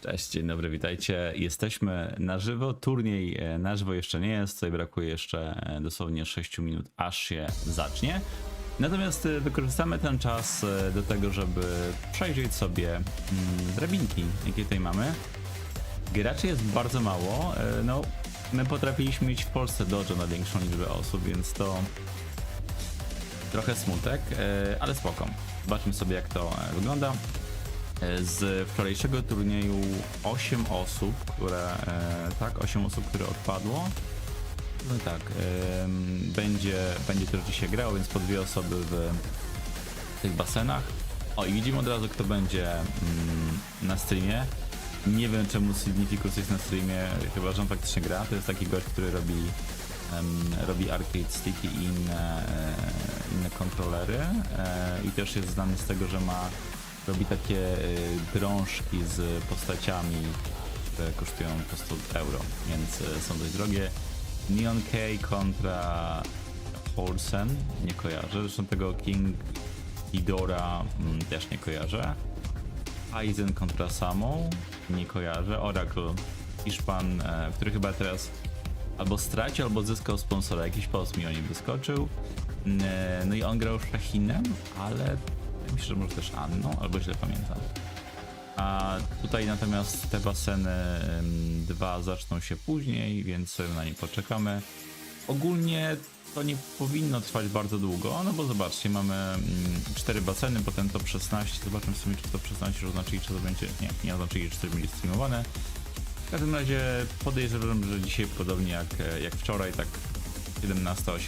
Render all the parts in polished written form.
Cześć, dzień dobry, witajcie. Jesteśmy na żywo. Turniej na żywo jeszcze nie jest. Tutaj brakuje jeszcze dosłownie 6 minut, aż się zacznie. Natomiast wykorzystamy ten czas do tego, żeby przejrzeć sobie drabinki, jakie tutaj mamy. Graczy jest bardzo mało. No, my potrafiliśmy mieć w Polsce dojo na większą liczbę osób, więc to trochę smutek, ale spoko. Zobaczmy sobie, jak to wygląda. Z wczorajszego turnieju 8 osób, tak, 8 osób, które odpadło. No tak, będzie też dzisiaj grało, więc po 2 osoby w tych basenach. O, i widzimy od razu, kto będzie na streamie. Nie wiem, czemu Significus jest na streamie, chyba że on faktycznie gra. To jest taki gość, który robi arcade sticky i inne kontrolery. I też jest znany z tego, że robi takie drążki z postaciami, które kosztują po 100 euro, więc są dość drogie. Neon K kontra Holsen, nie kojarzę. Zresztą tego King Ghidorah też nie kojarzę. Aizen kontra Samo, nie kojarzę. Oracle, Hiszpan, który chyba teraz albo stracił, albo zyskał sponsora. Jakiś post mi o nim wyskoczył. No i on grał Shahinem, ale myślę, że może też Anną, albo źle pamiętam. A tutaj natomiast te baseny 2 zaczną się później, więc sobie na nie poczekamy. Ogólnie to nie powinno trwać bardzo długo, no bo zobaczcie, mamy 4 baseny, potem top 16. Zobaczmy sobie, czy top 16 już oznacza, czy to będzie. Nie oznacza, że 4 będzie streamowane. W każdym razie podejrzewam, że dzisiaj podobnie jak wczoraj, tak 17-18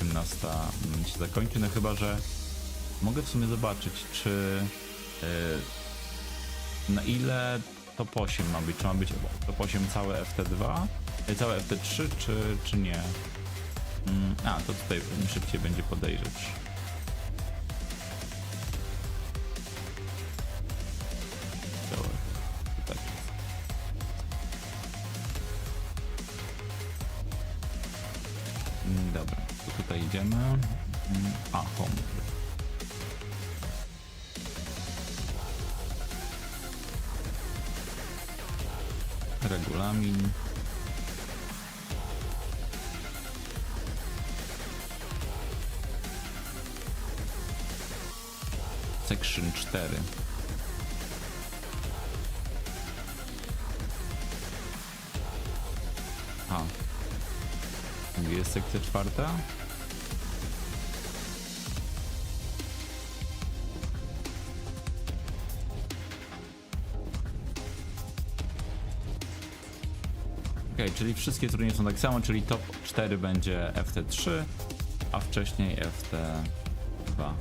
się zakończy, no chyba że mogę w sumie zobaczyć, czy na ile top 8 ma być, czy ma być top 8 całe FT2, całe FT3, czy nie. A, to tutaj szybciej będzie podejrzeć. Tak jest. Dobra, to tutaj idziemy. A, home. Regulamin. Section 4. A. Gdzie jest sekcja 4? Ok, czyli wszystkie turnieje są tak samo, czyli top 4 będzie FT3, a wcześniej FT2.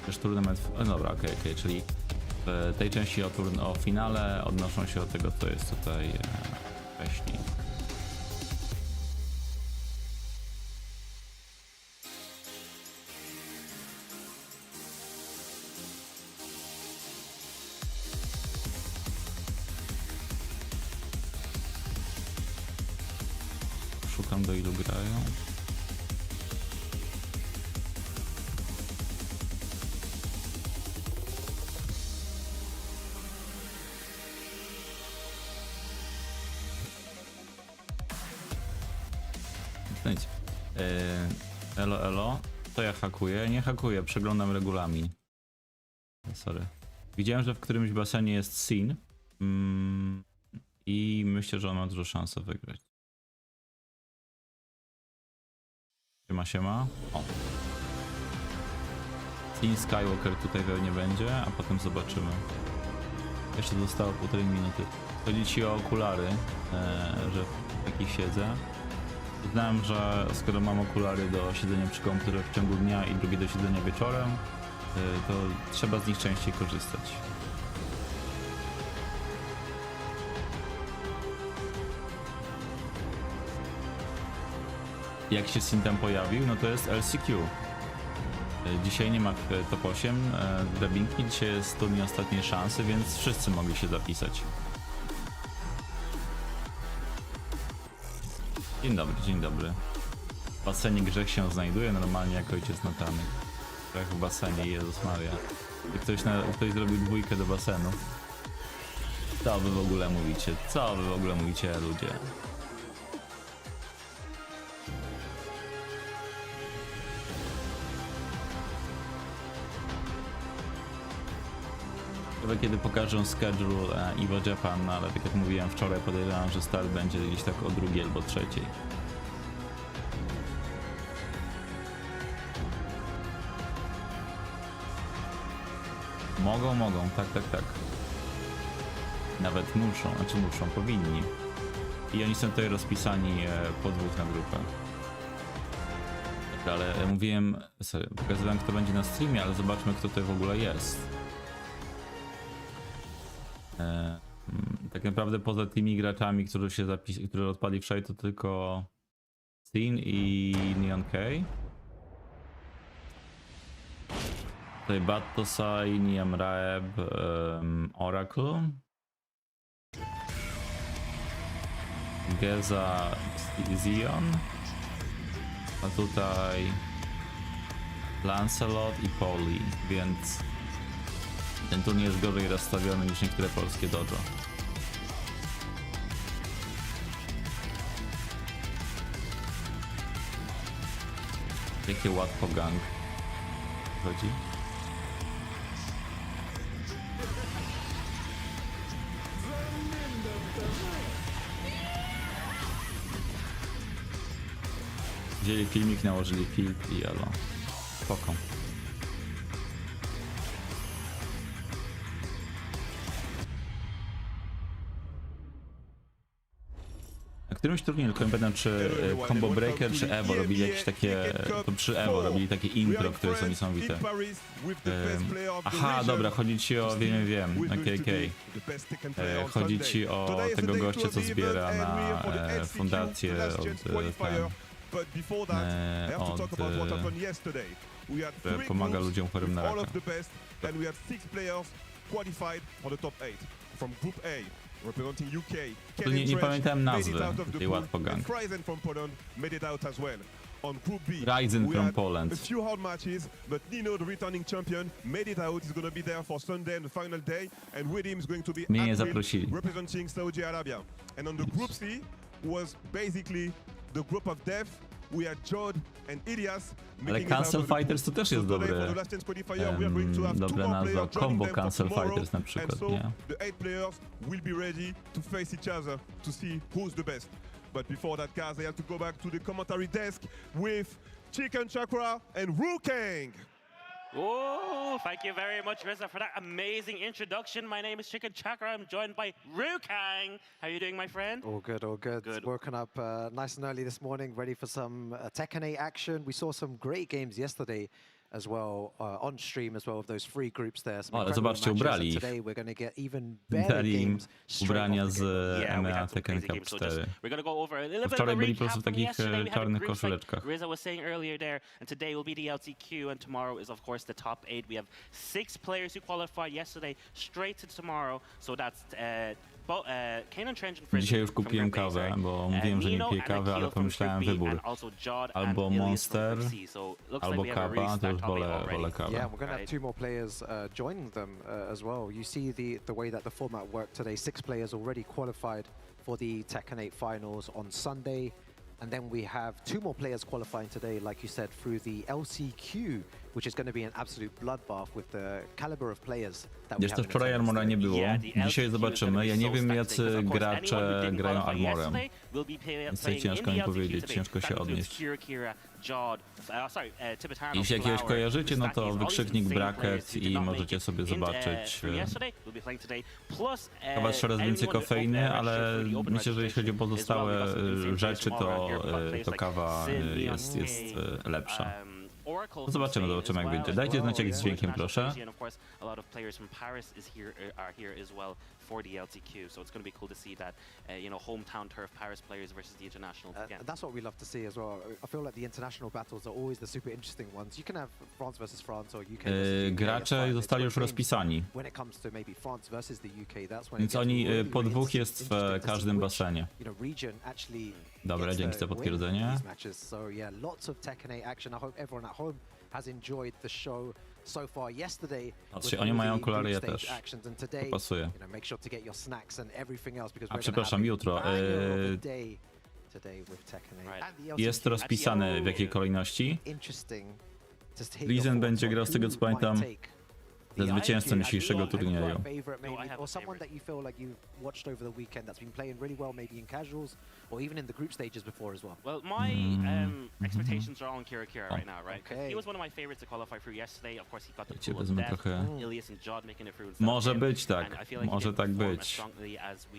Też turnament. No dobra, ok, czyli w tej części o finale odnoszą się do tego, co jest tutaj wcześniej. Szukam, do ilu grają. Nic. Elo, to ja hakuję. Nie hakuję, przeglądam regulamin. Sorry. Widziałem, że w którymś basenie jest Sin. I myślę, że on ma dużo szans wygrać. Siema. O. Sin Skywalker tutaj pewnie będzie, a potem zobaczymy. Jeszcze zostało 1,5 minuty. Chodzi ci o okulary, że w takich siedzę. Uznałem, że skoro mam okulary do siedzenia przy komputerze w ciągu dnia i drugie do siedzenia wieczorem, to trzeba z nich częściej korzystać. Jak się Sin tam pojawił, no to jest LCQ. Dzisiaj nie ma top 8 drabinki, dzisiaj jest turniej ostatniej szansy, więc wszyscy mogli się zapisać. Dzień dobry, dzień dobry. W basenie Grzech się znajduje, normalnie jak ojciec Natanek. Grzech w basenie, Jezus Maria. I ktoś zrobił 2 do basenu. Co wy w ogóle mówicie? Co wy w ogóle mówicie, ludzie? Ciekawe kiedy pokażą schedule Evo Japan, no ale tak jak mówiłem wczoraj, podejrzewam, że start będzie gdzieś tak o 2 albo 3. Mogą, tak. Nawet muszą, powinni. I oni są tutaj rozpisani po 2 na grupę. Dobra, ale mówiłem, pokazywałem kto będzie na streamie, ale zobaczmy kto tutaj w ogóle jest. Tak naprawdę poza tymi graczami, którzy odpadli wczoraj, to tylko Sin i Neon K. Tutaj Battosai, Niam Raeb, Oracle. Geza Zion. A tutaj Lancelot i Poli, więc ten turniej jest gorzej rozstawiony niż niektóre polskie dojo. Jakie łatwo gang chodzi? Wzięli filmik, nałożyli filtr i elo. Spoko. Na którymś turnieju, tylko nie pamiętam czy Combo Breaker czy Evo robili jakieś takie, to przy Evo robili takie intro, które są niesamowite. Aha, dobra, chodzi ci o, wiem, okej. Chodzi ci o tego gościa, co zbiera na fundację pomaga ludziom chorym na raka. To nie pamiętałem nazwy tej łatwo gang. On Group B, Ryzen we from had Poland. a few hard matches, but Nino, the returning champion, made it out. He's going to be there for Sunday and the final day, and with him is going to be Mnie nie Akrim, zaprosili. representing Saudi Arabia. And on the Group C was basically the group of death. We had Jod and Ilias. Ale Cancel Fighters to też jest dobre, dobra nazwa. Combo Cancel Fighters na przykład, nie? The 8 players will be ready to face each other to see who's the best. But before that, guys, I have to go back to the commentary desk with Chicken Chakra and Rukang. Oh, thank you very much, Reza, for that amazing introduction. My name is Chicken Chakra. I'm joined by Rukang. How are you doing, my friend? All good, all good. Good. Woken up nice and early this morning, ready for some Tekken 8 action. We saw some great games yesterday as well, on stream as well, of those 3 groups there. Some O, ale incredible zobaczcie, matches, ubrali and ich. today we're going to get even better Dali im games straight ubrania off z the gate. Yeah, we EMEA had some Tekken crazy Cup games, so just 4. we're going to go over a little bit of a Wczoraj byli po prostu recap w from takich yesterday. We had czarnych the groups koszuleczkach. like Reza was saying earlier there, and today will be the LCQ, and tomorrow is of course the top 8. We have 6 players who qualified yesterday straight to tomorrow, so that's Kanan Trench and Frizz Dzisiaj już from kupiłem Group A, kawę, sorry. bo mówiłem, że nie Nino piję and kawy, ale Akil from pomyślałem Group B, wybór. and also Jod Albo and Ilias from Monster, Group C. So looks albo like we have a really kawa, to już stacked top 8 already. wolę kawę. Yeah, we're going to have Right. 2 more players joining them as well. You see the way that the format worked today. 6 players already qualified for the Tekken 8 finals on Sunday. And then we have 2 more players qualifying today, like you said, through the LCQ, which is going to be an absolute bloodbath with the caliber of players that we Wiesz, have to in wczoraj attendance Armora nie today. było. Yeah, the Dzisiaj LCQ zobaczymy. Ja is nie gonna be wiem, so jacy stacked, because of course gracze anyone who didn't grają qualify Armorem. yesterday will be Więc tutaj playing ciężko in mi the LCQ powiedzieć, today. ciężko się That includes odnieść. Kira, Jod, Tibetan, Jeśli jakiegoś Flower, kojarzycie, no to Stakies, all these wykrzyknik insane bracket players who did i not możecie make it sobie into, zobaczyć. through yesterday, will be playing today. Plus, Chyba coraz więcej anyone kofeiny, with ale registered for the open myślę, że jeśli chodzi o registration as well, pozostałe we've got some insane rzeczy, players from all around to, here. We've got players to like kawa Sin, jest lepsza. Oracle No zobaczymy, from zobaczymy jak Spain as będzie. well. Dajcie znać jak z yeah. dźwiękiem, International proszę. Asia, and of course, a lot of players from Paris are here as well for the LCQ. So it's going to be cool to see that, hometown turf Paris players versus the internationals again. That's what we love to see as well. I feel like the international battles are always the super interesting ones. You can have France versus France or UK versus UK. Gracze zostali już rozpisani, When it comes to maybe France versus the UK, that's when it więc gets oni really, po really 2 jest w interesting to see każdym which, basenie. region actually Dobra, gets dzięki the za win potwierdzenie. in these matches. So yeah, lots of Tekken 8 action. I hope everyone at home has enjoyed the show so far yesterday. Patrzcie, oni mają okulary, ja też. To pasuje. A przepraszam, jutro. Jest rozpisane w jakiej kolejności. Friesen będzie grał, z tego co pamiętam, ze zwycięzcą dzisiejszego turnieju. Well, my expectations are all on Kira right now, right? 'Cause he was one of my favorites to qualify through yesterday. Of course, he got the Cię pool of wezmę death. trochę. Ilias and Jod making it through. Może być And tak, I feel like he może didn't tak perform as być. strongly as we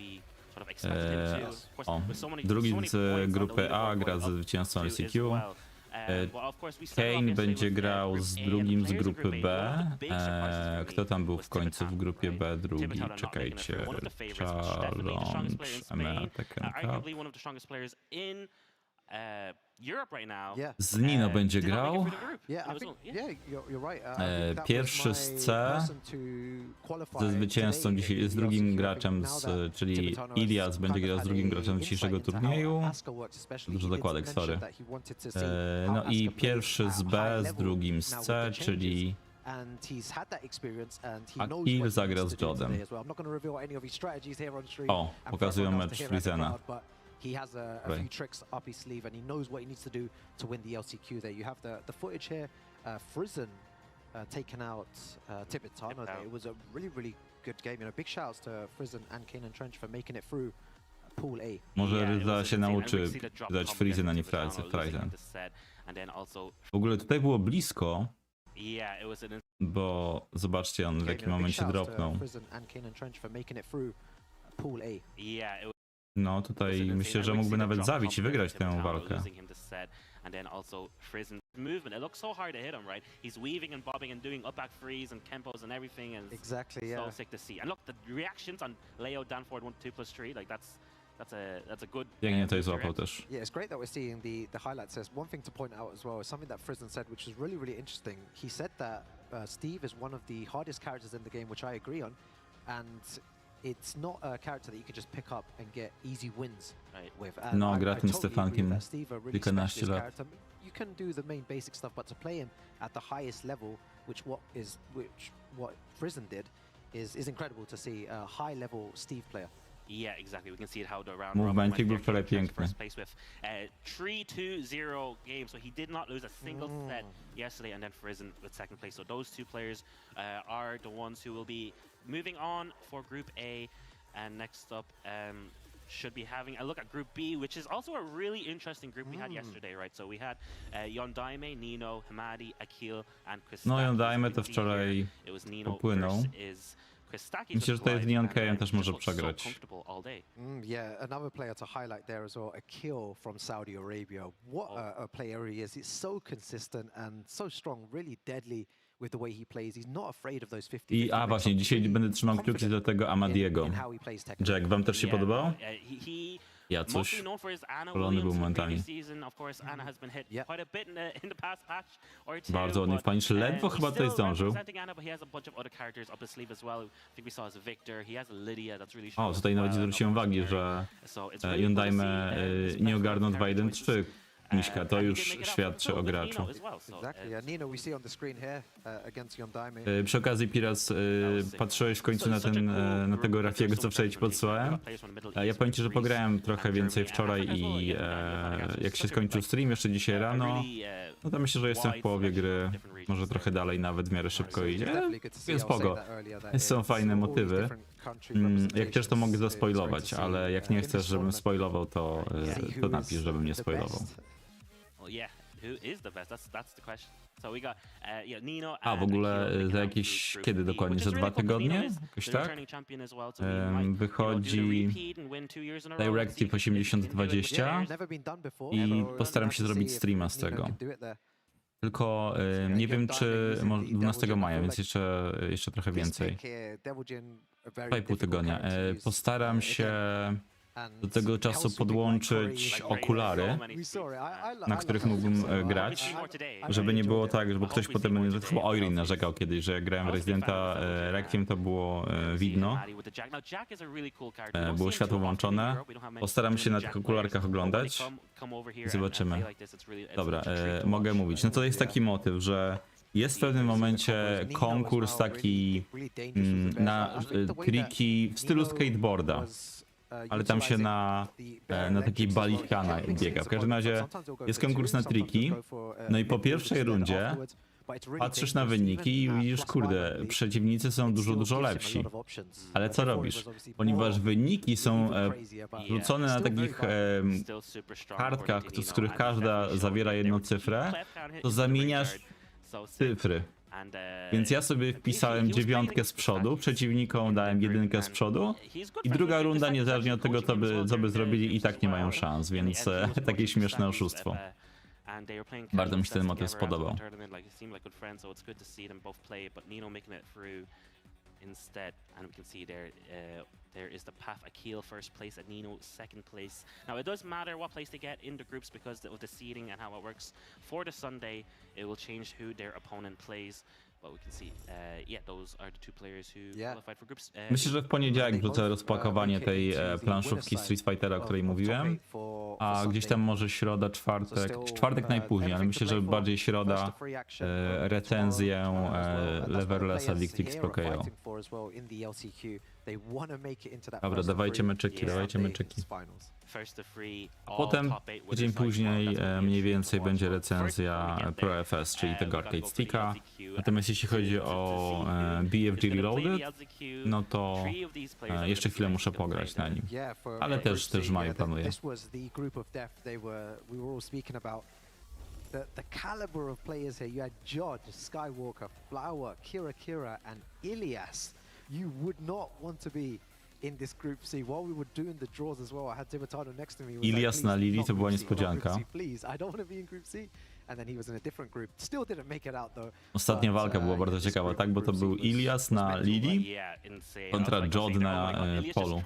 sort of expected him to. Of course, O, with so many drugi points z on the grupy A leaderboard gra going ze up zwycięzcą to as LCQ. well. Well, of course, we started off Kane yesterday będzie with, grał Group z A, drugim and z the players in grupy Group A, B. one of the big surprises for me Kto tam był w was końcu w Tibetan, grupie right? B? Drugi, Tibetan not making it czekajcie. through. One of the favorites, which definitely the strongest player in EMEA Spain, Tekken Cup. arguably one of the strongest players in Europe right now. Z Nino będzie did not make it grał. through the group. Yeah, It I was think, all- you're right. I think that Pierwszy was z my C person to qualify ze zwycięzcą today dzisiaj, in z the drugim LCQ. graczem, Now that czyli Tibetano Ilias has będzie kind of grał z had drugim a graczem dzisiejszego insight into how turnieju. Asuka works, especially Dużo he did zakładek, mention sorry. that he wanted to see how No i Asuka pierwszy plays z at B, high z level drugim z now with C, the changes. czyli And he's had that experience and he A knows Kill what he zagra needs z to do Jodem. today as well. I'm not going to reveal any of his strategies here on stream. O, and for pokazują everyone else mecz to hear at the Friesena. crowd, but he has a Right. few tricks up his sleeve and he knows what he needs to do to win the LCQ there. You have the footage here. Friesen taken out Tibetano there. It was a really good game. Big shouts to Friesen and Kane and Trench for making it through Pool A. może Yeah, it Ryza was się insane. nauczy And we see the drop dać confidence Friesen, a nie of Tibetano Friesen. losing this set. And then also, W ogóle tutaj było blisko, yeah, it was an bo zobaczcie, on w jakim Big momencie shouts to dropnął. Friesen and Kane and Trench for making it through Pool A. yeah, it was No tutaj myślę, że mógłby nawet zabić i wygrać tę walkę. And then also Friesen movement. It looks so hard to hit him, right? He's weaving and bobbing and doing up back freeze and kempos and everything, and Exactly, so yeah. sick to see. And look, the reactions on Leo Danford 1-2+3, like that's a good. Pięknie tutaj move złapał direct. też. Yeah, it's great that we're seeing the highlights. There's one thing to point out as well, is something that Friesen said, which is really interesting. He said that Steve is one of the hardest characters in the game, which I agree on, and it's not a character that you can just pick up and get easy wins Right. with. And No, I gra tym totally agree Stefankiem that Steve, a really kilkanaście specialist lat. character. You can do the main basic stuff, but to play him at the highest level, what Friesen did, is incredible to see a high level Steve player. Yeah, exactly. We can see it how the round Movementik robin był went there. wczoraj Kane Trench piękny. first place with 3-2-0 game, so he did not lose a single set yesterday, and then Friesen with second place. So those two players are the ones who will be moving on for Group A, and next up should be having a look at Group B, which is also a really interesting group we had yesterday, right? So we had Yondaime, Nino, Hamadi, Akil, and Chris. No Yondaime to wczoraj popłynął. Myślę, że tutaj z Neon K'em też może przegrać. Yeah, another player to highlight there as well, Akil from Saudi Arabia. What a player he is. He's so consistent and so strong, really deadly with the way he plays. He's not afraid of those 50. A właśnie, dzisiaj będę trzymał kciuki do tego Amadiego. Jack, wam też się podobał? Ja coś szalony był momentami. Bardzo ładny finish, ledwo chyba tutaj zdążył. O, tutaj nawet zwróciłem uwagi, że Yondaime nie ogarnął 2-1-3. Miśka, to już świadczy o graczu. Przy okazji, Piras, patrzyłeś w końcu na tego Rafiego, co wczoraj ci podsyłałem? Ja powiem ci, że pograłem trochę więcej wczoraj i jak się skończył stream jeszcze dzisiaj rano, no to myślę, że jestem w połowie gry, może trochę dalej nawet w miarę szybko idzie, więc spoko. Są fajne motywy. Jak chcesz, to mogę zaspoilować, ale jak nie chcesz, żebym spoilował, to napisz, żebym nie spoilował. A w ogóle za jakieś, kiedy dokładnie? Za 2 tygodnie? Jakoś tak? Wychodzi Directive 8020 i postaram się zrobić streama z tego. Tylko nie wiem, czy 12 maja, więc jeszcze trochę więcej. 2,5 tygodnia. Postaram się do tego czasu podłączyć okulary, na których mógłbym grać, żeby nie było tak, bo ktoś potem będzie, chyba Oirin narzekał kiedyś, że jak grałem w Residenta Requiem, to było widno, było światło włączone. Postaram się na tych okularkach oglądać i zobaczymy. Dobra, mogę mówić. No to jest taki motyw, że Jest w pewnym momencie konkurs taki na triki w stylu skateboarda, ale tam się na takiej balikana biega. W każdym razie jest konkurs na triki, no i po pierwszej rundzie patrzysz na wyniki i widzisz, kurde, przeciwnicy są dużo lepsi. Ale co robisz? Ponieważ wyniki są rzucone na takich kartkach, z których każda zawiera jedną cyfrę, to zamieniasz cyfry. Więc ja sobie wpisałem 9 z przodu, przeciwnikom dałem 1 z przodu i druga runda, niezależnie od tego, co by zrobili, i tak nie mają szans, więc takie śmieszne oszustwo. Bardzo mi się ten motyw spodobał. Instead, and we can see there is the path. Akil first place, and Nino second place. Now it does matter what place they get in the groups because of the seeding and how it works. For the Sunday, it will change who their opponent plays. But we can see, yeah, those are the two players who qualified for groups. Myślę, że w poniedziałek wrzucę rozpakowanie tej planszówki Street Fightera, o której mówiłem, a gdzieś tam może środa, czwartek najpóźniej, ale myślę, że bardziej środa recenzję Leverlessa Victrix Pro KO. Dobra, dawajcie meczyki. A potem tydzień później mniej więcej będzie recenzja Pro FS, czyli tego arcade sticka. Natomiast jeśli chodzi o BFG Reloaded, no to jeszcze chwilę muszę pograć na nim. Ale też w maju planuję. The caliber of players here, you had Jod, Skywalker, Flower, Kira, and Ilias. You would not want to be in this group C. While we were doing the draws as well, I had Zimitano next to me. Ilias na Lili to była niespodzianka. Please, I don't want to be in group C. And then he was in a different group. Still didn't make it out though. Ostatnia walka była bardzo ciekawa, tak? Bo to był Ilias na Lili kontra Jod na polu.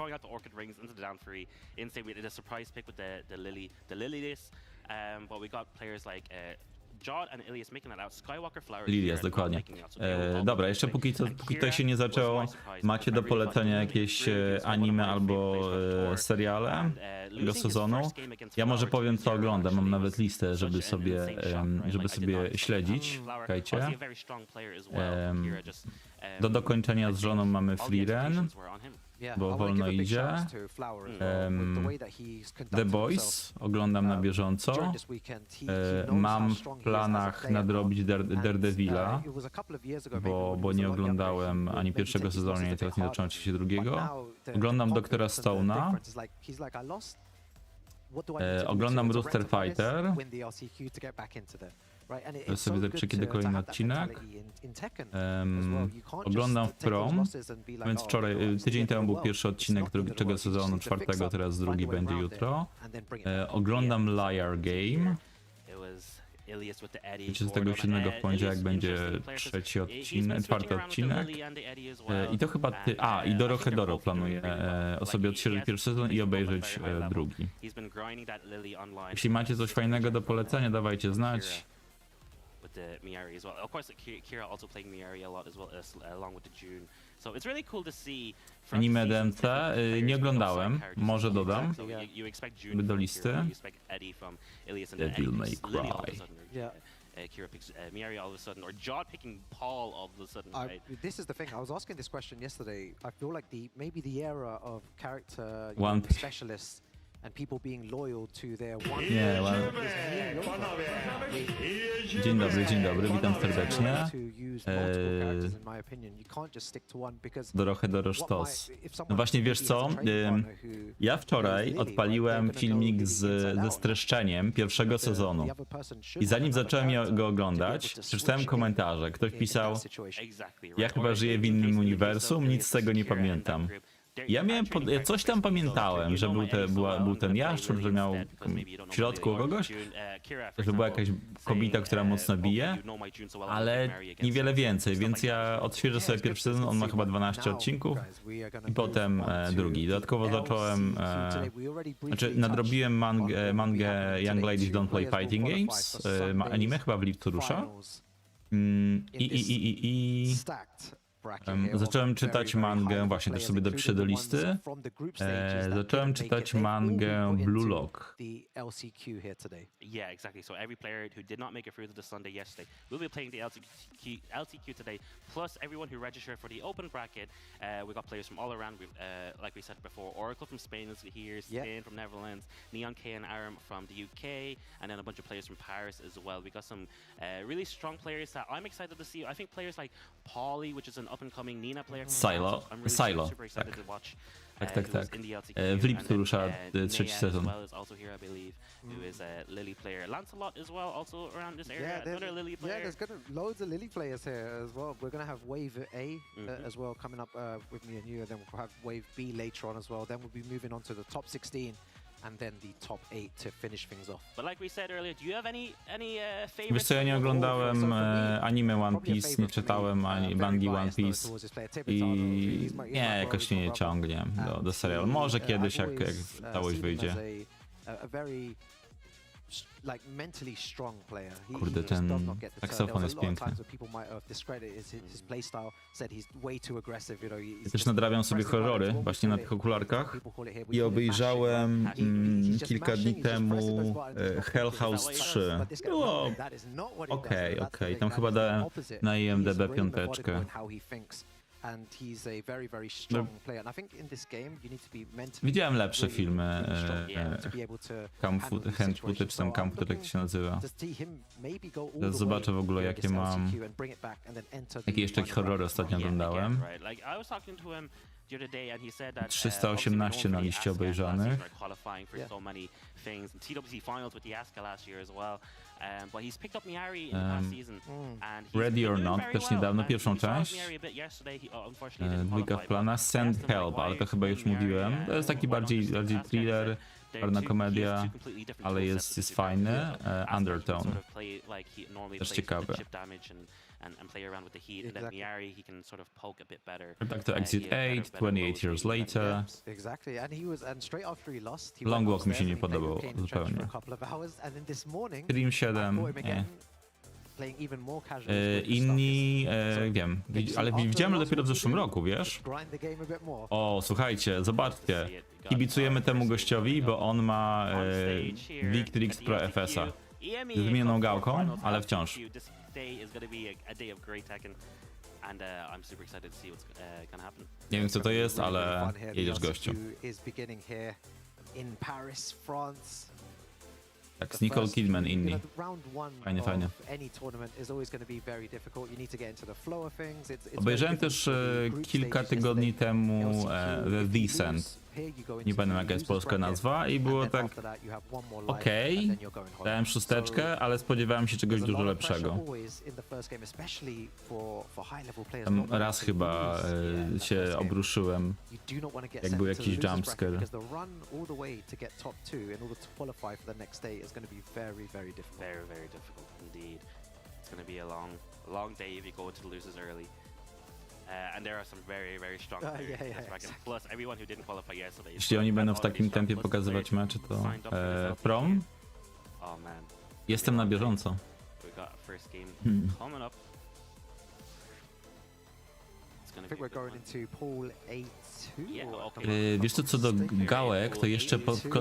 Lilias, dokładnie. Dobra, jeszcze póki to się nie zaczęło, macie do polecenia jakieś anime albo seriale tego sezonu? Ja może powiem, co oglądam, mam nawet listę, żeby sobie śledzić. Czekajcie. Do dokończenia z żoną mamy Free Ren, bo wolno idzie. The Boys oglądam na bieżąco. Mam w planach nadrobić Daredevila, bo nie oglądałem ani pierwszego sezonu, ani teraz nie zacząłem się drugiego. Oglądam Doktora Stone'a. Oglądam Rooster Fighter. To sobie zobaczę, kiedy kolejny odcinek. Oglądam w Prom, więc tydzień temu był pierwszy odcinek drugiego sezonu, czwartego, teraz drugi będzie jutro. Oglądam Liar Game. 27 w poniedziałek będzie czwarty odcinek. I to chyba i Dorohedoro planuję sobie odświeżyć pierwszy sezon i obejrzeć drugi. Jeśli macie coś fajnego do polecenia, dawajcie znać. The Miari as well. Of course, Kira also playing Miari a lot as well, along with the June. So it's really cool to see. Anime DMC nie oglądałem, może dodam do listy. Devil May Cry. Kira picks Miari all of a sudden, or Jod picking Paul all of a sudden, right? This is the thing. I was asking this question yesterday. I feel like maybe the era of character specialists and people being loyal to their one. Nie, Dzień dobry, witam serdecznie. Dorohedoro sztos. No właśnie, wiesz co? Ja wczoraj odpaliłem filmik ze streszczeniem pierwszego sezonu. I zanim zacząłem go oglądać, przeczytałem komentarze. Ktoś pisał: ja chyba żyję w innym uniwersum, nic z tego nie pamiętam. Ja coś tam pamiętałem, że był ten jaszczur, że miał w środku kogoś, że była jakaś kobieta, która mocno bije, ale niewiele więcej, więc ja odświeżę sobie pierwszy sezon, on ma chyba 12 odcinków i potem drugi. Dodatkowo zacząłem, nadrobiłem mangę Young Ladies Don't Play Fighting Games, anime chyba w lipcu rusza. Zacząłem czytać mangę, właśnie też sobie dopiszę do listy. Zacząłem czytać mangę Blue Lock. Yeah, exactly. So every player who did not make it through to the Sunday yesterday will be playing the LCQ today. Plus everyone who registered for the open bracket. We got players from all around. Like we said before, Oracle from Spain is here, Stain from Netherlands, Neon K and Aram from the UK, and then a bunch of players from Paris as well. We got some really strong players that I'm excited to see. I think players like Pauly, which is an up-and-coming Nina player. Silo. I'm really Silo. super excited to watch. Tak. W lipcu rusza trzeci sezon. Well is also here, I believe, who is a Lily player. Lancelot as well, also around this area. Another Lily player. Yeah, there's loads of Lily players here as well. We're gonna have Wave A as well coming up with me and you, and then we'll have Wave B later on as well. Then we'll be moving on to the top 16. And then the top 8 to finish things off. But like we said earlier, do you have any favorites? Wiesz co, ja nie oglądałem anime One Piece, nie czytałem ani mangi One Piece i nie, jakoś nie ciągnie do serialu. Może kiedyś, jak całość wyjdzie. Kurde, ten saksofon jest piękny. Ja też nadrabiam sobie horrory właśnie na tych okularkach i obejrzałem kilka dni temu Hell House 3. Było okej. Tam chyba dałem na IMDb 5. Widziałem lepsze filmy, hand footage, czy tam cam footage, jak to się nazywa. Teraz zobaczę w ogóle, jakie mam, jakie jeszcze horrory ostatnio oglądałem. 318 na liście obejrzanych. Ready or Not, też niedawno, pierwszą część. Dwójka w planach. Send Help, ale to chyba już mówiłem. To jest taki bardziej thriller, czarna komedia, ale jest fajny. Undertone, też ciekawe. Tak to Exit 8, 28 Years Later. Long Walk mi się nie podobał zupełnie. Dream 7, nie. Inni, wiem, ale widziałem dopiero w zeszłym roku, wiesz? O, słuchajcie, zobaczcie. Kibicujemy temu gościowi, bo on ma Victrix Pro FS-a. Z wymienioną gałką, ale wciąż. Nie wiem co to jest, ale jedziesz gościu. Tak, z Nicole Kidman inni. Fajnie. Obejrzałem też kilka tygodni temu The Descent. Nie pamiętam jaka jest polska nazwa i było tak okej, dałem 6, ale spodziewałem się czegoś dużo lepszego. Tam raz chyba się obruszyłem, jak był jakiś jumpscare. And there are some very strong players. Plus everyone who didn't qualify yesterday. Jeśli oni będą w takim tempie pokazywać mecze, to prom? Jestem na bieżąco. Wiesz co do gałek, to jeszcze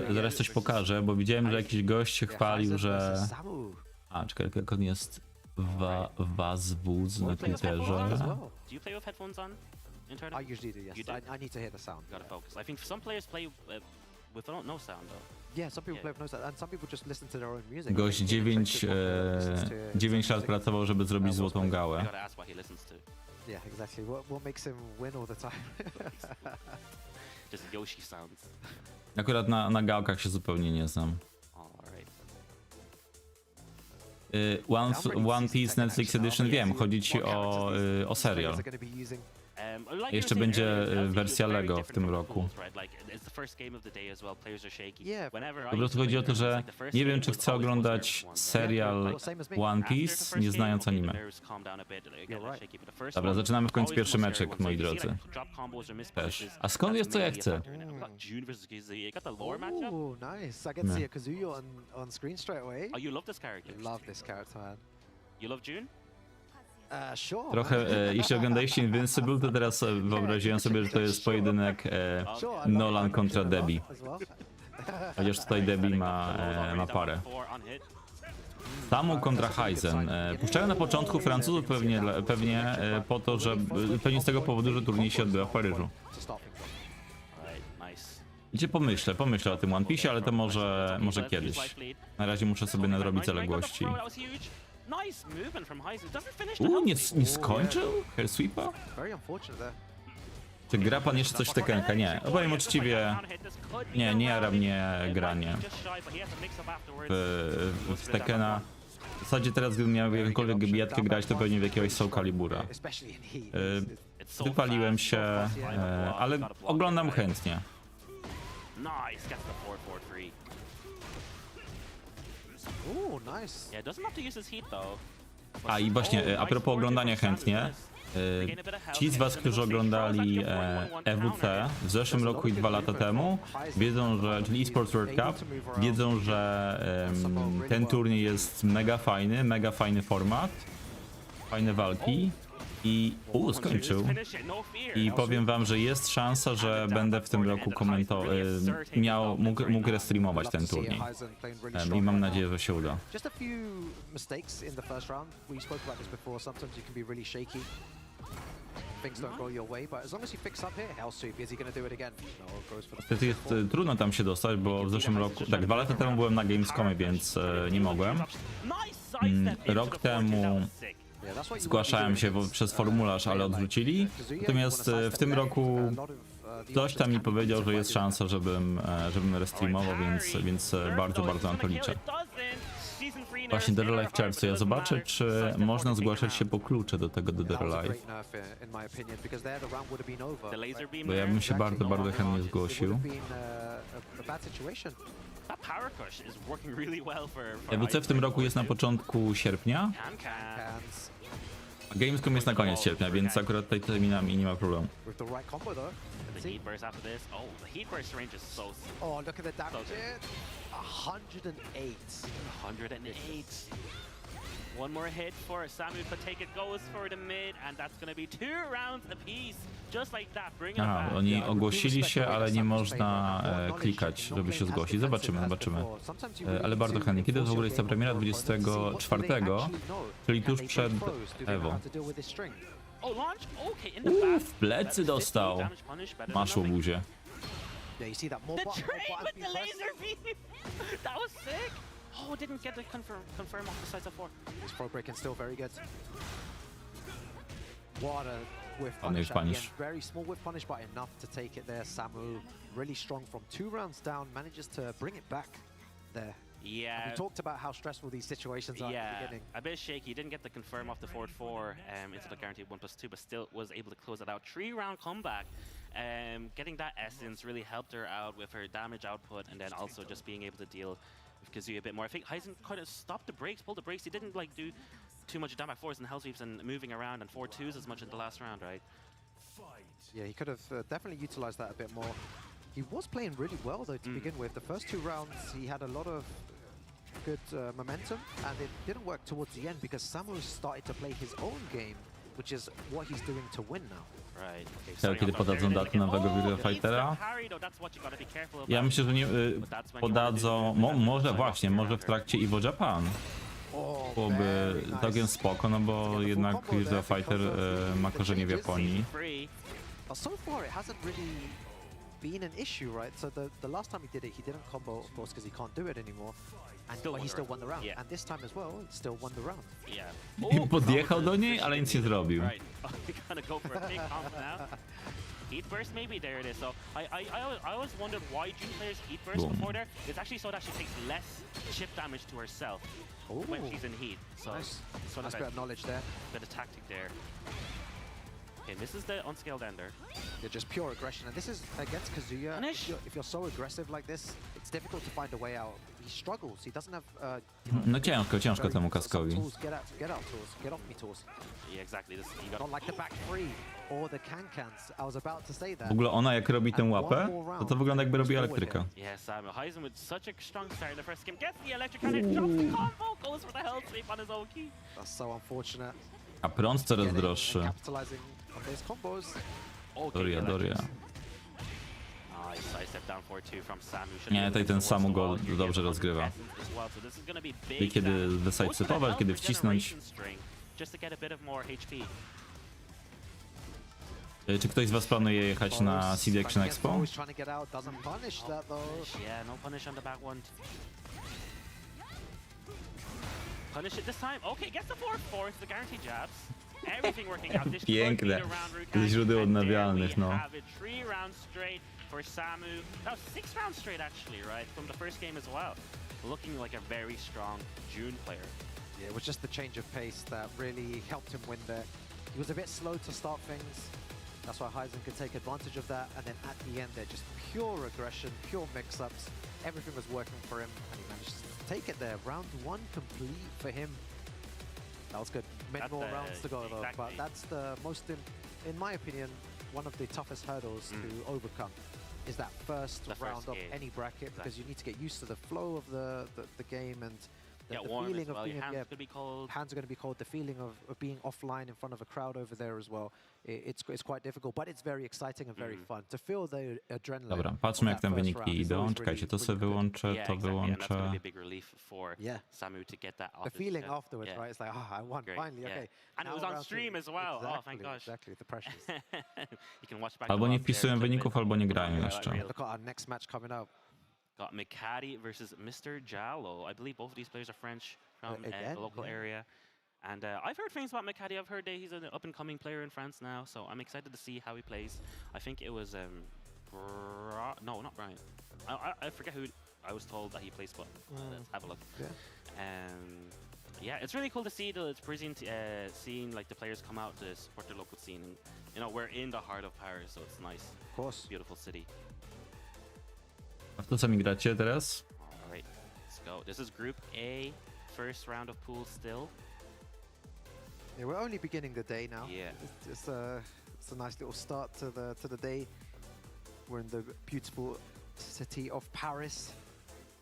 zaraz coś pokażę, bo widziałem, że jakiś gość się chwalił, że... A, czekaj, jak on jest... Wazwóz na Twitterze. Do you play with headphones on? I usually do, yes. I need to hear the sound. Gotta focus. I think some players play with no sound though. Yeah, some people play with no sound, and some people just listen to their own music. Gość 9 lat pracował, żeby zrobić złotą gałę. Gotta ask what he listens to. Yeah, exactly. What makes him win all the time? Just Yoshi sounds. Akurat na gałkach się zupełnie nie znam. One Piece Netflix Edition, wiem, chodzi ci o serial. Jeszcze będzie wersja Lego w tym roku. Po prostu chodzi o to, że nie wiem, czy chcę oglądać serial One Piece, nie znając anime. Dobra, zaczynamy w końcu pierwszy meczek, moi drodzy. Też. A skąd wiesz, co ja chcę? Nice. I get to see a Kazuya on screen straight away. Oh, you love this character? Love this character, man. You love June? Sure. Trochę, jeśli oglądaliście Invincible, to teraz wyobraziłem sobie, że to jest pojedynek Nolan kontra Debbie. Chociaż tutaj Debbie ma parę. Samu kontra Heisen. Puszczają na początku Francuzów pewnie po to, że pewnie z tego powodu, że turniej się odbywa w Paryżu. Gdzie pomyślę o tym One Piece, ale to może kiedyś. Na razie muszę sobie nadrobić zaległości. Nie skończył? Hair sweepa? Czy gra pan jeszcze coś w Tekkenka? Nie. Powiem uczciwie, nie jara mnie granie w Tekkena. W zasadzie teraz, gdybym miał jakąkolwiek bijatkę grać, to pewnie w jakiegoś Soul Calibura. Wypaliłem się, ale oglądam chętnie. A i właśnie, a propos oglądania chętnie, ci z was, którzy oglądali EWC w zeszłym roku i 2 lata temu, wiedzą, że, czyli eSports World Cup, wiedzą, że ten turniej jest mega fajny format, fajne walki i skończył. I powiem wam, że jest szansa, że będę w tym roku mógł restreamować ten turniej. I mam nadzieję, że się uda. Niestety jest trudno tam się dostać, bo w zeszłym roku, tak 2 lata temu byłem na Gamescomie, więc nie mogłem. Rok temu zgłaszałem się przez formularz, ale odwrócili. Natomiast w tym roku ktoś tam mi powiedział, że jest szansa, żebym restreamował, więc bardzo na to liczę. Właśnie Dead or Alive w czerwcu. Ja zobaczę, czy można zgłaszać się po klucze do tego Dead or Alive. Bo ja bym się bardzo chętnie zgłosił. EWC w tym roku jest na początku sierpnia, a Gamescom jest na koniec sierpnia, więc akurat tutaj terminami nie ma problemu. The heat burst after this. Oh, the heat burst range is so. Oh, look at the damage. 108. 108. One more hit for Samu, but take it goes for the mid, and that's going to be 2 rounds apiece. Just like that, bring it back. Oni ogłosili się, ale nie można klikać, żeby się zgłosić. Zobaczymy. Ale bardzo chętnie. Kiedy w ogóle jest ta premiera? 24, czyli tuż przed Evo. W plecy dostał. Masz łobuzie. The trade with the laser beam! That was sick! Oh, didn't get the confirm off the sides of 4. This pro break is still very good. What a whiff punish. Very small whiff punish, but enough to take it there. Samu really strong from 2 rounds down, manages to bring it back there. Yeah. And we talked about how stressful these situations are at the beginning. A bit shaky. Didn't get the confirm off the forward 4 into the guaranteed 1+2, but still was able to close it out. 3-round comeback. Getting that essence really helped her out with her damage output, and then also just being able to deal with Kazuya a bit more. I think Heisen kind of stopped the brakes, pulled the brakes. He didn't like do too much damage force and hell sweeps and moving around and 4-2s as much in the last round, right? Yeah, he could have definitely utilized that a bit more. He was playing really well though to begin with. The first 2 rounds he had a lot of good momentum, and it didn't work towards the end because Samu started to play his own game, which is what he's doing to win now. Kiedy podadzą datę nowego Virtua Fightera? Ja myślę, że nie podadzą, może w trakcie Evo Japan. Byłoby całkiem spoko, no bo jednak Virtua Fighter ma korzenie w Japonii. Been an issue, right? So the last time he did it, he didn't combo, of course, because he can't do it anymore. But he still won the round. Yeah. And this time as well, he still won the round. Yeah. I podjechał do niej, ale nic nie zrobił. Right. We're gonna go for a big comp now. Heat burst, maybe there it is. So I always wondered why June players heat burst before there. It's actually so that she takes less chip damage to herself when she's in heat. So Nice. sort of Nice bit of knowledge there. bit of tactic there. Okay, this is the unscaled ender. They're just pure aggression, and this is against Kazuya. Punish. If you're so aggressive like this, it's difficult to find a way out. He struggles. He doesn't have. No ciężko temu kaskowi. Get out tools. Get off me tools. Yeah, exactly. This you got. Not like the back three or the can-cans. I was about to say that. W ogóle ona jak robi tę łapę, to wygląda jakby robiła elektryka. Yeah, Samu Heisen with such a strong start in the first game. Gets the electric cannon, drops the combo, goes for the hell sweep on his own key. That's so unfortunate. A prąd coraz getting and droższy. capitalizing on those combos. Doria, Doria. Nice side step down forward two from Samu. Nie, tutaj ten Samu go dobrze rozgrywa. I kiedy decydować, kiedy wcisnąć. Czy ktoś z was planuje jechać na CD Action Expo? Always trying to get out, doesn't punish that though. Yeah, no punish on the back one. Punish it this time. Okay, gets the 4-4, the guaranteed jabs. Everything working out. This could be Piękne. the round Rukai. Ze źródeł And there odnawialnych, we no. have it. 3 rounds straight for Samu. That was 6 rounds straight actually, right? From the first game as well. Looking like a very strong June player. Yeah, it was just the change of pace that really helped him win there. He was a bit slow to start things. That's why Heisen could take advantage of that. And then at the end, they're just pure aggression, pure mix-ups. Everything was working for him, and he managed to take it there. Round 1 complete for him. That was good. Many That's more the- rounds to go though, exactly. but that's the most, in my opinion, one of the toughest hurdles to overcome. Is that first The first round of game. any bracket, because Exactly. you need to get used to the flow of the game and the Get warm as feeling well. of Your being hands could be cold. hands are going to be cold. The feeling of being offline in front of a crowd over there as well. It's quite difficult, but it's very exciting and very fun to feel the adrenaline. Dobra, of patrzmy that jak tam first wyniki round. It's idą. always Czekajcie, really, to sobie really good. wyłączę, Yeah, to exactly. And that's going to wyłączę. be a big relief for Yeah. Samu to get that off The his feeling chest. afterwards, Yeah. right? It's like, I won Great, finally. yeah. Okay. And it now was on round stream two. as well. Exactly, Oh, thank gosh. Exactly, the pressures. You can watch back. Albo the nie logs there, wpisują clip it. wyników, albo nie grają Yeah, jeszcze. real. Look at our next match coming up. Got Mikati versus Mr. Jallo. I believe both of these players are French from Again, the local yeah. area. And I've heard things about Mikati. I've heard that he's an up-and-coming player in France now, so I'm excited to see how he plays. I think it was no, not Brian. I forget who I was told that he plays, but let's have a look. Yeah. Yeah, it's really cool to see the Parisian seeing like the players come out to support their local scene. And you know, we're in the heart of Paris, so it's nice. Of course. Beautiful city. A w to co mi gracie teraz? All right, let's go. This is Group A, first round of pool still. Yeah, we're only beginning the day now. Yeah. It's a nice little start to the day. We're in the beautiful city of Paris.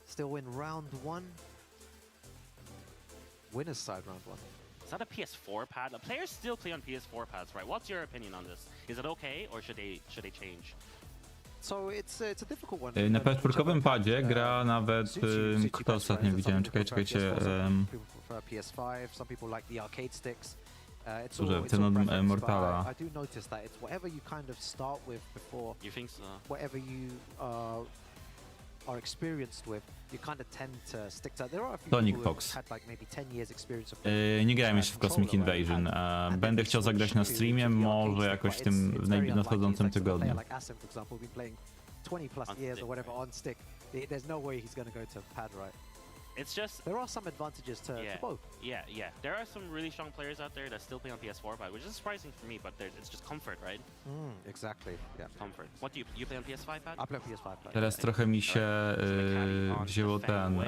Still in round 1. Winner's side round 1. Is that a PS4 pad? The players still play on PS4 pads, right? What's your opinion on this? Is it okay, or should they change? So it's a difficult one. Na PS4 padzie gra nawet... Kto ostatnio widziałem? Czekajcie. People prefer PS5, some people like the arcade sticks. It's Kurze, all ten od preference, but Mortala. I do notice that it's whatever you kind of start with before, You think so? whatever you are experienced with, you kind of tend to stick to. There are a few Sonic people Fox. who've had like maybe 10 years experience of Nie grałem jeszcze w Cosmic Invasion. Będę chciał zagrać na streamie, może jakoś w tym w nadchodzącym tygodniu. Like Asim, for example, been playing 20 plus On years or stick, whatever on stick. There's no way he's going to go to pad, right? It's just There are some advantages to both. yeah. There are some really strong players out there that still play on PS4 pad, which is surprising for me, but it's just comfort, right? Exactly. Yeah. Comfort. What do you play on PS5 pad? I play on PS5 pad. Teraz trochę mi się wzięło ten...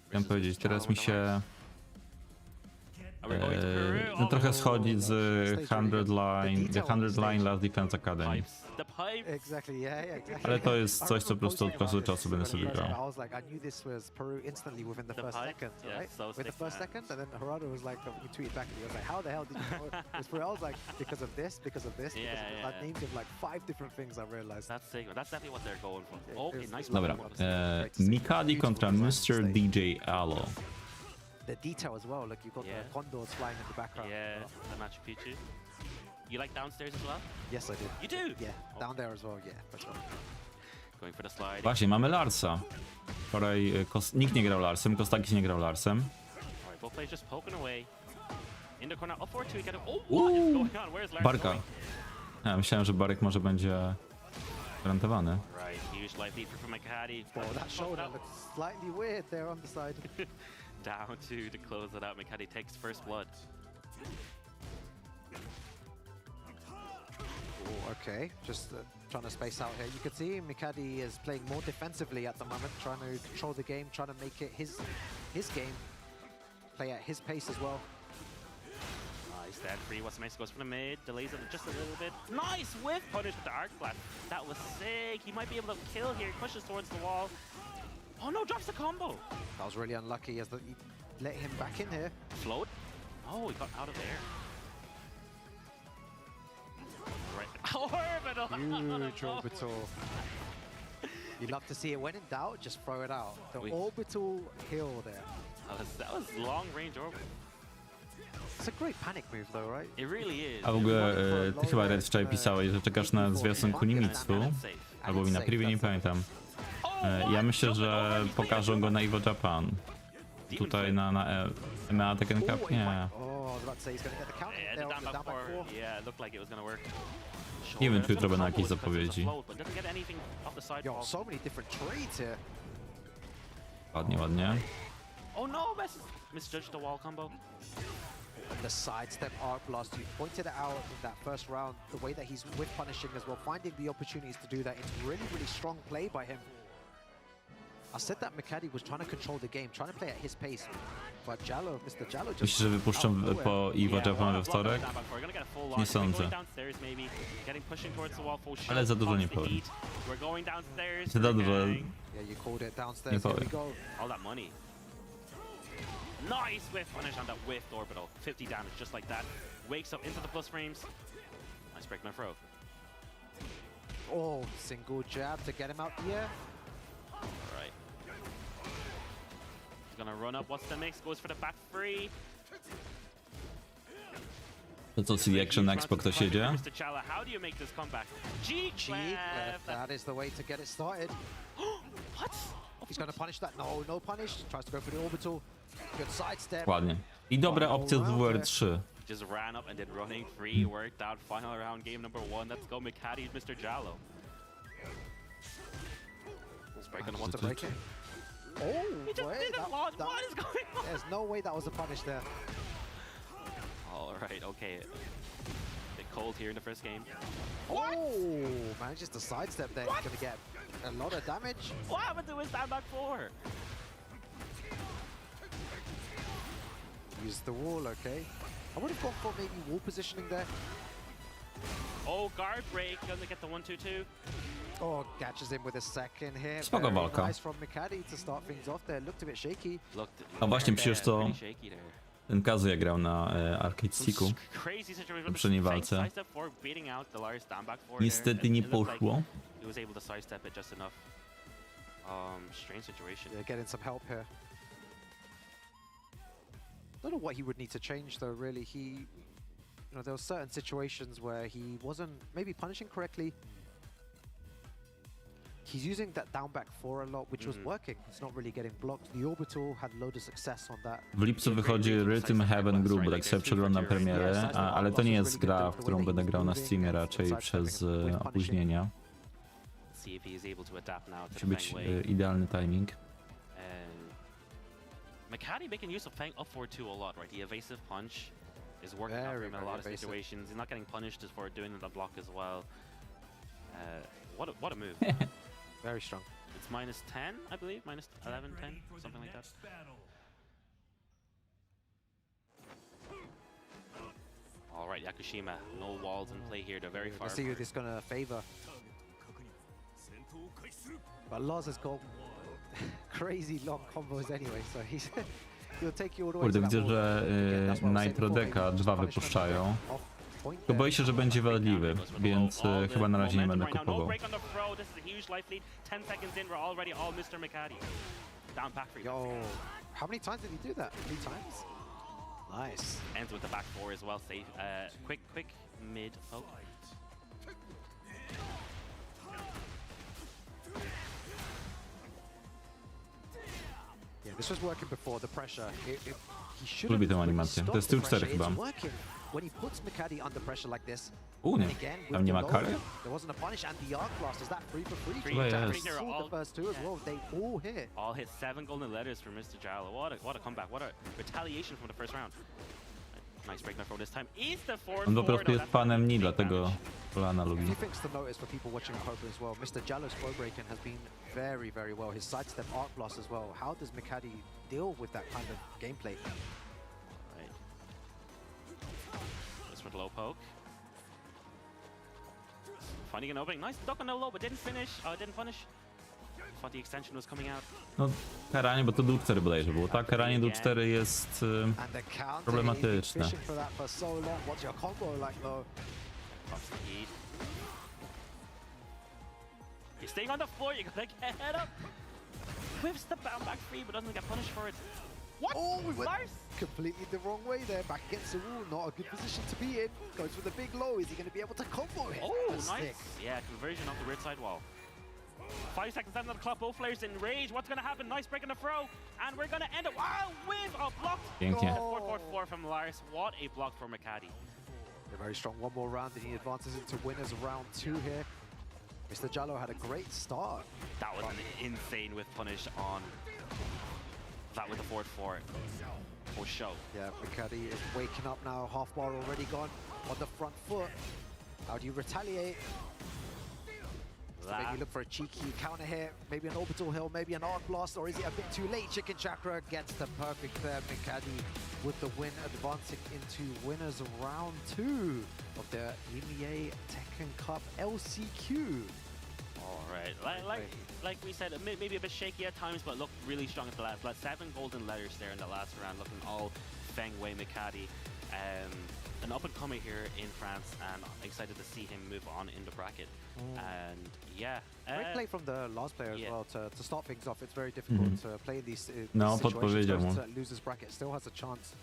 Chciałem powiedzieć, teraz mi się... Are we going to Peru? No trochę Oh, schodzi z 100 line, The 100 Line Last Defense Academy. pipes. The pipes. Exactly, yeah, exactly. Ale to jest I coś, co po remember prostu od posting czasu do about czasu będę this sobie when he grał. I was like, I knew this was Peru instantly within the The first pipe? second, Yeah, right? so With the sick, first man. second, and then Gerardo was like, he tweeted back at me, I was like, how the hell did you know it was Peru? I was like, because of this, because of this, because of this. Yeah. I named him like 5 different things, I realized. That's sick. That's definitely what they're going for. Yeah, Okay, it was- nice. Dobra, one. Mikadi kontra Mr. DJ Allo. The detail as well, look, you've got Yeah. the condors flying in the background. Yeah, the Machu Picchu. You like downstairs as well? Yes, I did. You do? Yeah, down there as well, yeah. That's right. Going for the slide. Właśnie, mamy Larsa. Wczoraj nikt nie grał Larsem, Kostakis nie grał Larsem. Alright, both players just poking away. In the corner, up forward two, get him. Oh, what is going on? Where's Lars Barka. going? Ja myślałem, że Barek może będzie gwarantowany. Right, huge life lead from Mikati. Well, that shoulder looks slightly weird there on the side. Down two to close it out. Mikati takes first blood. Oh, okay, just trying to space out here. You can see Mikadi is playing more defensively at the moment, trying to control the game, trying to make it his game, play at his pace as well. Nice, stand free. What's nice goes for the mid, delays it just a little bit. Nice whiff punish with the arc blast. That was sick. He might be able to kill here. Pushes towards the wall. Oh no, drops the combo. That was really unlucky as he let him back in here. Float. Oh, he got out of there. Right. Orbital! Huge orbital. You love to see it. When in doubt, just throw it out. The orbital hill there. That was long range orbital. It's a great panic move though, right? It really is. A w ogóle ty chyba Red wczoraj pisałeś, że czekasz na zwiastun Kunimitsu, albo mi na preview, nie pamiętam. Ja myślę, że pokażą go na Evo Japan. Tutaj na EMEA Tekken Cup? Nie. Oh, I was about to say he's going to get the count. Yeah, There the on down the back down back four. four. Yeah, it looked like it was gonna work. Nie wiem, Sure, czy jutro będą it's jakieś gonna combo zapowiedzi. because it's a float, but doesn't get anything off the side Yo, ball. so many different trades here. Ładnie, ładnie. Oh no, misjudged the wall combo. The sidestep arc blast, you pointed it out in that first round, the way that he's with punishing as well, finding the opportunities to do that. It's really, really strong play by him. I said that Mikadi was trying to control the game, trying to play at his pace, but Mr. Jallo just... Myślisz, że wypuszczą po Evo Japan we wtorek? Nie sądzę. Ale za dużo nie powiem. Za dużo Yeah, you called it downstairs. nie Here we powiem. go. All that money. Nice whiff punish on that whiffed orbital. 50 damage, just like that. Wakes up into the plus frames. Nice break my throw. Oh, single jab to get him out the air. Alright. He's gonna run up. What's the mix? Goes for the back three. To co, CD Action na Expo ktoś jedzie? Mr. Chala, how do you make this comeback? Cheek Cheek left. That is the way to get it started. What? He's going to punish that. No, no punish. Tries to go for the orbital. Good sidestep. Ładnie. I dobra opcja z WR3. Just ran up and did running free. Worked out. Final round game number 1. Let's go, Mikadi, Mr. Jallo. Let's break on the Want to break it? Oh, He just wait, didn't launch. What is going on? There's no way that was a punish there. All right, okay. Bit cold here in the first game. Oh, manages to sidestep there. He's going to get a lot of damage. What happened to his stand back 4? Use the wall, okay. I would have gone for maybe wall positioning there. Oh, guard break. Gonna get the 1-2-2. Oh, catches him with a second here. Spoko Very walka. nice from Mikadi to start things off there. Looked a bit shaky. A właśnie przecież to pretty shaky there. ten Kazuya grał na Arcade Sticku. Crazy situation. W poprzedniej walce. Sidestep 4, beating out the Lars stand back 4 Niestety there. nie It looked like poszło. he was able to sidestep it just enough. Strange situation. Yeah, getting some help here. Don't know what he would need to change though, really. You know, there were certain situations where he wasn't maybe punishing correctly. He's using that down back 4 a lot, which was working. It's not really getting blocked. The orbital had a load of success on that. W lipcu wychodzi Rhythm Heaven Group, bo tak sobie przeglądam premierę, ale to nie jest gra, w którą będę grał na streamie raczej przez opóźnienia. See if he is able to adapt now to Musi the być Feng Wei. idealny timing. Mikadi making use of Feng up forward 2 a lot, right? The evasive punch is working out for him in a lot of situations. He's not getting punished just for doing the block as well. What a move. Very strong. It's minus 10, I believe, minus 11, 10, something like that. All right, Yakushima, no walls in play here. They're very far. Let's see who apart. this is going to favor. But Lars has got crazy long combos anyway, so he'll take you all the way Kurde, to that widzę, wall. że Nitro Deka 2 wypuszczają. Tylko boję się, że będzie wadliwy, więc chyba na razie nie będę kupował. Yo, how many times did he do that? 3 times? Nice. Ends with the back 4 as well. Safe. Quick mid. Oh. Yeah, this was working before the pressure. He should Lubię have tę animację. To jest tył 4 chyba. It's working. When he puts Mikadi under pressure like this. Nie. And again, with Tam nie the ma low, kary? there wasn't a punish and the arc blast. Is that 3 for 3? Free Chyba for jest. three. Saw the first 2 as well. They all hit. All hit 7 golden letters for Mr. Jallo. What a comeback. What a retaliation from the first round. Nice break throw this time. Is the 4-4. On po prostu jest fanem Ni, big dlatego damage. Polana A lubi. few things to notice for people watching poker as well. Mr. Jallo's throw breaking has been very, very well. His sidestep arc blast as well. How does Mikadi deal with that kind of gameplay? Right. This with low poke. Finding an opening. Nice duck on no low, but didn't finish. Didn't punish. thought the extension was coming out. No, karanie, bo to dół 4 bodajże było, tak? Karanie dół 4 jest And the counter, problematyczne. fishing for that for so long. What's your combo like though? Pops the heat. You're staying on the floor, you gotta get head up. Whips the bound back free, but doesn't get punished for it. What? Oh, we went Lars? completely the wrong way there. Back against the wall, not a good position to be in. Goes for the big low. Is he going to be able to combo it? Oh, The nice. stick. Yeah, conversion off the weird side wall. 5 seconds down on the clock, both players in rage. What's gonna happen? Nice break in the throw. And we're gonna end it. Wow, with a blocked. Pięknie. 4-4-4 from Lars. What a block for McCaddy. They're very strong. One more round and he advances into winners round 2 here. Mr. Jallo had a great start. That was an insane with punish on that with the forward 4 for show. Yeah, McCaddy is waking up now. Half bar already gone on the front foot. How do you retaliate? Maybe look for a cheeky counter here, maybe an orbital hill, maybe an arc blast, or is it a bit too late? Chicken Chakra gets the perfect there. McCaddy with the win, advancing into winners round 2 of the EMEA Tekken Cup LCQ. All right, like we said, maybe a bit shaky at times, but looked really strong at the last. 7 golden letters there in the last round, looking all Feng Wei McCaddy. An up-and-comer here in France, and excited to see him move on in the bracket. And yeah, Great play from the last player yeah. as well to start things off. It's very difficult to play in these No, situations. podpowiedział mu. Goes to losers bracket, still has a chance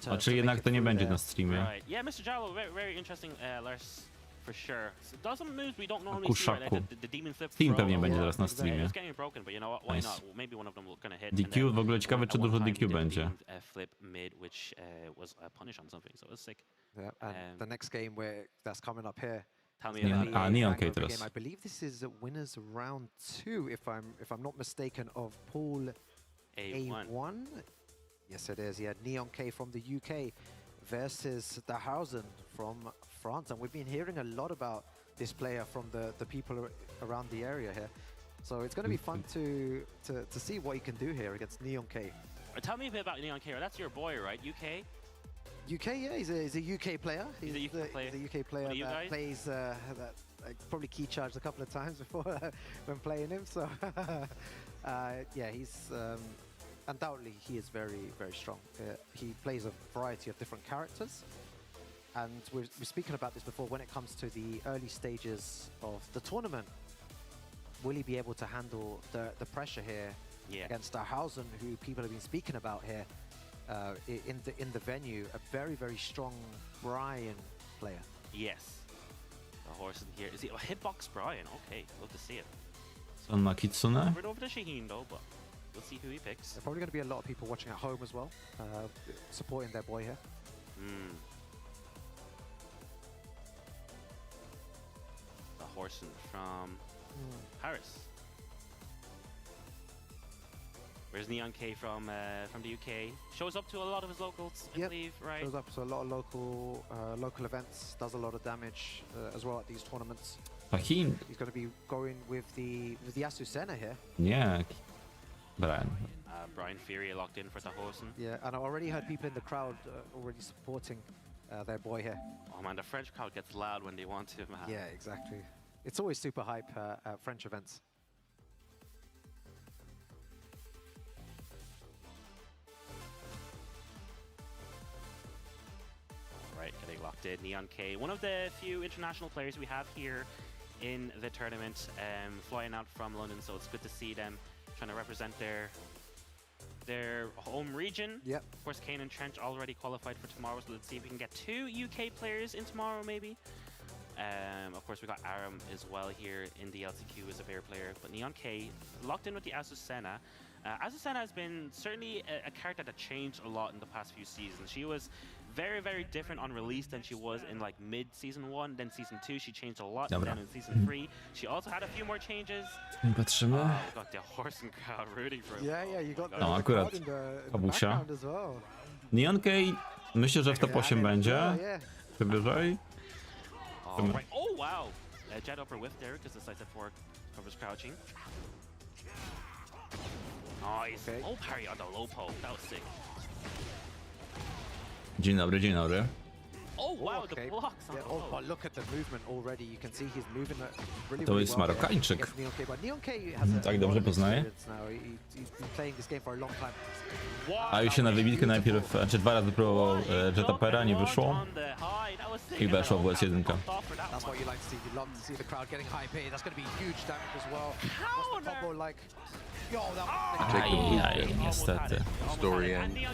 to A czy make jednak it to nie through będzie there. na streamie? right. Yeah, Mr. Jallo, very interesting, Lars, for sure. So does some moves we don't normally see, right? Kuszaku. Like the demon flip. Team throw. pewnie będzie yeah, teraz na exactly. streamie. It's getting broken, but you know what? Why Nice. not? Maybe one of them will gonna hit. DQ, and then w ogóle ciekawe, czy at dużo one time DQ he did a będzie. demon, flip mid, which was a punish on something, so it was sick. Yeah, and the next game that's coming up here. Tell me Neon- about it. Neon Hangover K teraz. game. I believe this is winners round 2, if I'm not mistaken, of pool A1. A1. Yes, it is. Yeah, Neon K from the UK versus the Hausen from France, and we've been hearing a lot about this player from the people around the area here. So it's going to be fun to see what he can do here against Neon K. Tell me a bit about Neon K. That's your boy, right? UK. UK, yeah, he's a UK player. He's a UK player. He's a UK player One of you that guys? plays that probably key charged a couple of times before when playing him. So yeah, he's undoubtedly he is very strong. He plays a variety of different characters, and we're speaking about this before. When it comes to the early stages of the tournament, will he be able to handle the pressure here Yeah. against Hausen, who people have been speaking about here? In the venue, a very strong Brian player. Yes. The horse in here. Is he a hitbox Brian? Okay, love to see it. On ma Kitsune? We're over to Shaheen though, but we'll see who he picks. There's probably going to be a lot of people watching at home as well, supporting their boy here. The horse from Paris. Where's Neon K from the UK? Shows up to a lot of his locals, I Yep. believe, right? Shows up to a lot of local events, does a lot of damage as well at these tournaments. Fahin? He's going to be going with the Azucena here. Nie. Brian. Brian Fury locked in for the Hosen. Yeah, and I already heard people in the crowd already supporting their boy here. Oh man, the French crowd gets loud when they want to, man. Yeah, exactly. It's always super hype at French events. Right, getting locked in. Neon K, one of the few international players we have here in the tournament, flying out from London, so it's good to see them trying to represent their home region. Yep. Of course, Kane and Trench already qualified for tomorrow, so let's see if we can get 2 UK players in tomorrow, maybe. Of course, we got Aram as well here in the LCQ as a bear player, but Neon K locked in with the Azucena. Azucena has been certainly a character that changed a lot in the past few seasons. She was very different on release than she was in like mid-season 1, then season 2 she changed a lot, and Dobra. then in season 3 she also had a few more changes. Patrzymy. We got the horse and crowd rooting for him. Yeah, you got No, the akurat crowd in the Kabusia. background as well. Neon K, myślę, że w top 8 będzie. Yeah. Czy wyżej? Oh, right. Oh wow! Jet upper whiff there because the side step forward covers crouching. Nice. Okay. Oh, parry on the low pole. That was sick. Dzień dobry, dzień dobry. Oh wow, okay. the blocks. Yeah, oh, but look at the movement already. You can see he's moving really, To really jest well Marokańczyk. against Neon K, but Neon K has a Tak lot dobrze of poznaje. experience now. He's been playing this game for a long time. A już się na wybitkę najpierw, znaczy 2 razy próbował Jetapera, nie wyszło. I weszło w US1. That's what you like to see. You love to see the crowd getting high paid. That's going to be huge damage as well. What's the combo like? Yo, that was Ajaj, niestety. Story end. You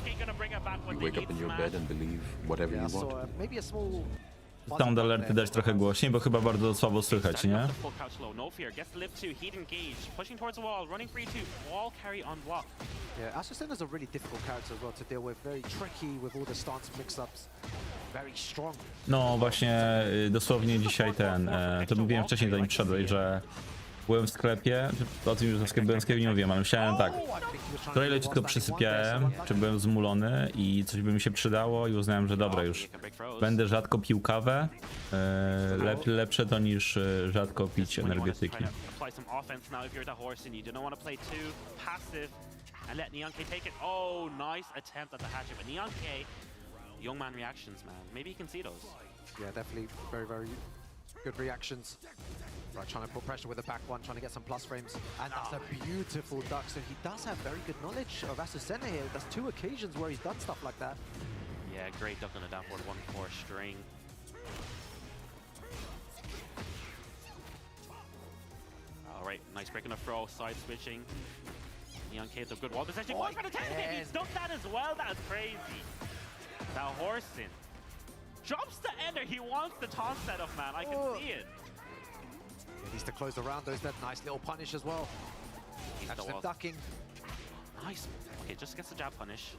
wake up in your bed and believe whatever yeah, you want. so maybe a small Sound alerty dać trochę głośniej, bo chyba bardzo słabo słychać, nie? Yeah, Assassina's a really difficult character as well to deal with. Very tricky with all the stance mix-ups. Very strong. No właśnie, dosłownie dzisiaj to mówiłem wcześniej, zanim przyszedłeś, że byłem w sklepie, o tym już byłem w sklepie nie mówiłem, ale myślałem tak, wczoraj leciutko przysypiałem, czy byłem zmulony i coś by mi się przydało i uznałem, że dobra już, będę rzadko pił kawę, lepsze to niż rzadko pić energetyki. And let Neon K take it. Oh, nice attempt at the hatchet, but Neon K, young man reactions, man. Maybe you can see those. Yeah, definitely very, very good reactions. Right, trying to put pressure with the back one, trying to get some plus frames. And that's a beautiful duck. So he does have very good knowledge of Asusena here. That's 2 occasions where he's done stuff like that. Yeah, great duck on the down forward 1-4 string. All right, nice breaking the throw, side switching. Neon K, the good wall possession. Going for the 10 hit. He's dunked that as well. That's crazy. Now Horson drops the ender. He wants the taunt setup, man. I can see it. He needs to close the round. There's that nice little punish as well. Catch them ducking. Nice. Okay, just gets the jab punish.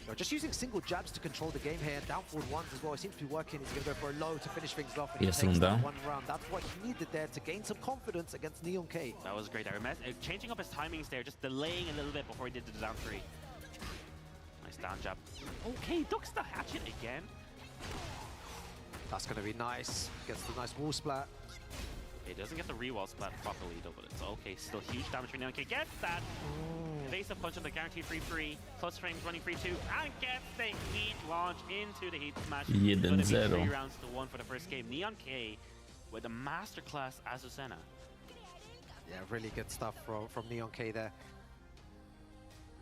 No, just using single jabs to control the game here. Down forward ones as well. It seems to be working. He's going to go for a low to finish things off. And he takes that 1 round. That's what he needed there to gain some confidence against Neon K. That was great. Changing up his timings there, just delaying a little bit before he did the down 3. Nice down jab. Okay, ducks the hatchet again. That's going to be nice. Gets the nice wall splat. It doesn't get the re-wall splat properly though, but it's okay. Still huge damage for Neon K. Gets that evasive punch of the guaranteed free free. Plus frames running free 2 and gets the heat launch into the heat smash. 1-0. 3 rounds to 1 for the first game. Neon K with a masterclass Asusena. Yeah, really good stuff from Neon K there.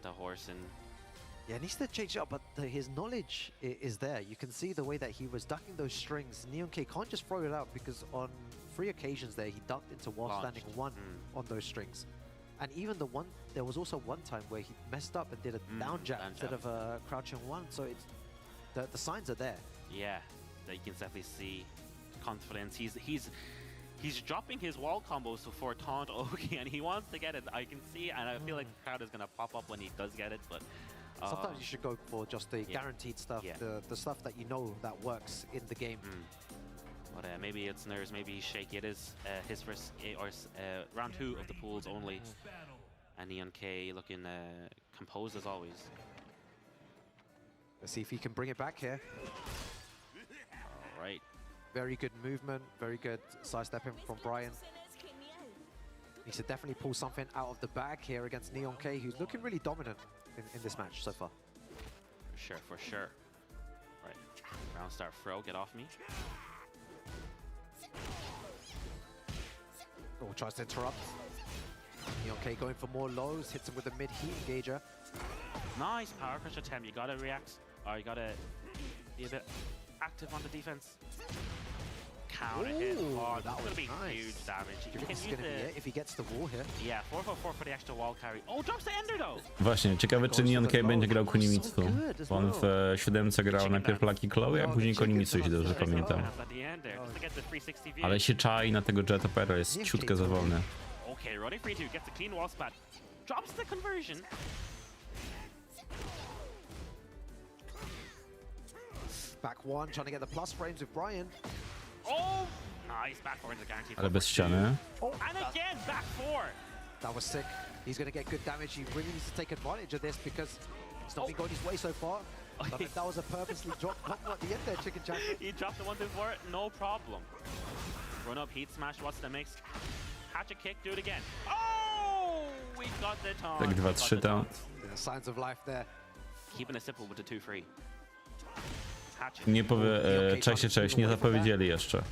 The horse and yeah, needs to change it up, but his knowledge is there. You can see the way that he was ducking those strings. Neon K can't just throw it out because on 3 occasions there he ducked into wall standing 1 on those strings. And even there was also one time where he messed up and did a down jab instead of a crouching 1. So it's the signs are there. Yeah, you can definitely see confidence. He's dropping his wall combos for taunt Oki, and he wants to get it. I can see, and I feel like the crowd is gonna pop up when he does get it. But sometimes you should go for just the guaranteed stuff, the stuff that you know that works in the game. But maybe it's nerves, maybe he's shaky. It is his first round 2 of the pools only. And Neon K looking composed as always. Let's see if he can bring it back here. All right. Very good movement, very good sidestepping from Brian. Needs to definitely pull something out of the bag here against Neon K, who's looking really dominant in this match so far. For sure. Right, round start throw, get off me. Oh, tries to interrupt. Neon K going for more lows, hits him with a mid-heat engager. Nice power crush attempt. You gotta react, or you gotta be a bit active on the defense. Counter hit. Oh, that was gonna be nice. Huge damage. This is gonna be it if he gets the wall here. Yeah, 4-4 for the extra wall carry. Oh, drops the ender though. Właśnie, ciekawe czy Neon K będzie grał Kunimitsu. On w 7 grał najpierw Lucky Chloe, a później Kunimitsu, jeśli dobrze pamiętam. Ale się czai na tego Jetapera, jest ciutkę za wolny. Okay, running free 2, gets a clean wall spat. Drops the conversion. Back 1, trying to get the plus frames with Brian. Oh, nice back 4 into guarantee. Ale bez ściany. Oh, and again back 4. That was sick. He's going to get good damage. He really needs to take advantage of this because it's not been going his way so far. But if that was a purposely drop at the end there, Chicken Jack. He dropped the 1-2-4, no problem. Run up, heat smash, what's the mix? Hatchet kick, do it again. Oh, we got the taunt. Tak 2-3 tam. Signs of life there. Keeping it simple with the 2-3. catch it. Nie powie... cześć, nie zapowiedzieli jeszcze.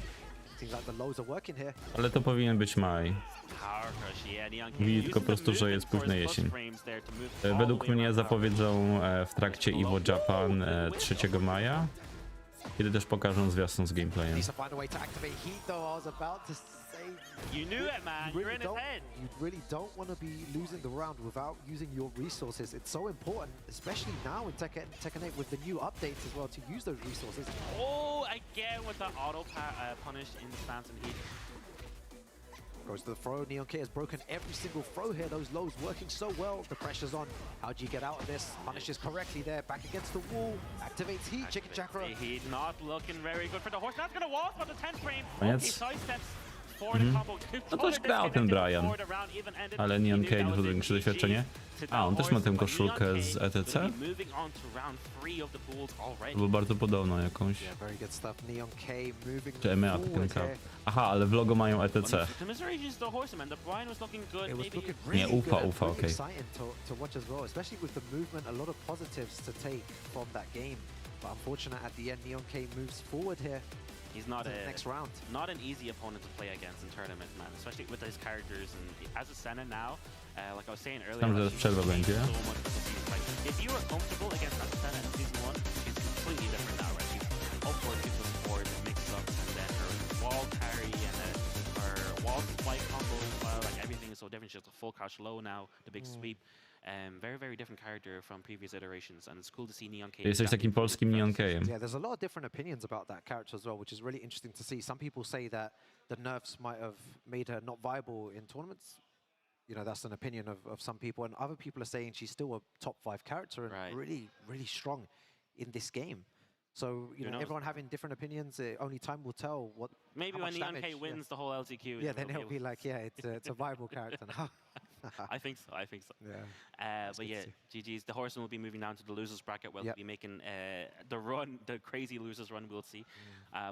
Seems like the lows are working here. Ale to powinien być maj. Power crush, yeah, Neon King Widzi using tylko po the prostu, że jest movement for późna his jesień. plus frames there to move all Według the way mnie around the zapowiedzą w trakcie Evo Japan 3 maja, kiedy też pokażą zwiastun z gameplayem. Needs to find a way to activate heat though. I was about to say You knew it, man. you You're in his head. really don't want to be losing the round without using your resources. It's so important, especially now in Tekken 8 with the new updates as well, to use those resources. Oh, again with the auto punish in stance and heat. Goes to the throw. Neon K has broken every single throw here. Those lows working so well. The pressure's on. How do you get out of this? Punishes correctly there. Back against the wall. Activates heat. Chicken chakra. Heat not looking very good for the horse. That's gonna walk on the 10th frame. Koniec. Okay, sidesteps for the combo. No też grał ten Brian. Ale Neon Cage ma większe doświadczenie. A, on też ma tę koszulkę z ETC? Bo bardzo podobną jakąś. Yeah, very good stuff. Neon K moving Czy EMEA Tekken forward Cup. here. Aha, ale w logo mają ETC. It was looking Nie, really ufa, good and ufa, really okej. exciting to watch as well, especially with the movement. A lot of positives to take from that game. But unfortunate at the end, Neon K moves forward here He's not to the next round. not an easy opponent to play against in tournament, man. Especially with his characters and as a Senna now, like I was saying earlier. Tam zaraz przerwa będzie. If you were comfortable against that Senna in season 1, it's completely different now, right? She's up for people support, mix-ups, and then her wall carry and then her wall spike combo as well. Like everything is so different. She has a full crouch low now, the big sweep. Very, very different character from previous iterations, and it's cool to see Neon K. Jesteś takim polskim Neon K'em. Yeah, there's a lot of different opinions about that character as well, which is really interesting to see. Some people say that the nerfs might have made her not viable in tournaments. You know, that's an opinion of some people, and other people are saying she's still a top 5 character and Right. really, really strong in this game. So, you know, knows? everyone having different opinions. Only time will tell what. Maybe how when much Neon damage, K wins the whole LCQ. Yeah, then it'll be like, yeah, it's a viable character now. I think so. I think so. Yeah. But good yeah, to GG's. The Horseman will be moving down to the losers bracket. We'll Yep. be making the run, the crazy losers run. We'll see.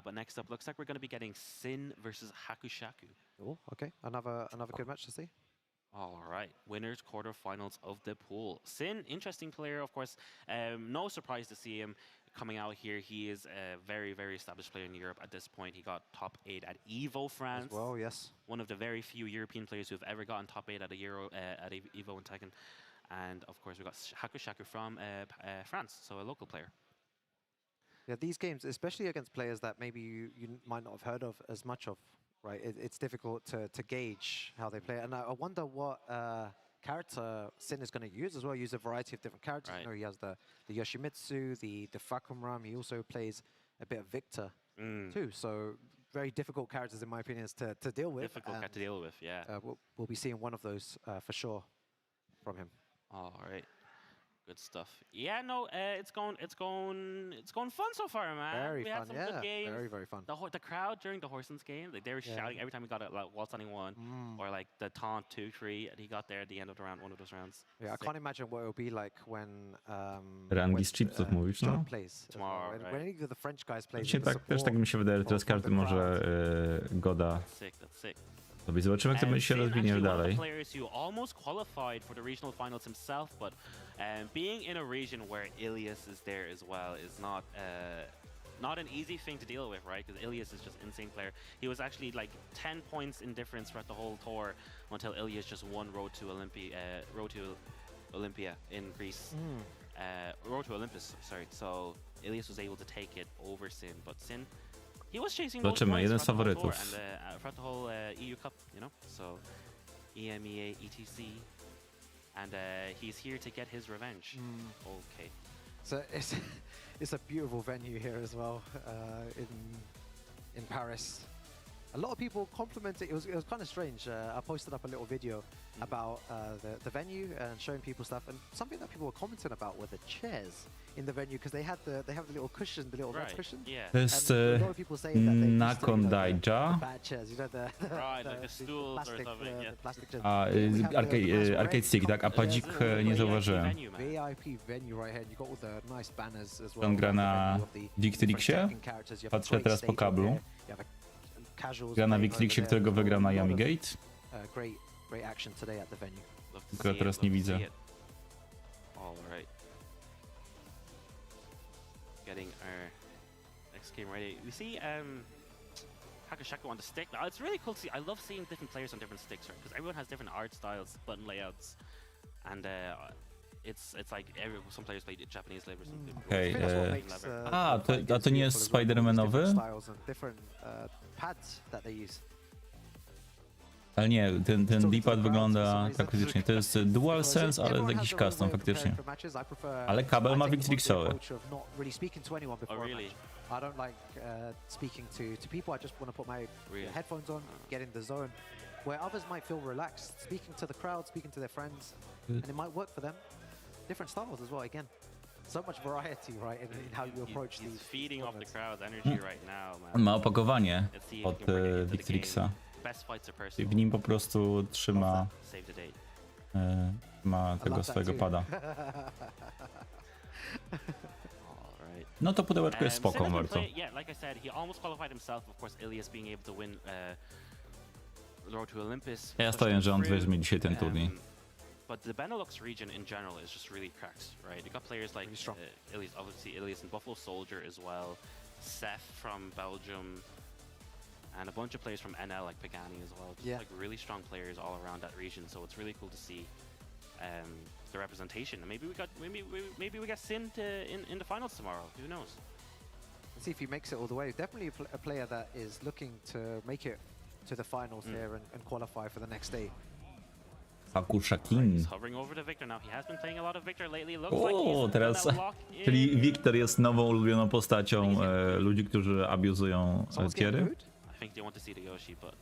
But next up, looks like we're going to be getting Sin versus Hakushaku. Oh, okay. Another good match to see. All right, winners quarterfinals of the pool. Sin, interesting player, of course. No surprise to see him coming out here. He is a very, very established player in Europe at this point. He got top 8 at Evo France. As well, yes. One of the very few European players who have ever gotten top 8 at a Euro at Evo and Tekken. And of course, we got Hakushaku from France, so a local player. Yeah, these games, especially against players that maybe you might not have heard of as much of, right? It's difficult to gauge how they play. And I wonder what character Sin is going to use as well. Use a variety of different characters. Right. You know, he has the Yoshimitsu, the Fakumram. He also plays a bit of Victor too. So very difficult characters, in my opinion, to deal with. Difficult to deal with, yeah. We'll be seeing one of those for sure from him. All right. Good stuff. Yeah, no, it's going fun so far, man. Very we fun, had some yeah. good games. Very, very fun. The crowd during the Horsens game, like they were shouting every time we got a like, wall standing 1 or like the taunt 2-3, and he got there at the end of the round, one of those rounds. Yeah, I can't imagine what it will be like when Rangi z chipsów mówisz, John no? plays. as Tomorrow, well. right. When any of the French guys play. Właśnie tak, też tak mi się wydaje, że teraz każdy może Goda That's sick. sobie. Zobaczymy, jak to będzie się rozwinie One of dalej. the players who almost qualified for the regional finals himself, but being in a region where Ilias is there as well is not an easy thing to deal with, right? Because Ilias is just an insane player. He was actually like 10 points in difference throughout the whole tour until Ilias just won Road to Olympia in Greece. Road to Olympus, sorry. So Ilias was able to take it over Sin, but Sin, he was chasing those Zobaczymy, points jeden z throughout the whole tour faworytów. and throughout the whole EU Cup, you know. So EMEA, ETC, and he's here to get his revenge. Okay. So it's a beautiful venue here as well in Paris. A lot of people compliment it. It was kind of strange. I posted up a little video about the venue and showing people stuff, and something that people were commenting about were the chairs in the venue, because they have the little cushion, the little red cushion. Yeah. To jest And a lot of people say that they used to, Nakon Daija, bad chairs, you know, Right, like the stools or plastic, something, yeah. the plastic chairs. a We have the arcade stick, tak? A padzik nie zauważyłem. VIP venue right here. You got all the nice banners as well. On gra na The venue of the Victrixie. Tekken characters. You have a Patrzę great teraz po stadium kablu. there. You have a casuals Gra na playing Victrixie, over którego there. wygrał na A lot Yami of, Gate. Great action today at the venue. Tylko teraz nie widzę. All right. Getting our next game ready. We see Hakushaku on the stick. Now it's really cool to see. I love seeing different players on different sticks, right? Because everyone has different art styles, button layouts, and it's like some players play Japanese lever, some people Okej, play lever. a to nie jest Spider-Manowy? Ale nie, ten D-pad wygląda tak fizycznie. To jest DualSense, ale jakiś custom faktycznie. Ale kabel ma Victrixowy. Oh really? I don't like speaking to people. I just want to put my headphones on, get in the zone. Where others might feel relaxed, speaking to the crowd, speaking to their friends, and it might work for them. Different styles as well. Again, so much variety, right, in how you approach He's these. feeding off the crowd's energy right now, man. Ma opakowanie Let's see if he od can bring it into the Victrixa. game. Best fights are I personal. w nim po prostu trzyma, Save the date. ma tego love that swojego too. pada. Alright. No to pudełeczko jest spoko Similar bardzo. play, yeah, like I said, he almost qualified himself. Of course, Ilias being able to win the road to Olympus. Ja pushed stoję, him że on through. weźmie dzisiaj ten turniej. But the Benelux region in general is just really cracked, right? You got players like Really strong. Ilias, obviously Ilias and Buffalo Soldier as well, Seth from Belgium, and a bunch of players from NL like Pagani as well. Just Yeah. like really strong players all around that region. So it's really cool to see the representation. And maybe we got Sin in the finals tomorrow. Who knows? Let's see if he makes it all the way. Definitely a player that is looking to make it to the finals here and qualify for the next day. Hakushakin. He's hovering over the Victor now. He has been playing a lot of Victor lately. Looks like O, he's teraz, gonna lock in. czyli Wiktor jest nową ulubioną postacią ludzi, którzy abuzują Someone's getting tiery. booed? I think they want to see the Yoshi, but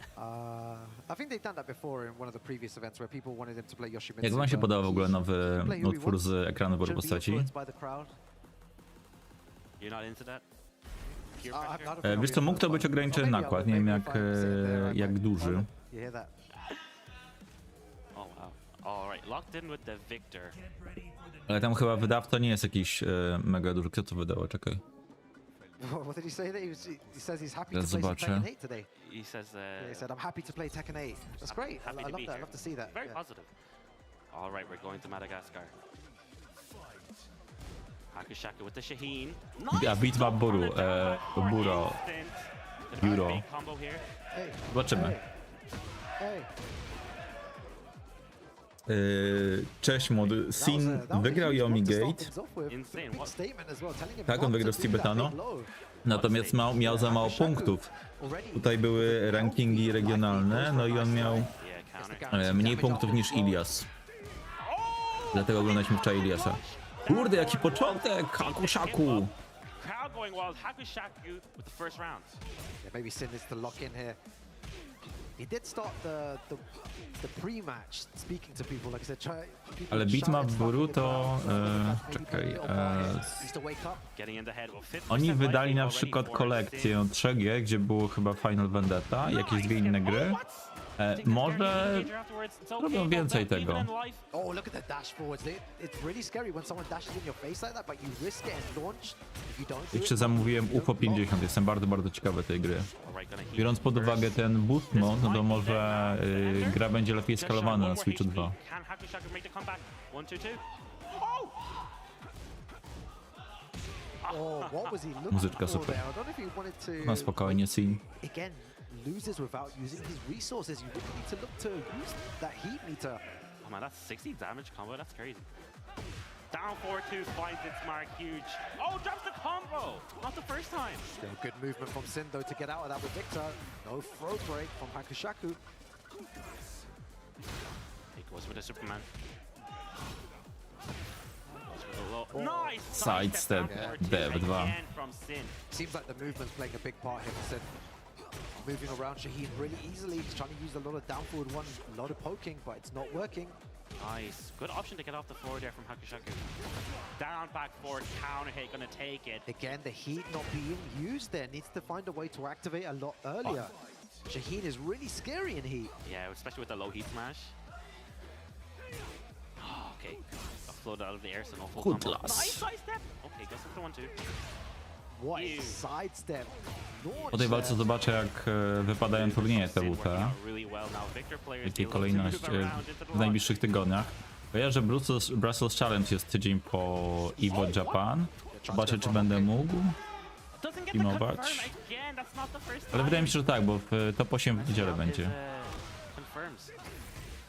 I think they've done that before in one of the previous events where people wanted him to play Yoshimitsu. Jak wam się but podoba w ogóle he nowy can play who he utwór wants. z ekranu wyboru Shouldn't be postaci? influenced by the crowd. you're not into that? Peer I'm pressure? not a fan Wiesz of co, it, mógł to but- być ograniczony or maybe I nakład, would, nie wiem maybe if I'm sitting there, I'm jak like, duży. "Oh, you hear that? Oh wow. All right, locked in with the Victor. Ale tam chyba wydawca nie jest jakiś mega duży. Kto to wydało? Czekaj. What did he say there? He says he's happy Teraz to play some zobaczę. Tekken 8 today. He says, He said, I'm happy to play Tekken 8. That's great. I happy love to be that. I here. love to see that. Very Yeah. positive. All right, we're going to Madagascar. Hakushaku with the Shaheen. A bitmap Buru, Buro. Buro. Big combo here. Hey, Zobaczymy. hey. Cześć młody. Sin wygrał Yomi Gate, Tak, on wygrał z Tibetano. natomiast miał za mało punktów. Tutaj były rankingi regionalne, no i on miał Yeah, counter. mniej punktów niż Ilias. Dlatego oglądaliśmy wczoraj Iliasa. Kurde, jaki początek! Hakushaku! Crowd going wild. Hakushaku with the first round. Yeah, maybe Sin needs to lock in here. He did start the pre-match speaking to people, like I said. People Ale shy bitmap and stuff Buru in the to, crowd, so maybe czekaj, a little quiet. Needs to wake up. Getting in the head. Well, 50% Oni wydali liking na already przykład for kolekcję 3G, gdzie było chyba Final Vendetta i jakieś dwie inne gry. Może robią więcej tego. Oh, look at the dash forwards. It's really scary when someone dashes in your face like that, but you risk it and launch. If you don't do Jeszcze it, zamówiłem UFO 50, jestem bardzo ciekawy tej gry. Biorąc pod uwagę ten boost mode, no to może gra będzie lepiej skalowana na Switchu 2. Can Hakushaku make the comeback? 1, 2, 2. Oh, what was he looking Muzyczka for super. there? I don't know if he wanted to. No spokojnie, Sin. Again, loses without using his resources. You really need to look to use that heat meter. Oh man, that's 60 damage combo. That's crazy. Down 4-2 finds its mark. Huge. Oh, drops the combo. Not the first time. Still good movement from Sin though to get out of that with Victor. No throat break from Hakushaku. He goes with the Superman. Goes with the low. Nice Sidestep, down Dev 4-2 2. again from Sin. Seems like the movement's playing a big part here for Sin. Moving around Shaheen really easily. He's trying to use a lot of down forward one, a lot of poking, but it's not working. Nice. Good option to get off the floor there from Hakushaku. Down back forward, counter hit, gonna take it. Again, the heat not being used there. Needs to find a way to activate a lot earlier. Shaheen is really scary in heat. Yeah, especially with the low heat smash. Oh, okay. Got floated out of the air, so no full Good combo. loss. Nice sidestep. Okay, goes into 1-2. What Ew. a sidestep. Po tej walce zobaczę, jak wypadają turnieje Sin working TWT. out really well now. Victor players Jakiej able to kolejności move around into the w najbliższych tygodniach. Kojarzę, że Brussels Challenge jest tydzień po EVO Japan. Zobaczę, czy będę mógł. Doesn't get the Teamować. confirm again. That's not the first Ale time. wydaje mi się, że tak, bo w top 8 w niedzielę będzie. Confirms.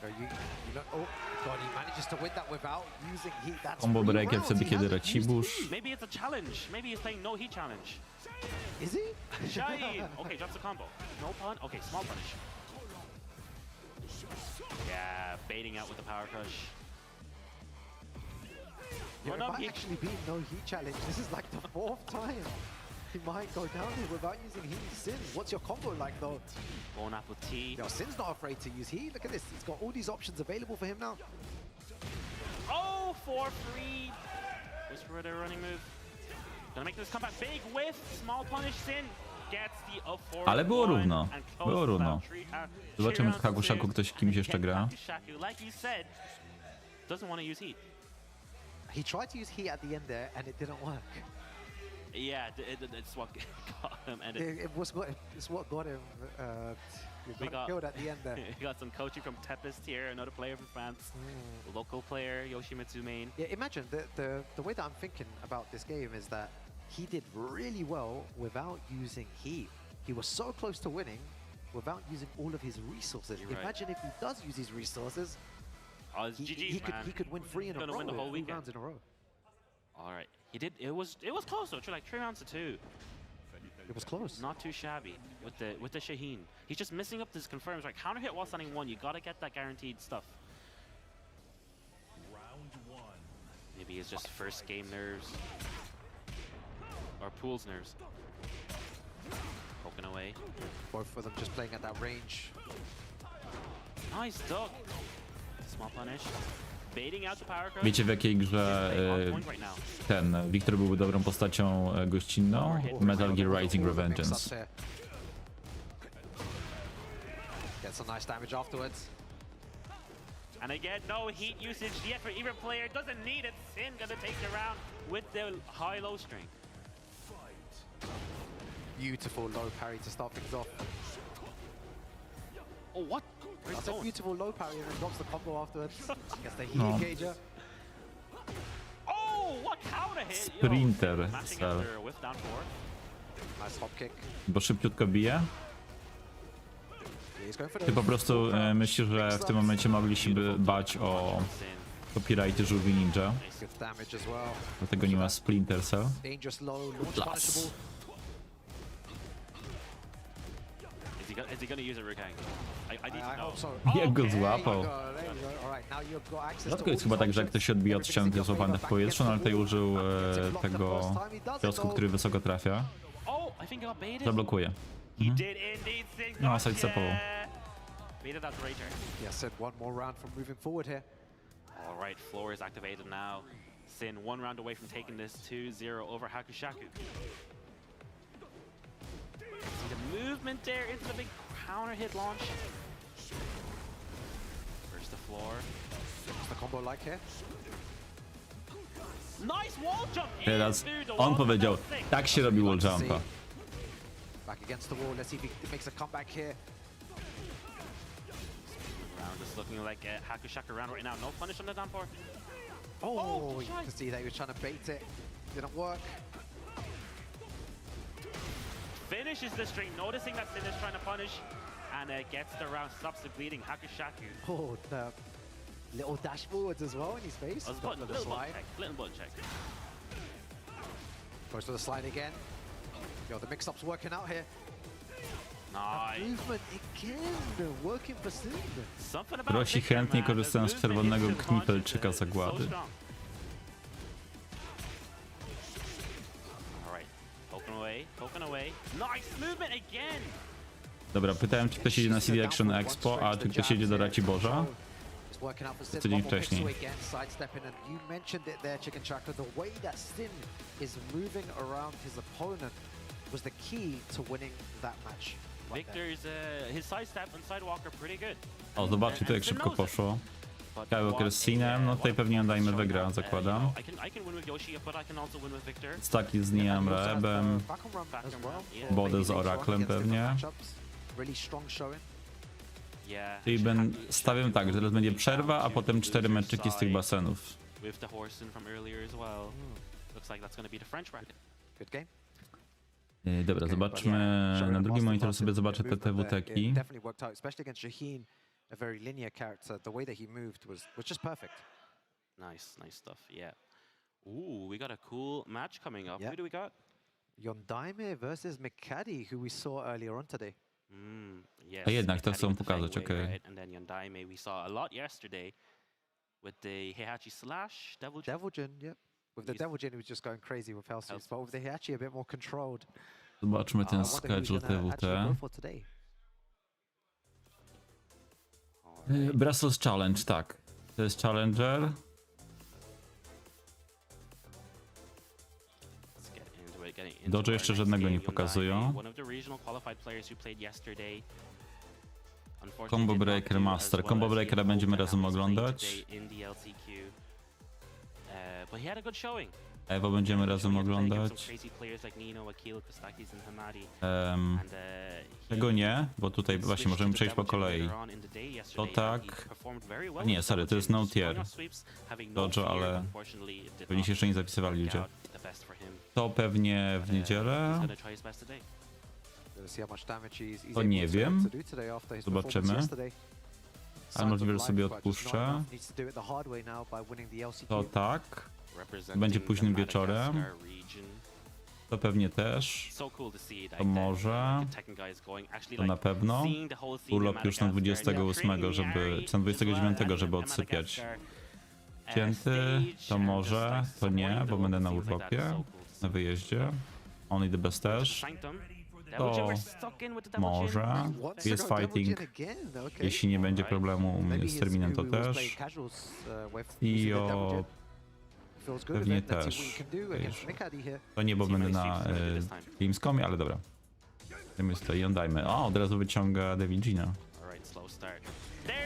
You look, oh god, he manages to win that without using heat. That's Combo 3 breaker rounds. wtedy, He kiedy hasn't leci used burz. heat. Maybe it's a challenge. Maybe he's playing no heat challenge. Is he? Shine. Okay, drops the combo. No pun. Okay, small punish. Yeah, baiting out with the power crush. Yeah, Oh, it no, might he- actually be no heat challenge. This is like the 4th time. He might go down here without using heat. Sin, what's your combo like though? Bone apple tea. Yo, Sin's not afraid to use heat. Look at this. He's got all these options available for him now. Oh, 4-3. What's for the running move? Gonna make this comeback big with small punish. Sin gets the up forward. Ale było one równo. and closes Było równo. out Zobaczymy, three w Hakushaku rounds to ktoś two. kimś And jeszcze again, gra. Hakushaku, like you said, doesn't want to use heat. He tried to use heat at the end there, and it didn't work. Yeah, it's what got him ended. It's what got him. We Got got- killed at the end there. He got some coaching from Tempest here, another player from France, local player Yoshimitsu main. Yeah, imagine the way that I'm thinking about this game is that he did really well without using heat. He was so close to winning without using all of his resources. You're right. Imagine if he does use his resources, Oh, it's GG's, man. he could win 3 in a Gonna row, win the whole 3 weekend. rounds in a row. All right, he did. It was close though. Like 3 rounds to 2. It was close. Not too shabby with the Shaheen. He's just missing up his confirms. Right, counter hit while standing 1. You gotta get that guaranteed stuff. Maybe it's just first game nerves or Pool's nerves. Poking away. Both of them just playing at that range. Nice dog. Small punish. Baiting out the power crush. Wiecie, w jakiej grze On point right now. ten Wiktor byłby dobrą postacią gościnną? Metal Gear Rising Revengeance. Gets a nice damage afterwards. And again, no heat usage yet for either player. Doesn't need it. Sin gonna take the round with the high-low string. Beautiful low parry to start things off. Oh, what? Where's That's it a going? beautiful low parry and then drops the combo afterwards. Gets the heat No. engager. Oh, what counter hit? Yo, Sprinter smashing cell. after a whiff down 4. Nice hop kick. Bo szybciutko bije. Yeah, he's going for Ty the po prostu myślisz, że w tym momencie mogliśmy bać o Sin. copyrighty Żółwi Ninja. good damage as well. Dlatego nie ma Splinter Cell. Dangerous low, launch Plus. punishable. Is he gonna use a Rukang? I need I to know. hope so. Jak go Okay. złapał. There you go. All right, now you've got access to Rzadko all jest chyba these tak, że jak ktoś się odbija od ściany, to jest łapany w powietrzu, no ale tutaj użył tego ciosku, który wysoko trafia. Oh, I think he got baited. Zablokuje. He did indeed. Sin No, got sidestepował. ya. Baited that Rager. Yeah, said one more round from moving forward here. All right, floor is activated now. Sin 1 round away from taking this 2-0 over Hakushaku. See the movement there into the big counter hit launch. Where's the floor? What's the combo like here? Nice wall jump! Teraz into the on wall powiedział, jump six. tak się robi wall jumpa. Back against the wall. Let's see if he makes a comeback here. Round is looking like a Hakushaku round right now. No punish on the down four. Oh, Oh, you shite. can see that he was trying to bait it. Didn't work. Finishes the string, noticing that Sin is trying to punish, and gets the round, stops the bleeding. Hakushaku. Oh, the little dash forwards as well in his face. Oh, Got the little button slide. check, little button check. Goes for the slide again. Yo, the mix-up's working out here. Nice. Movement again, working for Sin. Something about Prosi Victor, chętnie, man. korzystając z The movement czerwonego into the knipelczyka launches, so zagłady. strong. All right, poking away. Nice movement again. Dobra, pytałem, czy ktoś jedzie na CD Action Expo, a czy ktoś jedzie do Raciborza? Tydzień wcześniej. Sidestepping, and you mentioned it there, Chicken Tracker. The way that Sin is moving around his opponent was the key to winning that match. right there. Victor's his sidestep and sidewalker pretty good. O, zobaczcie tu jak szybko poszło. Skywalker z Sinem, no tutaj pewnie Andajmy wygra, zakładam. I can win with Yoshi, but I can also win with Victor. Staki z Niam Raebem, Back on run as well. Yeah. Bodę z Oraklem pewnie. Really strong showing. Yeah. Czyli stawiam tak, że teraz będzie przerwa, a potem 4 meczyki z tych basenów. With the Horson from earlier as well. Looks like that's going to be the French bracket. Good game. Dobra, zobaczmy. Na drugim monitorze sobie zobaczę te TWT-ki. Definitely worked out, especially against Shaheen, a very linear character. The way that he moved was just perfect. Nice stuff. Yeah. Ooh, we got a cool match coming up. Yeah. Who do we got? Yondaime versus Mikadi, who we saw earlier on today. Yes. A jednak to Mikadi chcą with the pokazać, Feng Wei, okej. right? And then Yondaime, we saw a lot yesterday with the Heihachi slash Devil Jin. Devil Jin, yep. With the Devil Jin, he was just going crazy with Hell Suits, but with the Heihachi a bit more controlled. Zobaczmy I ten wonder who he's schedule gonna actually TWT. go for today. Brussels Challenge, tak. To jest Challenger. Let's get into it, getting into Dojo our jeszcze next żadnego game, nie pokazują. Yondaime, one of the regional qualified players who played yesterday. Unfortunately, Combo did not Breaker do as Master. well Combo as he Breakera hoped, będziemy and now razem he's playing oglądać. today in the LCQ. But he had a good showing. Ewo będziemy razem Showing playing against oglądać. some crazy players like Nino, Akil, Kostakis, and Hamadi. Em, And, Tego nie, bo tutaj he właśnie switched możemy to przejść po Devil Jin kolei. later on in the day yesterday, and tak. he performed very well Nie, with sorry, Devil to jest Jin, no just tier. going off sweeps, having no Dojo, fear. ale Unfortunately, it did pewnie not się jeszcze nie zapisywali work ludzie. out the best for him. To pewnie w He's niedzielę. gonna try his best today. Let's see how much damage he's To able nie wiem. to do today after his Zobaczymy. performance yesterday. Ale możliwe, że Signs of sobie life, but just not odpuszczę. enough. Needs to do it the hard way now by winning the LCQ. To tak. Representing Będzie the późnym wieczorem. Madagascar region. To pewnie też. So cool to see that To może. the Tekken guy is going actually To na like pewno. seeing the whole scene in Urlop już na Madagascar, 28, żeby, czy na 29, żeby odsypiać. Cięty, to może, to nie, bo będę na urlopie, na wyjeździe. Only the best też. To może. Wants to Jest go Devil fighting. Jin again, okay. Jeśli nie będzie problemu u mnie Maybe z he's terminem, to who was też. playing casuals, with I using the Devil o Jin. Feels good pewnie with it. Let's see też. what he can do against Mikadi here. To nie, bo będę na Gamescomie, ale dobra. Tym jest to i on dajmy. O, od razu wyciąga Devigina.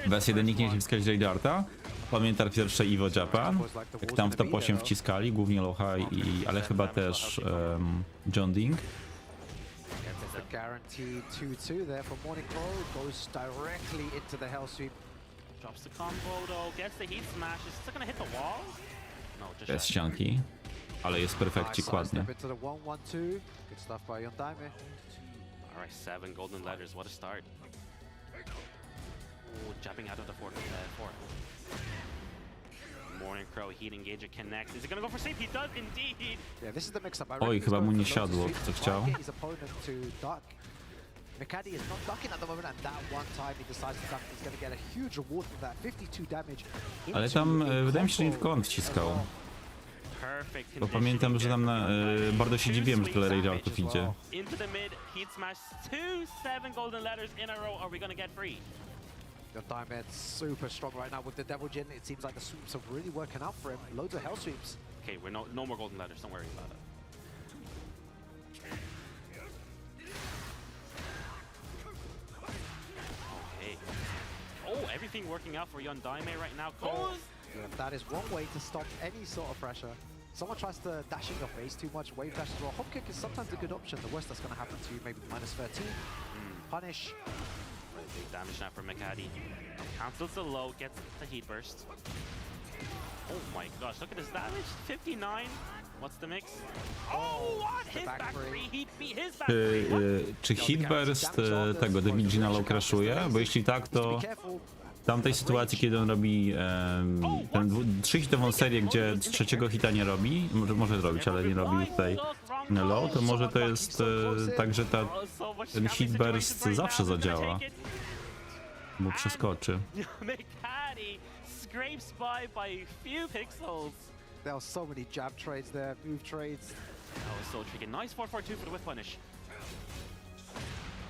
Bez jeden nikt nie chce wskazać Raydarta. Pamiętam pierwsze Evo Japan, jak tam w top 8 wciskali, głównie Low High, ale chyba też John Ding. The guaranteed 2-2 there for Morning Glow. Goes directly into the Hell Sweep. Drops the combo though, gets the heat smash. Is it gonna hit the wall? No, just Bez shot. ścianki, ale jest perfekcik, Nice ładnie. sidestep into the 1-1-2. Good stuff by Yondaime. Alright, 7 golden letters. What a start. Ooh, jumping out of the four. Morning Crow, heat engager connects. Is he gonna go for sweep? He does indeed. Yeah, this is the mix-up. I Oj, reckon he's chyba mu going nie for loads of siadło, sweeps co to chciał. try and get his opponent to duck. Mikadi is not ducking at the moment, and that one time he decides to duck, he's going to get a huge reward from that 52 damage. Ale into tam a wydaje mi się, że nie combo tylko on as wciskał. well. Perfect Bo pamiętam, że tam na, bardzo się dziwiłem, że tyle Raydartów idzie. Into the mid, heat smash. 7 golden letters in a row. Are we gonna get free? Yondaime super strong right now with the Devil Jin. It seems like the sweeps are really working out for him. Loads of Hell Sweeps. Okay, we're no more golden letters. Don't worry about it. Okay. Oh, everything working out for Yondaime right now. Goes. Yeah, that is one way to stop any sort of pressure. Someone tries to dash in your face too much, wave dash as well. Hop kick is sometimes a good option. The worst that's going to happen to you, maybe minus 13. Punish. Big damage now from Mikadi. Cancels the low, gets the heat burst. Oh my gosh, look at his damage. 59. What's the mix? Oh, what? His back back three. three. He beat his back Czy, three. czy Hitburst tego Devigina low crashuje? Bo jeśli tak, to Be careful. w tamtej sytuacji, kiedy on robi tę 3-hitową serię, gdzie trzeciego hita nie robi, może zrobić, ale nie robi tutaj low, to może to jest tak, że ten hitburst zawsze zadziała, bo przeskoczy. Mikadi scrapes by few pixels. There are so many jab trades there, move trades. That was so tricky. Nice 4-4-2 for the whip punish.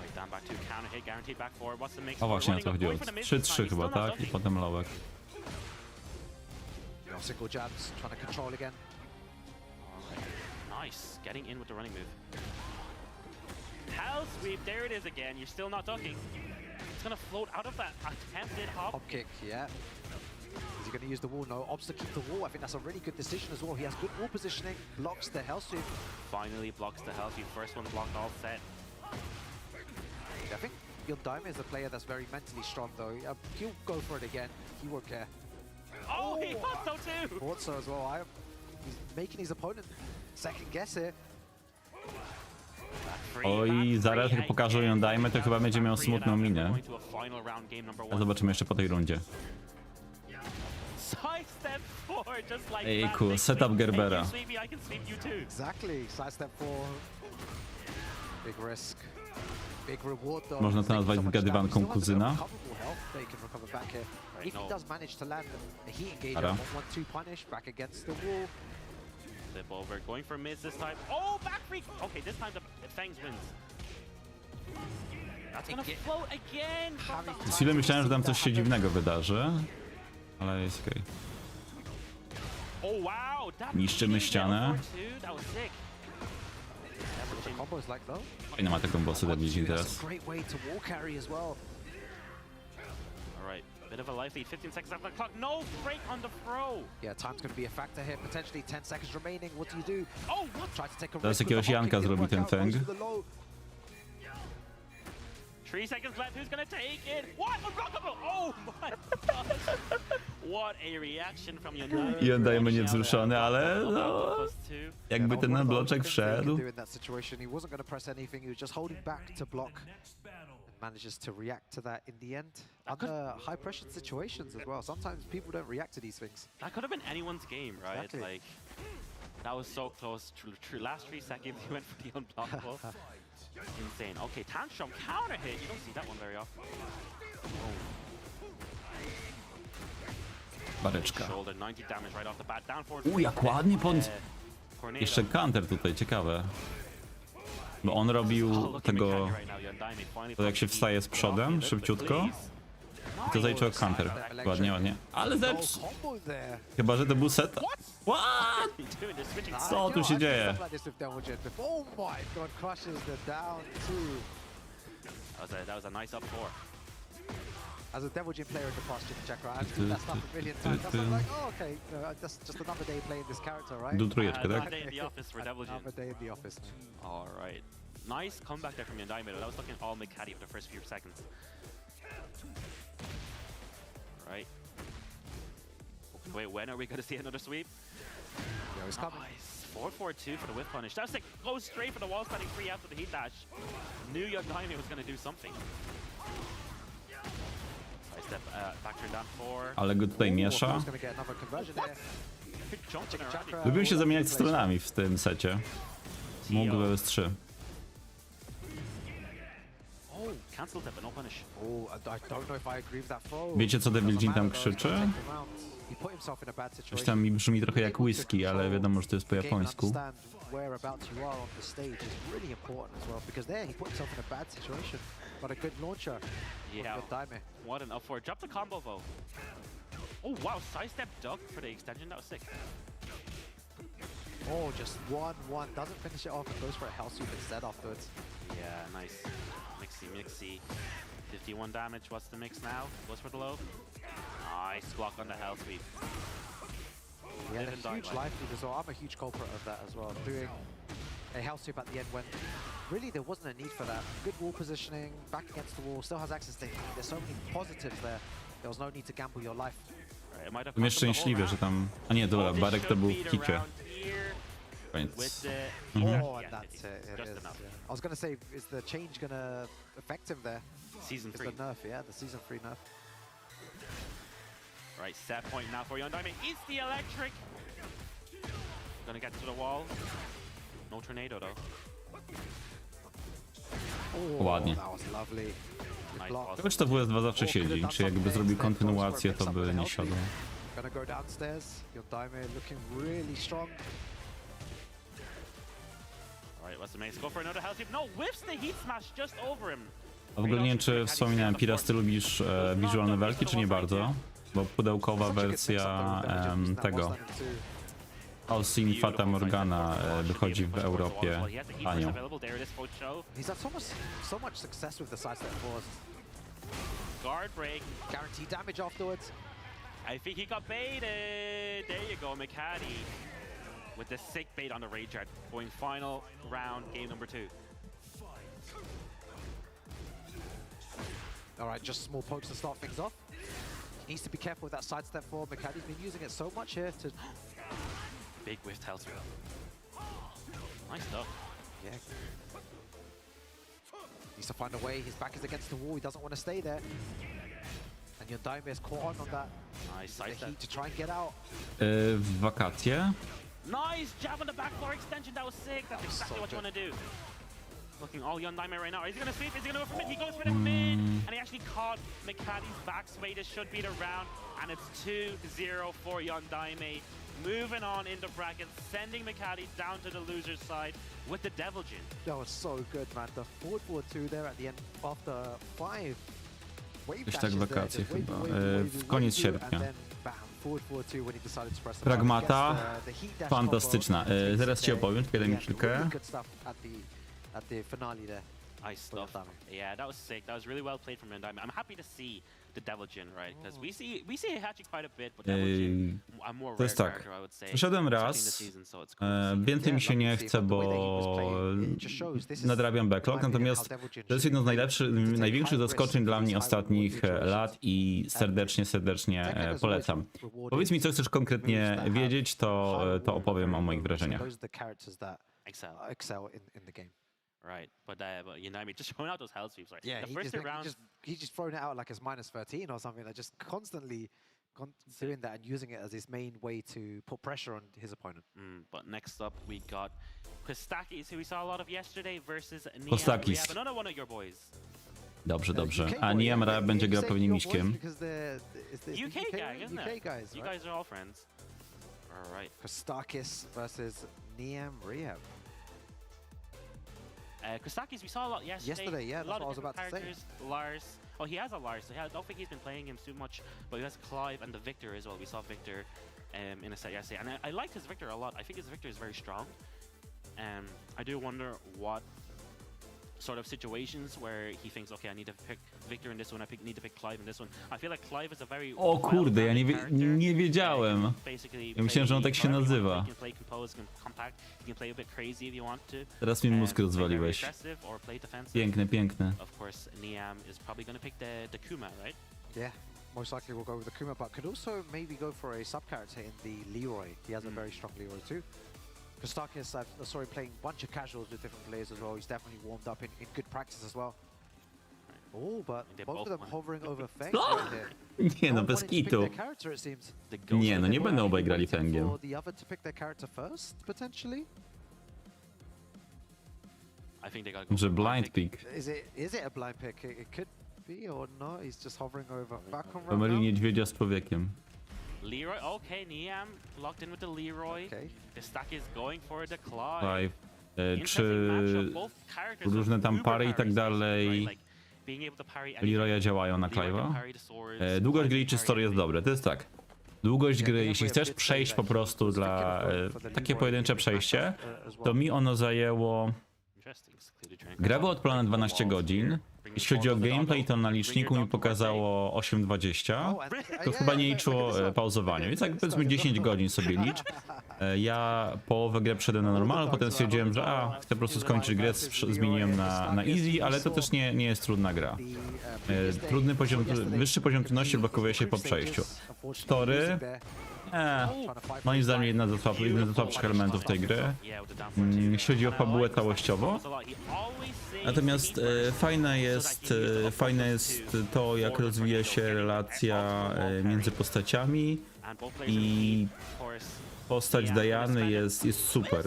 Right, down back 2, counter hit, guaranteed back 4. What's the mix? O właśnie o co chodziło. Going for the mid this time. 3-3 He's chyba, still not tak? I ducking. potem lowek. No single jabs, trying to control again. Nice, getting in with the running move. Hell sweep, there it is again. You're still not ducking. It's gonna float out of that attempted hop. Hop kick, yeah. Is he going to use the wall? No, opts to keep the wall. I think that's a really good decision as well. He has good wall positioning, blocks the Hell Sweep. Finally blocks the hell sweep. First one blocked, all set. I think Yondaime is a player that's very mentally strong though. He'll go for it again. He won't care. Oh, he thought so too. Thought so as well. He's making his opponent second guess here. Oj, zaraz jak pokażą ją dajmy, to chyba będzie miał smutną minę. A zobaczymy jeszcze po tej rundzie. Ejku, setup Gerbera. Exactly. Sidestep 4. Big risk. Big reward though. Można to nazwać zgadywanką kuzyna. If he does manage to land a heat engager, Ara. 1-1-2 punish back against the wall. Flip over, going for mids this time. Oh, back freak! Okay, this time the Fangs wins. That's gonna float again from the... Z chwilę myślałem, że tam coś się dziwnego wydarzy, ale jest okej. Oh wow! That Niszczymy ścianę. That was sick. The combo is like though. Fajna ma taką bossy debility That's teraz. a great way to wall carry as well. Alright, bit of a life lead, 15 seconds after the clock. No break on the throw! Yeah, time's going to be a factor here. Potentially 10 seconds remaining. What do you do? Oh, what? Try to take a Teraz risk with jakiegoś the hop Janka kick, zrobi didn't ten work out, Feng. goes for the low. 3 seconds left, who's gonna take it? What? Unblockable! Oh my gosh! What a reaction from United. I oddajemy niewzruszony, ale no, jakby ten bloczek wszedł. In that situation, he wasn't going to press anything. He was just holding back to block. And manages to react to that in the end. Under high pressure situations as well. Sometimes people don't react to these things. That could have been anyone's game, right? Exactly. Like, that was so close. Last 3 seconds, he went for the unblockable. Insane. Okay, Tantrum counter hit. You don't see that one very often. Bareczka. Shoulder, 90 damage right off the bat. Down forward. Jak ładnie Tornado. Jeszcze counter tutaj, ciekawe. Bo on robił tego, to jak się wstaje z przodem, szybciutko. I to zaliczyło counter. Ładnie, ładnie. Ale zepsuł. Combo there. Chyba, że to był set. What? Co tu się dzieje? Stuff like this with Devil Jin before. Oh my god, crushes the down two. That was a nice up 4. As a Devil Jin player in the past, Jimmy Chakra, I've seen that stuff a million times. That's like, oh, okay, that's just another day playing this character, right? Do trójeczkę, Another tak? day in the office for Devil Jin. Another day in the office. All right. Nice comeback there from Yandai Middle. That was looking all mid-caddy for the first few seconds. Right. Wait, when are we going to see another sweep? Yeah, he's coming. Nice. 4-4-2 for the whip punish. That was sick. Goes straight for the wall standing free after the heat dash. Knew Yandai was going to do something. Side step, back turn down 4. Ale go tutaj miesza. He's gonna get another conversion there. Jumping around. Chakra. Lubią się zamieniać stronami w tym secie. Mógł we 3. Oh, cancel tip, no punish. Oh, I don't know if I agree with that throw. Wiecie, co Devil Jin tam krzyczy? He put himself in a bad Coś situation. tam mi brzmi trochę jak whisky, ale wiadomo, że to jest po Game and japońsku. understand whereabouts you are on the stage is really important as well, because there he put himself in a bad situation, but a good launcher. Yeah. With Daime. What an up 4. Drop the combo though. Oh wow, side step duck for the extension. That was sick. Oh, just 1-1, doesn't finish it off and goes for a hell sweep instead afterwards. Yeah, nice. Mixy. 51 damage. What's the mix now? Goes for the low. Nice block on the hell sweep. He had Live and a die huge life. life lead as well. I'm a huge culprit of that as well. Doing a hell sweep at the end when really there wasn't a need for that. Good wall positioning, back against the wall, still has access to heat. There's so many positives there. There was no need to gamble your life. Right, it might have To mnie cost them the whole szczęśliwie, że round. tam... A nie, dobra, Oh, this Barek to should był be w the kicie. round here with Więc... the... Oh, Yeah, and that's it. It just is. enough. Yeah. I was gonna say, is the change gonna affect him there? Season Is 3. the nerf, yeah, the season 3 nerf. Right, set point now for Yondaime. It's the electric. Gonna get to the wall. No tornado though. Oh, Ładnie. that was lovely. Nice block. boss. Wiesz, to WS2 zawsze siedzi, czy jakby zrobił kontynuację, to by nie siadło. Gonna go downstairs. Yondaime looking really strong. Alright, what's the main? Go for another hell sweep. No, whiffs the heat smash just over him. A w ogóle nie wiem, czy wspominałem, Piras, ty lubisz visual novelki, czy nie bardzo? Bo pudełkowa wersja tego All Sin Fata Morgana wychodzi w Europie tanio. He's had so much success with the sidestep fours. Guard break. Guaranteed damage afterwards. I think he got baited. There you go, McCaddy. With the sick bait on the Rage Art. Going final round, game number 2. All right, just small pokes to start things off. He needs to be careful with that sidestep four. McCaddy's been using it so much here to... Big whiff tail sweep. Nice stuff. Yeah. Needs to find a way. His back is against the wall. He doesn't want to stay there. And Yondaime is caught on that. Nice The sidestep. heat to try and get out. W wakacje. Nice jab on the back four extension. That was sick. That's exactly so what you good. want to do. Looking all Yondaime right now. Is he going to sweep? Is he going to go for mid? He goes for the mid. And he actually caught Mikati's back sway. This should be the round. And it's 2-0 for Yondaime. Moving on in the bracket, sending Mikati down to the loser's side with the Devil Jin. That was so good, man. The forward 4-2 there at the end after 5 wave Jakoś tak dashes there. wakacje Just wave, chyba. wave, wave, W wave, koniec wave, sierpnia. and then bam, forward 4-2 when he decided to press the Pragmata. button. Gets the heat dash Fantastyczna. combo. Zaraz ci opowiem, daj mi Yeah, chwilkę. really good stuff at the finale there. Nice stuff. Yeah, that was sick. That was really well played from Yondaime. I'm happy to see the Devil Jin, right? Because we see Heihachi quite a bit, but Devil Jin, a more To rare jest tak. character, I would say. Wyszedłem especially in raz. the season, so it's cool to see. Więcej mi się nie Yeah, chce, but the way that he was bo playing, it just shows this is, nadrabiam backlog, in my opinion, natomiast how Devil Jin to jest should jedno z be played. największych zaskoczeń dla mnie ostatnich lat i serdecznie polecam. Powiedz mi, co chcesz konkretnie wiedzieć, to opowiem o moich wrażeniach. Those are the characters that excel in the game. Right, but Yondaime just showing out those hell sweeps, right? Yeah, the he first just, two rounds, he's just thrown it out like it's minus 13 or something. Like just constantly doing that and using it as his main way to put pressure on his opponent. but next up we got Kostakis, who we saw a lot of yesterday, versus Niam. Kostakis. We have another one of your boys. Dobrze, dobrze. UK A boy, Niam yeah, będzie you grał say pewnie your boys Miśkiem. because it's the UK gang, isn't UK it? guys, You right? guys are all friends. All right. Kostakis versus Niam Rehab. Kostakis, we saw a lot yesterday. Yesterday, yeah, a that's lot what I of was about to say. characters. Lars. Oh, he has a Lars. So I don't think he's been playing him too much, but he has Clive and the Victor as well. We saw Victor in a set yesterday, and I liked his Victor a lot. I think his Victor is very strong. I do wonder what sort of situations where he thinks, okay, I need to pick Victor in this one, need to pick Clive in this one. I feel like Clive is a very O kurde, ja well-rounded nie character. wiedziałem. Basically Ja myślałem, że on play tak się however you want to nazywa. play. You can play composed, you can compact, you can play a bit crazy if you want to. Teraz mi mózg Play very rozwaliłeś. aggressive or play defensive. Piękne, piękne. Of course, Niam is probably going to pick the Kuma, right? Yeah, most likely we'll go with the Kuma, but could also maybe go for a sub-character in the Leroy. He has a very strong Leroy too. Kostakis, I saw him playing a bunch of casuals with different players as well. He's definitely warmed up in good practice as well. Oh, but They both of both them won. hovering over Feng right there. Nie no, One bez wanting to pick kitu. their character, it seems. The Ghost Nie no, nie będą obaj grali Waiting Fengiem. for the other to pick their character first, potentially? I think they got to go Że for blind pick. Is it a blind pick? It could be or not. He's just hovering over Falcon right Pomylił now. niedźwiedzia z człowiekiem. Leroy, okay, Niam locked in with the Leroy. Okay. The stack is going for the Clive. Five. Interesting Czy matchup. Both characters różne are tam uber pary i tak parries, dalej right? Like, being able to parry anything. Leroya działają na Leroy can Clive'a? parry the swords, Długość Clive gry can czy parry story jest anything. dobre. To jest tak. Długość gry, jeśli chcesz przejść po prostu dla takie pojedyncze przejście, to mi ono zajęło. Interesting. It's clearly trying to Gra cut była off odpalona the 12 walls godzin. here. Bring Jeśli chodzi o your dog to the gameplay, to na doggo. liczniku Bring mi your dog to birthday. pokazało 8:20. Oh, and- To yeah, chyba nie yeah, liczyło look at this pauzowania, one. więc tak Look at powiedzmy this 10 one. godzin sobie licz. Ja połowę grę przeszedłem na normalu, potem stwierdziłem, że chcę po prostu skończyć grę, zmieniłem na easy, ale to też nie jest trudna gra. Trudny poziom, wyższy poziom trudności blokuje się po przejściu. Story, moim zdaniem jeden z słabszych elementów tej gry. Yeah, with the down four too. Jeśli chodzi o And I fabułę like this całościowo. a lot. He always saves Natomiast the heat burst. fajne jest to, jak rozwija się relacja między postaciami And both players i of course, postać Diany jest super.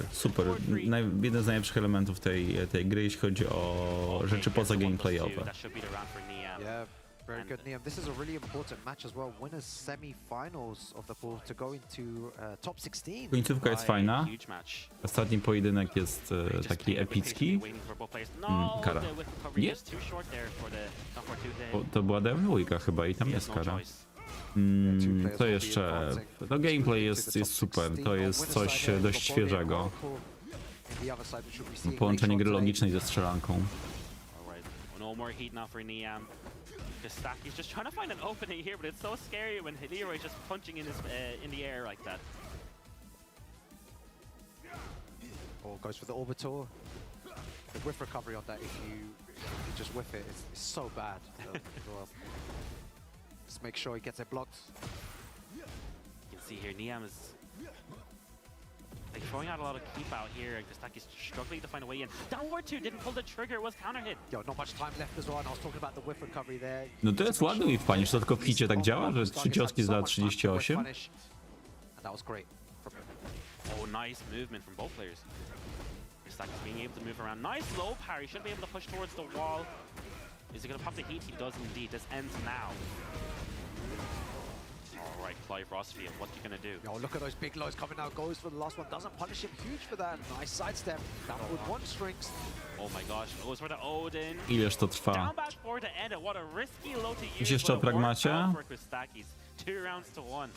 Jeden z najlepszych elementów tej gry, jeśli chodzi o rzeczy poza gameplayowe. that should be the round for Niam. Yeah, very good, Niam. This is a really important match as well. Winners semi-finals of the pool to go into top 16. Końcówka jest fajna. Huge match. Ostatni pojedynek jest taki epicki. Waiting for both players. No, kara. the whip recovery Nie? is too short there for the down four two there. To była dwójka chyba i tam He jest has no kara. choice. Co jeszcze? No gameplay jest super, to jest coś dość świeżego. Połączenie gry logicznej ze strzelanką. Alright, no more heat now for Niam. Kostaki's just trying to find an opening here, but it's so scary when Leroy's just punching in the air like that. Or goes for the orbital. The whiff recovery on that, if you just whiff it, it's so bad. as well. Just make sure he gets it blocked. You can see here Niam is Kostak throwing out a lot of keep out here. Kostak is struggling to find a way in. Downward 2 didn't pull the trigger, it was counter hit. Yo, not much time left as well, and I was talking about the whiff recovery there. No to jest ładny i wpanie, że to tylko w hicie tak działa, że 3 cioski za 38. And that was great from him. Oh, nice movement from both players. Kostak is being able to move around. Nice low parry, should be able to push towards the wall. Is he going to pop the heat? He does indeed. This ends now. All right, Clive Rossfield, what you going to do? Yo, look at those big lows coming out. Goes for the last one. Doesn't punish him. Huge for that. Nice sidestep. Down with one strings. Oh my gosh, goes for the Odin. Ileż to trwa? Down back four to end it. What a risky low to use. Gdzieś jeszcze o but it worked pragmacie? out for Kostakis. 2 rounds to 1.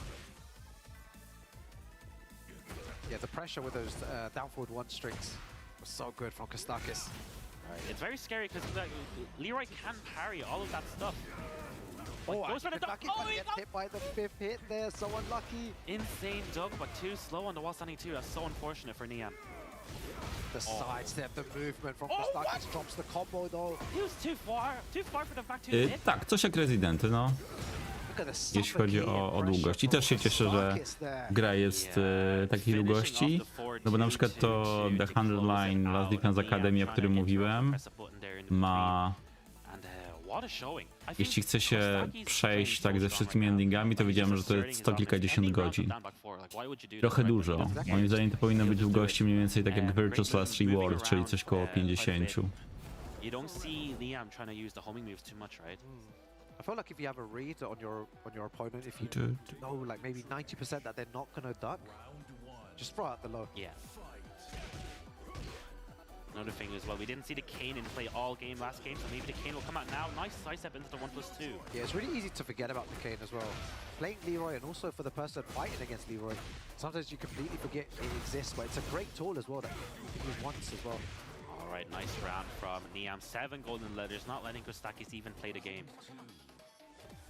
Yeah, the pressure with those down forward one strings was so good from Kostakis. It's very scary because Leroy can parry all of that stuff. Oh, goes for the dunk. Kostakis Oh, he gets got hit by the 5th hit there. So unlucky. insane dunk, but too slow on the wall standing too. That's so unfortunate for Niam. The sidestep, the movement from Oh, Kostakis what? drops the combo though. He was too far for the back to hit. Tak, coś jak Rezydenty, no. Look at the Jeśli chodzi o długość. I też się cieszę, że gra jest takiej długości, no bo na przykład to The 100 Line Last Defense Academy, o którym mówiłem, ma... Jeśli chce się przejść tak ze wszystkimi endingami, to wiedziałem, że to jest 100 kilkadziesiąt godzin. Trochę dużo. Moim zdaniem to powinno być długości mniej więcej tak jak Virtuous Last Reward, czyli coś koło 50. You don't see Liam trying to use the homing moves too much, right? I feel like if you have a read on your opponent, if you know like maybe 90% that they're not gonna duck, just throw out the low. Yeah. Another thing as well, we didn't see the Kane in play all game last game, so maybe the Kane will come out now. Nice sidestep into the 1+2. Yeah, it's really easy to forget about the Kane as well. Playing Leroy, and also for the person fighting against Leroy, sometimes you completely forget it exists, but it's a great tool as well that you can use once as well. All right, nice round from Niam. 7 golden letters, not letting Kostakis even play the game.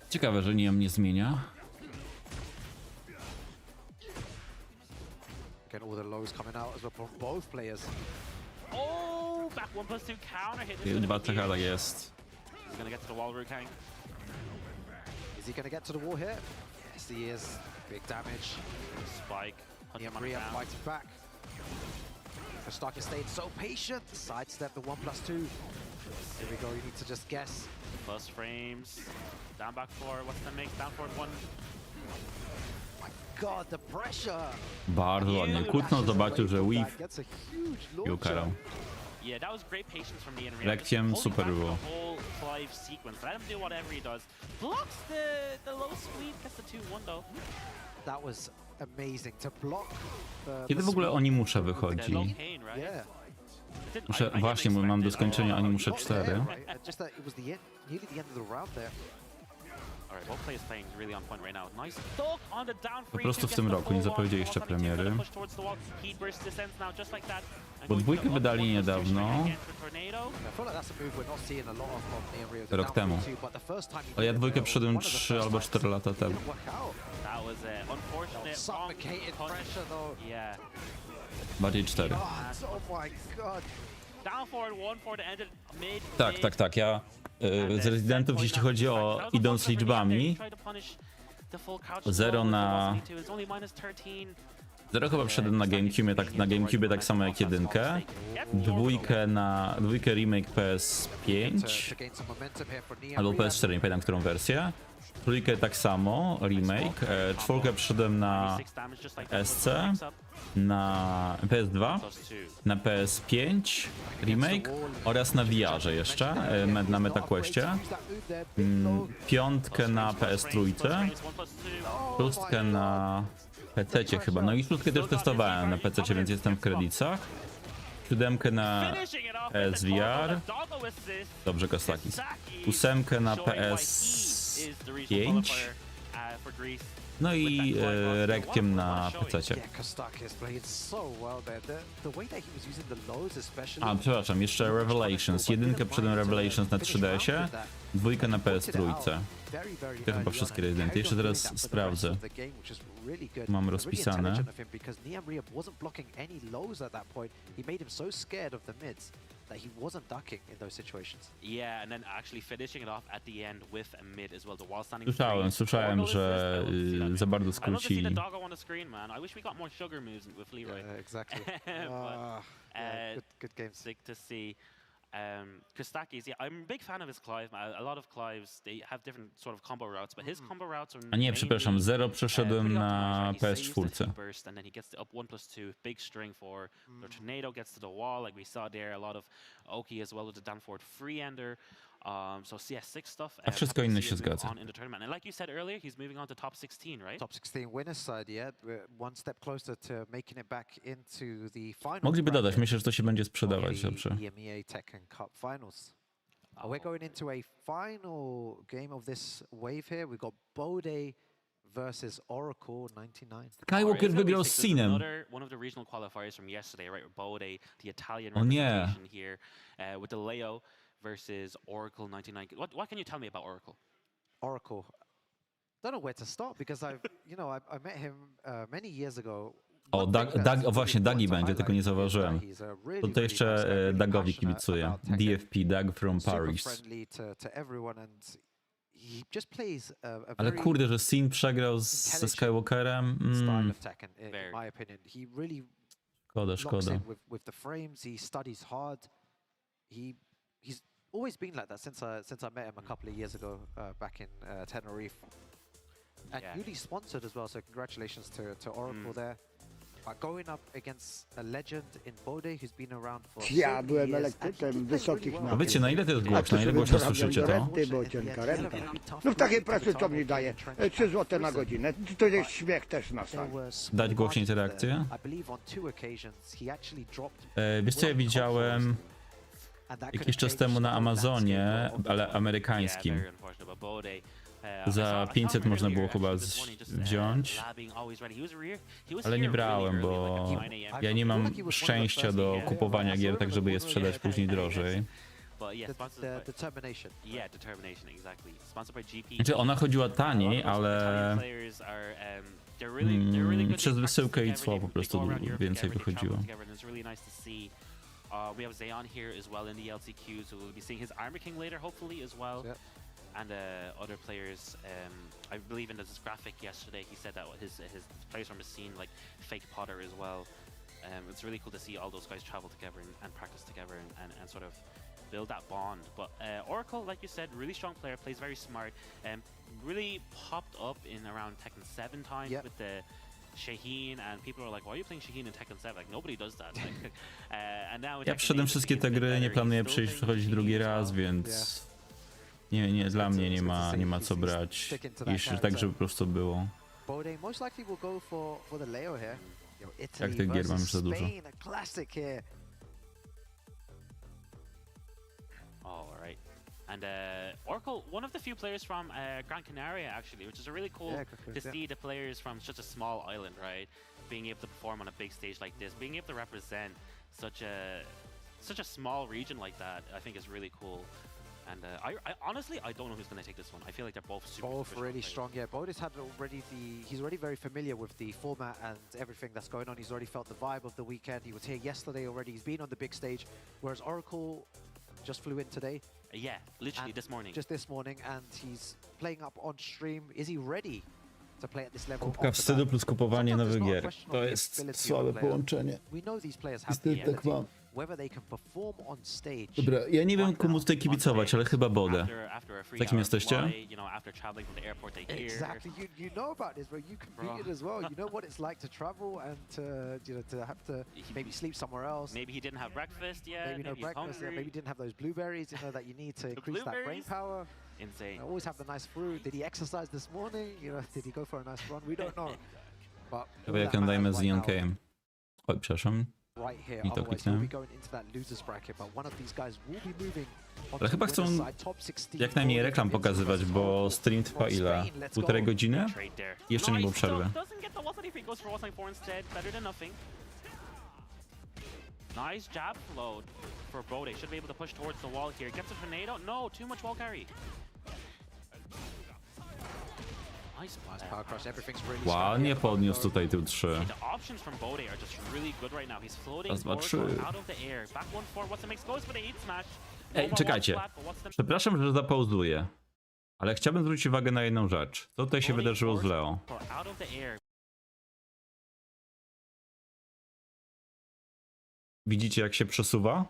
Ciekawe, że nie zmienia. Again, all the lows coming out as well from both players. Oh, back 1+2 counter hit. This is gonna Chyba be taka huge. jest. He's gonna get to the wall, Rukang. Is he gonna get to the wall here? Yes, he is. Big damage. Spike. Hunt him on the Niam ground. fighting back. Kostakis stayed so patient. Sidestep the 1+2. Here we go, you need to just guess. Plus frames. Down back 4. What's the mix? Down forward 1. God, the pressure! Bardzo ładnie. Kutno zobaczył, że weave Gets a huge ją karał. Yeah, that was great patience from the enemy. Rektiem super było. Whole Clive sequence. Let him do whatever he does. Blocks the low sweep, gets the 2-1 though. That was amazing to block the Kiedy w ogóle oni muszę The wychodzi? low Kane, right? Yeah. Muszę, właśnie, bo mam do skończenia, oni muszę Not 4. there, right? Just that it was the end, nearly the end of the round there. Alright, both players playing really on point right now. Nice dunk on the down Po prostu w tym roku, nie zapowiedzieli jeszcze premiery. Bo dwójkę wydali niedawno. I feel like that's a move we're not seeing a lot of from Niam Rio. Rok temu. But the first time he Ale ja did it, dwójkę though, przyszedłem one of the 3 first albo times 4 lata it temu. didn't work out. That was unfortunate. Suffocated pressure though. Yeah. Bardziej 4. God, oh my god. Down forward 1-4 to end it mid. Tak. Ja z rezydentów, jeśli chodzi o idąc liczbami, 0 na... 0 chyba wszedłem na GameCube tak samo jak 1. Dwójkę remake PS5 To gain some momentum here for Niam albo Rio. PS4, nie pamiętam którą wersję. Trójkę tak samo, remake. Czwórkę przyszedłem na SC, na PS2, na PS5 remake oraz na VR-ze jeszcze, na MetaQuestie. Piątkę na PS3, szóstkę na PC chyba, no i szóstkę też testowałem na PC, więc jestem w kredytach. 7 na PSVR, dobrze Kostakis, 8 na PS5, no i Rektiem na PC. Yeah, Kostakis played so well there. The way that he was using the lows especially. A, przepraszam, jeszcze Revelations, 1 przedem Revelations na 3DS-ie, 2 na PS3. To chyba wszystkie rezydenty. Jeszcze teraz sprawdzę. Mam rozpisane. that he wasn't ducking in those situations. Yeah, and then actually finishing it off at the end with a mid as well. The wall standing. Słyszałem, że za bardzo I love to see the skrócili. doggo on the screen, man. I wish we got more sugar moves with Leroy. Exactly. But, Yeah, good games. sick to see. Kostakis, yeah, I'm a big fan of his Clive. A lot of Clives, they have different sort of combo routes, but his combo routes are A nie, przepraszam, 0 przeszedłem na PS4. Burst, and then he gets the up 1+2, big string for the tornado, gets to the wall, like we saw there. A lot of Oki as well with the down forward free ender. So yeah, sick stuff. A wszystko inne się zgadza. On in the tournament. And like you said earlier, he's moving on to top 16, right? Top 16 winners side, yeah. We're one step closer to making it back into the finals. Mogliby dodać, bracket myślę, że to się będzie of sprzedawać dobrze. the EMEA Tekken Cup finals. We're going into a final game of this wave here. We've got Bode versus Oracle 99. Skywalker wygrał z Sinem. One of the regional qualifiers from yesterday, right? Bode, the Italian O nie. representation here, with the Leo versus Oracle 99. What can you tell me about Oracle? Oracle. Don't know where to start because I met him many years ago. O, właśnie Dagi będzie, tylko nie zauważyłem. To tutaj jeszcze Dagowi kibicuję. DFP, Dag from Paris. Ale kurde, że Sin przegrał ze Skywalkerem. Szkoda. He's always been like that since I met him a couple of years ago back in Tenerife. And newly sponsored as well, so congratulations to Oracle there. Going up against a legend in Bode who's been around for Ja byłem elektrykiem wysokich A napięć. wiecie, na ile to jest głośno? Na ile głośno słyszycie to? Renty, bo cienka renta. No w takiej pracy co mi daje? 3 zł na godzinę. To jest śmiech też na sali. Dać głośniej te reakcje? Wiesz co ja widziałem jakiś czas temu na Amazonie, ale amerykańskim. Za 500 można było chyba wziąć, ale nie brałem, bo ja nie mam szczęścia do kupowania gier, tak żeby je sprzedać później drożej. Znaczy ona chodziła taniej, ale przez wysyłkę i cło po prostu więcej wychodziło. We have Zeon here as well in the LCQ, so we'll be seeing his Armor King later, hopefully, as well. Yep. And other players, I believe in this graphic yesterday, he said that his players from his scene, like Fake Potter as well. It's really cool to see all those guys travel together and practice together and sort of build that bond. But Oracle, like you said, really strong player, plays very smart, really popped up in around Tekken 7 time with the Shaheen, and people are like, why are you playing Shaheen in Tekken 7? Like, nobody does that. Like, and now Ja przeszedłem wszystkie te gry, nie planuję przechodzić drugi raz, więc nie, dla mnie nie ma co brać, jeśli tak, żeby po prostu było. Jak tych gier mam już za dużo. And Oracle, one of the few players from Gran Canaria, actually, which is really cool to see the players from such a small island, right, being able to perform on a big stage like this, being able to represent such a small region like that. I think is really cool. And I honestly, I don't know who's going to take this one. I feel like they're both really strong. Yeah, Bode's had he's already very familiar with the format and everything that's going on. He's already felt the vibe of the weekend. He was here yesterday already. He's been on the big stage, whereas Oracle just flew in today. Yeah, literally this morning. Just this morning, and he's playing up on stream. Is he ready to play at this level? Kubka wstydu plus kupowanie nowych gier. To jest słabe połączenie. Niestety tak mam. Dobra, ja nie wiem komu tutaj kibicować, ale chyba Bode. W jakim jesteście? Exactly. You know about this, bro. You competed as well. You know what it's like to travel and to have to maybe sleep somewhere else. Maybe he didn't have breakfast yet. Maybe no breakfast yet. Maybe he didn't have those blueberries. That you need to increase that brain power. Insane. Always have the nice fruit. Did he exercise this morning? Did he go for a nice run? We don't know. But Chyba jak dajmy z Nionkejem. Oj, przepraszam. Right here, I to otherwise he'll be kliknąłem. going into that losers bracket, but one of these guys will be moving on Ale to chyba the chcą winner's side, top 16. jak najmniej reklam pokazywać, bo stream trwa ile? Półtorej godziny? Jeszcze nie było przerwy. Nice jab float for Bode. Should be able to push towards the wall here. Gets a tornado. No, too much wall carry. Nice Power crush, everything's really Ładnie scrappy. podniósł tutaj tył 3. The options from Bode are just really good right now. He's floating Raz, dwa, forward, trzy. out of the air. Back 1-4, what's the mix? Goes for the 8 smash. Ej, Over czekajcie. one flat, but what's the- Przepraszam, że zapauzuję. Ale chciałbym zwrócić uwagę na jedną rzecz. Co tutaj się Floating wydarzyło z forward Leo? for out of the air. Widzicie, jak się przesuwa?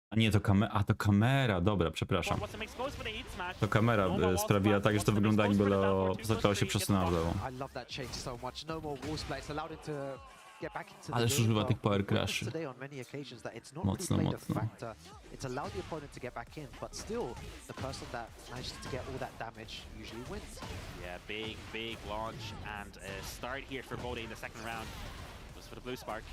A nie, to kamera. A, to kamera, dobra, przepraszam. What's the mix? Goes for the 8 smash. To kamera sprawiła tak, że to wyglądało, jakby Leo zaczęło się przesunąć w lewo. I love that change so much. No more wall splits, allowed him to get back into the Ależ game. używa Well, tych power we've witnessed crashy. today on many occasions that it's not Mocno, really played mocno. a factor. It's allowed the opponent to get back in, but still, the person that managed to get all that damage usually wins. Yeah, big launch and start here for Bode in the second round. Goes for the blue spark.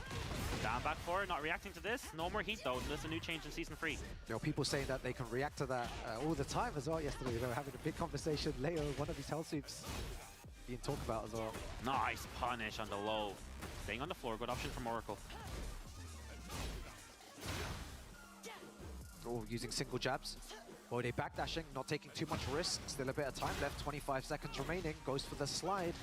Down back 4, not reacting to this. No more heat though. There's a new change in Season 3. You know, people saying that they can react to that all the time as well. Yesterday, they were having a big conversation. Leo, one of his health sweeps, being talked about as well. Nice punish on the low. Staying on the floor, good option from Oracle. Oh, using single jabs. Bode backdashing, not taking too much risk. Still a bit of time left, 25 seconds remaining. Goes for the slide.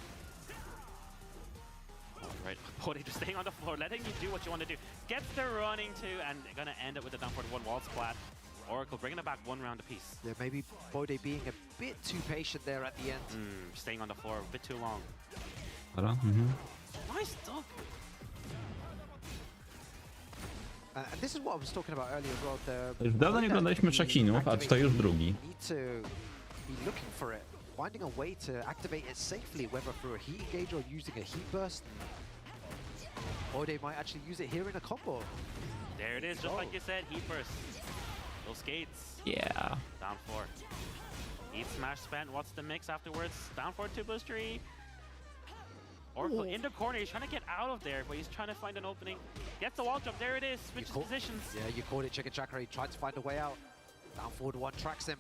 Right, Bode just staying on the floor, letting you do what you want to do. Gets the running too, and gonna end it with a down forward 1 wall splat. Oracle bringing it back 1 round apiece. Yeah, maybe Bode being a bit too patient there at the end. Staying on the floor a bit too long. Dobra, Nice dunk. And this is what I was talking about earlier as well. Już dawno nie oglądaliśmy Shahinów, a tutaj już drugi. Need to be looking for it, finding a way to activate it safely, whether through a heat engage or using a heat burst. Bode might actually use it here in a combo. There it is, just like you said, heat burst. Those skates. Yeah. Down 4. Heat smash spent, what's the mix afterwards? Down 4, 2 boost 3. Oracle in the corner, he's trying to get out of there, but he's trying to find an opening. Gets the wall jump, there it is, switches positions. Yeah, you called it Chicken Chakra. He tried to find a way out. Down forward 1 tracks him.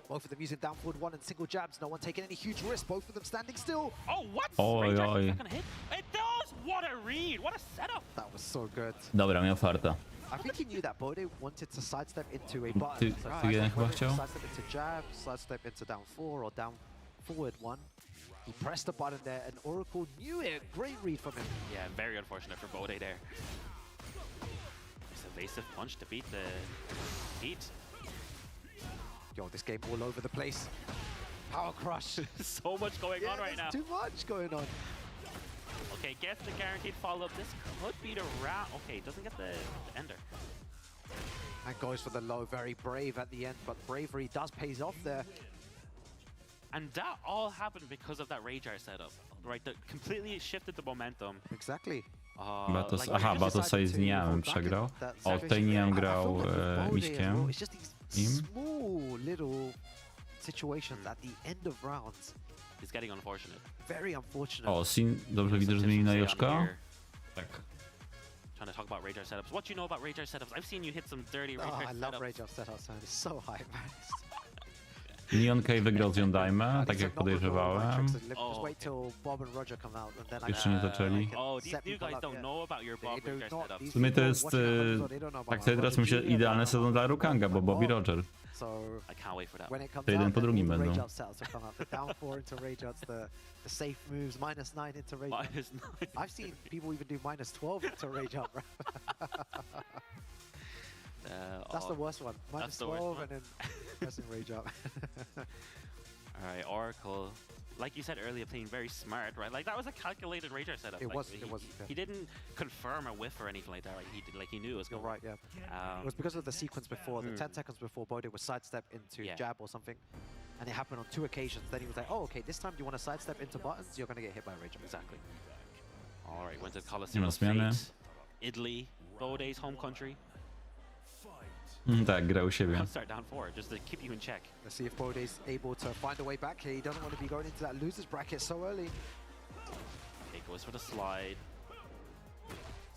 Both of them using down forward 1 and single jabs. No one taking any huge risks. Both of them standing still. Oh, what? Oj, Ray Jackson's oj. not gonna hit. It does! What a read! What a setup! That was so good. Dobra, miał farta. I think he knew that Bode wanted to sidestep into a button. Ty- So ty jeden sidestep chyba into- chciał? Sidestep into jab, sidestep into down 4 or down forward 1. He pressed the button there and Oracle knew it. Great read from him. Yeah, very unfortunate for Bode there. Nice evasive punch to beat the heat. Yo, this game all over the place. Power crush. So much going on right now. There's too much going on. Okay, gets the guaranteed follow-up. This could be the round. Okay, doesn't get the ender. And goes for the low. Very brave at the end, but bravery does pays off there. And that all happened because of that Rajar setup. Right, that completely shifted the momentum. Exactly. Batos, Like, aha, you Batos just sobie z Niamem przegrał. O, tutaj Niam grał Miśkiem. It's just these Im. small little situations at the end of rounds. It's getting unfortunate. Very unfortunate. O, Sin, dobrze widzę, że zmienił na Joszka? Tak. Trying to talk about Rajar setups. What do you know about Rajar setups? I've seen you hit some dirty Oh, Rajar I love setups. Rage of setups, man. It's so high, man. Neon K wygrał z Yondaima, tak jak podejrzewałem. Just Oh, wait till Bob and Roger come out and then I Jeszcze nie zaczęli. Oh, these set new people guys up, don't yeah. know about your Bob They do Rajar not. setups. These W sumie to people jest, watching that episode, they don't know about tak my sobie teraz Roger myślę, Jr., idealny about sezon dla my Rukanga, bo Bobby Bob. Roger. So I can't wait for that. when it comes To jeden out, po then drugim all the będą. Rage Out setups will come out. The down 4 into Rage Outs, the safe moves, -9 into Rage Out. -9. I've seen people even do -12 into Rage Out, bro. That's the worst one. That's the worst -12 one. and then pressing Rage Out. All right, Oracle. Like you said earlier, playing very smart, right? Like that was a calculated Rajar setup. It Like, was, yeah. He didn't confirm a whiff or anything like that. Right? He did, like he knew it was You're going. right, yeah. It Um, was because of the sequence before, the 10 seconds before Bode was sidestep into Yeah. jab or something. And it happened on 2 occasions. Then he was like, oh, okay, this time you want to sidestep into buttons, you're going to get hit by Rage Out. exactly. All right, went to the Coliseum No of zmiany. Fate. Italy, Bode's home country. Tak, grał u siebie. Let's start down 4 just to keep you in check. Let's see if Bode's able to find a way back here. He doesn't want to be going into that loser's bracket so early. Okay, goes for the slide.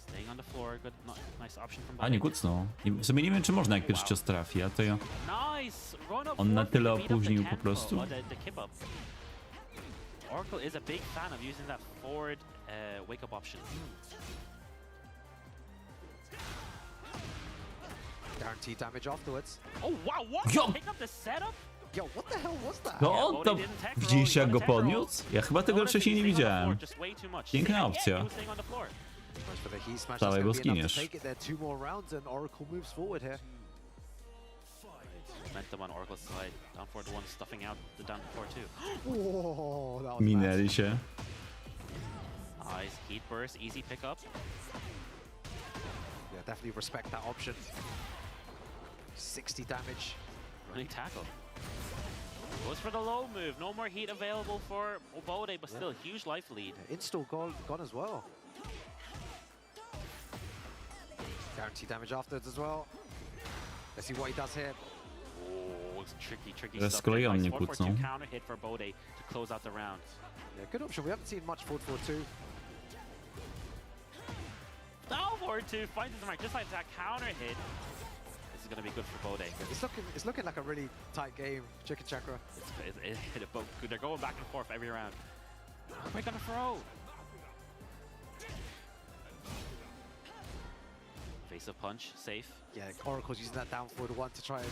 Staying on the floor, good, nice option from A, nie Bode. kucnął. W sumie nie wiem, czy można, jak pierwszy cios trafi, a to ja... Nice run up. On na forward, tyle beat up the opóźnił po tempo, prostu. the kip up. Oracle is a big fan of using that forward wake up option. Guaranteed damage afterwards. Oh wow, what? Yo! Pick up the setup? Yo, what the hell was that? No on to... Widzieliście jak go podniósł? Ja chyba tego wcześniej nie widziałem. Piękna opcja. For the heat smash, Dawaj, that's bo gonna be enough to zginiesz. take it there. 2 more rounds and Oracle moves forward here. Momentum on Oracle's side. Down forward one stuffing out the down forward two. Whoa, that was Minęli się. Nice heat burst, easy pickup. Yeah, definitely respect that option. 60 damage. Running tackle. Goes for the low move. No more heat available for Obode, but still huge life lead. Install gone as well. Guaranteed damage afterwards as well. Let's see what he does here. Oh, it's tricky Teraz z stuff. kolei on Nice nie 4-4-2 kucnął. counter hit for Bode to close out the round. Yeah, good option. We haven't seen much 4-4-2. Down forward two finds his mark just like that counter hit. This is gonna be good for Bode. It's looking like a really tight game, Chicken Chakra. They're going back and forth every round. We're gonna throw. Face of punch, safe. Yeah, Oracle's using that down forward one to try and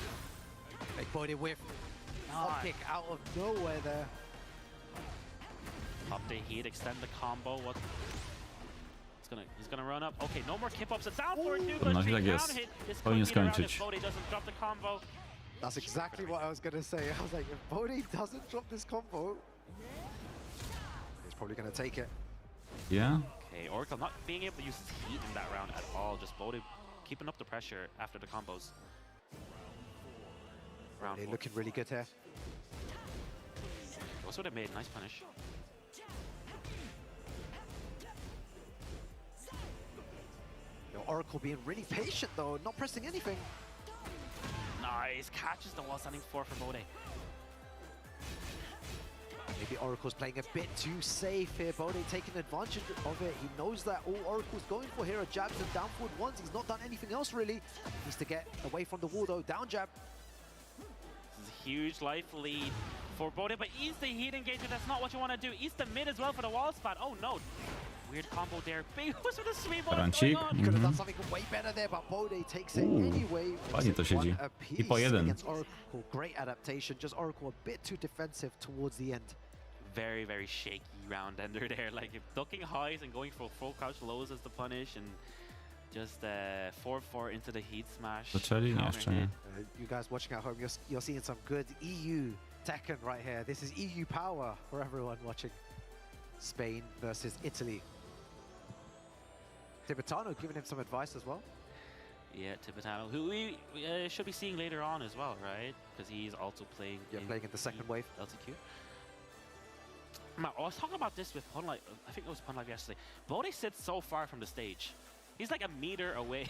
make Bode whiff. Hop kick out of nowhere there. Pop the heat, extend the combo. What? He's gonna run up. Okay, no more kip ups. It's down forward two, but No, straight tak down jest. hit. This Powinien could be the round skończyć. if Bode doesn't drop the combo. That's exactly what I was gonna say. I was like, if Bode doesn't drop this combo, he's probably gonna take it. Yeah? Okay, Oracle not being able to use his heat in that round at all. Just Bode keeping up the pressure after the combos. Round They're four. looking really good here. Also, they made nice punish. Yo, Oracle being really patient though, not pressing anything. Nice catches the wall standing four for Bode. Maybe Oracle's playing a bit too safe here. Bode taking advantage of it. He knows that all Oracle's going for here are jabs and down forward ones. He's not done anything else really. Needs to get away from the wall though. Down jab. This is a huge life lead for Bode, but ease the heat engagement. That's not what you want to do. Ease the mid as well for the wall spot. Oh no. Weird combo there. Big what's with the sweep? What's Parancik. going on? Could have done something way better there, but Bode takes it anyway. Ładnie to siedzi. One apiece I po jeden. against Oracle. Great adaptation. Just Oracle a bit too defensive towards the end. Very shaky round ender there. Like ducking highs and going for full crouch lows as the punish, and just 4-4 into the heat smash. Zaczęli? Nie, counter jeszcze nie. hit. You guys watching at home, you're seeing some good EU Tekken right here. This is EU power for everyone watching. Spain versus Italy. Tibetano giving him some advice as well. Yeah, Tibetano, who we should be seeing later on as well, right? Because he's also playing. Yeah, playing in the second wave. LCQ. I was talking about this with Punlight. I think it was Punlight yesterday. Bode sits so far from the stage. He's like a meter away,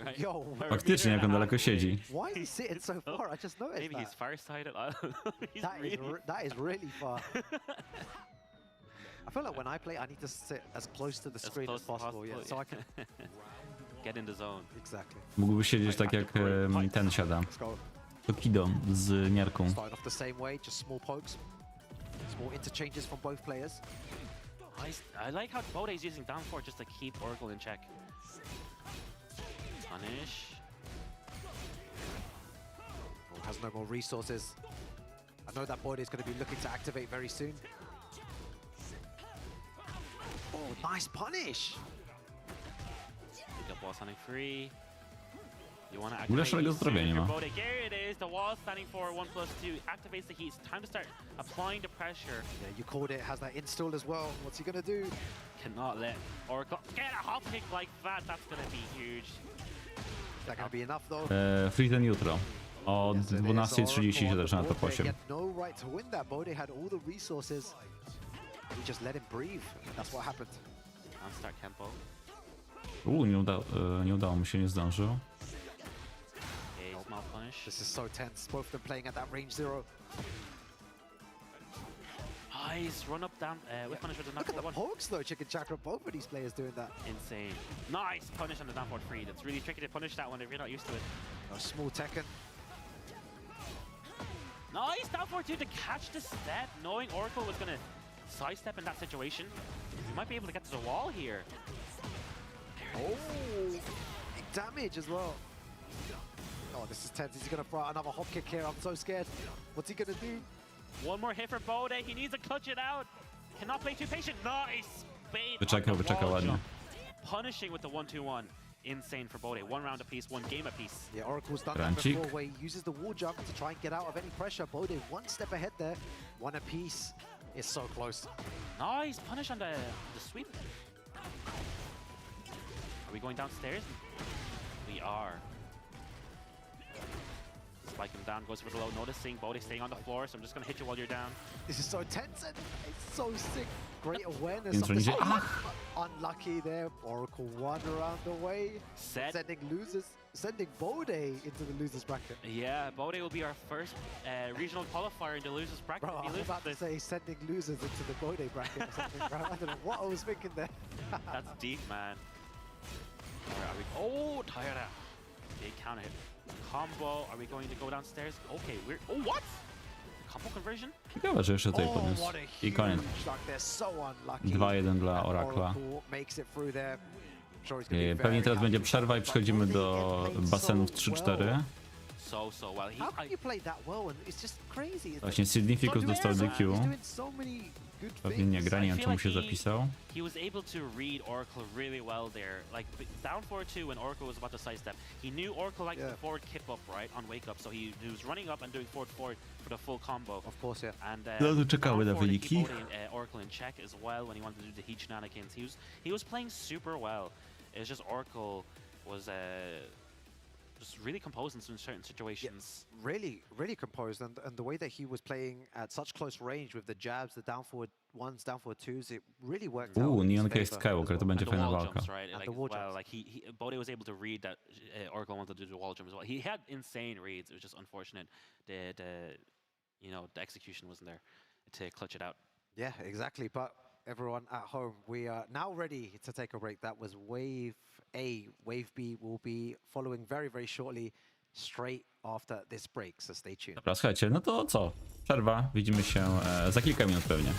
right? Yo, Or a meter Faktycznie, jak on and a half daleko away. siedzi. why is he sitting so far? I just noticed Maybe that. he's farsighted. I don't know. He's That is really that is really far. I feel like when I play, I need to sit as close to the screen close as possible, yeah, so I can get in the zone. exactly. Mógłby siedzieć tak jak ten siada. Let's go. To Kido z miarką. Starting off the same way, just small pokes, small interchanges from both players. I like how Bode is using down four just to keep Oracle in check. Punish. Oh, has no more resources. I know that Bode is going to be looking to activate very soon. Oh, nice punish! Pick up wall standing free. You want to ogóle activate szalego heat zdrowia soon nie for ma. Bode. Here it is. The wall standing for 1+2 activates the heat. It's time to start applying the pressure. Yeah, you called it. Has that installed as well. What's he going to do? Cannot let Oracle get a hop kick like that. That's going to be huge. Is that going to be enough though? Free ten jutro. O Yes, it is. 12:30 się Oracle zaczyna on the top board there. 8. He had no right to win that. Bode had all the resources. He just let him breathe. And that's what happened. On start tempo. Nie udało mu się, nie zdążył. Okay, small punish. This is so tense. Both of them playing at that range 0. Nice run up down with punish with the Look at the one. pokes though, Chicken Chakra. Both of these players doing that. Insane. Nice punish on the down forward free. That's really tricky to punish that one if you're not used to it. A small Tekken. Nice down forward two to catch the step, knowing Oracle was going to sidestep in that situation. You might be able to get to the wall here. Oh, big damage as well. Oh, this is tense. Is he going to throw out another hop kick here? I'm so scared. What's he going to do? One more hit for Bode. He needs to clutch it out. Cannot play too patient. Nice. Bait Wyczekał, on the wyczekał wall ładnie. jump. Punishing with the 1-2-1. Insane for Bode. 1 round apiece, 1 game apiece. Yeah, Oracle's done Crunchy. that before where he uses the wall jump to try and get out of any pressure. Bode 1 step ahead there. 1 apiece. It's so close. Nice punish on the sweep. Are we going downstairs? We are. Spike him down, goes for the low, noticing Bode staying on the floor, so I'm just gonna hit you while you're down. This is so tense and it's so sick. Great awareness. Intro Of this. idzie. Unlucky there. Oracle 1 around the way. Set. Sending Bode into the losers bracket. Yeah, Bode will be our first regional qualifier in the losers bracket. Bro, If he I was loses about to this, say sending losers into the Bode bracket or something, bro. I don't know what I was thinking there. that's deep, man. Alright, are we? Oh, Taira. Big counter hit. Combo. Are we going to go downstairs? Okay, we're. Oh, what? Combo conversion? Ciekawe, że jeszcze tutaj Oh, podniósł. what a I koniec. huge luck. They're so unlucky. 2-1 dla Orakla. Oracle makes it through there. Sure he's gonna be Pewnie very teraz będzie happy. przerwa i przechodzimy do basenów 3-4. So well. How can you play that well? And it's just crazy. It's Właśnie Significus dostał DQ. He's doing so many good Pewnie nie things. gra, nie I wiem feel czemu like się zapisał. He was able to read Oracle really well there. Like down 4-2 when Oracle was about to sidestep, he knew Oracle liked Yeah. the forward kip up right on wake up, so he was running up and doing forward for the full combo. Of course, yeah. And No to czekały na down forward, he wyniki. keep holding, Oracle in check as well when he wanted to do the heat shenanigans. He was playing super well. It's just Oracle was just really composed in some certain situations. Really composed, and the way that he was playing at such close range with the jabs, the down forward ones, down forward twos, it really worked out. in his Neon Case favor. Skywalker, to będzie And the fajna wall walka. jumps, right? And Like, the wall well, jumps. like Bode was able to read that Oracle wanted to do the wall jump as well. He had insane reads. It was just unfortunate the execution wasn't there to clutch it out. Yeah, exactly. But everyone at home, we are now ready to take a break. That was Wave A. Wave B will be following very shortly, straight after this break. So stay tuned. Dobra, słuchajcie, no to co? Przerwa, widzimy się za kilka minut pewnie.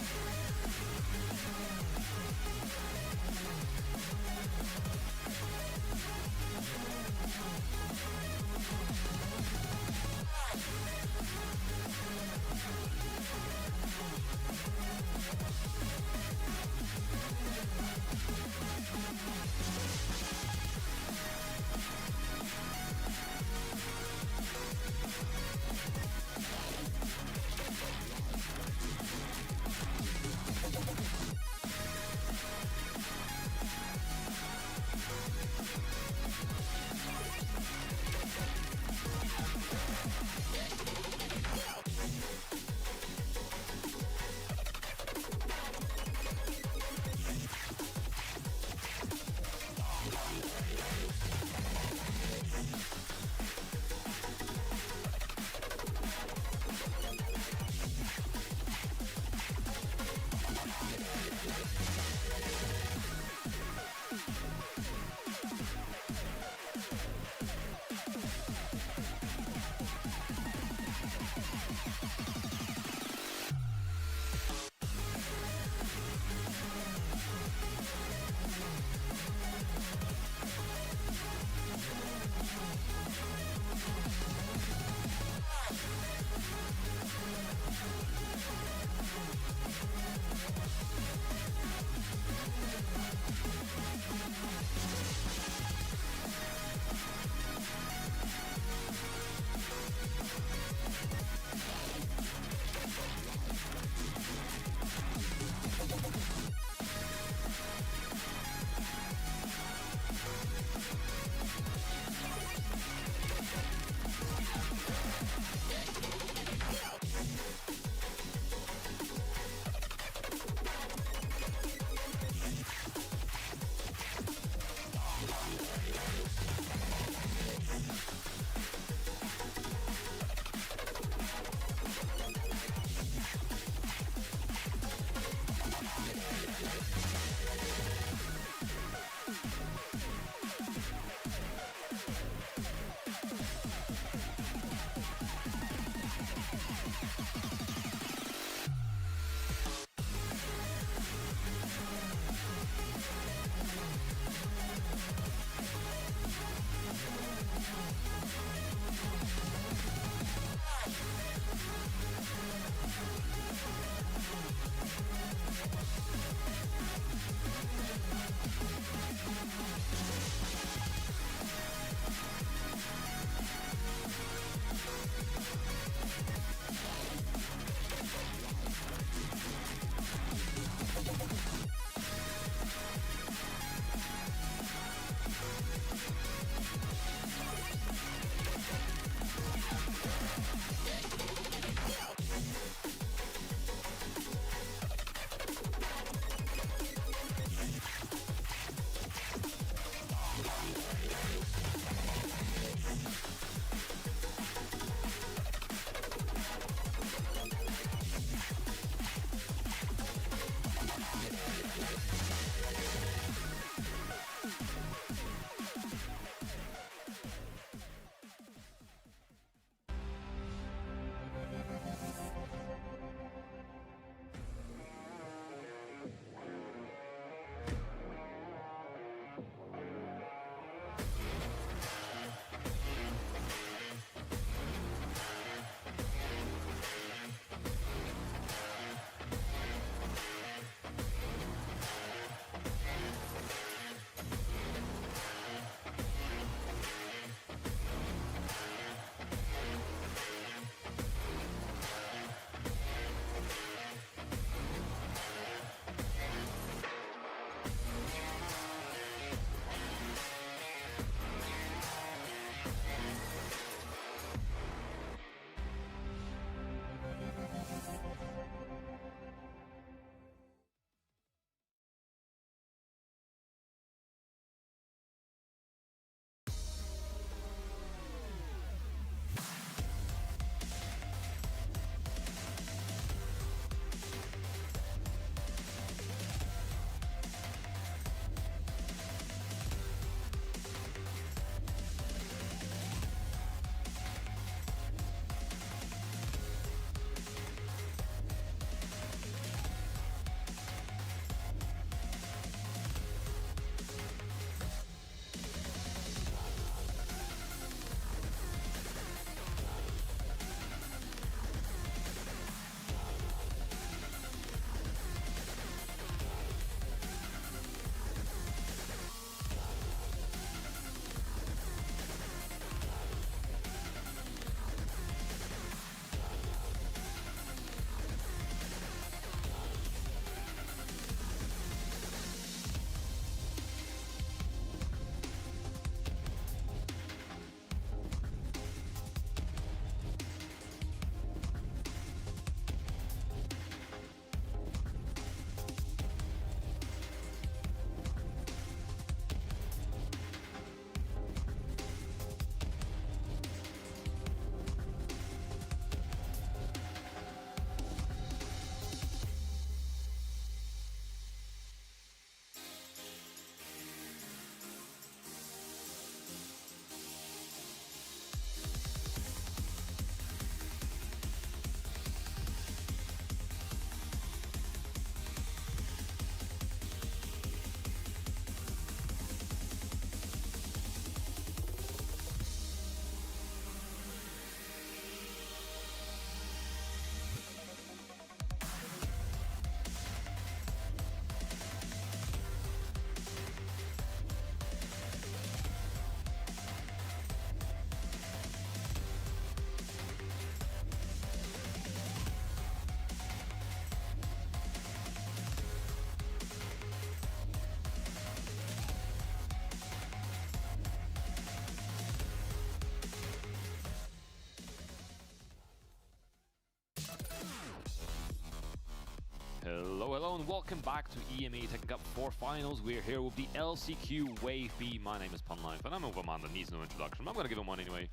welcome back to EMEA Tekken Cup 4 Finals. We're here with the LCQ Wave B. My name is Punlife, and I'm over man that needs no introduction. I'm gonna give him one anyway.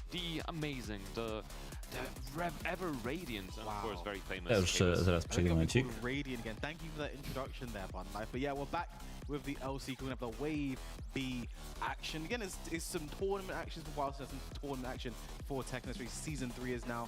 The amazing, the ever radiant, and of course very famous. Zaraz przegrywajcik. Radiant again. Thank you for that introduction there, Punlife. But yeah, we're back with the LCQ. We're gonna have the Wave B action. Again, it's some tournament actions for whilst there's some tournament action for Tekken 3. Season 3 is now.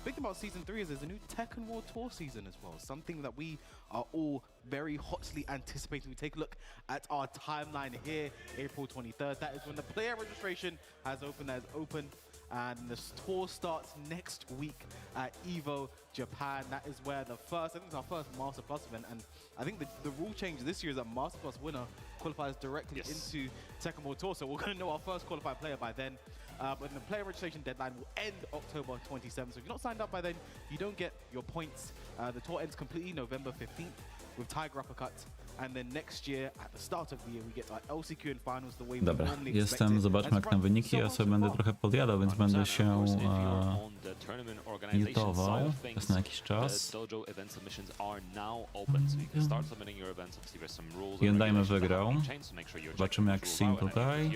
Big thing about Season 3 is there's a new Tekken World Tour season as well. Something that we are all very hotly anticipating. We take a look at our timeline here, April 23rd. That is when the player registration has opened. That is open. And this tour starts next week at EVO Japan. That is where the first, I think it's our first Master Plus event. And I think the rule change this year is that Master Plus winner qualifies directly into Tekken World Tour. So we're going to know our first qualified player by then. But the player registration deadline will end October 27th. So if you're not signed up by then, you don't get your points. The tour ends completely November 15th with Tiger Uppercut. And then next year, at the start of the year, we get our LCQ and finals the way we Dobra, normally jestem, zobaczmy jak tam wyniki, ja sobie będę trochę podjadał, więc będę się mutował raz na jakiś czas. Hyundai wygrał, zobaczymy jak Sim tutaj.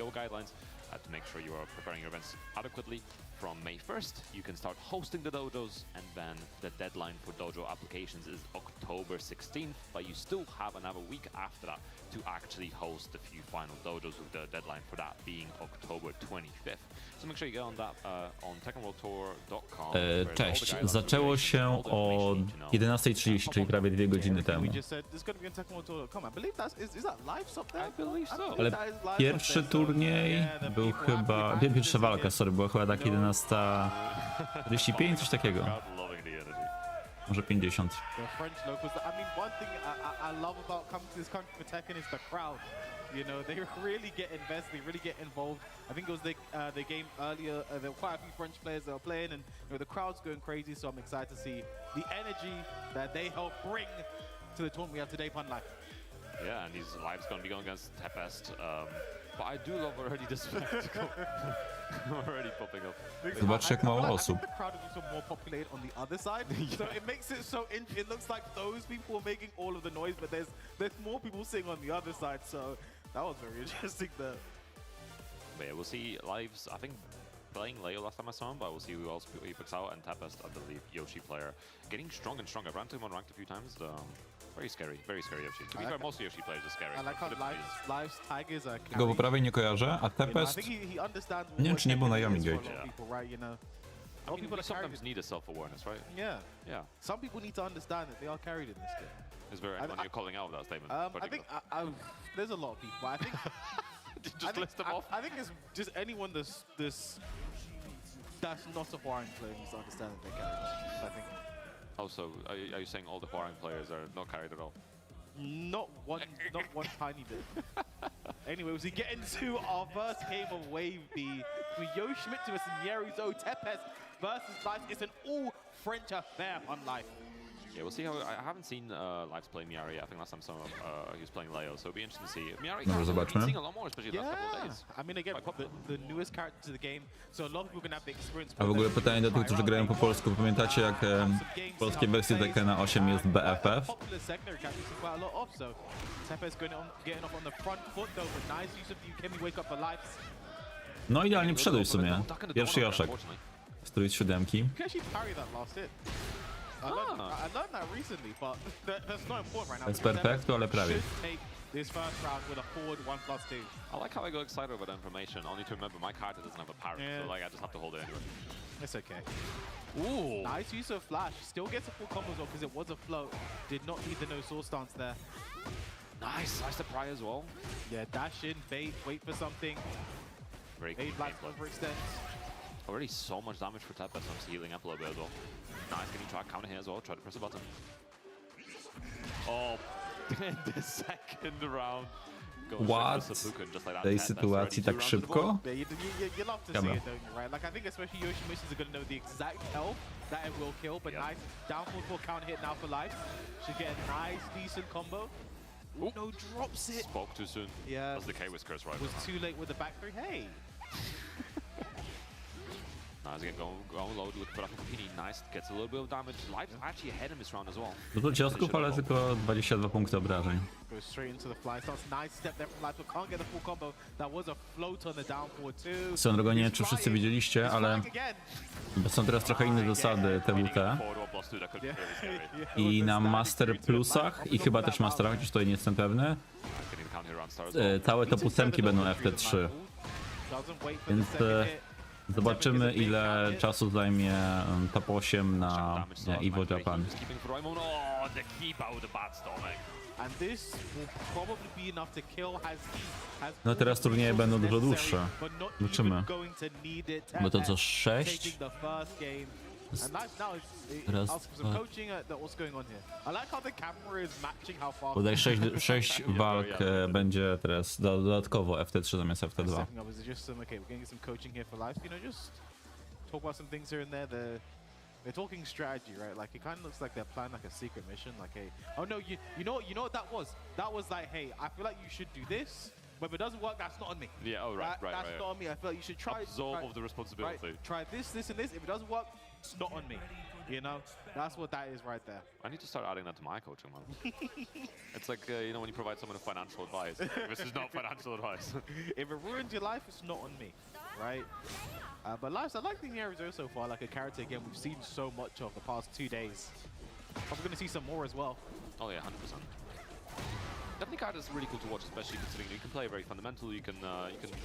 To make sure you are preparing your events adequately. From May 1st, you can start hosting the dojos, and then the deadline for dojo applications is October 16th, but you still have another week after that to actually host the few final dojos, with the deadline for that being October 25th. So make sure you get on that on TekkenWorldTour.com. Cześć, zaczęło się o 11:30, czyli prawie 2 godziny temu. Ale pierwszy turniej był chyba, pierwsza walka, sorry, była chyba tak 11:45, coś takiego. Może 50. You know, they really get invested, they really get involved. I think it was the game earlier, there were quite a few French players that were playing, and you know, the crowd's going crazy, so I'm excited to see the energy that they help bring to the tournament we have today, Punlife. Yeah, and his live's going to be going against Tempest. But I do love already the spectacle. Already popping up. Zobaczcie jak mało osób. The crowd is also more populated on the other side, so it makes it so interesting. It looks like those people are making all of the noise, but there's more people sitting on the other side, so that was very interesting there. But yeah, we'll see lives. I think playing Leo last time I saw him, but we'll see who else he picks out. And Tempest, I believe, Yoshi player, getting stronger and stronger. I've ran to him on ranked a few times. Very scary Yoshi. To be fair, most Yoshi players are scary. I like how Live's Tigers are Tego po prawej nie kojarzę, a Tempest, nie wiem czy nie był na Yami Gate. I mean, sometimes need a self-awareness, right? Yeah. Yeah. Some people need to understand that they are carried in this game. Is there anyone you're calling out with that statement? I think there's a lot of people, but I think just list them off. I think it's just anyone that's not a foreign player needs to understand that they're carried. I think. Also, are you saying all the foreign players are not carried at all? Not one tiny bit. Anyway, we get into our first game of Wave B. With Yoshimitsu and Yeruzo Tepes versus Life. It's an all-French affair on Life. Yeah, we'll see how. I haven't seen Lives play Miari. I think last time he was playing Leo, so it'll be interesting to see. Miari, I've been seeing a lot more, especially the last couple of days. I mean, again, the newest character to the game, so a lot of people can have the experience. A w ogóle pytanie do tych, którzy grają po polsku. Pamiętacie jak w polskiej wersji Tekkena 8 jest BFF? No idealnie wszedłeś w sumie. Pierwszy Joszek. Strój z 7. I learned that recently, but that's not important right now. Bez perfektu, ale prawie. This first round with a forward 1+2. I like how I got excited about that information, only to remember my character doesn't have a parry, so like I just have to hold it anyway. It's okay. Ooh. Nice use of flash. Still gets a full combo as well because it was a float. Did not need the no sword stance there. Nice to pry as well. Yeah, dash in, bait, wait for something. Very good. Black overextends. Already so much damage for Tempest, so I'm healing up a little bit as well. Nice, getting try counter here as well. Try to press the button. Oh, in the second round. What? W tej sytuacji tak szybko? Yeah, you love to see it, don't you, right? Like, I think especially Yoshimitsu is going to know the exact health that it will kill, but nice downfall for counter hit now for Life. Should get a nice, decent combo. Ooh, no, drops it. Spoke too soon. Yeah. That's the K-Whiskers right Was too late with the back three. Hey. Nice again, going low, looking for Akupini. Nice, gets a little bit of damage. Life actually ahead him this round as well. Dużo ciosków, ale tylko 22 punkty obrażeń. Goes straight into the fly starts. Nice step there from Life, but can't get the full combo. That was a float on the down forward too. Swoją drogą nie wiem, czy wszyscy widzieliście, ale są teraz trochę inne zasady TWT. I na Master Plusach i chyba też Masterach, chociaż tutaj nie jestem pewny, całe top 8 będą FT3. Więc zobaczymy, ile czasu zajmie top 8 na Evo Japan. No teraz turnieje będą dużo dłuższe. Zobaczymy. Bo to co 6? Raz, dwa. Bodaj 6 walk będzie teraz dodatkowo FT3 zamiast FT2. They're talking strategy, right? Like it kind of looks like they're planning like a secret mission. Like, hey, oh no, you know what that was? That was like, hey, I feel like you should do this, but if it doesn't work, that's not on me. Yeah, oh right. That's not on me. I feel like you should try. Absorb of the responsibility. Right, try this, and this. If it doesn't work, it's not on me. You know, that's what that is right there. I need to start adding that to my coaching, man. It's like, you know, when you provide someone with financial advice. This is not financial advice. If it ruins your life, it's not on me, right? But Lives, I like the Arizona so far, like a character again we've seen so much of the past 2 days. I'm going to see some more as well. Oh yeah, 100%. Definitely card is really cool to watch, especially considering you can play very fundamental, you can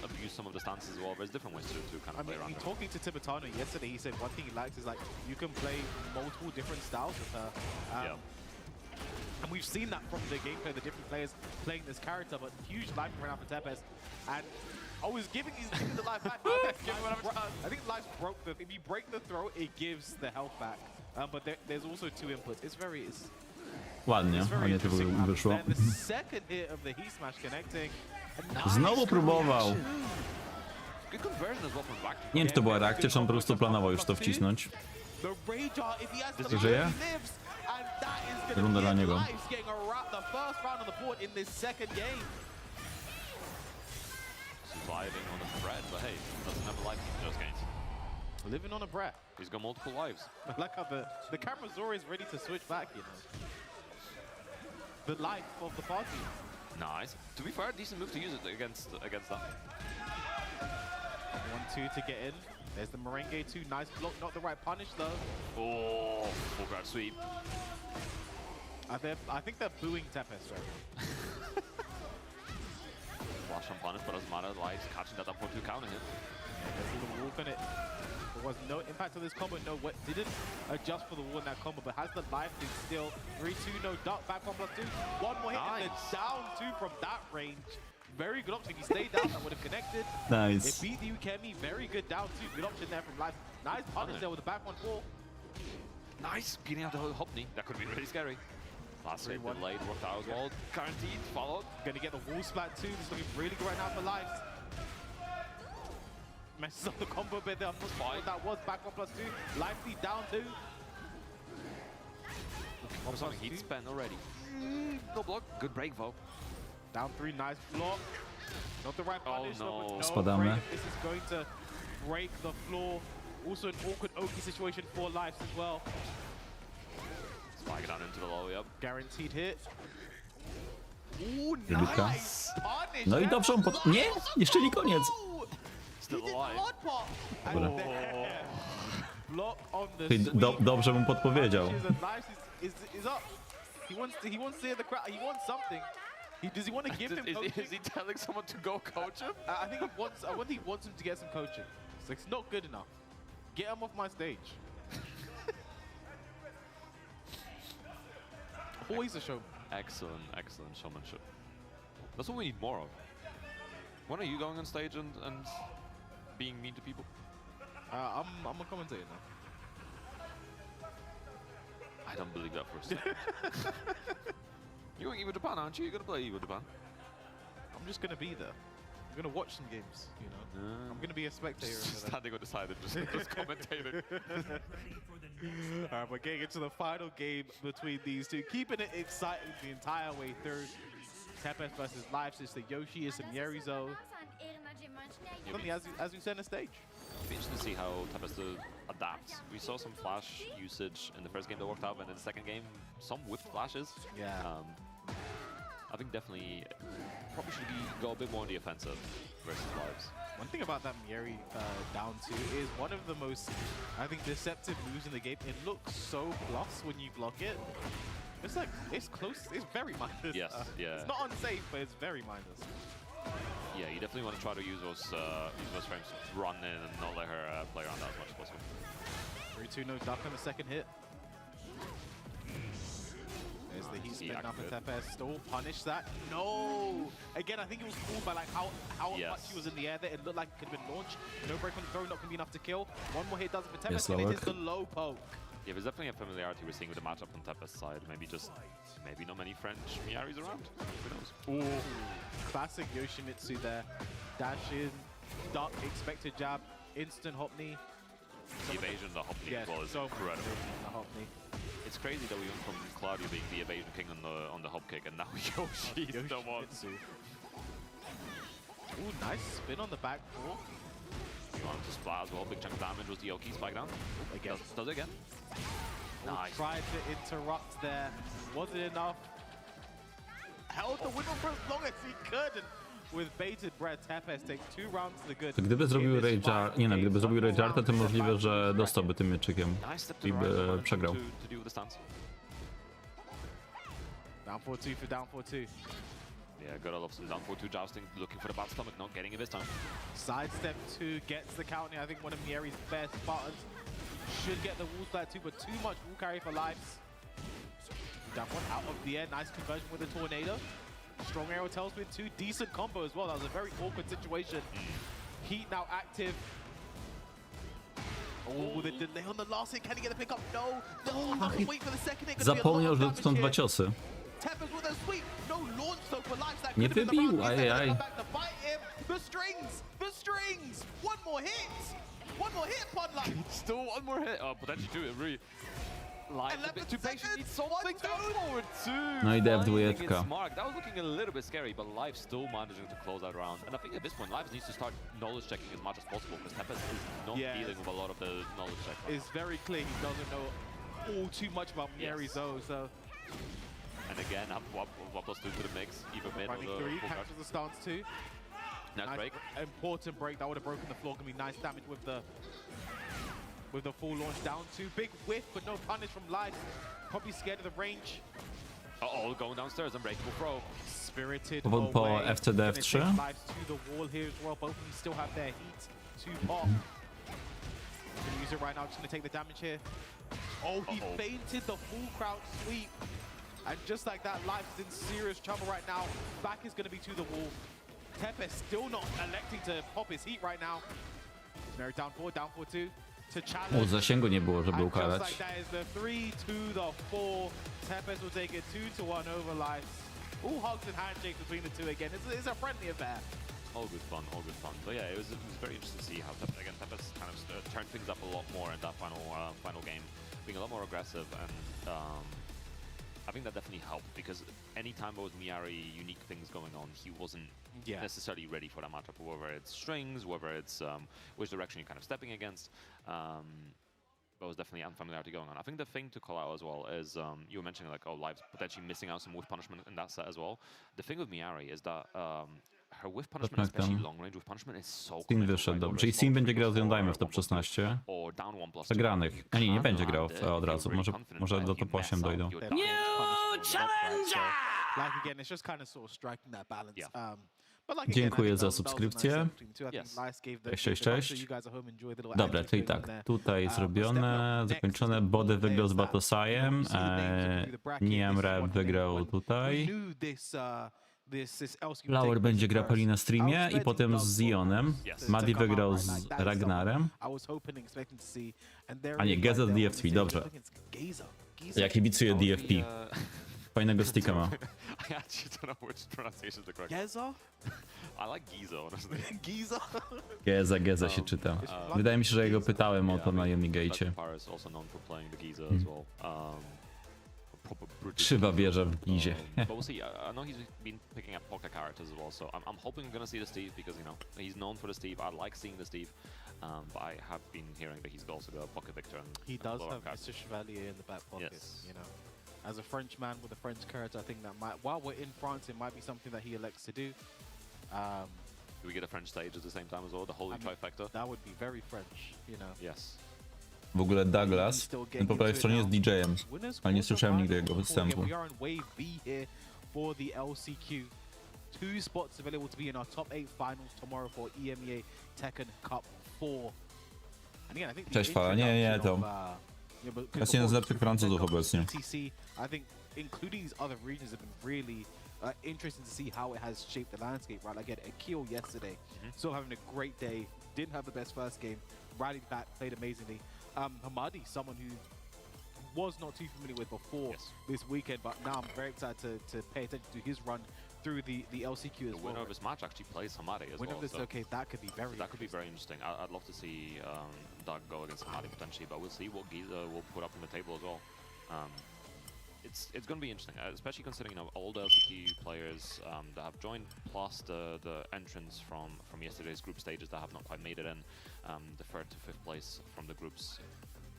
abuse some of the stances as well. There's different ways to kind of play around. Talking to Tibetano yesterday, he said one thing he likes is like you can play multiple different styles with her. And we've seen that from the gameplay, the different players playing this character, but huge life ran out for Tepes. And I was giving the life back. I think life broke the. If you break the throw, it gives the health back. But there's also 2 inputs. It's Ładnie, ładnie to wyszło. Znowu próbował. Nie wiem, czy to była reakcja, czy on po prostu planował już to wcisnąć. Żyje? Runda dla niego. Surviving on a thread, but hey, doesn't have a life in those games. Living on a breath. He's got multiple lives. Like how the camera's always ready to switch back, you know. The life of the party. Nice. To be fair, decent move to use it against that. 1-2 to get in. There's the Merengue 2. Nice block, not the right punish though. Oh, full grab sweep. I think they're booing Tepes right now. Flash on punish, but doesn't matter. Lives catching that up for 2 counter hit. There's a little walk on it. There was no impact on this combo. No, what didn't adjust for the wall in that combo, but has the life to still 3-2, no duck, back 1+2. One more hit and the down 2 from that range. Very good option. He stayed down, that would have connected. Nice. It beat the Ukemi. Very good down 2. Good option there from Life. Nice punish there with the back 1-4. Nice, getting out the hop knee. That could have been really scary. Last hit delayed, worked out as well. Guaranteed, followed. Gonna get the wall splat too. This is looking really good right now for Life. Messes up the combo bit there. That was back 1+2. Life lead down 2. Something heat spent already. No block. Good break though. Down 3, nice block. Not the right punish. Oh no. Spadamy. This is going to break the floor. Also an awkward Oki situation for Life as well. Spike down into the low, yep. Guaranteed hit. Ooh, nice punish. No i dobrze, nie, jeszcze nie koniec. Still alive. Dobra. Block on the Dobrze mu podpowiedział. He wants to hear the crowd. He wants something. Does he want to give him coaching? Is he telling someone to go coach him? I think he wants him to get some coaching. It's like, it's not good enough. Get him off my stage. Always a showman. Excellent, excellent showmanship. That's what we need more of. When are you going on stage and being mean to people? I'm a commentator now. I don't believe that for a second. You're going Evo Japan, aren't you? You're going to play Evo Japan. I'm just going to be there. I'm going to watch some games, you know. I'm going to be a spectator. Standing on the side and just commentating. Alright, we're getting into the final game between these two. Keeping it exciting the entire way through. Tepes versus Life, it's the Yoshi, it's the Yerizo. As we set the stage. be interesting to see how Tempest adapts. We saw some flash usage in the first game that worked out, and in the second game, some whipped flashes. Yeah. I think definitely probably should go a bit more on the offensive versus Lives. One thing about that Mieri down two is one of the most, I think, deceptive moves in the game. It looks so plus when you block it. It's like, it's close, it's very minus. Yes, yeah. It's not unsafe, but it's very minus. Yeah, you definitely want to try to use those frames to run in and not let her play around that as much as possible. 3-2, no duck on the second hit. There's the heat spin up and Tempest still punish that. No! Again, I think it was cool by like how much he was in the air there. It looked like it could have been launched. No break on the throw, not going to be enough to kill. One more hit does it for Tempest, and it is the low poke. Yeah, there's definitely a familiarity we're seeing with the matchup on Tempest's side. Maybe not many French Miaris around. Who knows? Ooh, classic Yoshimitsu there. Dash in, duck, expected jab, instant hop knee. The evasion, the hop knee as well is so incredible. The hop knee. It's crazy that we went from Claudio being the evasion king on the hop kick, and now Yoshi's the one. Ooh, nice spin on the back four. You want to splat as well. Big chunk of damage was the Oki spike down. Again. Does it again? Nice. Tried to interrupt there. Wasn't enough. Held the window for as long as he could. And with bated breath, Tempest takes 2 rounds to the good. To gdyby zrobił Rage'ar, nie no, gdyby zrobił Rage'arta, to możliwe, że dostałby tym mieczykiem i by przegrał. Down 4-2 for down 4-2. Yeah, gotta love some down 4-2 jousting, looking for the bad stomach, not getting it this time. Sidestep 2 gets the counter. I think one of Mieri's best buttons. Should get the wall slide too, but too much wall carry for Lives. That one out of the air. Nice conversion with the tornado. Strong arrow tailspin 2. Decent combo as well. That was a very awkward situation. Heat now active. Oh, the delay on the last hit. Can he get a pickup? No. No. Wait for the second hit. Zapomniał, że są 2 ciosy. Tempest with a sweep. No launch though for Lives. That Nie could have been the wybił, round. He's ajajaj. gonna come back to fight him. The strings. The strings. One more hit. One more hit, Podluck. Still one more hit. Oh, potentially 2. It really lies a bit too patient. Needs something to go forward too. No i Finding DF2. its mark. That was looking a little bit scary, but Live still managing to close that round. And I think at this point, Live needs to start knowledge checking as much as possible because Tempest is not dealing with a lot of the knowledge check. It's very clear he doesn't know all too much about Mieri's though, so. And again, up 1+2 to the mix, even mid on Running the 3, full card. captures the stance 2. Nice break. Important break. That would have broken the floor. Gonna be nice damage with the full launch down 2. Big whiff, but no punish from Lives. Probably scared of the range. Uh-oh, going downstairs, unbreakable throw. Spirited Powód po away. FCD Gonna F3. take Lives to the wall here as well. Both of them still have their heat to pop. Gonna use it right now. Just gonna take the damage here. Oh, he fainted the full crouch sweep. And just like that, Lives is in serious trouble right now. Back is gonna be to the wall. Tempest still not electing to pop his heat right now. Mary down 4-2 to challenge. O, zasięgu nie było, żeby And just ukarać. like that is the 3 to the 4. Tempest will take it 2-1 over Lives. All hugs and handshakes between the two again. It's a friendly affair. All good fun, all good fun. But yeah, it was very interesting to see how Tempest kind of turned things up a lot more in that final game, being a lot more aggressive, and I think that definitely helped because anytime there was Miari unique things going on, he wasn't necessarily ready for that matchup, whether it's strings, whether it's which direction you're kind of stepping against. There was definitely unfamiliarity going on. I think the thing to call out as well is you were mentioning like, oh, Lives potentially missing out some whiff punishment in that set as well. The thing with Miari is that her whiff punishment, especially long range whiff punishment, is so Sin wyszedł, dobrze. Czyli Sin będzie grał z Yondajmy w top 16. Przegranych. A nie będzie grał od razu. Może do top 8 dojdą. Like again, it's just kind of sort of striking that balance. Dziękuję za subskrypcję. Cześć. Dobra, czyli tak, tutaj zrobione, zakończone. Body wygrał z Batosajem, Niemre wygrał tutaj. Flower będzie grał pewnie na streamie i potem z Zionem. Madi wygrał z Ragnarem. A nie, Geza DFP, dobrze. Ja kibicuję DFP. Fajnego sticka ma. I actually don't know which pronunciation is the correct. Geza? I like Giza, honestly. Giza? Geza się czyta. Wydaje mi się, że ja go pytałem o to na Yomigate. Paris also known for playing the Giza as well. proper British. Krzywa wieża w gizie. But we'll see. I know he's been picking up poker characters as well, so I'm hoping we're gonna see the Steve because he's known for the Steve. I like seeing the Steve, but I have been hearing that he's also got a pocket Victor. And He does blow-up have cards. Mr. Chevalier in the back pocket, Yes. As a French man with a French character, I think that might, while we're in France, it might be something that he elects to do. Do we get a French stage at the same time as well? The holy trifecta? That would be very French, Yes. W ogóle Douglas po prawej stronie jest DJ-em, ale nie słyszałem nigdy jego występu. We are in Wave B here for the LCQ. 2 spots available to be in our top 8 finals tomorrow for EMEA Tekken Cup 4. And again, I think Cześć Fala, nie, to jest jeden z lepszych Francuzów obecnie. ETC, I think including these other regions have been really interesting to see how it has shaped the landscape, right? Like again, Akil yesterday, still having a great day, didn't have the best first game, rallied back, played amazingly. Hamadi, someone who was not too familiar with before this weekend, but now I'm very excited to pay attention to his run through the LCQ as well. The winner of this match actually plays Hamadi as Winner well. of this, okay, that could be very interesting. I'd love to see Doug go against Hamadi potentially, but we'll see what Giza will put up on the table as well. It's going to be interesting, especially considering all the LCQ players that have joined, plus the entrants from yesterday's group stages that have not quite made it in, the 3rd to 5th place from the groups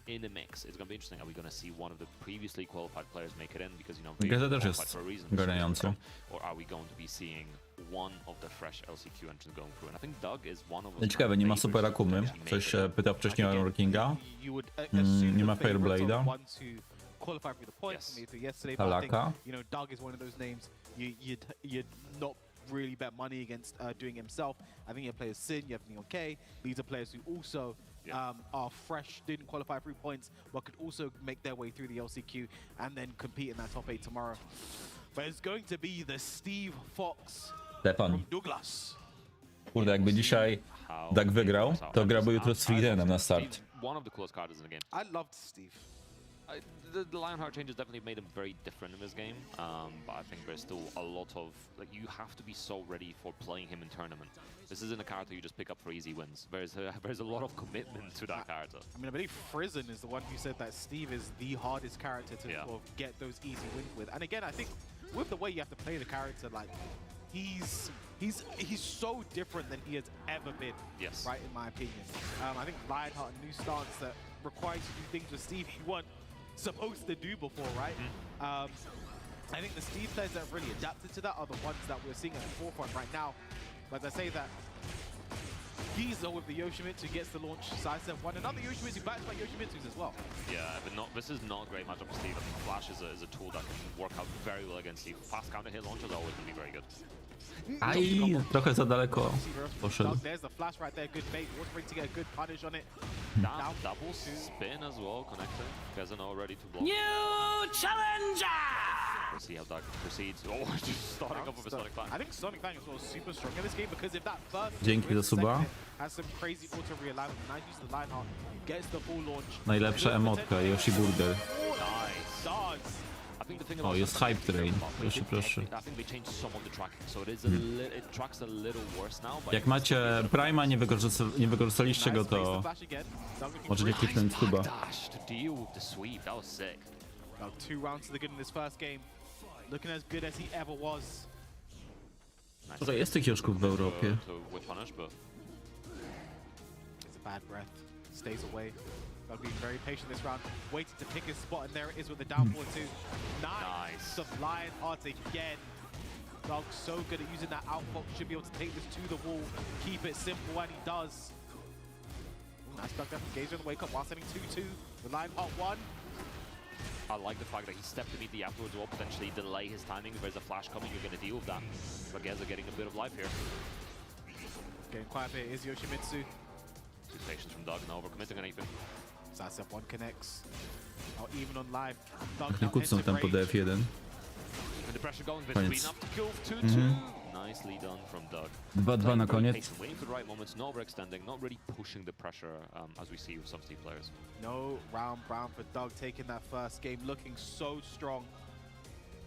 in the mix. It's going to be interesting. Are we going to see one of the previously qualified players make it in because they Gazeta też qualified jest for a reason, garniający. or are we going to be seeing one of the fresh LCQ entrants going through? And I think Doug is one of those. Ciekawe, nie ma Super Akumy. Ktoś się pytał wcześniej o Iron Kinga. Nie ma Fireblade'a. Qualify for the points Yes. made through yesterday, but I think, Halaka. Doug is one of those names you'd not really bet money against doing himself. I think you have players Sin, you have Neon K. These are players who also are fresh, didn't qualify through points, but could also make their way through the LCQ and then compete in that top 8 tomorrow. But it's going to be the Steve Fox Stefan. from Douglas. Kurde, jakby dzisiaj Doug wygrał, to grałby jutro z Friedenem na start. One of the coolest cards in the game. I loved Steve. The Lionheart changes definitely made him very different in this game, but I think there's still a lot of, you have to be so ready for playing him in tournament. This isn't a character you just pick up for easy wins. There's a lot of commitment to that character. I mean, I believe Frizen is the one who said that Steve is the hardest character to sort of get those easy wins with. And again, I think with the way you have to play the character, like, he's so different than he has ever been. Yes. Right, in my opinion. I think Lionheart, a new stance that requires you to do things with Steve you weren't supposed to do before, right? I think the Steve players that have really adapted to that are the ones that we're seeing at the forefront right now. But I say that Giza with the Yoshimitsu gets the launch sidestep one. Another Yoshimitsu backed by Yoshimitsu's as well. Yeah, but this is not a great matchup for Steve. I think Flash is a tool that can work out very well against Steve. Fast counter hit launchers are always going to be very good. Aj, trochę za daleko poszedł. There's the flash right there, good bait. Was ready to get a good punish on it. Down double spin as well, connecting. Kazano ready to block. New challenger! We'll see how Doug proceeds. Oh, just starting off with a Sonic Bang. I think Sonic Bang is well super strong in this game because if that first Dzięki za suba. has some crazy auto realignment, and I use the Lionheart, gets the full launch. Najlepsza emotka, Yoshi Burger. Nice. I think the thing O, about jest hype train. Proszę, proszę. I think they changed some of the tracking, so it is it tracks a little worse now. But Jak macie Prima, nie wykorzystaliście go, to możecie kliknąć chyba. dash to deal with the sweep. That was sick. About 2 rounds to the good in this first game. Looking as good as he ever was. Nice. Tutaj jest tych Joszków w Europie. To whip punish, but It's a bad breath. Stays away. Doug being very patient this round. Waiting to pick his spot, and there it is with the down forward too. Nice. Some Lionheart again. Doug so good at using that outfox. Should be able to take this to the wall. Keep it simple, and he does. Ooh, nice Doug definitely engaged on the wake up while sending 2-2. The Lionheart 1. I like the fact that he stepped to meet the afterwards will potentially delay his timing. If there's a flash coming, you're going to deal with that. But Geza getting a bit of life here. Getting quite a bit is Yoshimitsu. Good patience from Doug, not overcommitting anything. Sidestep 1 connects. Now even on live, Doug Nie now kucną enter tam pod range. F1. And the pressure going, but Koniec. enough to kill 2-2. Nicely done from Doug. 2-2 na Very koniec. patient, waiting for the right moments, not overextending, not really pushing the pressure as we see with some Steve players. No round brown for Doug taking that first game, looking so strong.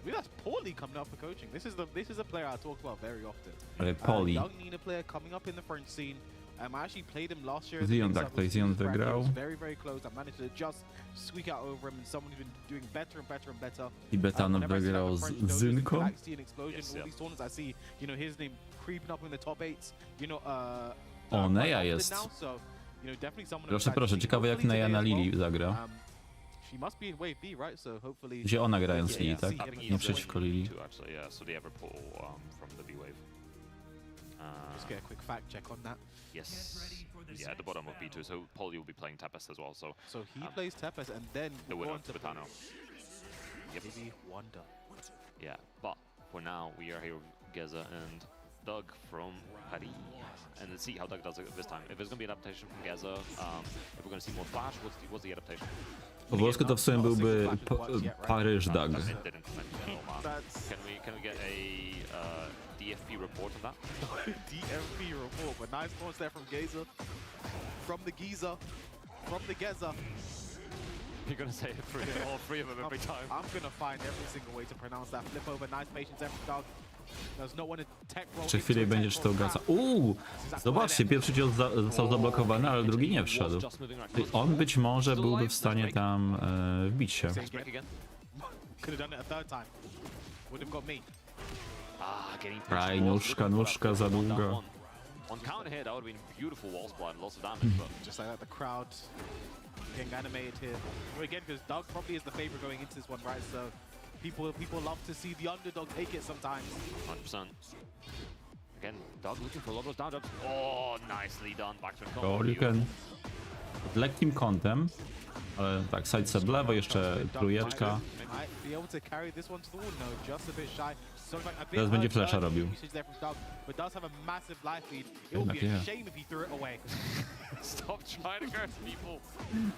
I mean, that's Paulie coming up for coaching. This is a player I talk about very often. Ale Poli. Young Nina player coming up in the French scene, I actually played him last year. Zion tak, tutaj Zion wygrał. Very, very close. I managed to just squeak out over him, and someone who's been doing better and better and better. Tibetano wygrał z Zynką. I see, you know, his name creeping up in the top 8. You know, O, Neja jest. Proszę, proszę, ciekawe jak Neja na Lili zagra. She must be in wave B, right? So hopefully. Gdzie ona grając Lili, tak? Nie przeciwko Lili. Just get a quick fact check on that. Yes. Yeah, at the bottom of B2, so Polly will be playing Tempest as well, so... So he plays Tempest and then the we'll winner go of on to Tibetano. Yep. maybe Wonder. Yeah, but for now, we are here with Geza and Doug from Paris. And let's see how Doug does it this time. If there's going to be an adaptation from Geza, if we're going to see more Flash, what's the adaptation? Po włosku to w sumie byłby Paryż Doug. It didn't connect at all, man. Can we get a DFP report on that? DFP report, but nice points there from Geza. From the Giza. From the Geza. You're going to say all three of them every time. I'm going to find every single way to pronounce that. Flip over, nice patience there from Doug. There's no one to tech roll. Jeszcze chwilę będzie czytał gasa. Zobaczcie, pierwszy cios został zablokowany, ale drugi nie wszedł. On być może byłby w stanie tam wbić się. Could have done it a third time. Would have got me. Aj, nóżka za długo. On counter here, that would have been beautiful wall splat and lots of damage, but Just like that, the crowd getting animated here. Well, again, because Doug probably is the favorite going into this one, right? So people love to see the underdog take it sometimes. 100%. Again, Doug looking for a lot of those down jumps. Oh, nicely done. Back to All you can. Z lekkim kątem, ale tak, sidestep w lewo, jeszcze trójeczka. Might be able to carry this one to the wall. No, just a bit shy. Teraz będzie flasha robił. But does have a massive life lead. It would Jednak be a nie. shame if he threw it away. Stop trying to curse people.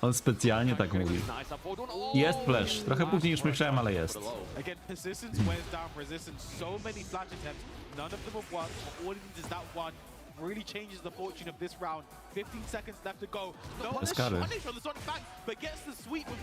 On specjalnie tak mówi. Nice up forward. Oh, Jest flash, trochę później niż myślałem, ale jest. Again, persistence wears down resistance. So many flash attempts. None of them have won. All it needs is that one. Really changes the fortune of this round. 15 seconds left to go. No Bez kary. punish on the Sonic Bang, but gets the sweep with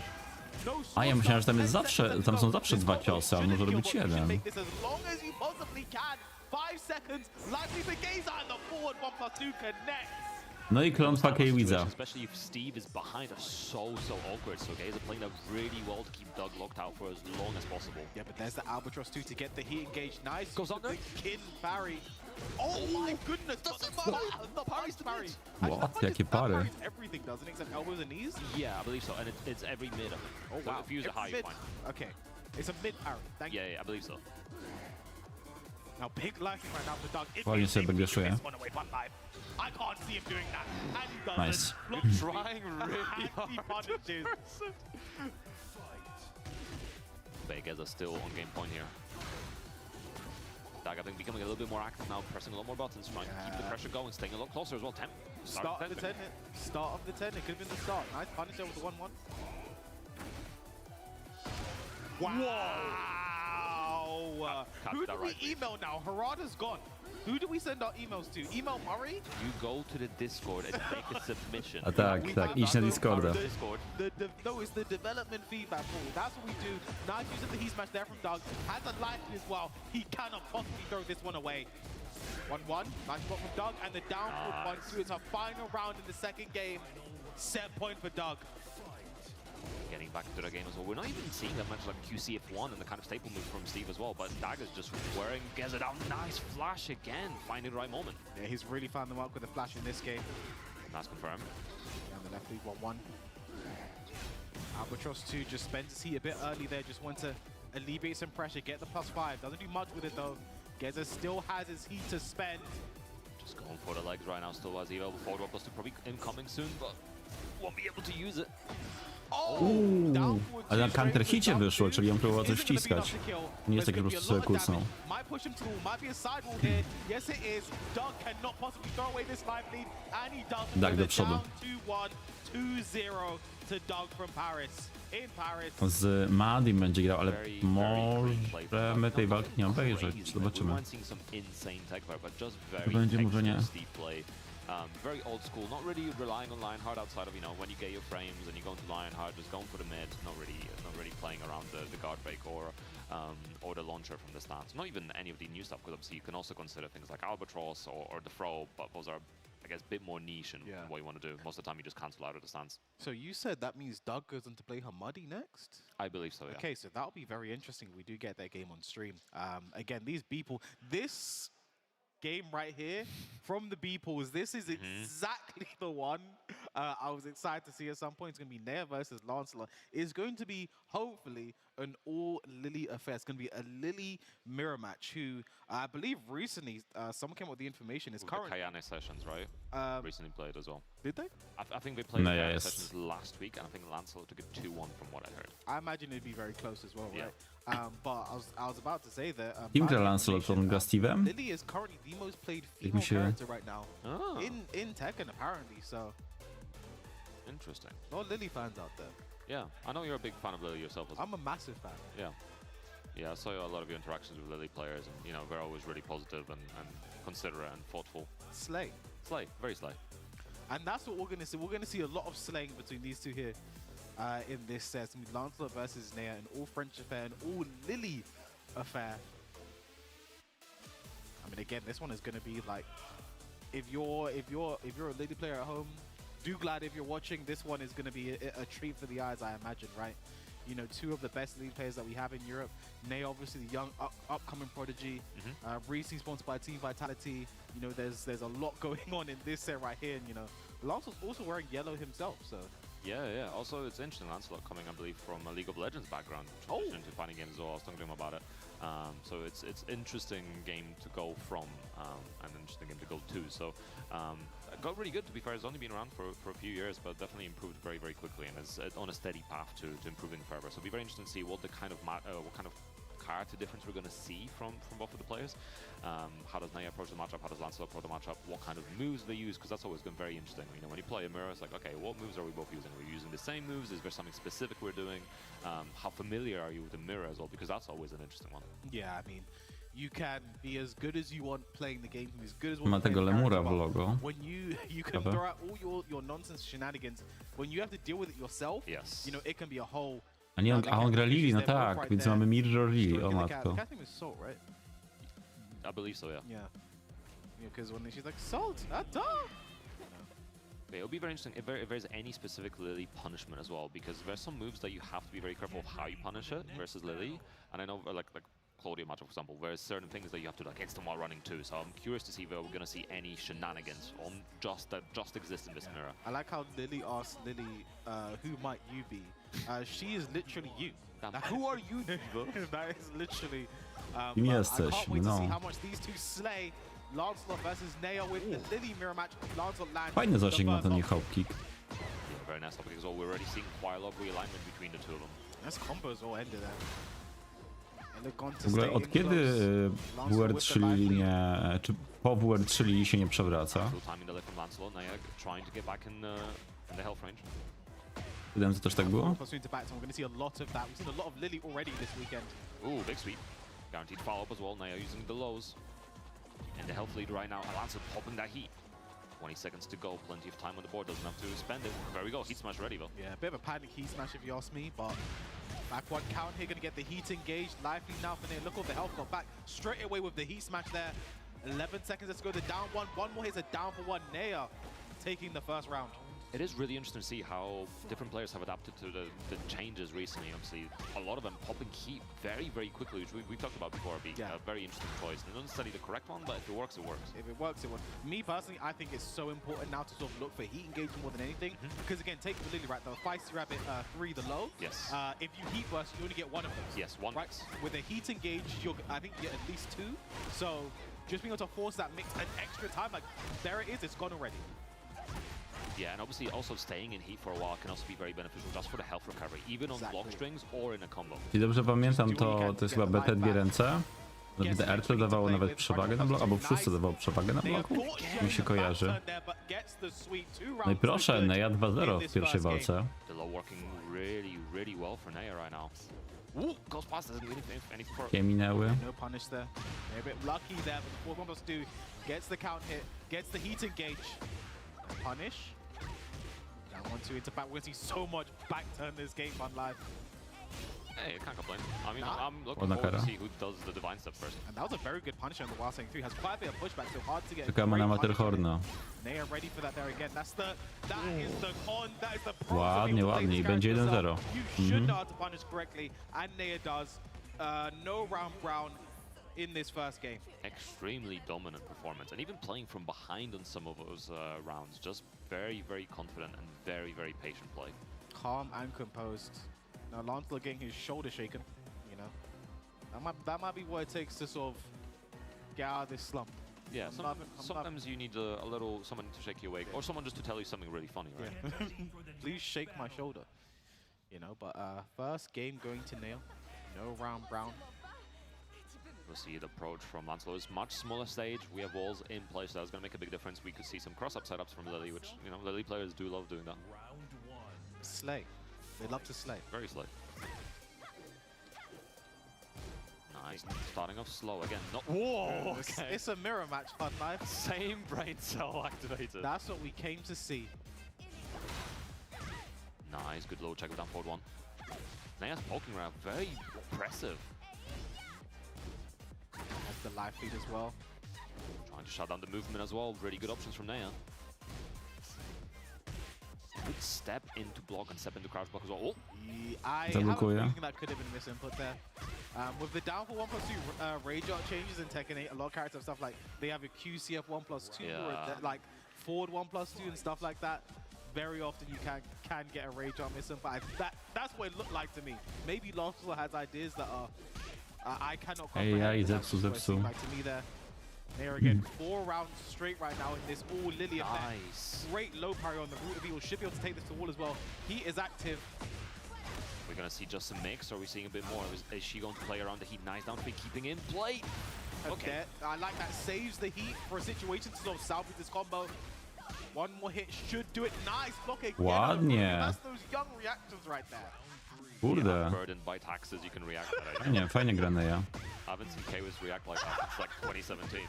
no A ja myślałem, że tam jest 10 zawsze, seconds tam to są go. zawsze dwa ciosy, a on może robić jeden. Make this as long as you possibly can. 5 seconds. Likely to gaze on the forward 1+2 connects. No i klątwa K-Wiza. Especially if Steve is behind, are so awkward. So Gaza playing that really well to keep Doug locked out for as long as possible. Yeah, but there's the Albatross too to get the heat engaged. Nice. Goes under. Kin parry. Oh my goodness! The parry's the parry. What? Jakie pary? Everything doesn't except elbows and knees. Yeah, I believe so. And it's every mid. Oh So wow! if you use it high, Every you're mid. fine. Okay, it's a mid parry. Thank you. Yeah, I believe so. Now big life right now for Doug. If Fajnie you sobie think he wygraszuje. gets one away, one life. I can't see him doing that. And he doesn't. Nice. Block Trying really and he punishes. Gaza still on game point here. Doug, I think, becoming a little bit more active now, pressing a lot more buttons, trying to keep the pressure going, staying a lot closer as well. Start of the 10. Start of the 10. It could have been the start. Nice punish there with the 1-1. Wow! Who do we email now? Harada's gone. Who do we send our emails to? Email Murray? You go to the Discord and make a submission. A tak, idź na Discorda. Discord. No, it's the development feedback pool. That's what we do. Nice use of the heat smash there from Doug. Has a life as well. He cannot possibly throw this one away. 1-1. Nice spot from Doug. And the down forward 1-2. It's our final round in the second game. Set point for Doug. Getting back into the game as well. We're not even seeing that much like QCF1 and the kind of staple move from Steve as well, but Dagger's just wearing Geza down. Nice flash again, finding the right moment. Yeah, he's really found the mark with the flash in this game. That's confirmed. And the left lead 1-1. Albatross 2 just spends his heat a bit early there, just wants to alleviate some pressure, get the +5. Doesn't do much with it though. Geza still has his heat to spend. Just going for the legs right now, still has Evo. Forward 1+2 probably incoming soon, but won't be able to use it. Ale na counter hicie wyszło, czyli on próbował coś wciskać. Nie jest tak, że po prostu sobie kucnął. Doug do przodu. Z Madim będzie grał, ale możemy tej walki nie obejrzeć. Zobaczymy. Będzie może nie. Very old school, not really relying on Lionheart outside of, you know, when you get your frames and you go into Lionheart, just going for the mid, not really playing around the guard break or the launcher from the stance. Not even any of the new stuff, because obviously you can also consider things like Albatross or the throw, but those are I guess, a bit more niche in Yeah. what you want to do. Most of the time, you just cancel out of the stance. So you said that means Doug goes on to play Hamadi next? I believe so, yeah. Okay, so that'll be very interesting. We do get that game on stream. Again, these people, this game right here from the B-Pools, this is exactly the one I was excited to see at some point. It's going to be Nea versus Lancelot. It's going to be, hopefully, an all Lily affair. It's going to be a Lily mirror match who I believe recently, someone came up with the information, is With the currently... Kayane sessions, right? Recently played as well. Did they? I think they played No, the yeah, Kayane yes. sessions last week, and I think Lancelot took it 2-1 from what I heard. I imagine it'd be very close as well, Yeah. right? But I was about to say that... Kim by gra Lancelot, on gra Steve'em? Lily is currently the most played mi female się- character right now Oh, in Tekken, apparently. So, interesting. no Lily fans out there. Yeah, I know you're a big fan of Lily yourself as well. I'm a massive fan. Yeah. Yeah, I saw a lot of your interactions with Lily players, and, you know, they're always really positive and considerate and thoughtful. Slay. Slay, very slay. And that's what we're going to see. We're going to see a lot of slaying between these two here in this set. It's going to be Lancelot versus Nea, an all French affair, an all Lily affair. I mean, again, this one is going to be like, if you're a Lily player at home, do glad if you're watching. This one is going to be a treat for the eyes, I imagine, right? You know, two of the best Lily players that we have in Europe. Nea, obviously, the young upcoming prodigy. Recently sponsored by Team Vitality. You know, there's a lot going on in this set right here, and you know, Lancelot's also wearing yellow himself, so. Yeah, yeah. Also, it's interesting, Lancelot coming, I believe, from a League of Legends background. Into fighting games as well. I was talking to him about it. So it's interesting game to go from, and an interesting game to go to. So it got really good, to be fair. It's only been around for a few years, but definitely improved very, very quickly, and is on a steady path to improving further. So it'll be very interesting to see what the kind of character difference we're going to see from both of the players. How does Nea approach the matchup? How does Lancelot approach the matchup? What kind of moves they use? Because that's always been very interesting. You know, when you play a mirror, it's like, okay, what moves are we both using? Are we using the same moves? Is there something specific we're doing? How familiar are you with the mirror as well? Because that's always an interesting one. Yeah, I mean, you can be as good as you want playing the game, as good as Ma tego lemura w logo. when you can Prawda? throw out all your nonsense shenanigans, when you have to deal with it yourself, Yes. you know, it can be a whole... A nie, a on gra Lili, no tak, więc mamy Mirror Lili, o The matko. cat name is Salt, right? I believe so, yeah. Yeah. Yeah, because when she's like, Salt, dog! Yeah, it'll be very interesting if there's any specific Lily punishment as well, because there's some moves that you have to be very careful of how you punish it versus Lily. And I know, like Claudia matchup, for example, there's certain things that you have to like instant while running too. So I'm curious to see if we're going to see any shenanigans on that just exist in this mirror. I like how Lily asked Lily, who might you be? She is literally you. Who are you, Diva? That is literally... Kim but jesteś, I can't wait to see no. how much these two slay. Lancelot versus Nea with the Lily mirror match. Lancelot lands Fajny the zasięg ma first ten knock. Michał kick. Yeah, very nice topic as well. We're already seeing quite a lot of realignment between the two of them. That's combos all ended there. And they're gone W to ogóle stay od in kiedy close. WR3 Lili nie, czy po WR3 Lili się nie przewraca? Full timing delay from Lancelot. Nea trying to get back in the health range. Wydaje mi się, że też tak było? Plus into back, so we're going to see a lot of that. We've seen a lot of Lily already this weekend. Ooh, big sweep. Guaranteed follow-up as well. Nea using the lows. And the health lead right now. Lancelot popping that heat. 20 seconds to go. Plenty of time on the board. Doesn't have to spend it. There we go. Heat smash ready, though. Yeah, a bit of a panic heat smash if you ask me, but back one count here, going to get the heat engaged. Lively now for Nea. Look what the health got back straight away with the heat smash there. 11 seconds, let's go to down one. One more, here's a down for one. Nea taking the first round. It is really interesting to see how different players have adapted to the changes recently. Obviously, a lot of them popping heat very, very quickly, which we've talked about before, being a very interesting choice. Not necessarily the correct one, but if it works, it works. If it works, it works. Me personally, I think it's so important now to sort of look for heat engagement more than anything. Because again, take the Lily, right? The Feisty Rabbit 3, the low. Yes. If you heat burst, you only get one of those. Yes, one. Right? With a heat engage, I think you get at least 2. So just being able to force that mix an extra time, like there it is, it's gone already. Yeah, and obviously also staying in heat for a while can also be very beneficial just for the health recovery, even on block strings or in a combo. Jeśli dobrze pamiętam, to jest chyba BT dwie ręce. Gdy R dawało nawet przewagę na bloku, albo w szóstce dawało przewagę na bloku. Mi się kojarzy. No i proszę, Nea 2-0 w pierwszej walce. The low working really, really well for Nea right now. Ooh, goes past, doesn't get anything for Jakie minęły. No punish there. They're a bit lucky there, but the 4-1+2 gets the count hit, gets the heat engage. Punish. Down 1-2 into back. We're going to see so much back turn this game on live. Hey, I can't complain. I mean, Nah. I'm looking Ładna forward to kara. see who does the divine step first. And that was a very good punisher on the Wild Saying 3. Has quite a bit of pushback, so hard to get. Czekamy great na punisher. Matterhorna. Nea ready for that there again. That is the con, that is the pro to Ładnie, be able to play ładnie. this I będzie character 1-0. yourself. You should know how to punish correctly, and Nea does. No round brown in this first game. Extremely dominant performance, and even playing from behind on some of those rounds. Just very, very confident and very, very patient play. Calm and composed. Now Lancelot getting his shoulder shaken, you know. That might be what it takes to sort of get out of this slump. Yeah, I'm sometimes you need a little someone to shake you awake, or someone just to tell you something really funny, right? Yeah. Please shake my shoulder. You know, but first game going to Nea. No round brown. We'll see the approach from Lancelot. It's much smaller stage. We have walls in place, so that's going to make a big difference. We could see some cross-up setups from Lily, which, you know, Lily players do love doing that. Slay. They love to slay. Very slow. Nice. Starting off slow again. Not. Whoa! Okay. It's a mirror match, Fun Life. Same brain cell activated. That's what we came to see. Nice. Good low check of down forward one. Nea's poking around. Very impressive. Has the life feed as well. Trying to shut down the movement as well. Really good options from Nea. Good step into block and step into crouch block as well. Oh. I have a Zablokuje. feeling that could have been misinput there. With the down for 1+2 rage art changes in Tekken 8, a lot of characters have stuff like they have a QCF 1+2 Yeah. or like forward 1+2 and stuff like that. Very often you can get a rage art misinput. That's what it looked like to me. Maybe Lancelot has ideas that are I cannot comprehend. Ej, but that's zepsuł, what it seemed zepsuł. like to me there. There again, 4 rounds straight right now in this all Lily affair. Nice. Great low parry on the root of evil. Should be able to take this to wall as well. He is active. We're going to see just a mix, or are we seeing a bit more? Is she going to play around the heat? Nice down three, keeping in play. Okay. There. I like that. Saves the heat for a situation to sort of salvage this combo. One more hit should do it. Nice block again. Ładnie. That's those young reactions right there. Kurde. Burdened by taxes, you can react to that. Fajnie, fajnie gra Neja. I haven't seen Kawis react like that since like 2017.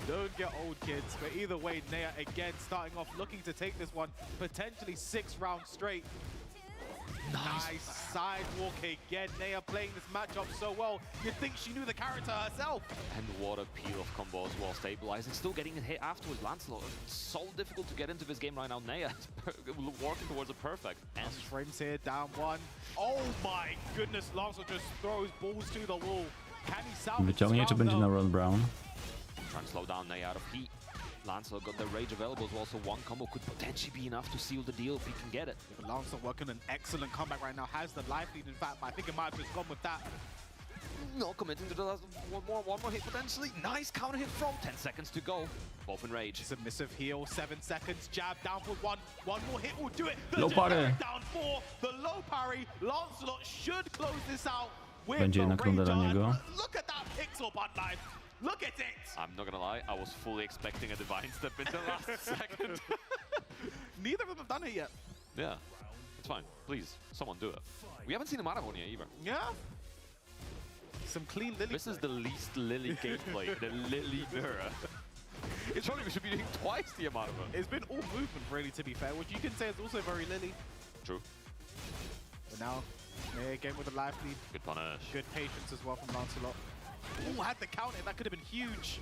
Don't get old, kids. But either way, Nea again starting off looking to take this one potentially 6 rounds straight. Nice sidewalk again. Nea playing this matchup so well. You'd think she knew the character herself. And what a peel of combos while stabilizing. Still getting a hit afterwards. Lancelot. It's so difficult to get into this game right now. Nea working towards a perfect. And Frames here, down 1. Oh my goodness, Lancelot just throws balls to the wall. Can he salvage Wyciągnie, czy this będzie round, na though? Ron Brown? trying to slow down Nea out of heat. Lancelot got the rage available as well, so one combo could potentially be enough to seal the deal if he can get it. But Lancelot working an excellent comeback right now. Has the life lead, in fact, but I think it might have just gone with that. Not committing to the last one more hit potentially. Nice counter hit from 10 seconds to go. Both in rage. Submissive heal, 7 seconds, jab down for 1. One more hit will do it. The Low parry. generic down 4, the low parry. Lancelot should close this out with Będzie the jednak runda rage dla art. niego. Look at that pixel bud life. Look at it. I'm not gonna lie, I was fully expecting a divine step in the last second. Neither of them have done it yet. Yeah, it's fine. Please, someone do it. We haven't seen a Maravon yet either. Yeah. Some clean Lily. This is the least Lily gameplay, the Lily mirror. It's only we should be doing twice the amount of it. It's been all movement, really, to be fair, which you can say is also very Lily. True. But now, May again with a life lead. Good punish. Good patience as well from Lancelot. Oh, had the counter. That could have been huge.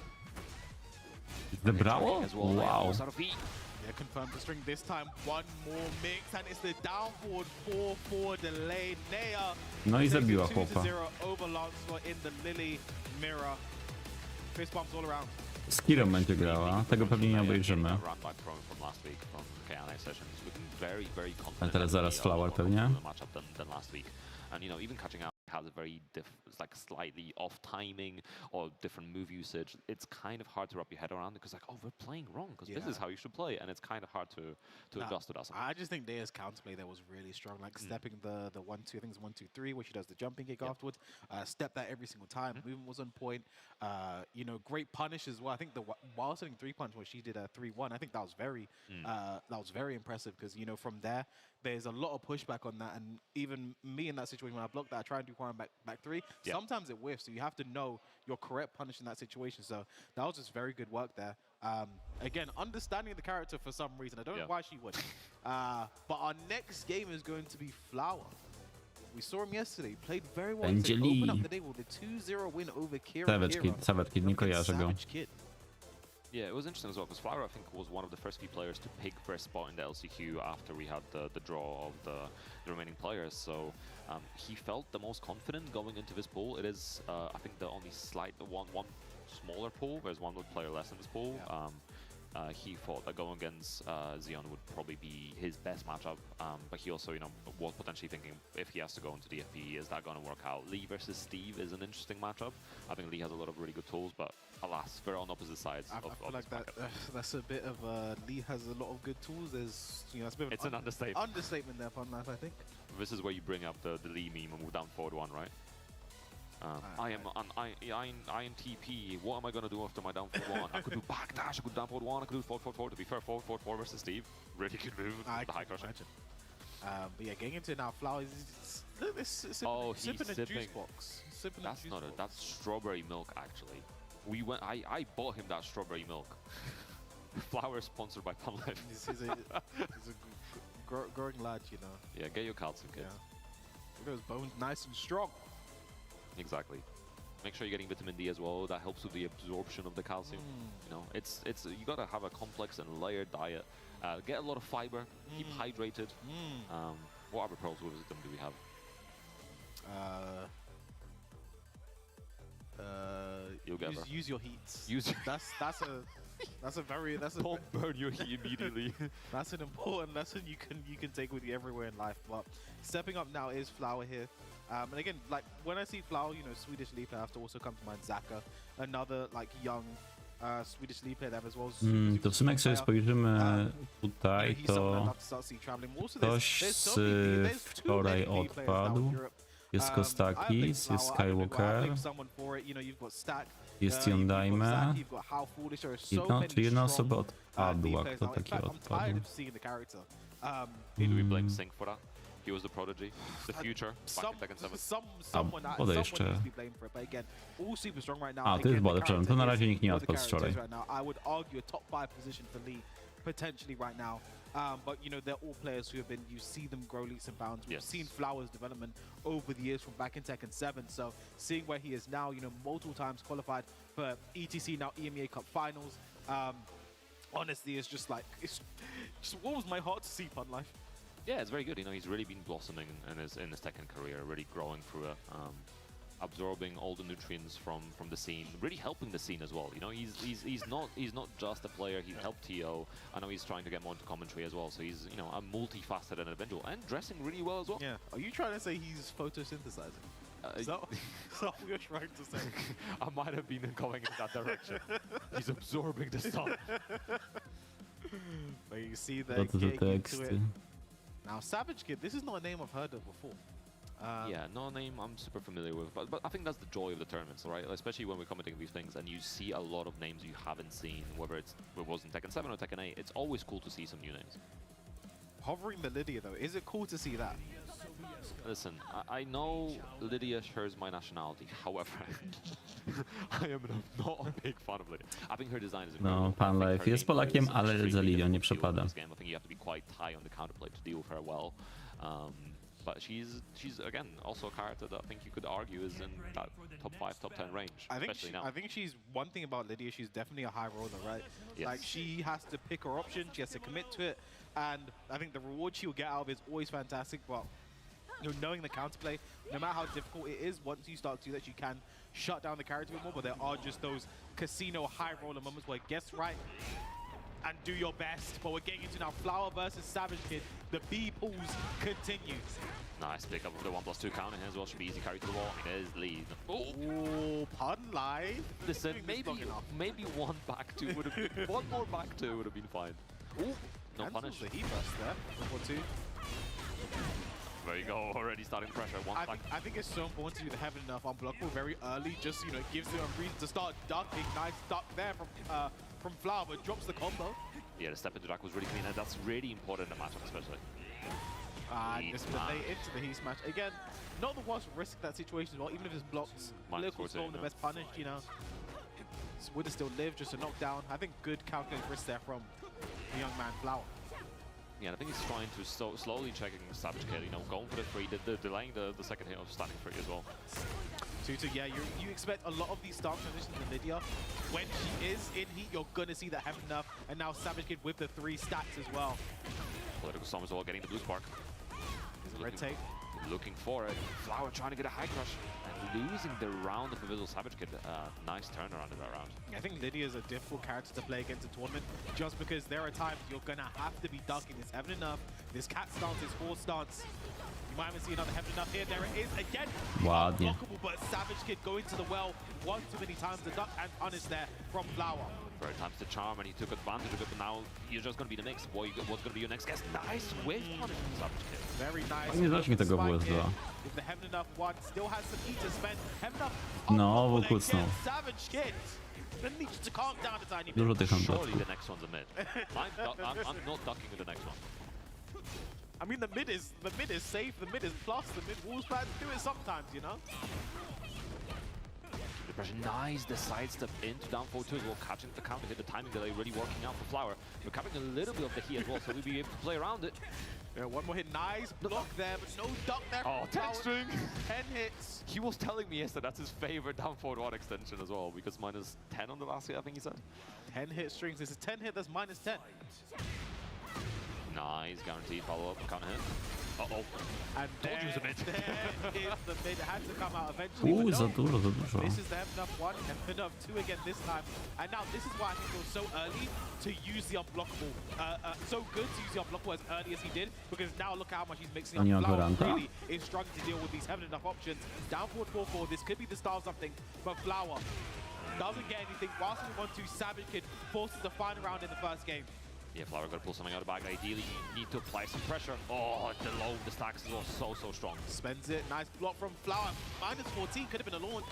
Zebrało? As well. Wow. Almost out of heat. Yeah, confirmed the string this time. One more mix, and it's the down forward 4-4 delay. Nea No i takes it zabiła 2-0 chłopa. over Lancelot in the Lily mirror. Fist bumps all around. Z Kirą będzie grała, tego pewnie nie obejrzymy. Run by Pro from last week from KNA sessions. Looking very, very confident. Ale teraz zaraz Flower pewnie. Matchup than last week. And you know, even catching out has a very it's like slightly off timing or different move usage. It's kind of hard to wrap your head around because like, oh, we're playing wrong because this is how you should play, and it's kind of hard to adjust to that. I just think Nea's counterplay there was really strong, like stepping the 1-2, I think it's 1-2-3, where she does the jumping kick afterwards. Step that every single time. Movement was on point. You know, great punish as well. I think the while setting 3-punch where she did a 3-1, I think that was very impressive because you know from there there's a lot of pushback on that, and even me in that situation when I block that, I try and do one back 3. Sometimes it whiffs, so you have to know your correct punish in that situation. So that was just very good work there. Again, understanding the character for some reason. I don't know why she would. But our next game is going to be Flower. We saw him yesterday. Played very well. Będzie Open Lee. up the day with a 2-0 win over Kira. Savage Kid, nie kojarzę go. Savage Kid. Yeah, it was interesting as well, because Flower, I think, was one of the first few players to pick first spot in the LCQ after we had the draw of the remaining players. So he felt the most confident going into this pool. It is, I think, the only slight one smaller pool. There's one player less in this pool. Yeah. He thought that going against Xeon would probably be his best matchup, but he also, was potentially thinking if he has to go into the FPE, is that going to work out? Lee versus Steve is an interesting matchup. I think Lee has a lot of really good tools, but alas, they're on opposite sides. I of feel like this bracket. that's a bit of Lee has a lot of good tools. There's that's a bit of It's an understatement. Understatement there, Fun Life, I think. This is where you bring up the Lee meme and move down forward one, right? I am INTP. What am I going to do after my down forward one? I could do backdash, I could do down forward one, I could do forward, forward, forward. To be fair, forward, forward, forward versus Steve. Really good move with the high crushing. But yeah, getting into it now, Flowers is look this sipping a juice box. Sipping That's a juice not box. that's strawberry milk actually. We went. I bought him that strawberry milk. Flower sponsored by Pun Life. He's a growing lad, you know. Yeah, get your calcium, kids. Look at those bones, nice and strong. Exactly. Make sure you're getting vitamin D as well. That helps with the absorption of the calcium. It's you gotta have a complex and layered diet. Get a lot of fiber. Keep hydrated. What other pearls of wisdom do we have? You'll get there. Use your heats. That's a very Don't burn your heat immediately. that's an important lesson you can take with you everywhere in life. But stepping up now is Flower here. And again, like when I see Flower, Swedish Leap, I have to also come to mind Zaka, another like young Swedish Leap there as well. To w sumie jak sobie spojrzymy tutaj, to ktoś z wczoraj odpadł. Jest Kostakis, jest Skywalker, jest Yondaime. Czy jedna osoba odpadła? Kto taki odpadł? Do we blame Sync for that? He was the prodigy, the future. Podejrzę. A, to jest Bode, przepraszam, to na razie nikt nie odpadł z wczoraj. I would argue a top 5 position for Lee potentially right now. But they're all players who have been, you see them grow leaps and bounds. We've seen Flower's development over the years from back in Tekken 7. So seeing where he is now, multiple times qualified for ETC, now EMEA Cup finals. Honestly, it's just like, it's just warms my heart to see Fun Life. Yeah, it's very good. He's really been blossoming in his Tekken career, really growing through it, absorbing all the nutrients from the scene, really helping the scene as well. He's not just a player. He's helped TO. I know he's trying to get more into commentary as well. So he's a multifaceted individual and dressing really well as well. Yeah. Are you trying to say he's photosynthesizing? Is that what you're trying to say? I might have been going in that direction. He's absorbing the sun. But you see that To te teksty. Now, Savage Kid, this is not a name I've heard of before. Yeah, no name I'm super familiar with, but I think that's the joy of the tournaments, right? Especially when we're commenting these things and you see a lot of names you haven't seen, whether it was in Tekken 7 or Tekken 8. It's always cool to see some new names. Hovering the Lydia, though, is it cool to see that? Listen, I know Lydia shares my nationality. However, I am not a big fan of Lydia. I think her design is incredible. No, Pan Life jest Polakiem, ale za Lidią nie przepada. I think you have to be quite high on the counterplay to deal with her well. But she's again also a character that I think you could argue is in that top 5, top 10 range. I think she's one thing about Lydia. She's definitely a high roller, right? Yes. Like she has to pick her option. She has to commit to it, and I think the reward she'll get out of it is always fantastic. But knowing the counterplay, no matter how difficult it is, once you start to do that, you can shut down the character a bit more. But there are just those casino high roller moments where guess right and do your best. But we're getting into now Flower versus Savage Kid. The B pools continue. Nice pick up of the 1+2 counter here as well. Should be easy carry to the wall. There's lead. Oh, Pun Life. Listen, maybe one back two would have one more back two would have been fine. Ooh, no punish. The heat burst there. 1-2. There you go, already starting pressure. I think it's so important to do the heaven enough unblockable very early. Just it gives them a reason to start ducking. Nice duck there from Flower, but drops the combo. Yeah, the step into duck was really clean, and that's really important in the matchup, especially. Just delay into the heat smash again. Not the worst risk that situation as well. Even if it's blocked, Lyrical Storm the best punished. Would have still lived, just a knockdown. I think good calculated risk there from the young man Flower. Yeah, I think he's trying to slowly checking Savage Kid, you know, going for the free, delaying the second hit of standing free as well. 2-2, yeah, you expect a lot of these start transitions in Lydia. When she is in heat, you're gonna see that heavy enough, and now Savage Kid with the 3 stacks as well. Political Storm as well, getting the blue spark. Red tape. Looking for it. Flower trying to get a high crush and losing the round of Invisible Savage Kid. Nice turnaround in that round. I think Lydia is a difficult character to play against a tournament just because there are times you're gonna have to be ducking. It's heaven enough. This cat stance is horse stance. You might even see another heaven enough here. There it is again. Ładnie. Unblockable, but Savage Kid going to the well one too many times. The duck and punish there from Flower. Third time's the charm, and he took advantage of it, but now you're just going to be the next. What's going to be your next guess? Nice whiff punish from Savage Kid. Very nice. Nie zacznie tego WS2. With the heaven enough one, still has some heat to spend. Heaven enough. No, kucnął. Savage Kid. Then needs to calm down a tiny bit. Dużo tych Surely handlów. the next one's a mid. I'm not ducking with the next one. I mean, the mid is safe. The mid is plus. The mid walls plan do it sometimes, you know. The pressure, nice. The sidestep into down forward 2 as well, catching the counter hit. The timing delay really working out for Flower. Recovering a little bit of the heat as well, so we'll be able to play around it. Yeah, one more hit, nice block there, but no duck there. Oh, 10 string. 10 hits. He was telling me yesterday that's his favorite down forward 1 extension as well, because minus 10 on the last hit, I think he said. 10 hit strings. This is 10 hit. That's minus 10. Nice, guaranteed follow-up, counter hit. Uh-oh. And Told you it was a mid. there is the mid. It had to come out eventually. but Za no. dużo, za dużo. This is the enough 1 and enough 2 again this time. And now this is why I think it was so early to use the unblockable. So good to use the unblockable as early as he did, because now look how much he's mixing up. Oni ma Flower Goranta? really is struggling to deal with these heaven enough options. Down forward 4-4. This could be the start of something, but Flower doesn't get anything. Whilst we want to, Savage Kid forces the final round in the first game. Yeah, Flower got to pull something out of the bag. Ideally, you need to apply some pressure. Oh, the stacks is all so strong. Spends it. Nice block from Flower. Minus 14 could have been a launch.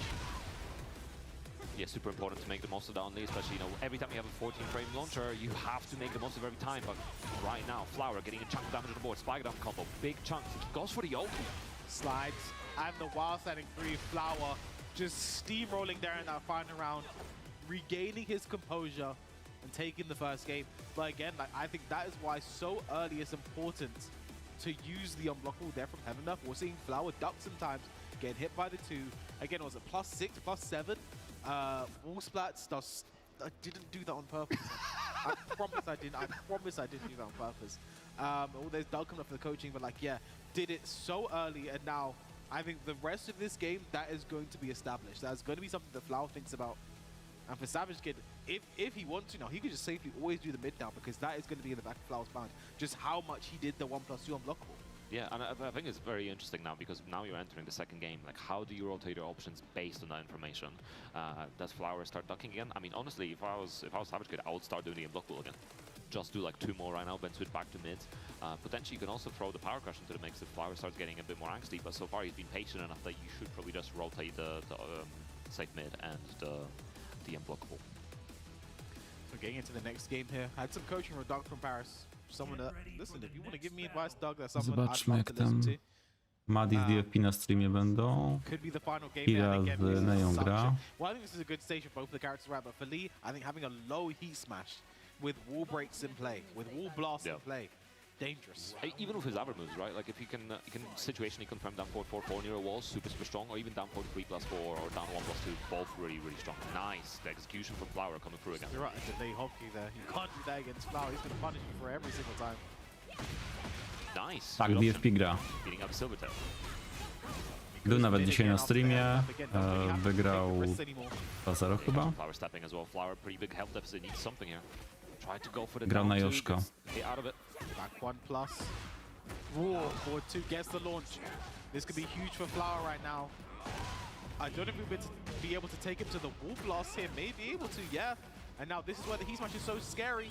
Yeah, super important to make the most of that only, especially, you know, every time you have a 14-frame launcher, you have to make the most of every time. But right now, Flower getting a chunk of damage on the board. Spike down combo, big chunk. He goes for the ulti. Slides. And the wild standing free. Flower just steamrolling there in that final round, regaining his composure and taking the first game. But again, like, I think that is why so early it's important to use the unblockable there from Heaven Enough. We're seeing Flower duck sometimes, getting hit by the 2. Again, was it +6, +7? Wall splats does. I didn't do that on purpose. I promise I didn't. I promise I didn't do that on purpose. All there's Doug coming up for the coaching, but like, yeah, did it so early, and now I think the rest of this game, that is going to be established. That's going to be something that Flower thinks about. And for Savage Kid, if he wants to now, he could just safely always do the mid down, because that is going to be in the back of Flower's mind. Just how much he did the 1+2 unblockable. Yeah, and I think it's very interesting now, because now you're entering the second game. Like, how do you rotate your options based on that information? Does Flower start ducking again? I mean, honestly, if I was Savage Kid, I would start doing the unblockable again. Just do like 2 more right now, then switch back to mid. Potentially, you can also throw the power crush into the mix if Flower starts getting a bit more angsty. But so far, he's been patient enough that you should probably just rotate the safe mid and the unblockable. So getting into the next game here, I had some coaching from Doug from Paris. Someone that, listen, if you want to give me advice, Doug, that's someone I'd Zobaczmy, love jak to listen tam to. Madi z DFP na streamie będą. Could be the final game. Kira And again, z this is Neją such gra. well, I think this is a good stage for both the characters, right? But for Lee, I think having a low heat smash with wall breaks in play, with wall blasts in play, dangerous. Even with his other moves, right? Like, if you can situationally confirm down forward 4/4 near a wall, super strong, or even down forward 3+4 or down 1+2, both really strong. Nice, the execution from Flower coming through again. You're right, delay hockey there. You can't do that against Flower. He's going to punish you for every single time. Nice. Tak, Good DFP option. gra. Beating up Silvertail. Był nawet dzisiaj na streamie. Wygrał 2-0 chyba. Flower stepping as well. Flower pretty big health deficit, needs something here. Try to go for the Grał down na 2, Joszka. gets hit out of it. Back 1+. Forward 2 gets the launch. This could be huge for Flower right now. I don't know if we'll be able to take him to the wall blast here. Maybe able to, yeah. And now this is where the heat smash is so scary.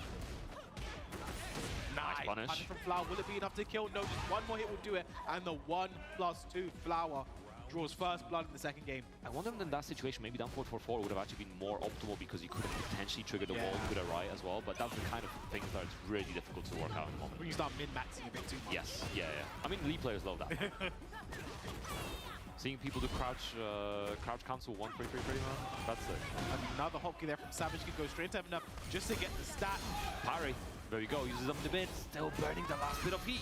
Nice punish from Flower. Will it be enough to kill? No, just one more hit will do it. And the 1+2 Flower draws first blood in the second game. I wonder if in that situation, maybe down 4/4 would have actually been more optimal, because you could have potentially triggered the wall with a right as well. But that's the kind of thing that it's really difficult to work out in the moment. When you start min-maxing a bit too much. Yes, yeah. I mean, League players love that. Seeing people do crouch cancel 1-3-3 pretty much. That's it. Another hop kick there from Savage can go straight to enough just to get the stat. Parry. There you go. Uses them in a bit. Still burning the last bit of heat.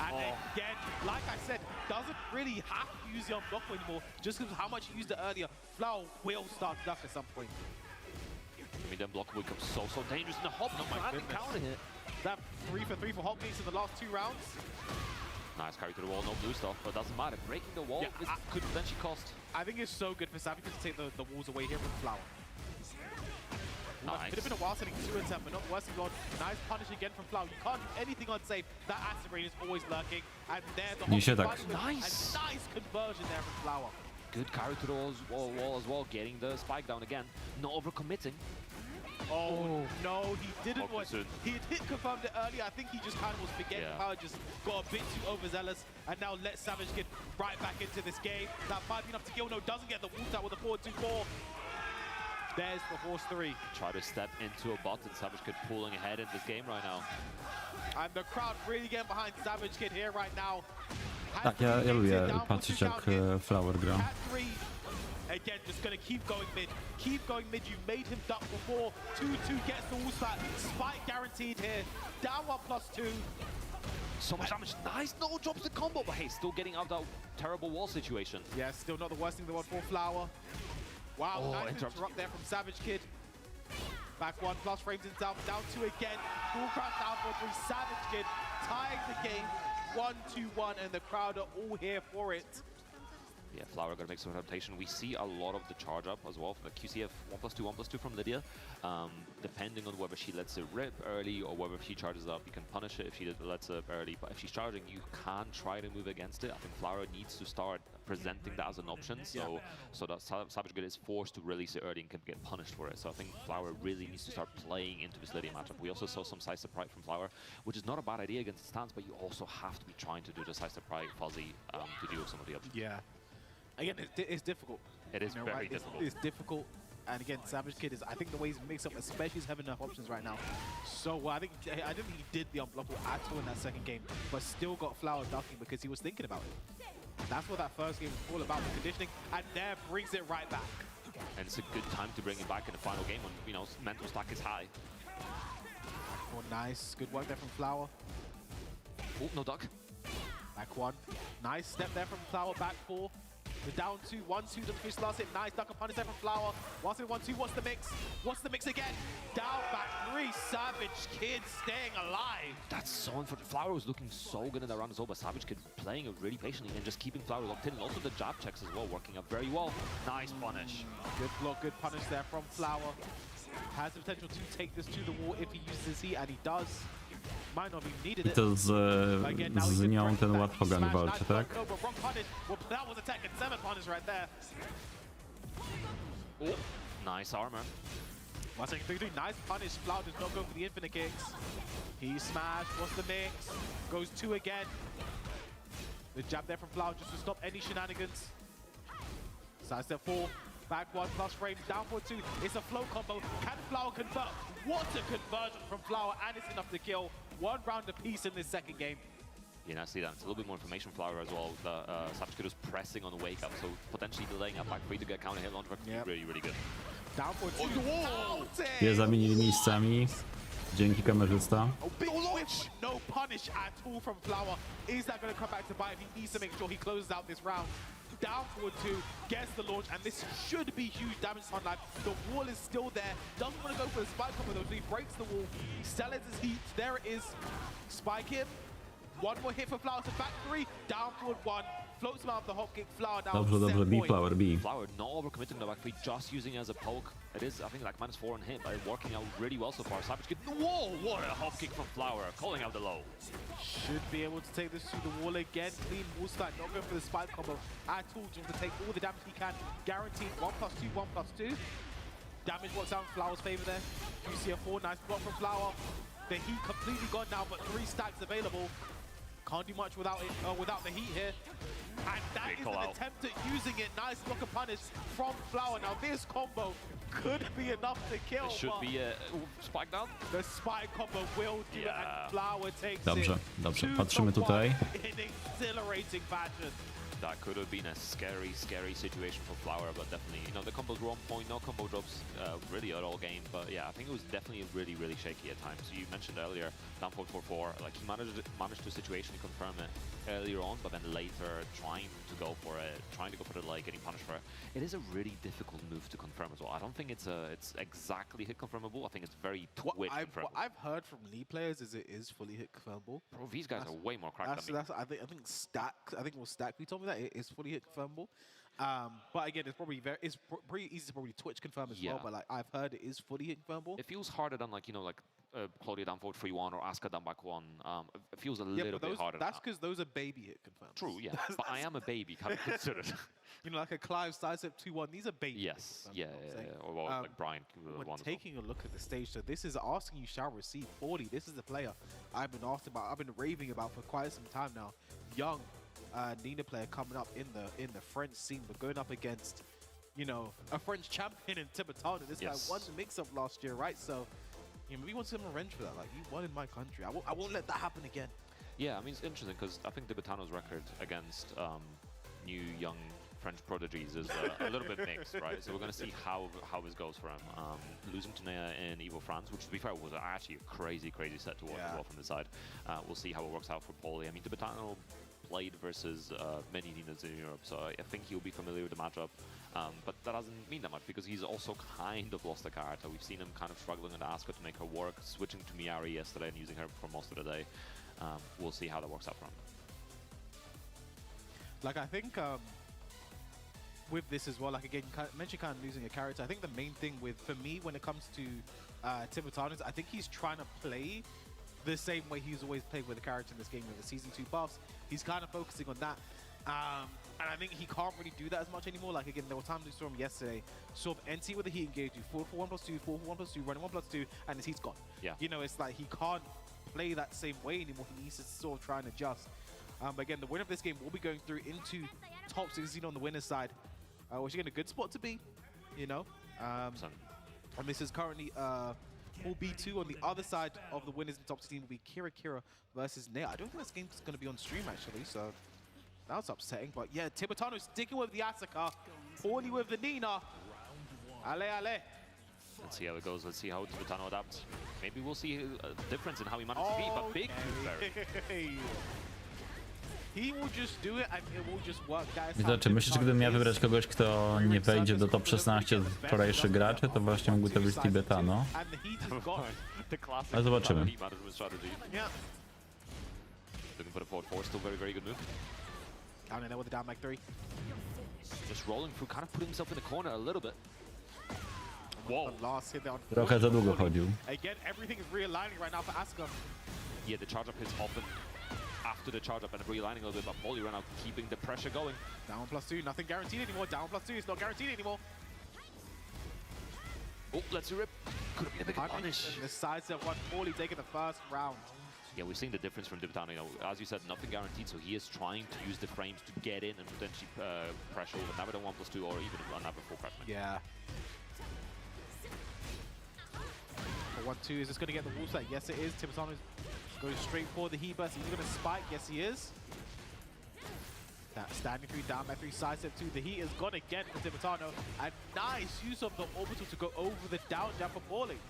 And again, like I said, doesn't really have to use the unblock anymore. Just because of how much he used it earlier, Flower will start to duck at some point. I mean, the unblockable becomes so dangerous in the hop. Oh my goodness. Counter hit. That 3-for-3 for hop kicks in the last 2 rounds. Nice carry to the wall, no blue stuff, but doesn't matter. Breaking the wall could potentially cost. I think it's so good for Savage to take the walls away here from Flower. Nice. Could have been a while setting 2 and 7, but not worse than God. Nice punish again from Flower. You can't do anything unsafe. That acid rain is always lurking. And there the Nie się tak. nice conversion there from Flower. Good carry to the wall as well, getting the spike down again. Not overcommitting. Oh no, he didn't want. soon. He had confirmed it earlier. I think he just kind of was forgetting. Yeah. Power just got a bit too overzealous, and now let Savage get right back into this game. That might be enough to kill. No, doesn't get the wall out with a 4-2-4. There's the horse 3. Try to step into a bot, and Savage Kid pulling ahead in this game right now. And the crowd really getting behind Savage Kid here right now. Tak, ja lubię patrzeć jak Flower gra. Cat 3. Again, just gonna keep going mid. Keep going mid. You made him duck before. 2-2 gets the wall splat. Spike guaranteed here. Down 1+2. So much damage. Nice. No, drops the combo, but hey, still getting out of that terrible wall situation. Yeah, still not the worst thing in the world for Flower. Wow, Oh, nice interrupt. interrupt there from Savage Kid. Back 1 plus frames in down 2 again. Full crash down for 3. Savage Kid tying the game 1-2-1, and the crowd are all here for it. Yeah, Flower got to make some adaptation. We see a lot of the charge up as well from the QCF 1+2, 1+2 from Lydia. Depending on whether she lets it rip early or whether she charges up, you can punish it if she lets it early. But if she's charging, you can't try to move against it. I think Flower needs to start presenting that as an option, so that Savage Good is forced to release it early and can get punished for it. So I think Flower really needs to start playing into this Lydia matchup. We also saw some side step pride from Flower, which is not a bad idea against the stance, but you also have to be trying to do the side step pride fuzzy to deal with some of the options. Yeah. Again, it's difficult. It is very right? difficult. It's difficult. And again, Savage Kid is, I think the way he's mixed up, especially he's having enough options right now. So I didn't think he did the unblockable at all in that second game, but still got Flower ducking because he was thinking about it. That's what that first game was all about, the conditioning, and there brings it right back. And it's a good time to bring it back in the final game when, you know, mental stack is high. Oh, nice. Good work there from Flower. Oh, no duck. Back 1. Nice step there from Flower, back 4. The down 2, 1-2 doesn't finish last hit. Nice duck and punish there from Flower. 1-2, what's the mix? What's the mix again? Down, back 3. Savage Kid staying alive. That's so unfortunate. Flower was looking so good in that round as well, but Savage Kid playing it really patiently and just keeping Flower locked in. And also the jab checks as well, working out very well. Nice punish. Good block, good punish there from Flower. Has the potential to take this to the wall if he uses his heat, and he does. Might not have even needed I it. to z nią ten łatwogan walczy, tak? No, but wrong punish. Well, that was a Tekken 7 punish right there. Oh, nice armor. Once again, nice punish. Flower does not go for the infinite kicks. He smashed. What's the mix? Goes 2 again. The jab there from Flower just to stop any shenanigans. Side step 4. Back 1 plus frames, down 4-2. It's a flow combo. Can Flower convert? What a conversion from Flower, and it's enough to kill. 1 round apiece in this second game. Yeah, I see that. It's a little bit more information Flower as well. The Savage Kid was pressing on the wake up, so potentially delaying up back 3 to get counter hit launch. Really, really good. Down 4-2. Je zamienili miejscami. Dzięki kamerzysta. Oh, big switch. No punish at all from Flower. Is that going to come back to bite? He needs to make sure he closes out this round. Down 4-2, gets the launch, and this should be huge damage on life. The wall is still there. Doesn't want to go for the spike combo though, so he breaks the wall. Sellers his heat. There it is. Spike him. 1 more hit for Flower, so back 3, down forward 1. Floats him out of the hop kick, Flower down. Dobrze, B, Flower, B. Flower not overcommitting the back 3, just using it as a poke. It is, I think, like -4 on hit, but it's working out really well so far. Savage Kid, whoa, what a hop kick from Flower, calling out the low. Should be able to take this to the wall again. Clean wall stack, not going for the spike combo at all. Just to take all the damage he can. Guaranteed 1+2, 1+2. Damage works out in Flower's favor there. UCF4, nice block from Flower. The heat completely gone now, but 3 stacks available. Can't do much without it, without the heat here. And that is an attempt at using it. Nice block and punish from Flower. Now this combo could be enough to kill. It should be a spike down. The spike combo will do it, and Flower takes Dobrze, it. dobrze. Patrzymy tutaj. In exhilarating fashion. That could have been a scary, scary situation for Flower, but definitely, you know, the combos were on point, no combo drops really at all game. But yeah, I think it was definitely really, really shaky at times. You mentioned earlier, down 4-4, like he managed to situationally confirm it earlier on, but then later trying to go for the leg, getting punished for it. It is a really difficult move to confirm as well. I don't think it's exactly hit confirmable. I think it's very twitch confirmable. What I've heard from League players is it is fully hit confirmable. Bro, these guys are way more cracked than me. I think Stack. I think it was Stack who told me that it is fully hit confirmable. But again, it's pretty easy to probably Twitch confirm as well. But like I've heard it is fully hit confirmable. It feels harder than like, you know, like Claudia down forward 3-1 or Asuka down back 1. It feels a little bit harder. That's because those are baby hit confirms. True, yeah. But I am a baby, kind of considered. You know, like a Clive sidestep 2-1. These are baby. Yes, yeah. Or well, like Brian. When taking a look at the stage, so this is asking you shall receive 40. This is the player I've been asked about. I've been raving about for quite some time now. Young Nina player coming up in the French scene, but going up against, you know, a French champion in Tibetana. This guy won the mix-up last year, right? So, you know, maybe wants some revenge for that. Like, you won in my country. I won't let that happen again. Yeah, I mean, it's interesting because I think Tibetano's record against new young French prodigies is a little bit mixed, right? So we're going to see how this goes for him. Losing to Nea in Evo France, which to be fair was actually a crazy set to watch as well from the side. We'll see how it works out for Paulie. I mean, Tibetano played versus many Ninas in Europe, so I think he'll be familiar with the matchup. But that doesn't mean that much because he's also kind of lost the character. We've seen him kind of struggling with Asuka to make her work, switching to Miari yesterday and using her for most of the day. We'll see how that works out for him. Like, I think with this as well, like again, you mentioned kind of losing a character. I think the main thing for me when it comes to Tibetano is I think he's trying to play the same way he's always played with the character in this game with the Season 2 buffs. He's kind of focusing on that. And I think he can't really do that as much anymore. Like again, there were times we saw him yesterday, sort of NT with a heat engage, do 4-1+2, 4-1+2, running 1+2, and his heat's gone. Yeah. You know, it's like he can't play that same way anymore. He needs to sort of try and adjust. But again, the winner of this game will be going through into top 16 on the winner's side, which is again a good spot to be, you know. And this is currently Pool B2. On the other side of the winners in top 16 will be Kira versus Nea. I don't think this game's going to be on stream actually, so that's upsetting. But yeah, Tibetano sticking with the Asuka, Paulie with the Nina. Ale. Let's see how it goes. Let's see how Tibetano adapts. Maybe we'll see a difference in how he manages to beat, but big Berry. He will just do it and it will just work, guys. I to, czy myślisz, że gdybym ja wybrać kogoś, kto nie wejdzie do top 16 z wczorajszych graczy, to właśnie mógłby to być Tibetano. Ale zobaczymy. Looking for the forward, still very good move. Down in there with the down back 3. Just rolling through, kind of putting himself in the corner a little bit. Whoa. Trochę za długo chodził. Again, everything is realigning right now for Asuka. Yeah, the charge up hits often after the charge up and realigning a little bit, but Paulie right now keeping the pressure going. Down +2, nothing guaranteed anymore. Down +2 is not guaranteed anymore. Oh, let's rip. Could have been a big punish. The sidestep one, Paulie taking the first round. Yeah, we've seen the difference from Tibetano. You know, as you said, nothing guaranteed, so he is trying to use the frames to get in and potentially pressure with another 1+2 or even another full freshman. Yeah. 1-2, is this going to get the wall set? Yes, it is. Tibetano goes straight for the heat burst. Is he going to spike? Yes, he is. That standing 3, down by 3, sidestep 2. The heat is gone again for Tibetano. And nice use of the orbital to go over the down jump for Paulie.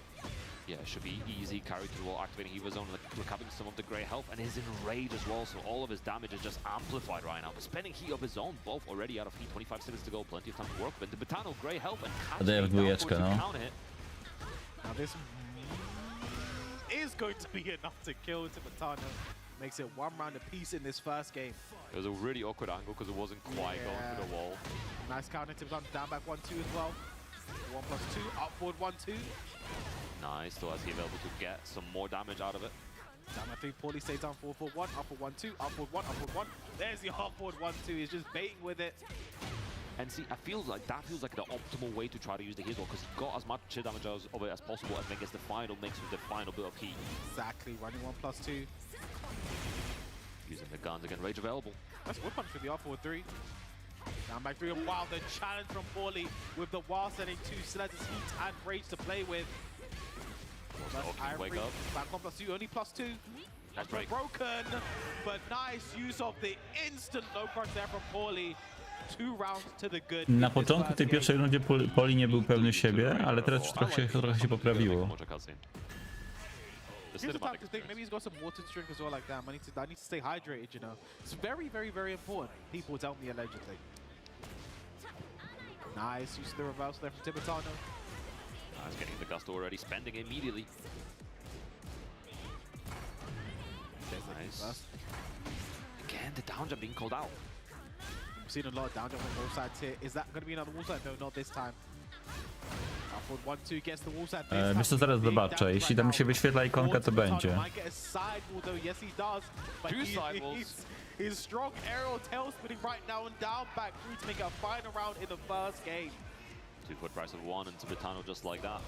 Yeah, it should be easy. Carry to the wall, activating Evo Zone, recovering some of the grey health, and is enraged as well, so all of his damage is just amplified right now. But spending heat of his own, both already out of heat, 25 seconds to go, plenty of time to work. But the Tibetano, grey health, and catching dwójeczkę, no. counter hit. Now this is going to be enough to kill Tibetano. Makes it 1 round apiece in this first game. It was a really awkward angle because it wasn't quite going through the wall. Nice counter, Tibetano down back 1-2 as well. 1+2, up forward 1-2. Nice, still has he available to get some more damage out of it. Down by 3, Paulie stays down 4-4-1, up for 1-2, upward 1, upward 1. There's the upward 1-2, he's just baiting with it. And see, that feels like the optimal way to try to use the heat wall because he got as much chip damage of it as possible and then gets the final mix with the final bit of heat. Exactly, running 1+2. Using the guns again, rage available. That's wood punch for the upward 3. Down back 3, and wow, the challenge from Paulie with the while setting 2 still has his heat and rage to play with. Okay, wake Ivory, up. back on +2, only +2. That's break. Broken, but nice use of the instant low crunch there from Paulie. 2 rounds to the good. Na początku tej pierwszej rundzie Poli nie był pewny siebie, ale teraz już trochę się poprawiło. Here's the time to think. Maybe he's got some water to drink as well. Like, damn, I need to stay hydrated. You know, it's very, very, very important. People tell me allegedly. Nice use of the reversal there from Tibetano. He's getting the gusto already, spending immediately. Nice. Again, the down jump being called out. We've seen a lot of down jump on both sides here. Is that going to be another wall side? No, not this time. Upward 1-2 gets the wall side. Wiesz co, zaraz zobaczę. Jeśli tam mi się wyświetla ikonka, to będzie. Yes, he does. But his strong aerial tail spinning right now and down back through to make a final round in the first game. 2-foot price of 1 and Tibetano just like that.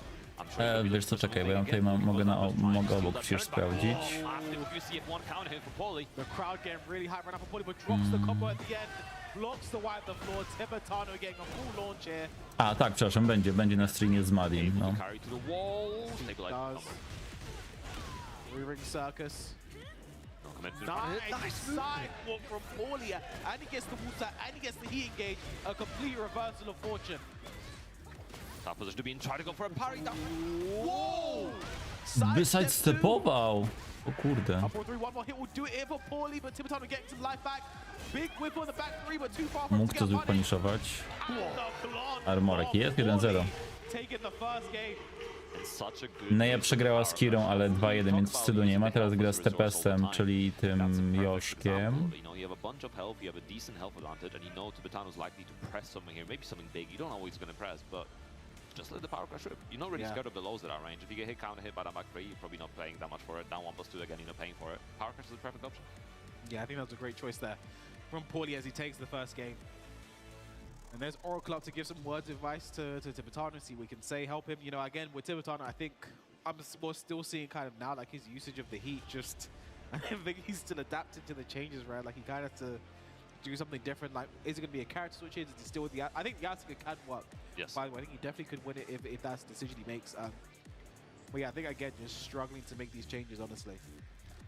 Wiesz co, czekaj, bo ja tutaj mogę obok przecież sprawdzić. The crowd getting really hype right now for Paulie, but drops the combo at the end. Blocks the wipe the floor. Tibetano getting a full launch here. A tak, przepraszam, będzie na streamie z Madim, no. Re-ring circus. Nice sidewalk from Paulie, and he gets the water, and he gets the heat engage. A complete reversal of fortune. Top position to be in, try to go for a parry. Whoa! Wysidestepował! O kurde. Up 4-3, one more hit will do it here for Paulie, but Tibetano getting some life back. Big whip on the back three, but too far from Mógł to zupaniszować. Armorek jest 1-0. Neja przegrała z Kirą, ale 2-1, więc wstydu nie ma. Teraz gra z TPS-em, czyli tym Joszkiem. Just let the power crash rip. You're not really scared of the lows at that range. If you get hit, counter hit by that back 3, you're probably not paying that much for it. Down 1+2 again, you're not paying for it. Power crash is the perfect option. Yeah, I think that was a great choice there from Paulie as he takes the first game. And there's Oracle up to give some words of advice to Tibetano, see what we can say, help him. You know, again, with Tibetano, I think we're still seeing kind of now like his usage of the heat just, I think he's still adapting to the changes, right? Like he kind of has to do something different. Like, is it going to be a character switch? Is he still with the... I think the Asuka can work. Yes. By the way, I think he definitely could win it if that's the decision he makes. But yeah, I think, again, just struggling to make these changes, honestly.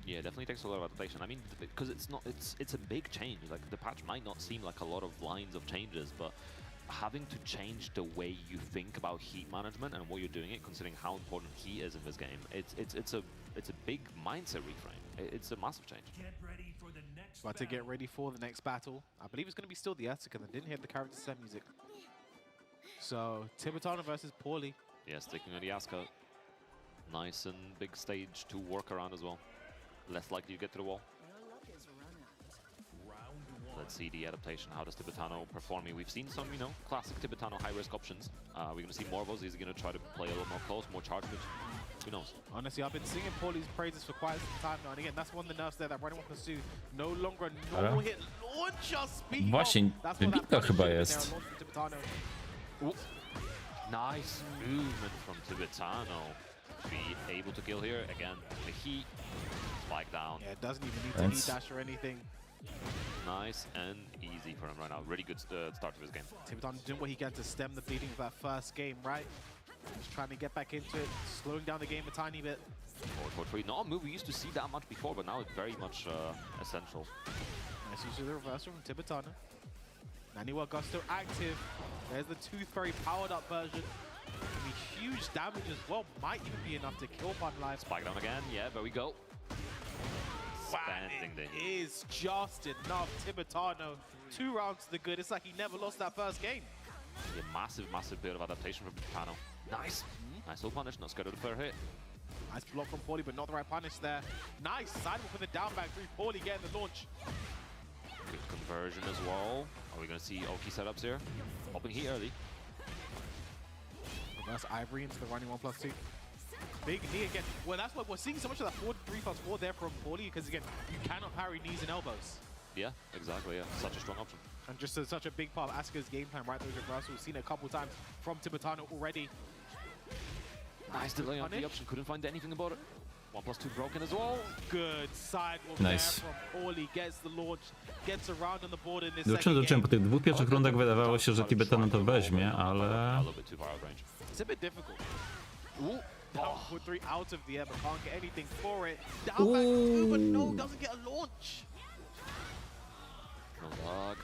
Yeah, definitely takes a lot of adaptation. I mean, because it's a big change. Like, the patch might not seem like a lot of lines of changes, but having to change the way you think about heat management and what you're doing it, considering how important heat is in this game, it's a big mindset reframe. It's a massive change. But to get ready for the next battle, I believe it's going to be still the Asuka that didn't hear the character set music. So, Tibetano versus Paulie. Yeah, sticking on the Asuka. Nice and big stage to work around as well. Less likely to get to the wall. Let's see the adaptation. How does Tibetano perform? We've seen some, you know, classic Tibetano high-risk options. We're going to see more of those. Is he going to try to play a little more close, more charge moves? Who knows? Honestly, I've been singing Paulie's praises for quite some time now. And again, that's one of the nerfs there that running 1+2 no longer a normal hit launcher speed. Właśnie, wybitka chyba jest. Nice movement from Tibetano. Be able to kill here. Again, the heat. Spike down. Yeah, it doesn't even need to heat dash or anything. Nice and easy for him right now. Really good start to his game. Tibetano doing what he can to stem the bleeding of that first game, right? Just trying to get back into it, slowing down the game a tiny bit. Forward 4-3. Not a move we used to see that much before, but now it's very much essential. Nice use of the reversal from Tibetano. Naniwa Gusto active. There's the Tooth Fairy powered up version. Can be huge damage as well. Might even be enough to kill Bun Life. Spike down again. Yeah, there we go. It is just enough. Tibetano, 2 rounds to the good. It's like he never lost that first game. Yeah, massive bit of adaptation from Tibetano. Nice. Nice little punish, not scared of the fair hit. Nice block from Paulie, but not the right punish there. Nice sidewalk with the down back 3. Paulie getting the launch. Good conversion as well. Are we going to see Oki setups here? Popping heat early. Reverse Ivory into the running 1+2. Big knee again. Well, that's why we're seeing so much of that 4-3+4 there from Paulie, because again, you cannot parry knees and elbows. Yeah, exactly. Yeah, such a strong option. And just such a big part of Asuka's game plan, right? Those reversals, we've seen it a couple times from Tibetano already. Nice delay on the option. Couldn't find anything about it. 1+2 broken as well. Good sidewalk Nice. there from Paulie. Gets the launch, gets around on the board in this Zobaczyłem, po tych 2 pierwszych rundach wydawało się, że Tibetano to weźmie, ale... It's a bit difficult. Ooh. Down for 3 out of the air, but can't get anything for it. Down back 2, but no, doesn't get a launch. No luck.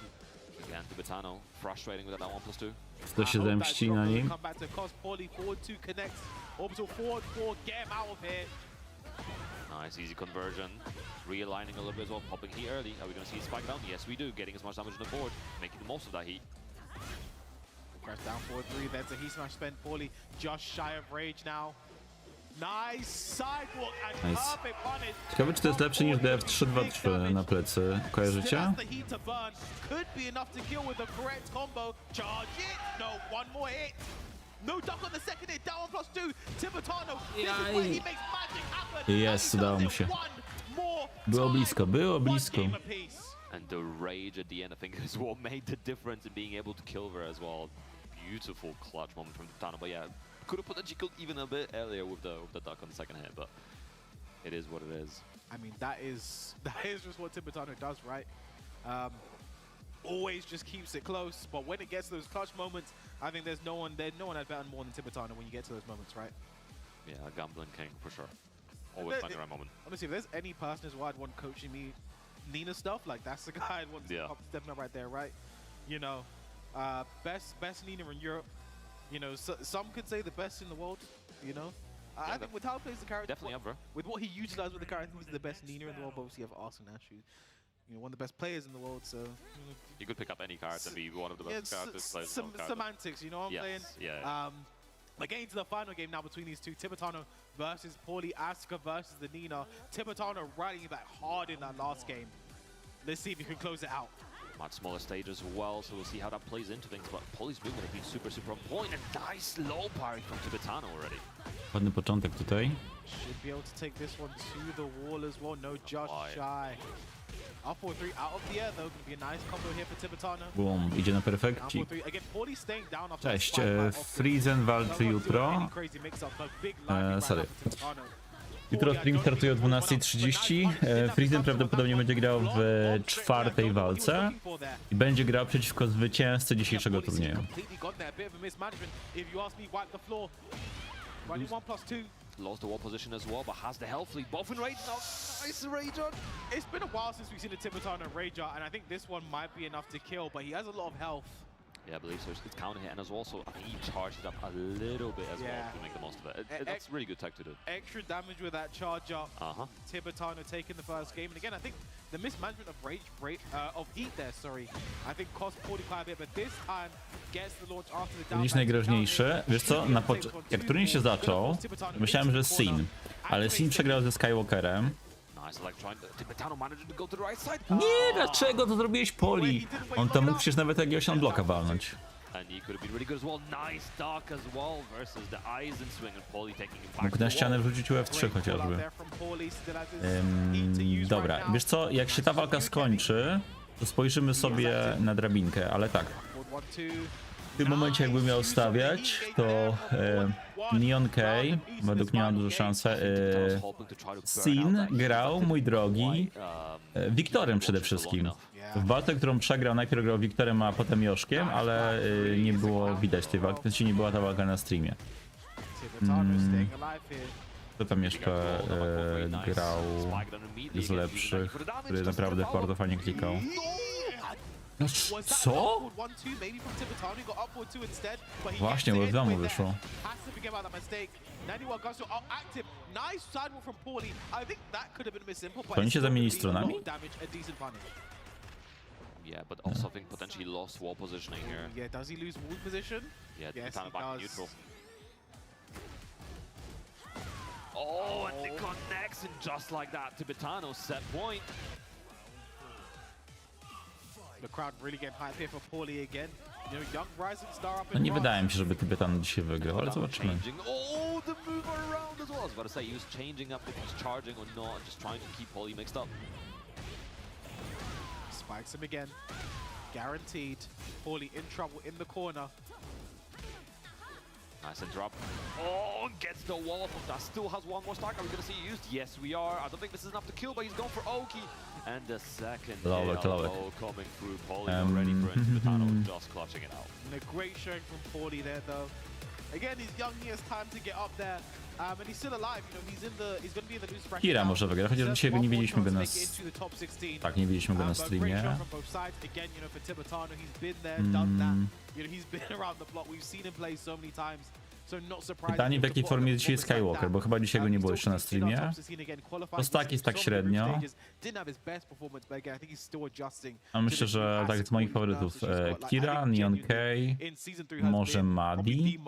Again, Tibetano frustrating with that 1+2. To się zemści na nim. Come back to cost Paulie, forward 2 connects. Orbital forward 4, get him out of here. Nice, easy conversion. Realigning a little bit as well, popping heat early. Are we going to see a spike down? Yes, we do. Getting as much damage on the board, making the most of that heat. Crash down forward 3, there's a heat smash spent. Paulie just shy of rage now. Nice sidewalk and Nice. perfect punish. Ciekawe, czy to jest lepsze niż DF3-2-3 na plecy. Kojarzycie? Still has the heat to burn. Could be enough to kill with the correct combo. Charge it. No, one more hit. No duck on the second hit. Down 1+2. Tibetano. This is where he makes magic happen. Jest, And he udało does mu it się. one more Było time. blisko, było One blisko. game apiece. And the rage at the end, I think, is what made the difference in being able to kill her as well. Beautiful clutch moment from Tibetano, but yeah, could have potentially killed even a bit earlier with the duck on the second hit, but it is what it is. I mean, that is just what Tibetano does, right? Always just keeps it close, but when it gets those clutch moments, I think there's no one has better more than Tibetano when you get to those moments, right? Yeah, gambling king for sure. Always find the right moment. Honestly, if there's any person who I'd want coaching me Nina stuff, like that's the guy I'd want stepping up right there, right? You know, best Nina in Europe. You know, some could say the best in the world. You know, I think with how he plays the character, Definitely up, bro. with what he utilized with the character, he's the best Nina in the world. But obviously, you have Arsenal Nash, who, you know, one of the best players in the world. So You could pick up any card and be one of the best characters. Players in the world. semantics, you know what I'm saying? Yeah. But getting to the final game now between these two, Tibetano versus Paulie, Asuka versus the Nina. Tibetano riding back hard in that last game. Let's see if he can close it out. Much smaller stage as well, so we'll see how that plays into things. But Paulie's movement has been super on point. And nice low parry from Tibetano already. Ładny początek tutaj. Should be able to take this one to the wall as well. No, just shy. Up 4-3 out of the air though. Gonna be a nice combo here for Tibetano. Boom, idzie na Down perfekci. 4-3. Again, Paulie staying down after Cześć, that spike back off the- Frizen walczy jutro. Crazy mix-up, but big line right sorry. now for Tibetano. Jutro stream startuje o 12:30. Frizen prawdopodobnie będzie grał w czwartej walce i będzie grał przeciwko zwycięzcy dzisiejszego turnieju. Lost the wall position as well, but has the health lead. Both in rage now. Nice rage on. It's been a while since we've seen a Tibetano Rager, and I think this one might be enough to kill, but he has a lot of health. Yeah, I believe so. It's counter hit, and as well, so I think he charged it up a little bit as well to make the most of it. That's really good tech to do. Extra damage with that charge up. Tibetano taking the first game, and again, I think the mismanagement of heat there, I think cost Paulie quite a bit, but this time gets the launch after the down. Dziś najgroźniejsze, wiesz co, jak turniej się zaczął, myślałem, że Sin, ale Sin przegrał ze Skywalkerem. Nice, like trying to Tibetano managed to go to the right side. Nie, dlaczego to zrobiłeś Poli? On tam mógł przecież nawet jakiegoś bloka walnąć. And he could have been really good as well. Nice dark as well versus the Eisen swing and Paulie taking him back. Mógł na ścianę wrzucić UF3 chociażby. Dobra, wiesz co, jak się ta walka skończy, to spojrzymy sobie na drabinkę, ale tak. W tym momencie jakbym miał stawiać, to Neon K, według mnie ma dużą szansę. Sin grał, mój drogi, Wiktorem przede wszystkim. W walce, którą przegrał, najpierw grał Wiktorem, a potem Joszkiem, ale nie było widać tej walki, znaczy nie była ta walka na streamie. Kto tam jeszcze grał z lepszych, który naprawdę bardzo fajnie klikał? No co? Właśnie, bo w domu wyszło. To oni się zamienili stronami? Yeah, but also I think potentially lost wall positioning here. Yeah, does he lose wall position? Yeah, yes, kind of back does. neutral. Oh, and it connects, and just like that, Tibetano set point. The crowd really getting hype here for Paulie again. You know, young rising star up No in nie front. wydaje mi się, żeby Tibetano dzisiaj wygrał, ale zobaczymy. Oh, the move around as well. I was about to say he was changing up if he's charging or not, just trying to keep Paulie mixed up. Spikes him again. Guaranteed. Paulie in trouble in the corner. Nice interrupt. Oh, gets the wall from that. Still has one more stack. Are we going to see it used? Yes, we are. I don't think this is enough to kill, but he's going for Oki. And the second Love it. coming through. Paulie already for Tibetano, just clutching it out. And a great showing from Paulie there, though. Again, he's young, he has time to get up there. And he's still alive, you know, he's going to be in the loose bracket. Kira now. może wygra, chociaż Just dzisiaj one nie more widzieliśmy go chance na... to make it into the top 16. Tak, nie widzieliśmy go na But great streamie. shot from both sides. Again, you know, for Tibetano, he's been there, done that. You know, he's been around the block. We've seen him play so many times. So not surprising. Pytanie, w jakiej formie jest dzisiaj Skywalker, bo chyba dzisiaj go nie było jeszcze na streamie. Postaki jest tak średnio. A myślę, że tak z moich faworytów Kira, Neon K, może Madi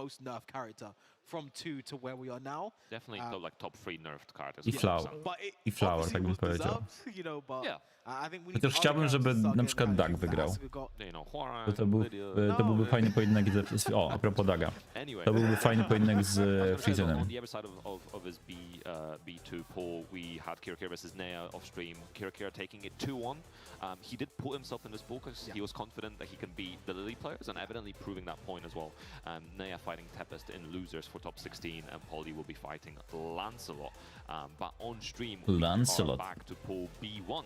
Definitely like top 3 nerfed card as i well. Flower. I Flower, tak bym powiedział. Yeah. Chociaż chciałbym, żeby na przykład Dag wygrał. You know, Huara, To Lydia. byłby fajny pojedynek z... O, a propos Daga. Anyway, To byłby fajny pojedynek z Frizenem. on the other side of his B2 pool, we had Kirakira versus Nea off stream. Kirakira taking it 2-1. He did put himself in this pool because he was confident that he can beat the Lily players and evidently proving that point as well. Nea fighting Tempest in losers for top 16 and Polly will be fighting Lancelot. But on stream, we are back to pool B1.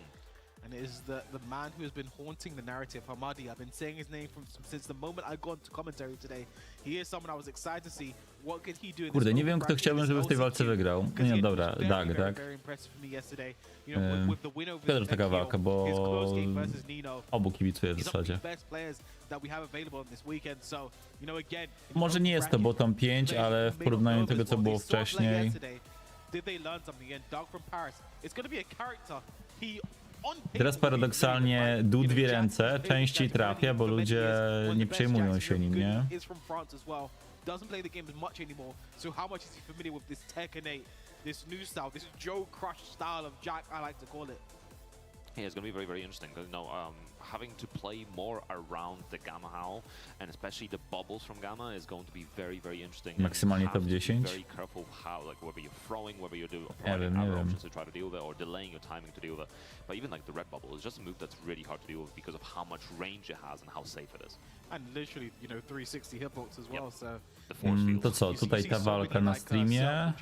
And it is the man who has been haunting the narrative, Hamadi. I've been saying his name since the moment I got into commentary today. He is someone I was excited to see. What could he do in this Kurde, nie wiem, kto chciałbym, żeby w tej walce wygrał. Nie, dobra, Dag, tak. Szkoda, że taka walka, bo obu kibicuję w zasadzie. Może nie jest to bottom 5, ale w porównaniu do tego, co było wcześniej... Teraz paradoksalnie dół dwie ręce częściej trafia, bo ludzie nie przejmują się nim, nie? Doesn't play the game as much anymore. So how much is he familiar with this Tekken 8, this new style, this Joe Crush style of Jack, I like to call it. Yeah, it's going to be very, very interesting. You know, having to play more around the Gamma Howl, and especially the bubbles from Gamma, is going to be very, very interesting. Maksymalnie top 10. Very careful how, like, whether you're throwing, whether you're applying other options to try to deal with it, or delaying your timing to deal with it. But even like the red bubble is just a move that's really hard to deal with because of how much range it has and how safe it is. And literally, you know, 360 hitbox as well. So. To co, tutaj ta walka na streamie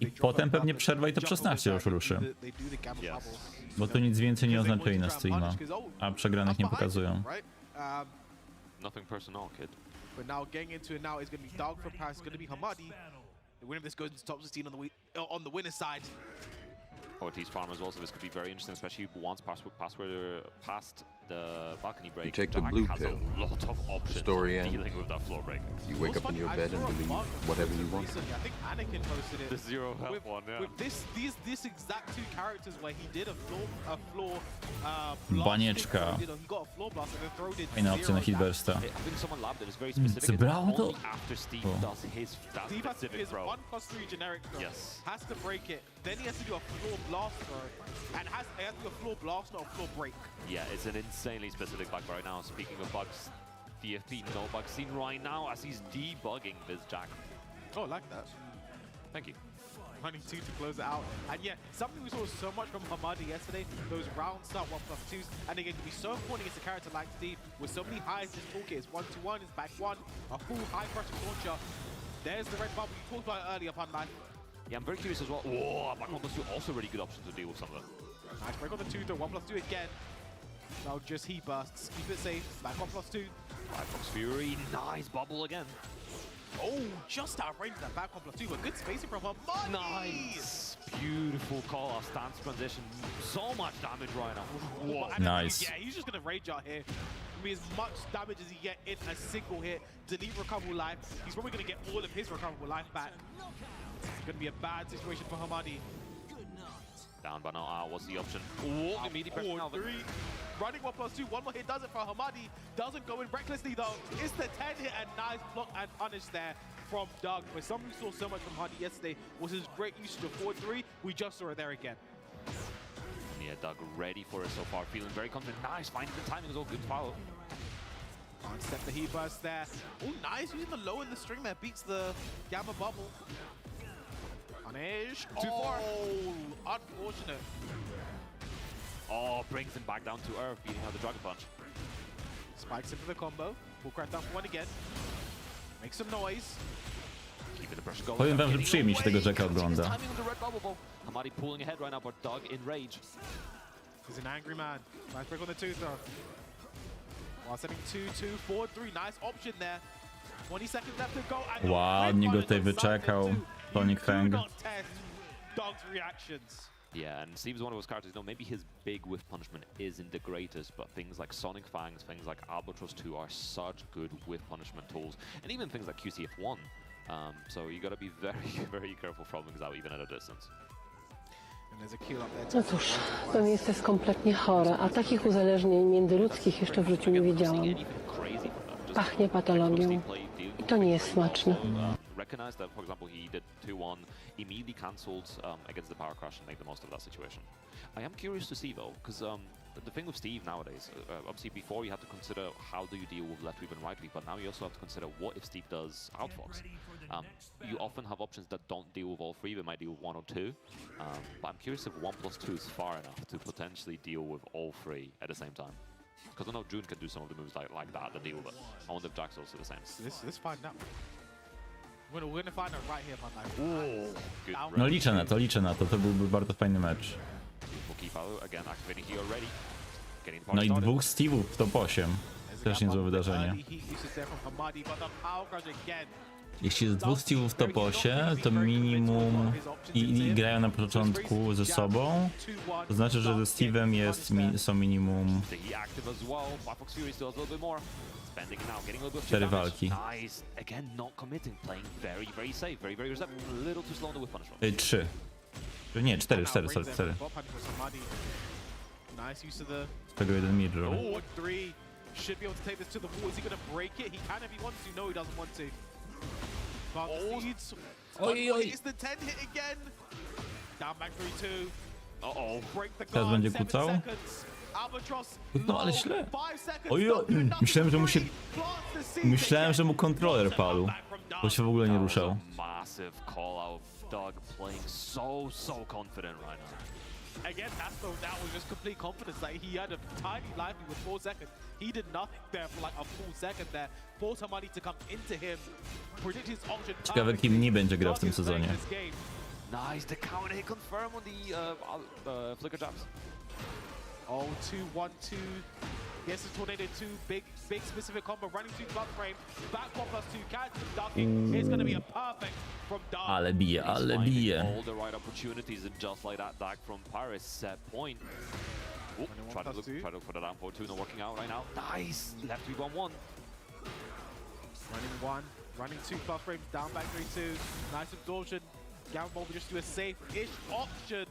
i potem pewnie przerwa i to 16 już ruszy. Bo tu nic więcej nie oznaczuje na streama, a przegranych nie pokazują. Nothing personal, kid. But now getting into it now is going to be Dog from Paris, going to be Hamadi. The winner of this goes into top 16 on the winner's side. Ortiz farm as well, so this could be very interesting, especially once past the balcony break. You take the blue has pill. A lot of options Story end. dealing with that floor break. You wake up in your bed and believe whatever you want. I think Anakin posted it. The zero health one, yeah. With this exact two characters where he did a floor Banieczka. he got a floor blast and then throwed it. Fajna opcja na hitbursta. I think someone labbed it. It's very specific. Zebrało to? Only after Steve does his that Steve has to do specific his throw. 1+3 generic throw. Yes. Has to break it. Then he has to do a floor blast throw. And he has to do a floor blast, not a floor break. Yeah, it's an insanely specific bug right now. Speaking of bugs, DFP no bug scene right now as he's debugging this Jack. Oh, I like that. Thank you. Running 2 to close it out. And yeah, something we saw so much from Hamadi yesterday, those round start 1+2s, and again, can be so important against a character like Steve, with so many highs in his toolkit. It's 1-2-1, it's back 1, a full high pressure launcher. There's the red bubble you talked about earlier, Pun Life. Yeah, I'm very curious as well. Whoa, back on those two, also really good option to deal with some of them. Nice break on the 2 throw, 1+2 again. Now just heat bursts, keep it safe, back 1+2. Firefox Fury, nice bubble again. Oh, just out of range that back 1+2, but good spacing from Hamadi. Nice, beautiful call off stance transition. So much damage right now. Whoa. Nice. Yeah, he's just gonna rage out here. I mean, as much damage as he get in a single hit, delete recoverable life. He's probably gonna get all of his recoverable life back. It's gonna be a bad situation for Hamadi. Down by now, what's the option? Oh, immediate pressure now. 3. Running 1+2, one more hit does it for Hamadi. Doesn't go in recklessly though. It's the 10 hit and nice block and punish there from Doug. But something we saw so much from Hamadi yesterday was his great usage of 4-3. We just saw it there again. Yeah, Doug ready for it so far, feeling very confident. Nice, finding the timing is all good follow. Can't step the heat burst there. Oh, nice, using the low in the string there, beats the Gamma bubble. Punish. 2-4. Oh, unfortunate. Oh, brings him back down to earth, beating out the Dragon Punch. Spikes into the combo. Full crack down for one again. Make some noise. Keeping the pressure going. Powiem wam, że przyjemnie się tego Jacka ogląda. Timing on the red bubble ball. Hamadi pulling ahead right now, but Doug in rage. He's an angry man. Nice break on the 2 throw. While setting 2-2, 4-3. Nice option there. 20 seconds left to go. And Ładnie go tutaj wyczekał. Sonic Fang. Dog's reactions. Yeah, and Steve's one of those characters, maybe his big whiff punishment isn't the greatest, but things like Sonic Fangs, things like Albatross 2 are such good whiff punishment tools, and even things like QCF1. So you gotta be very, very careful from things out even at a distance. No cóż, to miejsce jest kompletnie chore, a takich uzależnień międzyludzkich jeszcze w życiu nie widziałam. Pachnie patologią i to nie jest smaczne. Recognize that, for example, he did 2-1, immediately cancelled against the power crush and made the most of that situation. I am curious to see though, because the thing with Steve nowadays, obviously before you had to consider how do you deal with left weave and right weave, but now you also have to consider what if Steve does outfox. You often have options that don't deal with all three, they might deal with one or two, but I'm curious if 1+2 is far enough to potentially deal with all three at the same time. Because I know June can do some of the moves like that deal with it. I wonder if Jack's also the same. Let's find out. We're gonna find out right here, man. Like, No liczę na to, to byłby bardzo fajny mecz. No i dwóch Steve'ów w top 8. Też niezłe wydarzenie. Jeśli jest dwóch Steve'ów w top 8, to minimum i grają na początku ze sobą, to znaczy, że ze Steve'em są minimum 4 walki. 3. Nie, 4, sorry. Z tego jeden mirror. Should be able to take this to the wall. Is he going to break it? He can if he wants to. No, he doesn't want to. It's the 10 hit again. Down back 3-2. Uh-oh. Break the Teraz guard. będzie 7 kucał. seconds. Albatross. No ale źle. 5 seconds. Ojoj, myślałem, że mu kontroler padł, bo się w ogóle nie ruszał. Massive call out. Doug playing so confident right now. Again, that was just complete confidence. Like he had a tiny life with 4 seconds. He did nothing there for like a full second there. Forced somebody to come into him. Predict his option. Ciekawe, kim nie będzie grał w tym sezonie. Nice, the counter hit confirm on the flicker jabs. Oh, 2-1-2. Yes, it's Tornado 2. Big specific combo. Running 2 club frame. Back 1+2. Catch the ducking. It's going to be a perfect from Dark. Ale bije. All the right opportunities and just like that, Dark from Paris set point. Try to put it down for 2, not working out right now. Nice! Left 3-1-1. Running 1. Running 2 club frames. Down back 3-2. Nice absorption. Gamble will just do a safe-ish option.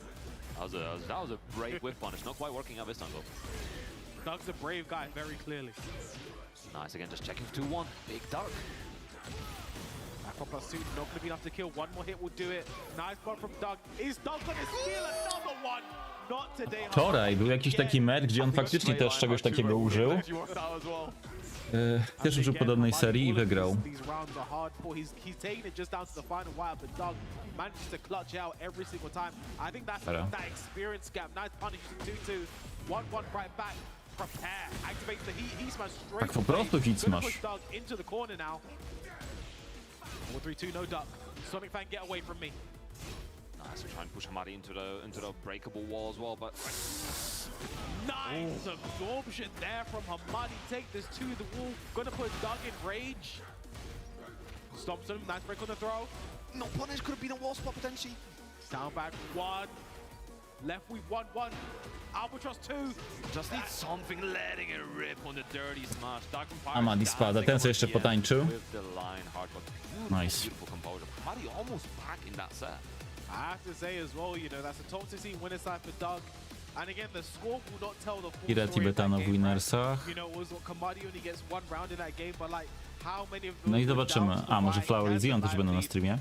That was a brave whip punish. Not quite working out this time though. Doug's a brave guy, very clearly. Nice again, just checking for 2-1. Big Dark. Back 1+2, not going to be enough to kill. One more hit will do it. Nice one from Doug. Is Doug going to steal another one? Not today. Wczoraj był jakiś taki mecz, gdzie on faktycznie też czegoś takiego użył. Też użył podobnej serii i wygrał. He's taking it just down to the final wire, but Doug manages to clutch out every single time. I think that's that experience gap. Nice punish to 2-2. 1-1 right back. Prepare. Activates the heat smash straight. Tak po prostu hit smash. Push Doug into the corner now. 4-3-2, no duck. Sonic Fan, get away from me. Nice, try and push Hamadi into the breakable wall as well, but nice absorption there from Hamadi. Take this to the wall. Gonna put Doug in rage. Stomps him. Nice break on the throw. No punish, could have been a wall spot potentially. Down back 1. Left weave 1-1. Albatross 2. Just needs something, letting it rip on the dirty smash. Hamadi spada, ten co jeszcze potańczył. Nice. Beautiful composure. Hamadi almost back in that set. I have to say as well, you know, that's a toxicity winner side for Doug. And again, the score will not tell the full Ile Tibetano w winnersach? You know, it was Kamadi only gets 1 round in that game, but like how many of No i zobaczymy. A, może Flower i Zion też będą na streamie.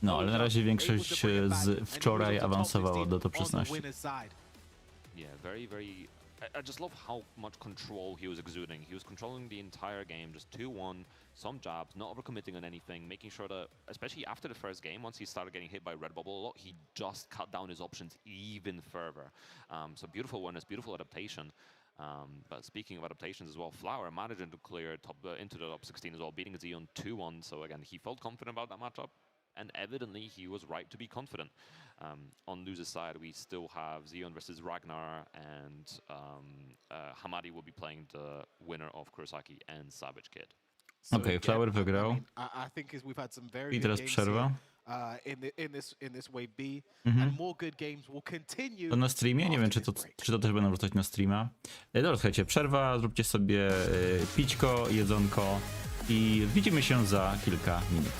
No, ale na razie większość z wczoraj awansowała do top 16. Yeah, very. I just love how much control he was exuding. He was controlling the entire game, just 2-1, some jabs, not overcommitting on anything, making sure that, especially after the first game, once he started getting hit by Red Bubble a lot, he just cut down his options even further. So beautiful awareness, beautiful adaptation. But speaking of adaptations as well, Flower managing to clear into the top 16 as well, beating Zion 2-1. So again, he felt confident about that matchup. And evidently, he was right to be confident. On loser's side, we still have Zion versus Ragnar, and Hamadi will be playing the winner of Kurosaki and Savage Kid. Okej, Flower wygrał. I think we've had some very I good teraz games przerwa. here, in this wave B, and more good games will continue. To na streamie? Nie wiem, czy to też będą wrzucać na streama. Dobra, słuchajcie, przerwa, zróbcie sobie pićko, jedzonko i widzimy się za kilka minut.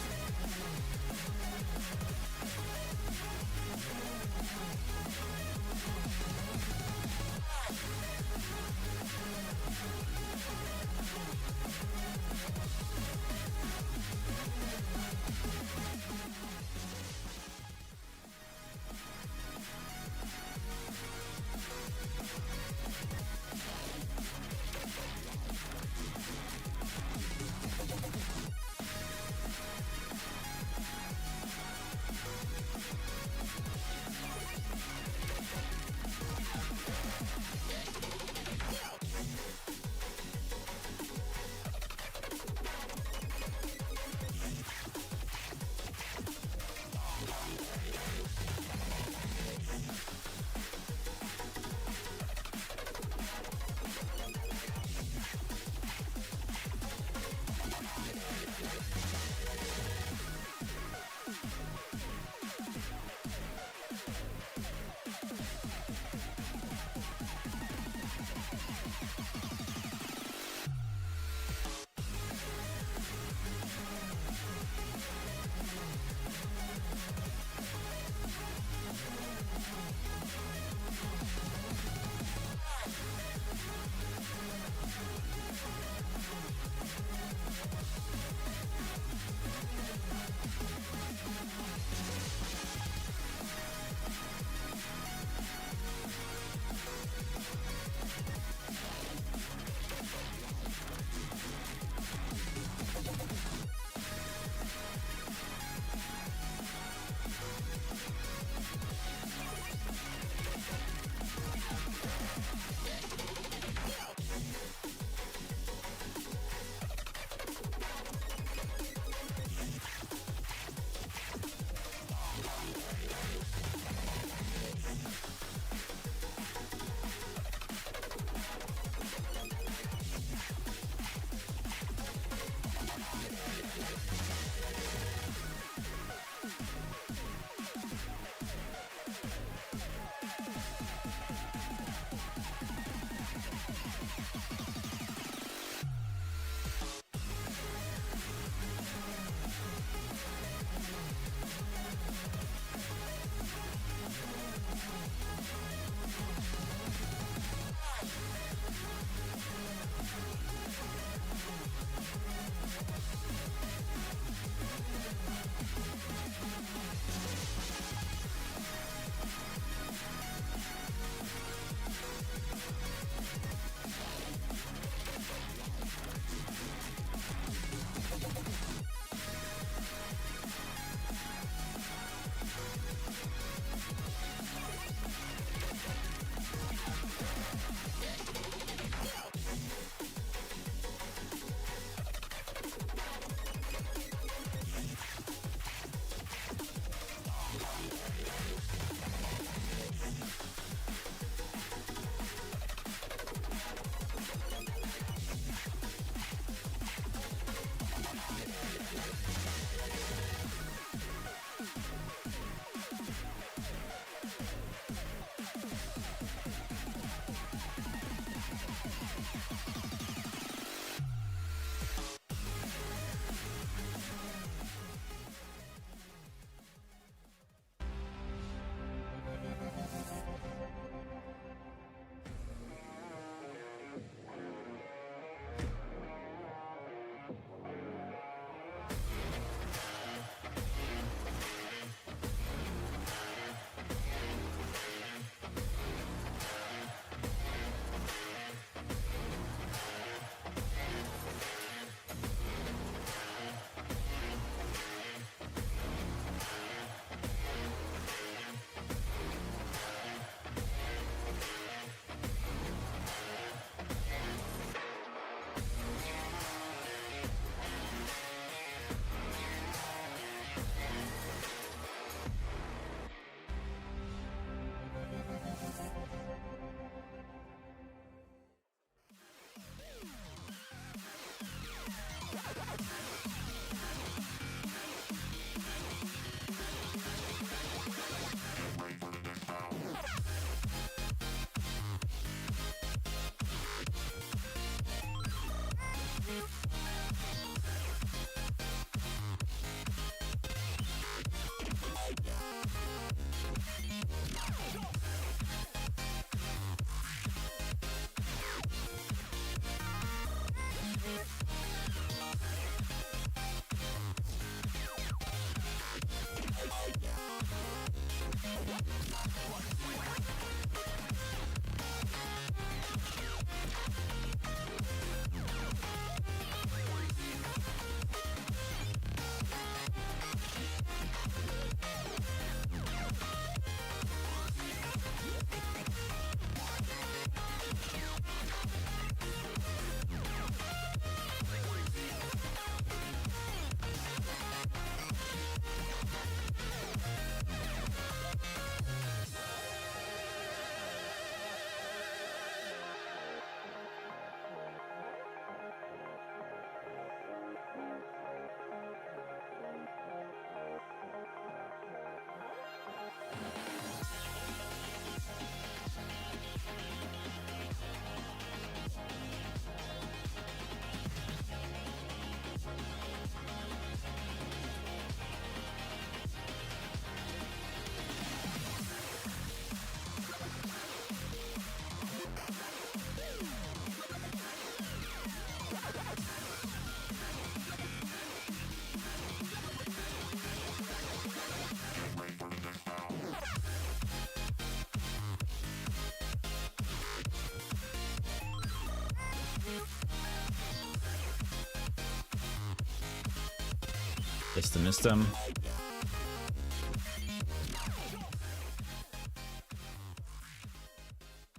Jestem.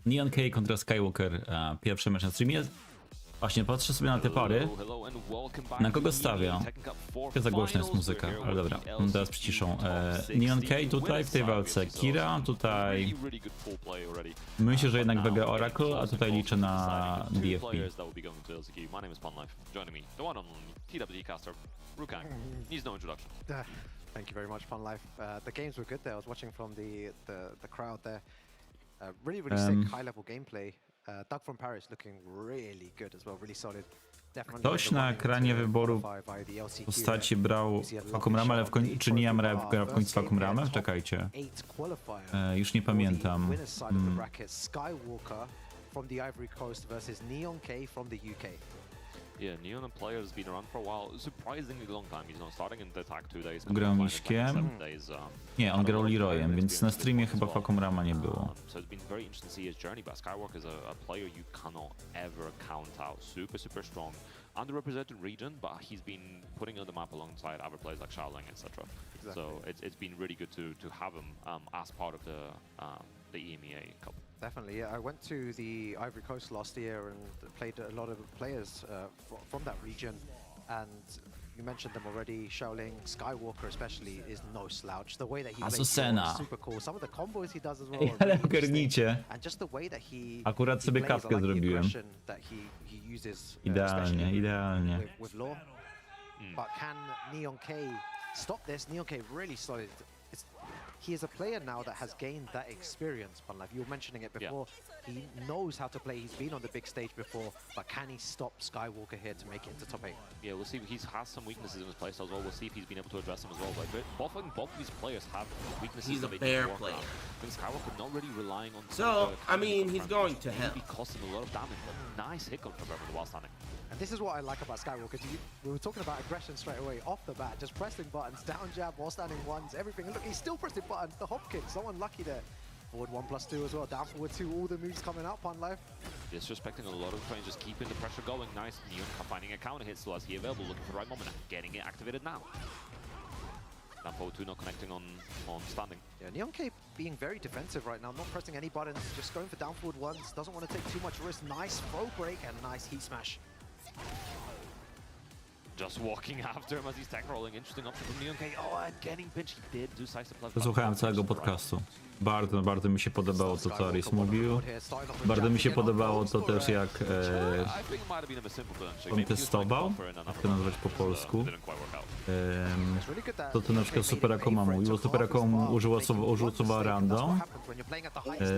Neon K kontra Skywalker, pierwszy mecz na streamie. Właśnie patrzę sobie na te pary. Na kogo stawia? Za głośna jest muzyka, ale dobra, teraz przyciszą. Neon K tutaj w tej walce Kira, tutaj myślę, że jednak Vega Oracle, a tutaj liczę na DFP. Thank you very much, Fun Life. The games were good there. I was watching from the crowd there. Really sick high-level gameplay. Doug from Paris looking really good as well, really solid. Ktoś na ekranie wyboru postaci brał Vacuum Ramę, ale czy nie grał w końcu Vacuum Ramę? Czekajcie. Już nie pamiętam. Skywalker from the Ivory Coast versus Neon K from the UK. Yeah, Neon player has been around for a while, surprisingly long time. He's not starting in the tag 2 days. Grał Miśkiem. Nie, on grał Leroyem, więc na streamie chyba Vacuum Rama nie było. So it's been very interesting to see his journey, but Skywalker is a player you cannot ever count out. Super strong. Underrepresented region, but he's been putting on the map alongside other players like Shaoling, etc. Exactly. So it's been really good to have him as part of the EMEA Cup. Definitely, yeah. I went to the Ivory Coast last year and played a lot of players from that region, and you mentioned them already. Shaoling, Skywalker especially is no slouch. The way that he plays is super cool. Some of the combos he does as well. Ale ogarnijcie. And just the way that he Akurat sobie kapkę zrobiłem. He uses, Idealnie. With Law. But can Neon K stop this? Neon K really solid. He is a player now that has gained that experience, Funlife. You were mentioning it before. Yeah. He knows how to play. He's been on the big stage before, but can he stop Skywalker here to make it into top 8? Yeah, we'll see. He has some weaknesses in his playstyle as well. We'll see if he's been able to address them as well. But both of these players have weaknesses. He's a fair player. I think Skywalker not really relying on. So, I mean, he's going to hell. Maybe cost him a lot of damage, but nice hit control while standing. And this is what I like about Skywalker. We were talking about aggression straight away, off the bat, just pressing buttons, down jab, while standing ones, everything. And look, he's still pressing buttons, the hop kick, so unlucky there. Forward 1+2 as well, down forward 2, all the moves coming out, Pun Life. Disrespecting a lot of trains, just keeping the pressure going. Nice, Neon finding a counter hit, so as he available, looking for the right moment and getting it activated now. Down forward 2 not connecting on standing. Yeah, Neon K being very defensive right now, not pressing any buttons, just going for down forward ones, doesn't want to take too much risk. Nice throw break and nice heat smash. Just walking after him as he's tech rolling. Interesting option from Neon K. Oh, and getting pinched. He did do size plus. Posłuchałem całego podcastu. Bardzo mi się podobało to, co Aris mówił. Bardzo mi się podobało to też, jak on testował, jak to nazwać po polsku. To na przykład Super Akoma mówił, bo Super Akoma użył słowa random.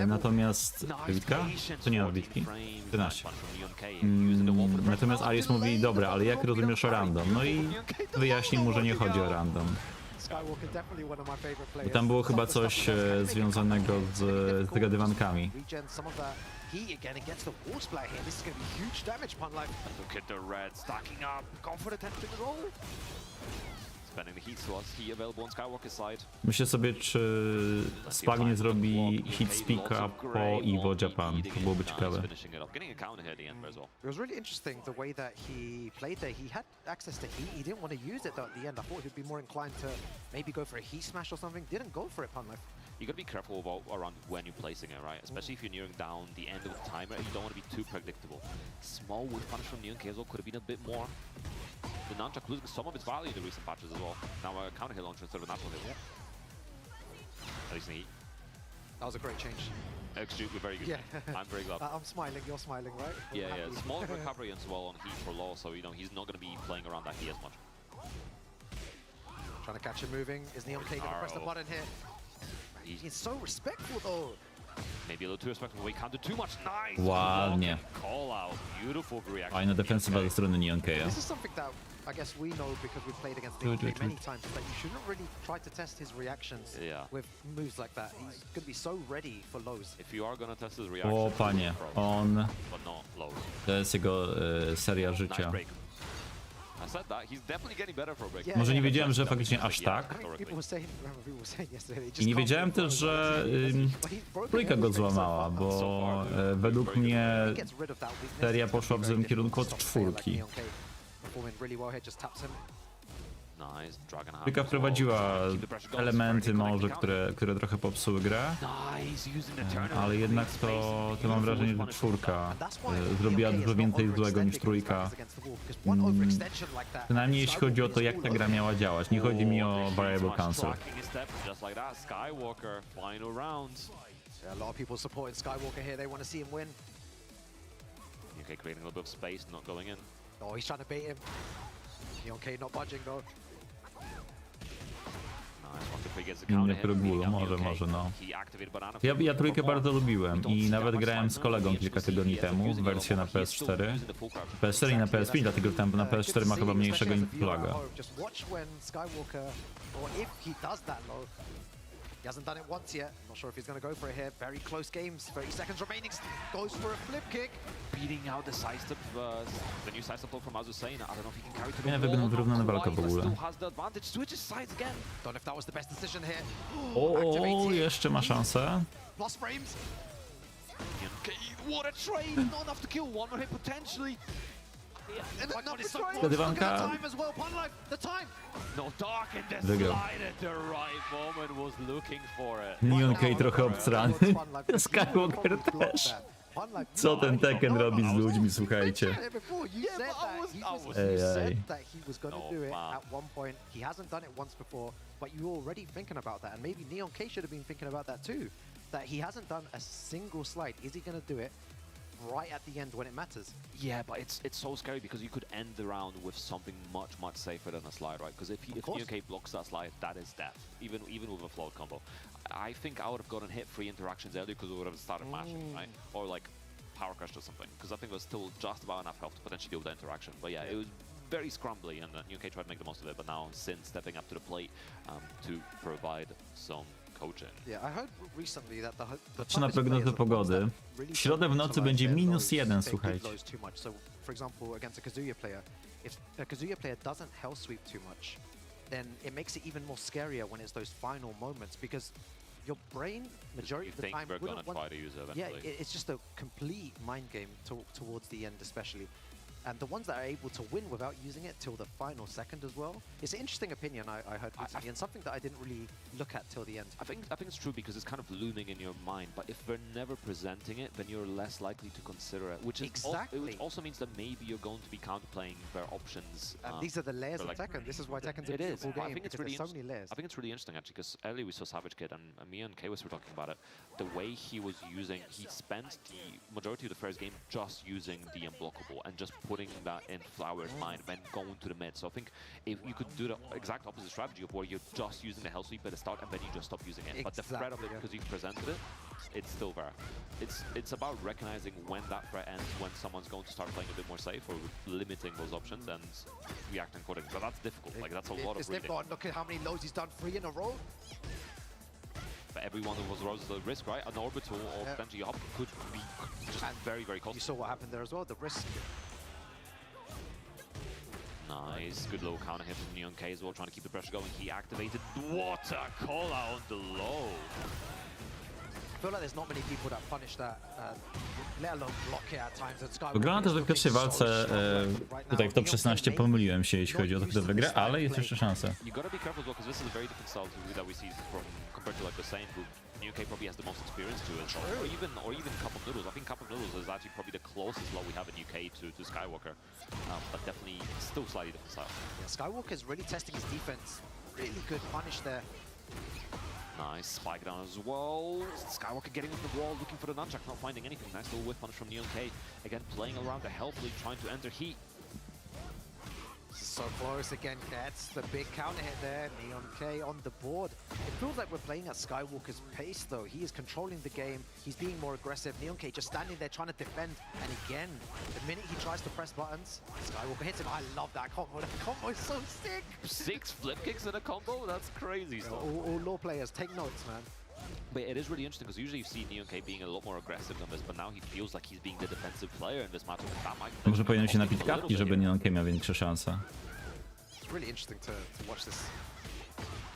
Natomiast... Witka? To nie ma Witki. 13. Natomiast Aris mówi, dobra, ale jak rozumiesz o random? No i wyjaśnił mu, że nie chodzi o random. Bo tam było chyba coś związanego z zagadywankami. Spending the heat slots, he available on Skywalker's side. Myślę sobie, czy Spag nie zrobi hit speaka po Evo Japan. To byłoby ciekawe. Finishing it off, getting a counter here at the end as well. It was really interesting the way that he played there. He had access to heat. He didn't want to use it though at the end. I thought he'd be more inclined to maybe go for a heat smash or something. Didn't go for it, Punlife. You gotta be careful about around when you're placing it, right? Especially if you're nearing down the end of the timer, you don't want to be too predictable. Small whiff punish from Neon Kazel could have been a bit more. The nunchuck losing some of its value in the recent patches as well. Now a counter hit launcher instead of a natural hit. At least in the heat. That was a great change. Extremely very good. Yeah. I'm very glad. I'm smiling, you're smiling, right? Yeah, Happy. yeah. Small recovery as well on heat for low, so you know he's not gonna be playing around that heat as much. Trying to catch him moving. Is Neon K gonna press the button here? He's so respectful though. Maybe a little too respectful. We can't do too much. Nice. Ładnie. Call out. Beautiful reaction. Fajna defensywa ze strony Neon K'ja. This is something that I guess we know because we've played against Neon K many times, that you shouldn't really try to test his reactions with moves like that. He's gonna be so ready for lows. If you are gonna test his reaction, O panie, on... but not lows. To jest jego seria życia. Nice break. I said that. He's definitely getting better for a break. Może nie wiedziałem, że faktycznie aż tak. I nie wiedziałem też, że trójka go złamała, bo według mnie seria poszła w złym kierunku od czwórki. Trójka wprowadziła elementy może, które trochę popsuły grę, ale jednak to mam wrażenie, że czwórka zrobiła dużo więcej złego niż trójka. Przynajmniej jeśli chodzi o to, jak ta gra miała działać. Nie chodzi mi o variable cancel. A lot of people supporting Skywalker here. They want to see him win. Okay, creating a little bit of space, not going in. Oh, he's trying to bait him. Neon K not budging though. Inny próbulo, może no. Ja trójkę bardzo lubiłem i nawet grałem z kolegą kilka tygodni temu w wersję na PS4. PS4 i na PS5, dlatego tam na PS4 ma chyba mniejszego inflaga. He hasn't done it once yet. Not sure if he's going to go for it here. Very close games. 30 seconds remaining. Goes for a flip kick. Beating out the side step, the new side step from Azusain. I don't know if he can carry to the Nie wygląda wyrównana walka w ogóle. has the advantage. Switches sides again. Don't know if that was the best decision here. O, jeszcze ma szansę. Plus frames. What a trade! Not enough to kill. One more hit potentially. Zgadywanka. No, dark and the slide at the right moment was looking for it. Neon K trochę obstrany. Skywalker też. Co ten Tekken robi z ludźmi, słuchajcie. Said that he was going to do it at one point. He hasn't done it once before, but you're already thinking about that, and maybe Neon K should have been thinking about that too. That he hasn't done a single slide. Is he going to do it right at the end when it matters? Yeah, but it's so scary because you could end the round with something much safer than a slide, right? Because if Neon K blocks that slide, that is death. Even with a float combo. I think I would have gotten hit 3 interactions earlier because we would have started mashing, right? Or like power crushed or something. Because I think it was still just about enough health to potentially deal with the interaction. But yeah, it was very scrambly, and Neon K tried to make the most of it. But now Sin stepping up to the plate to provide some coaching. Yeah, I heard recently that Patrzę na prognozę pogody. W środę w nocy będzie -1, słuchajcie. So, for example, against a Kazuya player, if a Kazuya player doesn't hell sweep too much, then it makes it even more scarier when it's those final moments, because your brain, majority of the time, we're gonna try to use it eventually. Yeah, it's just a complete mind game towards the end, especially. And the ones that are able to win without using it till the final second as well. It's an interesting opinion I heard recently, and something that I didn't really look at till the end. I think it's true because it's kind of looming in your mind, but if they're never presenting it, then you're less likely to consider it, which also means that maybe you're going to be counterplaying their options. And these are the layers of Tekken. This is why Tekken's a beautiful game. I think it's really so many layers. I think it's really interesting actually, because earlier we saw Savage Kid and me and Kwas were talking about it. The way he was using, he spent the majority of the first game just using the unblockable and just putting that in Flower's mind, then going to the mid. So I think if you could do the exact opposite strategy of where you're just using the hell sweep at the start and then you just stop using it. But the threat of it, because you've presented it, it's still there. It's about recognizing when that threat ends, when someone's going to start playing a bit more safe or limiting those options and reacting accordingly. But that's difficult. Like that's a lot of reading. Look at how many lows he's done, 3 in a row. But every one of those rows is a risk, right? An orbital or potentially a hop could be just very costly. You saw what happened there as well, the risk. Nice, good low counter hit from Neon K as well, trying to keep the pressure going. He activated. What a call out on the low. I feel like there's not many people that punish that, let alone block it at times. And Skywalker Wygląda to, is że w pierwszej looking so walce strong right tutaj w top now. 16 pomyliłem się, jeśli chodzi o to, kto wygra, ale jest jeszcze szansa. You gotta be careful as well, because this is a very different style that we see from compared to like the same group. Neon K probably has the most experience to it, or even Cup of Noodles. I think Cup of Noodles is actually probably the closest low we have in UK to Skywalker, but definitely still slightly different style. Yeah, Skywalker is really testing his defense. Really good punish there. Nice, spike down as well. Skywalker getting off the wall, looking for the nunchuck, not finding anything. Nice little whiff punish from Neon K. Again, playing around the health lead, trying to enter heat. This is so close again, gets the big counter hit there. Neon K on the board. It feels like we're playing at Skywalker's pace though. He is controlling the game. He's being more aggressive. Neon K just standing there trying to defend. And again, the minute he tries to press buttons, Skywalker hits him. I love that combo. That combo is so sick. 6 flip kicks in a combo? That's crazy stuff. All law players, take notes, man. But it is really interesting because usually you see Neon K being a lot more aggressive than this, but now he feels like he's being the defensive player in this matchup. That might Może powinienem się napić kawki, żeby Neon K miał większe szanse. It's really interesting to watch this.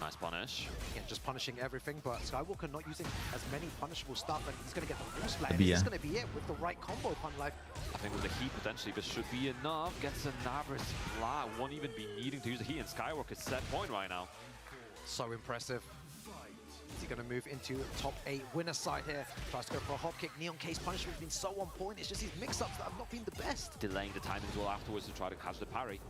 Nice punish. Again, just punishing everything, but Skywalker not using as many punishable stuff, and he's going to get the wall splat. This is going to be it with the right combo pun life. I think with the heat potentially this should be enough. Gets another splat. Won't even be needing to use the heat, and Skywalker's set point right now. So impressive. Is he going to move into top 8 winner side here? Tries to go for a hop kick. Neon K's punishment has been so on point. It's just his mix-ups that have not been the best. Delaying the timing as well afterwards to try to catch the parry.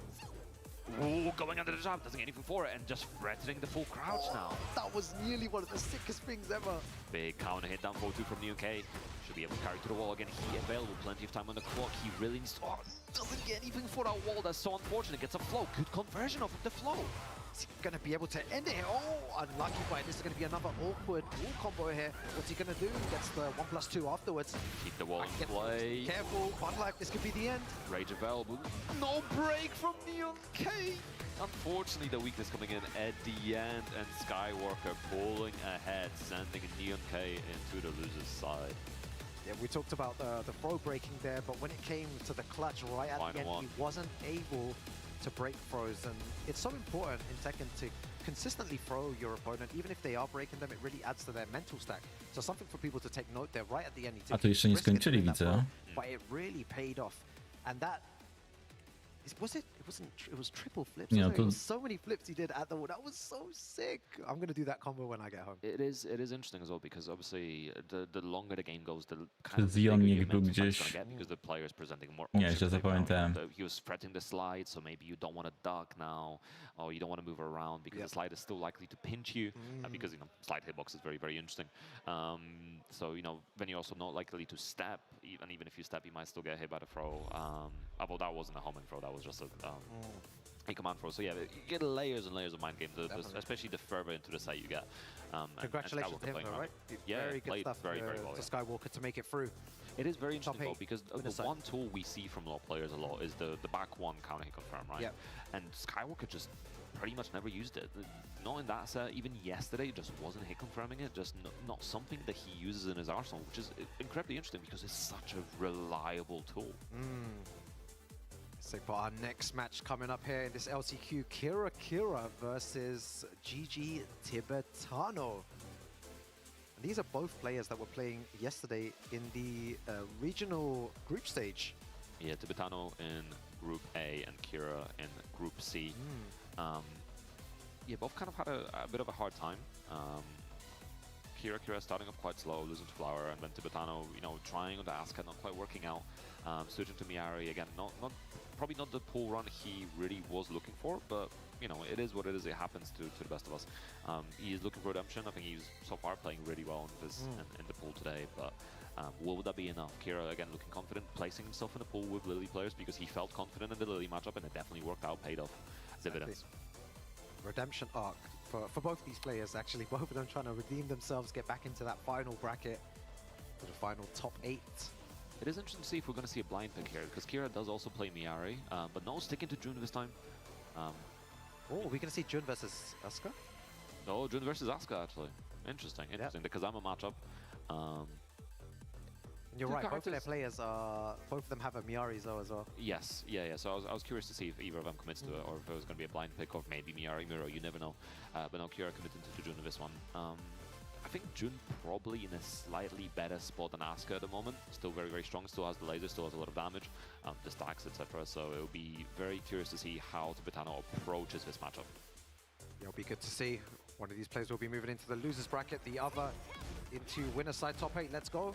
Ooh, going under the jab, doesn't get anything for it, and just threatening the full crouch now. That was nearly one of the sickest things ever. Big counter hit down 4-2 from Neon K. Should be able to carry to the wall again. He available, plenty of time on the clock. He really needs to... Oh, doesn't get anything for that wall. That's so unfortunate. Gets a flow. Good conversion off of the flow. Is he going to be able to end it here? Oh, unlucky fight. This is going to be another awkward wall combo here. What's he going to do? Gets the 1+2 afterwards. Keep the wall in play. Careful, fun life. This could be the end. Rage available. No break from Neon K. Unfortunately, the weakness coming in at the end, and Skywalker pulling ahead, sending Neon K into the loser's side. Yeah, we talked about the throw breaking there, but when it came to the clutch right at the end, he wasn't able to break throws, and it's so important in Tekken to consistently throw your opponent, even if they are breaking them. It really adds to their mental stack. So something for people to take note there. Right at the end, he A to jeszcze nie skończyli, widzę. But it really paid off, and that it was triple flips. Yeah, It was so many flips he did at the wall. That was so sick. I'm gonna do that combo when I get home. It is interesting as well, because obviously the longer the game goes, the Zionik był gdzieś. because the player is presenting more Nie, options. źle zapamiętałem. He was threatening the slide, so maybe you don't want to duck now, or you don't want to move around because the slide is still likely to pinch you, because slide hitbox is very, very interesting. So then you're also not likely to step, even if you step, you might still get hit by the throw. Although that wasn't a homing throw, that was just a command throw. So yeah, you get layers and layers of mind games, especially the further into the site you get. Congratulations to him, though, right? Yeah, very good stuff very well. To Skywalker to make it through. It is very interesting though, because winner the side. one tool we see from low players a lot is the back one counter hit confirm, right? Yep. And Skywalker just pretty much never used it. Not in that set, even yesterday, just wasn't hit confirming it, just not something that he uses in his arsenal, which is incredibly interesting because it's such a reliable tool. So for our next match coming up here in this LCQ, Kira versus GG Tibetano. And these are both players that were playing yesterday in the regional group stage. Yeah, Tibetano in Group A and Kira in Group C. Yeah, both kind of had a bit of a hard time. Kira starting off quite slow, losing to Flower, and then Tibetano, trying on the Asuka, not quite working out. Switching to Miari again, probably not the pull run he really was looking for, but it is what it is. It happens to the best of us. He is looking for redemption. I think he's so far playing really well in this in the pool today, but will that be enough? Kira again looking confident, placing himself in the pool with Lily players because he felt confident in the Lily matchup, and it definitely worked out, paid off dividends. Redemption arc for both these players, actually. Both of them trying to redeem themselves, get back into that final bracket, to the final top 8. It is interesting to see if we're going to see a blind pick here, because Kira does also play Miari, but no sticking to June this time. Oh, are we going to see Jun versus Asuka? No, Jun versus Asuka, actually. Interesting. The Kazama matchup. You're Two right, both of their characters. players both of them have a Miari Zo as well. Yes, yeah. So I was curious to see if either of them commits to it, or if it was going to be a blind pick, or maybe Miari Miro, you never know. But no, Kira committed to Jun in this one. I think Jun probably in a slightly better spot than Asuka at the moment. Still very, very strong, still has the laser, still has a lot of damage, the stacks, etc. So it'll be very curious to see how Tibetano approaches this matchup. It'll be good to see. One of these players will be moving into the losers bracket, the other into winner side top 8. Let's go.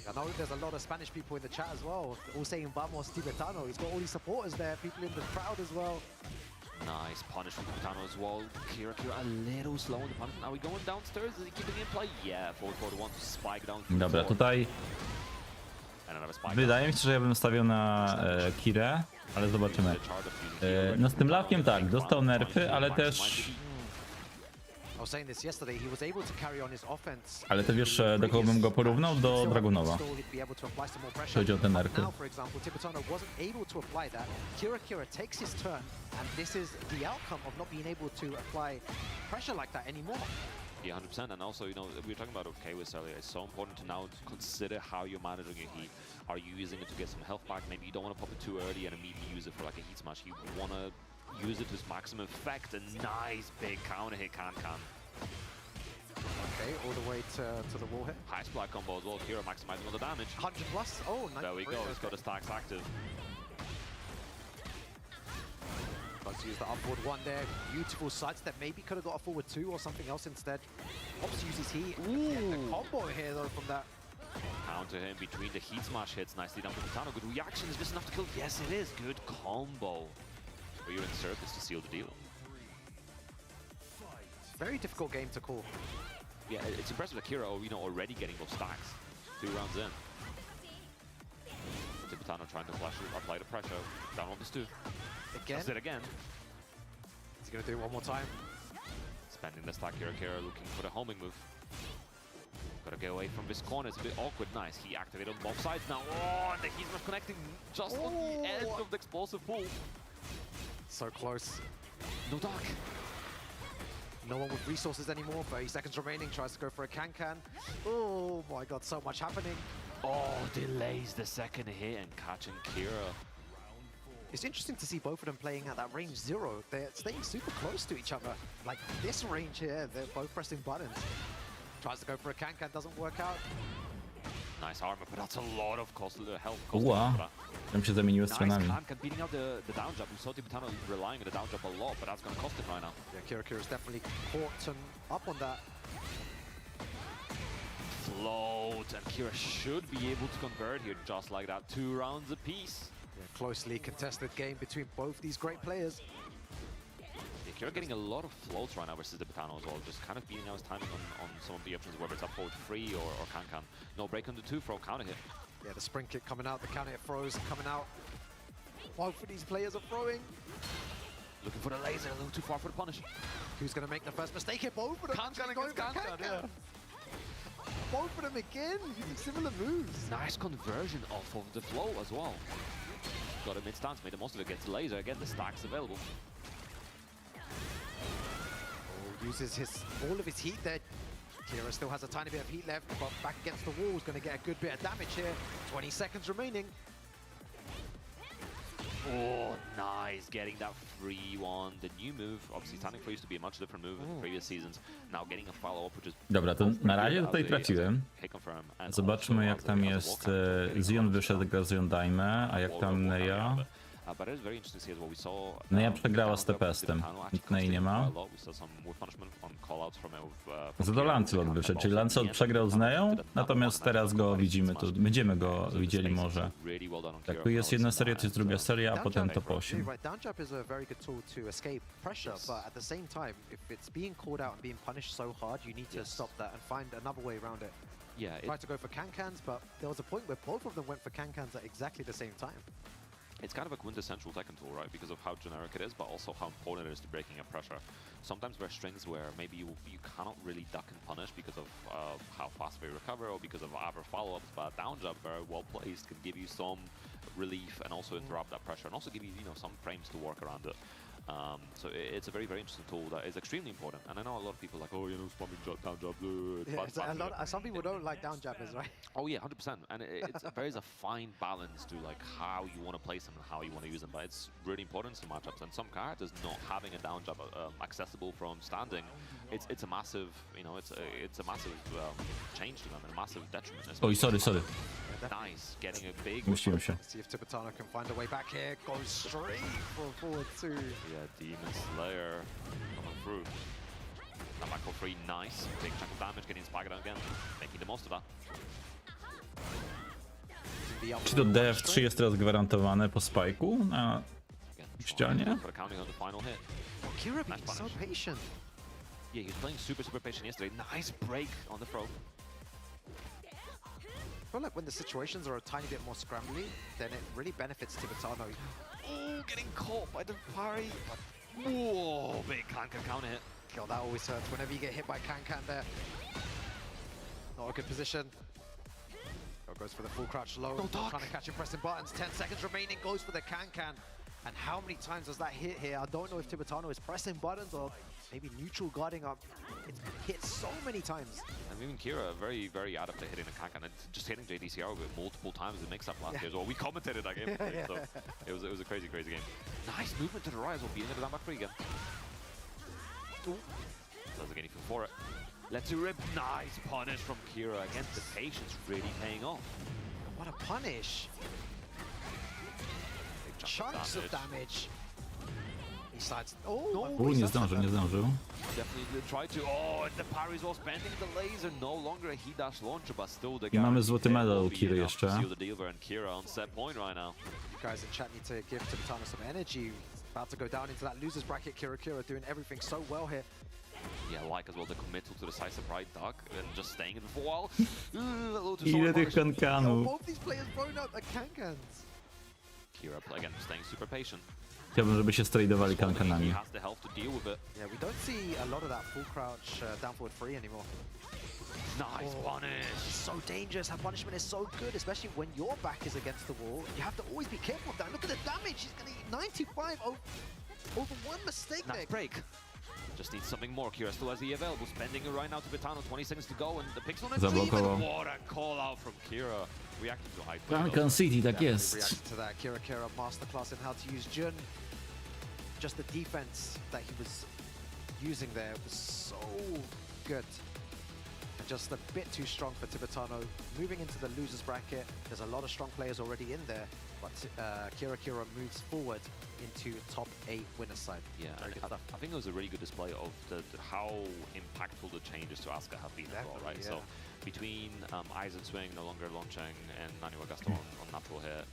I know there's a lot of Spanish people in the chat as well, all saying Vamos Tibetano. He's got all these supporters there, people in the crowd as well. Nice punish from Tibetano as well. Kira a little slow on the punishment. Are we going downstairs? Is he keeping it in play? Yeah, forward 1 to spike down. Dobra, tutaj And another spike wydaje mi się, że ja bym stawiał na Kirę, ale zobaczymy. No z tym lawkiem tak, dostał nerfy, ale też... I was saying this yesterday, he was able to carry on his offense. Ale to wiesz, do kogo bym go porównał? Do Dragunowa. Chodzi o te nerfy. Now, for example, Tibetano wasn't able to apply that. Kira takes his turn, and this is the outcome of not being able to apply pressure like that anymore. Yeah, 100%. And also, you know, we were talking about KWS earlier. It's so important to now consider how you're managing your heat. Are you using it to get some health back? Maybe you don't want to pop it too early and immediately use it for like a heat smash. You want to use it to its maximum effect. A nice big counter hit, can. Okay, all the way to the wall hit. High splat combo as well. Kira maximizing all the damage. 100 plus. Oh, nice. There we go. He's got the stacks active. Let's use the upward one there. Beautiful sidestep. Maybe could have got a forward 2 or something else instead. Ops uses heat. Ooh. The combo here though from that. Counter him between the heat smash hits. Nicely done from Tibetano. Good reaction. Is this enough to kill? Yes, it is. Good combo. So you insert this to seal the deal. Very difficult game to call. Yeah, it's impressive that Kira, you know, already getting those stacks 2 rounds in. Tibetano trying to apply the pressure. Down on this 2. Again? Does it again. He's going to do it one more time. Spending the stack here, Kira looking for the homing move. Gotta get away from this corner, it's a bit awkward. Nice, he activated on both sides now. Oh, and the heat smash connecting just on the edge of the explosive pool. So close. No dark. No one with resources anymore. 30 seconds remaining. Tries to go for a can. Oh my god, so much happening. Oh, delays the second hit and catching Kira. It's interesting to see both of them playing at that range 0. They're staying super close to each other. Like this range here, they're both pressing buttons. Tries to go for a can, doesn't work out. Nice armor, but that's a lot of health. Ua, tam się zamieniły stronami. Nice can beating out the down jump. We saw Tibetano relying on the down jump a lot, but that's going to cost him right now. Yeah, Kira's definitely caught and up on that. Float, and Kira should be able to convert here just like that. 2 rounds apiece. Yeah, closely contested game between both these great players. Kira getting a lot of floats right now versus Tibetano as well, just kind of beating out his timing on some of the options, whether it's up forward 3 or can. No break on the 2 throw, counter hit. Yeah, the spring kick coming out, the counter hit throws coming out. Both of these players are throwing. Looking for the laser, a little too far for the punish. Who's going to make the first mistake here? Both of them. Yeah. Both of them again, using similar moves. Nice conversion off of the flow as well. Got a mid stance, made the most of it, gets the laser, again the stacks available. Uses all of his heat there. Kira still has a tiny bit of heat left, but back against the wall is going to get a good bit of damage here. 20 seconds remaining. Oh, nice, getting that free one. The new move, obviously standing for used to be a much different move in previous seasons. Now getting a follow-up, which is... Dobra, to na razie tutaj trafiłem. Zobaczmy jak tam jest. Zion wyszedł, gra Zion Daime, a jak tam Neja? Neja przegrała z TP-stem, nikt Nei nie ma. Za to Lancelot wyszedł, czyli Lancelot przegrał z Neją, natomiast teraz go widzimy, to będziemy go widzieli może. Tak, tu jest jedna seria, to jest druga seria, a potem top 8. Downjump is a very good tool to escape pressure, but at the same time, if it's being called out and being punished so hard, you need to stop that and find another way around it. Yeah, tried to go for can-cans, but there was a point where both of them went for can-cans at exactly the same time. It's kind of a quintessential Tekken tool, right? Because of how generic it is, but also how important it is to breaking up pressure. Sometimes there are strings where maybe you cannot really duck and punish because of how fast they recover or because of other follow-ups, but down jump very well placed can give you some relief and also interrupt that pressure and also give you, some frames to work around it. So it's a very, very interesting tool that is extremely important. And I know a lot of people are like, oh, you know, spamming down jab. Some people don't like down jabbers, right? Oh yeah, 100%. And there is a fine balance to like how you want to place them and how you want to use them. But it's really important in matchups. And some characters not having a down jab accessible from standing, it's a massive, you know, it's a massive change to them and a massive detriment. Oj, sorry. Nice, getting a big. Myśliłem się. See if Tibetano can find a way back here. Goes straight forward to. Yeah, Demon Slayer coming through. Now back for free, nice. Big chunk of damage, getting spiked out again. Making the most of that. Czy to DF3 jest teraz gwarantowane po spike'u na ścianie? For counting on the final hit. Kira Nice being so punish. patient. Yeah, he was playing super patient yesterday. Nice break on the throw. I feel like when the situations are a tiny bit more scrambly, then it really benefits Tibetano. Oh, getting caught by the parry. Whoa, big can counter hit. God, that always hurts whenever you get hit by Can there. Not a good position. Goes for the full crouch low. Trying to catch him pressing buttons. 10 seconds remaining. Goes for the can. And how many times does that hit here? I don't know if Tibetano is pressing buttons or maybe neutral guarding up. It's hit so many times. And even Kira, very, very adept at hitting the can and just hitting JDCR with multiple times in mix-up last year as well. We commentated that game, so it was a crazy game. Nice movement to the right as well, beating it down back free again. Doesn't get anything for it. Let's rip. Nice punish from Kira. Again, the patience really paying off. What a punish. Chunks of damage. He slides. Oh, U, nie zdążył. Definitely tried to. Oh, and the parry as well. Spending the laser. No longer a heat dash launcher, but still the I mamy złoty medal u Kiry seal jeszcze. the deal there, and Kira on set point right now. You guys in chat need to give Tibetano some energy. About to go down into that losers bracket. Kira doing everything so well here. Yeah, like as well the committal to the size of Pride Duck and just staying in for a while. Ile tych kankanów. Both these players thrown out the cancans. Kira again staying super patient. Chciałbym, żeby się stradowali He kankanami. has the health to deal with it. Yeah, we don't see a lot of that full crouch down forward free anymore. Nice punish. So dangerous. That punishment is so good, especially when your back is against the wall. You have to always be careful of that. Look at the damage. He's going to eat 95 over one mistake there. Nice break. Just needs something more. Kira still has the available. Spending it right now to Betano. 20 seconds to go, and the pixel on Zablokował. What a call out from Kira. Reacting to high. Kankan City, tak jest. Reacting to that. Kira masterclass in how to use Jun. Just the defense that he was using there was so good. And just a bit too strong for Tibetano. Moving into the losers bracket, there's a lot of strong players already in there, but Kira moves forward into top 8 winner side. Yeah, I think it was a really good display of how impactful the changes to Asuka have been as well, right? Yeah. So between Eyes and Swing no longer launching and Nani Augusto on natural hit,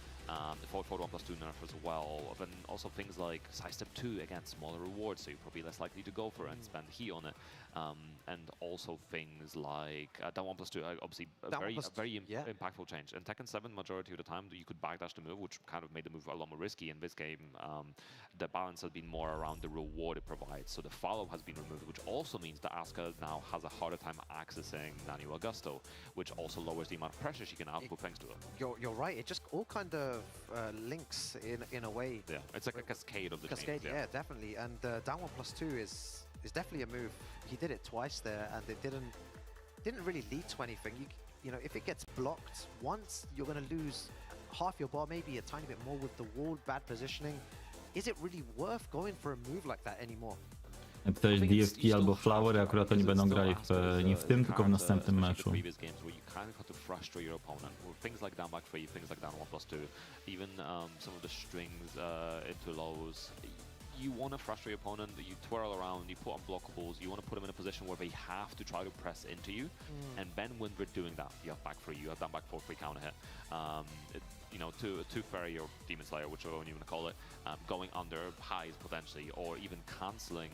the forward 1+2 nerf as well, then also things like sidestep 2, again, smaller rewards, so you're probably less likely to go for it and spend heat on it. And also things like down 1+2, obviously a very impactful change. In Tekken 7, majority of the time, you could backdash the move, which kind of made the move a lot more risky. In this game, the balance has been more around the reward it provides. So the follow has been removed, which also means that Asuka now has a harder time accessing Nani Augusto, which also lowers the amount of pressure she can output thanks to it. You're right. It just all kind of links in a way. Yeah, it's like a cascade of the cascade. changes, Yeah, definitely. And down 1+2 is definitely a move. He did it twice there, and it didn't really lead to anything. You know, if it gets blocked once, you're going to lose half your bar, maybe a tiny bit more with the wall, bad positioning. Is it really worth going for a move like that anymore? Tutaj DFT albo Flower, akurat oni będą grali nie w tym, tylko w następnym meczu. Things like down back 3, things like down 1+2, even some of the strings into lows. You want to frustrate your opponent, you twirl around, you put unblockables, you want to put them in a position where they have to try to press into you, and then when they're doing that, you have back 3, you have down back 4 free counter hit. You know, to Fairy or Demon Slayer, whichever one you want to call it, going under highs potentially, or even canceling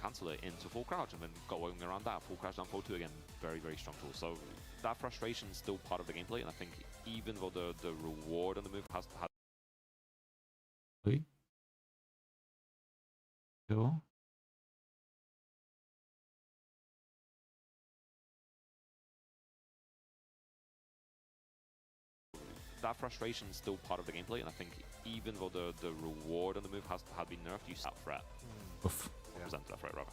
cancel it into full crouch and then going around that full crouch down 4-2 again. Very, very strong tool. So that frustration is still part of the gameplay, and I think even though the reward on the move has Było? that frustration is still part of the gameplay, and I think even though the reward on the move had been nerfed, you saw threat. Uff. Present that threat, rather.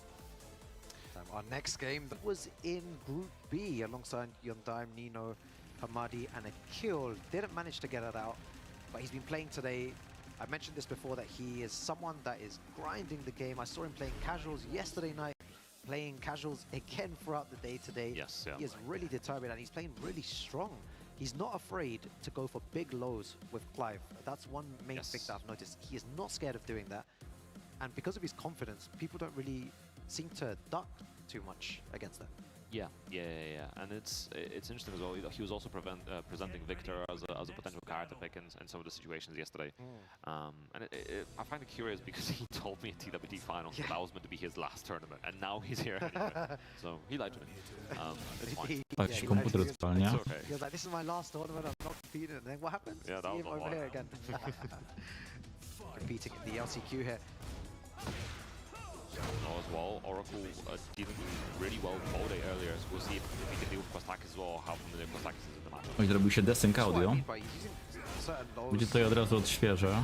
Our next game was in Group B alongside Yondaim, Nino, Hamadi, and Akil. Didn't manage to get it out, but he's been playing today. I mentioned this before that he is someone that is grinding the game. I saw him playing casuals yesterday night, playing casuals again throughout the day today. Yes, yeah. He is really determined and he's playing really strong. He's not afraid to go for big lows with Clive. That's one main thing that I've noticed. He is not scared of doing that. And because of his confidence, people don't really seem to duck too much against that. Yeah. And it's interesting as well. He was also presenting Victor as a potential character pick in some of the situations yesterday. And I find it curious because he told me at TWT finals that was meant to be his last tournament, and now he's here anyway. So he lied to me. It's fine. Tak się komputer odpalnia. It's okay. He was like, this is my last tournament, I'm not competing. And then what happens? Yeah, that See was him a over lot. here again. Competing in the LCQ here. As well, Oracle dealing really well all day earlier, so we'll see if he can deal with Kostak as well, how familiar Kostak is in the match. Oj, zrobił się desync audio. Będzie tutaj od razu odświeżę.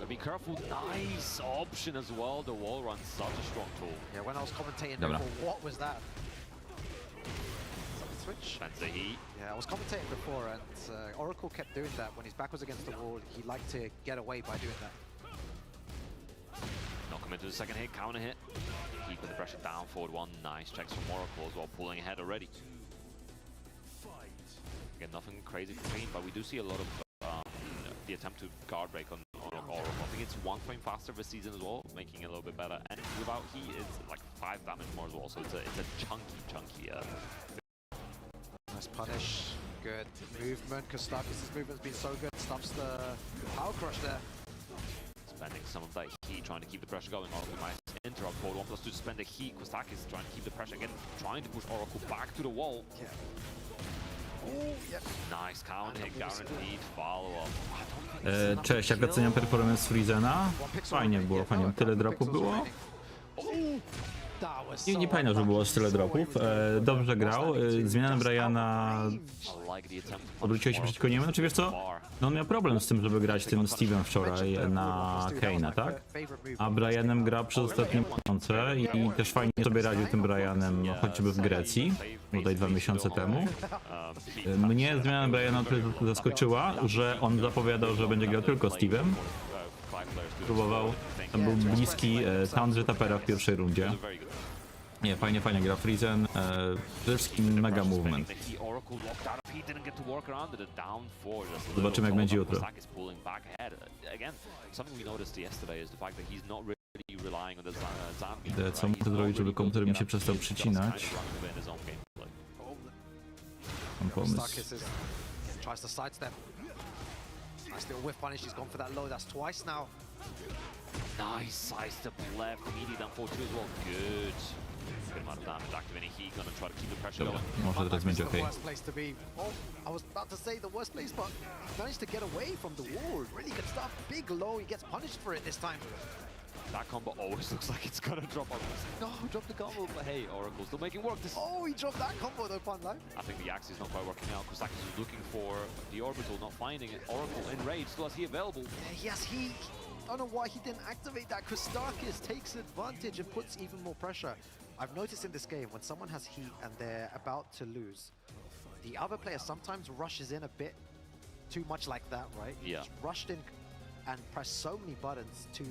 Be careful, nice option as well. The wall run's such a strong tool. Yeah, when I was commentating Dobra. before, what was that? Switch? Fancy heat. Yeah, I was commentating before, and Oracle kept doing that. When his back was against the wall, he liked to get away by doing that. Knock him into the second hit, counter hit. Keeping the pressure down, forward one. Nice checks from Oracle as well, pulling ahead already. Again, nothing crazy from me, but we do see a lot of the attempt to guard break on Oracle. I think it's 1 frame faster this season as well, making it a little bit better. And without heat, it's like 5 damage more as well, so it's a chunky. Nice punish, good movement. Kostakis' movement's been so good. Stops the power crush there. Spending some of that heat, trying to keep the pressure going. Oracle might interrupt forward 1+2 to spend the heat. Kostakis trying to keep the pressure again, trying to push Oracle back to the wall. Yeah. Ooh, yep. Nice counter hit, guaranteed follow-up. Cześć, jak oceniam performance Friezena? Fajnie było, fajnie. Tyle dropów było? Nie pamiętam, że było tyle dropów. Dobrze grał. Zmiana Briana odwróciła się przeciwko niemu. Znaczy wiesz co? No on miał problem z tym, żeby grać tym Steve'em wczoraj na Kane'a, tak? A Brianem gra przez ostatnie miesiące i też fajnie sobie radził tym Brianem choćby w Grecji, tutaj 2 miesiące temu. Mnie zmiana Briana zaskoczyła, że on zapowiadał, że będzie grał tylko Steve'em. Próbował, tam był bliski Tundry Tapera w pierwszej rundzie. Nie, fajnie gra Friesen, przede wszystkim mega movement. Zobaczymy jak będzie jutro. Co muszę zrobić, żeby komputer mi się przestał przycinać? Mam pomysł. Nice little whiff punish, he's gone for that low, that's twice now. Nice side step left, immediately down 4-2 as well, good. Good amount of damage, activating heat, gonna try to keep the pressure going. Może teraz będzie okej. Worst place to be. Oh, I was about to say the worst place, but he managed to get away from the wall. Really good stuff, big low, he gets punished for it this time. That combo always looks like it's gonna drop on us. No, drop the combo, but hey, Oracle still making work. Oh, he dropped that combo though, Pun Life. I think the axe is not quite working out. Kostakis is looking for the orbital, not finding it. Oracle in rage, still has he available. Yes, he... I don't know why he didn't activate that. Kostakis takes advantage and puts even more pressure. I've noticed in this game, when someone has heat and they're about to lose, the other player sometimes rushes in a bit too much like that, right? Yeah. He's rushed in and pressed so many buttons to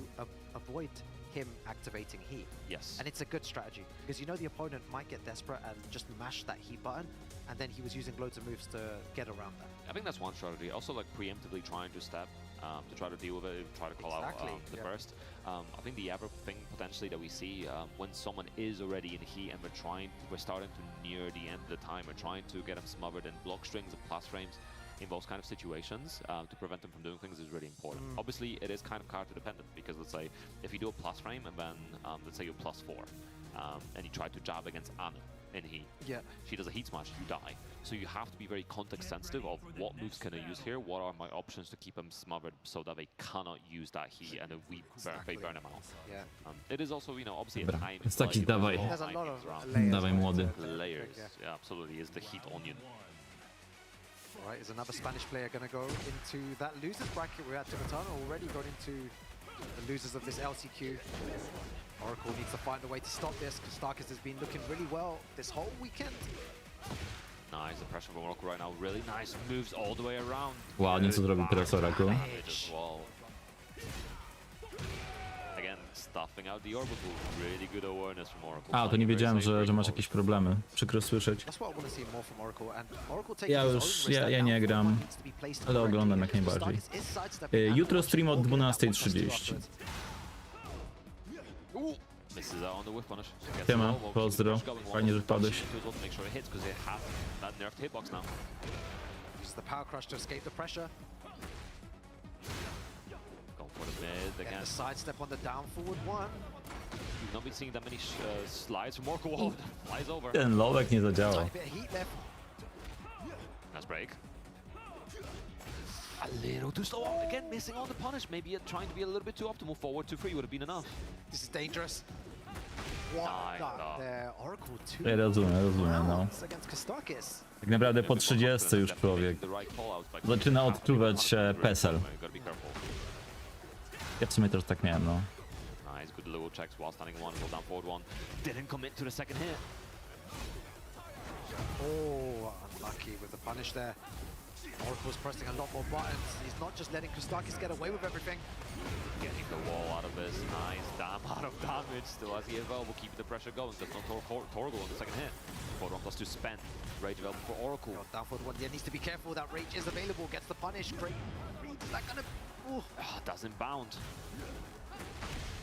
avoid him activating heat. Yes. And it's a good strategy, because you know the opponent might get desperate and just mash that heat button, and then he was using loads of moves to get around that. I think that's one strategy. Also, like preemptively trying to step to try to deal with it, try to call out the burst. I think the other thing potentially that we see when someone is already in heat and we're starting to near the end of the time, we're trying to get them smothered in block strings and plus frames. In those kind of situations, to prevent them from doing things is really important. Obviously, it is kind of character dependent, because let's say if you do a plus frame and then let's say you're +4 and you try to jab against Anu, in heat. Yeah. She does a heat smash, you die. So you have to be very context sensitive of what moves can I use here, what are my options to keep them smothered so that they cannot use that heat and then they burn them out. Yeah. It is also, you know, obviously a Dobra, time. jest taki dawaj. There's a lot of layers. Dawaj młody. Layers, yeah, absolutely, is the heat onion. All right, is another Spanish player going to go into that losers bracket? We're at Tibetano already got into the losers of this LCQ. Oracle needs to find a way to stop this because Starkist has been looking really well this whole weekend. Nice, the pressure from Oracle right now, really nice moves all the way around. Ładnie co zrobił teraz Oracle. As well. Again, stuffing out the orbital, really good awareness from Oracle. A, to nie wiedziałem, że masz jakieś problemy. Przykro słyszeć. That's what I want to see more from Oracle. And Oracle taking Ja his już, own risk ja that nie now gram, needs to be placed ale oglądam jak correctly. najbardziej. Starkist is sidestepping and Jutro stream od walking out 12:30. Misses out on the whip punish. Siema, pozdro. Fajnie, że wpadłeś. Make sure it hits because it has that nerfed hitbox now. Uses the power crush to escape the pressure. Going for the mid And again. the sidestep on the down forward one. You've not been seeing that many slides from Oracle. Whoa, flies over. Ten lowek nie zadziałał. Tiny bit of heat left. Nice break. A little too slow. Again, missing on the punish. Maybe trying to be a little bit too optimal. Forward 2-3 would have been enough. This is dangerous. What the there? Oracle 2 Ja rozumiem, no. rounds against Kostakis. Tak naprawdę po 30 już człowiek zaczyna odczuwać PESEL. Gotta be careful. Ja w sumie też tak miałem, no. Nice, good little checks while standing one, hold down forward one. Didn't commit to the second hit. Oh, unlucky with the punish there. Oracle's pressing a lot more buttons. He's not just letting Kostakis get away with everything. Getting the wall out of this. Nice, damn out of damage. Still has the available, keeping the pressure going. There's no Torgal on the second hit. Forward one +2 spent. Rage available for Oracle. Down forward one, yeah, needs to be careful. That rage is available. Gets the punish. Great. Is that gonna? Ooh. Doesn't bound.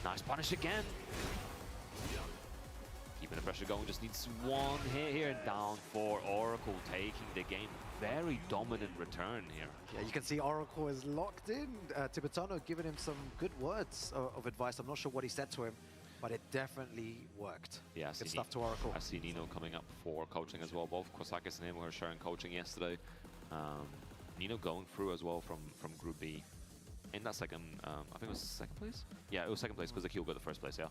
Nice punish again. Keeping the pressure going, just needs one hit here. Down for Oracle, taking the game. Very dominant return here. Yeah, you can see Oracle is locked in. Tibetano giving him some good words of advice. I'm not sure what he said to him, but it definitely worked. Yeah, good stuff to Oracle. I see Nino coming up for coaching as well. Both Kostakis and him were sharing coaching yesterday. Nino going through as well from Group B. In that second, I think it was second place? Yeah, it was second place because the Kiel got the first place, yeah.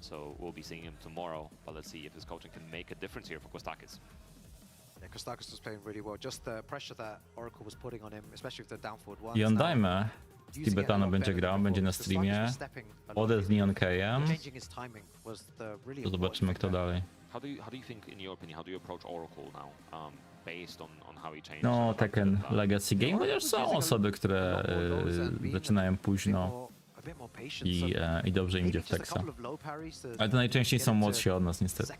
So we'll be seeing him tomorrow, but let's see if his coaching can make a difference here for Kostakis. Yeah, Kostakis was playing really well. Just the pressure that Oracle was putting on him, especially with the down forward ones. I on dajmy. Tibetano będzie grał, będzie na streamie. Ode z Neon K'em. To zobaczymy kto dalej. How do you think, in your opinion, how do you approach Oracle now, based on how he changed? No, Tekken Legacy Game, chociaż są osoby, które zaczynają późno i dobrze im idzie w Teksa. Ale to najczęściej są młodsi od nas, niestety.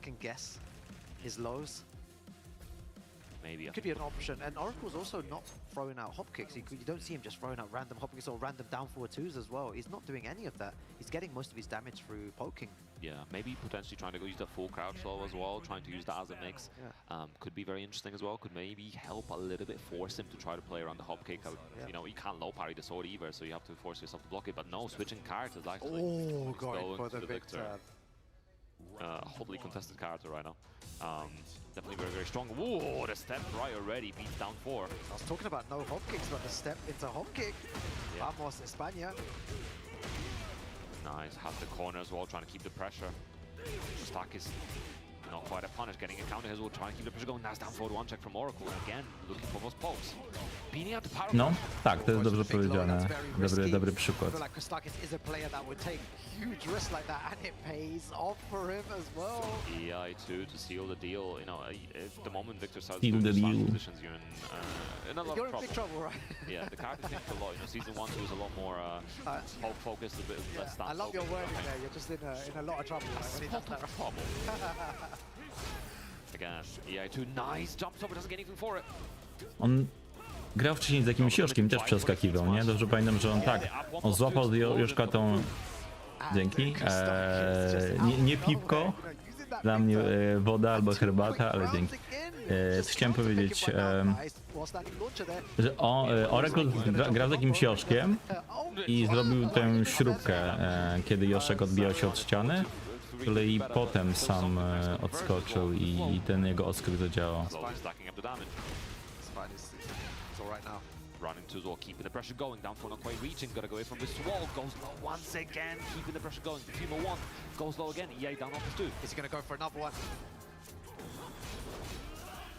Maybe. Could be an option, and Oracle's also not throwing out hop kicks. You don't see him just throwing out random hop kicks or random down forward twos as well. He's not doing any of that. He's getting most of his damage through poking. Yeah, maybe potentially trying to go use the full crouch slow as well, trying to use that as a mix. Could be very interesting as well. Could maybe help a little bit, force him to try to play around the hop kick. You know, you can't low parry the sword either, so you have to force yourself to block it. But no, switching characters actually. Oh, going for the victor. Hotly contested character right now. Definitely very, very strong. Whoa, the step right already beats down 4. I was talking about no hop kicks, but the step into hop kick. Vamos, España. Nice, has the corner as well, trying to keep the pressure. Kostakis not quite a punish, getting a counter as well, trying to keep the pressure going. Nice down forward one check from Oracle, and again, looking for those pokes. Beating out the power. No, tak, to jest dobrze powiedziane. Dobry przykład. I feel like Kostakis is a player that would take huge risks like that, and it pays off for him as well. EI2 to seal the deal. You know, at the moment Victor starts Seal the doing deal. positions, you're in a lot You're of in big trouble, right? Yeah, the character changed a lot. You know, season 1 was a lot more poke focused, a bit less stance. I love your wording there. You're just in a lot of trouble. Right, when he does that. Again, EI2, nice jumps over, doesn't get anything for it. On grał wcześniej z jakimś Joszkiem, też przeskakiwał, nie? Dobrze pamiętam, że on tak, on złapał z Joszka tą... Dzięki. Nie piwko, dla mnie woda albo herbata, ale dzięki. Chciałem powiedzieć, że Oracle grał z jakimś Joszkiem i zrobił tę śrubkę, kiedy Joszek odbijał się od ściany. really kolei better, potem but still sam something nice to convert as odskoczył well. i ten jego oskok zadziałał. Slowly stacking up the damage. It's fine. It's all right now. Running to as well, keeping the pressure going. Down for not quite reaching. Gotta go away from this wall. Goes low once again, keeping the pressure going. Team 1 goes low again. EA down off his 2. Is he going to go for another one?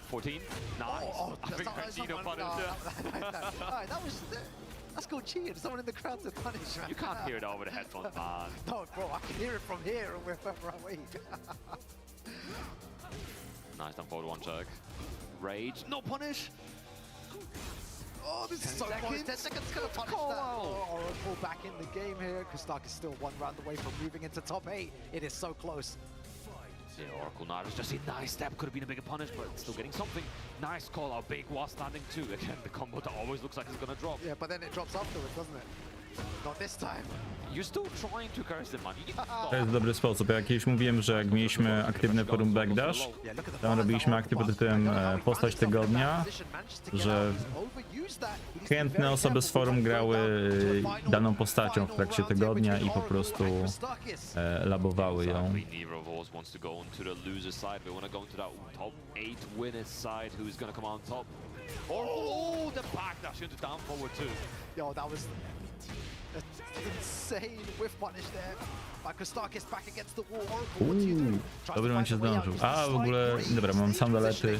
14. Nice. I think Benzino punished. That's called cheating. Someone in the crowd to punish. You can't hear it over the headphones, man. No, bro, I can hear it from here and we're further away. Nice down forward 1 check. Rage. No punish. Oh, this is so close. 10 seconds gonna punish that. Oh, Oracle back in the game here. Kostak is still 1 round away from moving into top 8. It is so close. Yeah, Oracle Naru's just a nice step. Could have been a bigger punish, but still getting something. Nice call out. Big was standing too. Again, the combo that always looks like it's gonna drop. Yeah, but then it drops afterwards, doesn't it? Not this time. You're still trying to curse the man. To jest dobry sposób. Jak kiedyś mówiłem, że jak mieliśmy aktywne forum Backdash, tam robiliśmy akty pod tytułem postać tygodnia, że chętne osoby z forum grały daną postacią w trakcie tygodnia i po prostu labowały ją. Wants to go into the loser side. They want to go into that top 8 winners side. Who's going to come on top? Oh, the backdash into down forward 2. Yo, that was insane whiff punish there. Kostakis back against the wall. Oracle, W dobrym momencie zdążył. A w ogóle, dobra, mam sandalety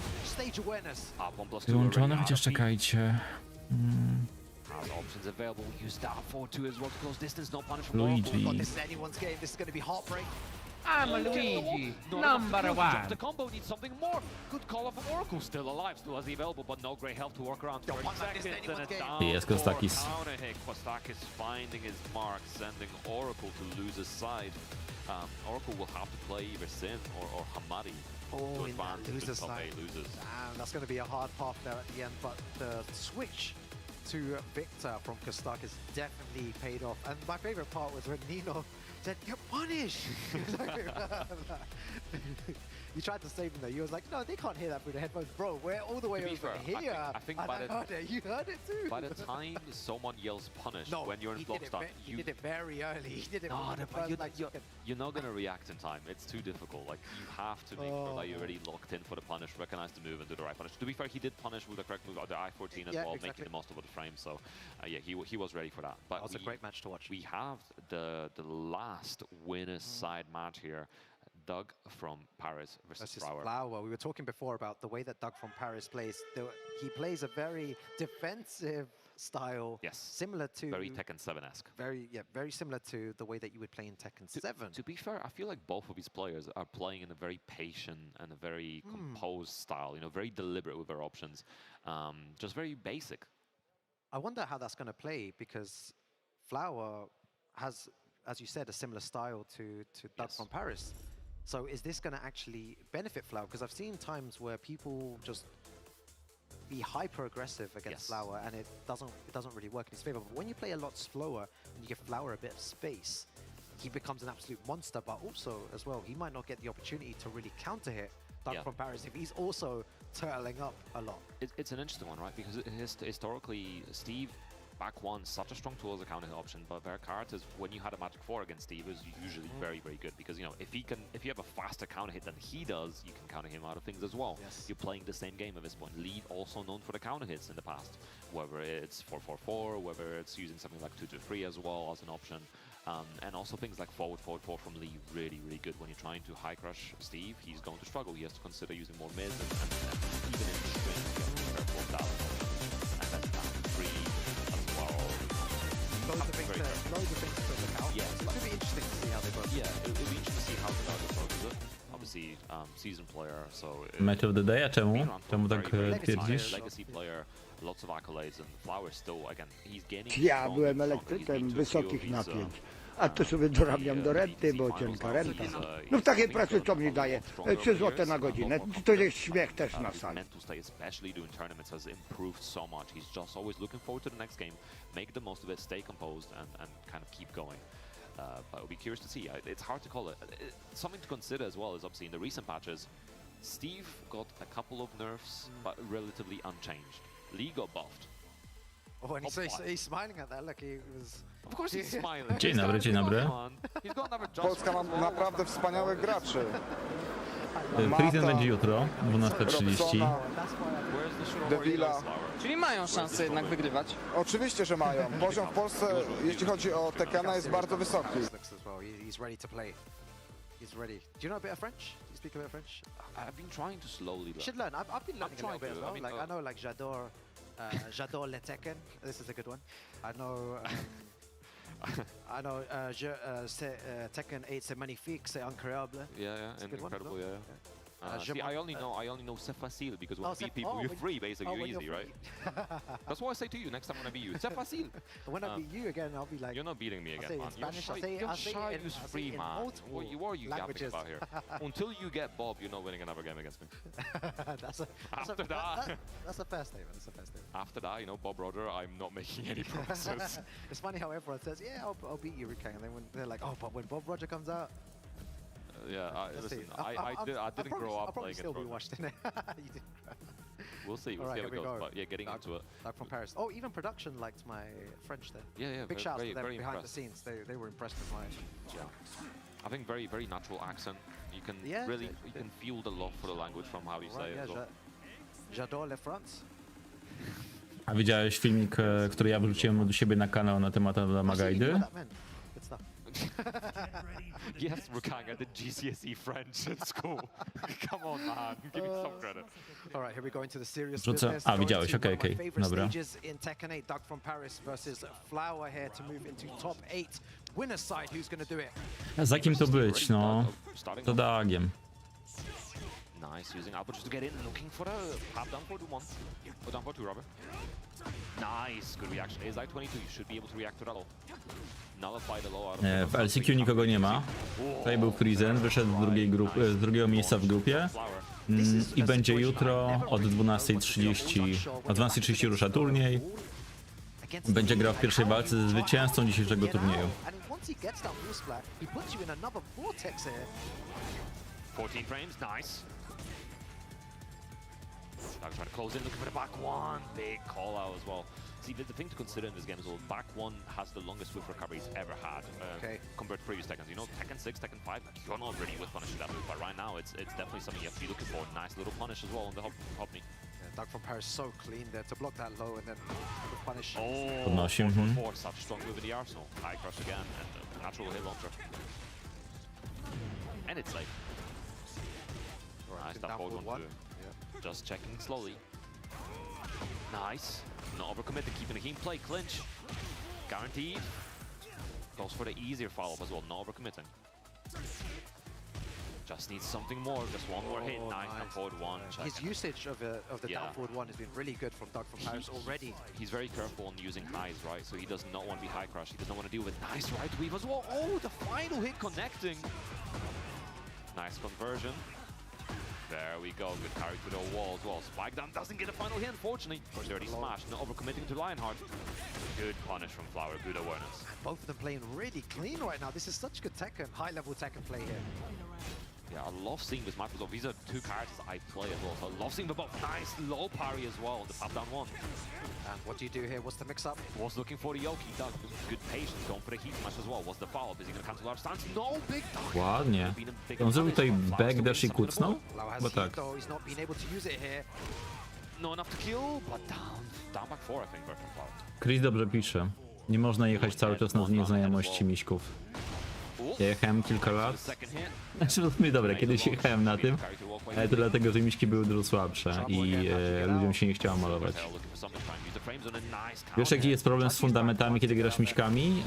wyłączone, chociaż czekajcie. Has options available. Use that 4-2 as well to close distance. No punish from Luigi. This is anyone's game. This is going to be heartbreak. I'm a Luigi, number 1. The combo needs something more. Good call off of Oracle. Still alive, still has the available, but no great help to work around. 30 seconds and it's down. Yes, Kostakis. Counter hit. Kostakis finding his mark, sending Oracle to lose his side. Oracle will have to play either Sin or Hamadi to In advance that to loser top side. 8 losers. Damn, that's going to be a hard path there at the end, but the switch to Victor from Kostakis definitely paid off. And my favorite part was when Nino said, "You're punished." You tried to save him there. You was like, "No, they can't hear that through the headphones, bro. We're all the way over fair, here." I think and by I the- heard it. You heard it too. By the time someone yells punish No, when you're in he block did it start, he did it very early. He did it. No, within the but first, like, second. you're not going to react in time. It's too difficult. Like, you have to make sure that you're already locked in for the punish, recognize the move, and do the right punish. To be fair, he did punish with the correct move, the I-14 as Yeah, well, exactly. making the most of the frame. So, yeah, he was ready for that. But That was a great match to watch. We have the last winner's side match here. Doug from Paris versus Flower. Flower. We were talking before about the way that Doug from Paris plays. He plays a very defensive style, Yes. similar to Very Tekken 7-esque. very similar to the way that you would play in Tekken 7. To be fair, I feel like both of these players are playing in a very patient and a very composed style. You know, very deliberate with their options. Just very basic. I wonder how that's going to play because Flower has, as you said, a similar style to Doug Yes. from Paris. So is this going to actually benefit Flower? Because I've seen times where people just be hyper aggressive against Yes. Flower and it doesn't really work in his favor. But when you play a lot slower and you give Flower a bit of space, he becomes an absolute monster. But also as well, he might not get the opportunity to really counter hit Doug Yeah. from Paris if he's also turtling up a lot. It's an interesting one, right? Because historically, Steve back one such a strong tool as a counter hit option, but their cards is when you had a Magic 4 against Steve is usually very, very good because you know if you have a faster counter hit than he does, you can counter him out of things as well. Yes. You're playing the same game at this point. Lee also known for the counter hits in the past, whether it's 4-4-4, whether it's using something like 2-3 as well as an option. And also things like forward from Lee, really, really good. When you're trying to high crush Steve, he's going to struggle. He has to consider using more mids and even in the string, you have to be careful of that. And then down 3 as well. Loads of things to look out. Yeah, It's going to be interesting to see how they both. Yeah, it'll be interesting to see how the guys approaches it. Obviously, season player, so... Match of the day, a czemu? been around for Czemu a tak very, very long time. twierdzisz? Legacy player, lots of accolades, and Flower still, again, he's gaining... Ja strong byłem and stronger. He's elektrykiem been to a few of wysokich these, napięć. A to sobie dorabiam do renty, bo cienka renta. No w takiej pracy co mi daje? 3 zł na godzinę. To jest śmiech też na sali. Mental state, especially doing tournaments, has improved so much. He's just always looking forward to the next game, make the most of it, stay composed, and kind of keep going. But I'll be curious to see. It's hard to call it. Something to consider as well is obviously in the recent patches, Steve got a couple of nerfs, but relatively unchanged. Lee got buffed. Oh, and he's smiling at that. Look, he was Of course he's smiling. Dzień dobry, dzień dobry. He's got another just Polska ma naprawdę wspaniałych graczy. Prison będzie jutro, 12:30. Devila. Czyli mają szansę jednak wygrywać. Oczywiście, że mają. Poziom w Polsce, jeśli chodzi o Tekkena, jest bardzo wysoki. He's ready to play. He's ready. Do you know a bit of French? Do you speak a bit of French? I've been trying to slowly You learn. should learn. I've been learning a little trying bit as to. well. I mean, Like I know, like j'adore le Tekken. This is a good one. I know. I know. Tekken 8, c'est magnifique, c'est incroyable. Yeah, It's a good one, incredible, no? yeah. See, I only know c'est facile because when Oh, you beat c'est- people, oh, you're when- free, basically, oh, you're when easy, you're right? That's what I say to you next time when I beat you. C'est facile. When I beat you again, I'll be like. You're not beating me I'll again, say it man. in Spanish. I'll You're say shy, it in, use I'll say free, it in man. multiple What are you yapping languages. about here? Until you get Bob, you're not winning another game against me. After that. That's a fair statement. That's a fair statement. After that, Bob Roger, I'm not making any promises. It's funny how everyone says, "Yeah, I'll beat you, Rukang," and then when they're like, "Oh, but when Bob Roger comes out." Let's Listen, see. I didn't grow up I'll probably playing still it. be washed in it. You did. We'll see how Alright, it here we goes. go. But yeah, getting into it. Like from Paris. Oh, even production liked my French there. Yeah, Big shout out to them very behind impressed. the scenes. They were impressed with my. I think very natural accent. You can Yeah, really you can feel the love for the language from how you say Right, it. yeah, as well. j'adore le France. A widziałeś filmik, który ja wrzuciłem od siebie na kanał na temat Adama I see you knew Gajdy? what that meant. Good stuff. Yes, Rukang, I did GCSE French in school. Come on, man, give me some credit. All right, here we go into the serious Rzucę- business. a, Going widziałeś, to okej, one of my okej, favorite dobra. stages in Tekken 8, Doug from Paris versus Flower here to move into top 8. Winner's side, who's going to do it? Za kim to być, no? To Dagiem. Nice, using Albert just to get in, looking for a half down for 2-1. Or down for 2, rather. Nice, good reaction. Is I-22, you should be able to react to that low. Nullify the low out of W LCQ nikogo nie ma. Tutaj był Frizen, wyszedł z drugiego miejsca w grupie. I będzie jutro od 12:30. O 12:30 rusza turniej. Będzie grał w pierwszej walce ze zwycięzcą dzisiejszego turnieju. And once he gets that wall splat, he puts you in another vortex here. 14 frames, nice. Doug trying to close in, looking for the back one. Big call out as well. See, the thing to consider in this game is well, back one has the longest whiff recovery he's ever had compared to previous Tekkens. You know, Tekken 6, Tekken 5, you're not ready with punish that move, but right now it's definitely something you have to be looking for. Nice little punish as well on the hop knee. Yeah, Doug from Paris so clean there to block that low and then the punish. Oh, Podnosi, 4-4-4, such a strong move in the arsenal. High crush again and natural hit launcher. And it's safe. Nice, that forward one too. Just checking slowly. Nice. Not overcommitted, keeping the game play. Clinch. Guaranteed. Goes for the easier follow-up as well, not overcommitting. Just needs something more, just one more hit. Nice, down forward one. Check. His usage of the down forward one has been really good from Doug from Paris already. He's very careful on using highs, right? So he does not want to be high crush. He does not want to deal with nice right weave as well. Oh, the final hit connecting. Nice conversion. There we go, good carry to the wall as well. Spike down doesn't get a final hit, unfortunately. He's already smashed, not overcommitting to Lionheart. Good punish from Flower, good awareness. Both of them playing really clean right now. This is such good Tekken, high-level Tekken play here. Yeah, I love seeing this match as well. These are two characters I play as well, so I love seeing them both. Nice low parry as well on the top down one. And what do you do here? What's the mix-up? Was looking for the Yoki, Doug. Good patience, going for the heat smash as well. What's the follow-up? Is he going to cancel our stance? No, big Doug! Ładnie. On zrobił tutaj backdash i kucnął? Bo tak. He's not been able to use it here. No enough to kill, but down back 4, I think, from Flower. Chris dobrze pisze. Nie można jechać cały czas na nieznajomości miśków. Ja jechałem kilka lat. Znaczy, w sumie dobra, kiedyś jechałem na tym, ale to dlatego, że miśki były dużo słabsze i ludziom się nie chciało malować. Wiesz, jaki jest problem z fundamentami, kiedy grasz miśkami?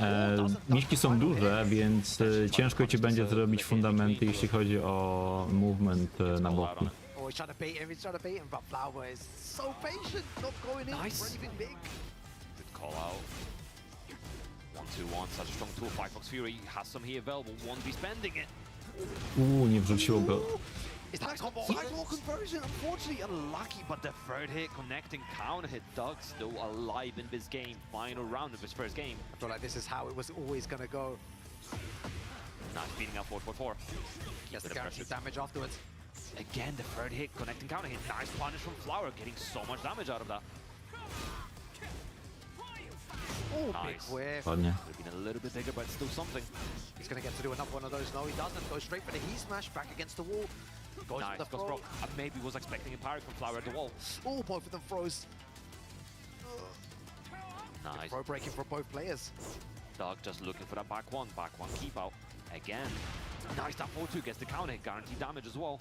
Miśki są duże, więc ciężko ci będzie zrobić fundamenty, jeśli chodzi o movement na boki. Oh, he's trying to bait him, but Flower is so patient, not going in for anything big. Good call out. 1-2-1, such a strong tool. Firefox Fury has some here available. Won't be spending it. Nie wrzuciło go. Is that combo? Sidewall conversion, unfortunately unlucky, but the third hit connecting counter hit. Doug still alive in this game. Final round of his first game. I feel like this is how it was always going to go. Not beating out 4-4-4. Gets the guaranteed damage afterwards. Again, the third hit connecting counter hit. Nice punish from Flower, getting so much damage out of that. Oh, big whiff. Ładnie. Could have been a little bit bigger, but still something. He's going to get to do another one of those. No, he doesn't. Goes straight for the heat smash, back against the wall. Goes Nice, for the goes throw. pro. Maybe was expecting a parry from Flower at the wall. Oh, both of them throws. Nice. Throw breaking for both players. Doug just looking for that back one keep out. Again. Nice, that 4-2 gets the counter hit, guaranteed damage as well.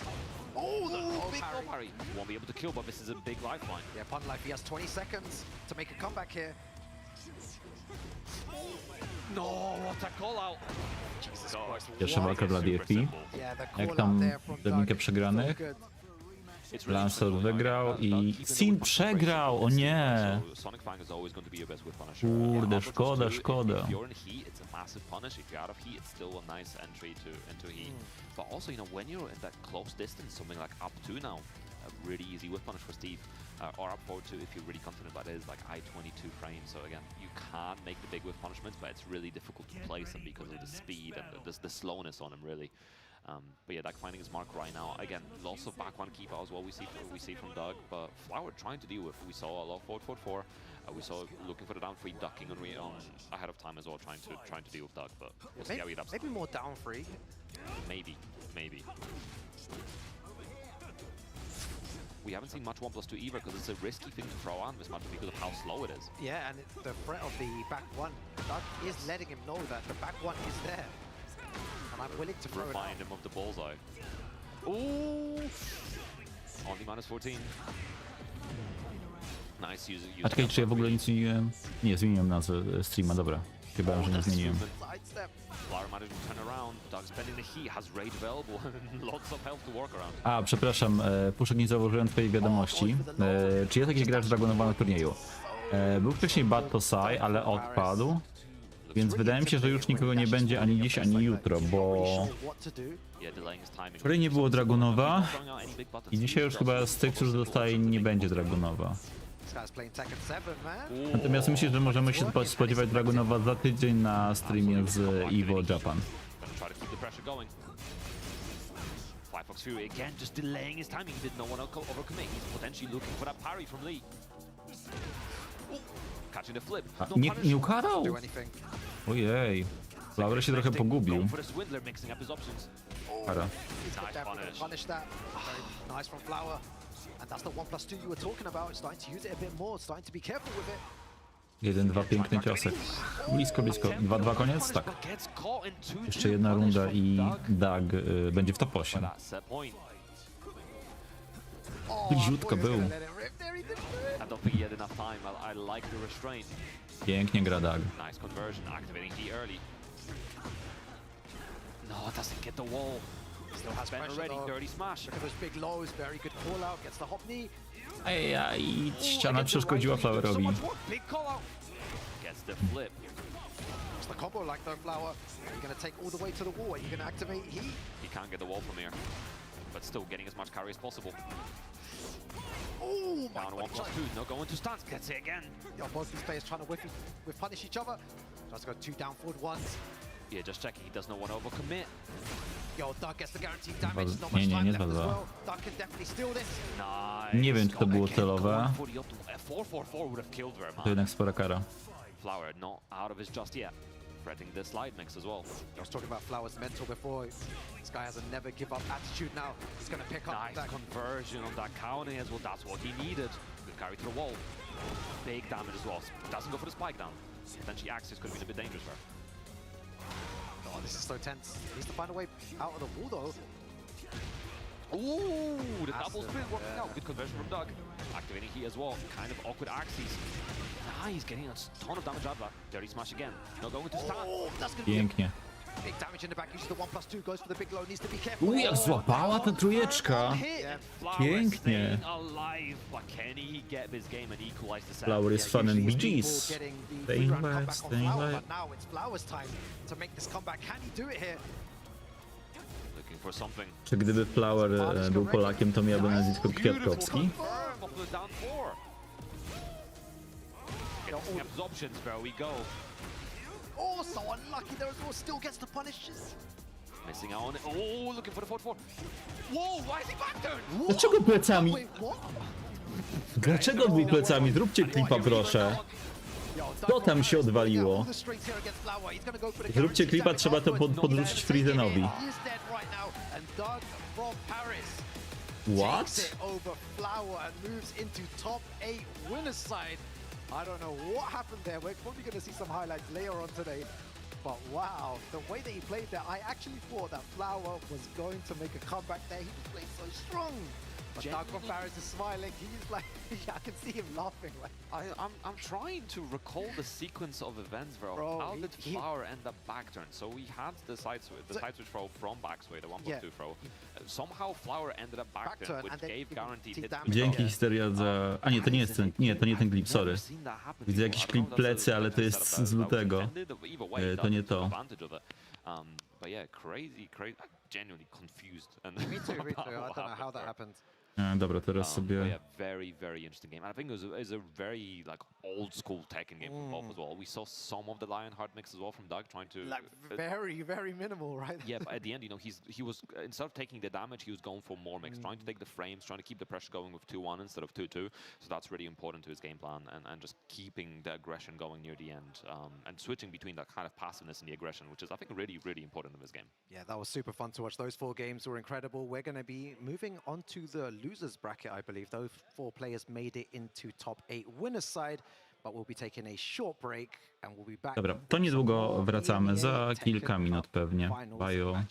Oh, the big no parry. Won't be able to kill, but this is a big lifeline. Yeah, Pun Life, he has 20 seconds to make a comeback here. No, what a call out. Jesus Christ. Pierwsza walka dla DFP. Yeah, the Jak call tam out there from drobinkę Doug. przegranych. So good. Lancel wygrał i Sin przegrał, o nie! Sonic Fang is always going to be your best whip punisher. Kurde, Upper szkoda, plus two, szkoda. If you're in heat, it's a massive punish. If you're out of heat, it's still a nice entry into heat. But also, you know, when you're in that close distance, something like up 2 now, a really easy whip punish for Steve. Or up 4-2 if you're really confident about it, is like I-22 frames. So again, you can't make the big whip punishments, but it's really difficult to place them because of the speed and the slowness on them, really. But yeah, Doug finding his mark right now. Again, lots of back one keep out as well. We see from Doug, but Flower trying to deal with. We saw a lot of forward 4-4. We saw looking for the down 3, ducking on ahead of time as well, trying to deal with Doug. But we'll see how he adapts. Maybe more down 3. Maybe. We haven't seen much 1+2 either because it's a risky thing to throw on this much because of how slow it is. Yeah, and the threat of the back one, Doug is letting him know that the back one is there. And I'm willing to throw it out. Remind him of the bullseye. Ooh! Only -14. Nice use. A czekaj, czy ja w ogóle nic nie zmieniłem? Nie, zmieniłem nazwę streama, dobra. Chyba, że nie zmieniłem. Sidestep. Flower managed to turn around. Doug spending the heat, has rage available. Lots of health to work around. A, przepraszam, Puszek, nie zauważyłem twojej wiadomości. Czy jest jakiś gracz dragonowany na turnieju? Był wcześniej Bad to Sai, ale odpadł. Więc wydaje mi się, że już nikogo nie będzie ani dziś, ani jutro, bo wczoraj nie było Dragonowa i dzisiaj już chyba z tych, którzy zostali, nie będzie Dragonowa. Natomiast myślę, że możemy się spodziewać Dragonowa za tydzień na streamie z Evo Japan. Fox Fury again just delaying his timing. He did not want to overcommit. He's potentially looking for that parry from Lee. Catching the flip. A, nie ukarał? Ojej. Flower się trochę pogubił. Kara. Punish that. Very nice from Flower. And that's the 1+2 you were talking about. It's starting to use it a bit more. It's starting to be careful with it. 1-2, piękny ciosek. Blisko. 2-2 koniec? Tak. Jeszcze jedna runda i Doug będzie w top 8. Bliziutko był. Pięknie gra Doug. No, it doesn't get the wall. Still has pressure though. Dirty smash. Look at those big lows. Very good call out. Gets the hop knee. Ej, ściana przeszkodziła Flowerowi. Big call out. Gets the flip. It's the combo like though, Flower. Are you going to take all the way to the wall? Are you going to activate heat? He can't get the wall from here, but still getting as much carry as possible. Oh my Down God. 1+2, no going to stance, gets it again. Yo, both these players trying to whiff punish each other. Just got 2 down forward ones. Yeah, just checking, he does not want to overcommit. Yo, Doug gets the guaranteed damage. Not much time left as well. Doug can definitely steal this. Nice. Nie wiem, czy to było celowe. 4-4-4 would have killed her, To man. jednak spora kara. Flower not out of his just yet. Threatening the slide mix as well. I was talking about Flower's mental before. This guy has a never give up attitude now. He's going to pick up Nice that conversion on that counter as well. That's what he needed. Good carry to the wall. Big damage as well. Doesn't go for the spike down. Potentially Axis could have been a bit dangerous for her. Oh, this is so tense. He needs to find a way out of the wall though. Ooh, the That's double spin working out. Good conversion from Doug. Activating heat as well. Kind of awkward Axis. Nice, getting a ton of damage out of that. Dirty smash again. No going to stand. Oh, that's going to be Pięknie. big damage in the back. Uses the 1+2. Goes for the big low. Needs to be careful. Jak złapała ta trójeczka. Pięknie. Alive, but can he get this game and equalize the set? Flower is fun and BG's. Getting the Staying free round alive, comeback on staying Flower, alive. but now it's Flower's time to make this comeback. Can he do it here? Looking for something. Czy gdyby Flower był Polakiem, to miałby nazwisko Kwiatkowski? Getting absorptions, there we go. Oh, so unlucky there as well. Still gets the punishes. Missing out on it. Oh, looking for the 4-4. Whoa, why is he back there? Dlaczego plecami? Wait, what? Dlaczego był plecami? Zróbcie klipa, proszę. Yo, Co tam się odwaliło? Zróbcie klipa, trzeba to podrzucić Friezenowi. What? I don't know what happened there. We're probably going to see some highlights later on today. But wow, the way that he played there, I actually thought that Flower was going to make a comeback there. He played so strong. But Darko Faris is smiling. He's like, I can see him laughing. Like, I'm trying to recall the sequence of events, bro. How did Flower end up back turn? So we had the side switch throw from backsway, the 1+2 throw. Somehow Flower ended up back turn, which gave guaranteed hit. Dzięki histeria za... A nie, to nie jest ten, nie, to nie ten klip, sorry. Widzę jakiś klip plecy, ale to jest z lutego. To nie to. But yeah, crazy. I'm genuinely confused. And me too. I don't know how that happened. Dobra, teraz sobie... Yeah, very interesting game. And I think it was a very like old school Tekken game from both as well. We saw some of the Lionheart mix as well from Doug trying to like very minimal, right? Yeah, but at the end, you know, he was instead of taking the damage, he was going for more mix, trying to take the frames, trying to keep the pressure going with 2-1 instead of 2-2. So that's really important to his game plan and just keeping the aggression going near the end and switching between that kind of passiveness and the aggression, which is I think really important in this game. Yeah, that was super fun to watch. Those 4 games were incredible. We're going to be moving on to the losers bracket, I believe. Those 4 players made it into top 8 winners side, but we'll be taking a short break and we'll be back. Dobra, to niedługo wracamy, za kilka minut pewnie. Bye.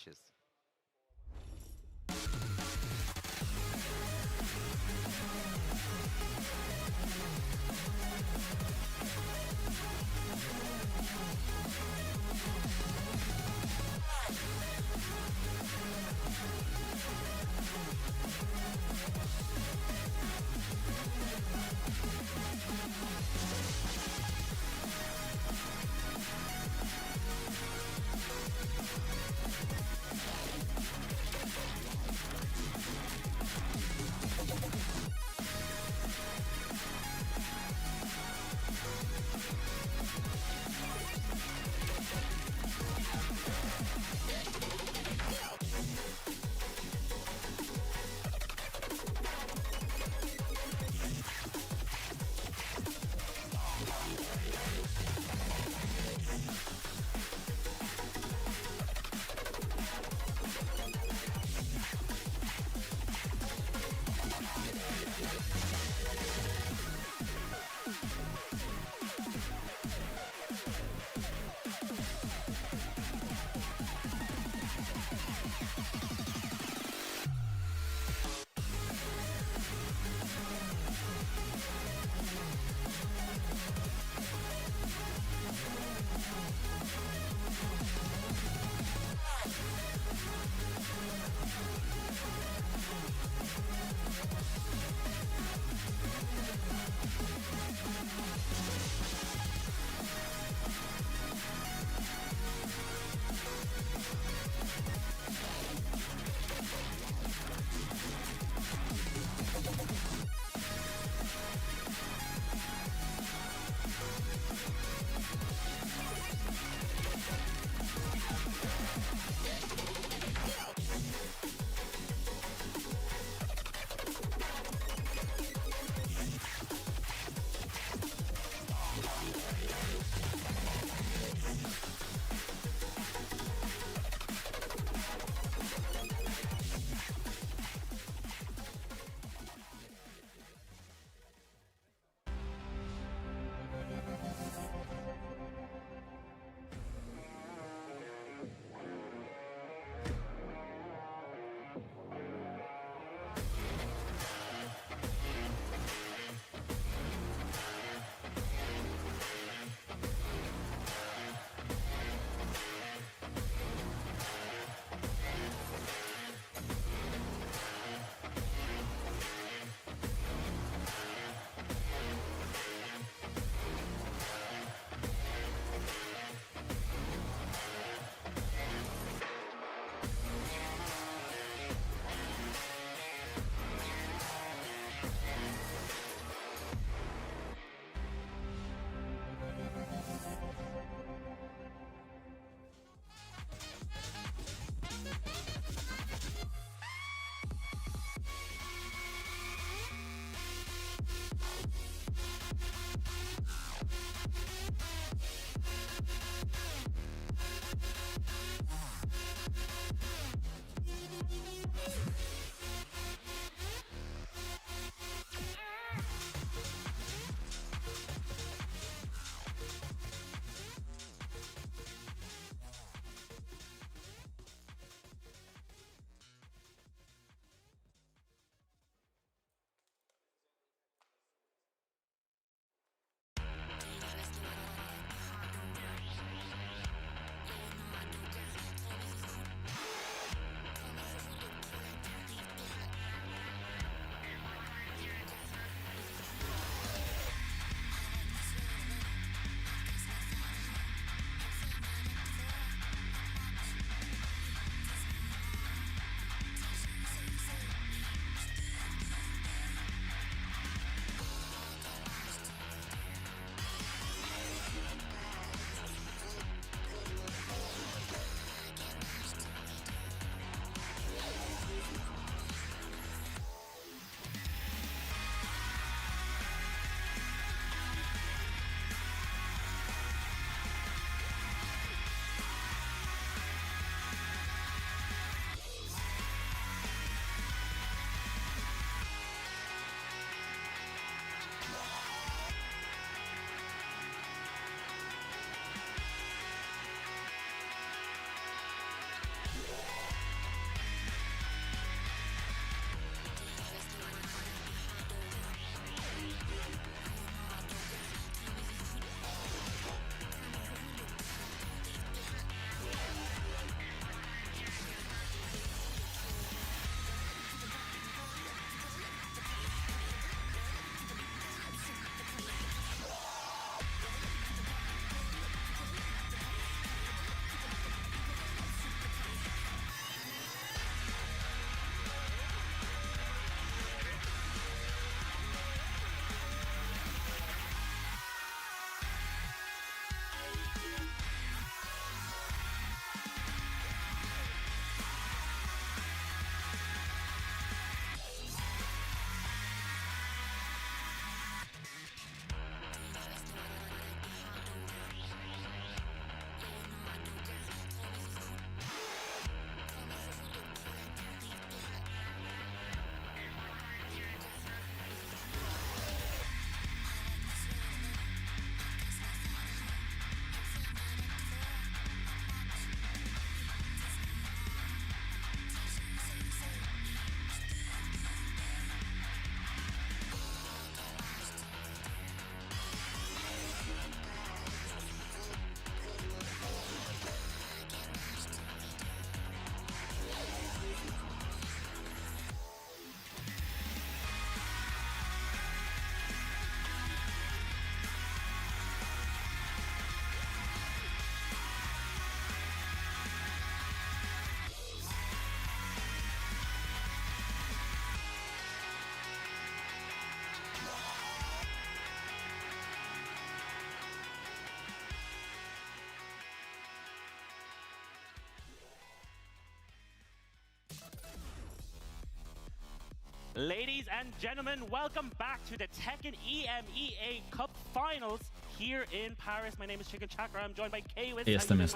Ladies and gentlemen, welcome back to the Tekken EMEA Cup Finals here in Paris. My name is Chicken Chakra. I'm joined by K-Wiz. Jestem.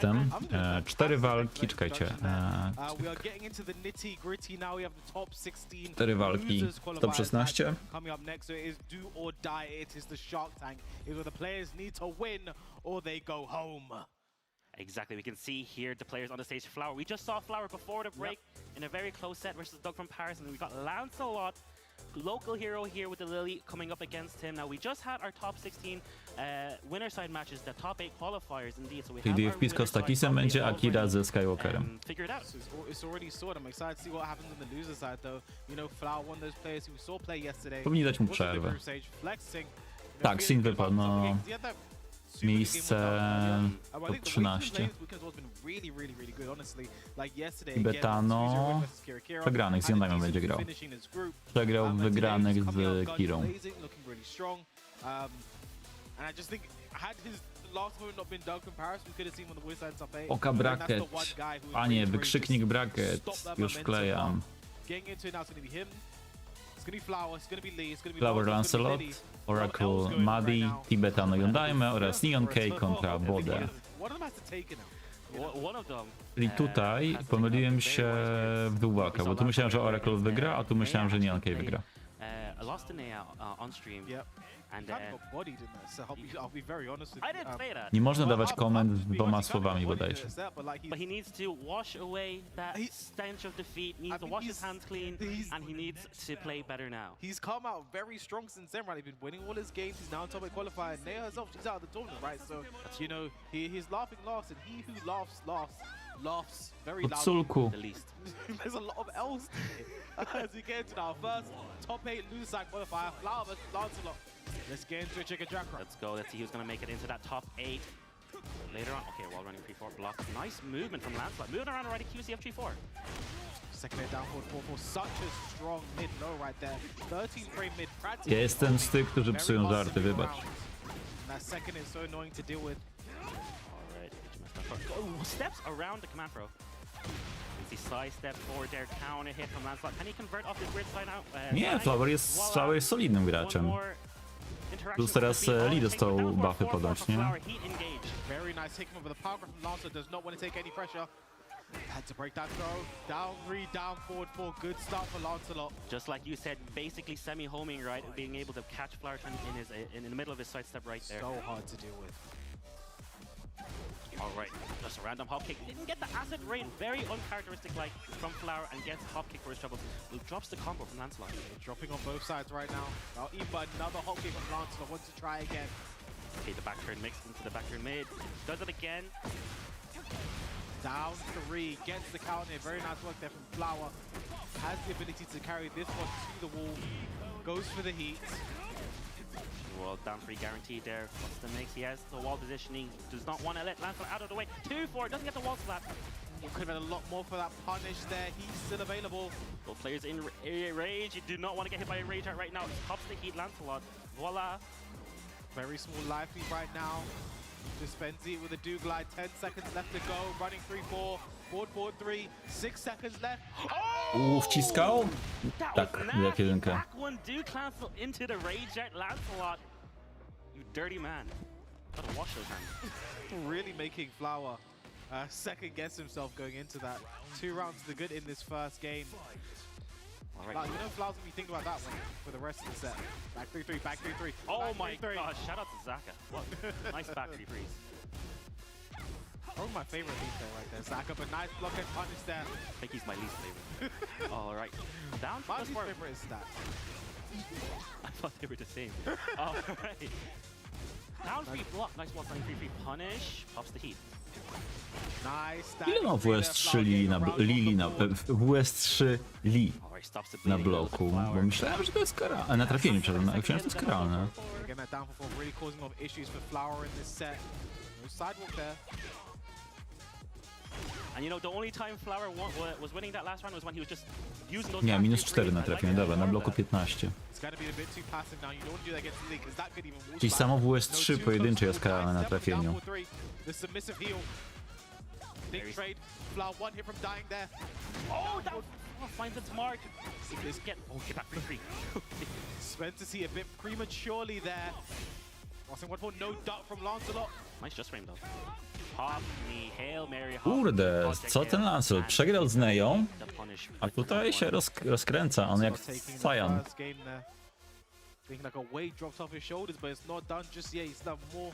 4 walki, czekajcie. We are getting into the nitty-gritty now. We have the top 16 4 walki, top 16. Coming up next, so it is do or die. It is the Shark Tank. Either the players need to win or they go home. Exactly, we can see here the players on the stage. Flower, we just saw Flower before the break in a very close set versus Doug from Paris, and we got Lancelot, local hero here with the Lily, coming up against him. Now we just had our top 16 winner side matches, the top 8 qualifiers indeed. So we have Wpis Kostakisem będzie Akira ze Skywalkerem. Figure it out. It's already sorted. I'm excited to see what happens on the loser side though. You know, Flower, one of those players who we saw play yesterday. Powinni dać mu przerwę. Flexing. Tak, Sin wypadł, no. Miejsce top 13. Tibetano przegranych z Yondamem będzie grał. Przegrał wygranych z Kirą. Oka bracket, a nie, wykrzyknik bracket, już wklejam. Flower Lancelot, Oracle Muddy, Tibetano Yondaime oraz Neon K kontra Bode. Czyli tutaj pomyliłem się w dółwaka, bo tu myślałem, że Oracle wygra, a tu myślałem, że Neon K wygra. Nie można dawać komend z 2 słowami bodajże. But he needs to wash away that stench of defeat, needs to wash his hands clean, and he needs to play better now. He's come out very strong since then, right? He's been winning all his games, he's now in top 8 qualifier. Nea herself, she's out of the tournament, right? So, you know, he's laughing last, and he who laughs last, laughs very loudly. The least. There's a lot of L's as we get into our first top 8 loser side qualifier. Flower versus Lancelot. Let's get into a Chicken Chakra. Let's go. Let's see who's going to make it into that top 8 later on. Okay, while running 3-4 block. Nice movement from Lancelot. Moving around already, QCF 3-4. Second hit down forward 4-4. Such a strong mid low right there. 13 frame mid. Ja jestem z tych, którzy psują żarty, wybacz. That second is so annoying to deal with. Alright, oh, steps around the command throw. See side step forward there, counter hit from Lancelot. Can he convert off this weird side out? Nie, Flower jest solidnym graczem. Plus teraz Lee dostał buffy podoć, nie? Very nice hit with the power from Lancelot, does not want to take any pressure. Had to break that throw. Down 3, down forward 4. Good start for Lancelot. Just like you said, basically semi-homing, right? Being able to catch Flower in the middle of his side step right there. So hard to deal with. Alright, just a random hop kick. Didn't get the acid rain, very uncharacteristic like from Flower, and gets a hop kick for his trouble. Drops the combo from Lancelot. Dropping on both sides right now. Now Iba, another hop kick from Lancelot, wants to try again. Okay, the back turn mixed into the back turn mid. Does it again. Down 3, gets the counter. Very nice work there from Flower. Has the ability to carry this one to the wall. Goes for the heat. Well, down 3 guaranteed there. What's the mix? He has the wall positioning. Does not want to let Lancelot out of the way. 2-4, doesn't get the wall slap. Could have been a lot more for that punish there. He's still available. Both players in rage. You do not want to get hit by a rage right now. Pops the heat, Lancelot. Voila. Very small life lead right now. Dispensi with a do glide. 10 seconds left to go. Running 3-4. Forward 3. 6 seconds left. Wciskał? Tak, jak jedynkę. Back one do cancel into the rage at Lancelot. You dirty man. Gotta wash those hands. Really making Flower second guess himself going into that. 2 rounds to the good in this first game. All right. Like, you know Flower's gonna be thinking about that one for the rest of the set. Back 3-3, back 3-3. Oh back my 3-3. gosh, shout out to Zaka. What nice back 3-3s. Probably my favorite lead there right there. Zaka, but nice block and punish there. I think he's my least favorite. All right. Down My plus least 4. favorite is that. I thought they were the same. All right. Down 3 block. Nice wall 3-3 punish. Pops the heat. Nice. Ile ma WS3 Lee na bloku? Bo myślałem, że to jest karalne. Na trafieniu, przepraszam. Myślałem, że to jest karalne. Again, that down for 4 really causing a lot of issues for Flower in this set. No sidewalk there. And you know, the only time Flower was winning that last round was when he was just using those. Nie, minus 4 na trafieniu, dobra, na bloku 15. Czyli samo WS3 pojedyncze jest karalne na trafieniu. Big trade. Flower 1 hit from dying there. Oh, Oh, finds its mark. If this get, oh, get back free. Spent to see a bit prematurely there. Watching one for no duck from Lancelot. Nice just frame though. Hop me, Hail Mary, hop. Kurde, co ten Lancelot? Przegrał z Neją, a tutaj się rozkręca, on jak Cyan. Thinking like a weight drops off his shoulders, but it's not done just yet. He's still more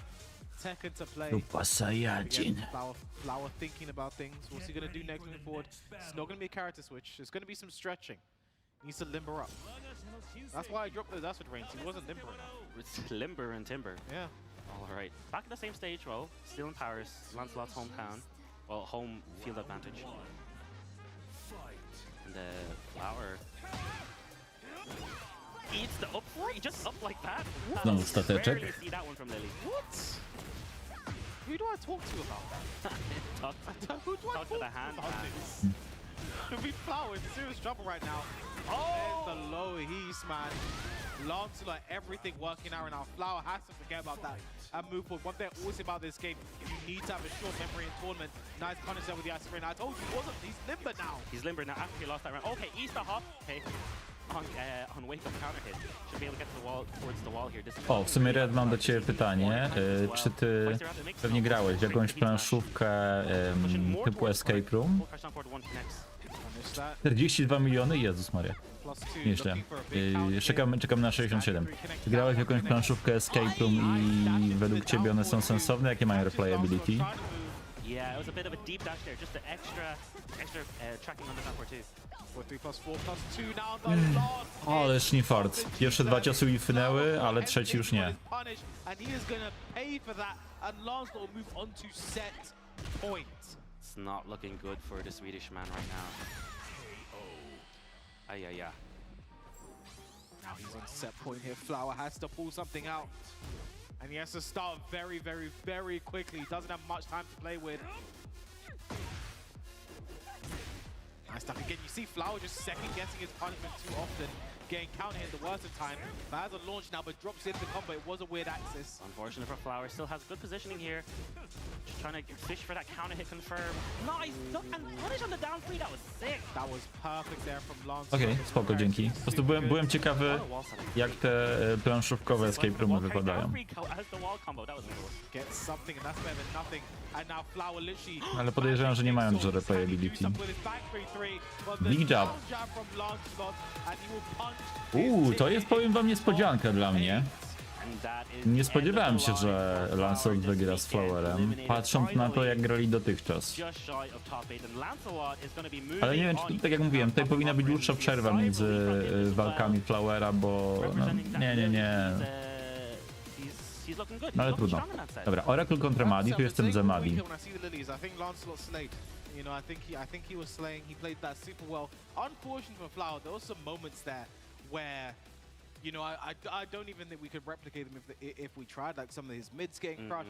Tekken to play. Super Saiyajin. Flower thinking about things. What's he gonna do next moving forward? It's not gonna be a character switch. There's gonna be some stretching. He needs to limber up. That's why I dropped those acid rains. He wasn't limber enough. It's limber and timber. Yeah. All right. Back at the same stage, well, still in Paris, Lancelot's hometown. Well, home field advantage. And the Flower eats the up three, just up like that. No, stateczek. Rarely see that one from Lily. What? Who do I talk to about that? Who do I talk to the hand about man. this? Could be Flower in serious trouble right now. Oh! And the low he's, man. Lancelot, everything working out, and now Flower has to forget about that and move forward. One thing I always say about this game, you need to have a short memory in tournament. Nice punish there with the ice rain. I told you he wasn't. He's limber now. He's limber now after he lost that round. Okay, Easter hop. Okay. On wake up counter hit. Should be able to get to the wall, towards the wall here. O, w sumie Red, mam do ciebie pytanie. Czy ty pewnie grałeś w jakąś planszówkę typu Escape Room? 42 miliony? Jezus Maria. Nieźle. Czekam na 67. Ty grałeś w jakąś planszówkę Escape Room i według ciebie one są sensowne? Jakie mają replayability? Yeah, it was a bit of a deep dash there, just the extra tracking on the back too. 4-3+4+2 now the last. Ależ nie fart. Pierwsze dwa ciosy uwinęły, ale trzeci już nie. And he is gonna pay for that, and Lancelot will move on to set point. It's not looking good for the Swedish man right now. Yeah. Now he's on set point here. Flower has to pull something out. And he has to start very, very, very quickly. He doesn't have much time to play with. Nice stuff again. You see Flower just second-guessing his punishment too often. Getting counter hit the worst of time. But has a launch now, but drops into the combo. It was a weird axis. Unfortunate for Flower. Still has good positioning here. Just trying to fish for that counter hit confirm. Nice! And punish on the down three. That was sick. That was perfect there from Lancelot. Okej, spoko, dzięki. Po prostu byłem ciekawy, jak te planszówkowe escape roomy wypadają. Ale podejrzewam, że nie mają dużo replayability. Big jab. To jest, powiem wam, niespodzianka dla mnie. Nie spodziewałem się, że Lancelot wygra z Flowerem, patrząc na to, jak grali dotychczas. Ale nie wiem, czy tak jak mówiłem, tutaj powinna być dłuższa przerwa między walkami Flowera, bo no, nie. No ale trudno. Dobra, Oracle kontra Madi, tu jestem za Madi. You know, I think he was slaying. He played that super well. Unfortunate for Flower, there was some moments there where, you know, I don't even think we could replicate them if we tried. Like some of his mids getting crushed,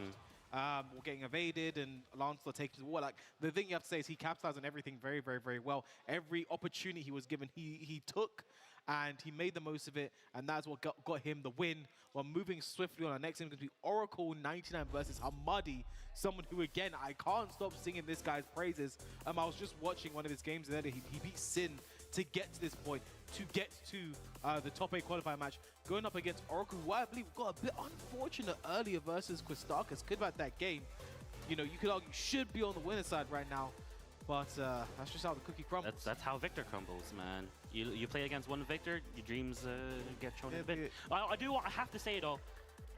or getting evaded, and Lancelot taking to the wall. Like the thing you have to say is he capitalized on everything very, very, very well. Every opportunity he was given, he took, and he made the most of it, and that's what got him the win. While moving swiftly on our next game, going to be Oracle 99 versus Hamadi, someone who, again, I can't stop singing this guy's praises. I was just watching one of his games there. He beat Sin to get to this point, to get to the top 8 qualifier match, going up against Oracle, who I believe got a bit unfortunate earlier versus Quistarcus. Could have had that game. You know, you could argue should be on the winner's side right now. But that's just how the cookie crumbles. That's how Victor crumbles, man. You play against one Victor, your dreams get thrown in a bit. I have to say though,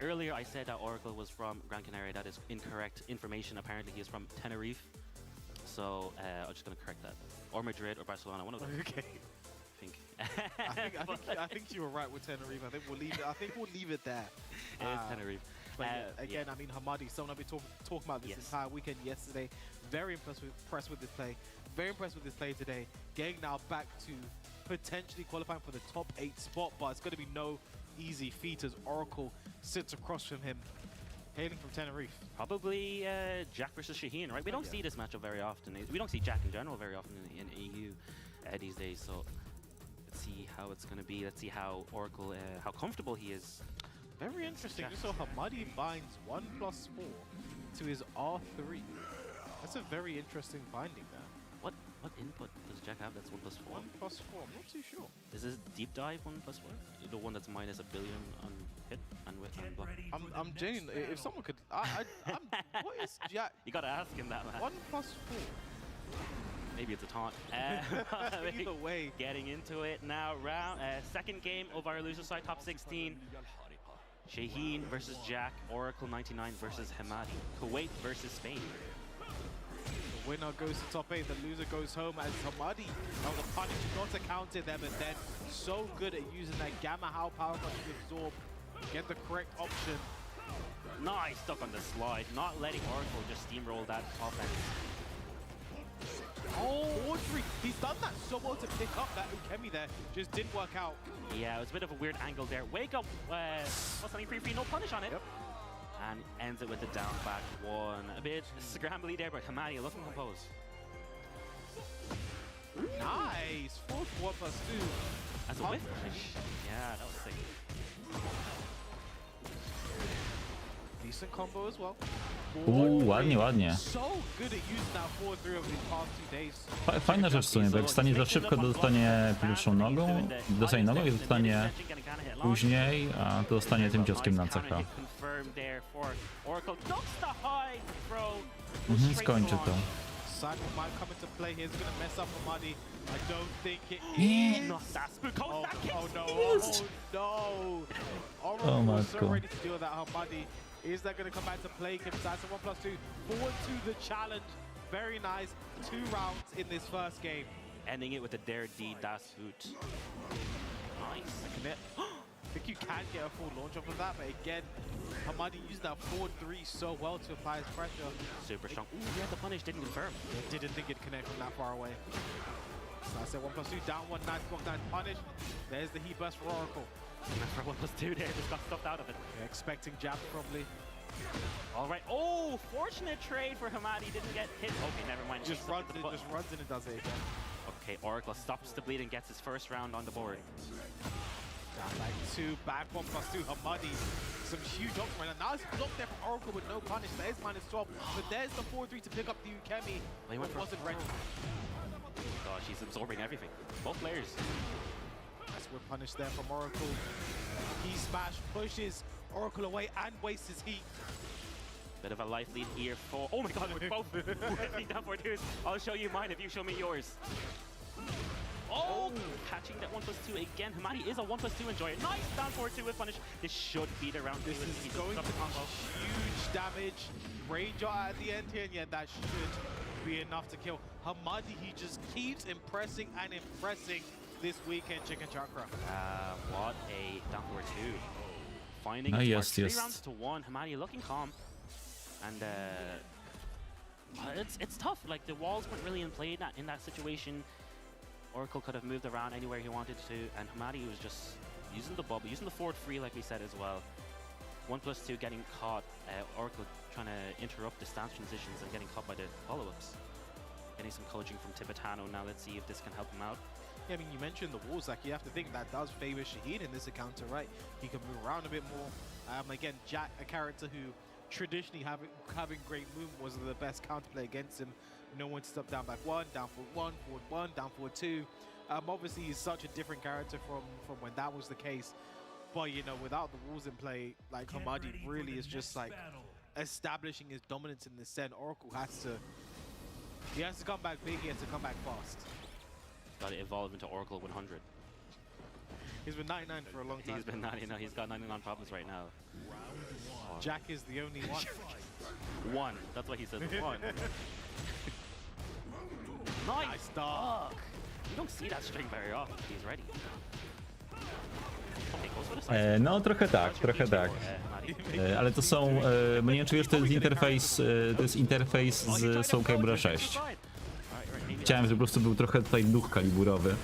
earlier I said that Oracle was from Gran Canaria. That is incorrect information. Apparently he is from Tenerife. So I'm just gonna correct that. Or Madrid or Barcelona, one of them. Okay. I think you were right with Tenerife. I think we'll leave it there. It is Tenerife. But again, I mean, Hamadi, someone I've been talking about this entire weekend yesterday. Very impressed with this play. Very impressed with this play today. Getting now back to potentially qualifying for the top 8 spot, but it's going to be no easy feat as Oracle sits across from him, hailing from Tenerife. Probably Jack versus Shaheen, right? We don't see this matchup very often. We don't see Jack in general very often in EU these days. So let's see how it's going to be. Let's see how Oracle, how comfortable he is. Very interesting. Just saw Hamadi binds 1+4 to his R3. That's a very interesting binding there. What What input does Jack have that's 1+4? 1+4, I'm not too sure. Is this deep dive 1+4? The one that's minus $1 billion on hit and with and block? I'm genuine. If someone could, what is Jack? You gotta ask him that, man. 1+4. Maybe it's a taunt. Either way. Getting into it now. Second game of our loser side, top 16. Shaheen versus Jack, Oracle 99 versus Hamadi, Kuwait versus Spain. The winner goes to top 8, the loser goes home as Hamadi. Now the punish not to counter them, and then so good at using that Gamma How power punch to absorb, get the correct option. Nice, stuck on the slide, not letting Oracle just steamroll that offense. Oh, Audrey, he's done that so well to pick up that Ukemi there, just didn't work out. Yeah, it was a bit of a weird angle there. Wake up, what's that, free, no punish on it. Yep. And ends it with the down back one. A bit scrambly there, but Hamadi looking composed. Nice, 4+2. As a whiff finish. Yeah, that was sick. Decent combo as well. Ładnie, ładnie. So good at using that 4-3 over these past 2 days. Fajna rzecz w sumie, bo jak stanie za szybko, to dostanie pierwszą nogą, dostanie nogą i dostanie później, a to dostanie tym cioskiem na CH. Skończy to. Cycle might come into play here. It's going to mess up Hamadi. I don't think it Yeah. Not that spook. Oh no. Oh no. Oh my was so God. ready to deal with that Hamadi. Is that going to come back to play? That's a 1+2. Forward to the challenge. Very nice. 2 rounds in this first game. Ending it with a Dare D Das Hoot. Nice. Commit. I think you can get a full launch off of that, but again, Hamadi used that 4-3 so well to apply his pressure. Super strong. Ooh, yeah, the punish didn't confirm. Didn't think it'd connect from that far away. So I said 1+2, down 1, nice block, nice punish. There's the heat burst for Oracle. And for 1+2 there, just got stuffed out of it. Yeah, expecting jab probably. All right. Oh, fortunate trade for Hamadi. Didn't get hit. Okay, never mind. Just runs in and does it again. Okay, Oracle stops the bleed and gets his first round on the board. Down back 2, back 1+2, Hamadi. Some huge options right now. Nice block there from Oracle with no punish. There's -12, but there's the 4-3 to pick up the Ukemi. He went but wasn't ready. Gosh, he's absorbing everything. Both players. That's good punish there from Oracle. He smash pushes Oracle away and wastes his heat. Bit of a life lead here for. Oh my god, we're both down for 2s. I'll show you mine if you show me yours. Oh, catching that 1+2 again. Hamadi is a 1+2 enjoyer. Nice down 4-2 with punish. This should be the round. This is going to be huge damage. Rage at the end here, and yeah, that should be enough to kill. Hamadi, he just keeps impressing and impressing this weekend, Chicken Chakra. What a down 4-2. Finding No, it yes, 3 yes. rounds to 1. Hamadi looking calm. And it's tough. Like, the walls weren't really in play in that situation. Oracle could have moved around anywhere he wanted to, and Hamadi was just using the bubble, using the forward free like we said as well. 1+2 getting caught, Oracle trying to interrupt the stance transitions and getting caught by the follow-ups. Getting some coaching from Tibetano now. Let's see if this can help him out. Yeah, I mean, you mentioned the walls, like, you have to think that does favor Shaheen in this encounter, right? He can move around a bit more. Again, Jack, a character who traditionally having great movement was the best counterplay against him. No one to stop down back 1, down forward 1, down forward 2. Obviously, he's such a different character from when that was the case. But, you know, without the walls in play, like, Hamadi really is just, like, establishing his dominance in this set. Oracle has to come back big, he has to come back fast. Got to evolve into Oracle 100. He's been 99 for a long time. He's been 99. He's got 99 problems right now. Jack is the only one. 1. That's what he said. 1. Nice start. You don't see that string very often. He's ready. Okay, goes for the side. No, trochę tak. Ale to są, nie wiem czy wiesz, to jest interfejs z Soul Calibura 6. Chciałem, żeby po prostu był trochę tutaj duch kaliburowy.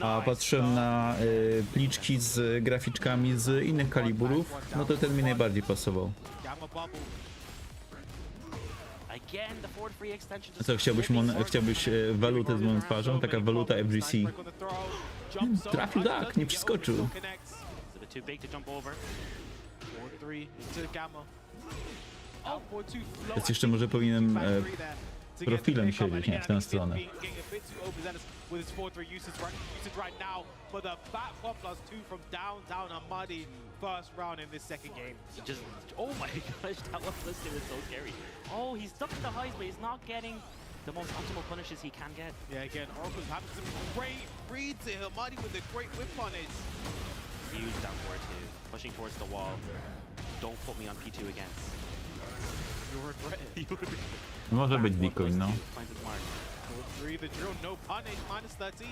A patrzyłem na pliczki z graficzkami z innych kaliburów, no to ten mi najbardziej pasował. A co, chciałbyś walutę z moją twarzą? Taka waluta FGC. Trafił tak, nie przeskoczył. Więc jeszcze może powinienem profilem siedzieć, nie w tę stronę. With his 4-3 usage right now, but the back 1+2 from down and muddy first round in this second game. Just, oh my gosh, that 1+2 is so scary. Oh, he's ducking the highs, but he's not getting the most optimal punishes he can get. Yeah, again, Oracle's having some great reads here. Muddy with a great whip punish. Huge down forward too, pushing towards the wall. Don't put me on P2 again. You'll regret it. Może być decoy, no. Finds its mark. 4-3, the drill, no punish, -13.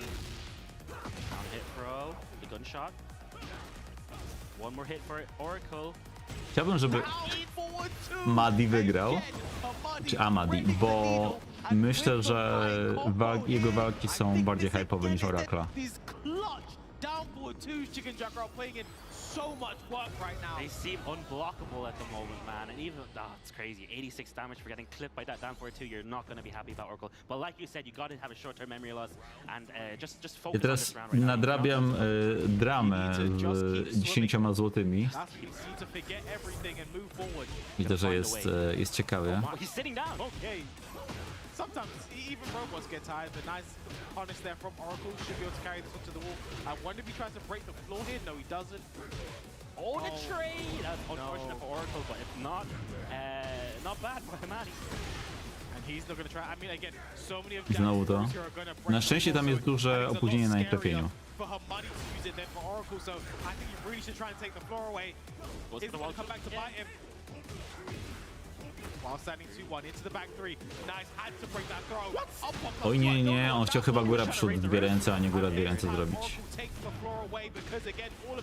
Down hit throw, the gunshot. One more hit for Oracle. Chciałbym, żeby Madi wygrał, czy Amadi, bo myślę, że jego walki są bardziej hype'owe niż Oracla. Down forward two, Chicken Jacker are playing in so much work right now. They seem unblockable at the moment, man. And even, it's crazy. 86 damage for getting clipped by that down forward two. You're not going to be happy about Oracle. But like you said, you got to have a short-term memory loss and just focus Ja teraz nadrabiam dramę z 10 złotymi. Widzę, że jest ciekawie. He's sitting down. Okay. Sometimes even robots get tired. The nice punish there from Oracle should be able to carry this one to the wall. I wonder if he tries to break the floor here. No, he doesn't. Oh, the trade! That's unfortunate for Oracle, but if not, not bad for Hamadi. And he's not going to try. I mean, again, so many of Znowu to. Na szczęście tam jest duże opóźnienie na trafieniu. For Hamadi to use it then for Oracle, so I think he really should try and take the floor away. He's going to come back to bite him. While standing 2-1 into the back three. Nice, had to break that throw. Oj nie, on chciał chyba góra przód, dwie ręce, a nie góra dwie ręce zrobić.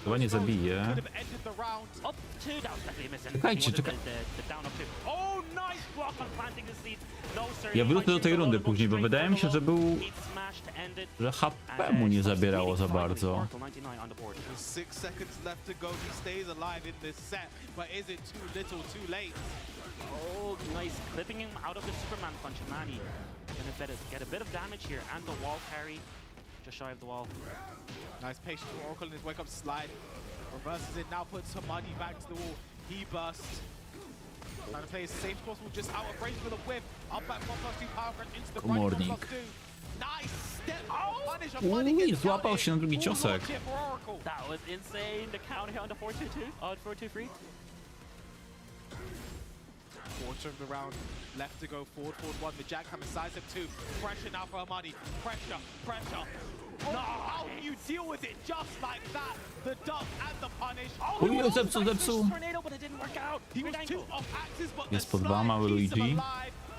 Chyba nie zabije. Czekajcie, Ja wrócę do tej rundy później, bo wydaje mi się, że że HP mu nie zabierało za bardzo. 6 seconds left to go. He stays alive in this set, but is it too little, too late? Oh, nice. Clipping him out of the Superman punch. Manny gonna get a bit of damage here. And the wall carry. Just shy of the wall. Nice patience for Oracle in his wake-up slide. Reverses it now, puts some money back to the wall. He bursts. Trying to play as safe as possible, just out of range for the whip. Up back 1+2 power crunch into the right 1+2. Nice step. Oh, punish of money gets złapał się na drugi ciosek. That was insane. The counter here on the 4-2-2. 4-2-3. Quarter of the round left to go. Forward one. The jackhammer sides up two. Pressure now for Amadi. Pressure. No, how do you deal with it just like that? The duck and the punish. Uj, zepsuł. Tornado, but it didn't work out. He was two off axis, but Jest po dwa, mały Luigi.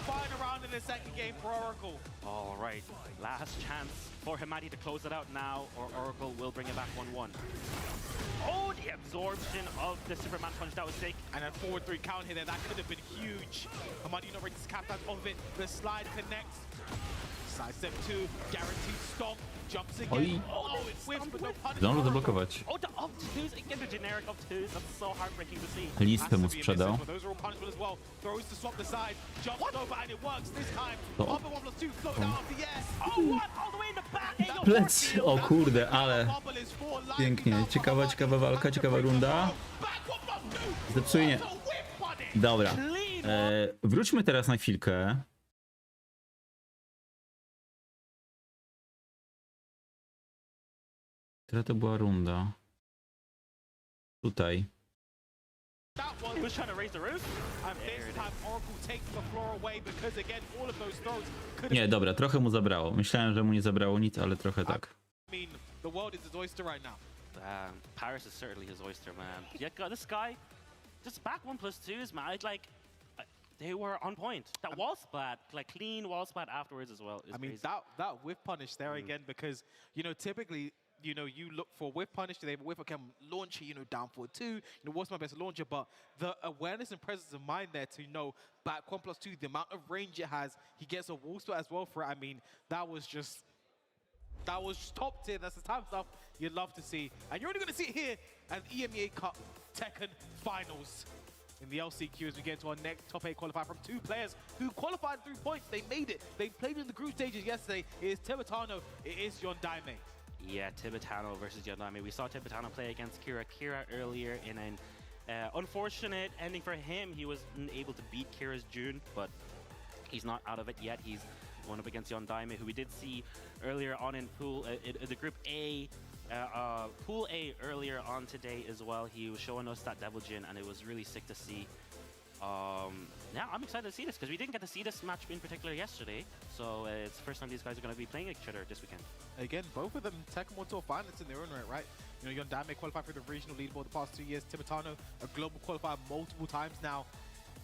Fine around in the second game for Oracle. All right, last chance for Hamadi to close it out now, or Oracle will bring it back 1-1. Oh, the absorption of the Superman punch, that was sick. And a 4-3 count here, that could have been huge. Hamadi not ready to cap out of it. The slide connects. Sidestep 2, guaranteed stomp. Jumps again. Oh, it whips, but no punish. Zdążył zablokować. Oh, the up twos again, the generic up twos. That's so heartbreaking to see. Listę mu sprzedał. Those are all punishable as well. Throws to swap the side. Jumps over and it works this time. Upper 1+2 float down off the yes. Oh, what? All the way in the back. Plec. O kurde, ale pięknie. Ciekawa walka, ciekawa runda. Zepsuje nie. Dobra. Wróćmy teraz na chwilkę. Która to była runda? Tutaj. Nie, dobra, trochę mu zabrało. Myślałem, że mu nie zabrało nic, ale trochę tak. Paris is certainly his oyster, man. Yeah, this guy, just back 1+2s, man. Like, they were on point. That wall splat, like clean wall splat afterwards as well. I mean, that whiff punish there again, because, you know, typically, you know, you look for whiff punish, they have a whiff can launch it, you know, down forward 2, you know, what's my best launcher, but the awareness and presence of mind there to know back 1+2, the amount of range it has, he gets a wall splat as well for it. I mean, that was top tier. That's the type of stuff you'd love to see. And you're only going to see it here at the EMEA Cup Tekken Finals in the LCQ as we get into our next top 8 qualifier from two players who qualified 3 points. They made it. They played in the group stages yesterday. It is Tibetano. It is Yondaime. Yeah, Tibetano versus Yondaime. We saw Tibetano play against Kira earlier in an unfortunate ending for him. He wasn't able to beat Kira's June, but He's not out of it yet. He's going up against Yondaime, who we did see earlier on in pool, the Group A, Pool A earlier on today as well. He was showing us that Devil Jin, and it was really sick to see. Yeah, I'm excited to see this because we didn't get to see this match in particular yesterday. So it's the first time these guys are going to be playing each other this weekend. Again, both of them Tekken World Tour finalists in their own right, right? You know, Yondaime qualified for the regional leaderboard the past 2 years. Tibetano, a global qualifier multiple times now,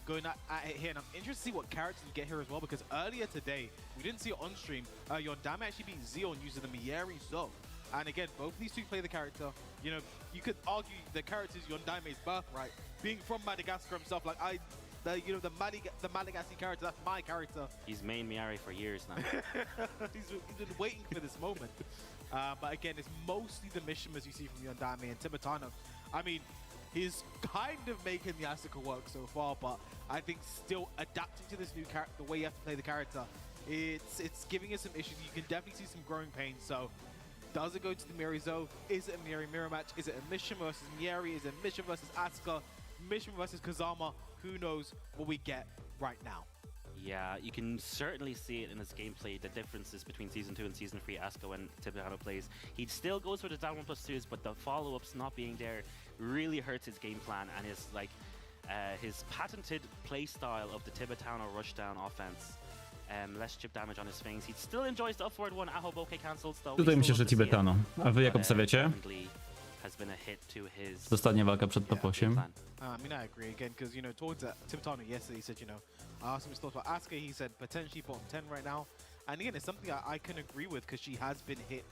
going at it here. And I'm interested to see what characters we get here as well, because earlier today, we didn't see it on stream. Yondaime actually beat Zeon using the Mieri Zo. And again, both of these two play the character. You know, you could argue the character is Yondaime's birthright. Being from Madagascar himself, like the Malagasy character, that's my character. He's main Miari for years now. he's been waiting for this moment. But again, it's mostly the Mishimas you see from Yondaime and Tibetano. I mean, he's kind of making the Asuka work so far, but I think still adapting to this new character, the way you have to play the character, it's giving us some issues. You can definitely see some growing pains. So, does it go to the Mieri Zo? Is it a Mieri mirror match? Is it a Mishima versus Mieri? Is it Mishima versus Asuka? Mishima versus Kazama? Who knows what we get right now? Yeah, you can certainly see it in his gameplay, the differences between Season 2 and Season 3 Asuka when Tibetano plays. He still goes for the down 1+2s, but the follow-ups not being there really hurts his game plan and his his patented play style of the Tibetano rushdown offense. Less chip damage on his fangs. He still enjoys the upward one. Ahoboke cancels though. Tutaj myślę, że Tibetano. A wy jak obstawiacie? Has been a hit to his Ostatnia walka przed top 8. I mean, I agree again, because, you know, towards Tibetano yesterday, he said, you know, I asked him his thoughts about Asuka. He said potentially bottom 10 right now. And again, it's something I can agree with, because she has been hit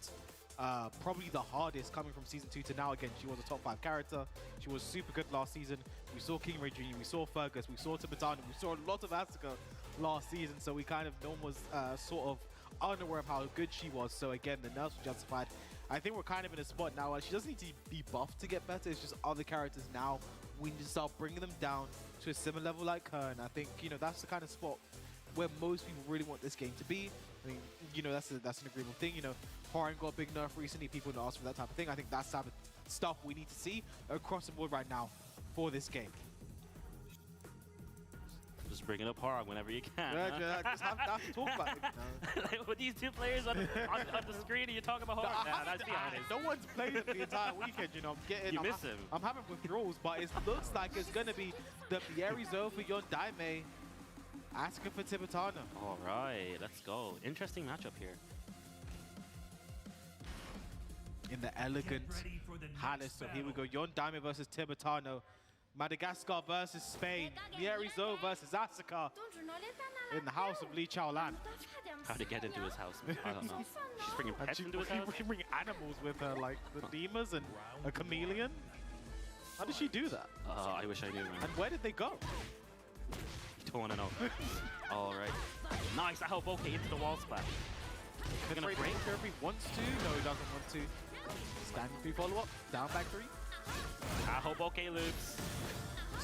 probably the hardest coming from Season 2 to now. Again, she was a top 5 character. She was super good last season. We saw King Ray Jr., we saw Fergus, we saw Tibetano, we saw a lot of Asuka last season. So we kind of no one was sort of unaware of how good she was. So again, the nerfs were justified. I think we're kind of in a spot now where she doesn't need to be buffed to get better. It's just other characters now. We need to start bringing them down to a similar level like her. And I think, you know, that's the kind of spot where most people really want this game to be. I mean, you know, that's an agreeable thing. You know, Horan got a big nerf recently. People don't ask for that type of thing. I think that's the type of stuff we need to see across the board right now for this game. Just bring it up hard whenever you can. Yeah, just have to talk about it. With these two players on the screen, and you talk about hard. That's the honest. No one's played it the entire weekend, you know. You miss him. I'm having withdrawals, but it looks like it's going to be the Mieri Zo for Yondaime, Asuka for Tibetano. All right, let's go. Interesting matchup here. In the elegant Palace. So here we go. Yondaime versus Tibetano. Madagascar versus Spain. Mieri Zo versus Asuka. In the house of Lee Chaolan. How to get into his house? I don't know. She's bringing pets into his house? She's bringing animals with her, like the lemurs and a chameleon. How did she do that? I wish I knew, man. And where did they go? You don't want to know. All right. Nice. I hope okay into the wall splash. He's gonna break her if he wants to. No, he doesn't want to. Standing 3 follow-up. Down back 3. I hope okay loops.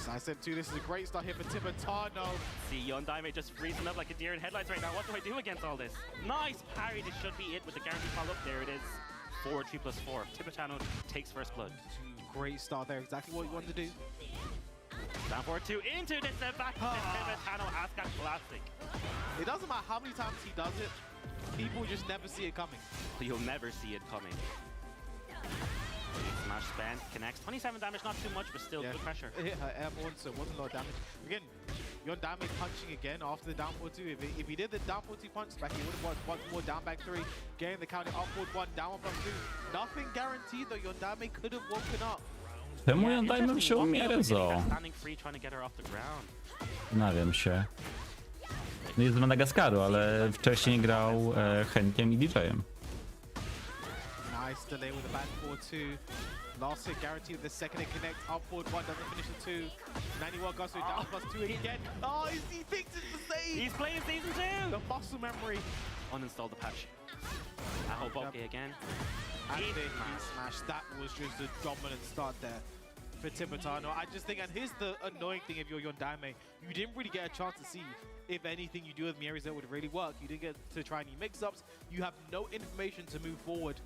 I said 2. This is a great start here for Tibetano. See Yondaime just freezing up like a deer in headlights right now. What do I do against all this? Nice parry. This should be it with the guaranteed follow-up. There it is. 4-3+4. Tibetano takes first blood. Great start there. Exactly what you wanted to do. Down 4-2 into the setback. Tibetano Asuka classic. It doesn't matter how many times he does it. People just never see it coming. You'll never see it coming. Smash spam connects. 27 damage, not too much, but still good pressure. It hit her airborne, so it wasn't a lot of damage. Again, Yondaime punching again after the down 4-2. If he did the down 4-2 punch back, he would have won once more down back 3. Getting the counter upward 1, down 1+2. Nothing guaranteed though. Yondaime could have woken up. Czemu Yondaime wziął Mieri Zo? Standing free, trying to get her off the ground. Zastanawiam się. No jest z Madagaskaru, ale wcześniej grał Henkiem i DJ-em. Nice delay with the back 4-2. Last hit guaranteed with the second hit connect. Upward 1 doesn't finish the 2. 91 goes to down +2 again. Oh, he thinks it's the save. He's playing Season 2. The muscle memory. Uninstall the patch. I hope okay again. And then he smashed. That was just a dominant start there for Tibetano. I just think, and here's the annoying thing if you're Yondaime, you didn't really get a chance to see if anything you do with Mieri Zo would really work. You didn't get to try any mix-ups. You have no information to move forward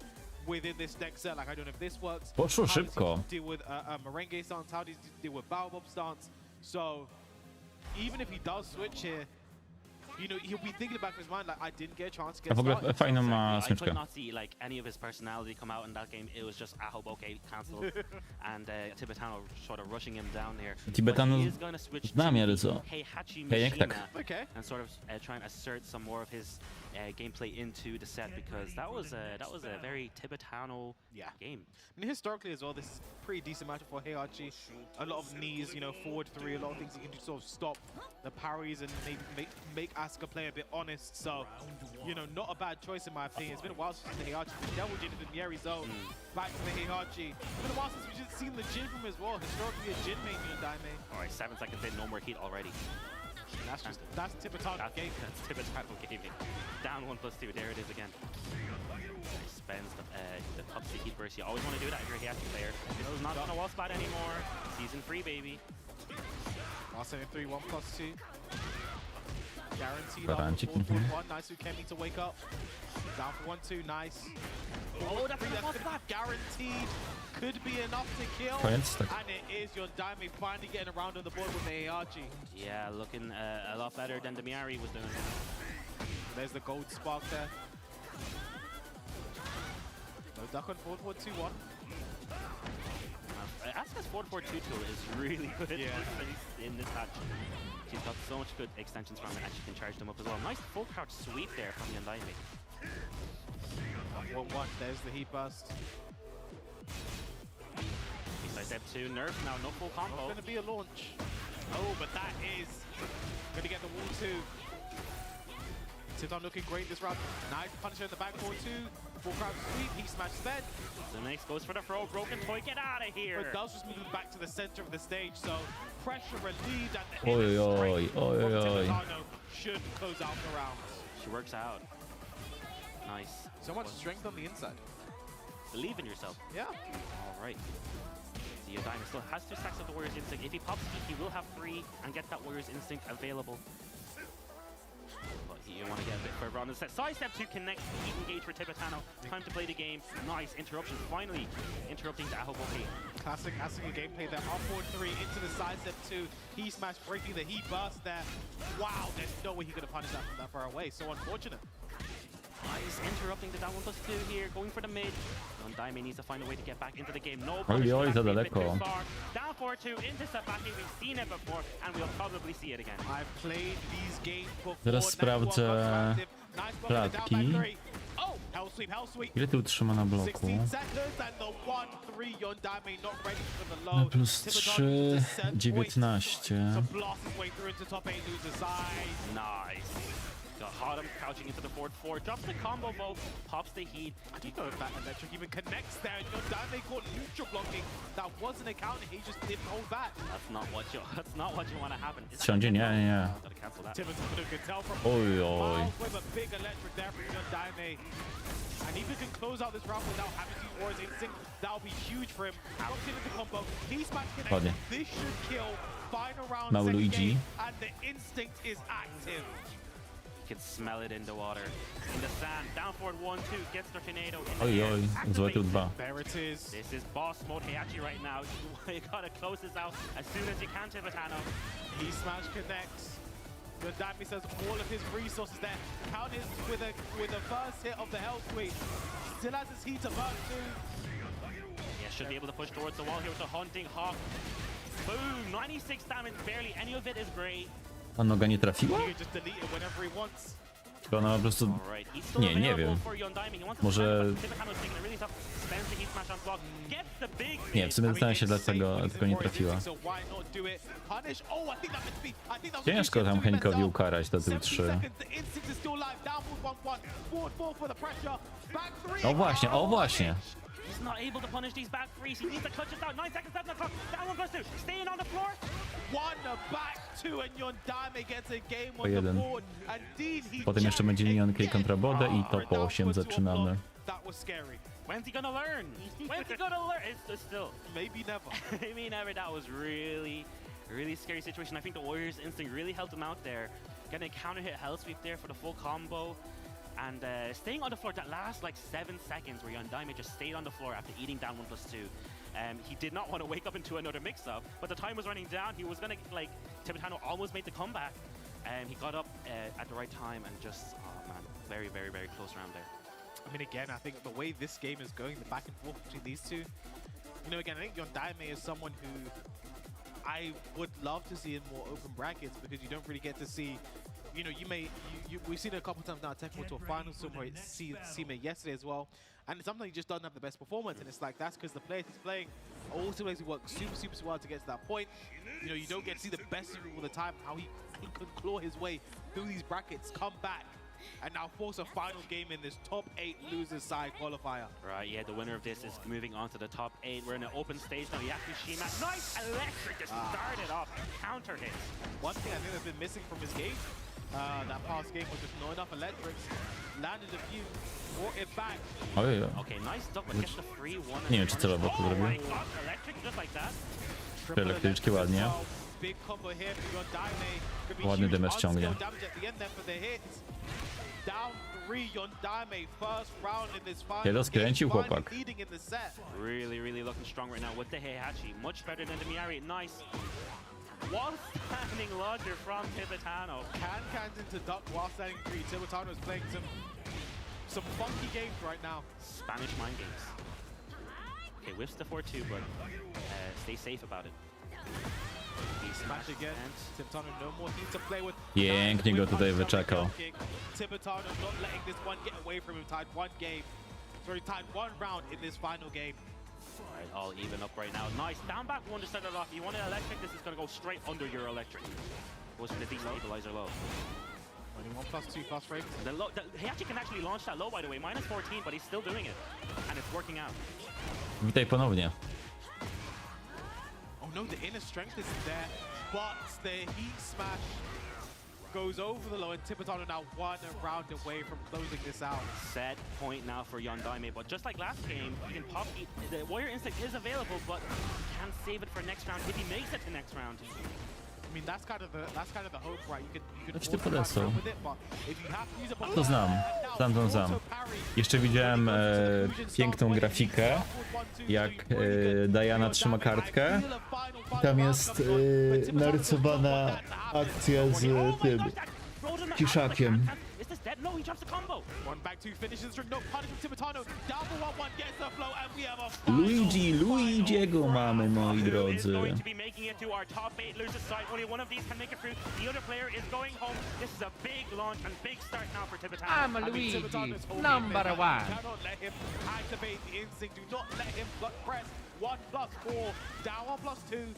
within this next set. Like, I don't know if this works. Poszło szybko. Deal with a merengue stance, how does he deal with Baobab stance? So even if he does switch here, you know, he'll be thinking back in his mind like, I didn't get a chance to A get w ogóle started. fajną ma I could smyczkę. not see like any of his personality come out in that game. It was just Ahoboke cancelled and Tibetano sort of rushing him down there. Tibetano But he is going to switch to znam, ale co? Heihachi Hejek tak. Mishima Okay. and sort of try and assert some more of his gameplay into the set, because that was a very Tibetano game. I mean, historically as well, this is a pretty decent matchup for Heihachi. A lot of knees, you know, forward three, a lot of things he can do to sort of stop the parries and maybe make Asuka play a bit honest. So, you know, not a bad choice in my opinion. It's been a while since the Heihachi. The Devil Jin in the Mieri zone. Back to the Heihachi. It's been a while since we've just seen the Jin from him as well. Historically a Jin main Daime. All right, 7 seconds in, no more heat already. That's Tibetano gaming. That's Tibetano gaming. Down 1+2. There it is again. Spends the top C heat burst. You always want to do that if you're a Heihachi player. You know, it's not on a wall spot anymore. Season 3, baby. Last 3, 1+2. Guaranteed Barancik, up for 4-1. Nice Ukemi to wake up. Down for 1-2. Nice. Oh, that's guaranteed. Could be enough to kill. Koniec, tak. And it is Daime finally getting around on the board with the Heihachi. Yeah, looking a lot better than the Miari was doing. There's the gold spark there. No duck on forward 2-1. Asuka's 4-4-2 tool is really good in this match. She's got so much good extensions from it, and she can charge them up as well. Nice full crouch sweep there from Yondaime. 1-1, there's the heat burst. Side step 2, nerf now, no full combo. It's gonna be a launch. Oh, but that is gonna get the wall 2. Titan looking great this round. Nice punisher in the back 4-2. Full crouch sweep, heat smash sped. The next goes for the throw, broken toy, get out of here. But does just move back to the center of the stage, so pressure relieved at the Oj, hit oj, oj, oj. Tibetano should close out the round. She works out. Nice. So much strength on the inside. Believe in yourself. Yeah. All right. So Yondaime still has 2 stacks of the Warrior's Instinct. If he pops heat, he will have 3 and get that Warrior's Instinct available. But you want to get a bit further on the set. Side step 2 connects, heat engage for Tibetano. Time to play the game. Nice interruption. Finally interrupting the Ahoboke. Classic Asuka gameplay there. Up 4-3 into the side step 2. Heat smash breaking the heat burst there. Wow, there's no way he could have punished that from that far away. So unfortunate. Nice interrupting the down 1+2 here, going for the mid. Yondaime needs to find a way to get back into the game. No Oj, punish oj, for za that bit daleko. too far. Down 4-2 into Sabaki. We've seen it before, and we'll probably see it again. I've played these games before. Zaraz sprawdzę klatki. Oh, hell sweep, hell sweep. Ile ty utrzyma na bloku? 16 seconds and the 1-3 Yondaime not ready for the Na low. plus 3, 19. To blast his way through into top 8, loses side. Nice. Got him crouching into the forward 4, drops the combo bow, pops the heat. I don't know if that electric even connects there. Yondaime caught neutral blocking. That wasn't a counter, he just didn't hold back. That's not what you want to happen. Wsiądzie? Nie, nie. Gotta cancel that. Tibetano could tell from Oj, oj. miles away, but big electric there for Yondaime. And if he can close out this round without having to use Warrior's Instinct, that'll be huge for him. Locks into the combo. He's back Ładnie. connected. This should kill. Final round, Mały second Luigi. game, and the instinct is active. You can smell it in the water. In the sand. Down forward 1-2. Gets the tornado. In the Oj, air. oj, Activates złoty it. 2. There it is. This is boss mode Heihachi right now. You gotta close this out as soon as you can, Tibetano. He smash connects. Yondaime says all of his resources there. Counters with a first hit of the Hell Sweep. Still has his heat to burn too. Yeah, should be able to push towards the wall here with the Hunting Hawk. Boom! 96 damage, barely any of it is great. A noga nie trafiła? He can just delete it whenever he wants. Czy ona po prostu... Alright, he's still Nie, nie available wiem. for Yondaime. He wants to Może... spend, but Tibetano's taking it really tough. Spends the heat smash on block. Gets the big Nie, w sumie zastanawiam się dlaczego tylko nie trafiła. Ciężko tam Henkowi ukarać do tyłu 3. O właśnie, o właśnie. He's not able to punish these back threes. He needs to clutch it out. 9 seconds left on the clock. Down 1+2. Staying on the floor. One back two and Yondaime gets a game Po on the 1. board. Indeed, he Potem jeszcze będzie minionkę i kontrabodę i to po 8 zaczynamy. That was scary. When's he gonna learn? When's he gonna learn? It's still. Maybe never. Maybe never. That was really scary situation. I think the Warrior's Instinct really helped him out there. Getting a counter hit hell sweep there for the full combo. And staying on the floor that last like 7 seconds where Yondaime just stayed on the floor after eating down 1+2. He did not want to wake up into another mix-up, but the time was running down. He was gonna, like, Tibetano almost made the comeback. He got up at the right time and just, oh man, very, very, very close round there. I mean, again, I think the way this game is going, the back and forth between these two, you know, again, I think Yondaime is someone who I would love to see in more open brackets because you don't really get to see, you know, we've seen it a couple times now, Tekken to a final somewhere, Sime yesterday as well, and sometimes he just doesn't have the best performance, and it's like, that's because the players he's playing are also players who work super, super well to get to that point. You know, you don't get to see the best of him all the time, how he could claw his way through these brackets, come back, and now force a final game in this top 8 losers side qualifier. Right, yeah, the winner of this is moving on to the top 8. We're in an open stage now. Yakushima, nice electric, just started off, counter hits. One thing I think that's been missing from his game, that past game was just not enough electrics. Landed a few, brought it back. Ojej. Okay, nice duck, but gets the free one. Nie wiem, czy tyle boku Oh zrobił. my god, electric just like that. Elektryczki ładnie. Big combo here for Yondaime. Ładny damage ciągnie. Down 3, Yondaime, first round in this final. Kiedy skręcił chłopak. Leading in the set. Really, really looking strong right now with the Heihachi. Much better than the Miari. Nice. Wall standing launcher from Tibetano. Cans into duck while standing 3. Tibetano is playing some funky games right now. Spanish mind games. Okay, whiffs the 4-2, but stay safe about it. Smash again. Tibetano no more team to play with. Pięknie go tutaj wyczekał. Tibetano not letting this one get away from him. Tied one round in this final game. Alright, all even up right now. Nice down back one to start it off. You want an electric, this is going to go straight under your electric. Goes for the destabilizer low. 21+2+ rate. And then low, he actually can actually launch that low, by the way. Minus 14, but he's still doing it. And it's working out. Witaj ponownie. Oh no, the inner strength is there, but the heat smash goes over the low, and Tibetano now one round away from closing this out. Set point now for Yondaime, but just like last game, he can pop. The Warrior Instinct is available, but he can save it for next round if he makes it to next round. I mean, that's kind of the hope, right? You could Coś ty also podesłał. find with it, but if you have to use a To znam. Znam. Jeszcze widziałem piękną grafikę, jak Diana trzyma kartkę. Tam jest narysowana akcja z tym Kiszakiem. No, he drops the combo. One back two finishes the string, no punish from Tibetano. Down for 1-1 gets the flow, and we have a Luigi'ego mamy, moi drodzy. Going to be making it to our top 8 losers side. Only one of these can make it through. The other player is going home. This is a big launch and big start now for Tibetano. I'm Luigi, number 1. Cannot let him activate the instinct. Do not let him press 1+4, down 1+2.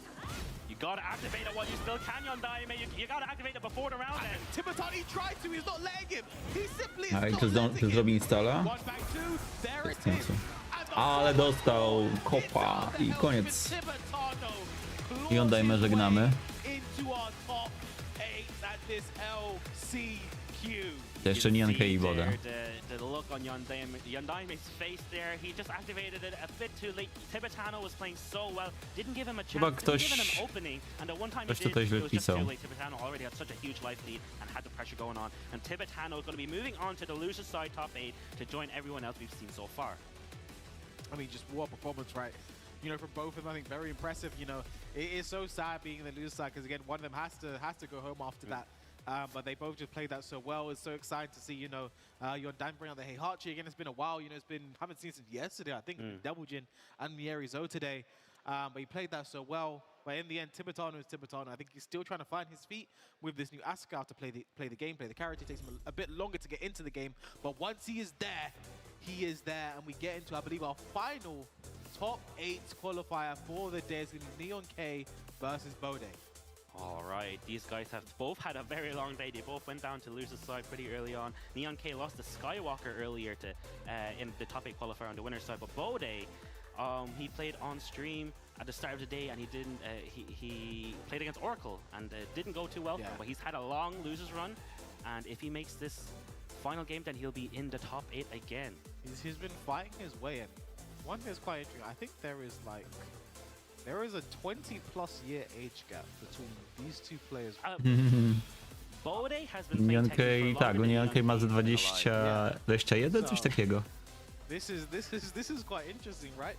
You gotta activate it while you still can, Yondaime. You gotta activate it before the round ends. Tibetano, he tried to, he's not letting him. He simply is A i not to letting him. zrobi instala? One back two, there it is. Ale dostał kopa i koniec. Yondaime żegnamy. To jeszcze Niankę i wodę. The look on Yondaime's face there, he just activated it a bit too late. Tibetano was playing so well, didn't give him a chance, Chyba didn't give him an opening, and the one time he did, tutaj źle it was just pisał. too late. Tibetano already had such a huge life lead and had the pressure going on, and Tibetano is going to be moving on to the loser side top 8 to join everyone else we've seen so far. I mean, just what performance, right? You know, from both of them, I think very impressive. You know, it is so sad being in the loser side because again, one of them has to go home after that. But they both just played that so well. It's so exciting to see, you know, Yondaime bring out the Heihachi again. It's been a while, you know, haven't seen since yesterday, I think, Double Jin and Mierizo today. But he played that so well. But in the end, Tibetano is Tibetano. I think he's still trying to find his feet with this new Asuka to play the game, play the character. It takes him a bit longer to get into the game. But once he is there, he is there. And we get into, I believe, our final top 8 qualifier for the day. It's going to be Neon K versus Bode. All right, these guys have both had a very long day. They both went down to loser's side pretty early on. Neon K lost to Skywalker earlier to in the top 8 qualifier on the winner's side, but Bode, he played on stream at the start of the day and he didn't. He played against Oracle and didn't go too well for him. But he's had a long loser's run, and if he makes this final game, then he'll be in the top 8 again. He's been fighting his way in. One thing is quite interesting. I think there is a 20+ year age gap between these two players. Bode has been playing Tekken for longer Neon K ma ze than 21, coś takiego. This is quite interesting, right?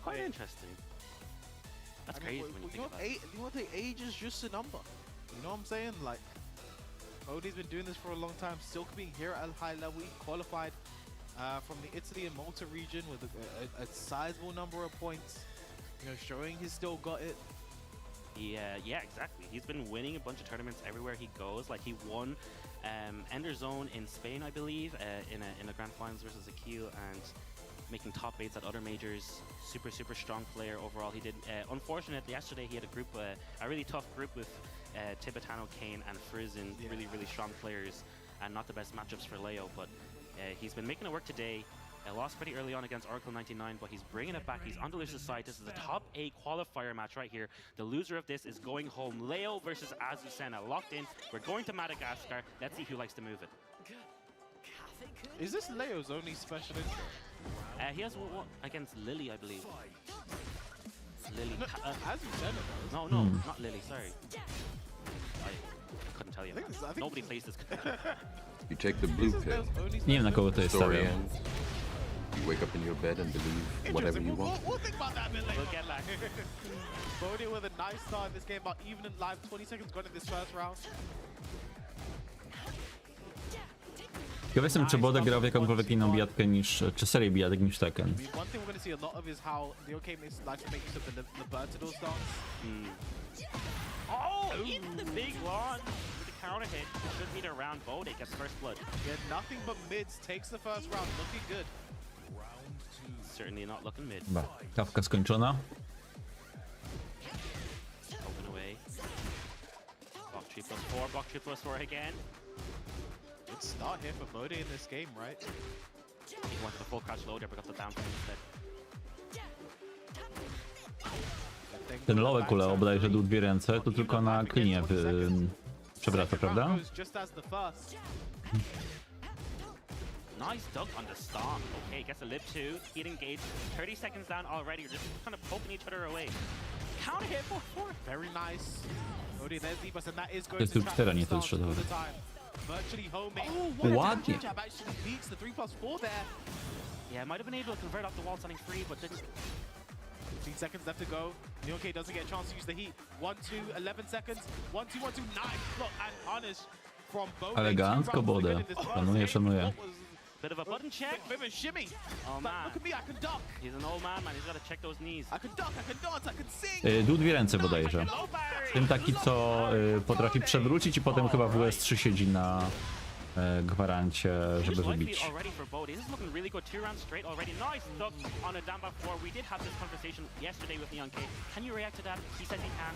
Quite interesting. That's crazy when you think about it. You want to age is just a number. You know what I'm saying? Like, Bodhi's been doing this for a long time, still being here at a high level. He qualified from the Italy and Malta region with a sizable number of points. You know, showing he's still got it. Yeah, exactly. He's been winning a bunch of tournaments everywhere he goes. Like he won Ender Zone in Spain, I believe, in a grand finals versus Akil, and making top 8s at other majors. Super strong player overall. He did. Unfortunately, yesterday he had a really tough group with Tibetano, Kane, and Frizzin. Yeah. Really strong players, and not the best matchups for Leo. But he's been making it work today. Lost pretty early on against Oracle 99, but he's bringing it back. He's on the loser's side. This is a top 8 qualifier match right here. The loser of this is going home. Leo versus Azucena locked in. We're going to Madagascar. Let's see who likes to move it. Is this Leo's only special intro? He has one against Lily, I believe. Lily. No, Azucena though. No, not Lily. Sorry. I couldn't tell you. Nobody plays this. You take the blue pill. Nie wiem, na kogo to jest Story stawiam. ends. You wake up in your bed and believe whatever you want. We'll think about that a bit later. We'll get back. Bodhi with a nice start in this game, about even in live, 20 seconds gone in this first round. Ciekaw jestem, czy Bode grał w jakąkolwiek inną bijatkę niż, czy serię bijatek niż Tekken. I mean, one thing we're going to see a lot of is how the OK likes to make use of the Libertador stance. Oh, even the big one with the counter hit. Should be the round. Bode gets first blood. Yeah, nothing but mids takes the first round, looking good. Certainly not looking mid. Chyba kawka skończona. Open away. Block 3+4, block 2+4 again. Good start here for Bode in this game, right? He wanted a full crash loader, but got the down instead. Ten lowe kule bodajże dół 2 ręce, to tylko na klinie przewraca, prawda? Just as the first. Nice dunk on the stomp. Okay, gets a lip 2. Heat engaged. 30 seconds down already. We're just kind of poking each other away. Counter hit for 4. Very nice. Bode, there's Debus, and that is To going jest to dół 4, nie to trap jest all środowy. the time. Virtually homing. Oh, Ładnie. jab actually beats the 3+4 there. Yeah, might have been able to convert off the wall standing free, but didn't. 15 seconds left to go. Neonk doesn't get a chance to use the heat. 1-2, 11 seconds. 1-2, 1-2, nice block and punish from Bode. Elegancko Bode. Szanuję. Bit of a button check. Bit of a shimmy. Oh man. Look at me, I can duck. He's an old man, He's got to check those knees. I can duck, I can dance, I can sing. Dół 2 ręce bodajże. Tym taki, co potrafi przewrócić i potem chyba w US3 siedzi na gwarancie, żeby wybić. Already for Bode. This is looking really good. 2 rounds straight already. Nice duck on a down back 4. We did have this conversation yesterday with Neonk. Can you react to that? He says he can.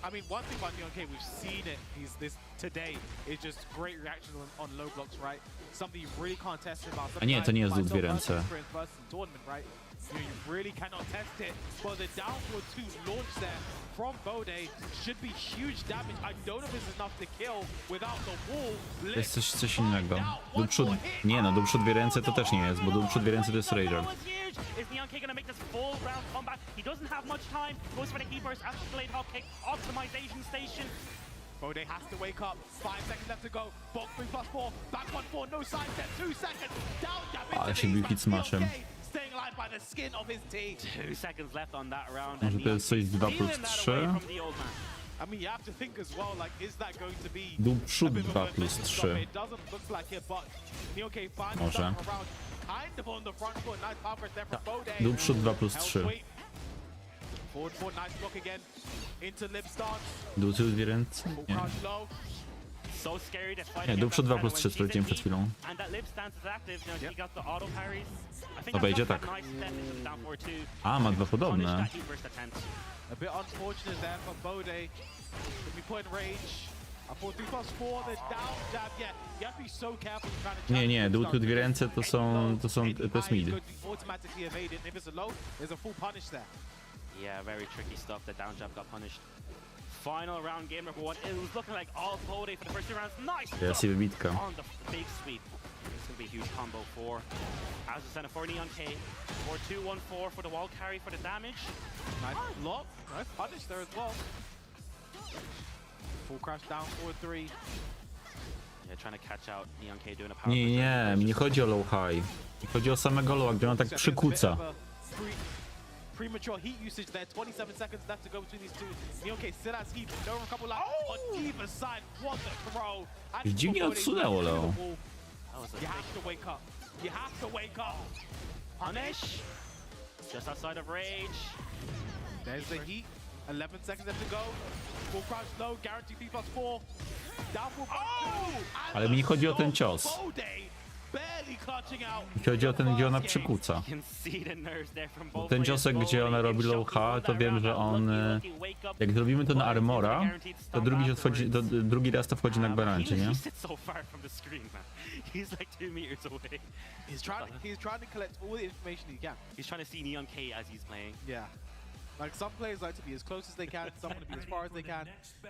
I mean, one thing about Neonk, we've seen it. This today is just great reaction on low blocks, right? Something you really can't test him about. A nie, to nie jest dół 2 ręce. Tournament, right? You really cannot test it. But the down for 2 launch there from Bode should be huge damage. I don't know if this is enough to kill without the wall. To jest coś innego. Dół przód... Nie no, dół przód 2 ręce to też nie jest, bo dół przód 2 ręce to jest Rager. Is Neonk gonna make this full round comeback? He doesn't have much time. Goes for the heat burst after the blade hop kick. Optimization station. Bode has to wake up. 5 seconds left to go. Box 3+4. Back 1-4. No side step. 2 seconds. Down jab into Ale się bił hit smashem. Staying alive by the skin of his teeth. 2 seconds left on that round. Może to jest coś 2+3? I mean, you have to think as well, like, is that going to be Dół przód 2+3. It doesn't look like it, but Neonk finds Może. that around kind of on the front foot. Nice power press there from Bode. Dół przód 2+3. Forward four, nice block again. Into lip stance. Dół przód 2 ręce? Nie. So scary to fight. Nie, dół przód 2+3 sprawdziłem przed chwilą. And that lip stance is active. Now he got the auto parries. I think To wejdzie that's tak. a nice step into the down 4-2. A, ma 2 podobne. A bit unfortunate there for Bode. If we put in rage. A 4-3+4, the down jab. Yeah, you have to be so careful trying to. Nie, dół 2 ręce to jest mid. Automatically evaded. If it's a low, there's a full punish there. Yeah, very tricky stuff. The down jab got punished. Final round, game number 1. It was looking like all Bode for the first 2 rounds. Nice. Jest i wybitka. On the big sweep. It's gonna be a huge combo for Azucena for Neonk. 4-2-1-4 for the wall carry for the damage. Nice block. Nice punish there as well. Full crash down 4-3. Yeah, trying to catch out Neonk doing a power. Nie, mi nie chodzi o low high. Mi chodzi o samego lowa, gdzie on tak przykuca. premature heat usage there. 27 seconds left to go between these two. Neonk still has heat, no couple like on either side. What the throw! Dziwnie odsunęło, Leo. You have to wake up. You have to wake up. Punish. Just outside of rage. There's the heat. 11 seconds left to go. Full crouch low, guaranteed 3+4. Downfall. Ale mi chodzi o ten cios. Barely clutching out. Mi chodzi o ten, gdzie ona przykuca. Ten ciosek, gdzie ona robi low H, to wiem, że on... Jak zrobimy to na Armora, to drugi raz to wchodzi na gwarancie, nie? He's like 2 meters away. He's trying to collect all the information he can. He's trying to see Neon K as he's playing. Yeah. Like some players like to be as close as they can, some want to be as far as they can.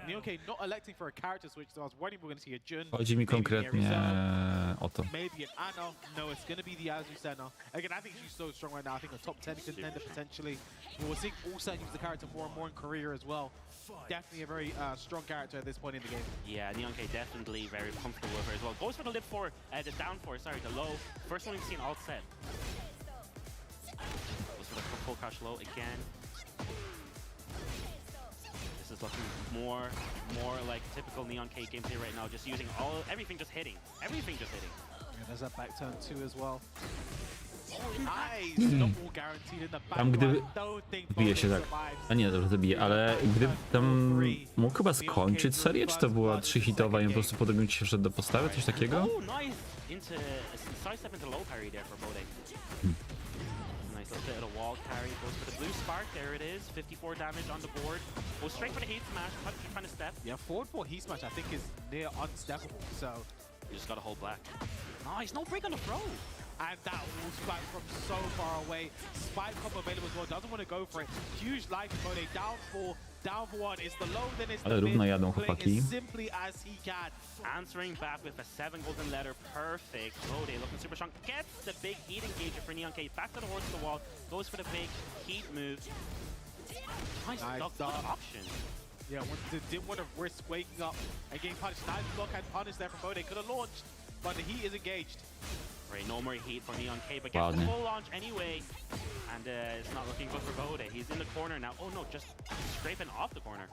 Neonk not electing for a character switch, so I was wondering we're going to see a Jun. Chodzi mi konkretnie o to. Maybe an Anna. No, it's going to be the Azucena. Again, I think she's so strong right now. I think a top 10 contender potentially. But we're seeing Ulsan use the character more and more in career as well. Definitely a very strong character at this point in the game. Yeah, Neon K definitely very comfortable with her as well. Goes for the lip 4, the down 4, sorry, the low. First one we've seen alt set. Goes for the full crouch low again. This is looking more like typical Neon K gameplay right now, just using everything just hitting. Everything just hitting. Yeah, there's that back turn 2 as well. Nice! Not all guaranteed in the back. Tam gdyby... Bije się tak. A nie, dobrze zabije, ale gdyby tam mógł chyba skończyć serię, czy to była 3-hitowa i on po prostu podobnie się wszedł do postawy, coś takiego? Oh, nice! Into sidestep into low parry there for Bode. Nice little bit of a wall carry, goes for the blue spark, there it is, 54 damage on the board. Goes straight for the heat smash, trying to step. Yeah, forward 4 heat smash I think is near unsteppable, so... You just gotta hold back. Nice, no break on the throw! And that will spike from so far away. Spike combo available as well, doesn't want to go for it. Huge life for Bode, down for 1, it's the low, then it's Ale the równo mid, jadą playing chłopaki. as simply as he can. Answering back with a 7 golden letter, perfect. Bode looking super strong, gets the big heat engager for Neon K, back to the horse to the wall, goes for the big heat move. Nice good option. Yeah, didn't want to risk waking up and getting punished. Nice block and punish there from Bode, could have launched, but the heat is engaged. Right, no more heat for Neon K, but gets the full launch anyway. And it's not looking good for Bode. He's in the corner now. Oh no, just scraping off the corner.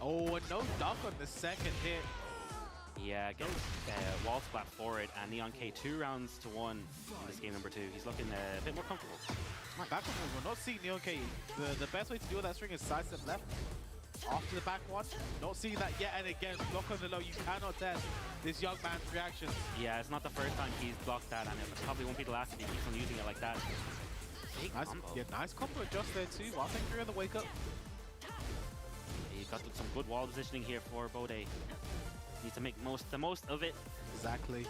Oh, and no duck on the second hit. Yeah, gets wall splat forward, and Neon K 2 rounds to 1 in this game number 2. He's looking a bit more comfortable. My back one, we're not seeing Neon K. The best way to deal with that string is sidestep left. After the back one, not seeing that yet, and again, block on the low. You cannot test this young man's reactions. Yeah, it's not the first time he's blocked that, and it probably won't be the last if he keeps on using it like that. Nice, yeah, nice combo adjust there too. While through on the wake up. He got some good wall positioning here for Bode. Needs to make the most of it. Exactly.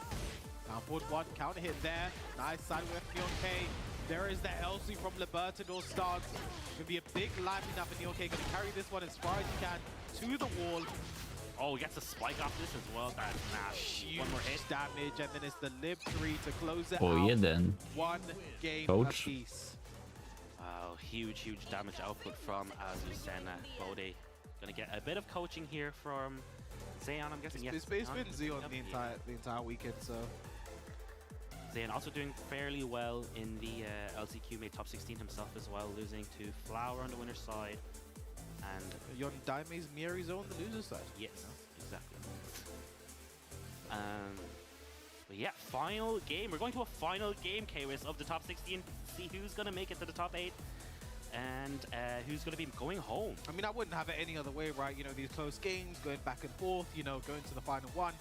Now forward 1, counter hit there. Nice side with Neon K. There is the LC from Libertador stance. Gonna be a big lining up, and Neon K gonna carry this one as far as he can to the wall. Oh, he gets a spike off this as well. That's huge. One more hit. Damage, and then it's the lib 3 to close it O out. jeden. One game Coach. apiece. Wow, huge damage output from Azucena. Bode gonna get a bit of coaching here from Zayon, I'm guessing. It's been Zion the entire weekend, so. Zayn also doing fairly well in the LCQ, made top 16 himself as well, losing to Flower on the winner's side. And Yon Daime's Mieri's on the loser's side. yes, exactly. But yeah, final game. We're going to a final game, KWIS, of the top 16. See who's going to make it to the top 8 and who's going to be going home. I mean, I wouldn't have it any other way, right? You know, these close games, going back and forth, you know, going to the final one.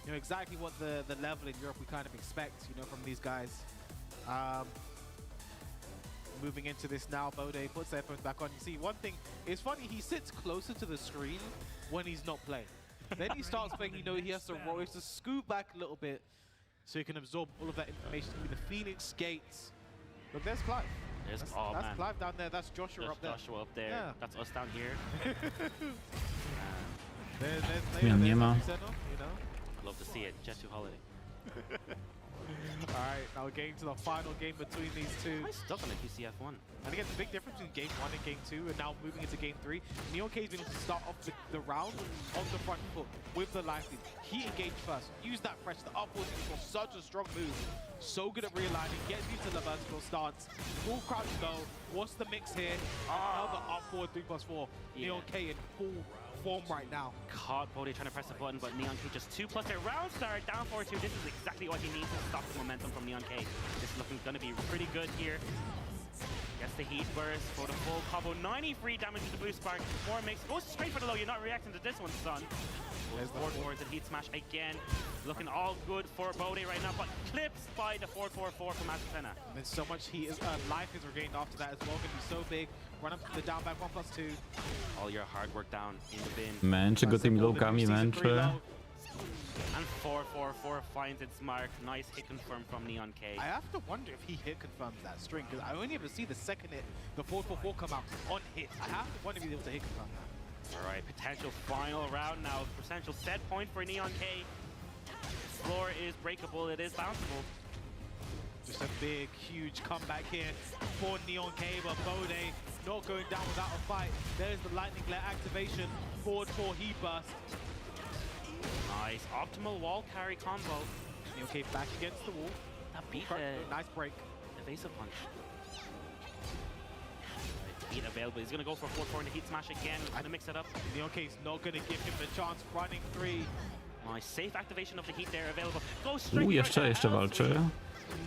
You know exactly what the level in Europe we kind of expect, you know, from these guys. Moving into this now, Bode puts their headphones back on. You see, one thing, it's funny, he sits closer to the screen when he's not playing. Then he starts playing, you know, he has to roll, he has to scoot back a little bit so he can absorb all of that information. The Phoenix Gates. Look, there's Clive. That's Clive down there, that's Joshua up there. Joshua up there, yeah. That's us down here. Zmian nie ma. Love to see it. Jet to holiday. Alright, now we're getting to the final game between these two. Nice stuff on the TCF1. And again, the big difference between game 1 and game 2, and now moving into game 3, NeonK's been able to start off the round on the front foot with the life lead. He engaged first, used that pressure, the upwards was such a strong move. So good at realigning, gets you to the vertical stance. Full crouch though, what's the mix here? Another upward 3+4. Yeah. NeonK in full form right now. Caught Bodhi trying to press the button, but NeonK just 2+ a round start, down 4-2. This is exactly what he needs to stop the momentum from NeonK. This is looking gonna be pretty good here. Gets the heat burst for the full combo. 93 damage to the blue spark. More mix. Goes straight for the low. You're not reacting to this one, son. There's the forward and heat smash again. Looking all good for Bodhi right now, but clipped by the 4-4-4 from Azucena. And so much heat is life is regained after that as well. Gonna be so big. Run up to the down back 1+2. All your hard work down in the bin. Męczy go tymi lowkami, męczy. And 4-4-4 finds its mark. Nice hit confirm from NeonK. I have to wonder if he hit confirms that string, because I only ever see the second hit, the 4-4-4 come out on hit. I have to wonder if he's able to hit confirm that. All right, potential final round now. Potential set point for NeonK. Floor is breakable. It is bounceable. Just a big, huge comeback here for NeonK, but Bodhi not going down without a fight. There's the lightning glare activation. Forward 4 heat burst. Nice optimal wall carry combo. NeonK back against the wall. That beat Nice break. Evasive punch. Beat available. He's gonna go for 4-4 in the heat smash again. He's gonna mix it up. NeonK's not gonna give him the chance. Running 3. Nice safe activation of the heat there available. Go straight. Jeszcze walczy.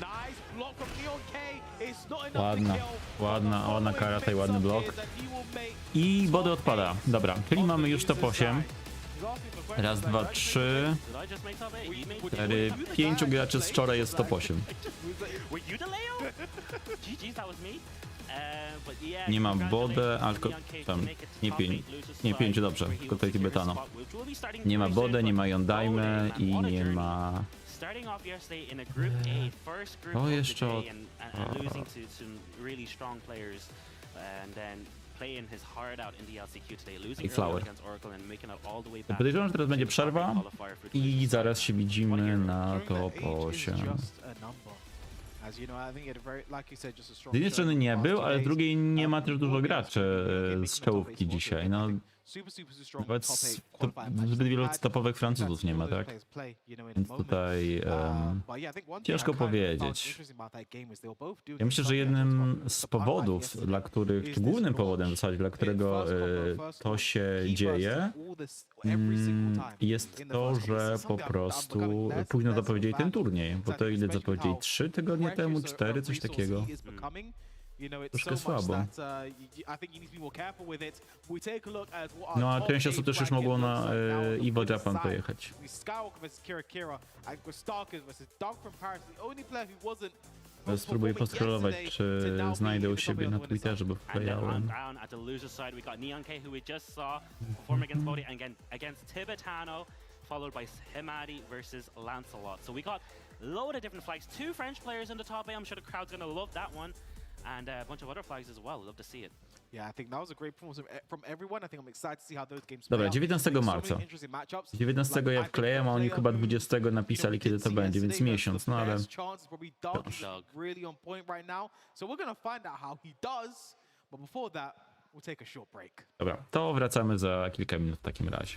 Nice block from NeonK. It's not enough Ładna, to kill. ładna karata i ładny blok. I Bodhi odpada. Dobra, czyli mamy już top 8. Raz, dwa, 3, 4, 5 graczy z wczoraj jest top 8. Nie ma Bodę, ale tylko tam, nie 5, dobrze, tylko tutaj Tibetano. Nie ma Bodę, nie ma Yondaime i nie ma... O, jeszcze od... I Flower. Podejrzewam, że teraz będzie przerwa i zaraz się widzimy na top 8. Z jednej strony nie był, ale z drugiej nie ma też dużo graczy z czołówki dzisiaj. No, nawet zbyt wielu topowych Francuzów nie ma, tak? Więc tutaj ciężko powiedzieć. Ja myślę, że jednym z powodów, dla których, czy głównym powodem w zasadzie, dla którego to się dzieje, jest to, że po prostu późno zapowiedzieli ten turniej. Bo to ile zapowiedzieli? 3 tygodnie temu, 4, coś takiego. Troszkę słabo. No a część osób też już mogło na Evo Japan pojechać. Spróbuję poskrolować, czy znajdę u siebie na Twitterze, bo wklejałem. Followed by Himadi versus Lancelot. So we got a load of different flags. 2 French players in the top 8. I'm sure the crowd's gonna love that one. And a bunch of other flags as well. Love to see it. Yeah, I think that was a great performance from everyone. I think I'm excited to see how those games Dobra, 19 marca. 19 ja wklejam, a oni chyba 20 napisali, kiedy to będzie, więc miesiąc, no ale... Dobra, to wracamy za kilka minut w takim razie.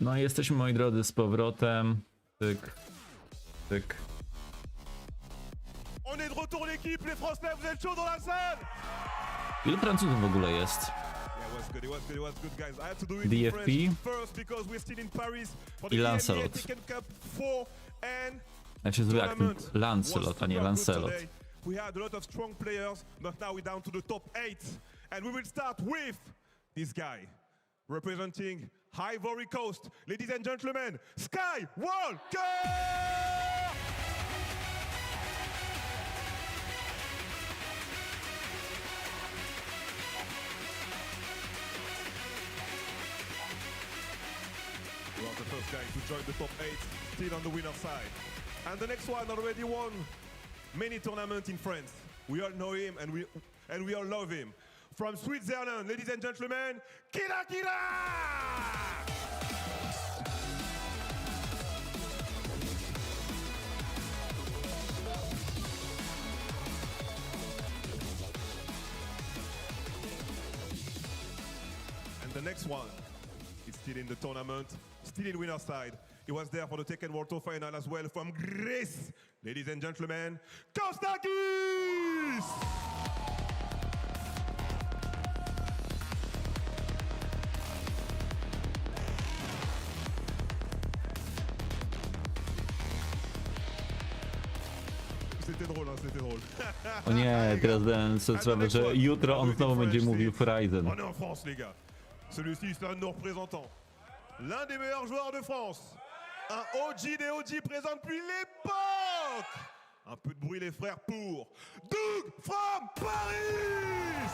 No i jesteśmy, moi drodzy, z powrotem. Tyk, tyk. On est de retour l'équipe, les Français, vous êtes chauds dans la salle. Ilu Francuzów w ogóle jest? Yeah, it was good, guys. I had to do it DFP. in French first because we're still in Paris for the I EMEA Lancelot. Tekken Cup 4 and Jak się zwie tournament akcent? Lancelot, a nie was Lancelot. today. We had a lot of strong players, but now we're down to the top 8. And we will start with this guy, representing Ivory Coast. Ladies and gentlemen, Sky Walker! We are the first guy to join the top 8, still on the winner side. And the next one already won many tournaments in France. We all know him and we all love him. From Switzerland, ladies and gentlemen, Kira Kira! And the next one is still in the tournament, still in winner side. He was there for the Tekken World Tour final as well from Greece. Ladies and gentlemen, Kostakis! C'était drôle, hein, c'était drôle. O nie, teraz dałem sobie sprawę, że jutro on znowu będzie mówił Horizon. On est en France, les gars. Celui-ci, c'est un de nos représentants. L'un des meilleurs joueurs de France. Un OG des OG présent depuis l'époque. Un peu de bruit, les frères, pour Doug from Paris.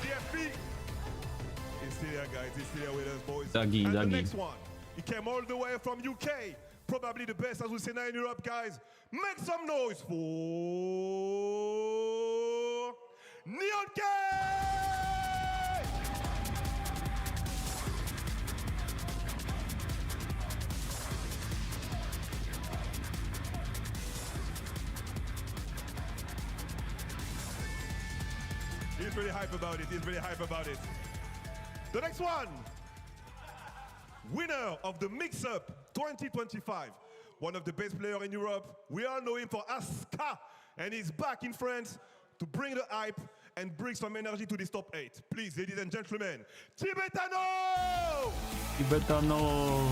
DFP is still here, guys. He's still here with us, boys. Dagi, And the Dagi. next one, he came all the way from UK. Probably the best, as we say now in Europe, guys. Make some noise for Neon K! He's really hype about it. He's really hype about it. The next one. Winner of the Mix-Up 2025. One of the best players in Europe. We all know him for Aska. And he's back in France to bring the hype and bring some energy to this top 8. Please, ladies and gentlemen, Tibetano! Tibetano!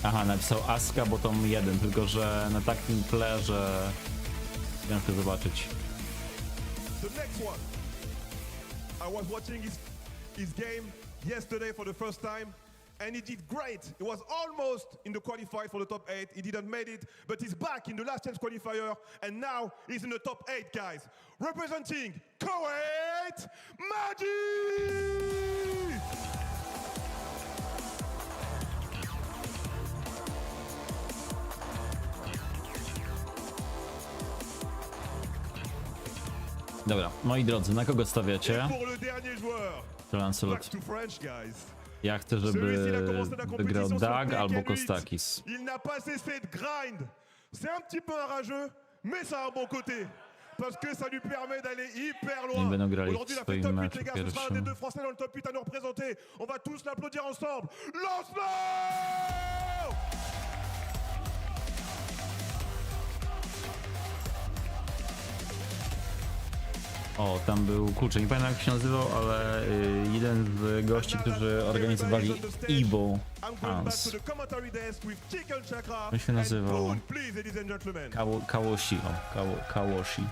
Aha, napisał Aska, bo to 1, tylko że na takim tle, że ciężko zobaczyć. The next one. I was watching his game yesterday for the first time, and he did great. He was almost in the qualified for the top 8. He didn't make it, but he's back in the last chance qualifier, and now he's in the top 8, guys. Representing Kuwait, Magi! Dobra, moi drodzy, na kogo stawiacie? Pour le dernier joueur, To back Lancelot. to French, guys. Ja chcę, żeby wygrał Dag albo Kostakis. Il n'a pas cessé de grind. C'est un petit peu un rageux, mais ça a un bon côté. Parce que ça lui permet d'aller hyper loin. Oni będą grali w Aujourd'hui, il a fait swoim top 8, meczu les gars. Ce sera un des pierwszym. deux Français dans le top 8 à nous représenter. On va tous l'applaudir ensemble. Lance-le! O, tam był, kurczę, nie pamiętam jak się nazywał, ale jeden z gości, którzy organizowali Ibo Hans. Jak się nazywał? Kawoshi, Kawoshi.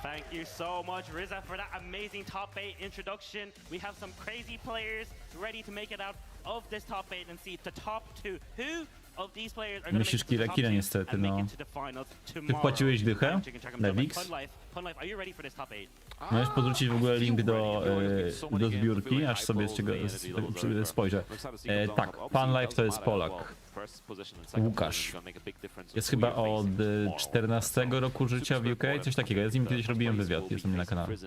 Thank you so much, Riza, for that amazing top 8 introduction. We have some crazy players ready to make it out of this top 8 and see the top 2. Who of these players are going to make Myślisz, it to the top Kira 2 niestety, and make no. it to the finals Ty tomorrow? wpłaciłeś dychę? Lewix? Pun Life, are you ready for this top 8? Możesz podrzucić w ogóle link do zbiórki, aż sobie z czego spojrzę. Tak, Pan Life to jest Polak. Łukasz. Jest chyba od 14 roku życia w UK, coś takiego. Ja z nim kiedyś robiłem wywiad, jestem na kanale.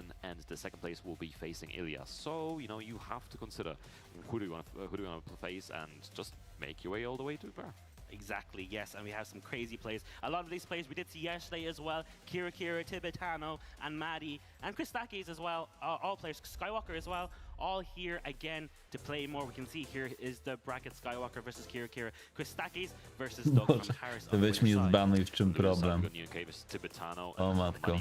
Exactly, yes, and we have some crazy plays. A lot of these plays we did see yesterday as well. Kira, Tibetano, and Maddie, and Christakis as well. All players, Skywalker as well, all here again to play more. We can see here is the bracket Skywalker versus Kira, Christakis versus Doug from Harris. To weź mi zbanuj, w czym problem. O matko.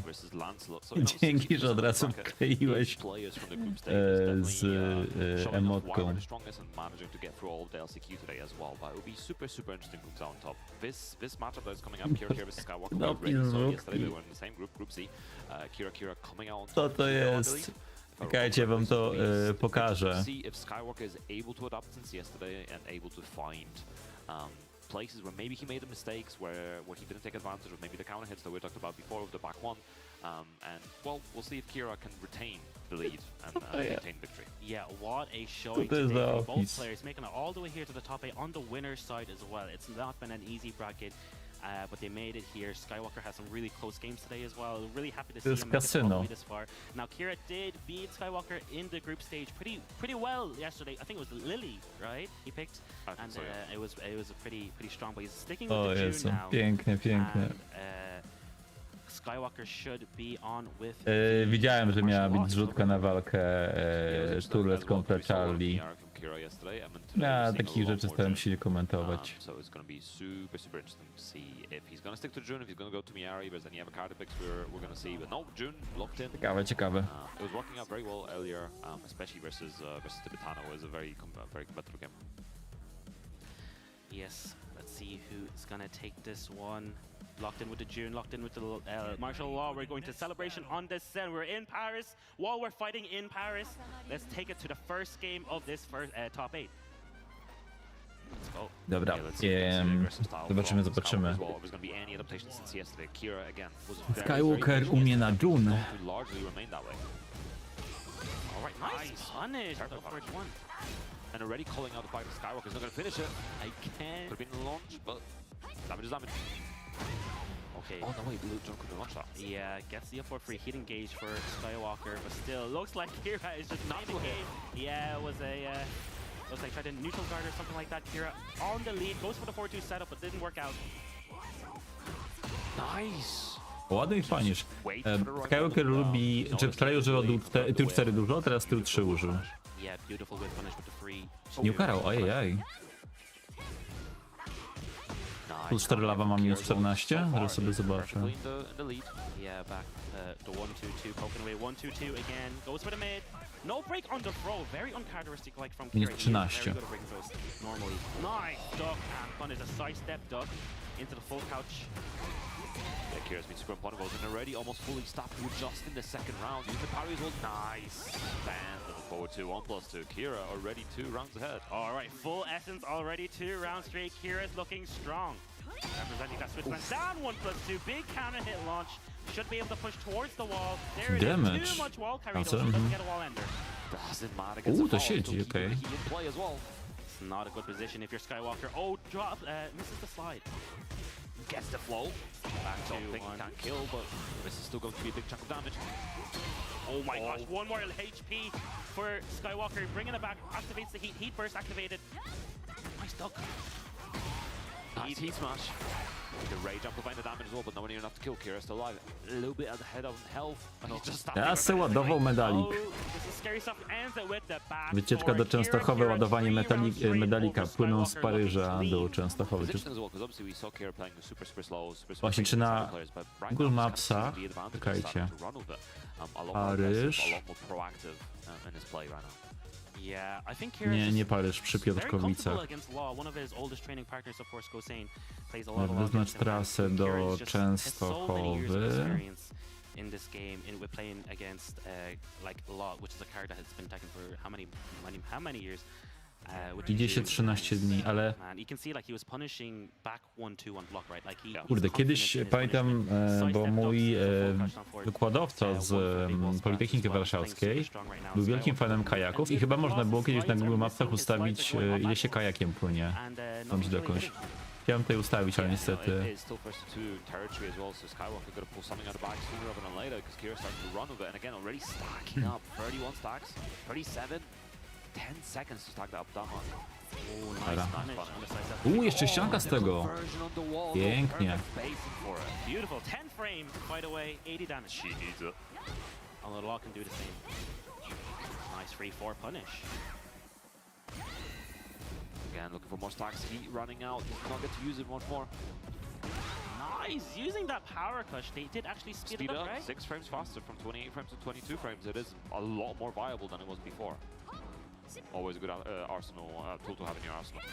Dzięki, że od razu wkleiłeś z emotką. This matchup that is coming up, Kira versus Skywalker. No i Yesterday they were in the same group C. Kira coming out. Co to jest? Czekajcie, wam to pokażę. See if Skywalker is able to adapt since yesterday and able to find places where maybe he made mistakes, where he didn't take advantage of maybe the counter hits that we talked about before with the back one. And well, we'll see if Kira can retain the lead and maintain victory. Yeah, what a showing today from both players, making it all the way here to the top 8 on the winner's side as well. It's not been an easy bracket, but they made it here. Skywalker has some really close games today as well. Really happy to see him make it all the way this far. Now, Kira did beat Skywalker in the group stage pretty well yesterday. I think it was Lily, right? He picked, and so, yeah. it was a pretty strong. But he's sticking with the June now. Pięknie, pięknie. And, Skywalker should be on with widziałem, że miała być zrzutka na walkę Turles kontra Charlie. Ja takich rzeczy starałem się nie komentować. So it's going to be super interesting to see if he's going to stick to June, if he's going to go to Miari, if there's any other card picks we're going to see. But no, June locked in. Ciekawe. It was working out very well earlier, especially versus Tibetano. It was a very competitive game. Yes, let's see who's going to take this one. Locked in with the June, locked in with the martial law. We're going to celebration on this set. We're in Paris. While we're fighting in Paris, let's take it to the first game of this first top 8. Let's go. Dobra, zobaczymy. Skywalker umie na June. Alright, nice punish. And already calling out the fight of Skywalker. He's not going to finish it. I can't. Could have been launch, but damage is damage. Okay. Oh no, wait, Blue John could have launched that. Yeah, gets the up for hit engage for Skywalker, but still looks like Kira is just not the game. Yeah, it was a looks like tried to neutral guard or something like that. Kira on the lead, goes for the 4-2 setup, but didn't work out. Nice. Ładny i fajnisz. Skywalker lubi, czy wczoraj używał tył 4 dużo, teraz tył 3 użył. Yeah, beautiful with punish with the free. Nie ukarał, ojej. Plus 4 lawa ma minus 14, zaraz sobie zobaczę. Yeah, back the 1-2-2, poking away 1-2-2 again, goes for the mid. No break on the throw, very uncharacteristic like from Kira. Minus 13. Normally. Nice duck and punish, a sidestep duck into the full couch. Yeah, Kira's been super important, and already almost fully stopped just in the second round. Use the parry as well. Nice. Band forward to 1+2. Kira already 2 rounds ahead. Alright, full essence already 2 rounds straight. Kira's looking strong. Representing that Switzerland down 1+2. Big counter hit launch. Should be able to push towards the wall. There it is. Too much wall carry though. Doesn't get a wall ender. Doesn't matter. To siedzi, okay. It's not a good position if you're Skywalker. Oh, drop. Misses the slide. Gets the flow. Back to one. Can't kill, but this is still going to be a big chunk of damage. Oh my gosh, one more HP for Skywalker, bringing it back, activates the heat, heat burst activated. Nice duck. Nice heat smash. The rage amplifying the damage as well, but nowhere near enough to kill. Kira still alive. A little bit ahead of health. Teraz se ładował medalik. Wycieczka do Częstochowy, ładowanie medalika. Płyną z Paryża do Częstochowy. Właśnie, czy na Google Mapsach, czekajcie, Paryż, nie Paryż, przy Piotrkowicach. Wyznacz trasę do Częstochowy. In this game, we're playing against like Law, which is a card that has been taken for how many years? Idzie się 13 dni, ale kurde, kiedyś pamiętam, bo mój wykładowca z Politechniki Warszawskiej był wielkim fanem kajaków i chyba można było kiedyś na Google Mapsach ustawić, ile się kajakiem płynie bądź dokądś. Chciałem tutaj ustawić, ale niestety. Jeszcze ścianka z tego. Pięknie. Again, looking for more stacks. Heat running out. He's not get to use it much more. Nice, using that power crush. They did actually speed it up, right? 6 frames faster from 28 frames to 22 frames. It is a lot more viable than it was before. Always a good arsenal tool to have in your arsenal.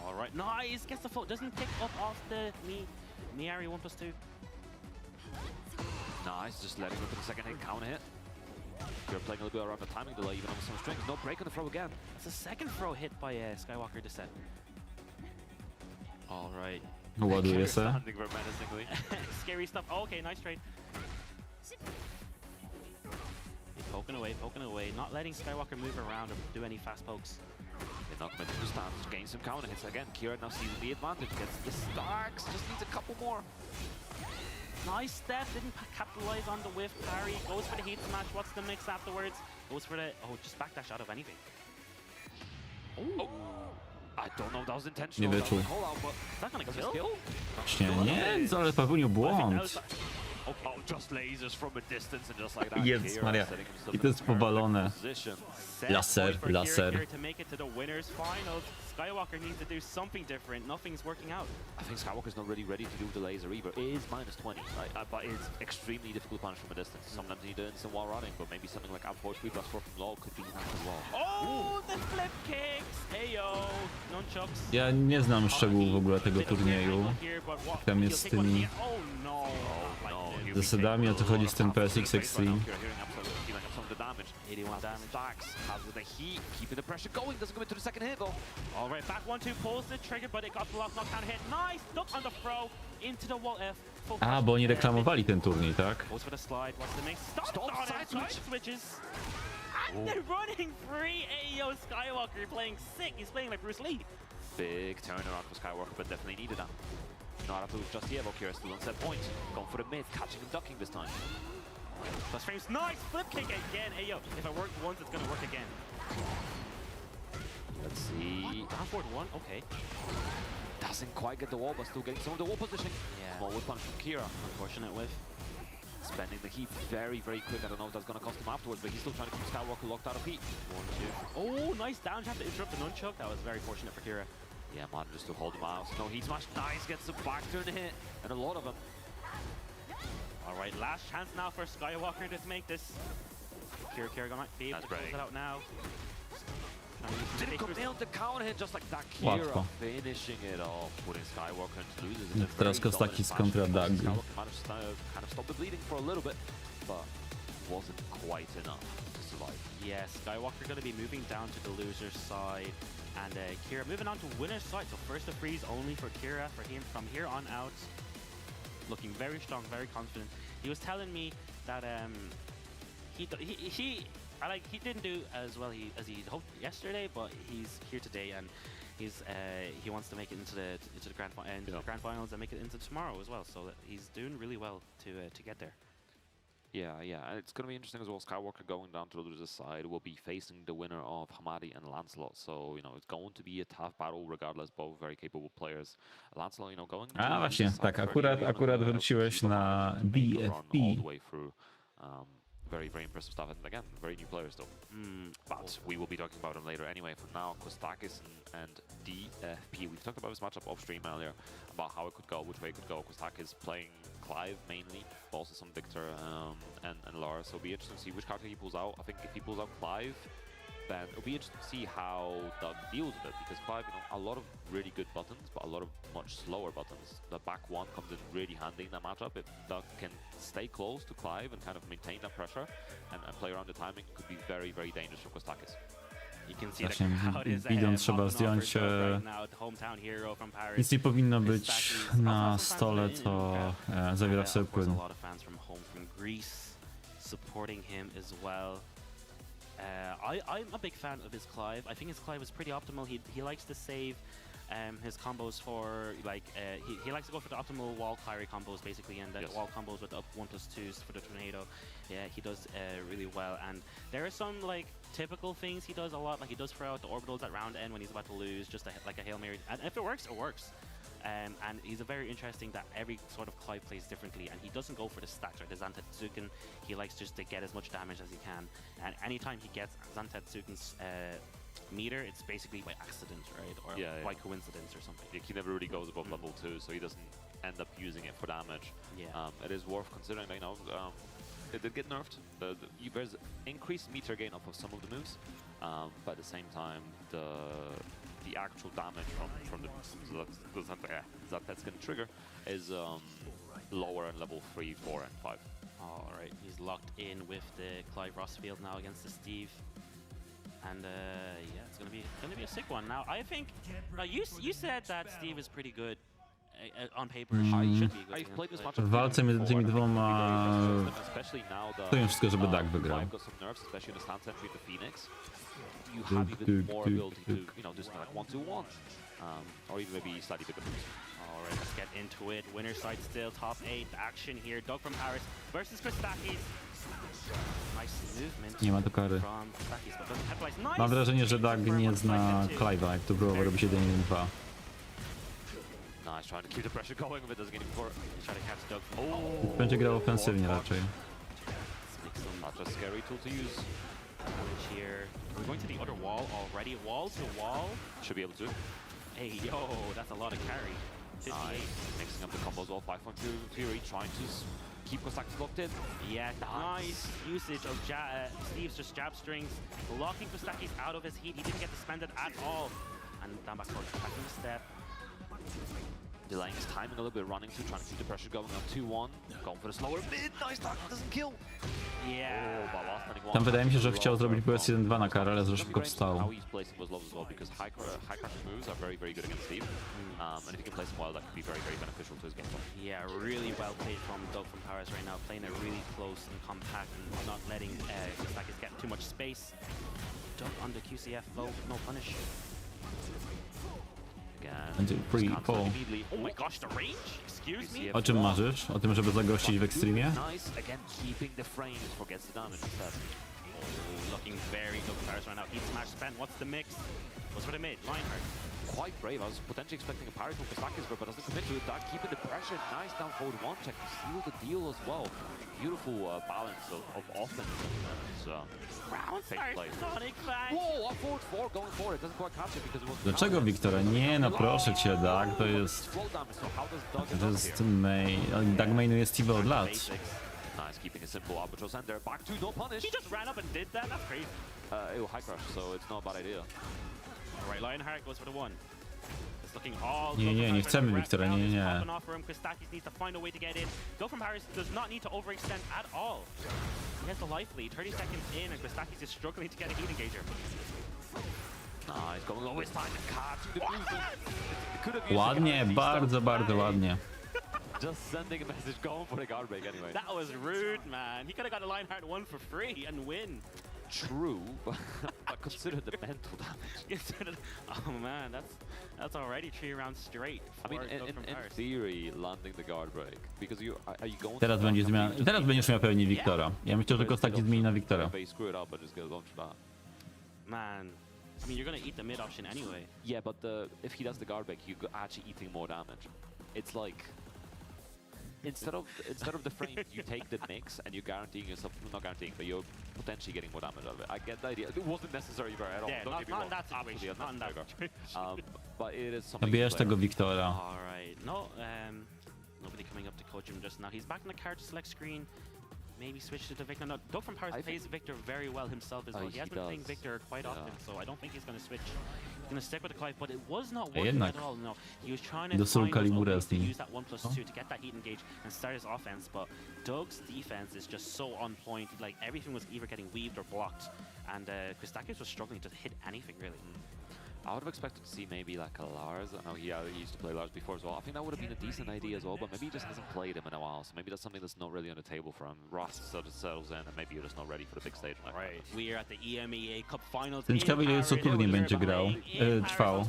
All right, nice. Gets the foot. Doesn't pick up off the Miari 1+2. Nice, just letting up in the second hit, counter hit. You're playing a little bit around the timing delay, even on some strings. No break on the throw again. It's a second throw hit by Skywalker to set. All right. Ładuje se. Standing very menacingly. Scary stuff. Oh, okay, nice trade. He's poking away, not letting Skywalker move around or do any fast pokes. They're not committed to stand, gain some counter hits again. Kira now sees the advantage, gets the stacks, just needs a couple more. Nice step, didn't capitalize on the whiff parry, goes for the heat smash, what's the mix afterwards? Goes for the, just backdash out of anything. Oh. I don't know if that was intentional. Nie wyczuł. Is that gonna kill? Właśnie nie, ale popełnił błąd. Just lasers from a distance and just like that. Jezus Maria. I to jest powalone. Laser. To make it to the winners finals, Skywalker needs to do something different. Nothing's working out. I think Skywalker's not really ready to do the laser either. It is -20, right? But it's extremely difficult to punish from a distance. Sometimes you need to instant wall running, but maybe something like up 3+4 from low could be enough as well. Oh, the flip kicks! Ayo, nunchucks. Ja nie znam szczegółów w ogóle tego turnieju. Tam jest z tymi zasadami, o co chodzi z tym PSX Extreme. 81 damage. Stacks has the heat, keeping the pressure going. Doesn't go into the second hit though. All right, back 1-2 pulls the trigger, but it got blocked, knockdown hit. Nice, duck on the throw into the wall F. A, bo oni reklamowali ten turniej, tak? Goes for the slide. What's the mix? Stop side switches. And they're running free. Ayo, Skywalker playing sick. He's playing like Bruce Lee. Big turnaround for Skywalker, but definitely needed that. Not up to just yet. Valkyria still on set point. Going for the mid, catching and ducking this time. Plus frames, nice flip kick again. Ayo, if it worked once, it's gonna work again. Let's see. Down forward one, okay. Doesn't quite get the wall, but still getting some of the wall positioning. Yeah. Small whip punch from Kira. Unfortunate whiff. Spending the heat very, very quick. I don't know if that's gonna cost him afterwards, but he's still trying to keep Skywalker locked out of heat. 1-2. Oh, nice down jab to interrupt the nunchuck. That was very fortunate for Kira. Yeah, manages to hold him out. No heat smash. Nice, gets the back turn hit, and a lot of them. All right, last chance now for Skywalker to make this. Kira gonna be able to close it out now. Didn't come nailed the counter hit just like that. Kira finishing it off, putting Skywalker into losers. Teraz Kostaki z kontra Dag. Skywalker managed to kind of stop the bleeding for a little bit, but wasn't quite enough to survive. Yeah, Skywalker going to be moving down to the loser's side, and Kira moving on to winner's side. So first to freeze only for Kira for him from here on out. Looking very strong, very confident. He was telling me that he didn't do as well as he hoped yesterday, but he's here today and he wants to make it into the grand finals and make it into tomorrow as well. So that he's doing really well to get there. Yeah, and it's going to be interesting as well. Skywalker going down to the loser's side will be facing the winner of Hamadi and Lancelot. So, you know, it's going to be a tough battle regardless, both very capable players. Lancelot, you know, going... A właśnie, tak, akurat wróciłeś na BFP. All the way through. Very, very impressive stuff, and again, very new players though. But we will be talking about them later anyway. For now, Kostakis and DFP. We've talked about this matchup off stream earlier, about how it could go, which way it could go. Kostakis playing Clive mainly, but also some Victor and Lara, so it'll be interesting to see which character he pulls out. I think if he pulls out Clive, then it'll be interesting to see how Doug deals with it, because Clive, you know, a lot of really good buttons, but a lot of much slower buttons. The back one comes in really handy in that matchup. If Doug can stay close to Clive and kind of maintain that pressure and play around the timing, it could be very, very dangerous for Kostakis. You can see Właśnie the crowd is bidon trzeba popping off zdjąć. for Doug right now, the hometown hero from Paris. Nic nie powinno być Stackis. na Also some stole, fans in co crowd. zawiera w Of sobie course, płyn. a lot of fans from home, from Greece, supporting him as well. I'm a big fan of his Clive. I think his Clive is pretty optimal. He likes to save his combos for like he likes to go for the optimal wall carry combos basically, and then the wall combos with the up 1+2s for the tornado. Yeah, he does really well. And there are some like typical things he does a lot. Like he does throw out the orbitals at round end when he's about to lose, just like a Hail Mary. And if it works, it works. And he's a very interesting that every sort of Clive plays differently, and he doesn't go for the stacks or the Zantetsuken. He likes just to get as much damage as he can. And anytime he gets Zantetsuken's meter, it's basically by accident, right? Or by coincidence or something. He never really goes above level 2, so he doesn't end up using it for damage. Yeah. It is worth considering, you know, it did get nerfed. There's increased meter gain off of some of the moves, but at the same time, the actual damage from the Zantetsuken trigger is lower in level 3, 4, and 5. All right, he's locked in with the Clive Rossfield now against the Steve. And yeah, it's gonna be a sick one. Now I think you said that Steve is pretty good on paper. He should be good. I've played this match W walce między tymi dwoma especially now the stoją wszystko, żeby Doug wygrał. Clive got some nerfs, especially in the stand sentry to Phoenix. You have even more ability to, you know, do something like 1-2-1, or even maybe slightly bigger moves. All right, let's get into it. Winner side still, top 8 action here. Doug from Paris versus Christakis. Nice movement. Nie ma tu kary. From Christakis, but doesn't capitalize. Nice. Mam wrażenie, że Doug nie zna Clive'a, jak tu próbował robić 1-1-2. Nice, trying to keep the pressure going, but doesn't get him before. Try to catch Doug from Będzie grał ofensywnie raczej. Not a scary tool to use. Here. We're going to the other wall already. Wall to wall. Should be able to. Hey, yo, that's a lot of carry. 58. Mixing up the combos well, 5.2 Fury, trying to keep Christakis locked in. Yeah, nice usage of Steve's just jab strings, locking Christakis out of his heat. He didn't get to spend it at all. And down back forward, back in the step. Delaying his timing a little bit, running to, trying to keep the pressure going on 2-1. Going for the slower mid, nice Doug, doesn't kill. Yeah. Tam wydaje mi się, że chciał zrobić PS 1-2 na karę, ale za szybko wstał. How he's placing was low as well, because high crash moves are very, very good against Steve. And if he can place them well, that could be very, very beneficial to his gameplay. Yeah, really well played from Doug from Paris right now, playing it really close and compact and not letting Christakis get too much space. Doug on the QCF low, no punish. Będzie free fall. Oh my gosh, the range? Excuse me? O czym marzysz? O tym, żeby zagościć w Extremie? Nice, again, keeping the frames, forgets the damage instead. Looking very good for Paris right now. Heat smash spent. What's the mix? What's for the mid? Lionheart. Quite brave. I was potentially expecting a parry from Christakis, but doesn't commit to it. Doug keeping the pressure. Nice down forward one check to seal the deal as well. Beautiful balance of offense and Round start, Sonic Fang. Whoa, up forward 4 going forward. It doesn't quite catch it because it was. Dlaczego, Wiktora? Nie, no proszę cię, Doug, to jest... To jest main... Doug mainuje Steve'a od lat. Nice, keeping a simple arbitral center. Back to no punish. He just ran up and did that? That's crazy. Ew, high crush, so it's not a bad idea. Alright, Lionheart goes for the one. It's looking all Nie chcemy Wiktora, nie. Christakis needs to find a way to get in. Go from Paris does not need to overextend at all. He has the life lead, 30 seconds in, and Christakis is struggling to get a heat engager. Nice, going low this time and catching the movement. Ładnie, bardzo, bardzo ładnie. Just sending a message, going for the guard break anyway. That was rude, man. He could have got a Lionheart 1 for free and win. True, but consider the mental damage. Oh man, that's already 3 rounds straight. I mean, in theory, landing the guard break, because are you going? Teraz będziesz miał pewnie Wiktora. Ja myślę, że Christakis zmieni na Wiktora. Man, I mean, you're gonna eat the mid option anyway. Yeah, but if he does the guard break, you're actually eating more damage. It's like instead of the frame, you take the mix and you're guaranteeing yourself, not guaranteeing, but you're potentially getting more damage out of it. I get the idea. It wasn't necessary at all. Yeah, Don't get me not wrong. in that situation. Not in that situation. But it is something. Bierz tego Wiktora. All right. No, nobody coming up to coach him just now. He's back in the card select screen. Maybe switch to the Victor. No, Doug from Paris plays Victor very well himself as well. He has been playing Victor quite often, so I don't think he's going to switch. He's going to stick with the Clive, but it was not working at all. No, he was trying to find ways to use that 1+2 to get that heat engage and start his offense, but Doug's defense is just so on point. Like, everything was either getting weaved or blocked, and Christakis was struggling to hit anything really. I would have expected to see maybe like a Lars. I know he used to play Lars before as well. I think that would have been a decent idea as well, but maybe he just hasn't played him in a while. So maybe that's something that's not really on the table for him. Ross sort of settles in, and maybe you're just not ready for the big stage. Right. We are at the EMEA Cup finals. Ciekawe, ile co turniej będzie grał, trwał.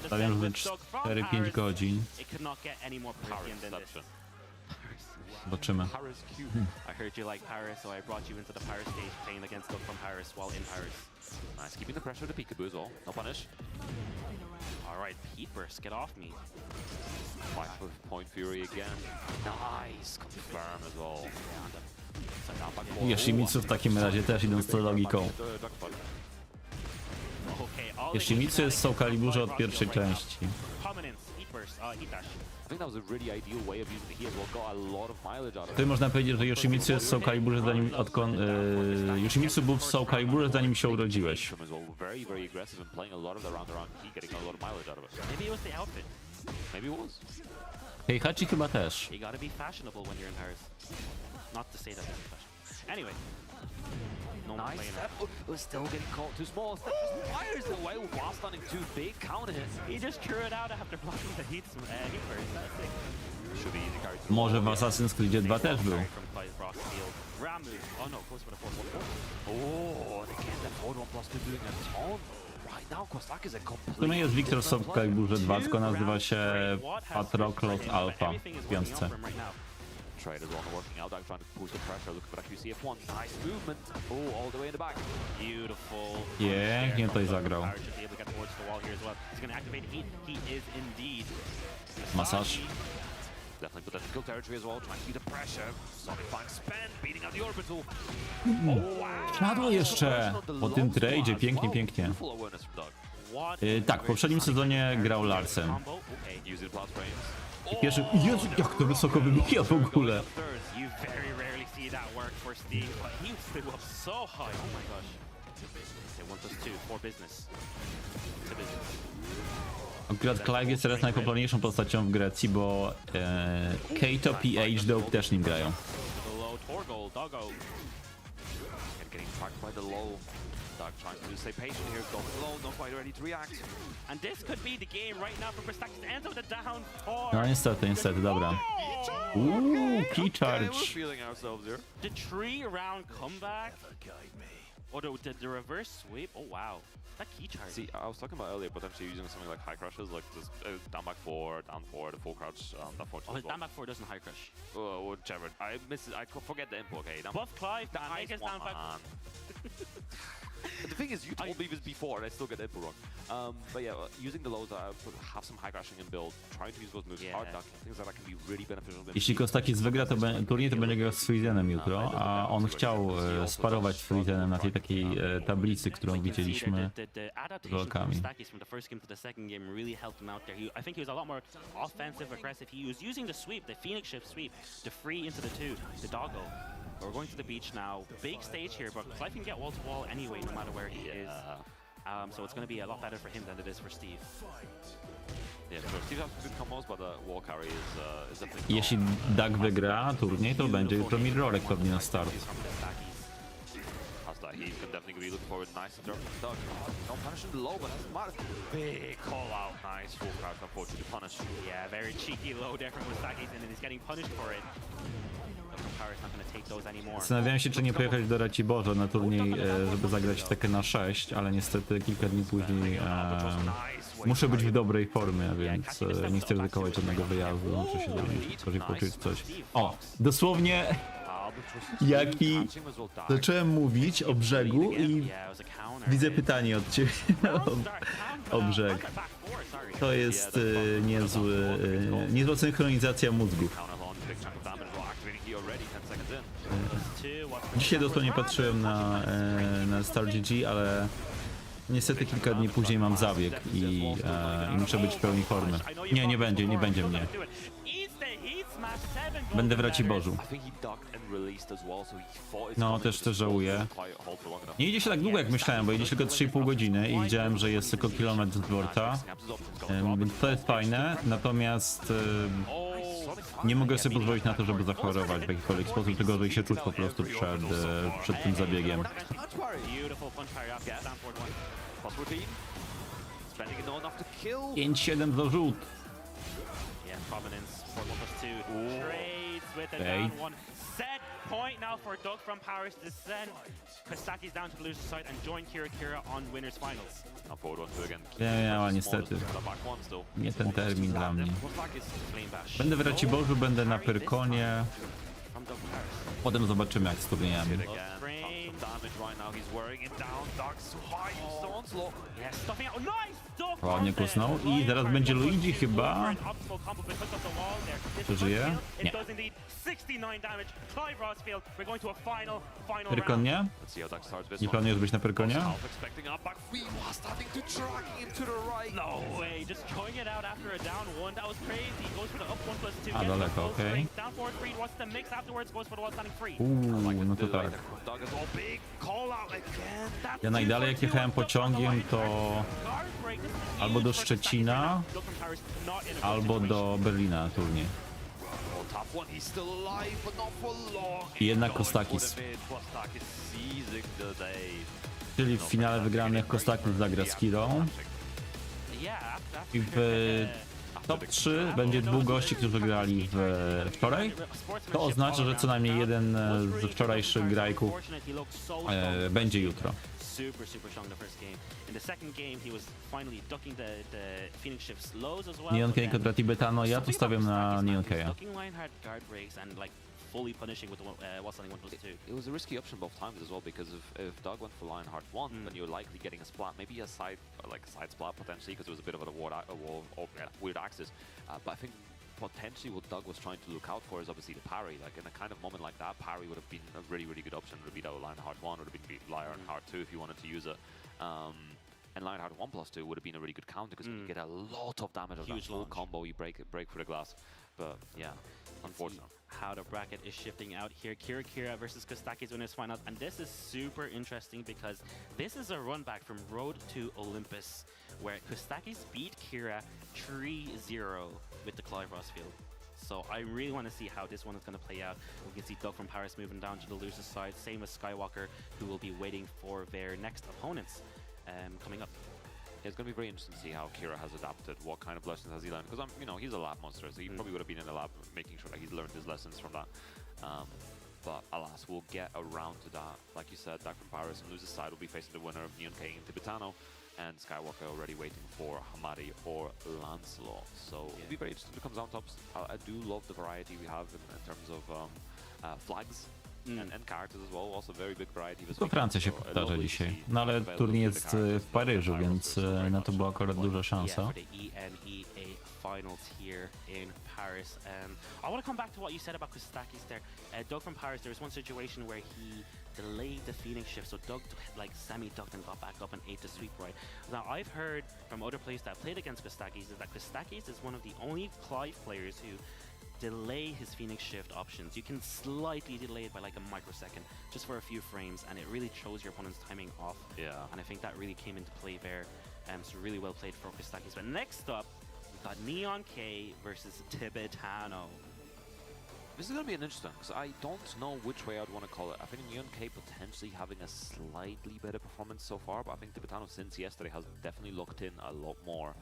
Stawiam, że 4-5 godzin. It could not get any more Parisian than this. Zobaczymy. I heard you like Paris, so I brought you into the Paris stage playing against Doug from Paris while in Paris. Nice, keeping the pressure to peekaboo as well. No punish. Alright, Pete Burst, get off me. Fight with Point Fury again. Nice, confirm as well. Yoshimitsu w takim razie też idąc tą logiką. Yoshimitsu jest w Soul Caliburze od pierwszej części. I think that was a really ideal way of using the heal as well. Got a lot of mileage out of it. Tutaj można powiedzieć, że Yoshimitsu jest w Soul Caliburze zanim Yoshimitsu był w Soul Caliburze zanim się urodziłeś. Very, very aggressive and playing a lot of the round around key, getting a lot of mileage out of it. Maybe it was the outfit. Maybe it was. Heihachi chyba też. You gotta be fashionable when you're in Paris. Not to say that it's fashion. Anyway. No Nice step. Still getting caught too small. Step just fires away while stunning too big. Counter hit. He just threw it out after blocking the heat burst. That's it. Should be easy carry. Może w Assassin's Creed 2 też był. Oh no, close for the 4-1. Oh, and again the 4-1 plus two doing a ton. Right now, Kostak is a W complete... sumie jest Wiktor w Soul Caliburze 2, tylko nazywa się Patroclus Alpha w piątce. Trade as well, not working out. I'm trying to push the pressure. Looking for that QCF1. Nice movement. Oh, all the way in the back. Beautiful. Pięknie tutaj zagrał. Masaż. Definitely put that in kill territory as well. Trying to keep the pressure. Sonic Fang spend, beating out the orbital. Siadło jeszcze po tym tradzie, pięknie, pięknie. Beautiful awareness from Doug. Tak, w poprzednim sezonie grał Larsem. Using plus frames. I pierwszy... Jezu, jak to wysoko wybija w ogóle. You very rarely see that work for Steve, but he flew up so high. Oh my gosh. Okay, 1+2 for business. To business. Akurat Clive jest teraz najpopularniejszą postacią w Grecji, bo Kato, PH, Dope też nim grają. Getting tracked by the low. Doug trying to stay patient here. Go low, not quite ready to react. And this could be the game right now for Christakis to enter the down four. No niestety, dobra. Key charge. The 3-round comeback. Or the reverse sweep. Oh wow. That key charge. See, I was talking about earlier potentially using something like high crushes, like this down back 4, down 4, the full crouch, down 4. Oh, his down back 4 doesn't high crush. Whichever. I miss it. I forget the info. Okay, down Buff Clive, the nice highest down back. The thing is, you told me this before, and I still get the info wrong. But yeah, using the lows, have some high crashing in build, trying to use those moves, hard ducking, things like that can be really beneficial. Jeśli Kostakis wygra turniej, to będzie grał z Frizenem jutro, a on chciał sparować z Frizenem na tej takiej tablicy, którą widzieliśmy z rolkami. I think he was a lot more offensive, aggressive. He was using the sweep, the Phoenix shift sweep, to free into the 2, the doggo. We're going to the beach now. Big stage here, but Clive can get wall to wall anyway, no matter where he is. So it's going to be a lot better for him than it is for Steve. Yeah, sure. Steve has good combos, but wall carry is definitely. Jeśli Doug wygra turniej, to będzie jutro Mirrorek pewnie na start. He can definitely be looking forward. Nice interrupt from Doug. Don't punish him low, but that's smart. Big call out. Nice full crouch, unfortunately punish. Yeah, very cheeky low there from Mustakis, and then he's getting punished for it. Zastanawiałem się, czy nie pojechać do Raciborza na turniej, żeby zagrać w Tekkena 6, ale niestety kilka dni później muszę być w dobrej formie, więc nie chcę ryzykować żadnego wyjazdu, muszę się coś poczuć coś. O, dosłownie zacząłem mówić o brzegu i widzę pytanie od ciebie o brzeg. To jest niezła synchronizacja mózgów. Dzisiaj dosłownie patrzyłem na Star GG, ale niestety kilka dni później mam zabieg i muszę być w pełni formy. Nie będzie mnie. Będę w Raciborzu. No, też żałuję. Nie idzie się tak długo jak myślałem, bo idzie tylko 3,5 godziny i widziałem, że jest tylko kilometr z dworca. Więc to jest fajne, natomiast Nie mogę sobie pozwolić na to, żeby zachorować w jakikolwiek sposób, tylko żeby się czuć po prostu przed tym zabiegiem. Beautiful punch parry up, down forward one. Plus routine. Spending it enough to kill. 5-7 do rzut. Yeah, Providence, 4-1+2. Trades with a Okay. down one. Set point now for Doug from Paris to send Kostaki's down to the loser side and join Kira on winners finals. Now forward 1-2 again. Nie, ale niestety. Nie ten termin dla mnie. Flame bash. Będę w Raciborzu, będę na Pyrkonie. From Doug Paris. Potem zobaczymy jak z turniejami. Yeah, stuffing out. Nice! Doug Ładnie on the kusnął. I line teraz card. będzie Looks like Luigi he's chyba. going for an optimal combo, but hooked up the wall there. This Przeżyje? does kill. Nie. It does indeed. 69 damage. Clive Rossfield. We're going to a final Pyrkon round. nie? Nie planujesz być na Pyrkonie? No way, just throwing it out after a down one. That was crazy. Goes for the up 1+2. A, gets daleko, the full okej. strength. Down forward 3, what's the mix afterwards? Goes for the wall standing free. No to tak. Ja najdalej jak jechałem pociągiem to albo do Szczecina, albo do Berlina na turniej. I jednak Kostakis. Czyli w finale wygranych Kostakis zagra z Kirą. I w top 3 będzie 2 gości, którzy grali wczoraj. To oznacza, że co najmniej jeden z wczorajszych grajków będzie jutro. Super strong the first game. In the second game, he was finally ducking the Phoenix Shift's lows as well. Neon K kontra Tibetano, ja tu stawiam na Neon K'a. Ducking Lionheart guard breaks and like fully punishing with the wall standing 1+2. It was a risky option both times as well, because if Doug went for Lionheart 1, then you're likely getting a splat, maybe a side splat potentially, because it was a bit of a weird axis. But I think potentially what Doug was trying to look out for is obviously the parry. Like in a kind of moment like that, parry would have been a really good option. Would have beat out Lionheart 1, would have been Lionheart 2 if you wanted to use it. And Lionheart 1+2 would have been a really good counter, because you get a lot of damage of that full combo. You break through the glass. But yeah, unfortunate. How the bracket is shifting out here. Kira versus Kostakis winners finals, and this is super interesting because this is a run back from Road to Olympus, where Kostakis beat Kira 3-0 with the Clive Rossfield. So I really want to see how this one is going to play out. We can see Doug from Paris moving down to the loser side, same as Skywalker, who will be waiting for their next opponents coming up. It's going to be very interesting to see how Kira has adapted. What kind of lessons has he learned? Because he's a lab monster, so he probably would have been in the lab making sure that he's learned his lessons from that. But alas, we'll get around to that. Like you said, Doug from Paris on loser's side will be facing the winner of Neon K and Tibetano, and Skywalker already waiting for Hamadi or Lancelot. So it'll be very interesting who comes out tops. I do love the variety we have in terms of flags. And characters as well, also very big variety. To Francja się powtarza dzisiaj, no ale turniej jest w Paryżu, więc na to była akurat duża szansa. Yeah, for the EMEA finals here in Paris. I want to come back to what you said about Kostakis there. Doug from Paris, there was one situation where he delayed the Phoenix shift, so Doug like semi-ducked and got back up and ate the sweep right. Now I've heard from other players that played against Kostakis is that Kostakis is one of the only Clive players who delay his Phoenix shift options. You can slightly delay it by like a microsecond, just for a few frames, and it really throws your opponent's timing off. Yeah. And I think that really came into play there. So really well played for Kostakis. But next up, we've got Neon K versus Tibetano. This is going to be an interesting, because I don't know which way I'd want to call it. I think Neon K potentially having a slightly better performance so far, but I think Tibetano since yesterday has definitely locked in a lot more.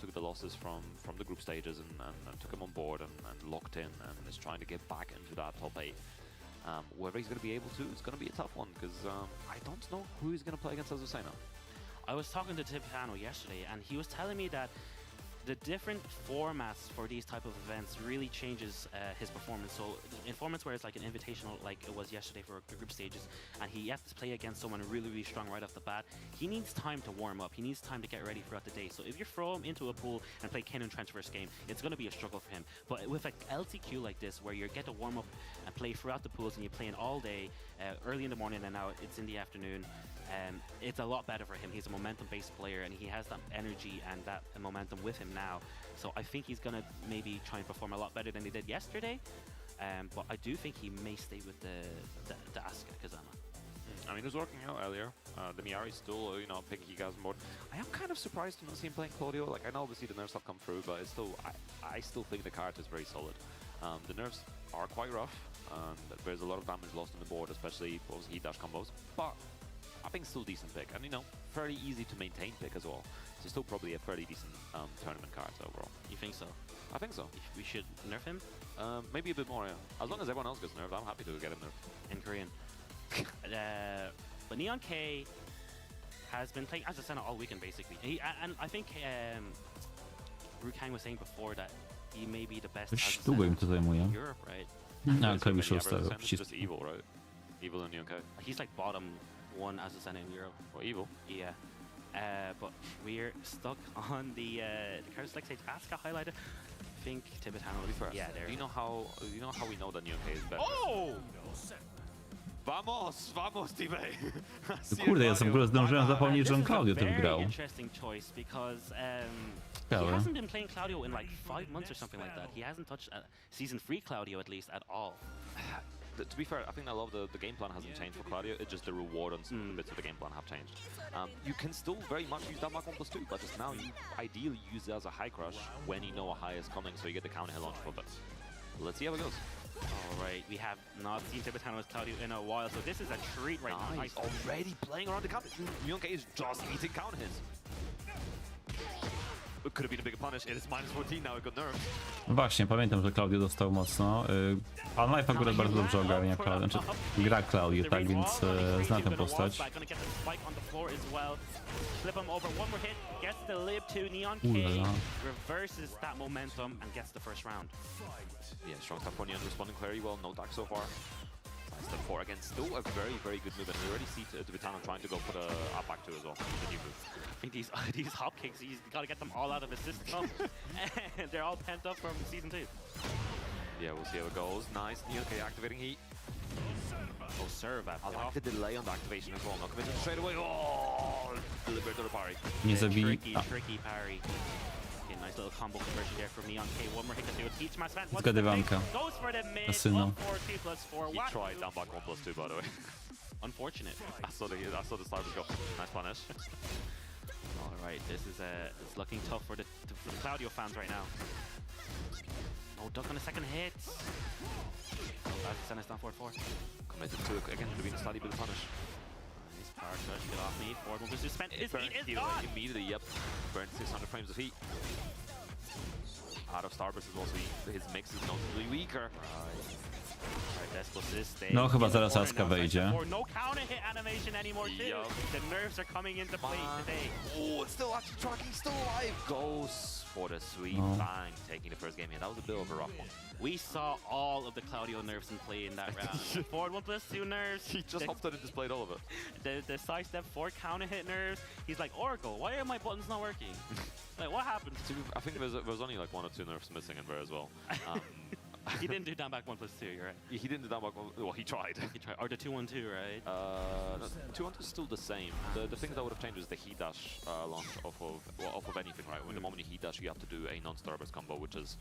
Took the losses from the group stages and took him on board and locked in, and is trying to get back into that top 8. Whether he's going to be able to, it's going to be a tough one, because I don't know who he's going to play against Azucena. I was talking to Tibetano yesterday, and he was telling me that the different formats for these type of events really changes his performance. So in formats where it's like an invitational, like it was yesterday for the group stages, and he has to play against someone really strong right off the bat, he needs time to warm up. He needs time to get ready throughout the day. So if you throw him into a pool and play Ken and Trench first game, it's going to be a struggle for him. But with an LCQ like this, where you get to warm up and play throughout the pools, and you're playing all day, early in the morning, and now it's in the afternoon, it's a lot better for him. He's a momentum-based player, and he has that energy and that momentum with him now. So I think he's going to maybe try and perform a lot better than he did yesterday. But I do think he may stay with the Asuka Kazama. I mean, it was working out earlier. The Miari's still, you know, picking Gigas on board. I am kind of surprised to not see him playing Claudio. Like, I know obviously the nerfs have come through, but it's still, I still think the card is very solid. The nerfs are quite rough. There's a lot of damage lost on the board, especially those heat dash combos. But I think still decent pick, and you know, fairly easy to maintain pick as well. So still probably a fairly decent tournament card overall. You think so? I think so. We should nerf him? Maybe a bit more, yeah. As long as everyone else gets nerfed, I'm happy to get him nerfed. In Korean. But Neon K has been playing as a center all weekend, basically. And I think Rukang was saying before that he may be the best Dość as a długo im center to zajmuje. in Europe, right? No, Klebisz Yeah, ustawił but it's przycisk. just Evil, right? Evil and Yokai. He's like bottom one as a center in Europe. Well, Evil. Yeah. But we're stuck on the cards like say Asuka highlighted. I think Tibetano will be first. Yeah, there. Do you know how we know that Yokai is better? Oh! Vamos, vamos, teammate. No kurde, ja w ogóle zdążyłem zapomnieć, że on Claudio to wygrał. Very interesting choice because he Ciekawe. hasn't been playing Claudio in like 5 months or something like that. He hasn't touched season 3 Claudio at least at all. To be fair, I think a lot of the game plan hasn't changed for Claudio. It's just the reward on some of the bits of the game plan have changed. You can still very much use that Mark 1+2, but just now you ideally use it as a high crush when you know a high is coming, so you get the counter hit launch for a bit. Let's see how it goes. All right, we have not seen Tibetano as Claudio in a while, so this is a treat right now. Nice, already playing around the counter. Yokai is just eating counter hits. It could have been a bigger punish. It is -14 now, it got nerfed. No właśnie, pamiętam, że Claudio dostał mocno. Pan Life akurat bardzo dobrze ogarnia Claudio, znaczy gra Claudio, tak, więc zna tę postać. Flip him over, one more hit, gets the lib to Neon K, reverses that momentum and gets the first round. Yeah, strong start for Neon, responding very well, no attack so far. Step 4 again, still a very, very good move, and we already see Tibetano trying to go for the up back 2 as well, the new move. I think these hop kicks, he's got to get them all out of his system, and they're all pent up from season 2. Yeah, we'll see how it goes. Nice, Neon K activating heat. Oh, serve at I like the delay on the activation as well, not committed straight away. Oh, delivered to the parry. Nie zabili. Tricky parry. Okay, nice little combo conversion there from Neon K. One more hit to do a teach match. Zgadywanka. Goes for the mid. Asyną. Up 4, 2+4. He tried down back 1+2, by the way. Unfortunate. I saw the sliders go. Nice punish. All right, this is it's looking tough for the Claudio fans right now. Oh, duck on the second hit. Oh, that's the center down 4-4. Committed to it again, to be a slightly bit of punish. Nice power touch, get off me. Forward will just spend. His heat is gone. Immediately, yep. Burned 600 frames of heat. Out of Starburst is also his mix is notably weaker. No, chyba zaraz Asuka wejdzie. No counter hit animation anymore too. The nerves are coming into play today. Oh, it's still actually tracking, still alive. Goes for the sweet bang, taking the first game here. That was a bit of a rough one. We saw all of the Claudio nerves in play in that round. Forward 1+2 nerves. He just hopped out and displayed all of it. The sidestep 4 counter hit nerves. He's like, Oracle, why are my buttons not working? Like, what happened? I think there was only like 1 or 2 nerfs missing in there as well. He didn't do down back 1+2, you're right. He didn't do down back. Well, he tried. He tried. Or the 2-1-2, right? No, 2-1-2 is still the same. The thing that would have changed is the heat dash launch off of anything, right? When the moment you heat dash, you have to do a non-starburst combo, which is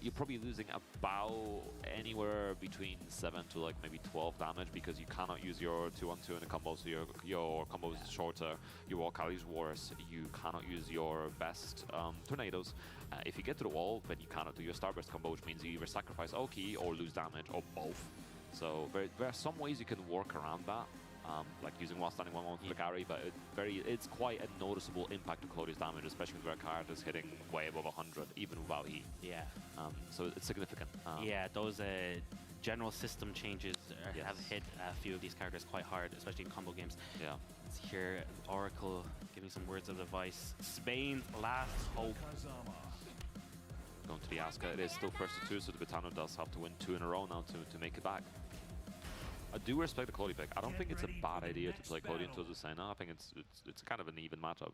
you're probably losing about anywhere between 7 to like maybe 12 damage because you cannot use your 2-1-2 in a combo, so your combo is shorter, your wall carry is worse. You cannot use your best tornadoes. If you get to the wall, then you cannot do your starburst combo, which means you either sacrifice Oki or lose damage, or both. So there are some ways you can work around that, like using while standing 1-1 for the carry, but it's quite a noticeable impact to Claudio's damage, especially with their card is hitting way above 100, even without heat. Yeah. So it's significant. Yeah, those general system changes have hit a few of these characters quite hard, especially in combo games. Yeah. Let's hear Oracle giving some words of advice. Spain's last hope. Going to the Asuka, it is still first to 2, so the Tibetano does have to win 2 in a row now to make it back. I do respect the Claudio pick. I don't think it's a bad idea to play Claudio into the Senna. I think it's kind of an even matchup.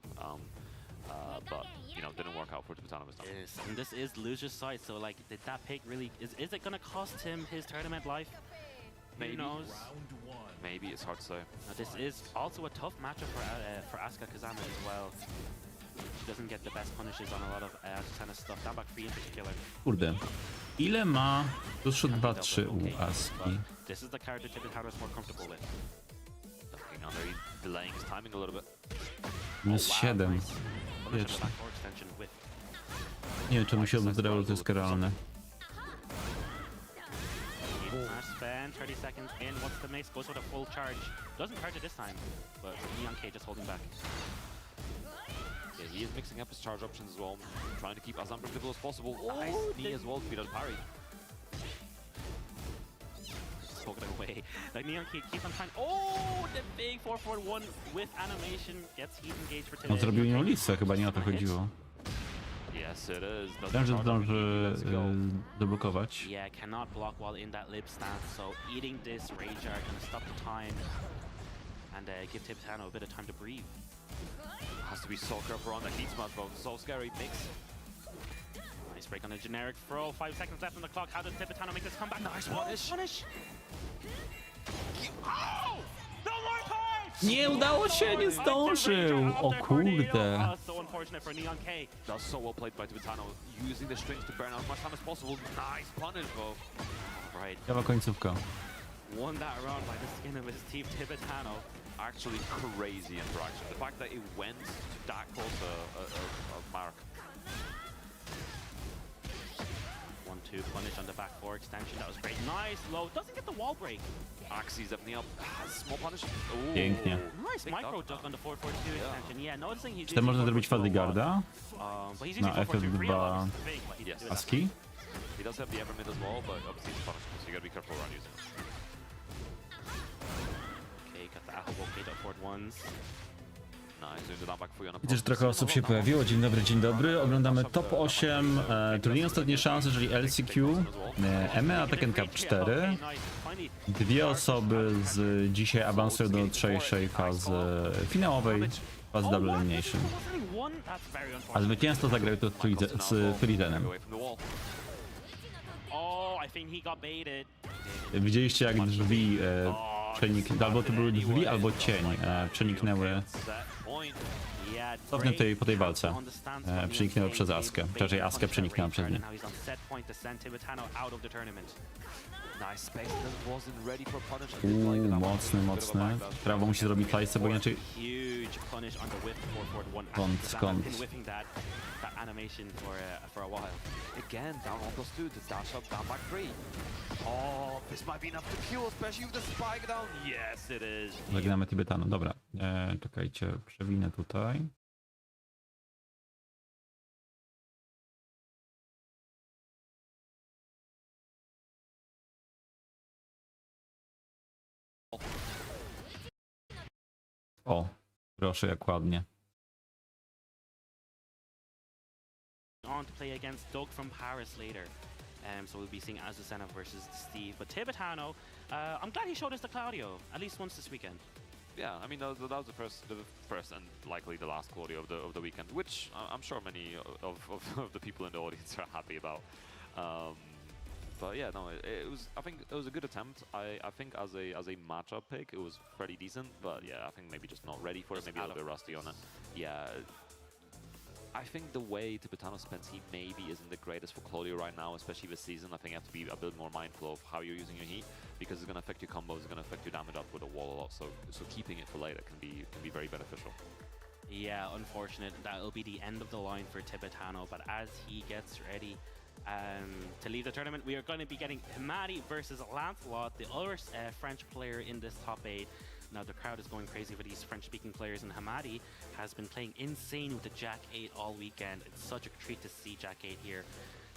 But you know, didn't work out for Tibetano this time. Yes, and this is loser's side, so like, did that pick really is it gonna cost him his tournament life? Maybe. Who knows? Maybe, it's hard to say. Now, this is also a tough matchup for Asuka Kazama as well. She doesn't get the best punishes on a lot of Asuna stuff. Down back 3 in particular. Kurde. Ile ma? Plus 2-3 u Aski. This is the character Tibetano is more comfortable with. on there. He's delaying his timing a little bit. Minus 7. Wiecznie. Nie wiem, czemu się odwróciło, to jest karalne. Smash spend, 30 seconds in, what's the mix? Goes with a full charge. Doesn't charge it this time, but Neon K just holding back. Yeah, he is mixing up his charge options as well, trying to keep as unpredictable as possible. Nice knee as well to beat out parry. Poke it away. Like Neon K keeps on trying. Oh, the big 4-4-1 with animation gets heat engaged for On zrobił nią listę, chyba nie o to chodziło. Yes, it is. Wiem, że zdąży zablokować. Yeah, cannot block while in that lip stance, so eating this rage art gonna stop the time and give Tibetano a bit of time to breathe. Has to be so careful on the heat smash, bro. So scary mix. Nice break on a generic throw. 5 seconds left on the clock. How does Tibetano make this comeback? Nice punish. Oh! No more time! Nie udało się, nie zdążył! O kurde. So unfortunate for Neon K. That's so well played by Tibetano, using the strings to burn out as much time as possible. Nice punish, bro. Right. Ciekawa końcówka. Won that round by the skin of his teeth, Tibetano. Actually crazy interaction. The fact that it went to that close a mark. 1-2 punish on the back 4 extension. That was great. Nice low. Doesn't get the wall break. Axie's definitely up. Small punish. Ooh. Pięknie. Nice micro duck on the 4-4-2 extension. Yeah, noticing he's Czy to można zrobić Fadligarda? but he's Na using 4-4-2 F2 real life. Big, but he didn't do that. Aski? He does have the Evermid as well, but obviously it's punishable, so you gotta be careful around using it. Okay, got the Apple K to forward ones. Nice, doing the down back for you on a Widzę, że trochę osób się pojawiło. Dzień dobry, dzień dobry. Oglądamy top 8 turnieju ostatniej szansy, czyli LCQ, EMEA Tekken Cup 4. Dwie osoby z dzisiaj awansują do jutrzejszej fazy finałowej, fazy Double Elimination. A zwycięstwo zagrają to z Polecanem. Widzieliście, jak drzwi albo to były drzwi, albo cień przeniknęły po tej walce. Przeniknęły przez Askę. Raczej Askę przeniknęła przez nie. Mocny. Prawo musi zrobić fajce, bo inaczej... Skąd? Animation for a while. Again, down on +2 to dash up, down back 3. Oh, this might be enough to kill, especially with the spike down. Yes, it is. Zaginamy Tibetano. Dobra, czekajcie, przewinę tutaj. O, proszę, jak ładnie. On to play against Doug from Paris later. So we'll be seeing Azucena versus Steve. But Tibetano, I'm glad he showed us to Claudio at least once this weekend. Yeah, I mean that was the first and likely the last Claudio of the weekend, which I'm sure many of the people in the audience are happy about. But yeah, no, it was. I think it was a good attempt. I think as a matchup pick, it was pretty decent. But yeah, I think maybe just not ready for it. Maybe a little bit rusty on it. Yeah. I think the way Tibetano spends heat maybe isn't the greatest for Claudio right now, especially this season. I think you have to be a bit more mindful of how you're using your heat, because it's going to affect your combos, it's going to affect your damage output a wall a lot. So keeping it for later can be very beneficial. Yeah, unfortunate. That'll be the end of the line for Tibetano. But as he gets ready to leave the tournament, we are going to be getting Himari versus Lancelot, the other French player in this top 8. Now the crowd is going crazy for these French-speaking players, and Hamadi has been playing insane with the Jack 8 all weekend. It's such a treat to see Jack 8 here,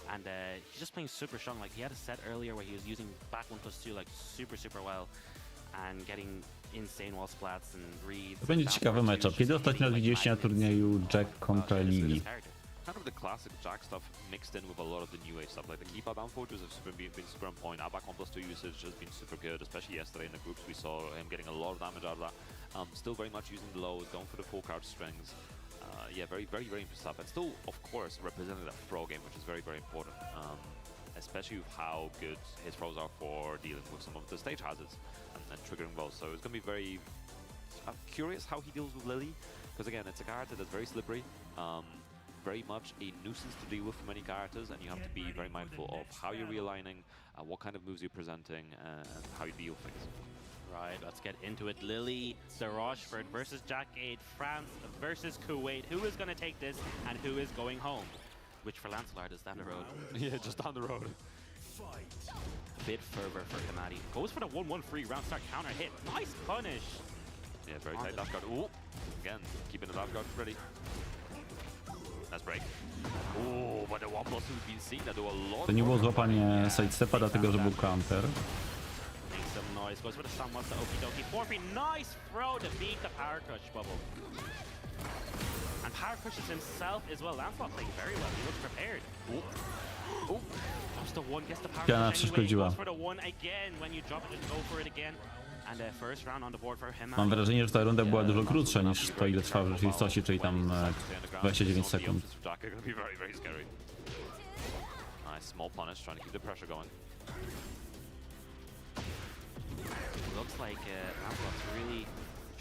and he's just playing super strong. Like, he had a set earlier where he was using back 1+2 like super well, and getting insane wall splats and reads. To będzie ciekawy matchup. Kiedy ostatnio widzieliście na turnieju Jack kontra Lily? Kind of the classic Jack stuff mixed in with a lot of the new age stuff, like the keep out down forges have been super on point. Our back 1+2 usage has been super good, especially yesterday in the groups. We saw him getting a lot of damage out of that. Still very much using the lows, going for the full card strings. Yeah, very interesting stuff. And still, of course, representing that throw game, which is very important. Especially with how good his throws are for dealing with some of the stage hazards and triggering balls. So it's going to be very... I'm curious how he deals with Lily, because again, it's a character that's very slippery. Very much a nuisance to deal with for many characters, and you have to be very mindful of how you're realigning, what kind of moves you're presenting, and how you deal with things. Right, let's get into it. Lily, the Rochefort versus JakubDi, France versus Kuwait. Who is going to take this and who is going home? Which for Lancelot is down the road. Yeah, just down the road. A bit further for Himadi. Goes for the 1-1 free round start counter hit. Nice punish. Yeah, very tight dash guard. Ooh, again, keeping the dash guard ready. Nice break. Ooh, but the 1+2 we've been seeing that do a lot. To nie było złapanie sidestepa, dlatego że był counter. Makes some noise. Goes for the stun once the okie dokie. 4-3. Nice throw to beat the Power Crush bubble. And Power Crushes himself as well. Lancelot playing very well. He looks prepared. Ooh. Ooh. Just the one gets the Power Piana Crush anyway. przeszkodziła. Goes for the one again. When you drop it, just go for it again. And the first round on the board for him. Mam wrażenie, że ta runda była dużo krótsza niż to, ile trwa w rzeczywistości, czyli tam 29 sekund. Nice small punish, trying to keep the pressure going. Looks like Lancelot's really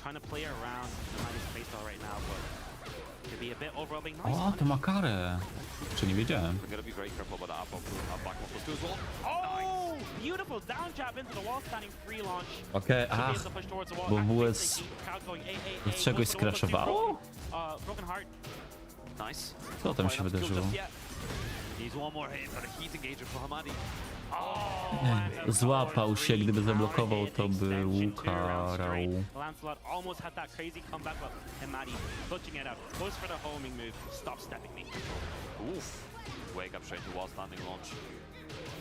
trying to play around Himadi's playstyle right now, but could be a bit overwhelming. Nice O, to ma karę. Czy nie wiedziałem. We're gonna be very careful about that back one +2 as well. Oh, beautiful down jab into the wall, standing free launch. Okej, ach, bo WS z czegoś skraszowało? Broken heart. Nice. Co tam się wydarzyło? He's one more hit for the heat engager for Himadi. Złapał się, gdyby zablokował, to by ukarał. Lancelot almost had that crazy comeback, but Himadi clutching it out. Goes for the homing move. Stop stepping me. Oof. Wake up straight to wall standing launch.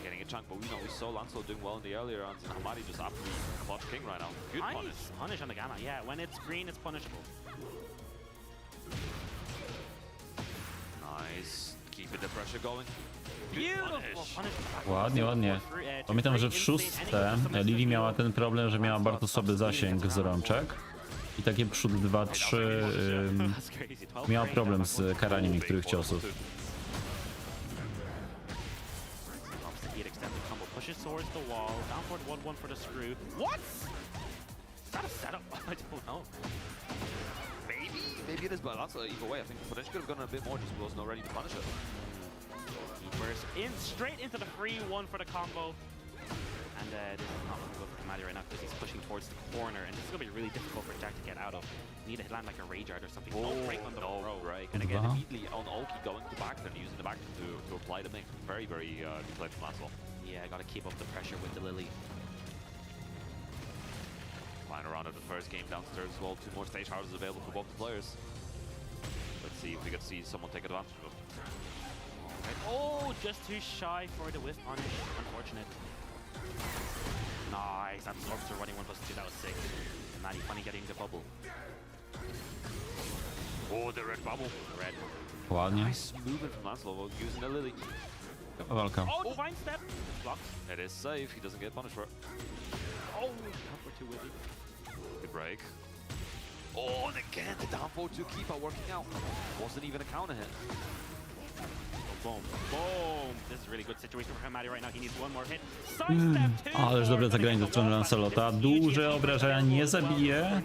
Getting a chunk, but we saw Lancelot doing well in the earlier rounds, and Himadi just absolutely clutch king right now. Good Nice punish. punish on the Gamma. Yeah, when it's green, it's punishable. Nice. Keeping the pressure going. Ładnie, ładnie. Pamiętam, że w szóstce Lili miała ten problem, że miała bardzo słaby zasięg z rączek. I takie przód 2-3 miała problem z karaniem niektórych ciosów. Maybe it is, but that's either way. I think potentially could have gone a bit more, just was not ready to punish it. He bursts in straight into the free one for the combo. And this is not looking good for Himadi right now because he's pushing towards the corner, and this is going to be really difficult for Jack to get out of. Need to land like a rage art or something. Oh, Don't break on the no break. And again, immediately on Oki going to back and using the back to apply the mix. Very, very good play from Lancelot. Yeah, got to keep up the pressure with the Lily. Flying around at the first game downstairs as well. 2 more stage houses available for both the players. Let's see if we can see someone take advantage of it. Oh, just too shy for the whiff punish. Unfortunate. Nice, that absorbs running 1+2, that was sick. Himadi funny getting the bubble. Oh, the red bubble. Red. Ładnie. Nice movement from Lancelot using the Lily. Walka. Oh, divine step. It's blocked. It is safe, he doesn't get punished for it. Oh, we're too witty. Good break. Oh, and again, the down forward to keep out working out. Wasn't even a counter hit. Boom, boom. This is a really good situation for Himadi right now. He needs one more hit. Sidestep 2. Ależ dobre zagranie ze strony Lancelota. Duże obrażenia, nie zabije.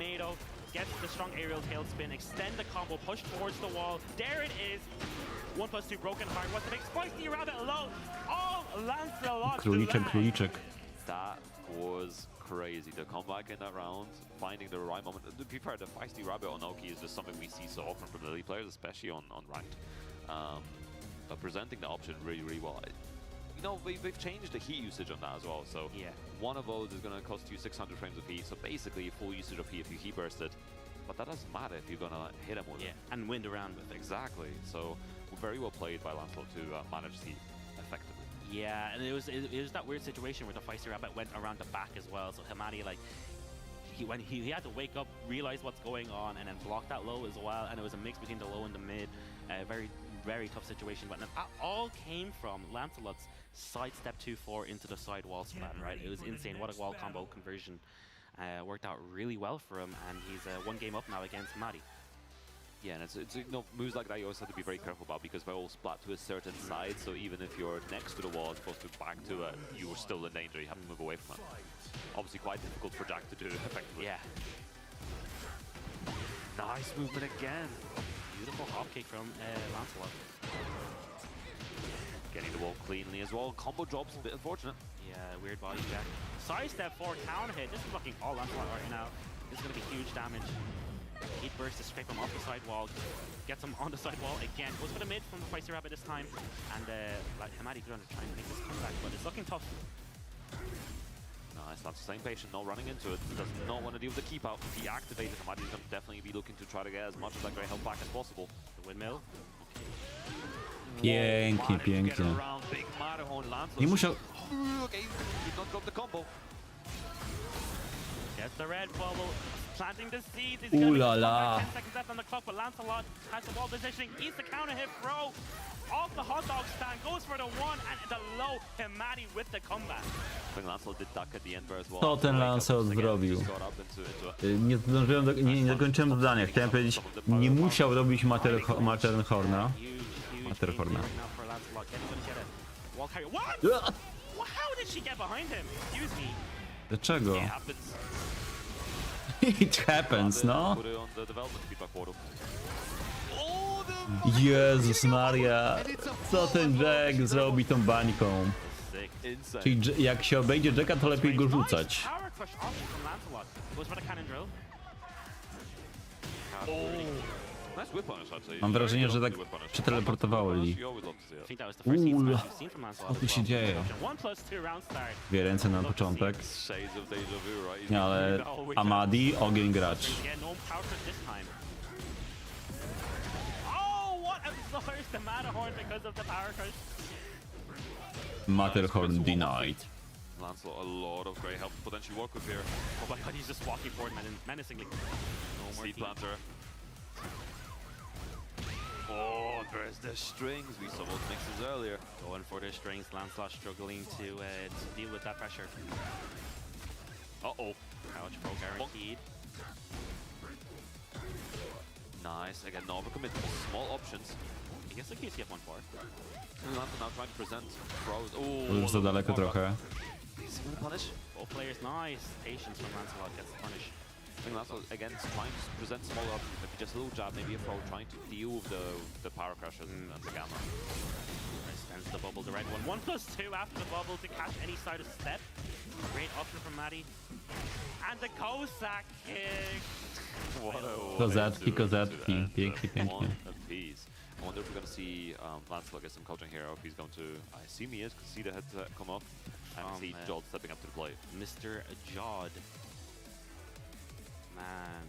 Get the strong aerial tailspin, extend the combo, push towards the wall. There it is. 1+2 broken heart. What's the big spicy rabbit alone? Oh, Lancelot. Króliczek. That was crazy. The comeback in that round, finding the right moment. To be fair, the feisty rabbit on Oki is just something we see so often from the Lily players, especially on ranked. But presenting the option really, really well. You know, they've changed the heat usage on that as well. So yeah, one of those is going to cost you 600 frames of heat. So basically, full usage of heat if you heat burst it. But that doesn't matter if you're going to hit him with it. And wind around with it. Exactly. So very well played by Lancelot to manage the heat effectively. Yeah, and it was that weird situation where the feisty rabbit went around the back as well. So Himadi, like, he had to wake up, realize what's going on, and then block that low as well. And it was a mix between the low and the mid. Very tough situation, but it all came from Lancelot's sidestep 2-4 into the side wall spam, right? It was insane. What a wall combo conversion. Worked out really well for him, and he's 1 game up now against Himadi. Yeah, and it's you know, moves like that you always have to be very careful about because they're all splat to a certain side, so even if you're next to the wall as opposed to back to it, you are still in danger. You have to move away from it. Obviously quite difficult for Jack to do effectively. Yeah. Nice movement again. Beautiful hop kick from Lancelot. Getting the wall cleanly as well. Combo drops, a bit unfortunate. Yeah, weird body jack. Sidestep forward counter hit. This is looking all Lancelot right now. This is going to be huge damage. Heat burst to scrape him off the side wall. Gets him on the side wall again. Goes for the mid from the Spicy Rabbit this time. And like Hamadi going to try and make this comeback, but it's looking tough. Nice, that's staying patient, no running into it. Does not want to deal with the keep out. Deactivated, Hamadi's going to definitely be looking to try to get as much of that great health back as possible. The windmill. Pięknie, pięknie. Nie musiał... Okay, he not got the combo. Gets the red bubble, planting the seeds. He's Ooh going la to la. 10 seconds left on the clock, but Lancelot has the wall positioning. Eats the counter hit throw. Off the hot dog stand, goes for the one and the low. Hamadi with the comeback. I think Lancelot did duck at the end there as well. Co ten Lancelot zrobił? Nie zdążyłem, nie dokończyłem zdania. Chciałem powiedzieć, nie musiał robić Matterhorna. Matterhorna. What? How did she get behind him? Excuse me. Dlaczego? It happens, no. Jezus Maria, co ten Jack zrobi tą bańką? Czyli jak się obejdzie Jacka, to lepiej go rzucać. Mam wrażenie, że tak przeteleportowali. Co tu się dzieje? Dwie ręce na początek. Ale Amadi, ogień gracz. Matterhorn denied. Lancelot, a lot of great help to potentially work with here. Oh my god, he's just walking forward menacingly. No more Seed planter. Oh, there's the strings. We saw those mixes earlier. Going for the strings, Lancelot struggling to deal with that pressure. Uh-oh. Crouch pro guaranteed. Nice. Again, no overcommitment. Small options. I guess the QCF 1-4. Lancelot now trying to present throws. To już za daleko trochę. Punish. Both players, nice. Patience from Lancelot gets the punish. I think Lancelot again is trying to present small options, maybe just a little jab, maybe a throw, trying to deal with the power crushes and the gamma. Spends the bubble, the red one. 1+2 after the bubble to catch any side of step. Great option from Maddie. And the Cossack kick. Kozacki, kozacki. Pięknie, pięknie. I wonder if we're going to see Lancelot get some coaching here, or if he's going to, I assume he is, because see the head come off, and see Jod stepping up to the plate. Mr. Jod. Man.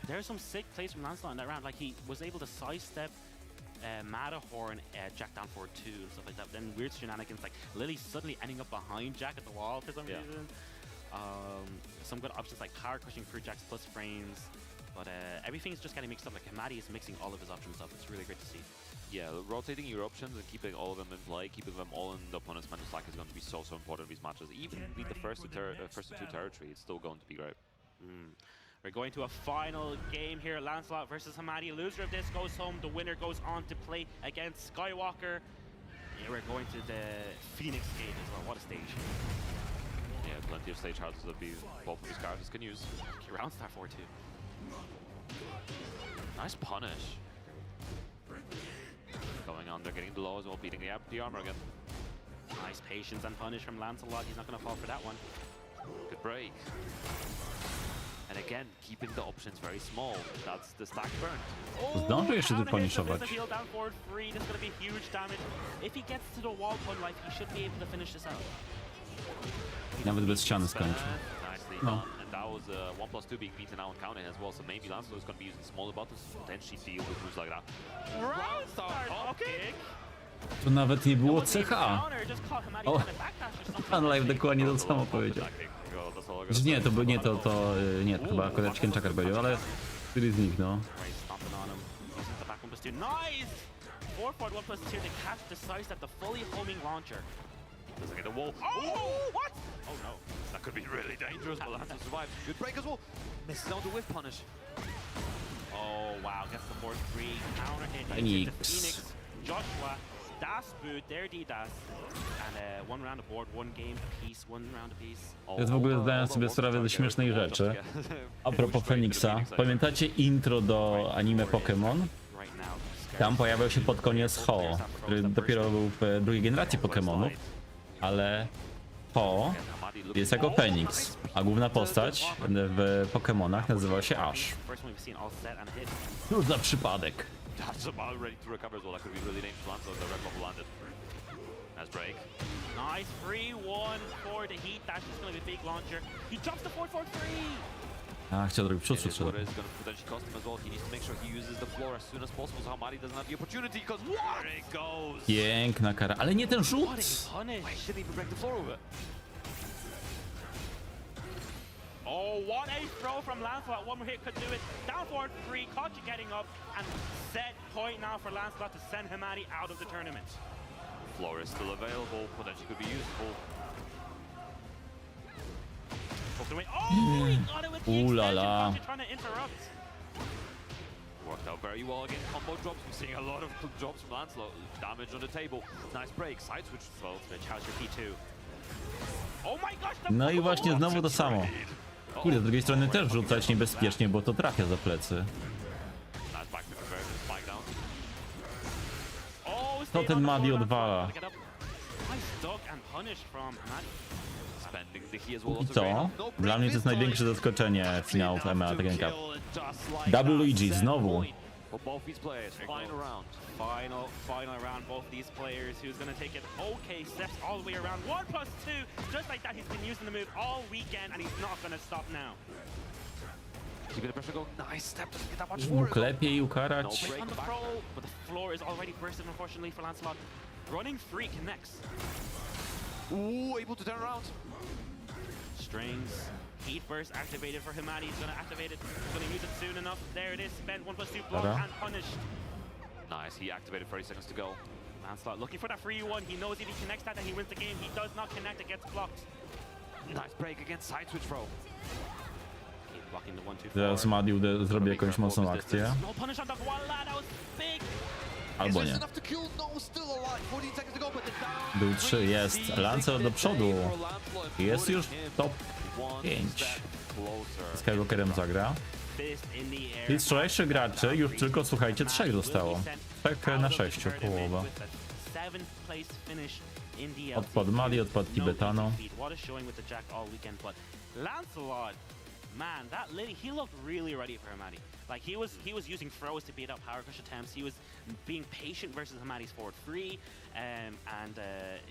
There's some sick plays from Lancelot in that round. Like, he was able to sidestep Matterhorn, Jack down forward 2, and stuff like that. Then weird shenanigans, like Lily suddenly ending up behind Jack at the wall for some reason. Some good options like power crushing through Jack's plus frames. But everything's just getting mixed up. Like Hamadi is mixing all of his options up. It's really great to see. Yeah, rotating your options and keeping all of them in play, keeping them all in the opponent's mental stack is going to be so important in these matches. Even with the first two territory, it's still going to be great. We're going to a final game here. Lancelot versus Hamadi. Loser of this goes home. The winner goes on to play against Skywalker. Yeah, we're going to the Phoenix Gate as well. What a stage. Yeah, plenty of stage houses that both of these characters can use. Okay, round star 4-2. Nice punish. Going on, they're getting the low as well, beating the armor again. Nice patience and punish from Lancelot. He's not going to fall for that one. Good break. And again, keeping the options very small. That's the stack burn. Zdąży jeszcze tu punishować. This is going to be huge damage. If he gets to the wall pun life, he should be able to finish this out. Nawet bez ściany skończy. Nicely done. And that was 1+2 being beaten out and counting as well. So maybe Lancelot is going to be using smaller buttons to potentially deal with moves like that. Round start kick. To nawet nie było CH. O, pan live dokładnie to samo powiedział. Nie, to nie, to chyba akurat Chicken Chakar powiedział, ale który z nich, no. Nice! 4-4 1+2 to catch the size at the fully homing launcher. Doesn't get the wall. Oh, what? Oh no. That could be really dangerous, but Lancelot survives. Good break as well. Misses out the whiff punish. Oh wow, gets the 4-3 counter hit. Phoenix. Joshua, Das boot, there D-Das. And one round aboard, one game apiece, one round apiece. Ja w ogóle zdałem sobie sprawę ze śmiesznej rzeczy. A propos Feniksa, pamiętacie intro do anime Pokémon? Tam pojawiał się pod koniec Ho, który dopiero był w drugiej generacji Pokemonów, ale Ho jest jako Phoenix, a główna postać w Pokemonach nazywa się Ash. Cóż za przypadek. Nice free one for the Heat. That's just going to be a big launcher. He jumps the 4-4-3. A, chciał zrobić przód. Piękna kara, ale nie ten rzut! Oh, what a throw from Lancelot. One more hit could do it. Down forward 3, caught you getting up, and set point now for Lancelot to send Hamadi out of the tournament. Floor is still available, potentially could be useful. Oh, he got it with the Ooh la extension, la. Kochi trying to interrupt. Worked out very well against combo drops. We're seeing a lot of drops from Lancelot. Damage on the table. Nice break. Side switch. Well, Twitch, how's your P2? Oh my gosh, the No i właśnie block! znowu to samo. Kurde, z drugiej strony też rzucać niebezpiecznie, bo to trafia za plecy. Nice back to conversion. Spike down. Oh, To stayed ten on the Madi floor, odwala. Lancelot, get up. Nice dunk and punish from Madi. Spending the key as well. I co? Dla mnie to jest największe zaskoczenie finałów EMEA Tekken Cup. Double Luigi znowu. For both these players, flying around. Final round, both these players. Who's gonna take it? Okay, steps all the way around. 1+2, just like that. He's been using the move all weekend, and he's not gonna stop now. Keeping the pressure going. Nice step. Doesn't get that much Mógł for it. lepiej ukarać. Quick on the throw, but the floor is already bursting, unfortunately, for Lancelot. Running 3 connects. Ooh, able to turn around. Strings. Heat burst activated for Hamadi. He's gonna activate it. He's gonna use it soon enough. There it is. Spent 1+2 block Dobra. and punished. Nice. He activated 30 seconds to go. Lancelot looking for that free one. He knows if he connects that, then he wins the game. He does not connect, it gets blocked. Nice break against side switch throw. Keep blocking the 1-2-4. Teraz Madi zrobi jakąś mocną akcję. No punish on the voila, that was big. Albo nie. Był 3, jest. Lancelot do przodu. Jest już top 5. Skywalkerem zagra. I z wczorajszych graczy już tylko, słuchajcie, 3 zostało. 3 na 6, połowa. Odpadł Madi, odpadł Tibetano. Lancelot, man, that Liddy, he looked really ready for Hamadi. Like he was using throws to beat up power crush attempts. He was being patient versus Hamadi's forward 3, and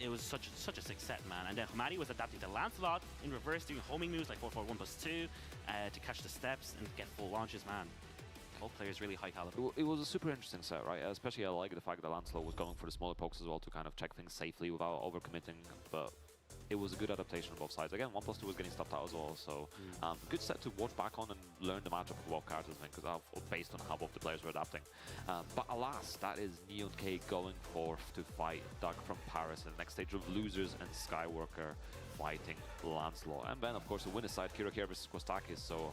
it was such a sick set, man. And then Hamadi was adapting to Lancelot in reverse, doing homing moves like 4-4 1+2 to catch the steps and get full launches, man. Both players really high caliber. It was a super interesting set, right? Especially I like the fact that Lancelot was going for the smaller pokes as well to kind of check things safely without overcommitting, but it was a good adaptation on both sides. Again, 1+2 was getting stopped out as well, so good set to watch back on and learn the matchup of both characters, because based on how both the players were adapting. But alas, that is Neon K going forth to fight Doug from Paris in the next stage of losers, and Skywalker fighting Lancelot. And then, of course, the winner's side, Kira versus Kostakis, so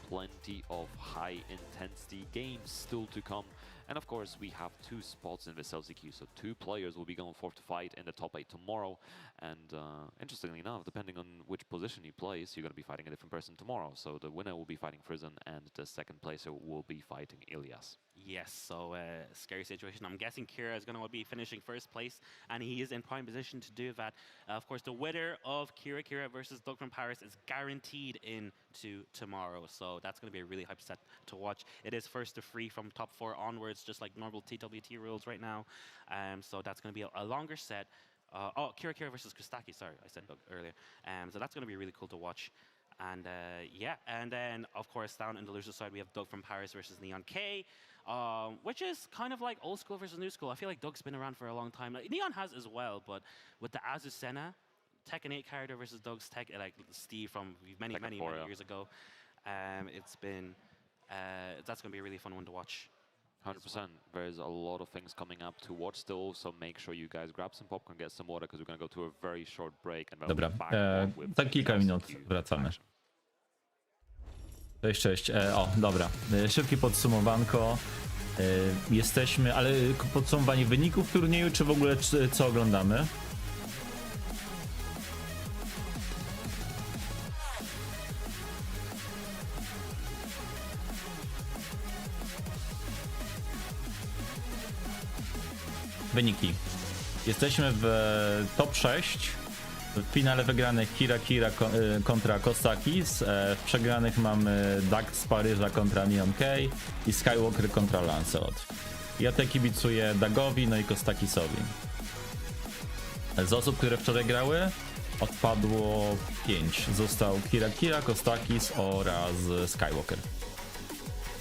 plenty of high-intensity games still to come. And of course, we have 2 spots in this LCQ, so 2 players will be going forth to fight in the top 8 tomorrow. And interestingly enough, depending on which position you place, you're going to be fighting a different person tomorrow. So the winner will be fighting Frizen, and the second placer will be fighting Ilias. Yes, so scary situation. I'm guessing Kira is going to be finishing first place, and he is in prime position to do that. Of course, the winner of Kira versus Doug from Paris is guaranteed into tomorrow, so that's going to be a really hype set to watch. It is first to 3 from top 4 onwards, just like normal TWT rules right now. So that's going to be a longer set. Kira versus Kostaki, sorry, I said Doug earlier. So that's going to be really cool to watch. And yeah, and then of course down in the loser side we have Doug from Paris versus Neon K, which is kind of like old school versus new school. I feel like Doug's been around for a long time. Like, Neon has as well, but with the Azucena, Tekken 8 character versus Doug's like Steve from many years ago, it's been that's gonna be a really fun one to watch. 100%. There's a lot of things coming up to watch still, so make sure you guys grab some popcorn, get some water, because we're going to go to a very short break. And Dobra, za kilka minut wracamy. Cześć, cześć. O, dobra. Szybkie podsumowanko. Jesteśmy, ale podsumowanie wyników turnieju, czy w ogóle co oglądamy? Wyniki. Jesteśmy w top 6. W finale wygranych Kira kontra Kostakis. W przegranych mamy Duck z Paryża kontra Neon K i Skywalker kontra Lancelot. Ja te kibicuję Dagowi, no i Kostakisowi. Z osób, które wczoraj grały, odpadło 5. Został Kira, Kostakis oraz Skywalker.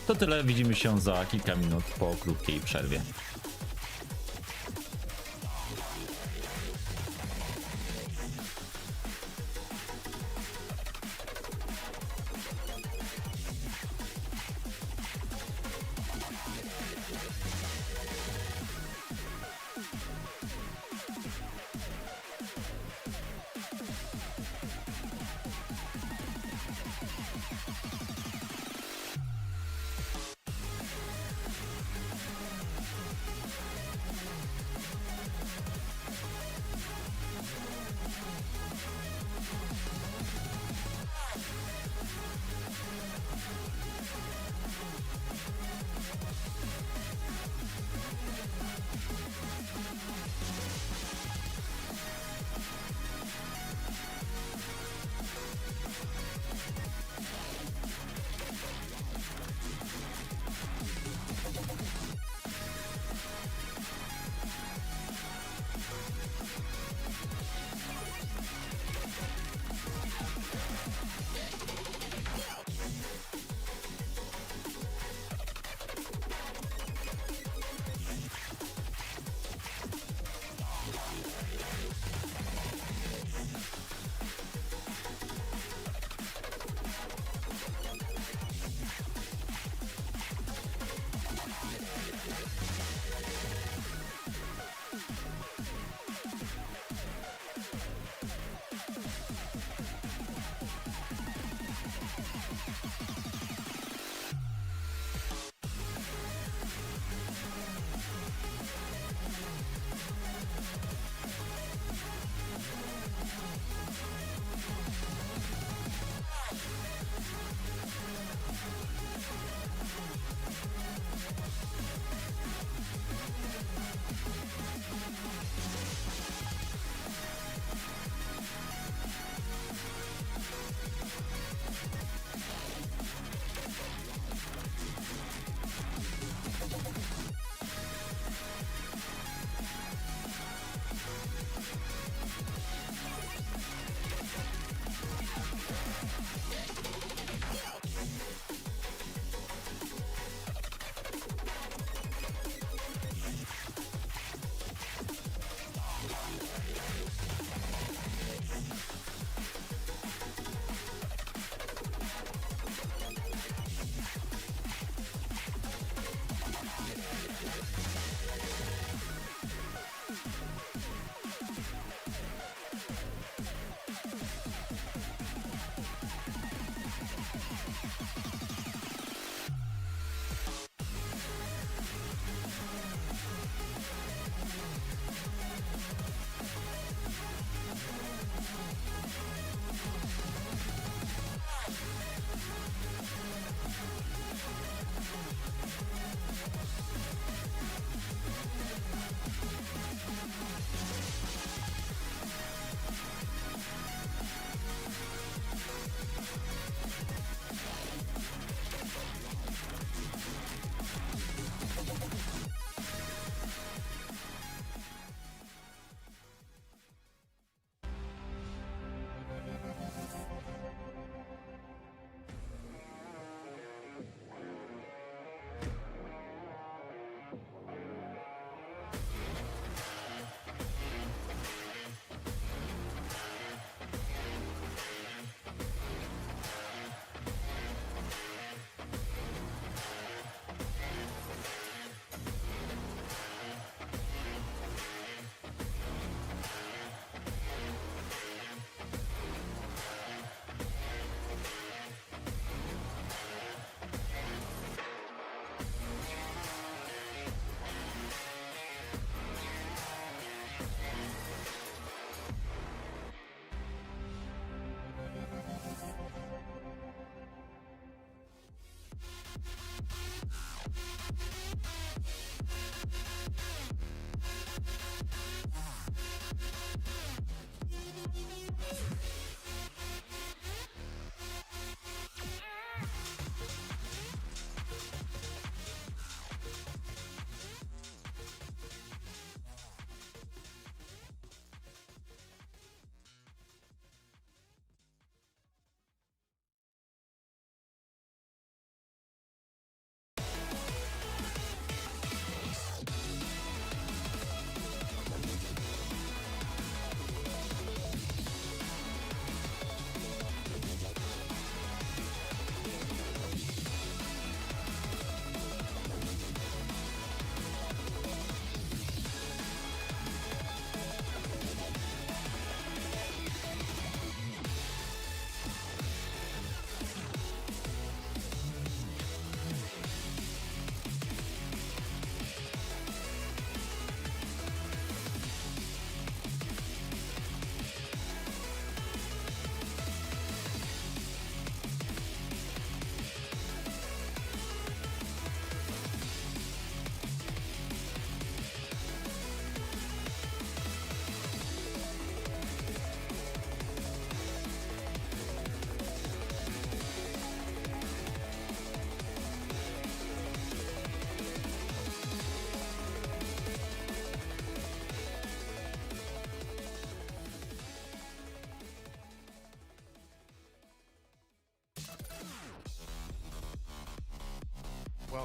To tyle, widzimy się za kilka minut po krótkiej przerwie.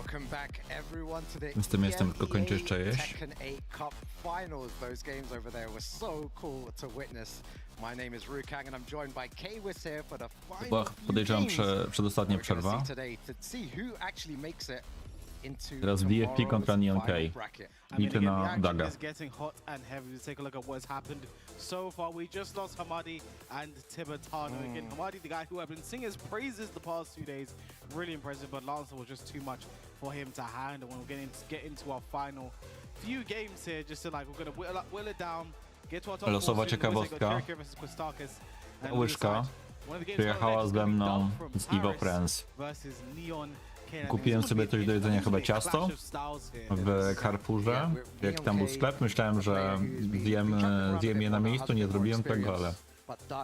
Welcome back everyone to the Z tym jestem, tylko kończę jeszcze jeść. Tekken 8 Cup finals. Those games over there were so cool to witness. My name is Rukang and I'm joined by K-Wiz here for the final Podejrzewam przedostatnia przerwa. Teraz VFP kontra Neon K. Liczę na Daga. So far, we just lost Hamadi and Tibetano. Again, Hamadi, the guy who I've been singing his praises the past 2 days, really impressive, but Lancer was just too much for him to handle when we're get into our final few games here, just to like, we're going to whittle it down, get to our top Losowa ciekawostka. Łyżka przyjechała ze mną z Evo Friends. Kupiłem sobie coś do jedzenia, chyba ciasto w Carrefourze. Jak tam był sklep, myślałem, że zjem je na miejscu, nie zrobiłem tego, ale...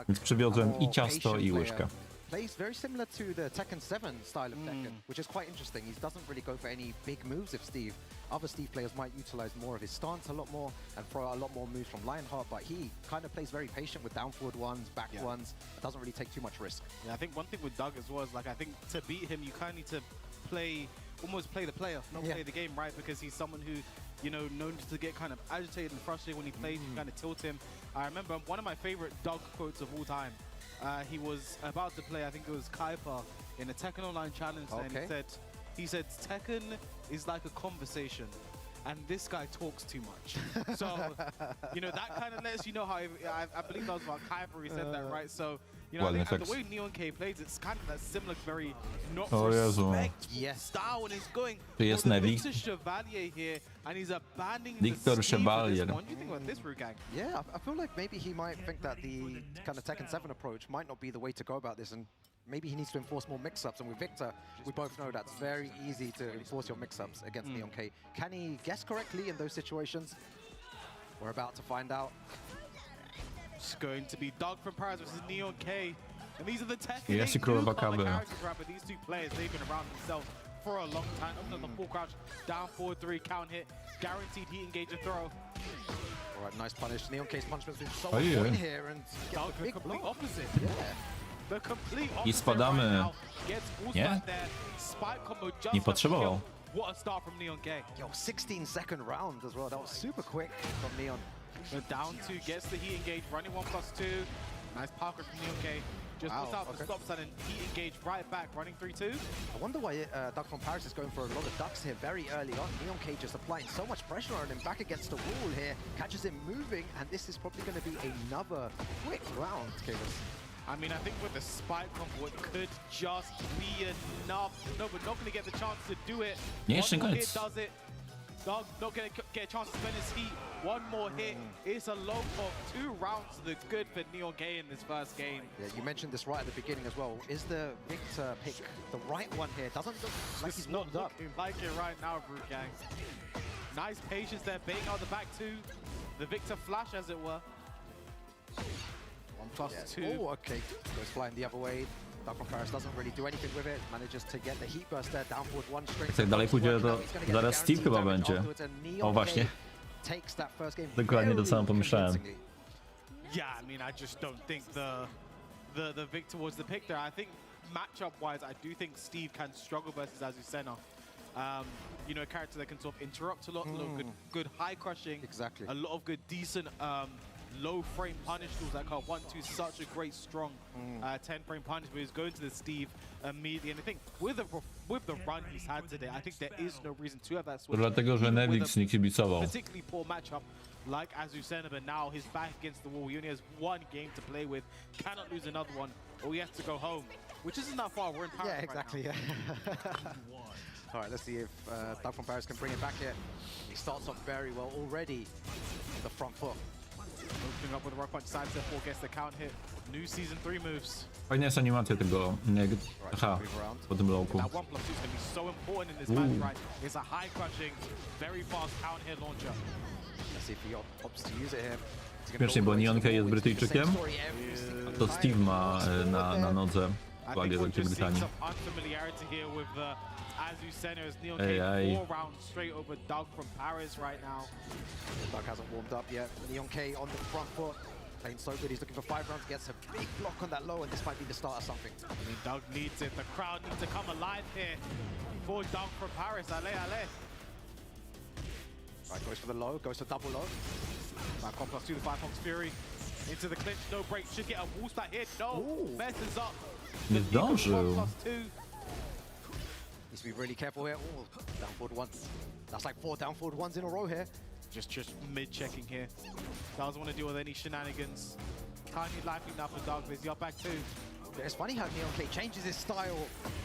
Więc przywiozłem i ciasto, i łyżkę. Plays very similar to the Tekken 7 style of Tekken, which is quite interesting. He doesn't really go for any big moves if Steve. Other Steve players might utilize more of his stance a lot more and throw out a lot more moves from Lionheart, but he kind of plays very patient with down forward ones, back ones, doesn't really take too much risk. Yeah, I think one thing with Doug as well is, like, I think to beat him, you kind of need to almost play the player, not play the game, right? Because he's someone who, you know, known to get kind of agitated and frustrated when he plays, you kind of tilt him. I remember one of my favorite Doug quotes of all time. He was about to play, I think it was Kuiper, in a Tekken Online challenge, and he said, Tekken is like a conversation, and this guy talks too much. So, you know, that kind of lets you know how, I believe that was about Kuiper, he said that, right? So, you know, I think the way Neon K plays, it's kind of that similar, very not respect style, and he's going for the Victor Chevalier here, and he's abandoning Victor Chevalier. What do you think about this, Rukang? Yeah, I feel like maybe he might think that the kind of Tekken 7 approach might not be the way to go about this, and maybe he needs to enforce more mix-ups. And with Victor, we both know that's very easy to enforce your mix-ups against Neon K. Can he guess correctly in those situations? We're about to find out. It's going to be Doug from Paris versus Neon K. And these are the Tekken Yes, newcomer characters, right? But these two players, they've been around themselves for a long time. Up to the full crouch, down forward 3, count hit, guaranteed heat engage and throw. All right, nice punish. Neon K's punishment's been so on point here, and Doug, the complete opposite. Yeah. The complete opposite. I spadamy. Right now. Gets Nie? there. Spike combo just Nie potrzebował. What a start from Neon K. Yo, 16-second round as well. That was super quick from Neon. The down 2 gets the heat engage, running 1+2. Nice parker from Neon K. Just puts out the stop sign and heat engage right back, running 3-2. I wonder why Doug from Paris is going for a lot of ducks here very early on. Neon K just applying so much pressure on him, back against the wall here, catches him moving, and this is probably going to be another quick round, K-Wiz. I mean, I think with the spike combo, it could just be enough. No, we're not going to get the chance to do it. One more hit does it. Dog not going to get a chance to spend his heat. One more hit. It's a low of 2 rounds to the good for Neon K in this first game. Yeah, you mentioned this right at the beginning as well. Is the Victor pick the right one here? Doesn't look like he's warmed up. Like it right now, Brutgang. Nice patience there, baiting out the back 2. The Victor flash, as it were. 1+2. Oh, okay. Goes flying the other way. Doug from Paris doesn't really do anything with it. Manages to get the heat burst there, down forward 1 string. Jak dalej pójdzie, to zaraz Steve chyba będzie. O właśnie. Dokładnie to samo pomyślałem. Yeah, I mean, I just don't think the Victor was the pick there. I think matchup-wise, I do think Steve can struggle versus Azucena. You know, a character that can sort of interrupt a lot, a lot of good high crushing, a lot of good decent low frame punish tools like our 1-2, such a great strong 10-frame punish, but he's going to the Steve immediately. And I think with the run he's had today, I think there is no reason to have that switch. Dlatego, że Nevix nie kibicował. Particularly poor matchup like Azucena, but now he's back against the wall. He only has 1 game to play with, cannot lose another one, or he has to go home, which isn't that far. We're in Paris. Yeah, exactly. Right All right, let's see if Doug from Paris can bring it back here. He starts off very well already on the front foot. Opening up with a rock punch, side step 4 gets the count hit. New season 3 moves. Fajna jest animacja tego, po tym lołku. That 1+2 is going to be so important in this match, right? It's a high crushing, very fast count hit launcher. Let's see if he opts to use it here. Śmiesznie, bo Neon K jest Brytyjczykiem, a to Steve ma na nodze flagę Wielkiej Brytanii. Azucena as Neon K 4 rounds straight over Doug from Paris right now. Doug hasn't warmed up yet. Neon K on the front foot. Playing so good, he's looking for 5 rounds, gets a big block on that low, and this might be the start of something. I mean, Doug needs it. The crowd needs to come alive here for Doug from Paris. Allez, allez. Right, goes for the low, goes for double low. Back on +2 to 5 Fox Fury. Into the clinch, no break. Should get a wall stack here. No, messes up. Nie zdążył. +2. Needs to be really careful here. Oh, down forward 1. That's like 4 down forward 1s in a row here. Just mid-checking here. Doesn't want to deal with any shenanigans. Can't need life now for Doug. He's up back 2. It's funny how NeonK changes his style,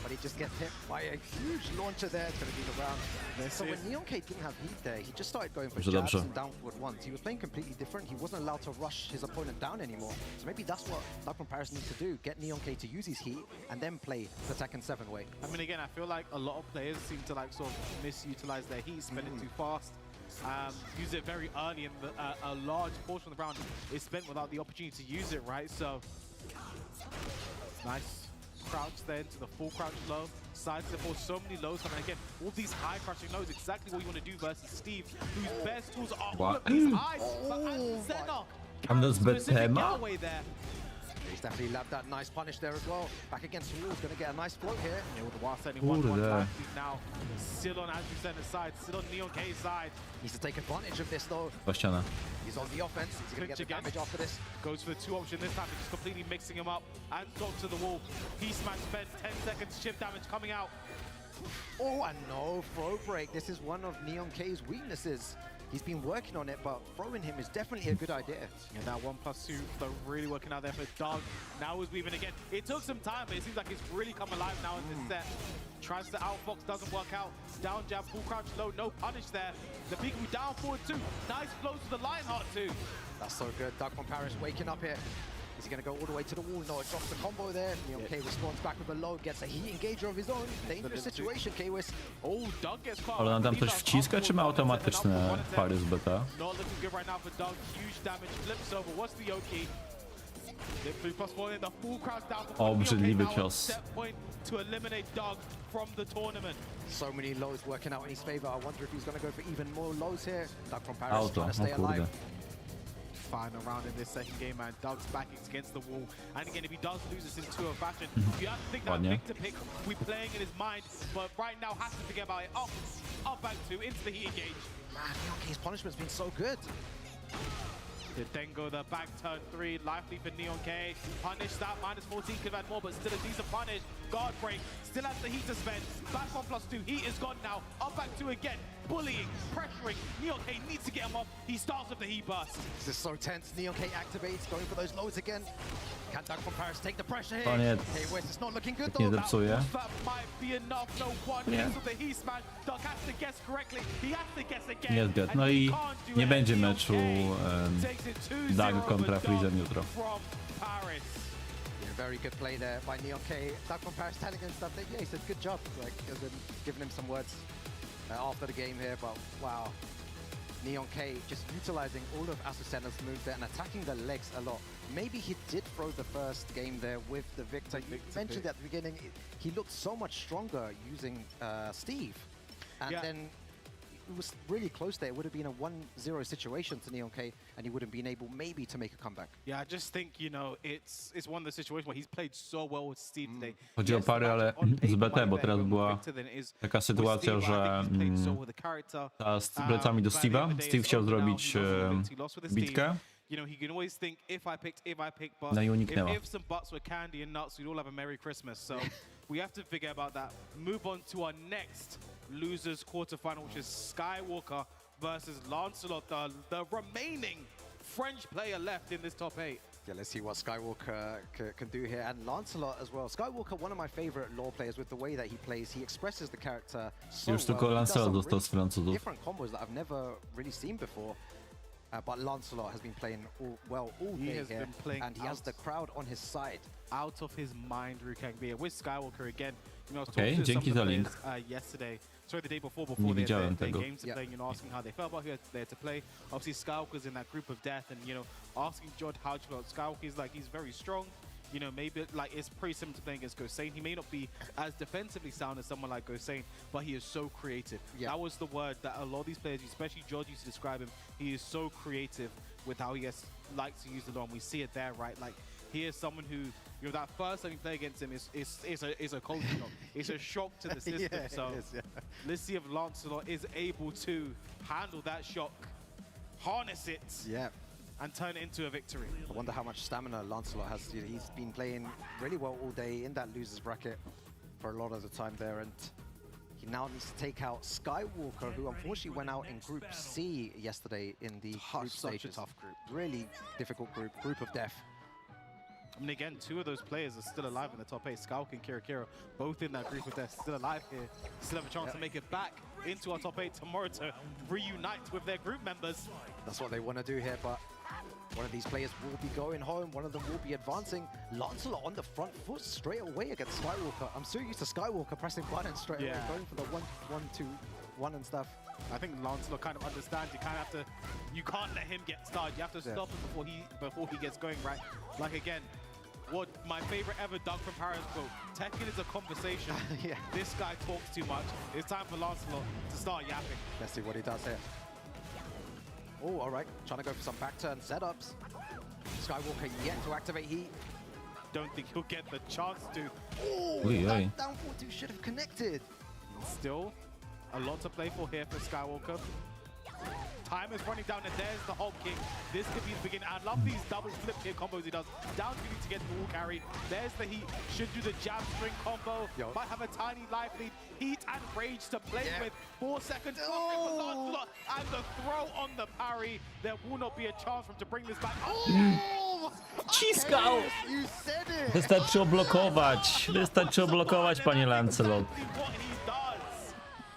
but he just gets hit by a huge launcher there. It's going to be the round. So when NeonK didn't have heat there, he just started going for jabs and down forward 1s. He was playing completely different. He wasn't allowed to rush his opponent down anymore. So maybe that's what Doug from Paris needs to do, get NeonK to use his heat and then play the Tekken 7 way. I mean, again, I feel like a lot of players seem to like sort of misutilize their heat, spend it too fast. Use it very early, and a large portion of the round is spent without the opportunity to use it, right? So, nice crouch there into the full crouch low. Side step for so many lows coming again. All these high crouching lows, exactly what you want to do versus Steve, whose best tools are all of these highs. But Zenok can't get away there. He's definitely labbed that nice punish there as well. Back against the wall, he's going to get a nice float here. Yeah, with the while setting 1-1 now. Still on Andrew Senna's side, still on NeonK's side. Needs to take advantage of this though. He's on the offense. He's going to get the damage after this. Goes for the 2 option this time, just completely mixing him up and got to the wall. He smash spent 10 seconds, chip damage coming out. Oh, and no throw break. This is one of NeonK's weaknesses. He's been working on it, but throwing him is definitely a good idea. Yeah, that 1+2, they're really working out there for Doug. Now he's weaving again. It took some time, but it seems like he's really come alive now in this set. Tries to outfox, doesn't work out. Down jab, full crouch low, no punish there. The peekaboo down forward 2. Nice flow to the Lionheart too. That's so good. Doug from Paris waking up here. Is he going to go all the way to the wall? No, it drops the combo there. NeonK responds back with a low, gets a heat engager of his own. Dangerous situation, Kwis. Oh, Doug gets caught. Ale on tam coś wciska, czy ma automatyczne pary z beta? Not looking good right now for Doug. Huge damage, flips over. What's the Yoki? The full crouch down. Obrzydliwy cios. Set point to eliminate Doug from the tournament. So many lows working out in his favor. I wonder if he's going to go for even more lows here. Doug from Paris trying to stay alive. Final round in this second game, man. Doug's back against the wall. And again, if he does lose this in 2 fashion, you have to think that Victor pick we're playing in his mind, but right now has to forget about it. Up back 2, into the heat engage. Man, NeonK's punishment's been so good. Did then go the back turn 3, lively for NeonK. Punish that, -14, could have had more, but still a decent punish. Guard break, still has the heat to spend. Back on +2, heat is gone now. Up back 2 again, bullying, pressuring. NeonK needs to get him off. He starts with the heat burst. This is so tense. NeonK activates, going for those lows again. Can Doug from Paris take the pressure here? Koniec. Kwis, it's not looking good Nie though. zepsuje. That might be enough. No one hits with the heat smash. Doug has to guess correctly. He has to guess again. Nie zgadł. No i nie będzie meczu Doug kontra Frizen jutro. From Paris. Yeah, very good play there by NeonK. Doug from Paris telling him stuff that, yeah, he said good job. Like, as in giving him some words after the game here, but wow. NeonK just utilizing all of Azucena's moves there and attacking the legs a lot. Maybe he did throw the first game there with the Victor. You mentioned at the beginning, he looked so much stronger using Steve. And then it was really close there. It would have been a 1-0 situation to NeonK, and he would have been able maybe to make a comeback. Yeah, I just think, you know, it's one of the situations where he's played so well with Steve today. Chodzi o pary, ale z BT, bo teraz była taka sytuacja, że z plecami do Steve'a. Steve chciał zrobić bitkę. You know, he can always think if I picked, but No i uniknęła. if some butts were candy and nuts, we'd all have a Merry Christmas. So we have to figure about that. Move on to our next losers quarterfinal, which is Skywalker versus Lancelot, the remaining French player left in this top 8. Yeah, let's see what Skywalker can do here. And Lancelot as well. Skywalker, one of my favorite lore players with the way that he plays. He expresses the character so Już tylko Lancelot dostał z Francuzów. Different combos that I've never really seen before. But Lancelot has been playing all day here, and he has the crowd on his side. Out of his mind, Rukangbi. With Skywalker again, you know, I was Okay, talking to dzięki some za of the link. players yesterday, sorry, the day before Nie their widziałem tego. games to play, you know, asking how they felt about who they had to play. Obviously, Skywalker's in that group of death, and, you know, asking George how to feel. Skywalker is like, he's very strong. you know, maybe like it's pretty similar to playing against Gosain. He may not be as defensively sound as someone like Gosain, but he is so creative. Yeah. That was the word that a lot of these players, especially George, used to describe him. He is so creative with how he likes to use the law. We see it there, right? Like, he is someone who, you know, that first time you play against him is a culture shock. It's a shock to the system. Yeah, so it is, yeah. let's see if Lancelot is able to handle that shock, harness it, Yeah. and turn it into a victory. I wonder how much stamina Lancelot has. He's been playing really well all day in that losers bracket for a lot of the time there, and he now needs to take out Skywalker, who unfortunately went out in Group C yesterday in the group Such stages. a tough group. Really difficult group of death. I mean, again, two of those players are still alive in the top 8. Skulk and Kira, both in that group of death, still alive here. Still have a chance to make it back into our top 8 tomorrow to reunite with their group members. That's what they want to do here, but one of these players will be going home. One of them will be advancing. Lancelot on the front foot straight away against Skywalker. I'm so used to Skywalker pressing buttons straight away, going for the 1-2-1 and stuff. I think Lancelot kind of understands. You kind of have to, you can't let him get started. You have to stop him before he gets going, right? Like, again, what my favorite ever dunk from Paris quote, Tekken is a conversation. This guy talks too much. It's time for Lancelot to start yapping. Let's see what he does here. Oh, all right. Trying to go for some back turn setups. Skywalker yet to activate heat. Don't think he'll get the chance to. Oh, that down 4-2 should have connected. Still, a lot to play for here for Skywalker. Time is running down, and there's the Hulk kick. This could be the beginning. I love these double flip kick combos he does. Down to to get the wall carry. There's the heat. Should do the jab string combo. Might have a tiny life lead. Heat and rage to play with. 4 seconds. Lancelot, and the throw on the parry. There will not be a chance for him to bring this back. Oh! Ciskał! You said it! Wystarczyło blokować. Wystarczyło blokować, panie Lancelot.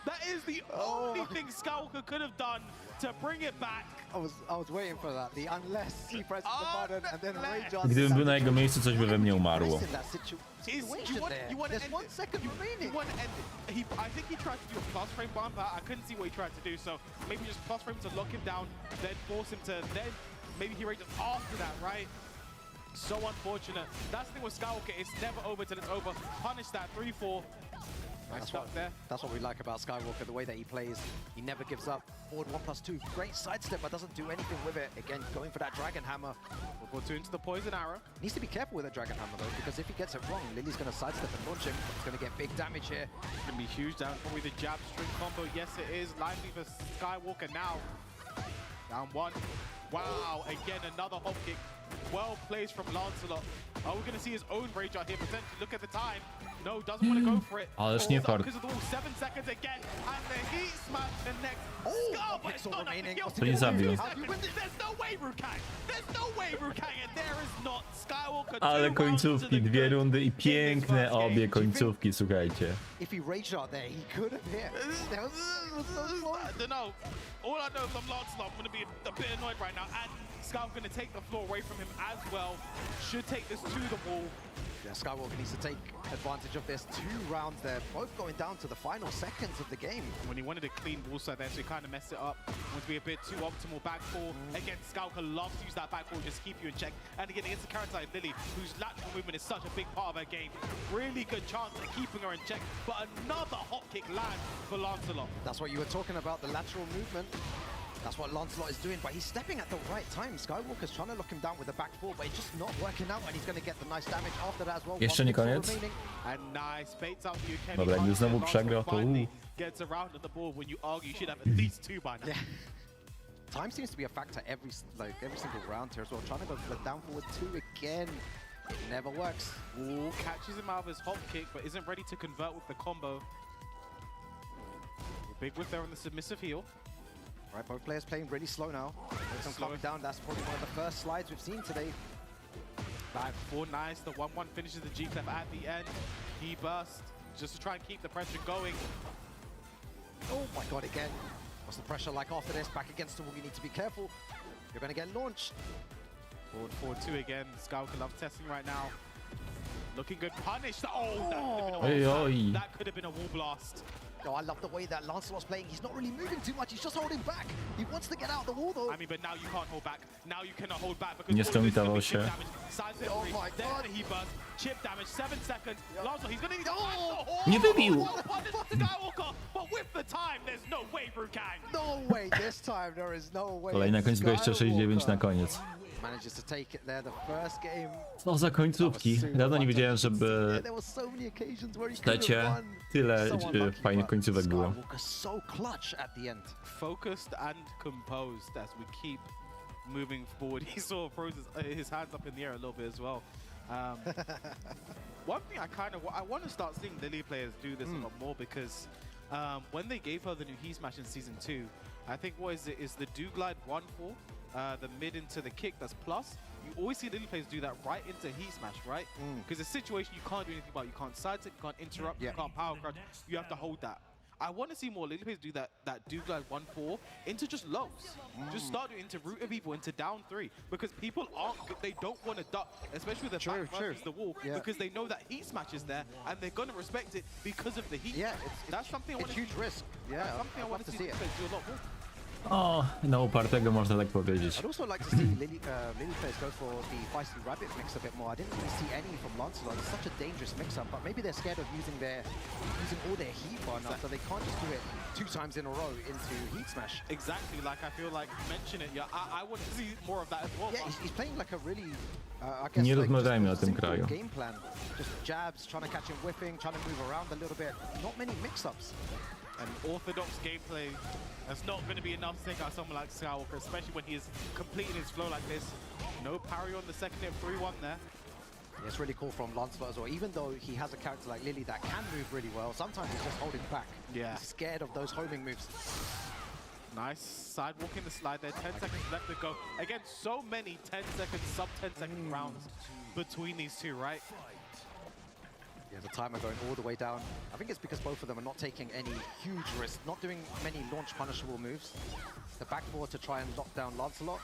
That is the only thing Skywalker could have done to bring it back. I was waiting for that. The unless he presses the button and then rage on. Gdybym był na jego miejscu, coś by we mnie umarło. There's 1 second remaining. I think he tried to do a plus frame bomb, but I couldn't see what he tried to do. So maybe just plus frame to lock him down, then force him to, then maybe he rages after that, right? So unfortunate. That's the thing with Skywalker. It's never over till it's over. Punish that 3-4. That's what we like about Skywalker, the way that he plays. He never gives up. Forward 1+2. Great sidestep, but doesn't do anything with it. Again, going for that Dragon Hammer. We'll go 2 into the Poison Arrow. Needs to be careful with a Dragon Hammer, though, because if he gets it wrong, Lily's going to sidestep and launch him. It's going to get big damage here. It's going to be huge down. Probably the jab string combo. Yes, it is. Lively for Skywalker now. Down 1. Wow, again, another hop kick. Well placed from Lancelot. Are we going to see his own rage out here? Potentially, look at the time. No, doesn't want to go for it. Ależ nie fart. Because of the wall, 7 seconds again. And the heat smash connects. Oh, pixel remaining. To nie zabił. There's no way, Rukang. There's no way, Rukang. And there is not. Skywalker. Ale końcówki, 2 rundy i piękne obie końcówki, słuchajcie. If he rage out there, he could have hit. I don't know. All I know from Lancelot, I'm going to be a bit annoyed right now. And Skywalker going to take the floor away from him as well. Should take this to the wall. Yeah, Skywalker needs to take advantage of this. 2 rounds there, both going down to the final seconds of the game. When he wanted a clean wall side there, so he kind of messed it up. Want to be a bit too optimal back four. Again, Skywalker loves to use that back four, just keep you in check. And again, against a character like Lily, whose lateral movement is such a big part of her game. Really good chance at keeping her in check. But another hop kick lands for Lancelot. That's what you were talking about, the lateral movement. That's what Lancelot is doing, but he's stepping at the right time. Skywalker's trying to lock him down with the back four, but it's just not working out, and he's going to get the nice damage after that as well. Jeszcze nie koniec. And nice baits out the UK. Dobra, jakby znowu przegrał, to gets around on the ball when you argue you should have at least 2 by now. Yeah. Time seems to be a factor every single round here as well. Trying to go for the down forward 2 again. It never works. Ooh, catches him out of his hop kick, but isn't ready to convert with the combo. Big whip there on the submissive heel. Right, both players playing really slow now. Some coming down. That's probably one of the first slides we've seen today. Back 4 nice. The 1-1 finishes the G-Clef at the end. He burst just to try and keep the pressure going. Oh my god, again. What's the pressure like after this? Back against the wall, you need to be careful. You're going to get launched. Forward 2 again. Skywalker loves testing right now. Looking good. Punish. Oh, that could have been a wall blast. Oh, I love the way that Lancelot's playing. He's not really moving too much. He's just holding back. He wants to get out the wall, though. I mean, but now you can't hold back. Now you cannot hold back because Nie all of this is gonna be skomitował chip się. damage. Oh my God. He burst. Chip damage, 7 seconds. Lancelot, he's gonna need Nie wybił! Skywalker, but with the time, there's no way through Kang. No way. This time there is no way. Kolejna końcówka, jeszcze 6-9 na koniec. Manages to take it there. The first game. Co za końcówki. Dawno nie wiedziałem, żeby There were so many occasions where he w could have Tecie won. tyle So unlucky, fajnych but końcówek było. Skywalker so clutch at the end. Focused and composed as we keep moving forward. He sort of throws his hands up in the air a little bit as well. One thing I want to start seeing Lily players do this a lot more because when they gave her the new Heat Smash in Season 2, I think what is the Do Glide 1-4, the mid into the kick that's plus. You always see Lily players do that right into Heat Smash, right? Because it's a situation you can't do anything about. You can't sidestep, you can't interrupt, you can't power crouch. You have to hold that. I want to see more Lily players do that Do Glide 1-4 into just lows. Just start it into root of people, into down 3. Because people they don't want to duck, especially with the back versus the wall, because they know that Heat Smash is there and they're going to respect it because of the heat. Yeah, that's something I want it's to huge risk. Yeah, that's something I want to see it. Lily players do a lot more. O, na upartego można tak powiedzieć. I'd also like to see Lily players go for the Feisty Rabbit mix a bit more. I didn't really see any from Lancelot. It's such a dangerous mix-up, but maybe they're scared of using all their heat far enough, so they can't just do it 2 times in a row into Heat Smash. Exactly, like I feel like mention it. Yeah, I want to see more of that as well. Yeah, he's playing like a really, I guess, Nie like rozmawiajmy o just tym simple kraju. game plan. Just jabs, trying to catch him whipping, trying to move around a little bit. Not many mix-ups. An orthodox gameplay, that's not going to be enough to take out someone like Skywalker, especially when he is completing his flow like this. No parry on the second hit, 3-1 there. Yeah, it's really cool from Lancelot as well. Even though he has a character like Lily that can move really well, sometimes he's just holding back. Yeah. He's scared of those homing moves. Nice sidewalking the slide there, 10 seconds left to go. Again, so many 10-second, sub-10 second rounds between these two, right? Yeah, the timer going all the way down. I think it's because both of them are not taking any huge risks, not doing many launch punishable moves. The back four to try and lock down Lancelot.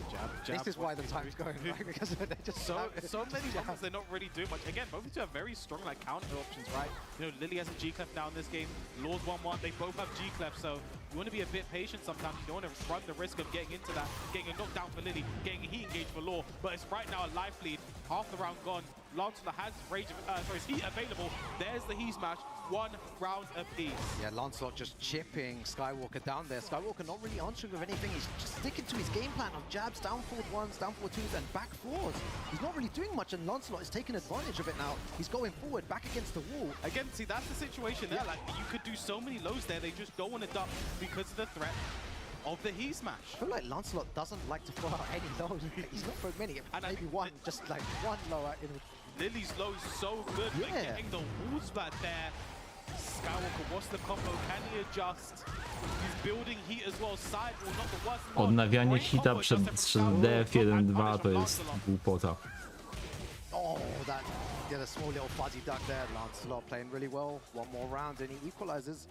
Jab, this is why the time's going, right? Because they're just so many ones they're not really doing much. Again, both of you have very strong like counter options, right? You know, Lily has a G-Clef now in this game. Lord 1-1, they both have G-Clef, so you want to be a bit patient sometimes. You don't want to run the risk of getting into that, getting a knockdown for Lily, getting a heat engage for Law. But it's right now a life lead, half the round gone. Lancelot has rage, sorry, his heat available. There's the heat smash, 1 round apiece. Yeah, Lancelot just chipping Skywalker down there. Skywalker not really answering with anything. He's just sticking to his game plan of jabs, down forward 1s, down forward 2s, and back 4s. He's not really doing much, and Lancelot is taking advantage of it now. He's going forward, back against the wall. Again, see, that's the situation there. Like, you could do so many lows there. They just don't want to duck because of the threat of the heat smash. I feel like Lancelot doesn't like to throw out any lows. He's not throwing many, And maybe one, just like one low out in. Lily's low is so good, but getting the wall splat there. Skywalker, what's the combo? Can he adjust? He's building heat as well. Side wall, not the worst. Odnawianie hita przed DF1-2 to jest głupota. Oh, that did a small little fuzzy duck there. Lancelot playing really well. One more round and he equalizes.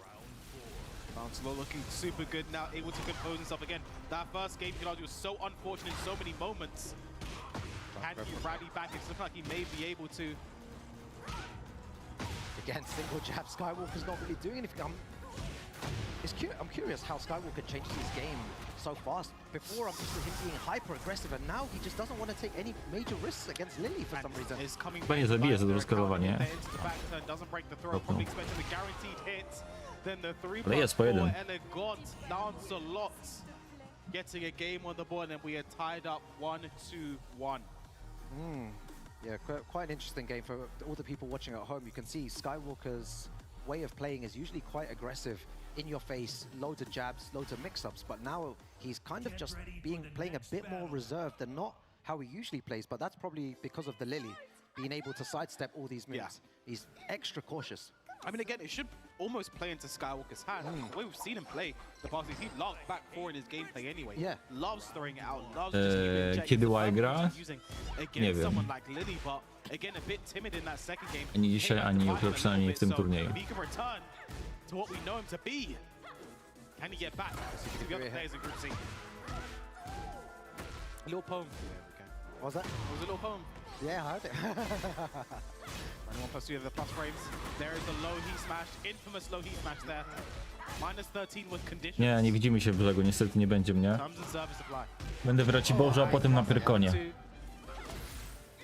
Lancelot looking super good now, able to compose himself again. That first game, you could argue, was so unfortunate in so many moments. Can he rally back? It's looking like he may be able to. Again, single jab. Skywalker's not really doing anything. I'm curious how Skywalker changes his game so fast. Before, I'm used to him being hyper-aggressive, and now he just doesn't want to take any major risks against Lily for some reason. Chyba nie zabije za to skalowanie. Ale jest po jeden. Lancelot getting a game on the board, and we are tied up 1-1. Yeah, quite an interesting game for all the people watching at home. You can see Skywalker's way of playing is usually quite aggressive, in your face, loads of jabs, loads of mix-ups, but now he's kind of just playing a bit more reserved and not how he usually plays, but that's probably because of the Lily, being able to sidestep all these moves. Yeah. He's extra cautious. I mean, again, it should almost play into Skywalker's hand. The way we've seen him play the past week, he loves back four in his gameplay anyway. Yeah. Loves throwing it out, loves just keeping Kiedy Y gra? Nie wiem. Someone like Lily, but again, a bit timid in that second game. Ani dzisiaj, ani jutro, przynajmniej w tym turnieju. He can return to what we know him to be. Can he get back to the other players in Group C? A little poem. What was that? It was a little poem. Yeah, I heard it. Anyone pursuing the plus frames. There is the low heat smash, infamous low heat smash there. -13 with conditions. Nie widzimy się w brzegu, niestety nie będzie mnie. Comes in service supply. Będę w Raciborzu, a potem na Pyrkonie.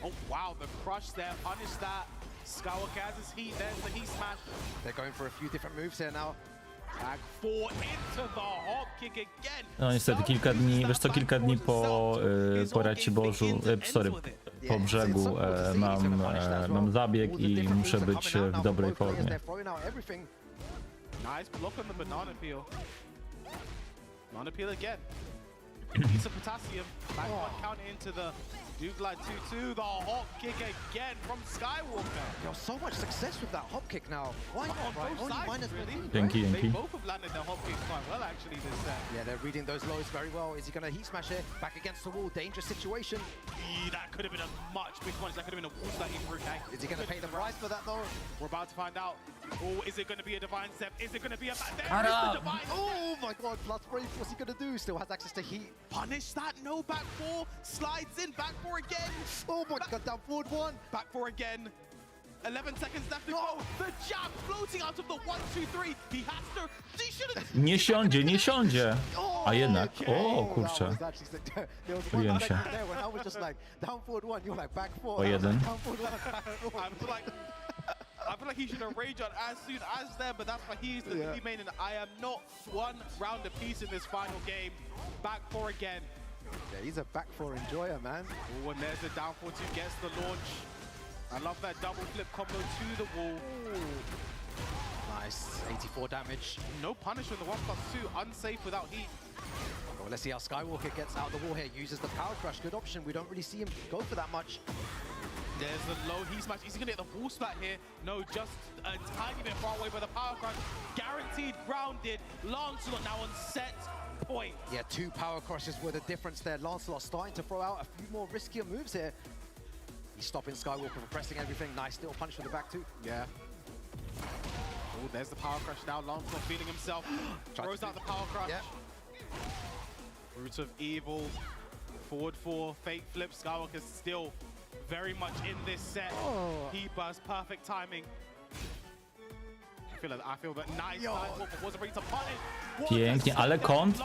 Oh wow, the crush there, punish that. Skywalker has his heat, there's the heat smash. They're going for a few different moves here now. Back 4 into the hop kick again. No niestety kilka dni, wiesz co, kilka dni po Raciborzu, sorry, po brzegu mam zabieg i muszę być w dobrej formie. Nice block on the banana peel. Banana peel again. Piece of potassium. Back one counter into the Duke Line 2-2. The hop kick again from Skywalker. Yo, so much success with that hop kick now. Why not, On right? both Only sides, really. Dzięki. They both have landed their hop kicks quite well, actually, this set. Yeah, they're reading those lows very well. Is he going to heat smash here? Back against the wall, dangerous situation. That could have been a much big punch. That could have been a wall sliding through tank. Is he going to pay the price for that though? We're about to find out. Oh, is it going to be a divine step? Is it going to be a back? There is the divine step. Oh my god, plus brave. What's he going to do? Still has access to heat. Punish that. No back 4. Slides in. Back 4 again. Oh my god, down forward 1. Back 4 again. 11 seconds left to go. The jab floating out of the 1-2-3. He has to. He should have. Nie siądzie. A jednak, o kurczę. Kryłem się. O jeden. I feel like he should have raged on as soon as there, but that's why he's the lead main, and I am not one round apiece in this final game. Back 4 again. Yeah, he's a back 4 enjoyer, man. Oh, and there's the down 4-2, gets the launch. I love that double flip combo to the wall. Ooh. Nice, 84 damage. No punish with the 1+2, unsafe without heat. Well, let's see how Skywalker gets out of the wall here. Uses the power crush, good option. We don't really see him go for that much. There's the low heat smash. Is he gonna get the wall splat here? No, just a tiny bit far away by the power crush. Guaranteed grounded. Lancelot now on set point. Yeah, 2 power crushes were the difference there. Lancelot starting to throw out a few more riskier moves here. He's stopping Skywalker from pressing everything. Nice little punch from the back too. Yeah. Oh, there's the power crush now. Lancelot feeling himself. Throws out the power crush. Yeah. Roots of Evil. Forward 4. Fake flip. Skywalker's still very much in this set. He burst, perfect timing. I feel that nice. Wasn't ready to punish. Pięknie, ale kąt.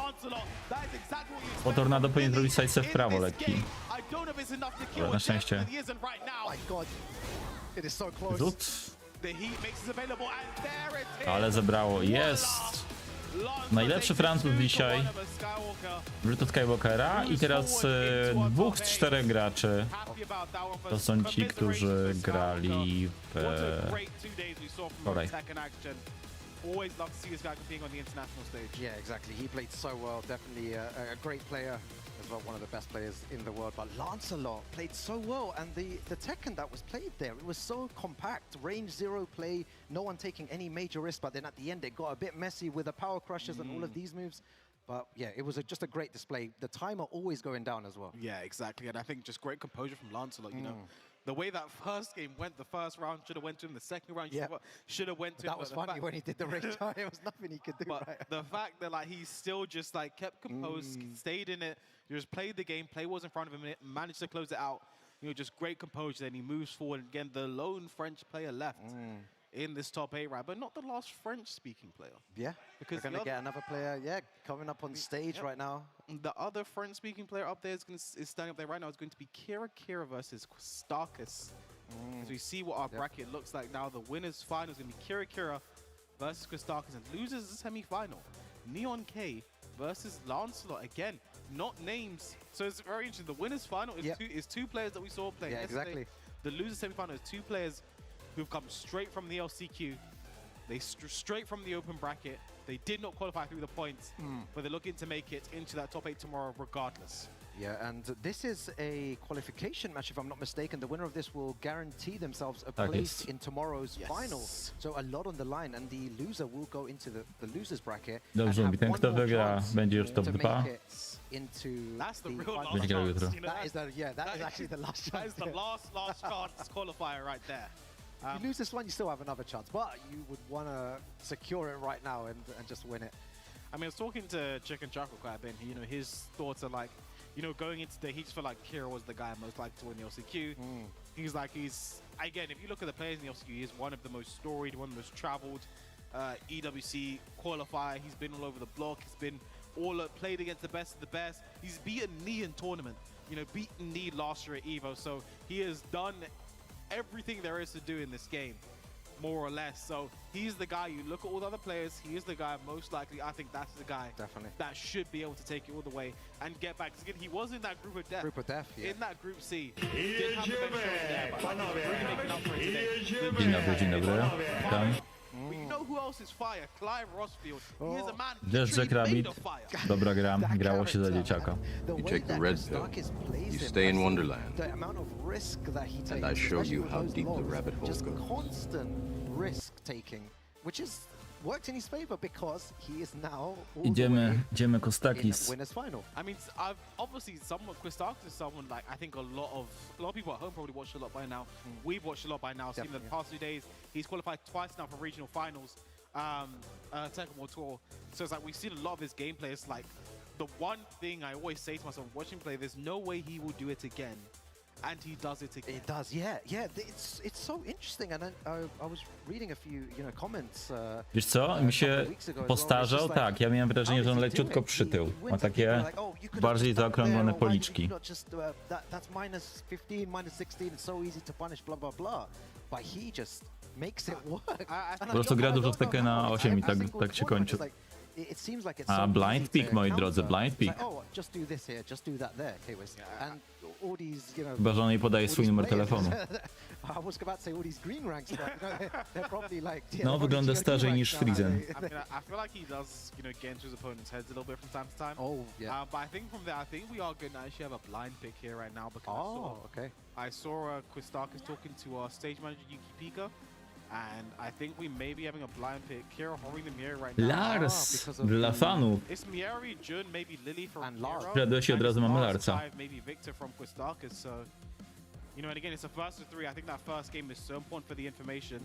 Bo Tornado powinien zrobić sidestep w prawo lekki. Ale na szczęście. Rzut. Ale zebrało. Jest! Najlepszy Francuz dzisiaj. Rzut od Skywalkera i teraz 2 z 4 graczy to są ci, którzy grali wczoraj. Always love to see this guy competing on the international stage. Yeah, exactly. He played so well. Definitely a great player as well, one of the best players in the world. But Lancelot played so well, and the Tekken that was played there, it was so compact, range 0 play, no one taking any major risk. But then at the end, it got a bit messy with the power crushes and all of these moves. But yeah, it was just a great display. The timer always going down as well. Yeah, exactly. And I think just great composure from Lancelot, you know. The way that first game went, the first round should have went to him. The second round should have went to him. That was funny when he did the rage. It was nothing he could do. But right? the fact that like he still just like kept composed, stayed in it, just played the game, play was in front of him, and managed to close it out. You know, just great composure. Then he moves forward again. The lone French player left in this top 8 round, but not the last French-speaking player. Yeah, because we're gonna get another player. Yeah, coming up on stage right now. The other French-speaking player up there is standing up there right now. Is going to be Kira versus Starkus. As we see what our bracket looks like now, the winners' final is going to be Kira versus Christakis, and losers the semi-final. Neon K versus Lancelot again, not names. So it's very interesting. The winners' final is two players that we saw play. Yeah, exactly. The losers' semi-final is 2 players who've come straight from the LCQ. They straight from the open bracket. They did not qualify through the points, but they're looking to make it into that top 8 tomorrow regardless. Yeah, and this is a qualification match, if I'm not mistaken. The winner of this will guarantee themselves a place in tomorrow's final. So a lot on the line, and the loser will go into the losers bracket. Dobrze mówi, ten kto wygra będzie już top 2. That's the real last chance. You know, that is actually the last chance. That is the last chance qualifier right there. If you lose this one, you still have another chance, but you would want to secure it right now and just win it. I mean, I was talking to Chicken Chocolate quite a bit. You know, his thoughts are like, you know, going into the, he just felt like Kira was the guy most likely to win the LCQ. He's like, again, if you look at the players in the LCQ, he's one of the most storied, one of the most traveled EWC qualifier. He's been all over the block. He's been played against the best of the best. He's beaten Knee in tournament, you know, beaten Knee last year at EVO. So he has done everything there is to do in this game, more or less. So he's the guy, you look at all the other players, he is the guy most likely, I think that's the guy that should be able to take it all the way and get back. Because again, he was in that group of death. Yeah. In that group C. Didn't have the best showing there, but really making up for it today. Dzień dobry. Witam. But you know who else is fire? Clive Rossfield. He is a man Wiesz, Jack Rabbit? Dobra gra, grało się za dzieciaka. You take the red pill, you stay in Wonderland, and I show you how deep the rabbit hole just goes. constant risk taking, which is worked in his favor because he is now all Idziemy in Kostakis. winners final. I mean, I've obviously Quistarks is someone like I think a lot of people at home probably watched a lot by now. We've watched a lot by now. Seen the past 2 days, he's qualified twice now for regional finals, Tekken World Tour. So it's like we've seen a lot of his gameplay. It's like the one thing I always say to myself watching play: there's no way he will do it again. And he does it again. It does, yeah. It's so interesting, and I was reading a few, comments. Wiesz co, mi się postarzał, tak, ja miałem wrażenie, że on leciutko przytył. Ma takie bardziej zaokrąglone policzki. That's minus 15, minus 16, it's so easy to punish, blah, blah, blah. But he just makes it work. Po prostu gra dużo w Tekkena 8 i tak się kończy. A blind pick, moi drodzy, blind pick. Chyba, że on jej podaje swój numer telefonu. No, wygląda starzej niż Frizen. I feel like he does, get into his opponent's heads a little bit from time to time. Oh, yeah. But I think from there, I think we are going to actually have a blind pick here right now because I saw Quistark is talking to our stage manager Yuki Pika. And I think we may be having a blind pick. Kira holding the mirror right now. Lars! Dla fanów. It's Mieri, Jun, maybe Lily from Kira. Przed od razu mamy Larsa. Maybe Victor from Quistark. So, and again, it's a first of 3. I think that first game is so important for the information.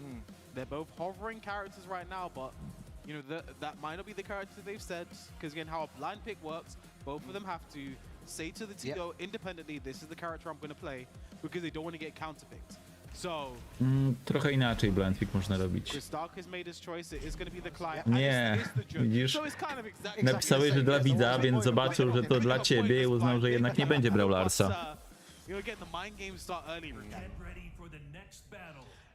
They're both hovering characters right now, but that might not be the character they've said. Because again, how a blind pick works, both of them have to say to the Tito independently, this is the character I'm going to play, because they don't want to get counterpicked. So, trochę inaczej blind pick można robić. Nie, widzisz, napisałeś, że dla widza, więc zobaczył, że to dla ciebie i uznał, że jednak nie będzie brał Larsa.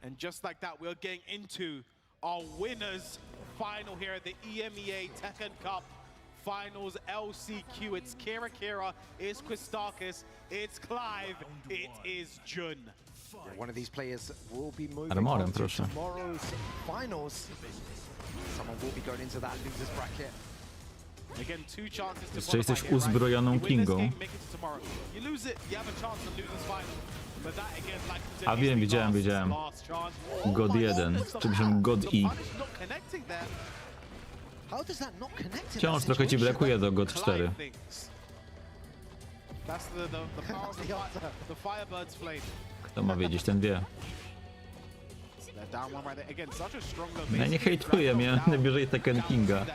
And just like that, we're getting into our winners final here at the EMEA Tekken Cup Finals LCQ. It's Kira, it's Quistarkus, it's Clive, it is Jun. One of these players will be moving Armorem, on to proszę. tomorrow's finals. Someone will be going into that losers bracket. Again, 2 chances to Jeszcze jesteś qualify here, right? uzbrojoną You win this Kingą. game, make it to tomorrow. You lose it, you have a chance to lose this final. But that again, like you said, A wiem, is the widziałem. last chance. God 1, czy myślę God The I. punish not connecting there. How does that not connect in Wciąż that trochę ci situation? brakuje do God 4. Clive thinks. That's the power of the Firebird's flame. Kto ma wiedzieć, ten wie. They're down one right there. Again, such a strong Ja nie hejtuję, miałem najwyżej Tekken Kinga.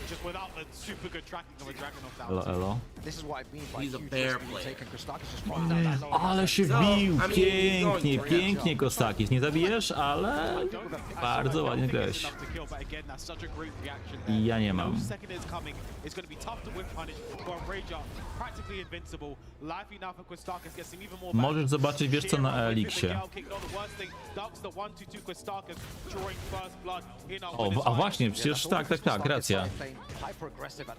Just without the super good tracking of a Dragunov down. Elo, elo. This is what I mean by He's a huge bear risk when you player. take and Quistarkus just rolling down that low. Ale się No, wbił! I mean, Pięknie, going pięknie Kostakis. Nie zabijesz, ale bardzo ładnie grałeś. I ja nie mam. Możesz zobaczyć, wiesz co, na Elixie. O, a właśnie, przecież tak, racja.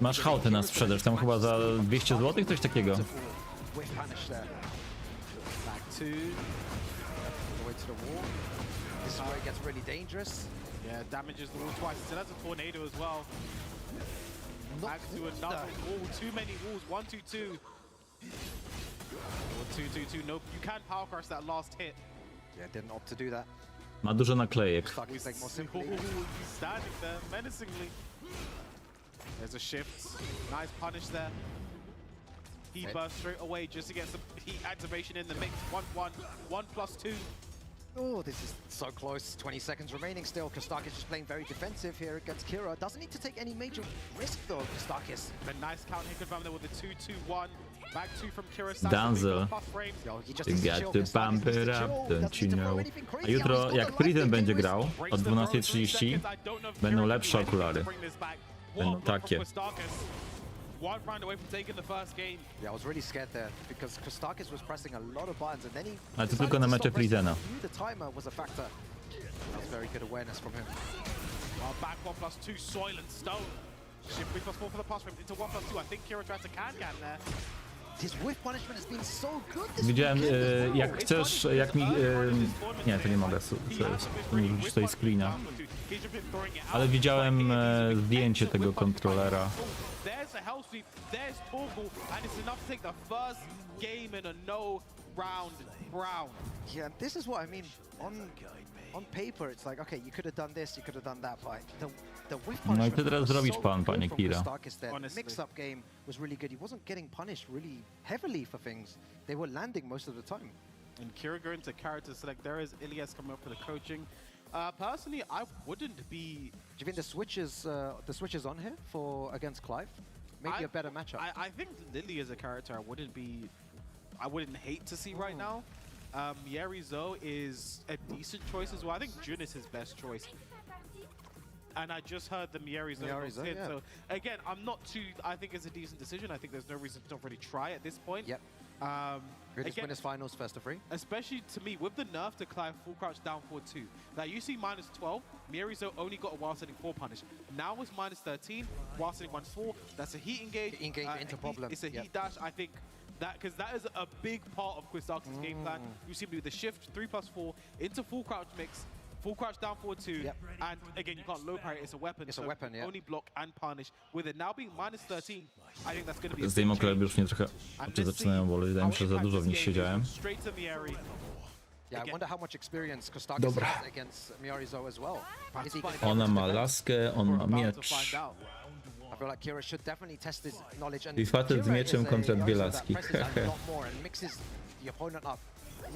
Masz hałtę na sprzedaż, tam chyba za 200 zł, coś takiego. Yeah, damages the wall twice. So that's a tornado as well. Back to another wall. Too many walls. 1, 2, 2. Or 2, 2, 2. Nope. You can power crush that last hit. Yeah, didn't opt to do that. Ma dużo naklejek. Quistarkus like more simply. He's standing there menacingly. There's a shift. Nice punish there. He bursts straight away just to get some heat activation in the mix. 1-1. 1+2. Oh, this is so close. 20 seconds remaining still. Kostakis just playing very defensive here against Kira. Doesn't need to take any major risk though, Kostakis. The nice counter hit confirmed there with the 2-2-1. Back two from Kira. Danzel. You got to pump it up, don't you know? A jutro, jak Prison będzie grał o 12:30, będą lepsze okulary. Będą takie. One round away from taking the first game. Yeah, I was really scared there because Kostakis was pressing a lot of buttons and then he Ale to tylko na mecze Prisona. knew the timer was a factor. That was very good awareness from him. Back 1+2, Soil and Stone. Shift 3+4 for the pass frame into 1+2. I think Kira tried to can there. His whiff punishment has been so good this Widziałem, weekend. jak chcesz, jak mi... nie, to nie mogę, nie wrzucić tutaj screena. Ale widziałem zdjęcie tego kontrolera. There's a hell sweep, there's Torgal, and it's enough to take the first game in a no round round. Yeah, this is what I mean. On paper, it's like, okay, you could have done this, you could have done that, but the whiff No i punishment ty teraz was zrobisz so pan, good panie from Kira. Kostakis there. The Honestly. mix-up game was really good. He wasn't getting punished really heavily for things. They were landing most of the time. And Kira going to character select. There is Ilias coming up for the coaching. Personally, I wouldn't be. Do you think the switch is on here for against Clive? Maybe a better matchup. I think Lily as a character, I wouldn't hate to see right now. Yeri Zoe is a decent choice as well. I think Jun is his best choice. And I just heard the Mieri Zoe was hit. Yeah. So again, I think it's a decent decision. I think there's no reason to not really try at this point. Yep. Greatest Again, winners finals first of three. especially to me, with the nerf to Clive full crouch down forward 2. Now you see -12, Mierizo only got a while setting 4 punish. Now it's -13, while setting 1-4. That's a heat engage. Heat engage into problem. It's a Yep. heat dash. I think that, because that is a big part of Kostakis' game plan. You see him do the shift 3+4 into full crouch mix. Full crouch down forward 2, Yep. and again, you can't low parry, it's a weapon. It's a so weapon, yeah. Only block and punish. With it now being -13, I think that's going to be a Zdejmę big okulary, change. już mnie trochę And oczy let's zaczynają see boleć. Wydaje mi się, że za dużo w nich siedziałem. Straight to the area. Yeah, I Again. wonder how much experience Kostakis Dobra. has against Miorizo as well. Is he gonna Ona get ma to laskę, on We're ma about to miecz. find out. I feel like Kira should definitely test his knowledge. And I facet z Kira mieczem is a kontra dwie Miorizo that laski. presses a lot more and mixes the opponent up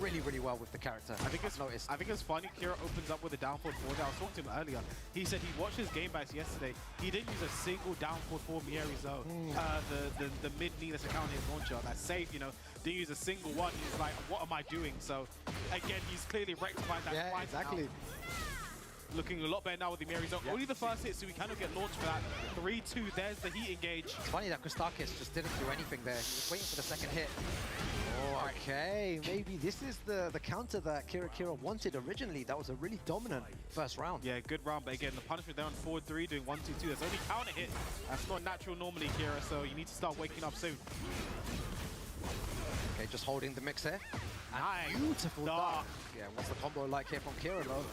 really well with the character. I think I've noticed. it's funny Kira opens up with a down forward 4. I was talking to him earlier. He said he watched his game backs yesterday. He didn't use a single down forward 4 Mierizo. The mid-knee that's a counter hit launcher. That's safe, you know. Didn't use a single one. He's like, what am I doing? So again, he's clearly rectified that. Yeah, twice exactly. now. Looking a lot better now with the Mierizo. Only the first hit, so we cannot get launched for that. 3-2, there's the heat engage. It's funny that Kostakis just didn't do anything there. He was waiting for the second hit. Oh, okay, maybe this is the counter that Kira wanted originally. That was a really dominant first round. Yeah, good round, but again, the punishment there on forward 3, doing 1-2-2. That's only counter hit. That's not natural normally, Kira, so you need to start waking up soon. Okay, just holding the mix here. Nice. Beautiful Dark. dark. Yeah, what's the combo like here from Kira though?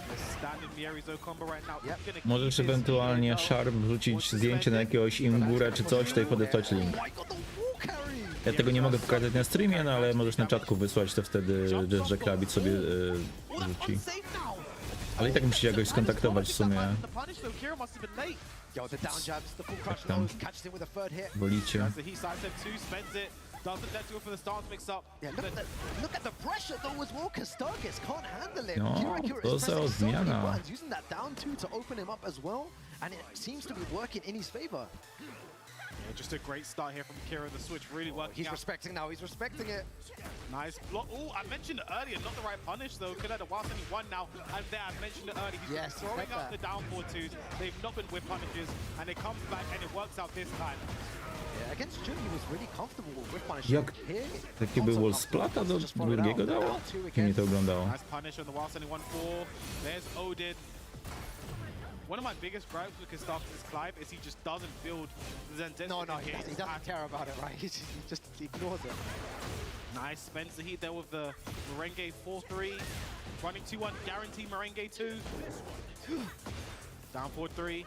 The standard Mierizo combo right now. Yep. Gonna keep Możesz his ewentualnie lead, though. Sharp wrzucić zdjęcie na jakiegoś imgurę czy coś, tutaj podesłać link. Oh, I got the wall carry! Ja tego nie mogę pokazać na streamie, no ale możesz na czatku wysłać, to wtedy wiesz, że Krabit sobie rzuci. Ale i tak musicie jakoś skontaktować w sumie. The punish, though, Kira must have been late. Yo, the down jabs, the full crouch tam. nose, catches him with a third hit. Wolicie. That's the heat side step 2, spends it. Doesn't let go for the stance mix up. Yeah, look at the pressure though as well. Kostakis can't handle it. No, Kira to is za pressing so many odmiana. buttons, using that down 2 to open him up as well, and it seems to be working in his favor. Yeah, just a great start here from Kira. The switch really working He's out. respecting now. He's respecting it. Nice block. Oh, I mentioned it earlier, not the right punish though. Could have the whilst only one now, and there I mentioned it earlier. He's Yes, throwing like up that. the down 4-2s. They've not been with punishes, and it comes back and it works out this time. Yeah, against Jun, he was really comfortable with punishing. Jak Here, takie by wall splata do just followed drugiego out. dało? Down 2 I mnie to again. oglądało. Nice punish on the whilst only 1-4. There's Odin. One of my biggest gripes with Kostakis' Clive is he just doesn't build the Zendesk. No, he doesn't care about it, right? He just ignores it. Nice, spends the heat there with the Merengue 4-3. Running 2-1, guarantee Merengue 2. Down 4-3.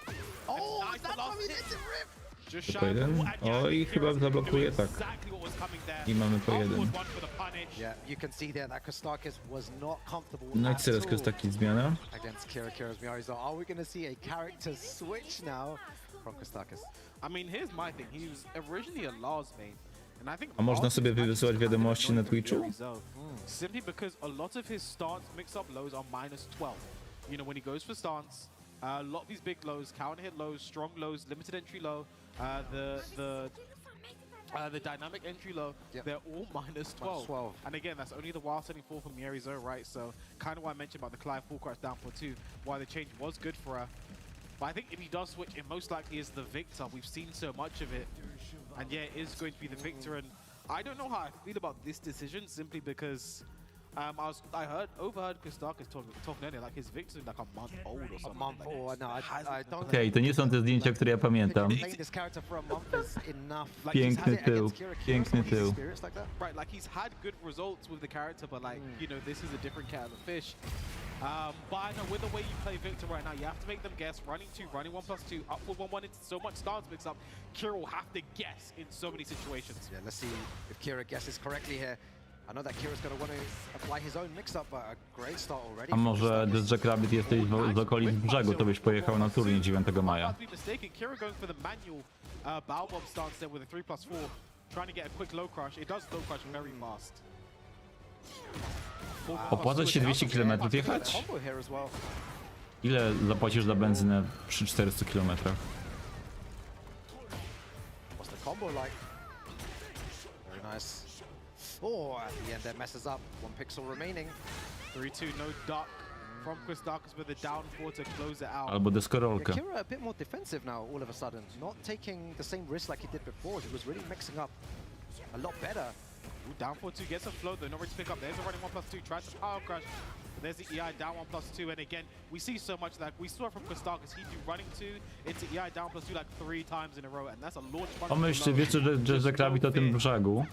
Oh, nice, that the last time he hit. did it rip. Just Tylko shy of jeden? the wall, and O, i Kira chyba knew zablokuje tak. exactly what was coming there. I mamy po jeden. Almost one for the punish. Yeah, you can see there that Kostakis was not comfortable No i at co teraz all taki zmiana? against Kira's Miorizo. Are we going to see a character switch now from Kostakis? I mean, here's my thing. He was originally a Lars main, and And I think A można sobie wysyłać wiadomości na Twitchu? Simply because a lot of his stance mix-up lows are -12. You know, when he goes for stance, a lot of these big lows, counter hit lows, strong lows, limited entry low, the dynamic entry low, they're all -12. And again, that's only the wild setting 4 from Mierizo, right? So kind of why I mentioned about the Clive full crash down for 2, why the change was good for her. But I think if he does switch, it most likely is the Victor. We've seen so much of it. And yeah, it is going to be the Victor. And I don't know how I feel about this decision, simply because I overheard Chris Darkus talking earlier, like his Victor's like a month old or something. A month old, no, I don't Okej, to nie są te zdjęcia, które ja pamiętam. playing this character for a month is enough. Piękny tył, piękny tył. Right, like he's had good results with the character, but like, you know, this is a different cat of a fish. But I know with the way you play Victor right now, you have to make them guess. Running 2, running 1+2, upward 1-1 into so much stance mix up. Kira will have to guess in so many situations. Yeah, let's see if Kira guesses correctly here. I know that Kira's going to want to apply his own mix-up, but a great start already. A może JakubDi jesteś z okolic brzegu, to byś pojechał na turniej 9 maja. Kira going for the manual bow bomb stance there with a 3+4, trying to get a quick low crush. It does low crush very fast. Opłaca ci się 200 km jechać? Ile zapłacisz za benzynę przy 400 km? What's the combo like? Very nice. Oh, at the end there messes up. 1 pixel remaining. 3-2, no duck from Chris Darkus with a down 4 to close it out. Albo deskorolkę. Yeah, Kira a bit more defensive now all of a sudden. Not taking the same risk like he did before. He was really mixing up a lot better. Ooh, down 4-2 gets a float though, not ready to pick up. There's a running 1+2, tries to power crash. But there's the EI down 1+2, and again, we see so much that we saw from Chris Darkus. He do running 2 into EI down +2 like 3 times in a row, and that's a launch punch. Pomyślcie, wiecie, że JakubDi o tym brzegu,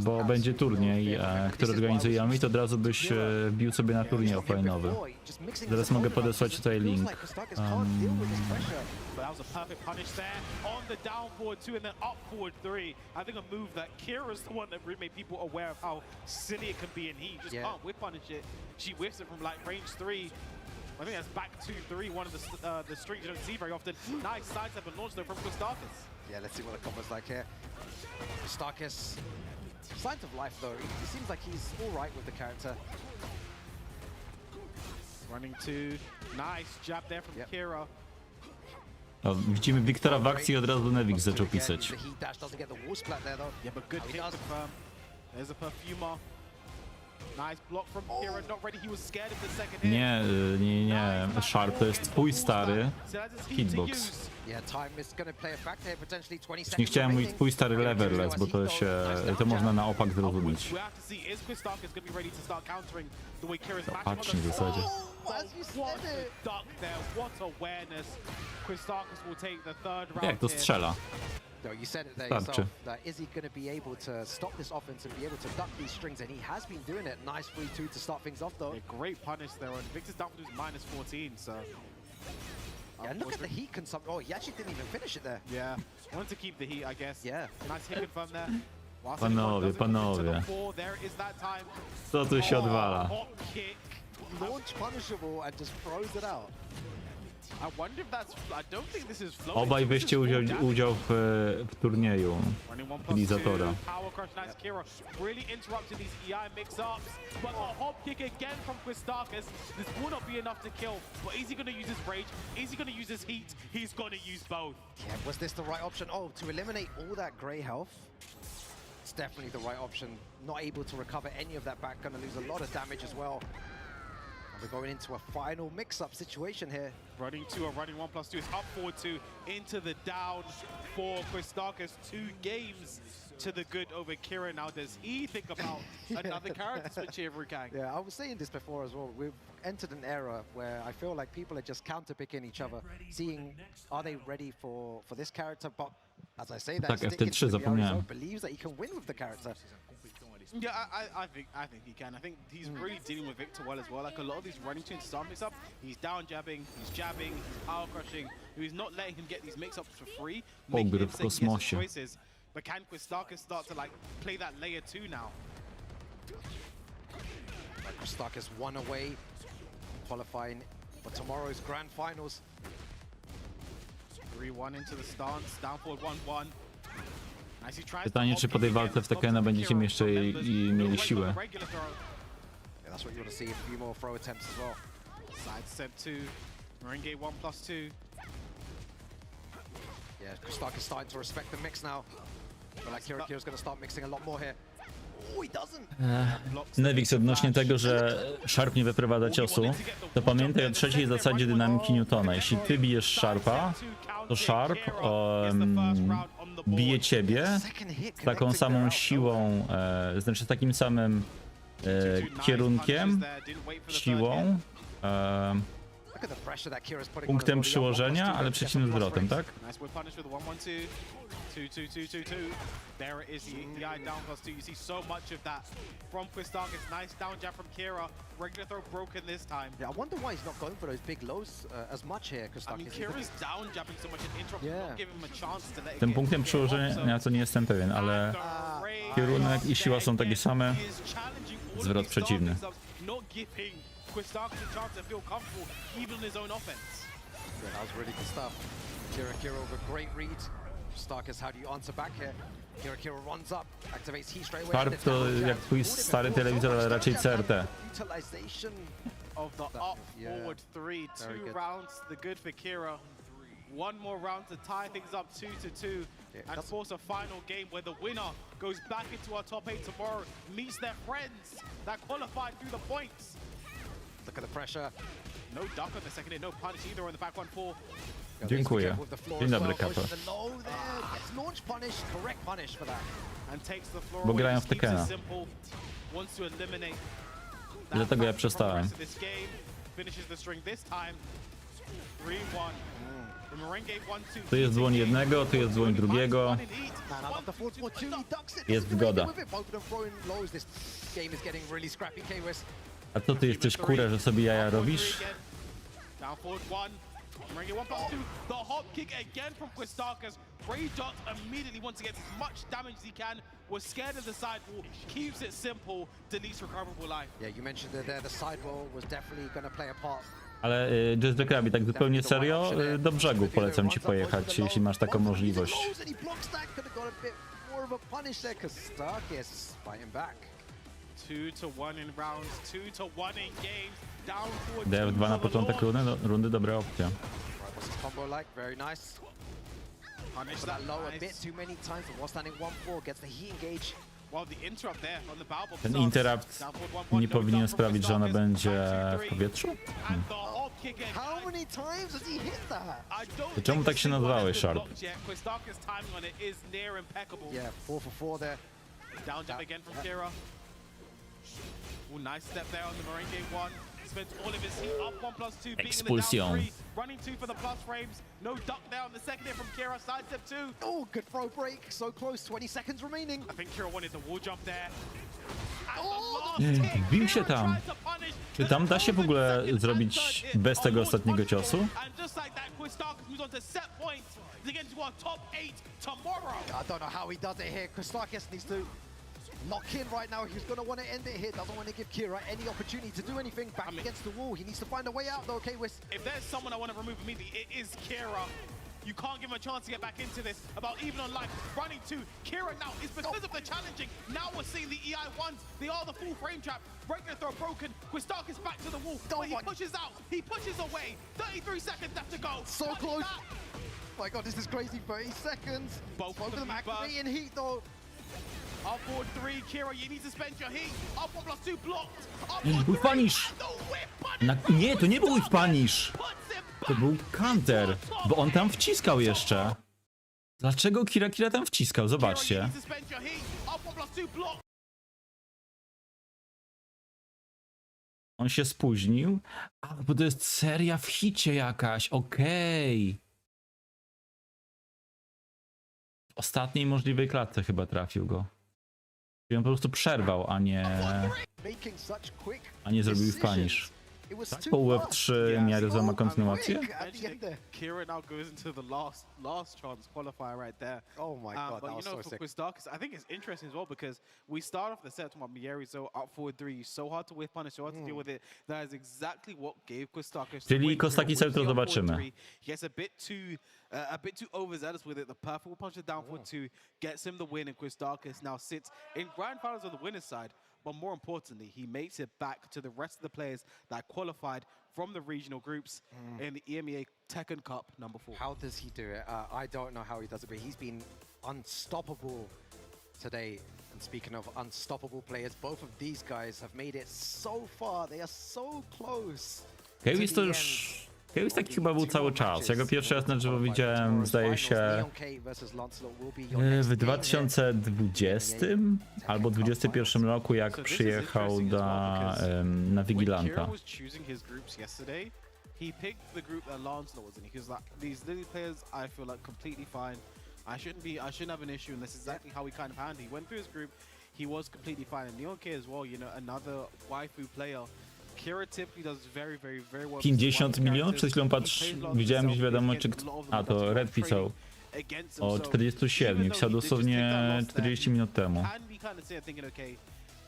bo będzie turniej, który organizujemy, i to od razu byś wbił sobie na turniej offline'owy. Zaraz mogę podesłać tutaj link. But that was a perfect punish there on the down forward 2 and then up forward 3. I think a move that Kira's the one that really made people aware of how silly it can be, and he just can't whip punish it. She whiffs it from like range 3. I think that's back 2-3, one of the strings you don't see very often. Nice sidestep and launch there from Chris Darkus. Yeah, let's see what the combo's like here. Starkus, signs of life though. He seems like he's all right with the character. Running 2, nice jab there from Kira. O, widzimy Wiktora w akcji i od razu Nevik zaczął pisać. Yeah, but good hit confirm. There's a perfumer. Nice block from Kira, not ready. He was scared of the second hit. Nie. Sharp to jest twój stary hitbox. Nie chciałem mówić twój stary leverless, bo to można na opak zrozumieć. Patrzcie w zasadzie. Jak to strzela? No, you said it there yourself, that is he going to be able to stop this offense and be able to duck these strings, and he has been doing it. Nice 3-2 to start things off though. A great punish there, and Victor's down to -14, so... Yeah, look at the heat consumption. Oh, he actually didn't even finish it there. Yeah, wanted to keep the heat, I guess. Yeah. Nice hit confirm there. Panowie. Co tu się odwala? Launch punishable and just throws it out. Obaj weźcie udział w turnieju utilizatora. Really interrupting these EI mix-ups, but a hop kick again from Chris Darkus. This will not be enough to kill, but is he going to use his rage? Is he going to use his heat? He's going to use both. Yeah, was this the right option? Oh, to eliminate all that grey health? It's definitely the right option. Not able to recover any of that back, going to lose a lot of damage as well. We're going into a final mix-up situation here. Running 2 or running 1+2 is up forward 2 into the down for Chris Darkus. 2 games to the good over Kira. Now does he think about another character switch here, Rukan? Yeah, I was saying this before as well. We've entered an era where I feel like people are just counter-picking each other, seeing are they ready for this character. But as I say that, believes that he can win with the character. Yeah, I think he can. I think he's really dealing with Victor well as well. Like a lot of these running to start mix-up, he's down jabbing, he's power crushing. He's not letting him get these mix-ups for free. Making him say yes to choices. But can Chris Darkus start to like play that layer 2 now? Chris Darkus 1 away, qualifying for tomorrow's grand finals. 3-1 into the stance, down forward 1-1. Pytanie, czy po tej walce w Tekkena będziecie jeszcze mieli siłę. That's what you want to see, a few more throw attempts as well. Side step 2, Merengue 1+2. Yeah, Kustak is starting to respect the mix now. But like Kira's going to start mixing a lot more here. Oh, he doesn't. Nevix, odnośnie tego, że Sharp nie wyprowadza ciosu, to pamiętaj o trzeciej zasadzie dynamiki Newtona. Jeśli ty bijesz Sharpa, to Sharp bije ciebie z taką samą siłą, znaczy takim samym kierunkiem, siłą, punktem przyłożenia, ale przeciwnym zwrotem, tak? There it is, the eye down +2. You see so much of that from Quistarkis. Nice down jab from Kira. Regular throw broken this time. Yeah, I wonder why he's not going for those big lows as much here. I mean, Kira's down jabbing so much and interrupt not giving him a chance to let it Tym punktem przyłożenia to nie jestem pewien, ale kierunek i siła są takie same. Zwrot przeciwny. Not giving Quistarkis a chance to feel comfortable even in his own offense. Yeah, that was really good stuff. Kira with a great read. Starkis, how do you answer back here? Kira runs up, activates heat straight away. Sharp to jak twój stary telewizor, ale raczej CRT. Utilization of the up forward 3, 2 rounds, the good for Kira. One more round to tie things up 2-2 and force a final game where the winner goes back into our top 8 tomorrow, meets their friends that qualified through the points. Look at the pressure. No duck on the second hit, no punish either on the back 1-4. Dziękuję. Dzień dobry, Kato. Bo grają w Tekkena. Dlatego ja przestałem. Tu jest dłoń jednego, tu jest dłoń drugiego. Jest zgoda. A co ty jesteś, kurę, że sobie jaja robisz? Merengue 1+2, the hop kick again from Quistarkis. Ray Dot immediately wants to get as much damage as he can. Was scared of the sidewall, keeps it simple, deletes recoverable life. Yeah, you mentioned that there, the sidewall was definitely going to play a part. Ale JakubDi, tak zupełnie serio, do brzegu polecam ci pojechać, jeśli masz taką możliwość. 2-1 in rounds, 2-1 in games. DF2 na początek rundy, dobra opcja. Ten interrupt nie powinien sprawić, że ona będzie w powietrzu? To czemu tak się nazwałeś, Sharp? Nice step there on the Merengue 1. Spent all of his heat up 1+2, beating Expulsion. the down 3, running 2 for the plus frames. No duck there on the second hit from Kira, side step 2. Oh, good throw break, so close, 20 seconds remaining. I think Kira wanted the wall jump there. Wbił się tam. Czy tam da się w ogóle zrobić bez tego ostatniego ciosu? And just like that, Quistarkis moves on to set points to get into our top 8 tomorrow. I don't know how he does it here. Quistarkis needs to lock in right now. He's going to want to end it here. Doesn't want to give Kira any opportunity to do anything. Back against the wall. He needs to find a way out though, okay? If there's someone I want to remove immediately, it is Kira. You can't give him a chance to get back into this. About even on life, running 2. Kira now is because of the challenging. Now we're seeing the EI ones. They are the full frame trap. Regular throw broken. Quistarkis back to the wall. But he pushes out. He pushes away. 33 seconds left to go. So close. Oh my god, this is crazy. 30 seconds. Both of them activating heat though. Up forward 3, Kira, you need to spend your heat. Up 1+2 blocked. Whip punish! Nie, to nie był whip punish! To był counter, bo on tam wciskał jeszcze. Dlaczego Kira tam wciskał? Zobaczcie. On się spóźnił. A, bo to jest seria w hicie jakaś, okej. W ostatniej możliwej klatce chyba trafił go. Czyli on po prostu przerwał, a nie zrobił w punish. UF 3 miarę ma kontynuację? Kira now goes into the last chance qualifier right there. Oh my god, but that was you know, so for sick. Quizdarkis, I think it's interesting as well because we start off the set with Mieri, so up forward 3, so hard to whip punish, so hard to deal with it. That is exactly what gave Quizdarkis. Czyli Kostaki jutro zobaczymy. He gets a bit too overzealous with it. The perfect will punch it down for 2, gets him the win, and Quizdarkis now sits in grand finals on the winner's side. But more importantly, he makes it back to the rest of the players that qualified from the regional groups in the EMEA Tekken Cup #4. How does he do it? I don't know how he does it, but he's been unstoppable today. And speaking of unstoppable players, both of these guys have made it so far. They are so close. Kewis to już... Kewis taki chyba był cały czas. Ja go pierwszy raz na żywo widziałem, zdaje się, w 2020 albo 2021 roku, jak przyjechał na Vigilanta. He picked the group that Lancelot was in. He was like, these Lily players, I feel like completely fine. I shouldn't have an issue, and that's exactly how he kind of handled it. He went through his group, he was completely fine. And Neon K as well, you know, another waifu player. Kira typically does very well. 50 milionów? Przed chwilą widziałem gdzieś wiadomo, czy... A, to Red pisał o 47, pisał dosłownie 40 minut temu.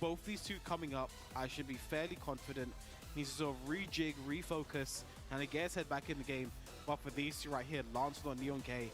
Both these two coming up, I should be fairly confident. Needs to sort of rejig, refocus, and it gets head back in the game. But for these two right here, Lancelot and Neon K,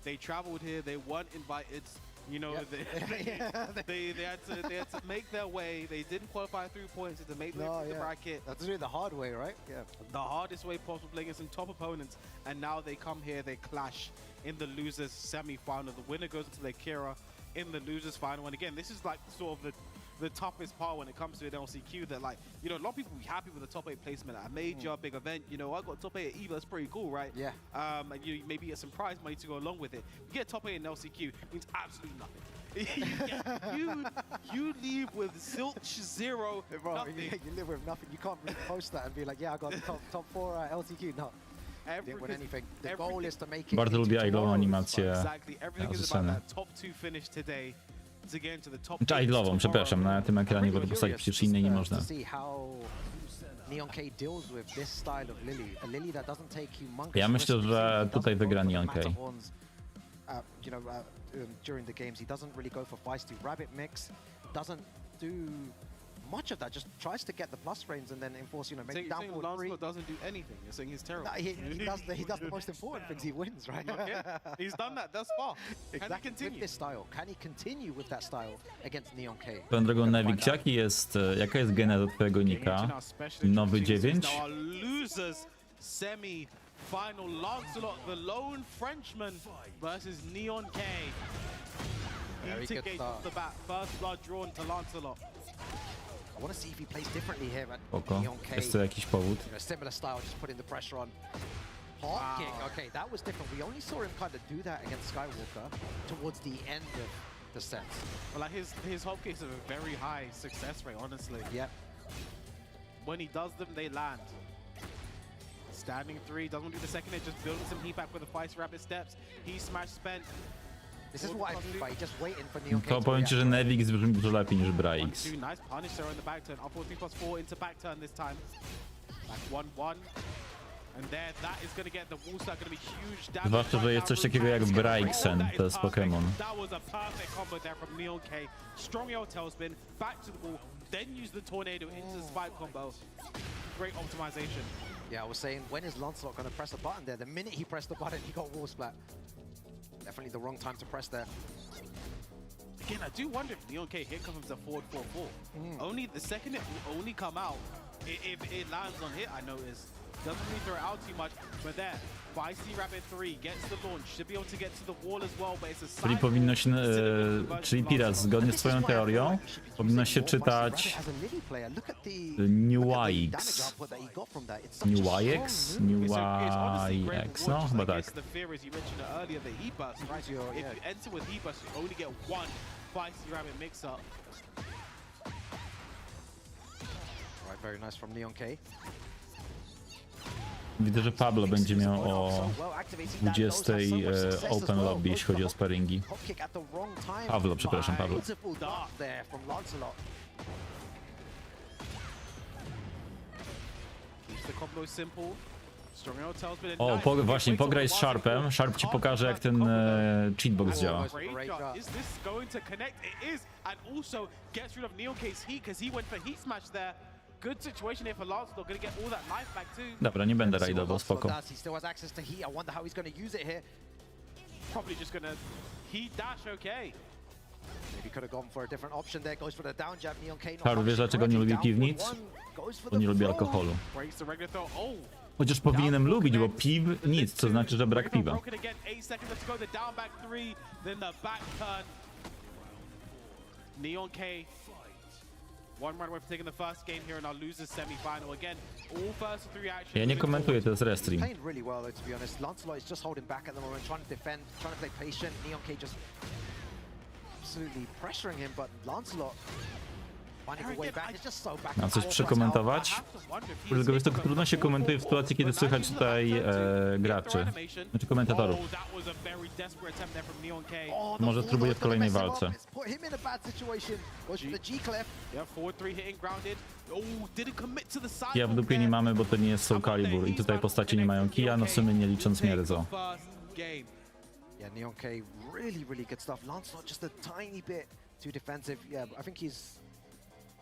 they traveled here, they weren't invited. You know, they had to make their way. They didn't qualify through points to make their way through the bracket. That's really the hard way, right? Yeah. The hardest way possible, playing against some top opponents. And now they come here, they clash in the losers semi-final. The winner goes into their Kira in the losers final. And again, this is like sort of the toughest part when it comes to an LCQ, that, like, you know, a lot of people be happy with the top 8 placement at a major big event. You know, I got top 8 at EVA, that's pretty cool, right? Yeah. And you maybe get some prize money to go along with it. You get top 8 in LCQ, it means absolutely nothing. you leave with zilch, zero, Bro, nothing. you live with nothing. You can't really post that and be like, yeah, I got top 4 LCQ. No. Didn't win anything. The goal is to make it. Bardzo lubię idlową animację Everything is about that top 2 finish today. Czy idlową, przepraszam, na tym ekranie, bo to postaci przecież innej nie można. Ja myślę, że tutaj wygra Neon K. During the games, he doesn't really go for feisty rabbit mix. Doesn't do much of that. Just tries to get the plus frames and then enforce, you know, maybe down forward 3. Doesn't do anything. You're saying he's terrible. No, he does the most important things. He wins, right? Okay. He's done that thus far. Can he continue with this style? Can he continue with that style against Neon K? Swoją drogą, Nevik, jaka jest geneza twojego nika? Nowy 9? Losers semi final. Lancelot, the lone Frenchman versus Neon K. Integrate off the bat. First blood drawn to Lancelot. I want to see if he plays differently here, man. Oko, jest to jakiś powód? You know, similar style, just putting the pressure on. Hard kick, okay, that was different. We only saw him kind of do that against Skywalker towards the end of the set. Well, like his hop kicks have a very high success rate, honestly. Yep. When he does them, they land. Standing 3, doesn't do the second hit, just building some heat back with the Feist Rabbit steps. He smash spent. This is what I mean by just waiting for Neon K. To powiem ci, że Nevik brzmi dużo lepiej niż Braix. Nice punish there on the back turn. Up 4 into back turn this time. Back 1-1. And there, that is going to get the wall start, going to be huge damage. Zwłaszcza, że jest coś takiego jak Braixen, to jest Pokémon. That was a perfect combo there from Neon K. Strong L tailspin, back to the wall, then use the tornado into the spike combo. Great optimization. Yeah, I was saying, when is Lancelot going to press the button there? The minute he pressed the button, he got wall splat. Definitely the wrong time to press there. Again, I do wonder if Neon K hit comes a forward 4-4. Only the second it will only come out if it lands on hit, I noticed. Doesn't really throw it out too much, but there, Feisty Rabbit 3 gets the launch, should be able to get to the wall as well, but it's a side. Czyli powinno się, czyli Piras, zgodnie z twoją teorią, powinno się czytać Newix. Newix? Newix, no chyba tak. The fear is you mentioned it earlier, the heat burst, right? If you enter with heat burst, you only get one Feisty Rabbit mix-up. Right, very nice from Neon K. Widzę, że Pablo będzie miał o 20 open lobby, jeśli chodzi o sparingi. Pablo, przepraszam, Pablo. O, właśnie, pograj z Sharpem. Sharp ci pokaże, jak ten cheatbox działa. Is this going to connect? It is, and also gets rid of Neonka's heat because he went for heat smash there. Good situation here for Lancelot, gonna get all that life back too. Dobra, nie będę rajdował, spoko. He still has access to heat. I wonder how he's going to use it here. Probably just gonna heat dash, okay. Maybe could have gone for a different option there. Goes for the down jab. Neonka not Sharp, wiesz dlaczego nie lubi piwnic? Bo nie lubi alkoholu. Breaks the regular throw. Oh. Chociaż powinienem lubić, bo piw nic, co znaczy, że brak piwa. Broken again, 8 seconds left to go. The down back 3, then the back turn. Neonka, one right away from taking the first game here in our losers semi-final. Again, all first 3 actions. Ja nie komentuję, to jest restream. Playing really well though, to be honest. Lancelot is just holding back at the moment, trying to defend, trying to play patient. Neonka just absolutely pressuring him, but Lancelot finding a way back. It's just so back. A coś przekomentować? Tylko wiesz, to trudno się komentuje w sytuacji, kiedy słychać tutaj graczy, znaczy komentatorów. Może spróbuję w kolejnej walce. Ja w dupie nie mamy, bo to nie jest Soul Calibur i tutaj postacie nie mają kija, no w sumie nie licząc Mierzo. Yeah, Neonka, really good stuff. Lancelot just a tiny bit too defensive. Yeah, I think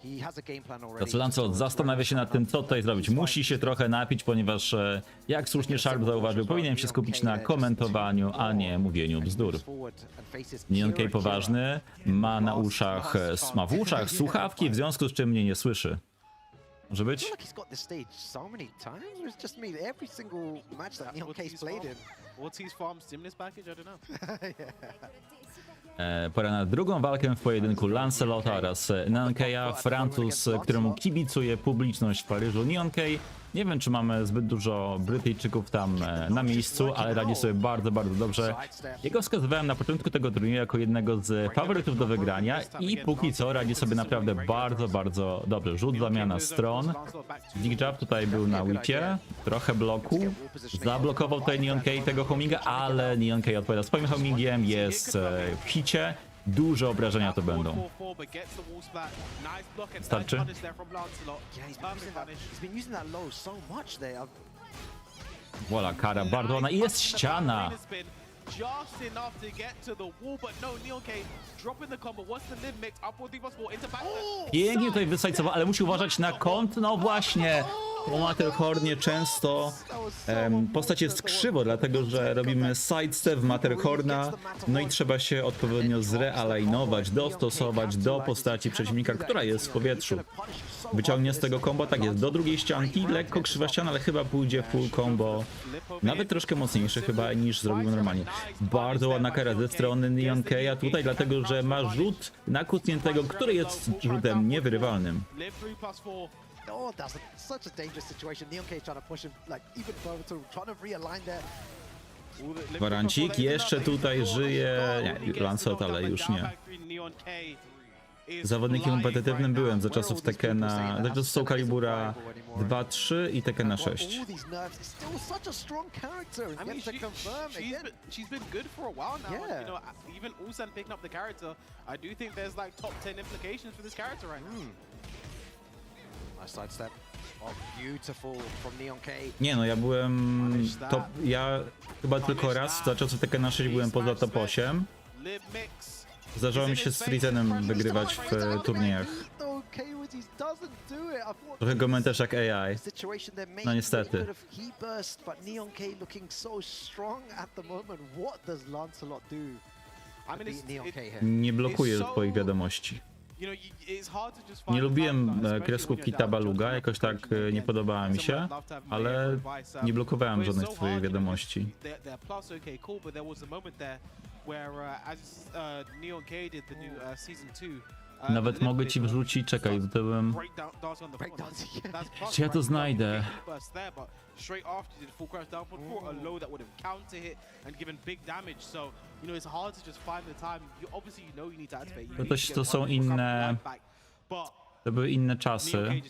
he has a game plan already. To co Lancelot zastanawia się nad tym, co tutaj zrobić. Musi się trochę napić, ponieważ jak słusznie Sharp zauważył, powinien się skupić na komentowaniu, a nie mówieniu bzdur. Neonka poważny, ma na uszach, ma w uszach słuchawki, w związku z czym mnie nie słyszy. Może być? Pora na drugą walkę w pojedynku Lancelota oraz Neonkaya, Francuz, któremu kibicuje publiczność w Paryżu. Neonkay, nie wiem, czy mamy zbyt dużo Brytyjczyków tam na miejscu, ale radzi sobie bardzo dobrze. Jego wskazywałem na początku tego turnieju jako jednego z faworytów do wygrania i póki co radzi sobie naprawdę bardzo dobrze. Rzut, zamiana stron. Dick Jab tutaj był na whipie, trochę bloku. Zablokował tutaj Neonkay tego hominga, ale Neonkay odpowiada swoim homingiem, jest w hicie. Duże obrażenia to będą. Starczy? Wola, kara bardzo ładna i jest ściana. Pięknie tutaj wysajcował, ale musi uważać na kąt, no właśnie. Po Matterhornie często postać jest krzywo, dlatego że robimy sidestep w Matterhorna, no i trzeba się odpowiednio zrealignować, dostosować do postaci przeciwnika, która jest w powietrzu. Wyciągnie z tego combo, tak jest, do drugiej ścianki, lekko krzywa ściana, ale chyba pójdzie full combo, nawet troszkę mocniejszy chyba niż zrobił normalnie. Bardzo ładna kara ze strony Neonkaya tutaj, dlatego że ma rzut na kucniętego, który jest rzutem niewyrywalnym. Oh, that's such a dangerous situation. Neonka trying to push him like even further, trying to realign there. Warancik jeszcze tutaj żyje. Nie, Lancelot, ale już nie. Zawodnikiem kompetytywnym byłem za czasów Tekkena, za czasów Soul Calibura 2-3 i Tekkena 6. She's been good for a while now. You know, even Ulsan picking up the character, I do think there's like top 10 implications for this character right now. Nice sidestep. Oh, beautiful from Neonka. Nie no, ja byłem top, ja chyba tylko raz za czasów Tekkena 6 byłem poza top 8. Zdarzało mi się z Frizenem wygrywać w turniejach. Trochę go mam też jak AI. No niestety. Nie blokuję swoich wiadomości. Nie lubiłem kreskówki Tabaluga, jakoś tak nie podobała mi się, ale nie blokowałem żadnych swoich wiadomości. Nawet mogę ci wrzucić, czekaj, to byłem... Czy ja to znajdę? To są inne... To były inne czasy.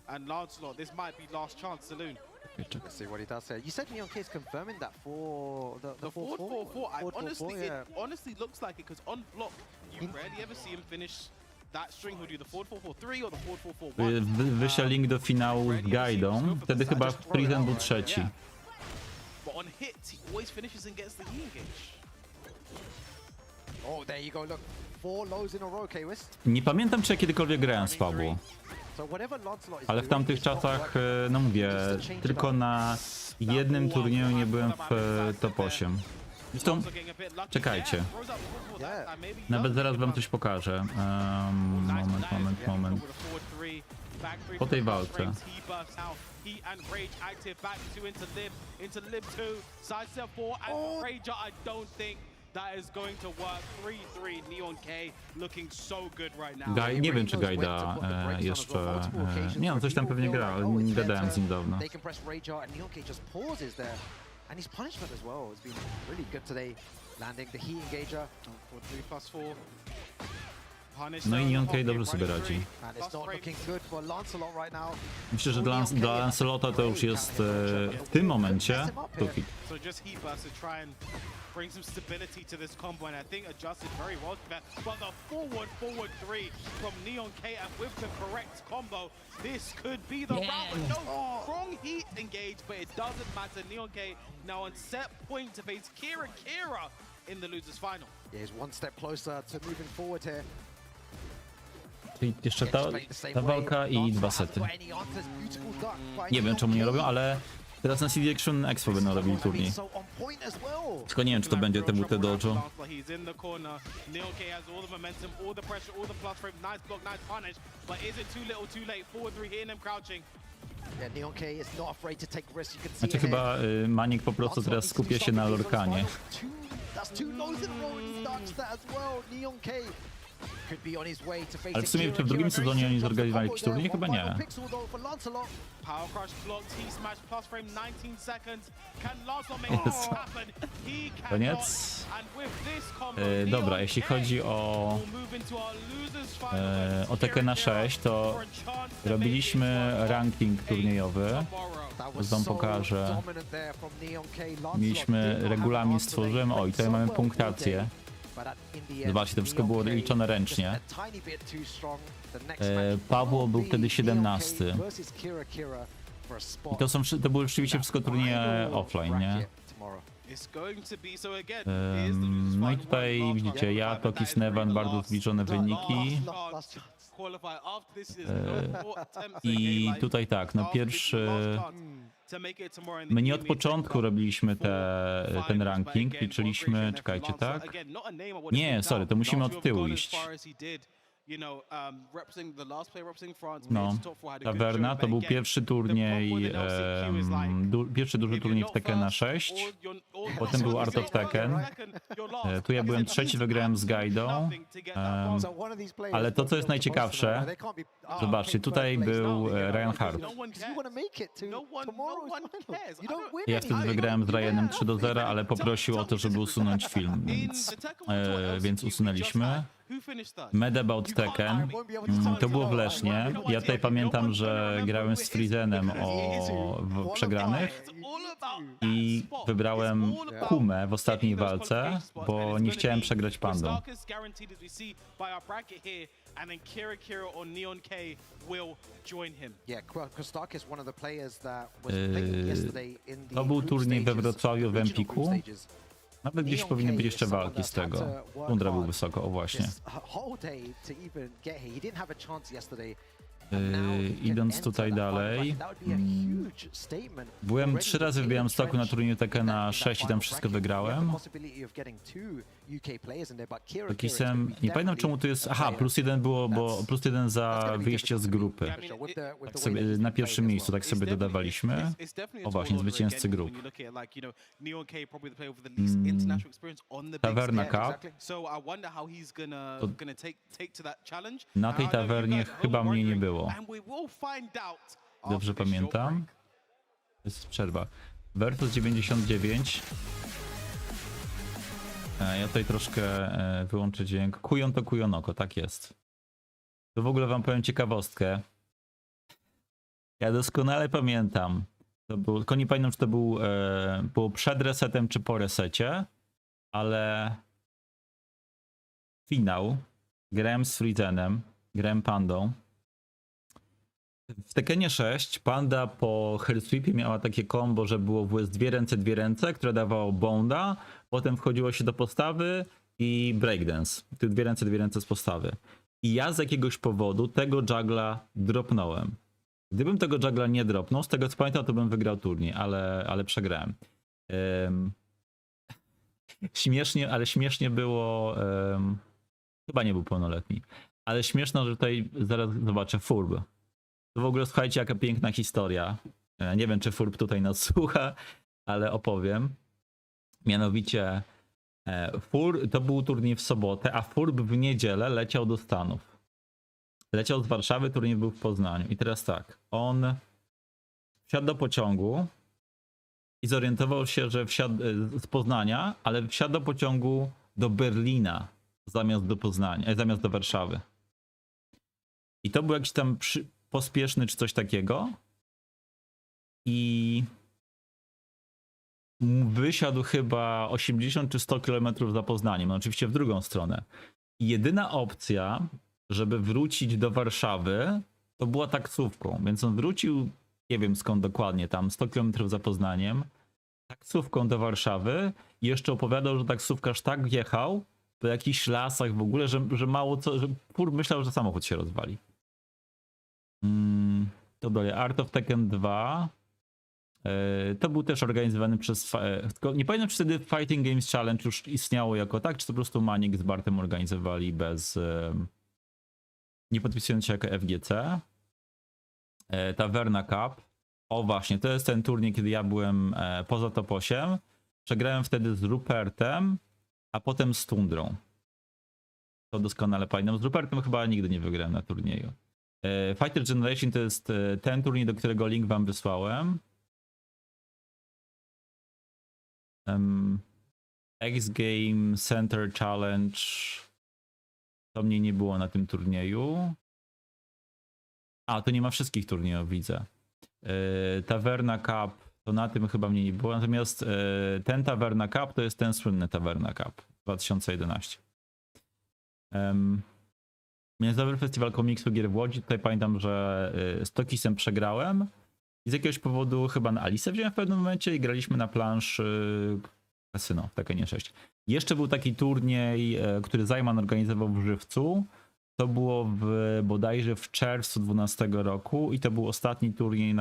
And Lancelot, this might be last chance saloon. Let's see what he does here. You said Neonka is confirming that for the 4-4. Honestly, it honestly looks like it because on block, you rarely ever see him finish Wyślę link do finału z guidą. Wtedy chyba Frizen był trzeci. Oh, there you go. Look, 4 lows in a row, Kwis. Nie pamiętam, czy ja kiedykolwiek grałem z Pawło. Ale w tamtych czasach, no mówię, tylko na jednym turnieju nie byłem w top 8. Zresztą, czekajcie. Nawet zaraz wam coś pokażę. Moment. Po tej walce. Nie wiem, czy Gajda jeszcze... nie no, coś tam pewnie gra, ale nie gadałem z nim dawno. And his punishment as well has been really good today, landing the heat engager. No i Neon K dobrze sobie radzi. And it's not looking good for Lancelot right now. Myślę, że dla Lancelota to już jest w tym momencie sufit. Bring some stability to this combo, and I think adjusted very well to that. But the forward three from Neon K, and with the correct combo, this could be the round. But no, strong heat engage, but it doesn't matter. Neon K now on set point to face Kira in the losers final. Yeah, he's one step closer to moving forward here. Czyli jeszcze ta walka i 2 sety. Nie wiem, czemu nie robią, ale teraz na CD Action Expo będą robili turniej. Tylko nie wiem, czy to będzie TWT Dojo. Znaczy chyba Maniek po prostu teraz skupia się na Lorkanie. Ale w sumie czy w drugim sezonie oni zorganizowali jakiś turniej? Chyba nie. Koniec. Dobra, jeśli chodzi o Tekkena 6, to robiliśmy ranking turniejowy. Wam pokażę. Mieliśmy regulamin, stworzyłem. Oj, tutaj mamy punktację. Zobaczcie, to wszystko było liczone ręcznie. Pawło był wtedy 17. I to były rzeczywiście wszystko turnieje offline, nie? No i tutaj widzicie, ja, Toki, Snevan, bardzo zbliżone wyniki. I tutaj tak, no pierwszy... My nie od początku robiliśmy ten ranking, liczyliśmy, czekajcie, tak? Nie, sorry, to musimy od tyłu iść. No, Taverna to był pierwszy turniej, pierwszy duży turniej w Tekkena 6, potem był Art of Tekken, tu ja byłem trzeci, wygrałem z Gajdą, ale to, co jest najciekawsze, zobaczcie, tutaj był Ryan Hart. Ja wtedy wygrałem z Ryanem 3-0, ale poprosił o to, żeby usunąć film, więc usunęliśmy. Mad About Tekken, to było w Lesznie. Ja tutaj pamiętam, że grałem z Frizenem w przegranych i wybrałem Kumę w ostatniej walce, bo nie chciałem przegrać Pandą. To był turniej we Wrocławiu w Empiku. Nawet gdzieś powinny być jeszcze walki z tego. Tundra był wysoko, o właśnie. Idąc tutaj dalej, byłem 3 razy w Białymstoku na turnieju Tekkena 6 i tam wszystko wygrałem. Kisem, nie pamiętam czemu tu jest, aha, +1 było, bo +1 za wyjście z grupy. Tak sobie, na pierwszym miejscu, tak sobie dodawaliśmy. O właśnie, zwycięzcy grup. Taverna Cup. Na tej tawernie chyba mnie nie było. Dobrze pamiętam. Jest przerwa. Vertus 99. Ja tutaj troszkę wyłączę dźwięk. Kujon to kujonoko, tak jest. To w ogóle wam powiem ciekawostkę. Ja doskonale pamiętam. Tylko nie pamiętam, czy to było przed resetem, czy po resecie. Ale finał grałem z Frizenem. grałem Pandą. W Tekkenie 6 Panda po hellsweepie miała takie combo, że było w dwie ręce, które dawało bonda, potem wchodziło się do postawy i breakdance. Tu dwie ręce z postawy. I ja z jakiegoś powodu tego juggla dropnąłem. Gdybym tego juggla nie dropnął, z tego co pamiętam, to bym wygrał turniej, ale przegrałem. Śmiesznie było... chyba nie był pełnoletni. Ale śmieszno, że tutaj zaraz zobaczę Furb. To w ogóle słuchajcie, jaka piękna historia. Nie wiem, czy Furb tutaj nas słucha, ale opowiem. Mianowicie to był turniej w sobotę, a Furb w niedzielę leciał do Stanów. Leciał z Warszawy, turniej był w Poznaniu. I teraz tak, on wsiadł do pociągu i zorientował się, że wsiadł z Poznania, ale wsiadł do pociągu do Berlina zamiast do Poznania, zamiast do Warszawy. I to był jakiś tam pospieszny czy coś takiego. I wysiadł chyba 80 czy 100 km za Poznaniem, no oczywiście w drugą stronę. I jedyna opcja, żeby wrócić do Warszawy, to była taksówką, więc on wrócił, nie wiem skąd dokładnie, tam 100 km za Poznaniem, taksówką do Warszawy i jeszcze opowiadał, że taksówkarz tak jechał po jakichś lasach w ogóle, że mało co, że myślał, że samochód się rozwali. To dalej, Art of Tekken 2. To był też organizowany przez... Nie pamiętam, czy wtedy Fighting Games Challenge już istniało jako tak, czy to po prostu Maniek z Bartem organizowali bez... nie podpisując się jako FGC. Taverna Cup. O właśnie, to jest ten turniej, kiedy ja byłem poza top 8. Przegrałem wtedy z Rupertem, a potem z Tundrą. To doskonale pamiętam. Z Rupertem chyba nigdy nie wygrałem na turnieju. Fighter Generation to jest ten turniej, do którego link wam wysłałem. X Game Center Challenge. To mnie nie było na tym turnieju. A, to nie ma wszystkich turniejów, widzę. Taverna Cup, to na tym chyba mnie nie było. Natomiast ten Taverna Cup to jest ten słynny Taverna Cup 2011. Miałem dobry festiwal komiksu gier w Łodzi. Tutaj pamiętam, że z Tokisem przegrałem. I z jakiegoś powodu chyba na Alice wziąłem w pewnym momencie i graliśmy na planszy kasyno w Tekkenie 6. Jeszcze był taki turniej, który Zajman organizował w Żywcu. To było bodajże w czerwcu 2012 roku i to był ostatni turniej,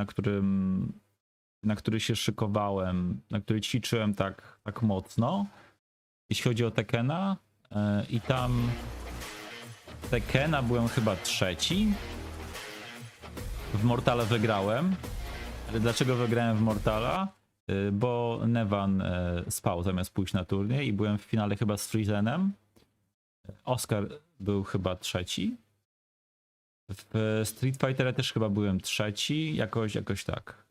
na który się szykowałem, na który ćwiczyłem tak mocno. Jeśli chodzi o Tekkena. I tam Tekkena byłem chyba trzeci. W Mortala wygrałem. Ale dlaczego wygrałem w Mortala? Bo Nevan spał zamiast pójść na turniej i byłem w finale chyba z Frizenem. Oscar był chyba trzeci. W Street Fighter'a też chyba byłem trzeci. Jakoś tak.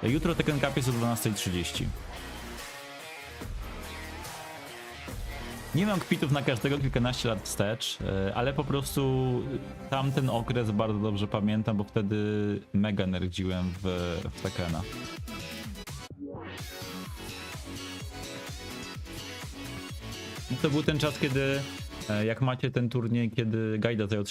Jutro Tekken Cup jest o 12:30. Nie mam kwitów na każdego kilkanaście lat wstecz, ale po prostu tamten okres bardzo dobrze pamiętam, bo wtedy mega nerdziłem w Tekkena. I to był ten czas, kiedy jak macie ten turniej, kiedy Gajda zajął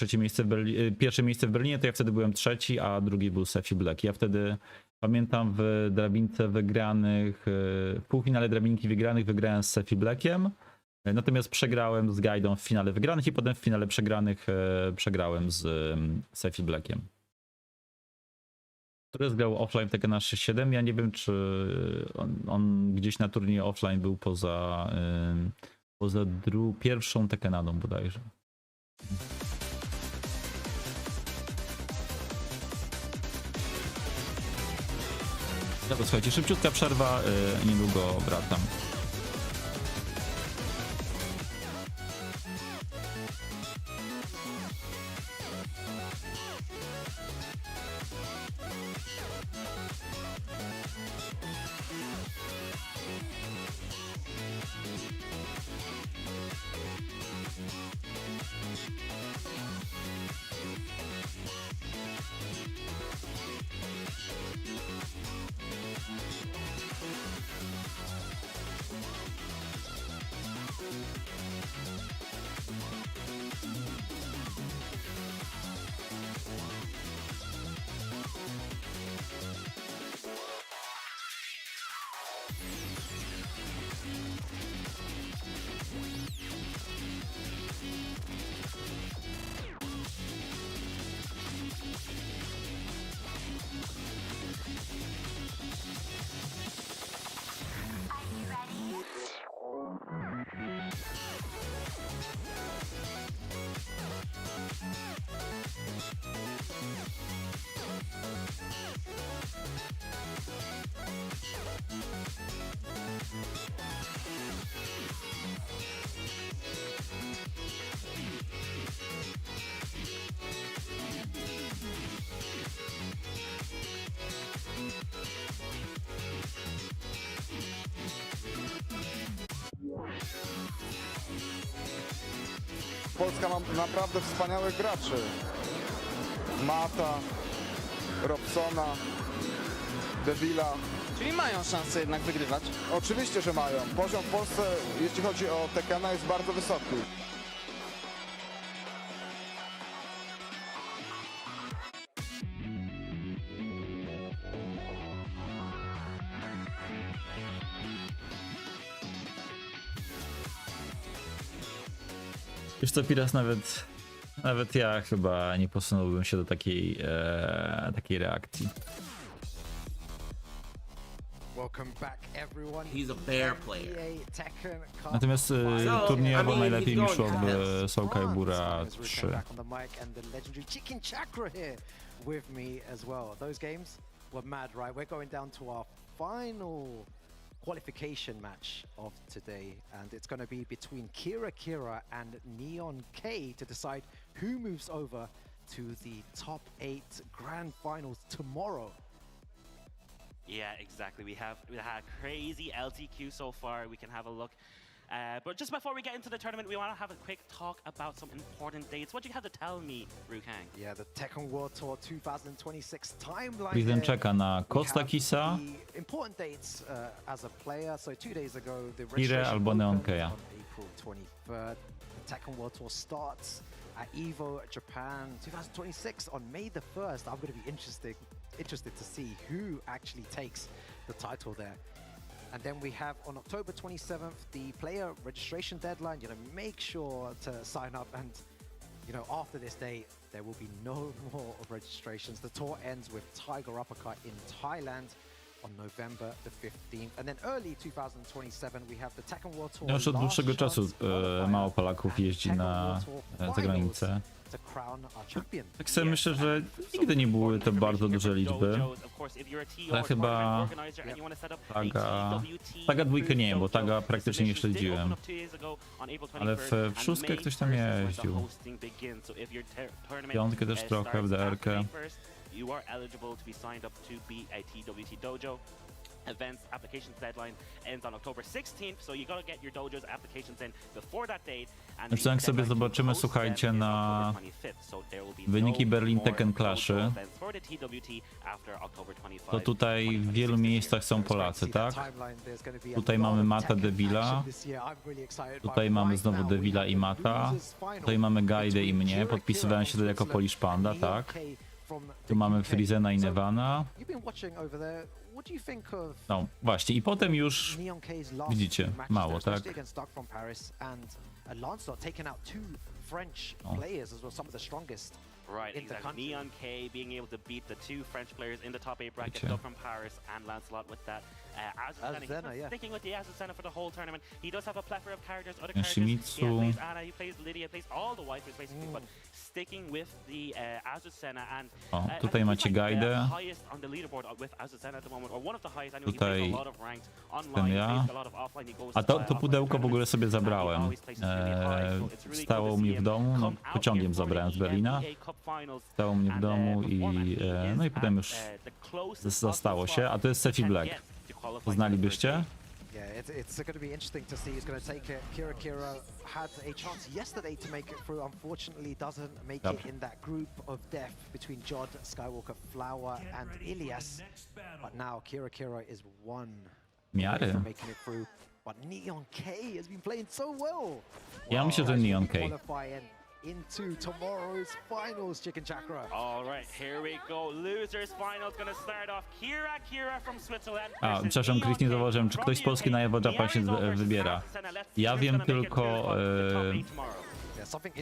pierwsze miejsce w Berlinie, to ja wtedy byłem trzeci, a drugi był Sefi Black. Ja wtedy pamiętam w drabince wygranych, w półfinale drabinki wygrałem z Sefi Blackiem. Natomiast przegrałem z Gajdą w finale wygranych i potem w finale przegranych przegrałem z Sefi Blackiem. Który zgrał offline w Tekkena 6.7. Ja nie wiem, czy on gdzieś na turnieju offline był poza pierwszą Tekkenadą bodajże. Dobra, słuchajcie, szybciutka przerwa, niedługo wracam. Polska ma naprawdę wspaniałych graczy. Mata, Robsona, Devila. Czyli mają szansę jednak wygrywać. Oczywiście, że mają. Poziom w Polsce, jeśli chodzi o Tekkena, jest bardzo wysoki. Wiesz co, Piras, nawet ja chyba nie posunąłbym się do takiej reakcji. He's a bear player. Natomiast turniejowo najlepiej mi szło w Soul Calibura 3. With me as well. Those games were mad, right? We're going down to our final qualification match of today, and it's going to be between Kira and Neon K to decide who moves over to the top 8 grand finals tomorrow. Yeah, exactly. We had crazy LCQ so far. We can have a look. But just before we get into the tournament, we want to have a quick talk about some important dates. What do you have to tell me, Rukang? Yeah, the Tekken World Tour 2026 timeline. Prison czeka na Kostakisa, Important dates as a player. So 2 days ago, the Kire albo Neon opened Keja. on April 23rd. The Tekken World Tour starts at Evo Japan 2026 on May the 1st. I'm going to be interested to see who actually takes the title there. And then we have on October 27th the player registration deadline. You know, make sure to sign up, and you know, after this day there will be no more registrations. The tour ends with Tiger Uppercut in Thailand on November the 15th, and then early 2027 we have the Tekken World Tour. Już od dłuższego czasu mało Polaków jeździ na zagranicę. Tak sobie myślę, że nigdy nie były to bardzo duże liczby. Ale chyba Taga dwójkę nie wiem, bo Taga praktycznie nie śledziłem. Ale w szóstkę ktoś tam jeździł. Piątkę też trochę, w DR-kę. Events applications deadline ends on October 16th, so you gotta get your dojo's applications in before that date. Zresztą jak sobie zobaczymy, słuchajcie, na wyniki Berlin Tekken Clash'y, to tutaj w wielu miejscach są Polacy, tak? Tutaj mamy Mata, Devila, tutaj mamy znowu Devila i Mata, tutaj mamy Gaidę i mnie, podpisywałem się tutaj jako Polish Panda, tak? Tu mamy Frizena i Nevana. No właśnie, i potem już widzicie, mało, tak? O. Right, exactly. Neon K being able to beat the 2 French players in the top 8 bracket, Doug from Paris and Lancelot with that. Azucena, he's sticking with the Azucena for the whole tournament. He does have a plethora of characters, other characters. He plays Anna, he plays Lydia, plays all the waifus basically, but sticking with the Azucena and tutaj macie Gaidę. highest on the leaderboard with Azucena at the moment, or one of the highest. I know he plays a lot of ranked online, he plays a lot of offline, he goes A to pudełko w ogóle sobie zabrałem. Stało u mnie w domu, no pociągiem zabrałem z Berlina. Stało u mnie w domu i no i potem już zostało się, a to jest Sefi Black. Poznalibyście? Yeah, it's going to be interesting to see who's going to take it. Kira had a chance yesterday to make it through. Unfortunately, doesn't make it in that group of death between Jod, Skywalker, Flower, and Ilias. But now Kira is one Miary. from making it through. But Neon K has been playing so well. Ja myślę, że Neon K. Into tomorrow's finals, Chicken Chakra. All right, here we go. Losers finals gonna start off. Kira from Switzerland. A, przepraszam, Chris, nie zauważyłem, czy ktoś z Polski na Evo Japan się wybiera. Ja wiem tylko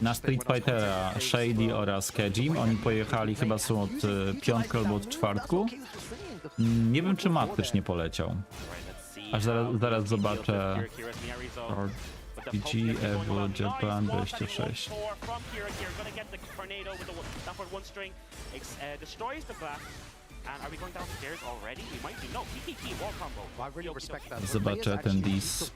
na Street Fightera Shady oraz Kejim. Oni pojechali, chyba są od piątku albo od czwartku. Nie wiem, czy Matt też nie poleciał. Aż zaraz zobaczę. PG Evo Japan 26. Zobaczę ten dis.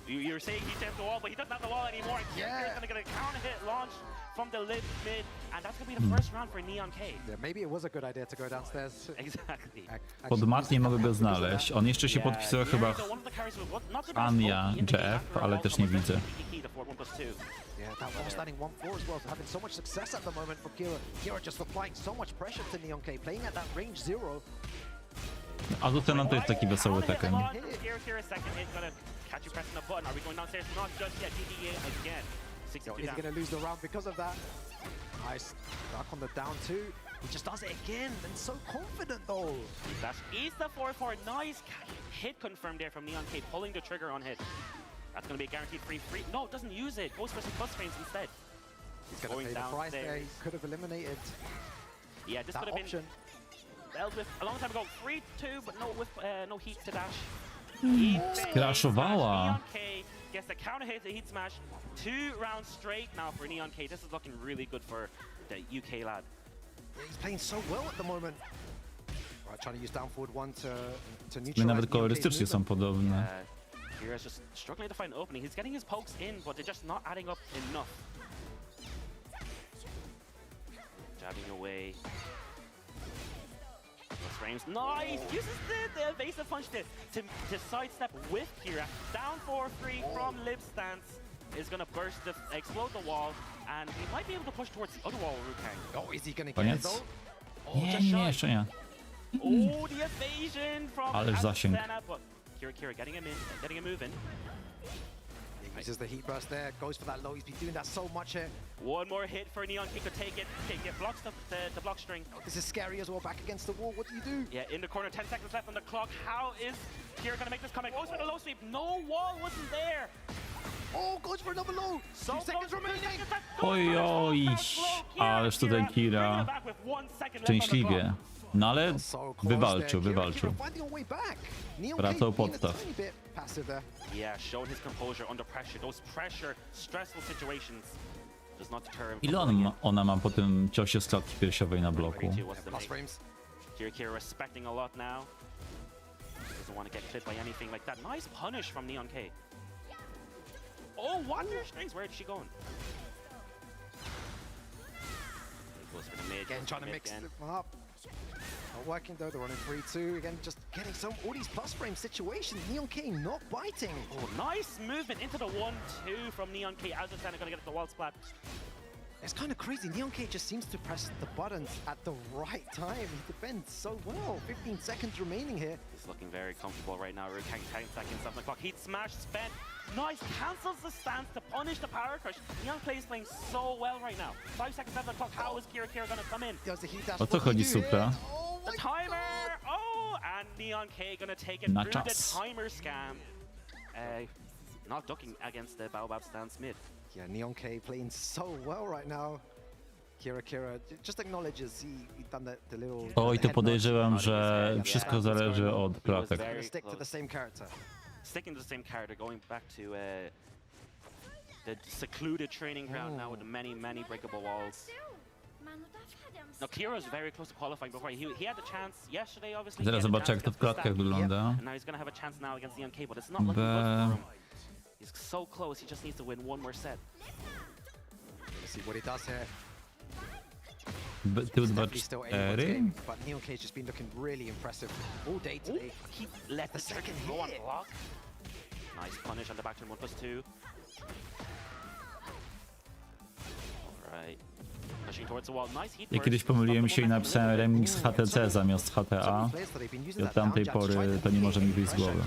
You're saying he tapped the wall, but he doesn't have the wall anymore. Kira's gonna get a counter hit launch from the mid. And that's going to be the first round for Neon K. Yeah, maybe it was a good idea to go downstairs. Exactly. Pod mat nie mogę go znaleźć. On jeszcze się podpisał chyba Ania Jeff, ale też nie widzę. Yeah, that wall standing 1-4 as well, having so much success at the moment for Kira. Kira just applying so much pressure to Neon K, playing at that range 0. A Lutenon to jest taki wesoły Tekken. He's going to lose the round because of that. Nice, back on the down 2. He just does it again, and so confident though. Eats the 4-4, nice hit confirmed there from Neon K, pulling the trigger on hit. That's going to be a guaranteed free. No, doesn't use it, goes for some plus frames instead. He's going to pay the price there, he could have eliminated this that could have option. Been with a long time ago, 3-2, but no heat to dash. Skraszowała. Neon K gets the counter hit, the heat smash. 2 rounds straight now for Neon K. This is looking really good for the UK lad. Yeah, he's playing so well at the moment. Right, trying to use down forward 1 to My neutralize nawet kolorystycznie są podobne. Kira's just struggling to find an opening. He's getting his pokes in, but they're just not adding up enough. Jabbing away. Frames. Nice! Uses the evasive punch to sidestep with Kira. Down 4-3 from Lib stance is going to burst explode the wall, and he might be able to push towards the other wall, Rukang. Oh, is he going to get it though? Nie, jeszcze nie. Oh, the evasion from Ależ zasięg. Senna, but Kira getting him in, getting him moving. He uses the heat burst there, goes for that low. He's been doing that so much here. One more hit for Neon K could take it. Blocks the block string. Oh, this is scary as well, back against the wall. What do you do? Yeah, in the corner, 10 seconds left on the clock. How is Kira going to make this comeback? Goes for the low sweep. No wall wasn't there. Oh, goes for another low. So 2 seconds remaining. Oj, ależ tutaj Kira szczęśliwie. No ale wywalczył. Wracał podstaw. Yeah, showed his composure under pressure. Those stressful situations does not deter him. Ile ona ma po tym ciosie z klatki piersiowej na bloku? Kira respecting a lot now. Doesn't want to get clipped by anything like that. Nice punish from Neon K. Oh, wonder strings. Where is she going? Goes for the mid. Again, trying to mix them up. Not working though, they're running 3-2. Again, just getting all these plus frame situations. Neon K not biting. Oh, nice movement into the 1-2 from Neon K. As it's going to get the wall splat. It's kind of crazy. Neon K just seems to press the buttons at the right time. He defends so well. 15 seconds remaining here. He's looking very comfortable right now. Rukang 10 seconds on the clock. Heat smash spent. Nice, cancels the stance to punish the power crush. Neon K is playing so well right now. 5 seconds on the clock. How is Kira going to come in? Does the heat dash? O co chodzi, Supra? The timer! Oh, and Neon K gonna take it through the timer scam. Not ducking against the Baobab stance mid. Yeah, Neon K playing so well right now. Kira just acknowledges he done the little... Oj, to podejrzewam, że wszystko zależy od klatek. Stick to the same character. Sticking to the same character, going back to the secluded training ground now with the many breakable walls. No, Kira's very close to qualifying before. He had the chance yesterday, obviously. Zaraz zobaczę, jak to w klatkach wygląda. And now he's gonna have a chance now against Neon K, but it's not looking good for him. He's so close, he just needs to win one more set. Let's see what he does here. Tył 2-4. But Neon K's just been looking really impressive all day today. He let the second go on block. Nice punish on the back turn 1+2. Alright. Ja kiedyś pomyliłem się i napisałem remix HTC zamiast HTA i od tamtej pory to nie może mi wyjść z głowy.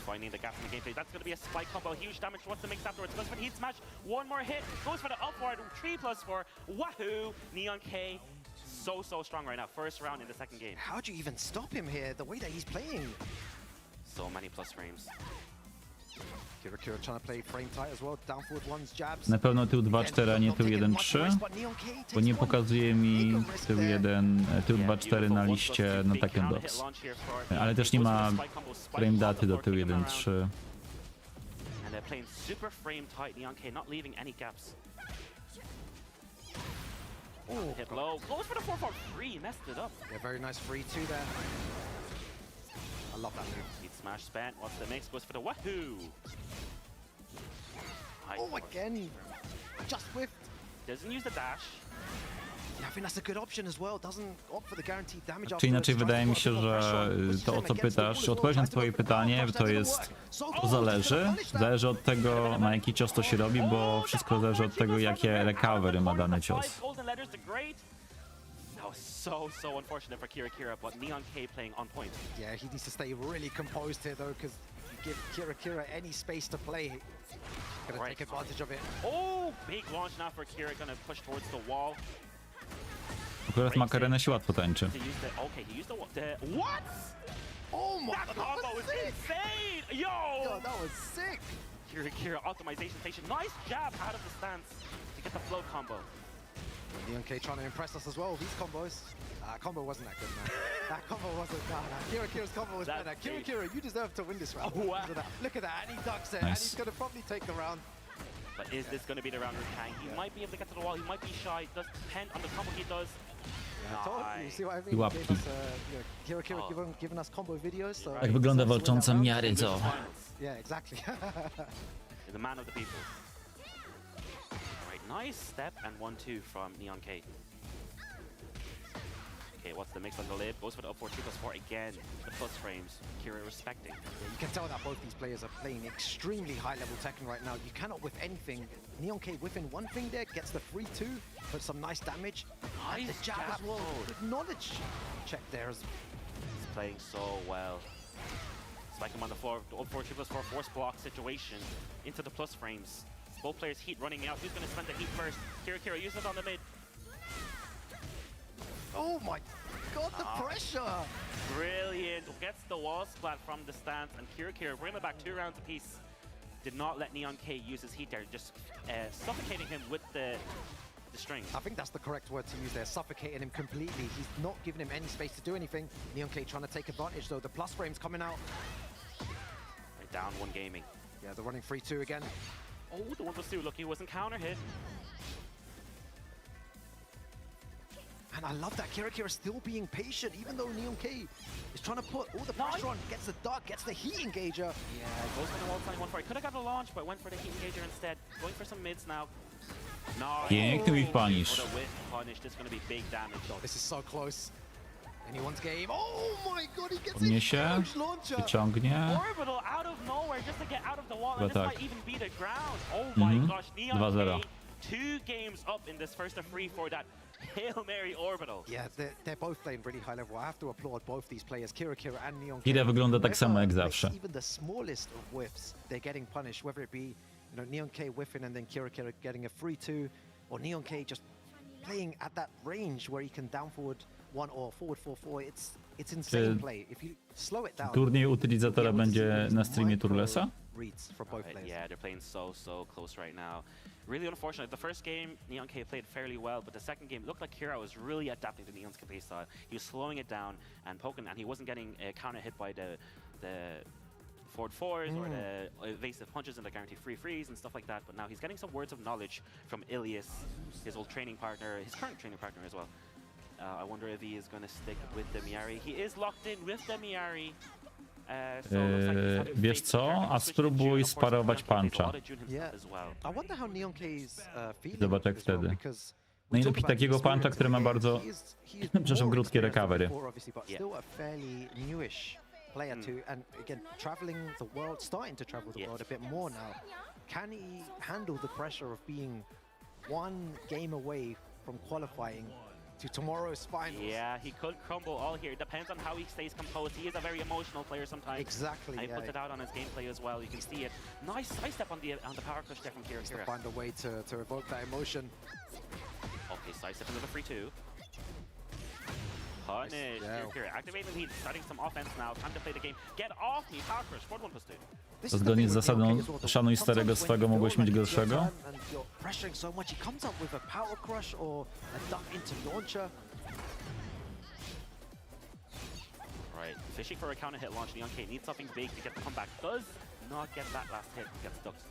Finding the gap in the gameplay. That's going to be a spike combo. Huge damage. What's the mix afterwards? Goes for the heat smash. One more hit. Goes for the upward. 3+4. Wahoo! Neon K. So strong right now. First round in the second game. How do you even stop him here? The way that he's playing. So many plus frames. Kira trying to play frame tight as well. Down forward ones, jabs. Na pewno tył 2-4, a nie tył 1-3, bo nie pokazuje mi tył 2-4 na liście na Tekken Docs. Ale też nie ma frame daty do tył 1-3. And they're playing super frame tight. Neon K not leaving any gaps. Hit low. Goes for the 4-4-3. Messed it up. Yeah, very nice 3-2 there. I love that move. Heat smash spent. What's the mix? Goes for the wahoo. Oh, again. Just whiffed. Doesn't use the dash. Yeah, I think that's a good option as well. Doesn't opt for the guaranteed damage. Czy inaczej wydaje mi się, że to o co pytasz, odpowiedź na twoje pytanie to jest, to zależy. Zależy od tego, na jaki cios to się robi, bo wszystko zależy od tego, jakie recovery ma dany cios. That was so unfortunate for Kira, but Neon K playing on point. Yeah, he needs to stay really composed here though, because if you give Kira any space to play, he's gonna take advantage of it. Oh, big launch now for Kira, gonna push towards the wall. Akurat Makarena się łatwo tańczy. Okay, he used the what? Oh my god, that combo was insane! Yo! That was sick! Kira optimization station. Nice jab out of the stance to get the flow combo. Neon K trying to impress us as well. These combos. Combo wasn't that good, man. That combo wasn't. Nah. Kira's combo was better. Kira, you deserve to win this round. Oh, wow. Look at that, and he ducks it, and he's gonna probably take the round. But is this going to be the round with Kang? He might be able to get to the wall. He might be shy. It does depend on the combo he does. You see what I mean? He gave us, Kira giving us combo videos. So Jak wygląda walcząca Miary, co? Yeah, exactly. The man of the people. Right, nice step and 1-2 from Neon K. Okay, what's the mix on the lid? Goes for the up 4, 2+4 again. The plus frames. Kira respecting. Yeah, you can tell that both these players are playing extremely high-level Tekken right now. You cannot whiff anything. Neon K whiffing one thing there, gets the 3-2, but some nice damage. Nice the jab as well. Good knowledge check there. He's playing so well. Spike him on the floor. The up 4, 2+4 force block situation into the plus frames. Both players heat running out. Who's going to spend the heat first? Kira uses it on the mid. Oh my god, the pressure! Brilliant. Gets the wall splat from the stance, and Kira bringing it back 2 rounds apiece. Did not let Neon K use his heat there, just suffocating him with the string. I think that's the correct word to use there, suffocating him completely. He's not giving him any space to do anything. Neon K trying to take advantage though, the plus frames coming out. Right, down 1 gaming. Yeah, they're running 3-2 again. Oh, the 1+2, look, he wasn't counter hit. And I love that Kira still being patient, even though Neon K is trying to put all the pressure on, gets the duck, gets the heat engager. Yeah, goes for the wall sign 1-4. He could have got a launch, but went for the heat engager instead. Going for some mids now. No. Piękny whiff punish. What a whiff punish. This is going to be big damage though. This is so close. Anyone's game. Oh my god, he gets Podniesie, a huge launcher. wyciągnie. Orbital out of nowhere just to get out of the wall. And this tak. might even be the ground. Oh my gosh, Neon K 2 games up in this first of 3 for that Hail Mary orbital. Yeah, they're both playing really high level. I have to applaud both these players, Kira and Neon K. Kira wygląda tak samo jak zawsze. Even the smallest of whiffs, they're getting punished, whether it be Neon K whiffing and then Kira getting a 3-2, or Neon K just playing at that range where he can down forward 1 or forward 4-4. It's insane play. If you slow it down. Turniej utylizatora będzie na streamie Turlesa? Reads for both players. Yeah, they're playing so close right now. Really unfortunate. The first game, Neon K played fairly well, but the second game, it looked like Kira was really adapting to Neon's play style. He was slowing it down and poking, and he wasn't getting counter hit by the forward 4s or the evasive punches and the guarantee free freeze and stuff like that. But now he's getting some words of knowledge from Ilias, his old training partner, his current training partner as well. I wonder if he is going to stick with the Miari. He is locked in with the Miari. Wiesz co? A spróbuj sparować puncha. Zobacz jak wtedy. Najlepiej takiego puncha, który ma bardzo, przepraszam, krótkie recovery. Player too, and again, traveling the world, starting to travel the world a bit more now. Can he handle the pressure of being 1 game away from qualifying to tomorrow's finals? Yeah, he could crumble all here. Depends on how he stays composed. He is a very emotional player sometimes. Exactly. I puts it out on his gameplay as well. You can see it. Nice sidestep on the power crush there from Kira. To find a way to evoke that emotion. Okay, sidestep into the 3-2. Punish. Kira activating the lead, starting some offense now. Time to play the game. Get off me, power crush. 4-1+2. To zgodnie z zasadą szanuj starego swego, mogłeś mieć gorszego? Pressuring so much, he comes up with a power crush or a duck into launcher. Right, fishing for a counter hit launch. Neon K needs something big to get the comeback. Does not get that last hit. Gets ducked.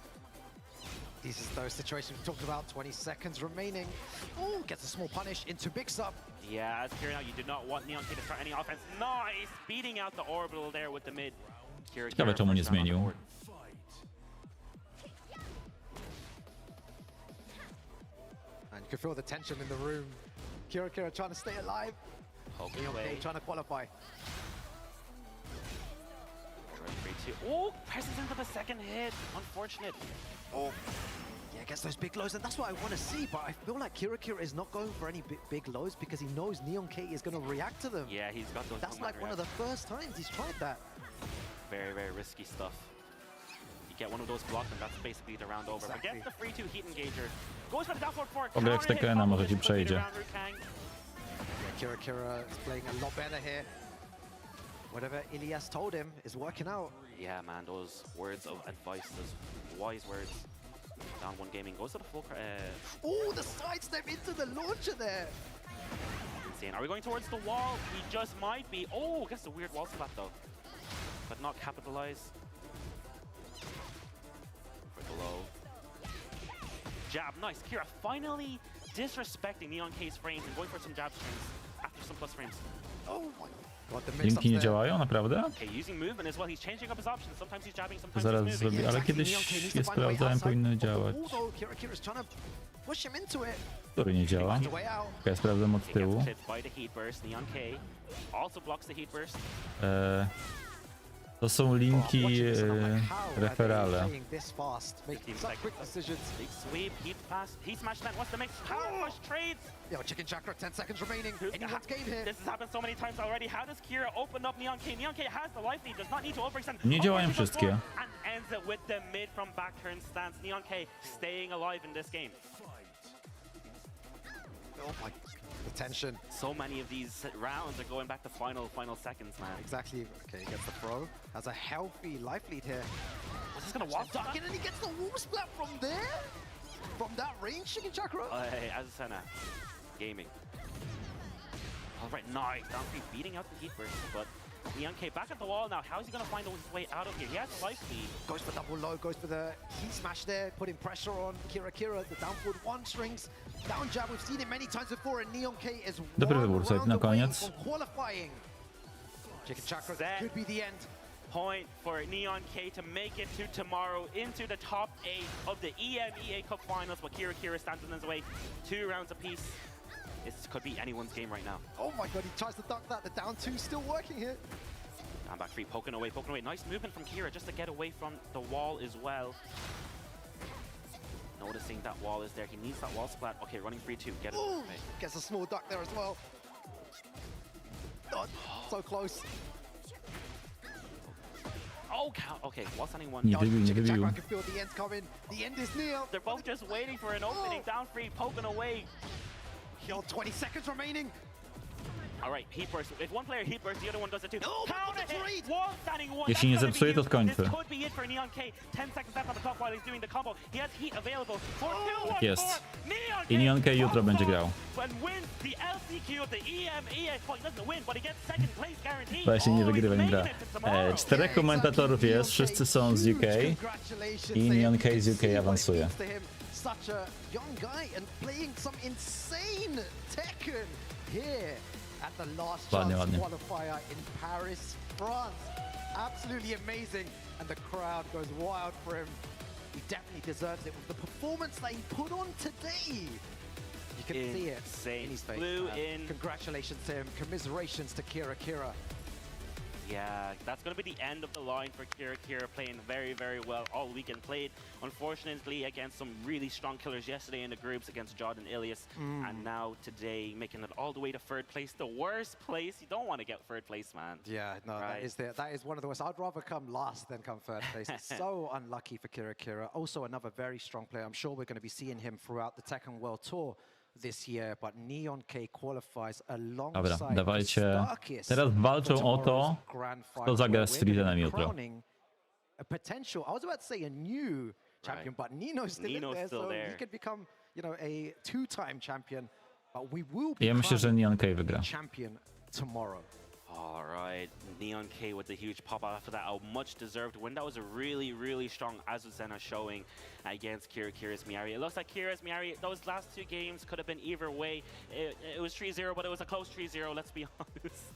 These are those situations we talked about. 20 seconds remaining. Oh, gets a small punish into big sub. Yeah, as Kira now, you did not want Neon K to start any offense. Nice, beating out the orbital there with the mid. Ciekawe czemu nie zmienił. You can feel the tension in the room. Kira trying to stay alive. Neon K trying to qualify. Oh, presses into the second hit. Unfortunate. Oh, yeah, gets those big lows, and that's what I want to see. But I feel like Kira is not going for any big lows because he knows Neon K is going to react to them. Yeah, he's got those. That's like one of the first times he's tried that. Very, very risky stuff. You get one of those blocks, and that's basically the round over. Exactly. But gets the 3-2 heat engager. Goes for the down forward four. Pograj w Tekkena, może ci przejdzie. Yeah, Kira is playing a lot better here. Whatever Ilias told him is working out. Yeah, man, those words of advice, those wise words. Down one gaming, goes to the full. Oh, the sidestep into the launcher there. Insane. Are we going towards the wall? We just might be. Oh, gets the weird wall splat though, but not capitalize. For below. Jab, nice. Kira finally disrespecting Neon K's frames and going for some jab strings after some plus frames. Oh my god, the Linki mix-ups nie there. działają, naprawdę? Okay, using movement as well. He's changing up his options. Sometimes he's jabbing, sometimes Zaraz he's moving. zrobię, ale kiedyś je sprawdzałem, powinny działać. Kira's trying to push him into it. Który nie działa? Ja sprawdzam od tyłu. Gets clipped by the heat burst. Neon K also blocks the heat burst. To są linki referale. Big sweep, heat pass, heat smash man. What's the mix? Power push trades. Yo, Chicken Chakra, 10 seconds remaining. Anyone's game here. This has happened so many times already. How does Kira open up Neon K? Neon K has the life lead, does not need to overextend. Nie działają wszystkie. And ends it with the mid from back turn stance. Neon K staying alive in this game. Oh my, the tension. So many of these rounds are going back to final seconds, man. Exactly. Okay, he gets the throw. Has a healthy life lead here. Is this gonna walk duck in and he gets the wall splat from there? From that range, Chicken Chakra? Hey, Azusena, gaming. All right, nice. Down three, beating out the heat burst, but Neon K back at the wall now. How is he gonna find his way out of here? He has a life lead. Goes for double low, goes for the heat smash there, putting pressure on Kira. The down forward one strings, down jab. We've seen it many times before, and Neon K is Dobry wybór, słuchaj, na koniec. Qualifying. Chicken Chakra, that could be the end. Point for Neon K to make it to tomorrow into the top 8 of the EMEA Cup Finals, but Kira stands in his way. 2 rounds apiece. This could be anyone's game right now. Oh my god, he tries to duck that. The down 2 still working here. Down back 3, poking away. Nice movement from Kira just to get away from the wall as well. Noticing that wall is there. He needs that wall splat. Okay, running 3-2. Get it. Ooh, gets a small duck there as well. God, so close. Oh, okay, wall standing 1. Nie wybił. I can feel the end coming. The end is near. They're both just waiting for an opening. Down 3, poking away. Yo, 20 seconds remaining. All right, heat burst. If one player heat burst, the other one does it too. No, counter hit. Wall standing 1. Jeśli nie zepsuje, to skończy. This could be it for Neon K. 10 seconds left on the clock while he's doing the combo. He has heat available for 2-1-4. Jest. I Neon K jutro będzie grał. And wins the LCQ of the EMEA. Well, he doesn't win, but he gets second place guaranteed. Właśnie nie wygrywa, nie gra. 4 komentatorów jest, wszyscy są z UK i Neon K z UK awansuje. Such a young guy and playing some insane Tekken here at the last chance qualifier in Paris, France. Absolutely amazing, and the crowd goes wild for him. He definitely deserves it with the performance that he put on today. You can see it in his face. Flew in. Congratulations to him. Commiserations to Kira. Yeah, that's going to be the end of the line for Kira playing very, very well all weekend. Played, unfortunately, against some really strong killers yesterday in the groups against Jod and Ilias. And now today, making it all the way to 3rd place, the worst place. You don't want to get 3rd place, man. Yeah, no, right? that is one of the worst. I'd rather come last than come 3rd place. So unlucky for Kira. Also another very strong player. I'm sure we're going to be seeing him throughout the Tekken World Tour this year, but Neon K qualifies alongside. Dobra, dawajcie. Teraz walczą o to, kto zagra z Frizenem jutro. A potential, I was about to say a new champion, but Nino's still in there, so he could become, you know, a 2-time champion. But we will be Ja myślę, że Neon K wygra. Champion tomorrow. All right, Neon K with the huge pop after that, a much-deserved win. That was a really, really strong Azusena showing against Kira's Miari. It looks like Kira's Miari, those last 2 games could have been either way. It was 3-0, but it was a close 3-0, let's be honest.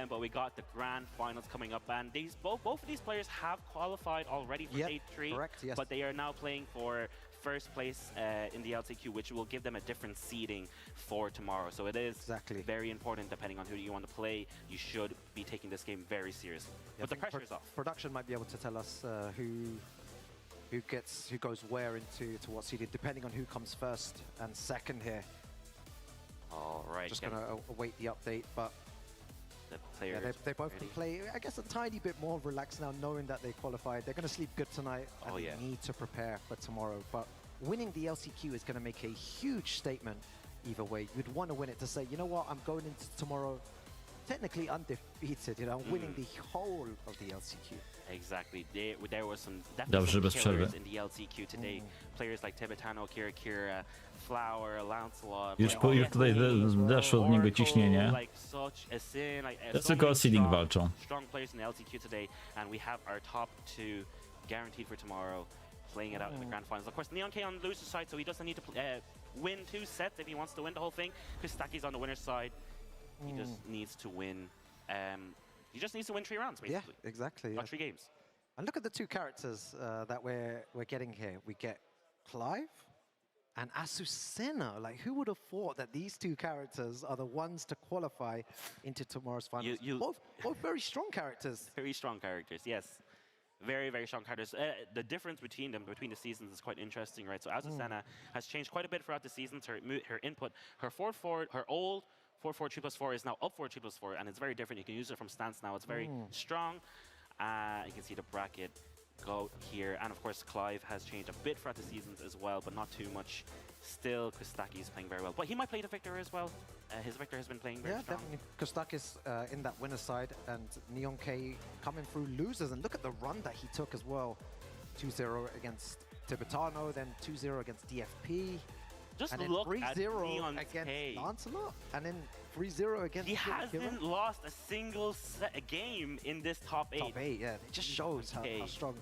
But we got the grand finals coming up, and both of these players have qualified already for Stage 3, correct, yes. but they are now playing for first place in the LCQ, which will give them a different seeding for tomorrow. So it is very important, depending on who you want to play. You should be taking this game very seriously. Yeah, but the pressure is off. Production might be able to tell us who goes where into what seeding, depending on who comes first and second here. All right. Just gonna await the update, but the players they both can play, I guess, a tiny bit more relaxed now, knowing that they qualified. They're gonna sleep good tonight, and they need to prepare for tomorrow. But winning the LCQ is gonna make a huge statement either way. You'd want to win it to say, you know what, I'm going into tomorrow technically undefeated, you know, winning the whole of the LCQ. Exactly. There was some definitely some killers in the LCQ today. Players like Tibetano, Kira, Flower, Lancelot. Już tutaj zeszło od niego ciśnienie. To tylko o seeding walczą. Strong players in the LCQ today, and we have our top 2 guaranteed for tomorrow, playing it out in the grand finals. Of course, Neon K on the loser side, so he doesn't need to win 2 sets if he wants to win the whole thing. Kostaki's on the winner's side. He just needs to win. He just needs to win 3 rounds, basically. Yeah, exactly. 3 games. And look at the 2 characters that we're getting here. We get Clive and Azucena. Like, who would have thought that these 2 characters are the ones to qualify into tomorrow's finals? Both very strong characters. Very strong characters, yes. Very, very strong characters. The difference between them, between the seasons, is quite interesting, right? So Azucena has changed quite a bit throughout the seasons. Her input, her forward, her old 4-4 3+4 is now up 4 3+4, and it's very different. You can use it from stance now. It's very strong. You can see the bracket go here, and of course Clive has changed a bit throughout the seasons as well, but not too much. Still, Kostaki is playing very well, but he might play the Victor as well. His Victor has been playing very strong. Yeah, definitely. Kostaki is in that winner's side, and Neon K coming through losers, and look at the run that he took as well. 2-0 against Tibetano, then 2-0 against DFP. Just and look then at 3-0 against Lancelot, and then 3-0 against He hasn't lost a single game in this top 8. Top 8, yeah. It just shows how strong.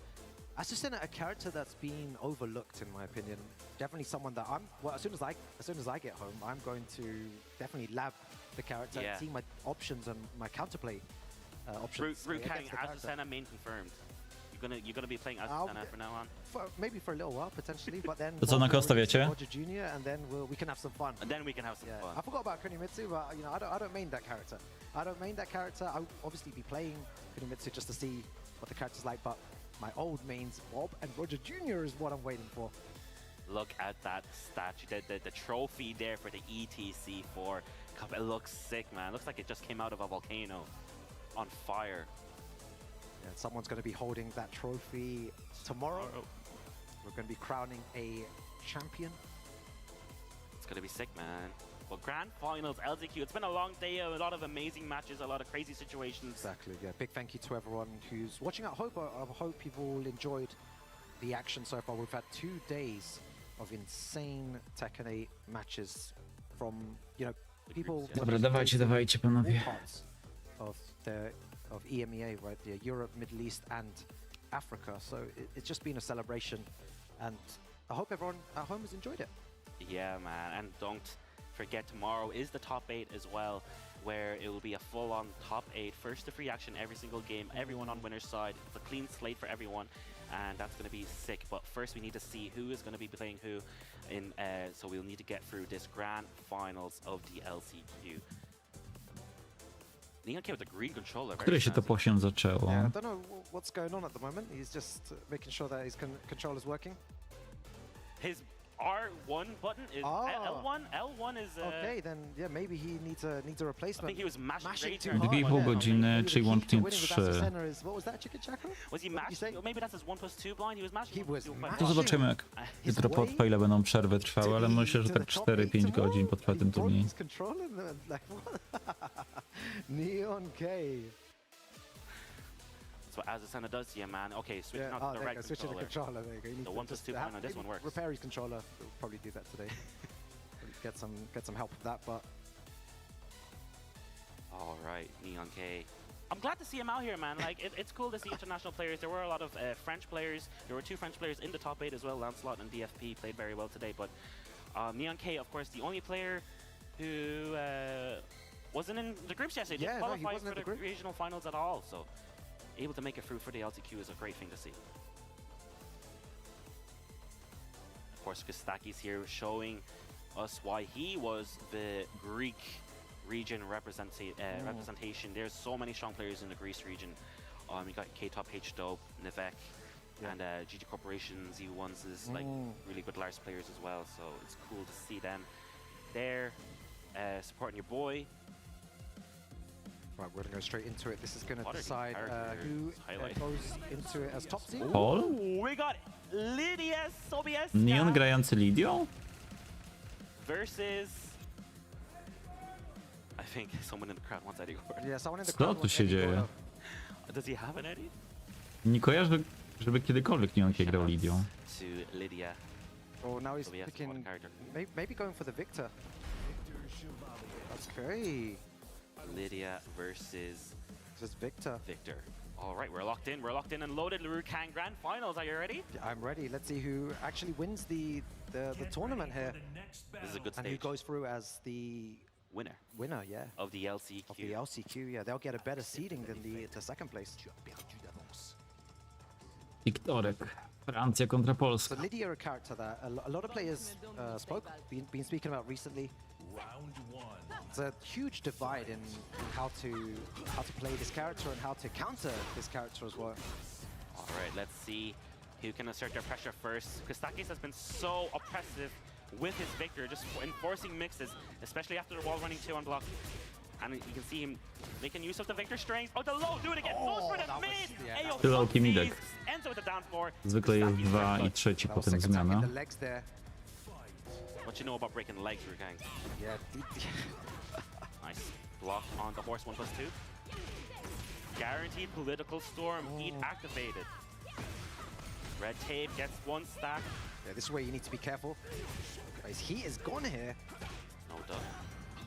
Azucena, a character that's been overlooked, in my opinion. Definitely someone that as soon as I get home, I'm going to definitely lab the character and see my options and my counterplay options. Root carrying Azucena main confirmed. You're gonna be playing Azucena from now on. Maybe for a little while potentially, but then. To co na Kosta wiecie? Roger Jr. and then we can have some fun. And then we can have some fun. I forgot about Kunimitsu, but you know I don't main that character. I'll obviously be playing Kunimitsu just to see what the character's like, but my old mains, Bob and Roger Jr. is what I'm waiting for. Look at that statue, the trophy there for the ETC4 Cup. It looks sick, man. It looks like it just came out of a volcano on fire. Yeah, someone's going to be holding that trophy tomorrow. We're going to be crowning a champion. It's going to be sick, man. Well, grand finals, LCQ. It's been a long day, a lot of amazing matches, a lot of crazy situations. Exactly, yeah. Big thank you to everyone who's watching at home. I hope you've all enjoyed the action so far. We've had 2 days of insane Tekken 8 matches from, you know, people... Dobra, dawajcie panowie. Of EMEA, right? Yeah, Europe, Middle East, and Africa. So it's just been a celebration, and I hope everyone at home has enjoyed it. Yeah, man, and don't forget tomorrow is the top 8 as well, where it will be a full-on top 8, first to free action every single game, everyone on winner's side. It's a clean slate for everyone, and that's going to be sick. But first we need to see who is going to be playing who in so we'll need to get through this grand finals of the LCQ. Neon K with the green controller. Które się to po się zaczęło? Yeah, I don't know what's going on at the moment. He's just making sure that his controller's working. His R1 button is L1. L1 is. Okay, then yeah, maybe he needs a replacement. I think he was mashing too hard. 2,5 godziny, czyli łącznie 3. What was that, Chicken Chakra? Was he mashing? Maybe that's his 1+2 blind. He was mashing. To zobaczymy, jak jutro potrwa, ile będą przerwy trwały, ale myślę, że tak 4-5 godzin potrwa ten turniej. Neon K. That's what Azucena does, yeah, man. Okay, switching out to the right controller. Switching the controller. There you go. The 1+2 blind on this one works. Repair his controller. We'll probably do that today. get some help with that, but. All right, Neon K. I'm glad to see him out here, man. Like, it's cool to see international players. There were a lot of French players. There were 2 French players in the top 8 as well. Lancelot and DFP played very well today, but Neon K, of course, the only player who wasn't in the groups yesterday. Didn't qualify for the regional finals at all, so able to make it through for the LCQ is a great thing to see. Of course, Kostakis here showing us why he was the Greek region representation. There's so many strong players in the Greece region. You got K-Top, H-Dope, Nivek, and GG Corporation, Z1s is like really good Lars players as well. So it's cool to see them there supporting your boy. Right, we're gonna go straight into it. This is gonna decide who goes into it as top seed. Paul? We got Lydia Sobieska Neon grający Lidią? versus I think someone in the crowd wants Eddie Gordon. Yeah, someone in the Co crowd tu wants się Eddie dzieje? Gordon. Does he have an Eddie? Nie kojarzę, żeby kiedykolwiek Neon grał Lidią. To Lydia. Oh, now he's Sobieska, picking, what character? maybe going for the Victor. That's great. Lydia versus Just Victor. Victor. All right, we're locked in. We're locked in and loaded. Lurukan Grand Finals. Are you ready? Yeah, I'm ready. Let's see who actually wins the tournament here. This is a good And stage. who goes through as the Winner winner, yeah. of the LCQ. Of the LCQ, yeah. They'll get a better seeding than the second place. Wiktorek. Francja kontra Polska. So Lydia, a character that a lot of players been speaking about recently. There's a huge divide in how to play this character and how to counter this character as well. All right, let's see who can assert their pressure first. Kostakis has been so oppressive with his Victor, just enforcing mixes, especially after the wall running 2 on block. And you can see him making use of the Victor strings. Oh, the low, do it again. Goes for the mid. Ayo, Tyle midek. ends with the down 4. Zwykle jest 2 i 3 potem zmiana. The legs there. What you know about breaking legs, Rugang? Yeah. Nice. Block on the horse 1+2. Guaranteed political storm. Heat activated. Red tape gets 1 stack. Yeah, this is where you need to be careful. Guys, he is gone here. No duck.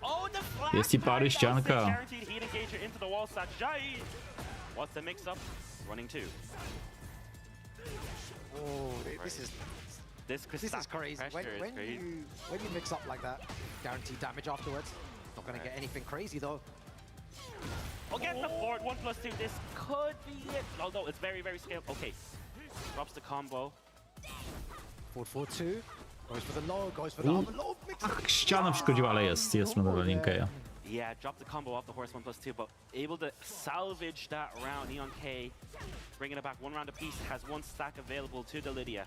Oh, the flash! Jest i pary ścianka. Guaranteed heat engager into the wall stack. Jai! What's the mix up? Running 2. Oh, this is This crazy. When you mix up like that, guaranteed damage afterwards. Not gonna get anything crazy though. Oh, get the board. 1+2. This could be it. Although it's very, very scaled. Okay. Drops the combo. 4-4-2. Goes for the low, goes for the armor low. Ach, ściana przeszkodziła, ale jest medal Linkeja. Yeah, dropped the combo off the horse 1+2, but able to salvage that round. Neon K bringing it back 1 round apiece. Has 1 stack available to the Lydia.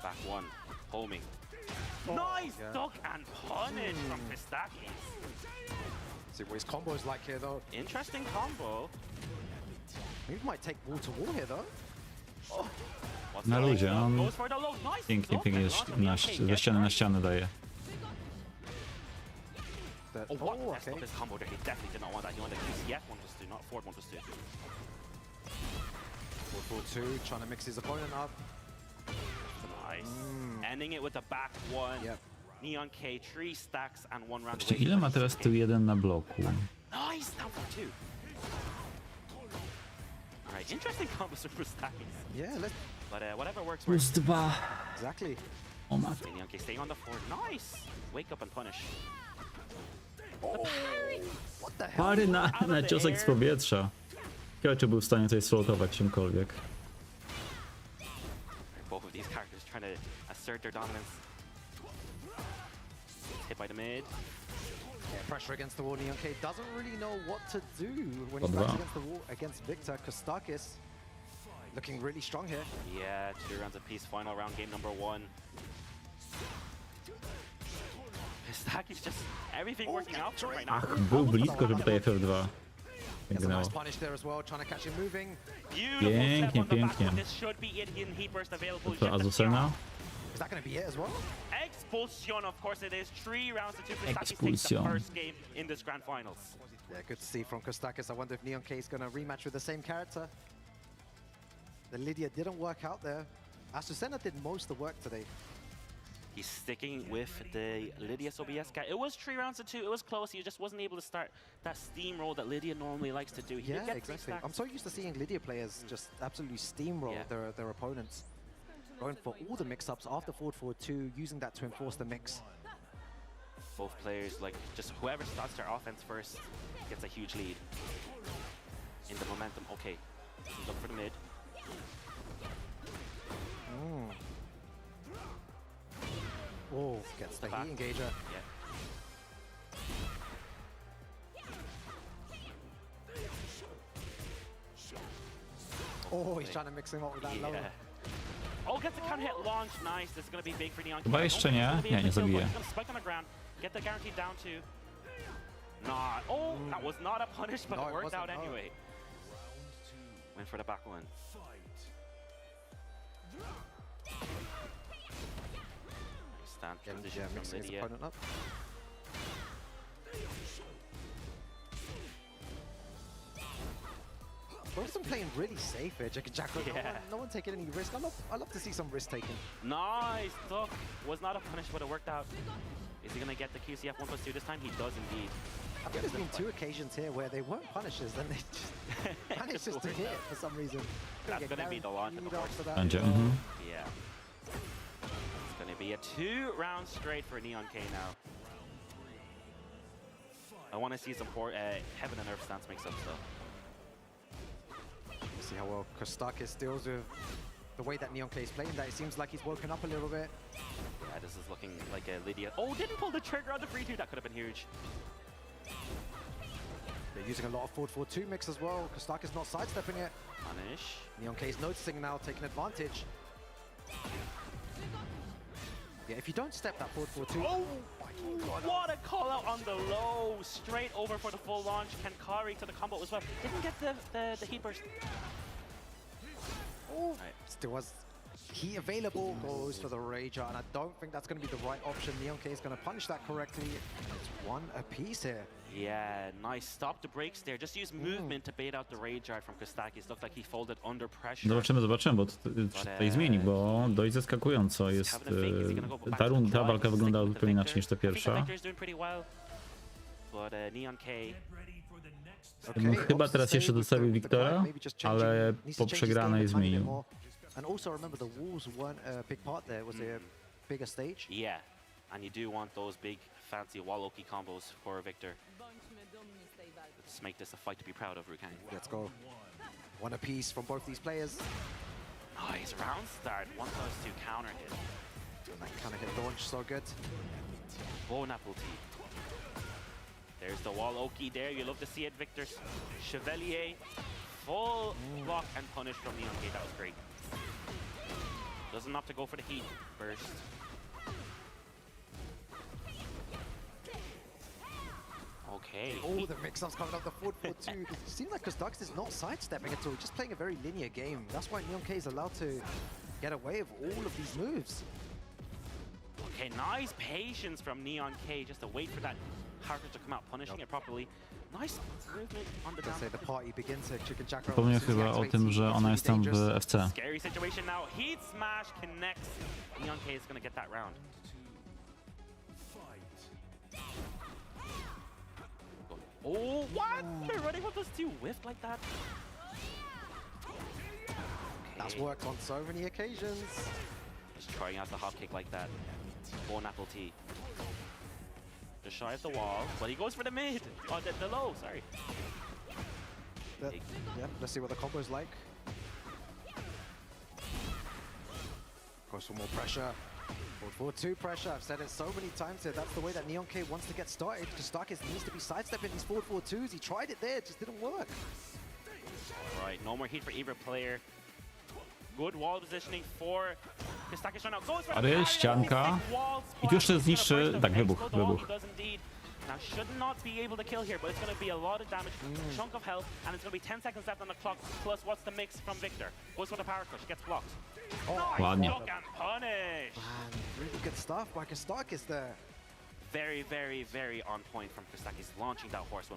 Back 1, homing. Nice duck and punish from Kostakis. See what his combo is like here though. Interesting combo. He might take wall to wall here though. Oh. Na luzie, on Goes for the low. Nice. pięknie ze ściany na ścianę daje. Oh, what? Messed up his combo there. He definitely did not want that. He wanted QCF 1+2, not forward 1+2. 4-4-2, trying to mix his opponent up. Nice. Ending it with the back 1. Yep. Neon K, 3 stacks and 1 round Patrzcie, away. ile ma teraz tu 1 na bloku. Nice, down for 2. Alright, interesting combos for Kostakis. Yeah, let's. But whatever works. Plus 2. Exactly. O matko. Neon K staying on the 4. Nice. Wake up and punish. Oh, what the hell? Pary na ciosek z powietrza. Ciekawe, czy był w stanie tutaj slotować czymkolwiek. Both of these characters trying to assert their dominance. Hit by the mid. Yeah, pressure against the wall. Neon K doesn't really know what to do when he's back against the wall against Victor. Kostakis looking really strong here. Yeah, 2 rounds apiece. Final round, game number 1. Kostakis just everything working out for right now. Ach, był blisko, żeby tutaj FF2 There's a nice punish there as well, trying to catch him moving. Pięknie, pięknie. This should be it. Hidden heat burst available. To Azusena. Is that going to be it as well? Expulsion, of course it is. 3 rounds to 2. Kostakis takes the Expulsion. first game in this grand finals. Yeah, good to see from Kostakis. I wonder if Neon K is going to rematch with the same character. The Lydia didn't work out there. Azucena did most of the work today. He's sticking with the Lydia Sobieska. It was 3 rounds to 2. It was close. He just wasn't able to start that steamroll that Lydia normally likes to do. He did get 3 exactly. stacks. I'm so used to seeing Lydia players just absolutely steamroll their opponents. Going for all the mix-ups after 4-4-2, using that to enforce the mix. Both players, like, just whoever starts their offense first gets a huge lead. In the momentum, okay. Look for the mid. Oh, gets the heat engager. Yeah. Oh, he's trying to mix him up with that low. Oh, gets the counter hit launch. Nice. This is going to be big for Neon. Chyba jeszcze nie. Nie, nie zabiję. Spike on the ground. Get the guaranteed down to. Not. Oh, that was not a punish, but No, it it worked out wasn't, no. anyway. Went for the back one. Nice stand transition from Mixing his Lydia. opponent up. Both of them playing really safe here, JakubDi. Yeah. No one taking any risk. I love to see some risk taken. Nice duck. Was not a punish, but it worked out. Is he gonna get the QCF 1+2 this time? He does indeed. I think there's been 2 occasions here where they weren't punishes, then they just managed just to hit it for some reason. That's gonna be the launch of the horse. Będzie. Yeah. It's gonna be a 2 round straight for Neon K now. I want to see some Heaven and Earth stance mix up still. See how well Kostakis deals with the way that Neon K is playing. That it seems like he's woken up a little bit. Yeah, this is looking like a Lydia. Oh, didn't pull the trigger on the 3-2. That could have been huge. They're using a lot of 4-4-2 mix as well. Kostakis not sidestepping it. Punish. Neon K is noticing now, taking advantage. Yeah, if you don't step that 4-4-2. Oh! What a call out on the low. Straight over for the full launch. Can carry to the combo as well. Didn't get the heat burst. Oh, right. Still was heat available. Goes for the Rager, and I don't think that's going to be the right option. Neon K is going to punish that correctly. It's 1 apiece here. Yeah, nice. Stop the breaks there. Just use movement to bait out the Rage Art from Kostakis. Looked like he folded under pressure. Zobaczymy, bo tutaj zmieni, bo dość zaskakująco jest. Ta walka wyglądała zupełnie inaczej niż ta pierwsza. Chyba teraz jeszcze dostawił Wiktora, ale po przegranej zmienił. And also remember the walls weren't a big part there. Was it a bigger stage? Yeah, and you do want those big fancy wall-oki combos for Victor. Let's make this a fight to be proud of, Rukan. Let's go. 1 apiece from both these players. Nice round start. 1+2 counter hit. And that counter hit launch, so good. Bon appetit. There's the wall-oki there. You love to see it, Victor. Chevalier. Full block and punish from Neon K. That was great. Doesn't opt to go for the heat burst. Okay. Oh, the mix-up's coming up, the 4-4-2. It seems like Kostakis is not sidestepping at all, just playing a very linear game. That's why Neon K is allowed to get away with all of these moves. Okay, nice patience from Neon K just to wait for that Harker to come out, punishing it properly. Nice movement on the down. The party begins to JakubDi. Wspomniał chyba o tym, że ona jest tam w FC. Scary situation now. Heat smash connects. Neon K is gonna get that round. Oh, what? They're running with us 2 whiffed like that? Okay. That's worked on so many occasions. Just trying out the hop kick like that. Bon appetit. Just shy of the wall, but he goes for the mid. Oh, the low, sorry. Yeah, let's see what the combo is like. Goes for more pressure. 4-4-2 pressure. I've said it so many times here. That's the way that Neon K wants to get started. Kostakis needs to be sidestepping these 4-4-2s. He tried it there, it just didn't work. All right, no more heat for either player. Good wall positioning for Kostakis right now. Goes for Ale ścianka. I tu jeszcze zniszczy. Tak, wybuch. Now should not be able to kill here, but it's going to be a lot of damage, chunk of health, and it's going to be 10 seconds left on the clock. Plus, what's the mix from Victor? Goes for the power crush, gets blocked. Oh, ładnie. Block and punish. Man, really good stuff by Kostakis there. Very, very, very on point from Kostakis launching that horse 1+2.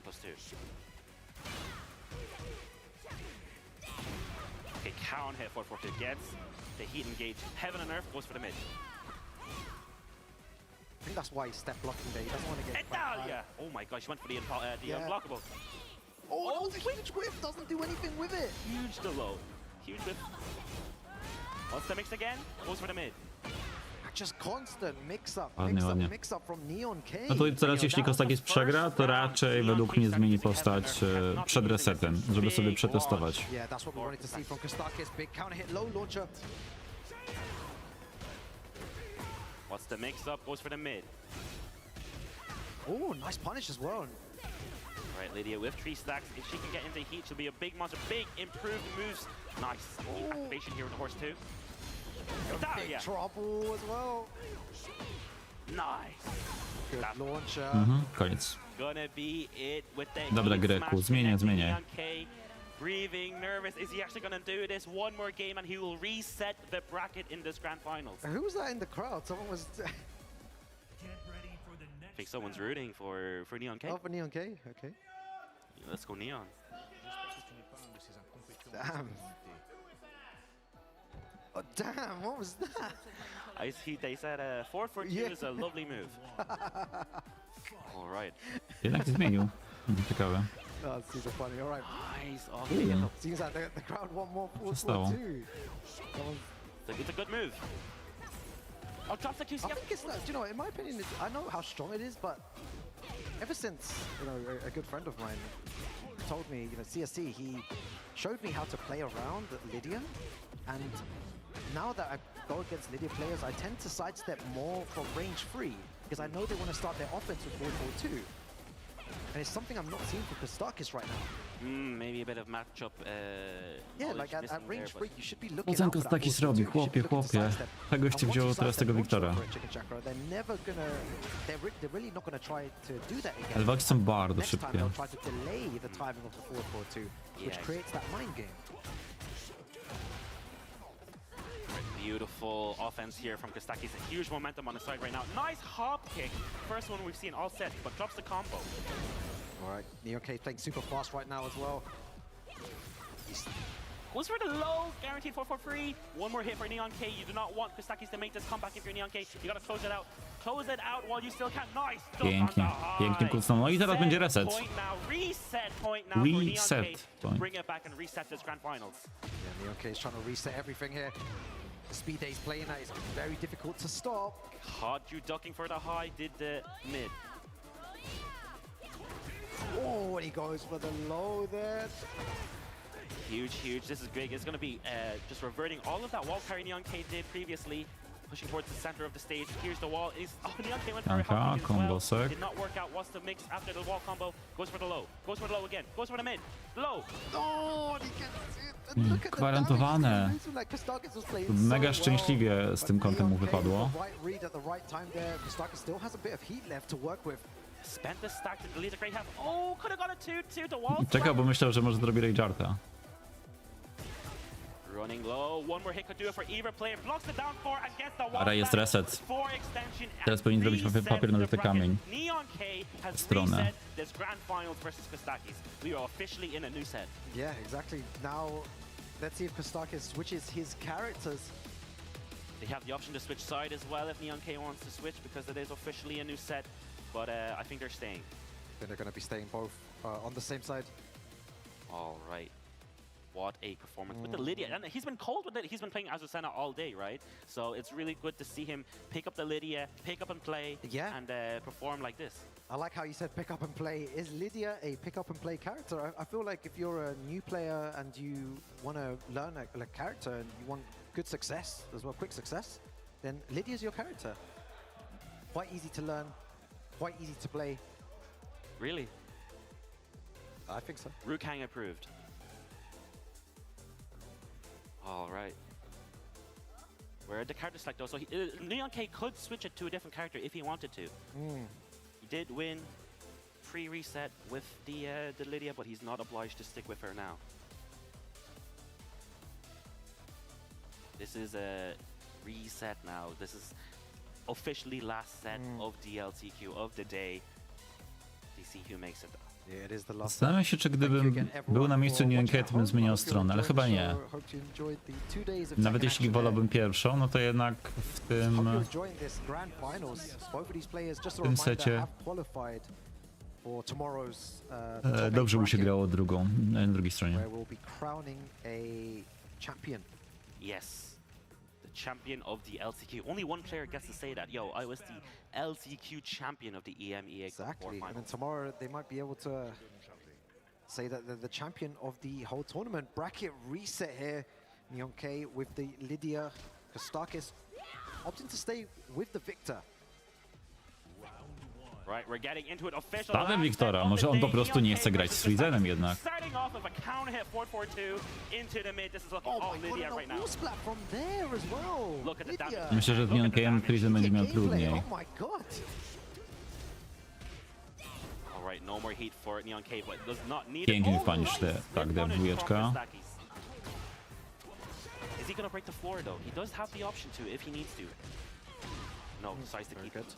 Okay, count hit 4-4-2 gets the heat engage. Heaven and Earth goes for the mid. I think that's why he's step blocking there. He doesn't want to get Italia! Oh my gosh, he went for the unblockable. Oh, the huge whiff doesn't do anything with it. Huge to low. Huge whiff. What's the mix again? Goes for the mid. Just constant mix-up from Neon K. No to teraz jeśli Kostakis przegra, to raczej według mnie zmieni postać przed resetem, żeby sobie przetestować. Yeah, that's what we wanted to see from Kostakis. Big counter hit, low launcher. What's the mix-up? Goes for the mid. Oh, nice punish as well. All right, Lydia with 3 stacks. If she can get into heat, she'll be a big monster. Big improved moves. Nice. Activation here with the horse too. Big trouble as well. Nice. Good launcher. Koniec. Gonna be it with the Dobra, heat Greku, smash zmieniaj, connecting zmieniaj. Neon K. Breathing, nervous. Is he actually gonna do this? One more game and he will reset the bracket in this grand finals. Who was that in the crowd? Someone was... I think someone's rooting for Neon K. Oh, for Neon K? Okay. Let's go Neon. Damn. Oh, damn, what was that? I see they said 4-4-2 is a lovely move. All right. Jednak się zmienił. Ciekawe. Oh, it's super funny. All right. Nice. Oh, Seems like the crowd want more 4-4-2. It's a good move. Oh, drops the QC. I think it's not, you know, in my opinion, I know how strong it is, but ever since, you know, a good friend of mine told me, you know, CSC, he showed me how to play around Lydia, and now that I go against Lydia players, I tend to sidestep more from range 3, because I know they want to start their offense with 4-4-2. And it's something I'm not seeing for Kostakis right now. Maybe a bit of matchup. Yeah, like at range 3, you should be looking Co ten out for that Kostakis 4-4-2. robi? You should be Chłopie, looking to chłopie. sidestep. Ta goście And wzięło once you teraz tego sidestep, Wiktora. launch for a chicken chakra, they're never gonna, they're really not gonna try to do that again. Ale walki są bardzo Next time szybkie. they'll try to delay the timing of the 4-4-2, which creates that mind game. Beautiful offense here from Kostakis. A huge momentum on the side right now. Nice hop kick. First one we've seen all set, but drops the combo. All right, Neon K playing super fast right now as well. Goes for the low, guaranteed 4-4-3. One more hit for Neon K. You do not want Kostakis to make this comeback if you're Neon K. You gotta close it out. Close it out while you still can. Nice. Pięknie, pięknie kucnął. No i teraz będzie reset. Reset point now for Neon K to bring it back and reset this grand finals. Yeah, Neon K is trying to reset everything here. The speed that he's playing at is very difficult to stop. Caught you ducking for the high, did the mid. Oh, and he goes for the low there. Huge, huge. This is big. It's going to be just reverting all of that wall carry Neon K did previously. Pushing towards the center of the stage. Here's the wall. Neon K went for a hop kick as well. Did not work out. What's the mix after the wall combo? Goes for the low. Goes for the low again. Goes for the mid. Low. Oh, and he gets it. And look at the Gwarantowane. like Kostakis was playing Mega so szczęśliwie z tym kątem mu Neon K wypadło. with the right read at the right time there. Kostakis still has a bit of heat left to work with. Spent the stack to delete the great half. Oh, could have got a 2-2 to wall. Czekał, bo myślał, że może zrobi Ragearta. Running low, one more hit could do it for either player. Blocks it down for and gets the wall. Ale jest reset. Teraz powinien zrobić papier na ten kamień. Neon K has Stronę. reset this grand finals versus Kostakis. We are officially in a new set. Yeah, exactly. Now, let's see if Kostakis switches his characters. They have the option to switch side as well if Neon K wants to switch because it is officially a new set. But I think they're staying. Then they're going to be staying both on the same side. All right. What a performance with the Lydia. And he's been cold with it. He's been playing Azucena all day, right? So it's really good to see him pick up the Lydia, pick up and play, and perform like this. I like how you said pick up and play. Is Lydia a pick up and play character? I feel like if you're a new player and you want to learn a character and you want good success as well, quick success, then Lydia's your character. Quite easy to learn, quite easy to play. Really? I think so. Rukang approved. All right. Where the character select though, so Neon K could switch it to a different character if he wanted to. He did win pre-reset with the Lydia, but he's not obliged to stick with her now. This is a reset now. This is officially last set of the LCQ of the day. Let's see who makes it. Zastanawiam się, czy gdybym był na miejscu Neon K, to bym zmieniał stronę, ale chyba nie. Nawet jeśli wolałbym pierwszą, no to jednak w tym secie dobrze mu się grało na drugiej stronie. Yes. The champion of the LCQ. Only one player gets to say that. Yo, I was the LCQ champion of the EMEA Cup. Exactly. And then tomorrow they might be able to say that they're the champion of the whole tournament. Bracket reset here. Neon K with the Lydia. Kostakis opting to stay with the Victor. Right, we're getting into it official. Stawiam Wiktora, może on po prostu nie chce grać z Frizenem jednak. Starting off with a counter hit 4-4-2 into the mid. This is looking all Lydia right now. Splat from there as well. Look at the damage. Myślę, że z Neon K'em Frizen będzie miał trudniej. Oh my god. All right, no more heat for Neon K, but does not need Piękny punish te, tak, debujeczka. Is he gonna break the floor though? He does have the option to if he needs to. No, decides to keep it.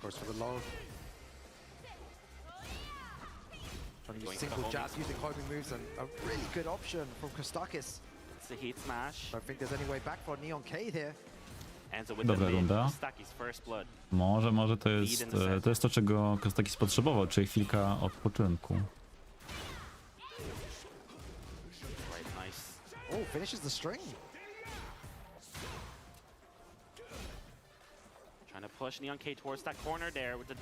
Goes for the low. Trying to use single jabs, using homing moves, and a really good option from Kostakis. It's a heat smash. Don't think there's any way back for Neon K here. Dobra runda. Może to jest to, czego Kostakis potrzebował, czyli chwilka odpoczynku. Oh, finishes the string. Trying to push Neon K towards that corner there with the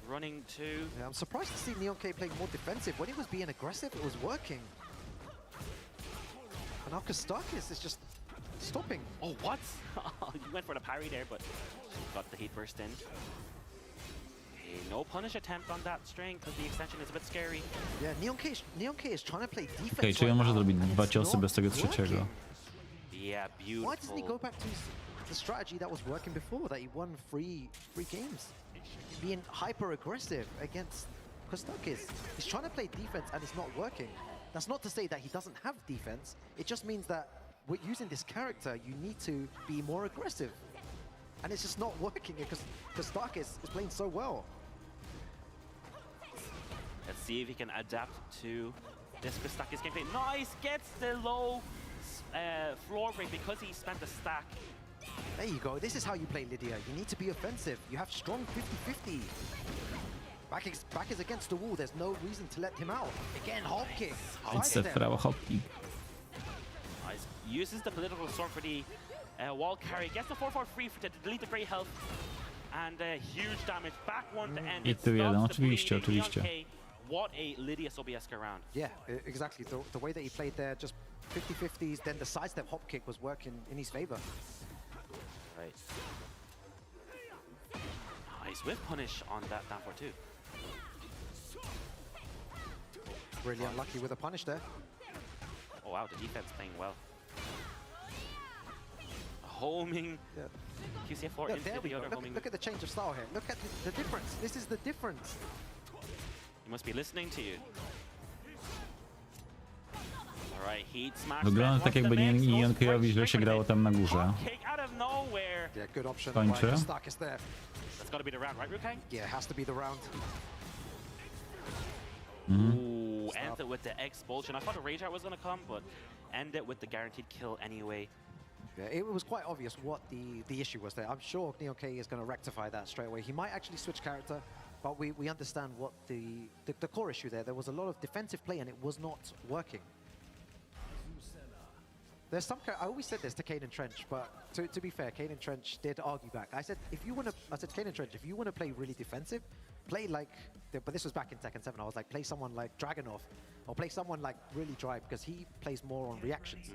running to. Yeah, I'm surprised to see Neon K playing more defensive. When he was being aggressive, it was working. And now Kostakis is just stopping. Oh, what? You went for the parry there, but got the heat burst in. Hey, no punish attempt on that string because the extension is a bit scary. Yeah, Neon K is trying to play defense. Okej, czyli on może zrobić dwa ciosy bez tego trzeciego. Yeah, beautiful. Why doesn't he go back to the strategy that was working before, that he won three games? Being hyper aggressive against Kostakis. He's trying to play defense and it's not working. That's not to say that he doesn't have defense. It just means that with using this character, you need to be more aggressive. And it's just not working because Kostakis is playing so well. Let's see if he can adapt to this Kostakis gameplay. Nice, gets the low floor break because he spent the stack. There you go. This is how you play Lydia. You need to be offensive. You have strong 50-50. Back is against the wall. There's no reason to let him out. Again, hop kick. Frau Hopki. Nice. Uses the political sword for the wall carry. Gets the 4-4 free to delete the great health. And huge damage. Back one to end. I tu jeden, oczywiście. What a Lydia Sobieska round. Yeah, exactly. The way that he played there, just 50-50s, then the sidestep hop kick was working in his favor. Right. Nice whip punish on that down for two. Really unlucky with a punish there. Oh wow, the defense playing well. Homing. Yeah. QCF4 Yeah, into the other homing. Look at the change of style here. Look at the difference. This is the difference. He must be listening to you. Alright, heat smash. Wygląda tak, jakby Neon K'owi źle się grało tam na górze. Yeah, good option. Kończy. That's got to be the round, right, Rukang? Yeah, it has to be the round. Ooh, end it with the expulsion. I thought a rage out was going to come, but end it with the guaranteed kill anyway. Yeah, it was quite obvious what the issue was there. I'm sure Neon K is going to rectify that straight away. He might actually switch character, but we understand what the core issue there. There was a lot of defensive play and it was not working. There's some. I always said this to Kane and Trench, but to be fair, Kane and Trench did argue back. I said if you want to, I said Kane and Trench, if you want to play really defensive, play like. But this was back in Tekken 7. I was like, play someone like Dragunov, or play someone like really dry because he plays more on reactions.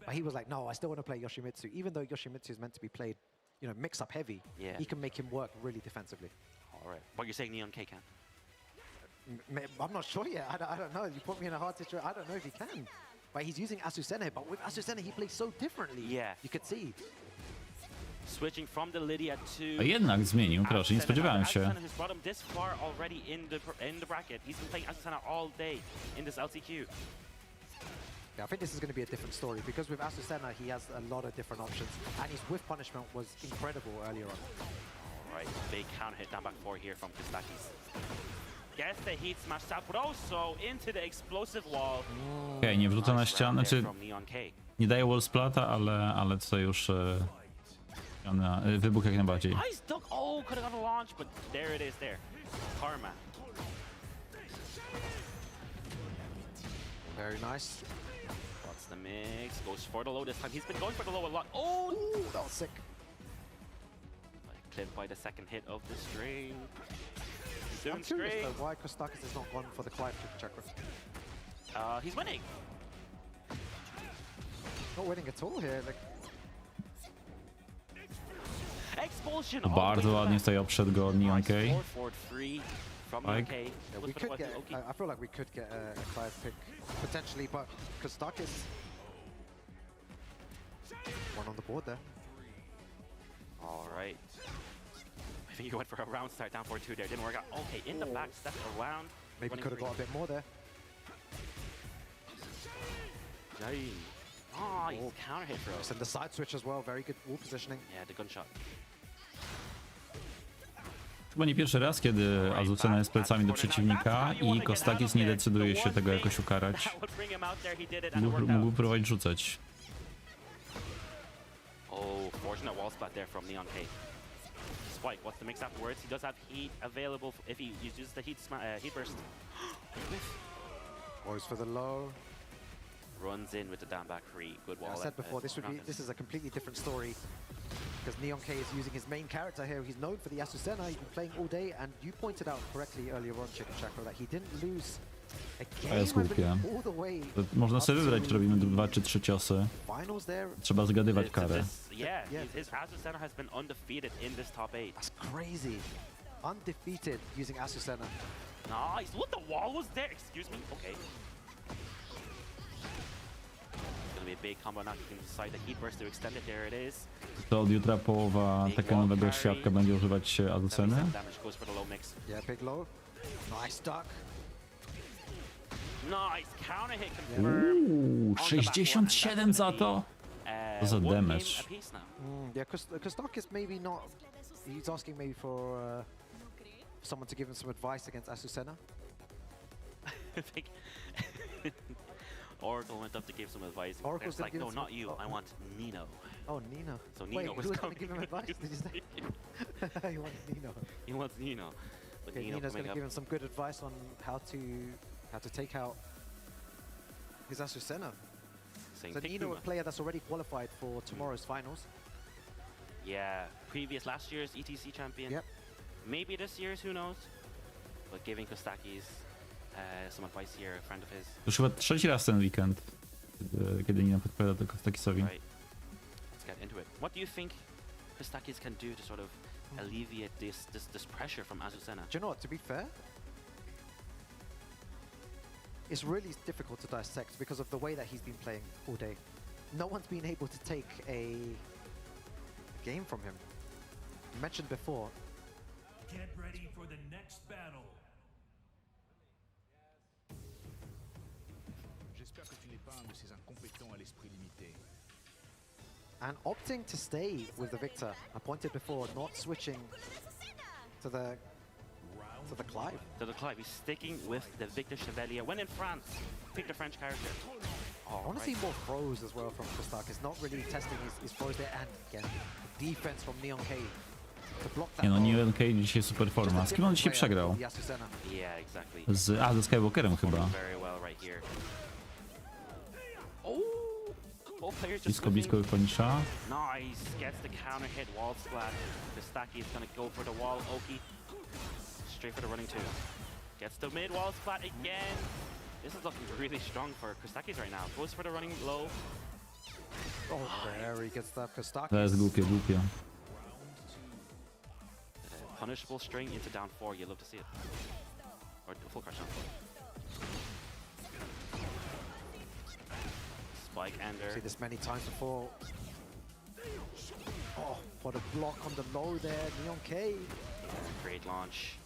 But he was like, no, I still want to play Yoshimitsu, even though Yoshimitsu is meant to be played, you know, mix up heavy. Yeah. He can make him work really defensively. All right, but you're saying Neon K can? I'm not sure yet. I don't know. You put me in a hard situation. I don't know if he can. But he's using Asusene, but with Asusene he plays so differently. Yeah. You could see. Switching from the Lydia to. A jednak zmienił, proszę, nie spodziewałem się. Asusene has brought him this far already in the bracket. He's been playing Asusene all day in this LCQ. Yeah, I think this is going to be a different story because with Asusena he has a lot of different options, and his whiff punishment was incredible earlier on. All right, big counter hit down back four here from Kostakis. Gets the heat smash out, but also into the explosive wall. Okej, nie wrzuca na ścianę, czy nie daje wall splata, ale tutaj już wybuch jak najbardziej. Nice duck. Oh, could have gone a launch, but there it is there. Karma. Very nice. What's the mix? Goes for the low this time. He's been going for the low a lot. Oh, ooh, that was sick. Clipped by the second hit of the string. I'm curious though why Kostakis has not gone for the Clive chakra. He's winning. Not winning at all here. Like, Expulsion. Bardzo ładnie tutaj obszedł go Neon K. From Like. K. Yeah, we could get. I feel like we could get a Clive pick potentially, but Kostakis one on the board there. All right. I think he went for a round start down 4-2 there. Didn't work out. Okay, in the back step around. Maybe could have got a bit more there. Oh, he's counter hit throw. And the side switch as well. Very good wall positioning. Yeah, the gunshot. Chyba nie pierwszy raz, kiedy Azucena jest plecami do przeciwnika i Kostakis nie decyduje się tego jakoś ukarać. Mógł próbować rzucać. Oh, fortunate wall splat there from Neon K. Spike, what's the mix afterwards? He does have heat available if he uses the heat burst. Goes for the low. Runs in with the down back free. Good wall. I said before, this is a completely different story because Neon K is using his main character here. He's known for the Azucena. He's been playing all day, and you pointed out correctly earlier on, Chicken Chakra, that he didn't lose a game all the way. Można sobie wybrać, czy robimy 2 czy 3 ciosy. Finals there. Trzeba zgadywać karę. Yeah, his Azucena has been undefeated in this top 8. That's crazy. Undefeated using Azucena. Nice. What, the wall was there? Excuse me. Okay. Be a big combo now. You can decide the heat burst to extend it. There it is. To od jutra połowa tekkenowego świadka będzie używać Azuceny. Yeah, big low. Nice duck. Nice counter hit confirmed. 67 za to? To za damage. Yeah, Kostakis maybe not. He's asking maybe for someone to give him some advice against Azucena. I think Oracle went up to give some advice. Oracle's like, no, not you. I want Nino. Oh, Nino. So Nino Wait, was who's going to give him advice? Did you say? He wants Nino. He wants Nino. But Okay, Nino's going to give him some good advice on how to take out his Azucena. So Nino, a player that's already qualified for tomorrow's finals. Yeah, previous last year's ETC champion. Yep. Maybe this year's, who knows? But giving Kostakis some advice here, a friend of his. Już chyba trzeci raz ten weekend, kiedy Nino podpowiada to Kostakisowi. Right. Let's get into it. What do you think Kostakis can do to sort of alleviate this pressure from Azucena? Do you know what, to be fair, it's really difficult to dissect because of the way that he's been playing all day. No one's been able to take a game from him. I mentioned before. Get ready for the next battle. J'espère que tu n'es pas un de ces incompétents à l'esprit limité. And opting to stay with the Victor. I pointed before, not switching to the Clive. To the Clive, he's sticking with the Victor Chevalier. When in France, pick the French character. Oh, I want to see more throws as well from Kostakis. Not really testing his throws there. And again, the defense from Neon K. Nie no, Neon K dzisiaj super forma. Z kim on dzisiaj przegrał? Yeah, exactly. Ze Skywalkerem chyba. Very well right here. Blisko wyponicza. Nice, gets the counter hit, wall splat. Kostaki is gonna go for the wall. Oki straight for the running two. Gets the mid wall splat again. This is looking really strong for Kostakis right now. Goes for the running low. Oh, there he gets that Kostakis. To jest głupie. Punishable string into down 4. You love to see it. Or full crush down 4. Spike ender. See this many times before. Oh, what a block on the low there, Neon K. Great launch.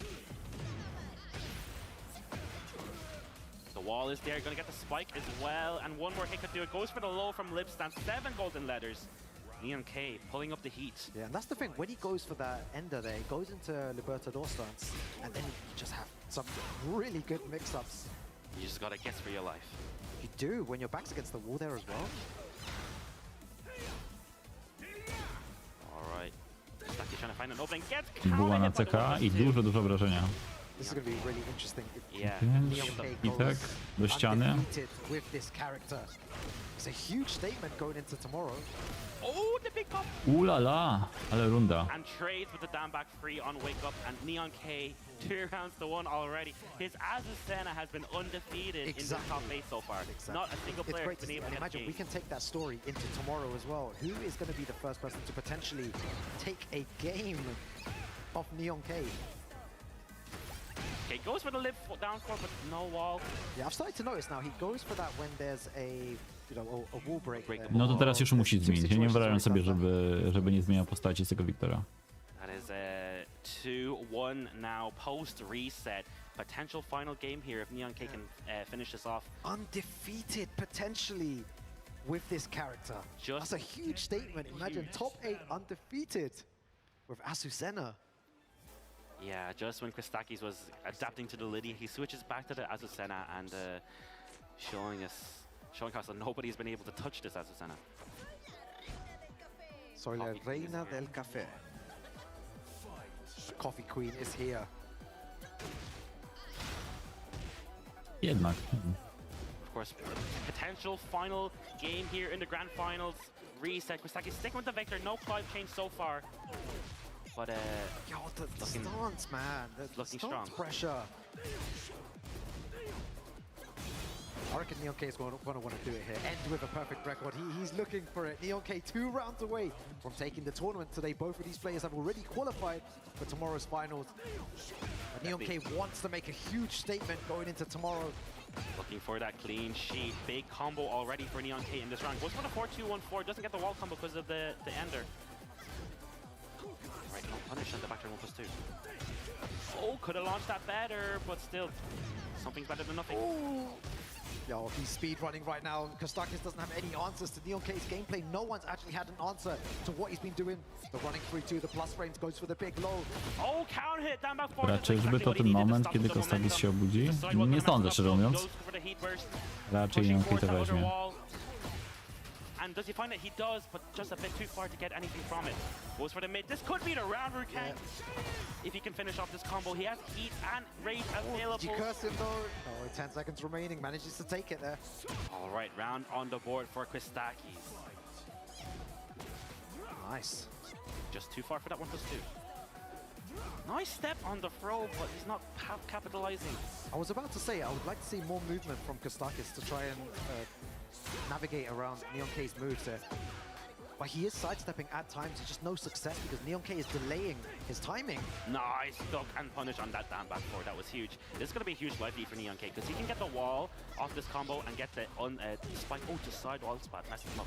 The wall is there, gonna get the spike as well, and one more hit could do it. Goes for the low from Lipstand, 7 golden letters. Neon K pulling up the heat. Yeah, and that's the thing, when he goes for that ender there, he goes into Libertador stance, and then you just have some really good mix-ups. You just gotta guess for your life. You do, when your back's against the wall there as well. Alright. Kostaki trying to find an opening, gets Była na CK i dużo wrażenia. This is going to be really interesting. Yeah. I tak, do ściany. With this character. It's a huge statement going into tomorrow. Oh, the big pop! Ulala, ale runda. And trades with the down back free on Wake Up, and Neon K 2 rounds to 1 already. His Azucena has been undefeated in the top 8 so far. Not a single player has been able to get imagine we can take that story into tomorrow as well. Who is going to be the first person to potentially take a game of Neon K? Okay, goes for the live down four, but no wall. Yeah, I've started to notice now, he goes for that when there's a, you know, a wall break. No to teraz już musi zmienić. Ja nie wyobrażam sobie, żeby nie zmieniał postaci z tego Wiktora. That is a 2-1 now post reset. Potential final game here if Neon K can finish this off. Undefeated potentially with this character. That's a huge statement. Imagine top 8 undefeated with Azucena. Yeah, just when Christakis was adapting to the Lydia, he switches back to the Azucena and showing us that nobody's been able to touch this Azucena. Soy la reina del café. The coffee queen is here. Jednak. Of course, potential final game here in the grand finals. Reset. Christakis sticking with the Vector. No Clive change so far. But yo, the stance, man. The looking stance strong. Pressure. I reckon Neon K is going to want to do it here. End with a perfect record. He's looking for it. Neon K 2 rounds away from taking the tournament today. Both of these players have already qualified for tomorrow's finals. But Neon K wants to make a huge statement going into tomorrow. Looking for that clean sheet. Big combo already for Neon K in this round. Goes for the 4-2-1-4. Doesn't get the wall combo because of the Ender. Right, no punish on the back turn 1+2. Oh, could have launched that better, but still, something's better than nothing. Ooh. Yo, he's speed running right now. Kostakis doesn't have any answers to Neon K's gameplay. No one's actually had an answer to what he's been doing. The running 3-2, the plus frames goes for the big low. Oh, counter hit, down back 4. Raczej, żeby to ten moment, kiedy Kostakis się obudzi? Nie sądzę, szczerze mówiąc. Raczej Neon K to weźmie. And does he find it? He does, but just a bit too far to get anything from it. Goes for the mid. This could be the round for Kang. If he can finish off this combo, he has heat and rage available. Did you curse him though? Oh, 10 seconds remaining. Manages to take it there. All right, round on the board for Christakis. Nice. Just too far for that 1+2. Nice step on the throw, but he's not capitalizing. I was about to say, I would like to see more movement from Kostakis to try and navigate around Neon K's moves there. But he is sidestepping at times, it's just no success because Neon K is delaying his timing. Nice duck and punish on that down back four, that was huge. This is going to be a huge life lead for Neon K because he can get the wall off this combo and get the spike. Oh, just side wall spot, messing him up.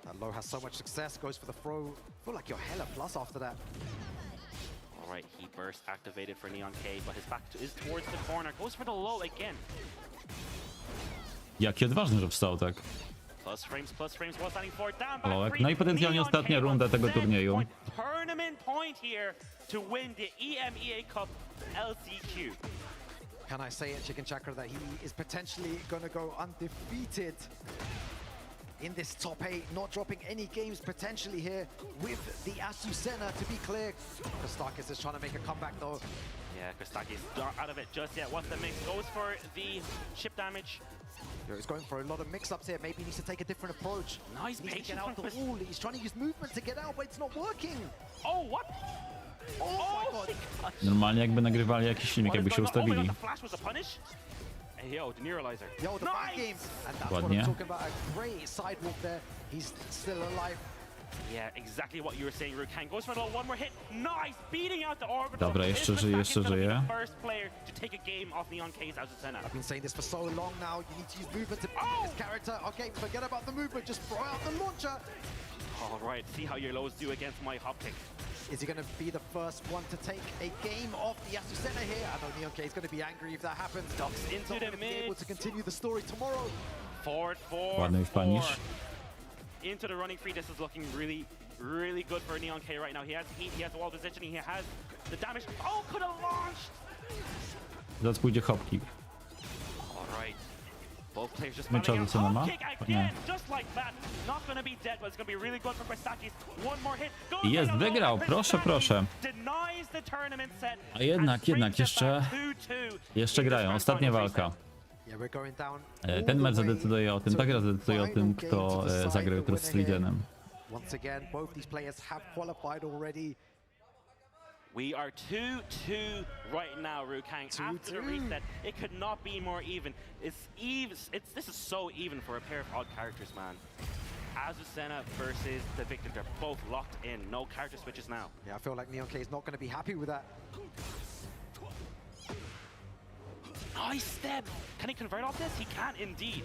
That low has so much success, goes for the throw. I feel like you're hella plus after that. All right, he burst activated for Neon K, but his back is towards the corner. Goes for the low again. Jaki odważny, że wstał tak. Plus frames, wall standing for down back Aloek. three. No i potencjalnie ostatnia runda tego turnieju. Tournament point here to win the EMEA Cup LCQ. Can I say it, Chicken Chakra, that he is potentially going to go undefeated in this top 8, not dropping any games potentially here with the Azucena, to be clear. Kostakis is trying to make a comeback though. Yeah, Kostakis not out of it just yet. What's the mix? Goes for the chip damage. He's going for a lot of mix-ups here. Maybe he needs to take a different approach. Nice he needs to patience get out the wall. He's trying to use movement to get out, but it's not working. Oh, what? Oh my god. Normalnie jakby nagrywali jakiś filmik, jakby się ustawili. The flash was a punish. Hey, yo, the neuralizer. Yo, the back game. And that's what I'm talking about. A great sidewalk there. He's still alive. Yeah, exactly what you were saying, Rukan. Goes for the one more hit. Nice, beating out the orbital. Dobra, jeszcze żyje. First player to take a game off Neon K's Azucena. I've been saying this for so long now. You need to use movement to beat this character. Okay, forget about the movement. Just throw out the launcher. All right, see how your lows do against my hop kick. Is he going to be the first one to take a game off the Azucena here? I know Neon K is going to be angry if that happens. Ducks into the mid. Be able to continue the story tomorrow. Forward, Ładny punish. Into the running free. This is looking really, really good for Neon K right now. He has heat, he has wall positioning, he has the damage. Oh, could have launched! Zaraz pójdzie hop kick. All right. Both players just Hop kick again, just like that. Not gonna be dead, but it's gonna be really good for Christakis. One more hit. Jest, wygrał, proszę, proszę. Denies the tournament set. A jednak, jeszcze grają, ostatnia walka. Ten mecz zadecyduje o tym, ta gra zadecyduje o tym, kto zagra jutro z Frizenem. Once again, both these players have qualified already. We are 2-2 right now, Rukang. After the reset, it could not be more even. This is so even for a pair of odd characters, man. Azucena versus the Victor, they're both locked in. No character switches now. Yeah, I feel like NeonK is not going to be happy with that. Nice step. Can he convert off this? He can indeed.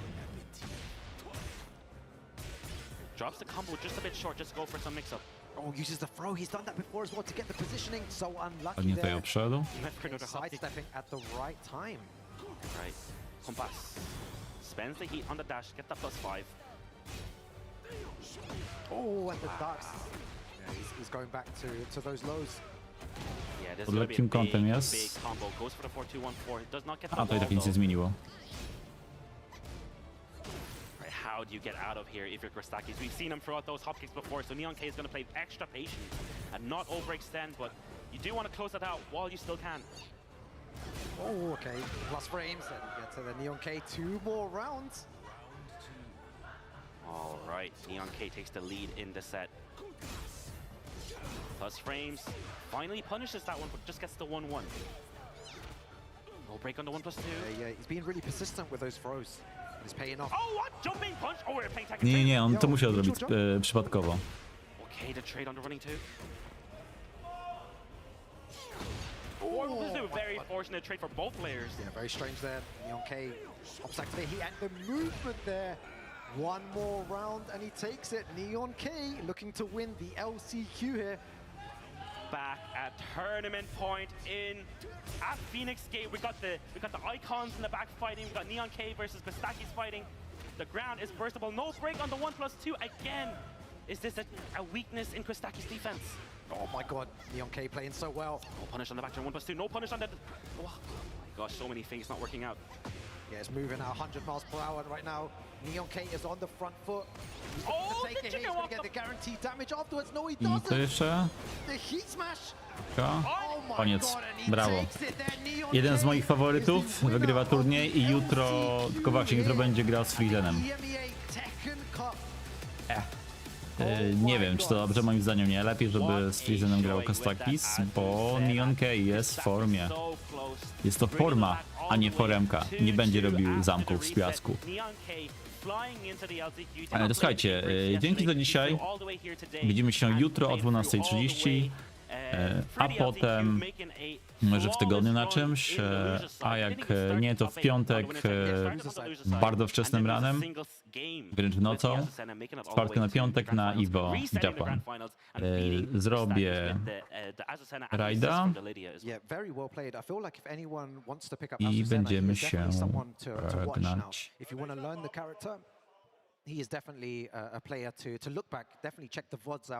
Drops the combo just a bit short, just go for some mix-up. Oh, uses the throw. He's done that before as well to get the positioning. So unlucky Ładnie tutaj there. obszedł. Sidestepping at the right time. Right. Compass. Spends the heat on the dash, get that +5. Oh, and the ducks. Yeah, he's going back to those lows. Yeah, this is Pod gonna be lekkim a kątem big jest. combo. Goes for the 4-2-1-4. Does not get the A tutaj tak wall, nic nie though. zmieniło. Right, how do you get out of here if you're Grostakis? We've seen him throw out those hopkicks before, so NeonK is going to play extra patient and not overextend, but you do want to close it out while you still can. Oh, okay. Plus frames and get to the NeonK. 2 more rounds. All right, NeonK takes the lead in the set. Plus frames. Finally punishes that one, but just gets the 1-1. No break on the 1+2. Yeah, he's been really persistent with those throws. It's paying off. Oh, what? Jumping punch? Oh, we're playing Tekken 2. Nie, on to musiał zrobić przypadkowo. Okay, the trade on the running 2. Oh, very fortunate trade for both players. Yeah, very strange there. NeonK pops activate. He and the movement there. 1 more round and he takes it. NeonK looking to win the LCQ here. Back at tournament point at Phoenix Gate. We got the icons in the back fighting. We got NeonK versus Grostakis fighting. The ground is burstable. No break on the 1+2 again. Is this a weakness in Grostakis' defense? Oh my god, NeonK playing so well. No punish on the back turn 1+2. No punish on the. Oh my gosh, so many things not working out. Yeah, it's moving at 100 miles per hour right now. NeonK is on the front foot. Oh, take it. He's going to get the guaranteed damage afterwards. No, he I doesn't. co jeszcze? The heat smash. Koniec. Brawo. Jeden z moich faworytów wygrywa turniej i jutro, tylko właśnie jutro będzie grał z Frizenem. Nie wiem, czy to dobrze, moim zdaniem nie. Lepiej, żeby z Frizenem grał Grostakis, bo NeonK jest w formie. Jest to forma, a nie foremka. Nie będzie robił zamków z piasku. To słuchajcie, dzięki za dzisiaj. Widzimy się jutro o 12:30. A potem może w tygodniu na czymś, a jak nie, to w piątek bardzo wczesnym ranem, wręcz nocą, z czwartku na piątek na Evo Japan. Zrobię rajda i będziemy się gnać.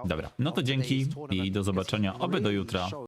Dobra, no to dzięki i do zobaczenia, oby do jutra.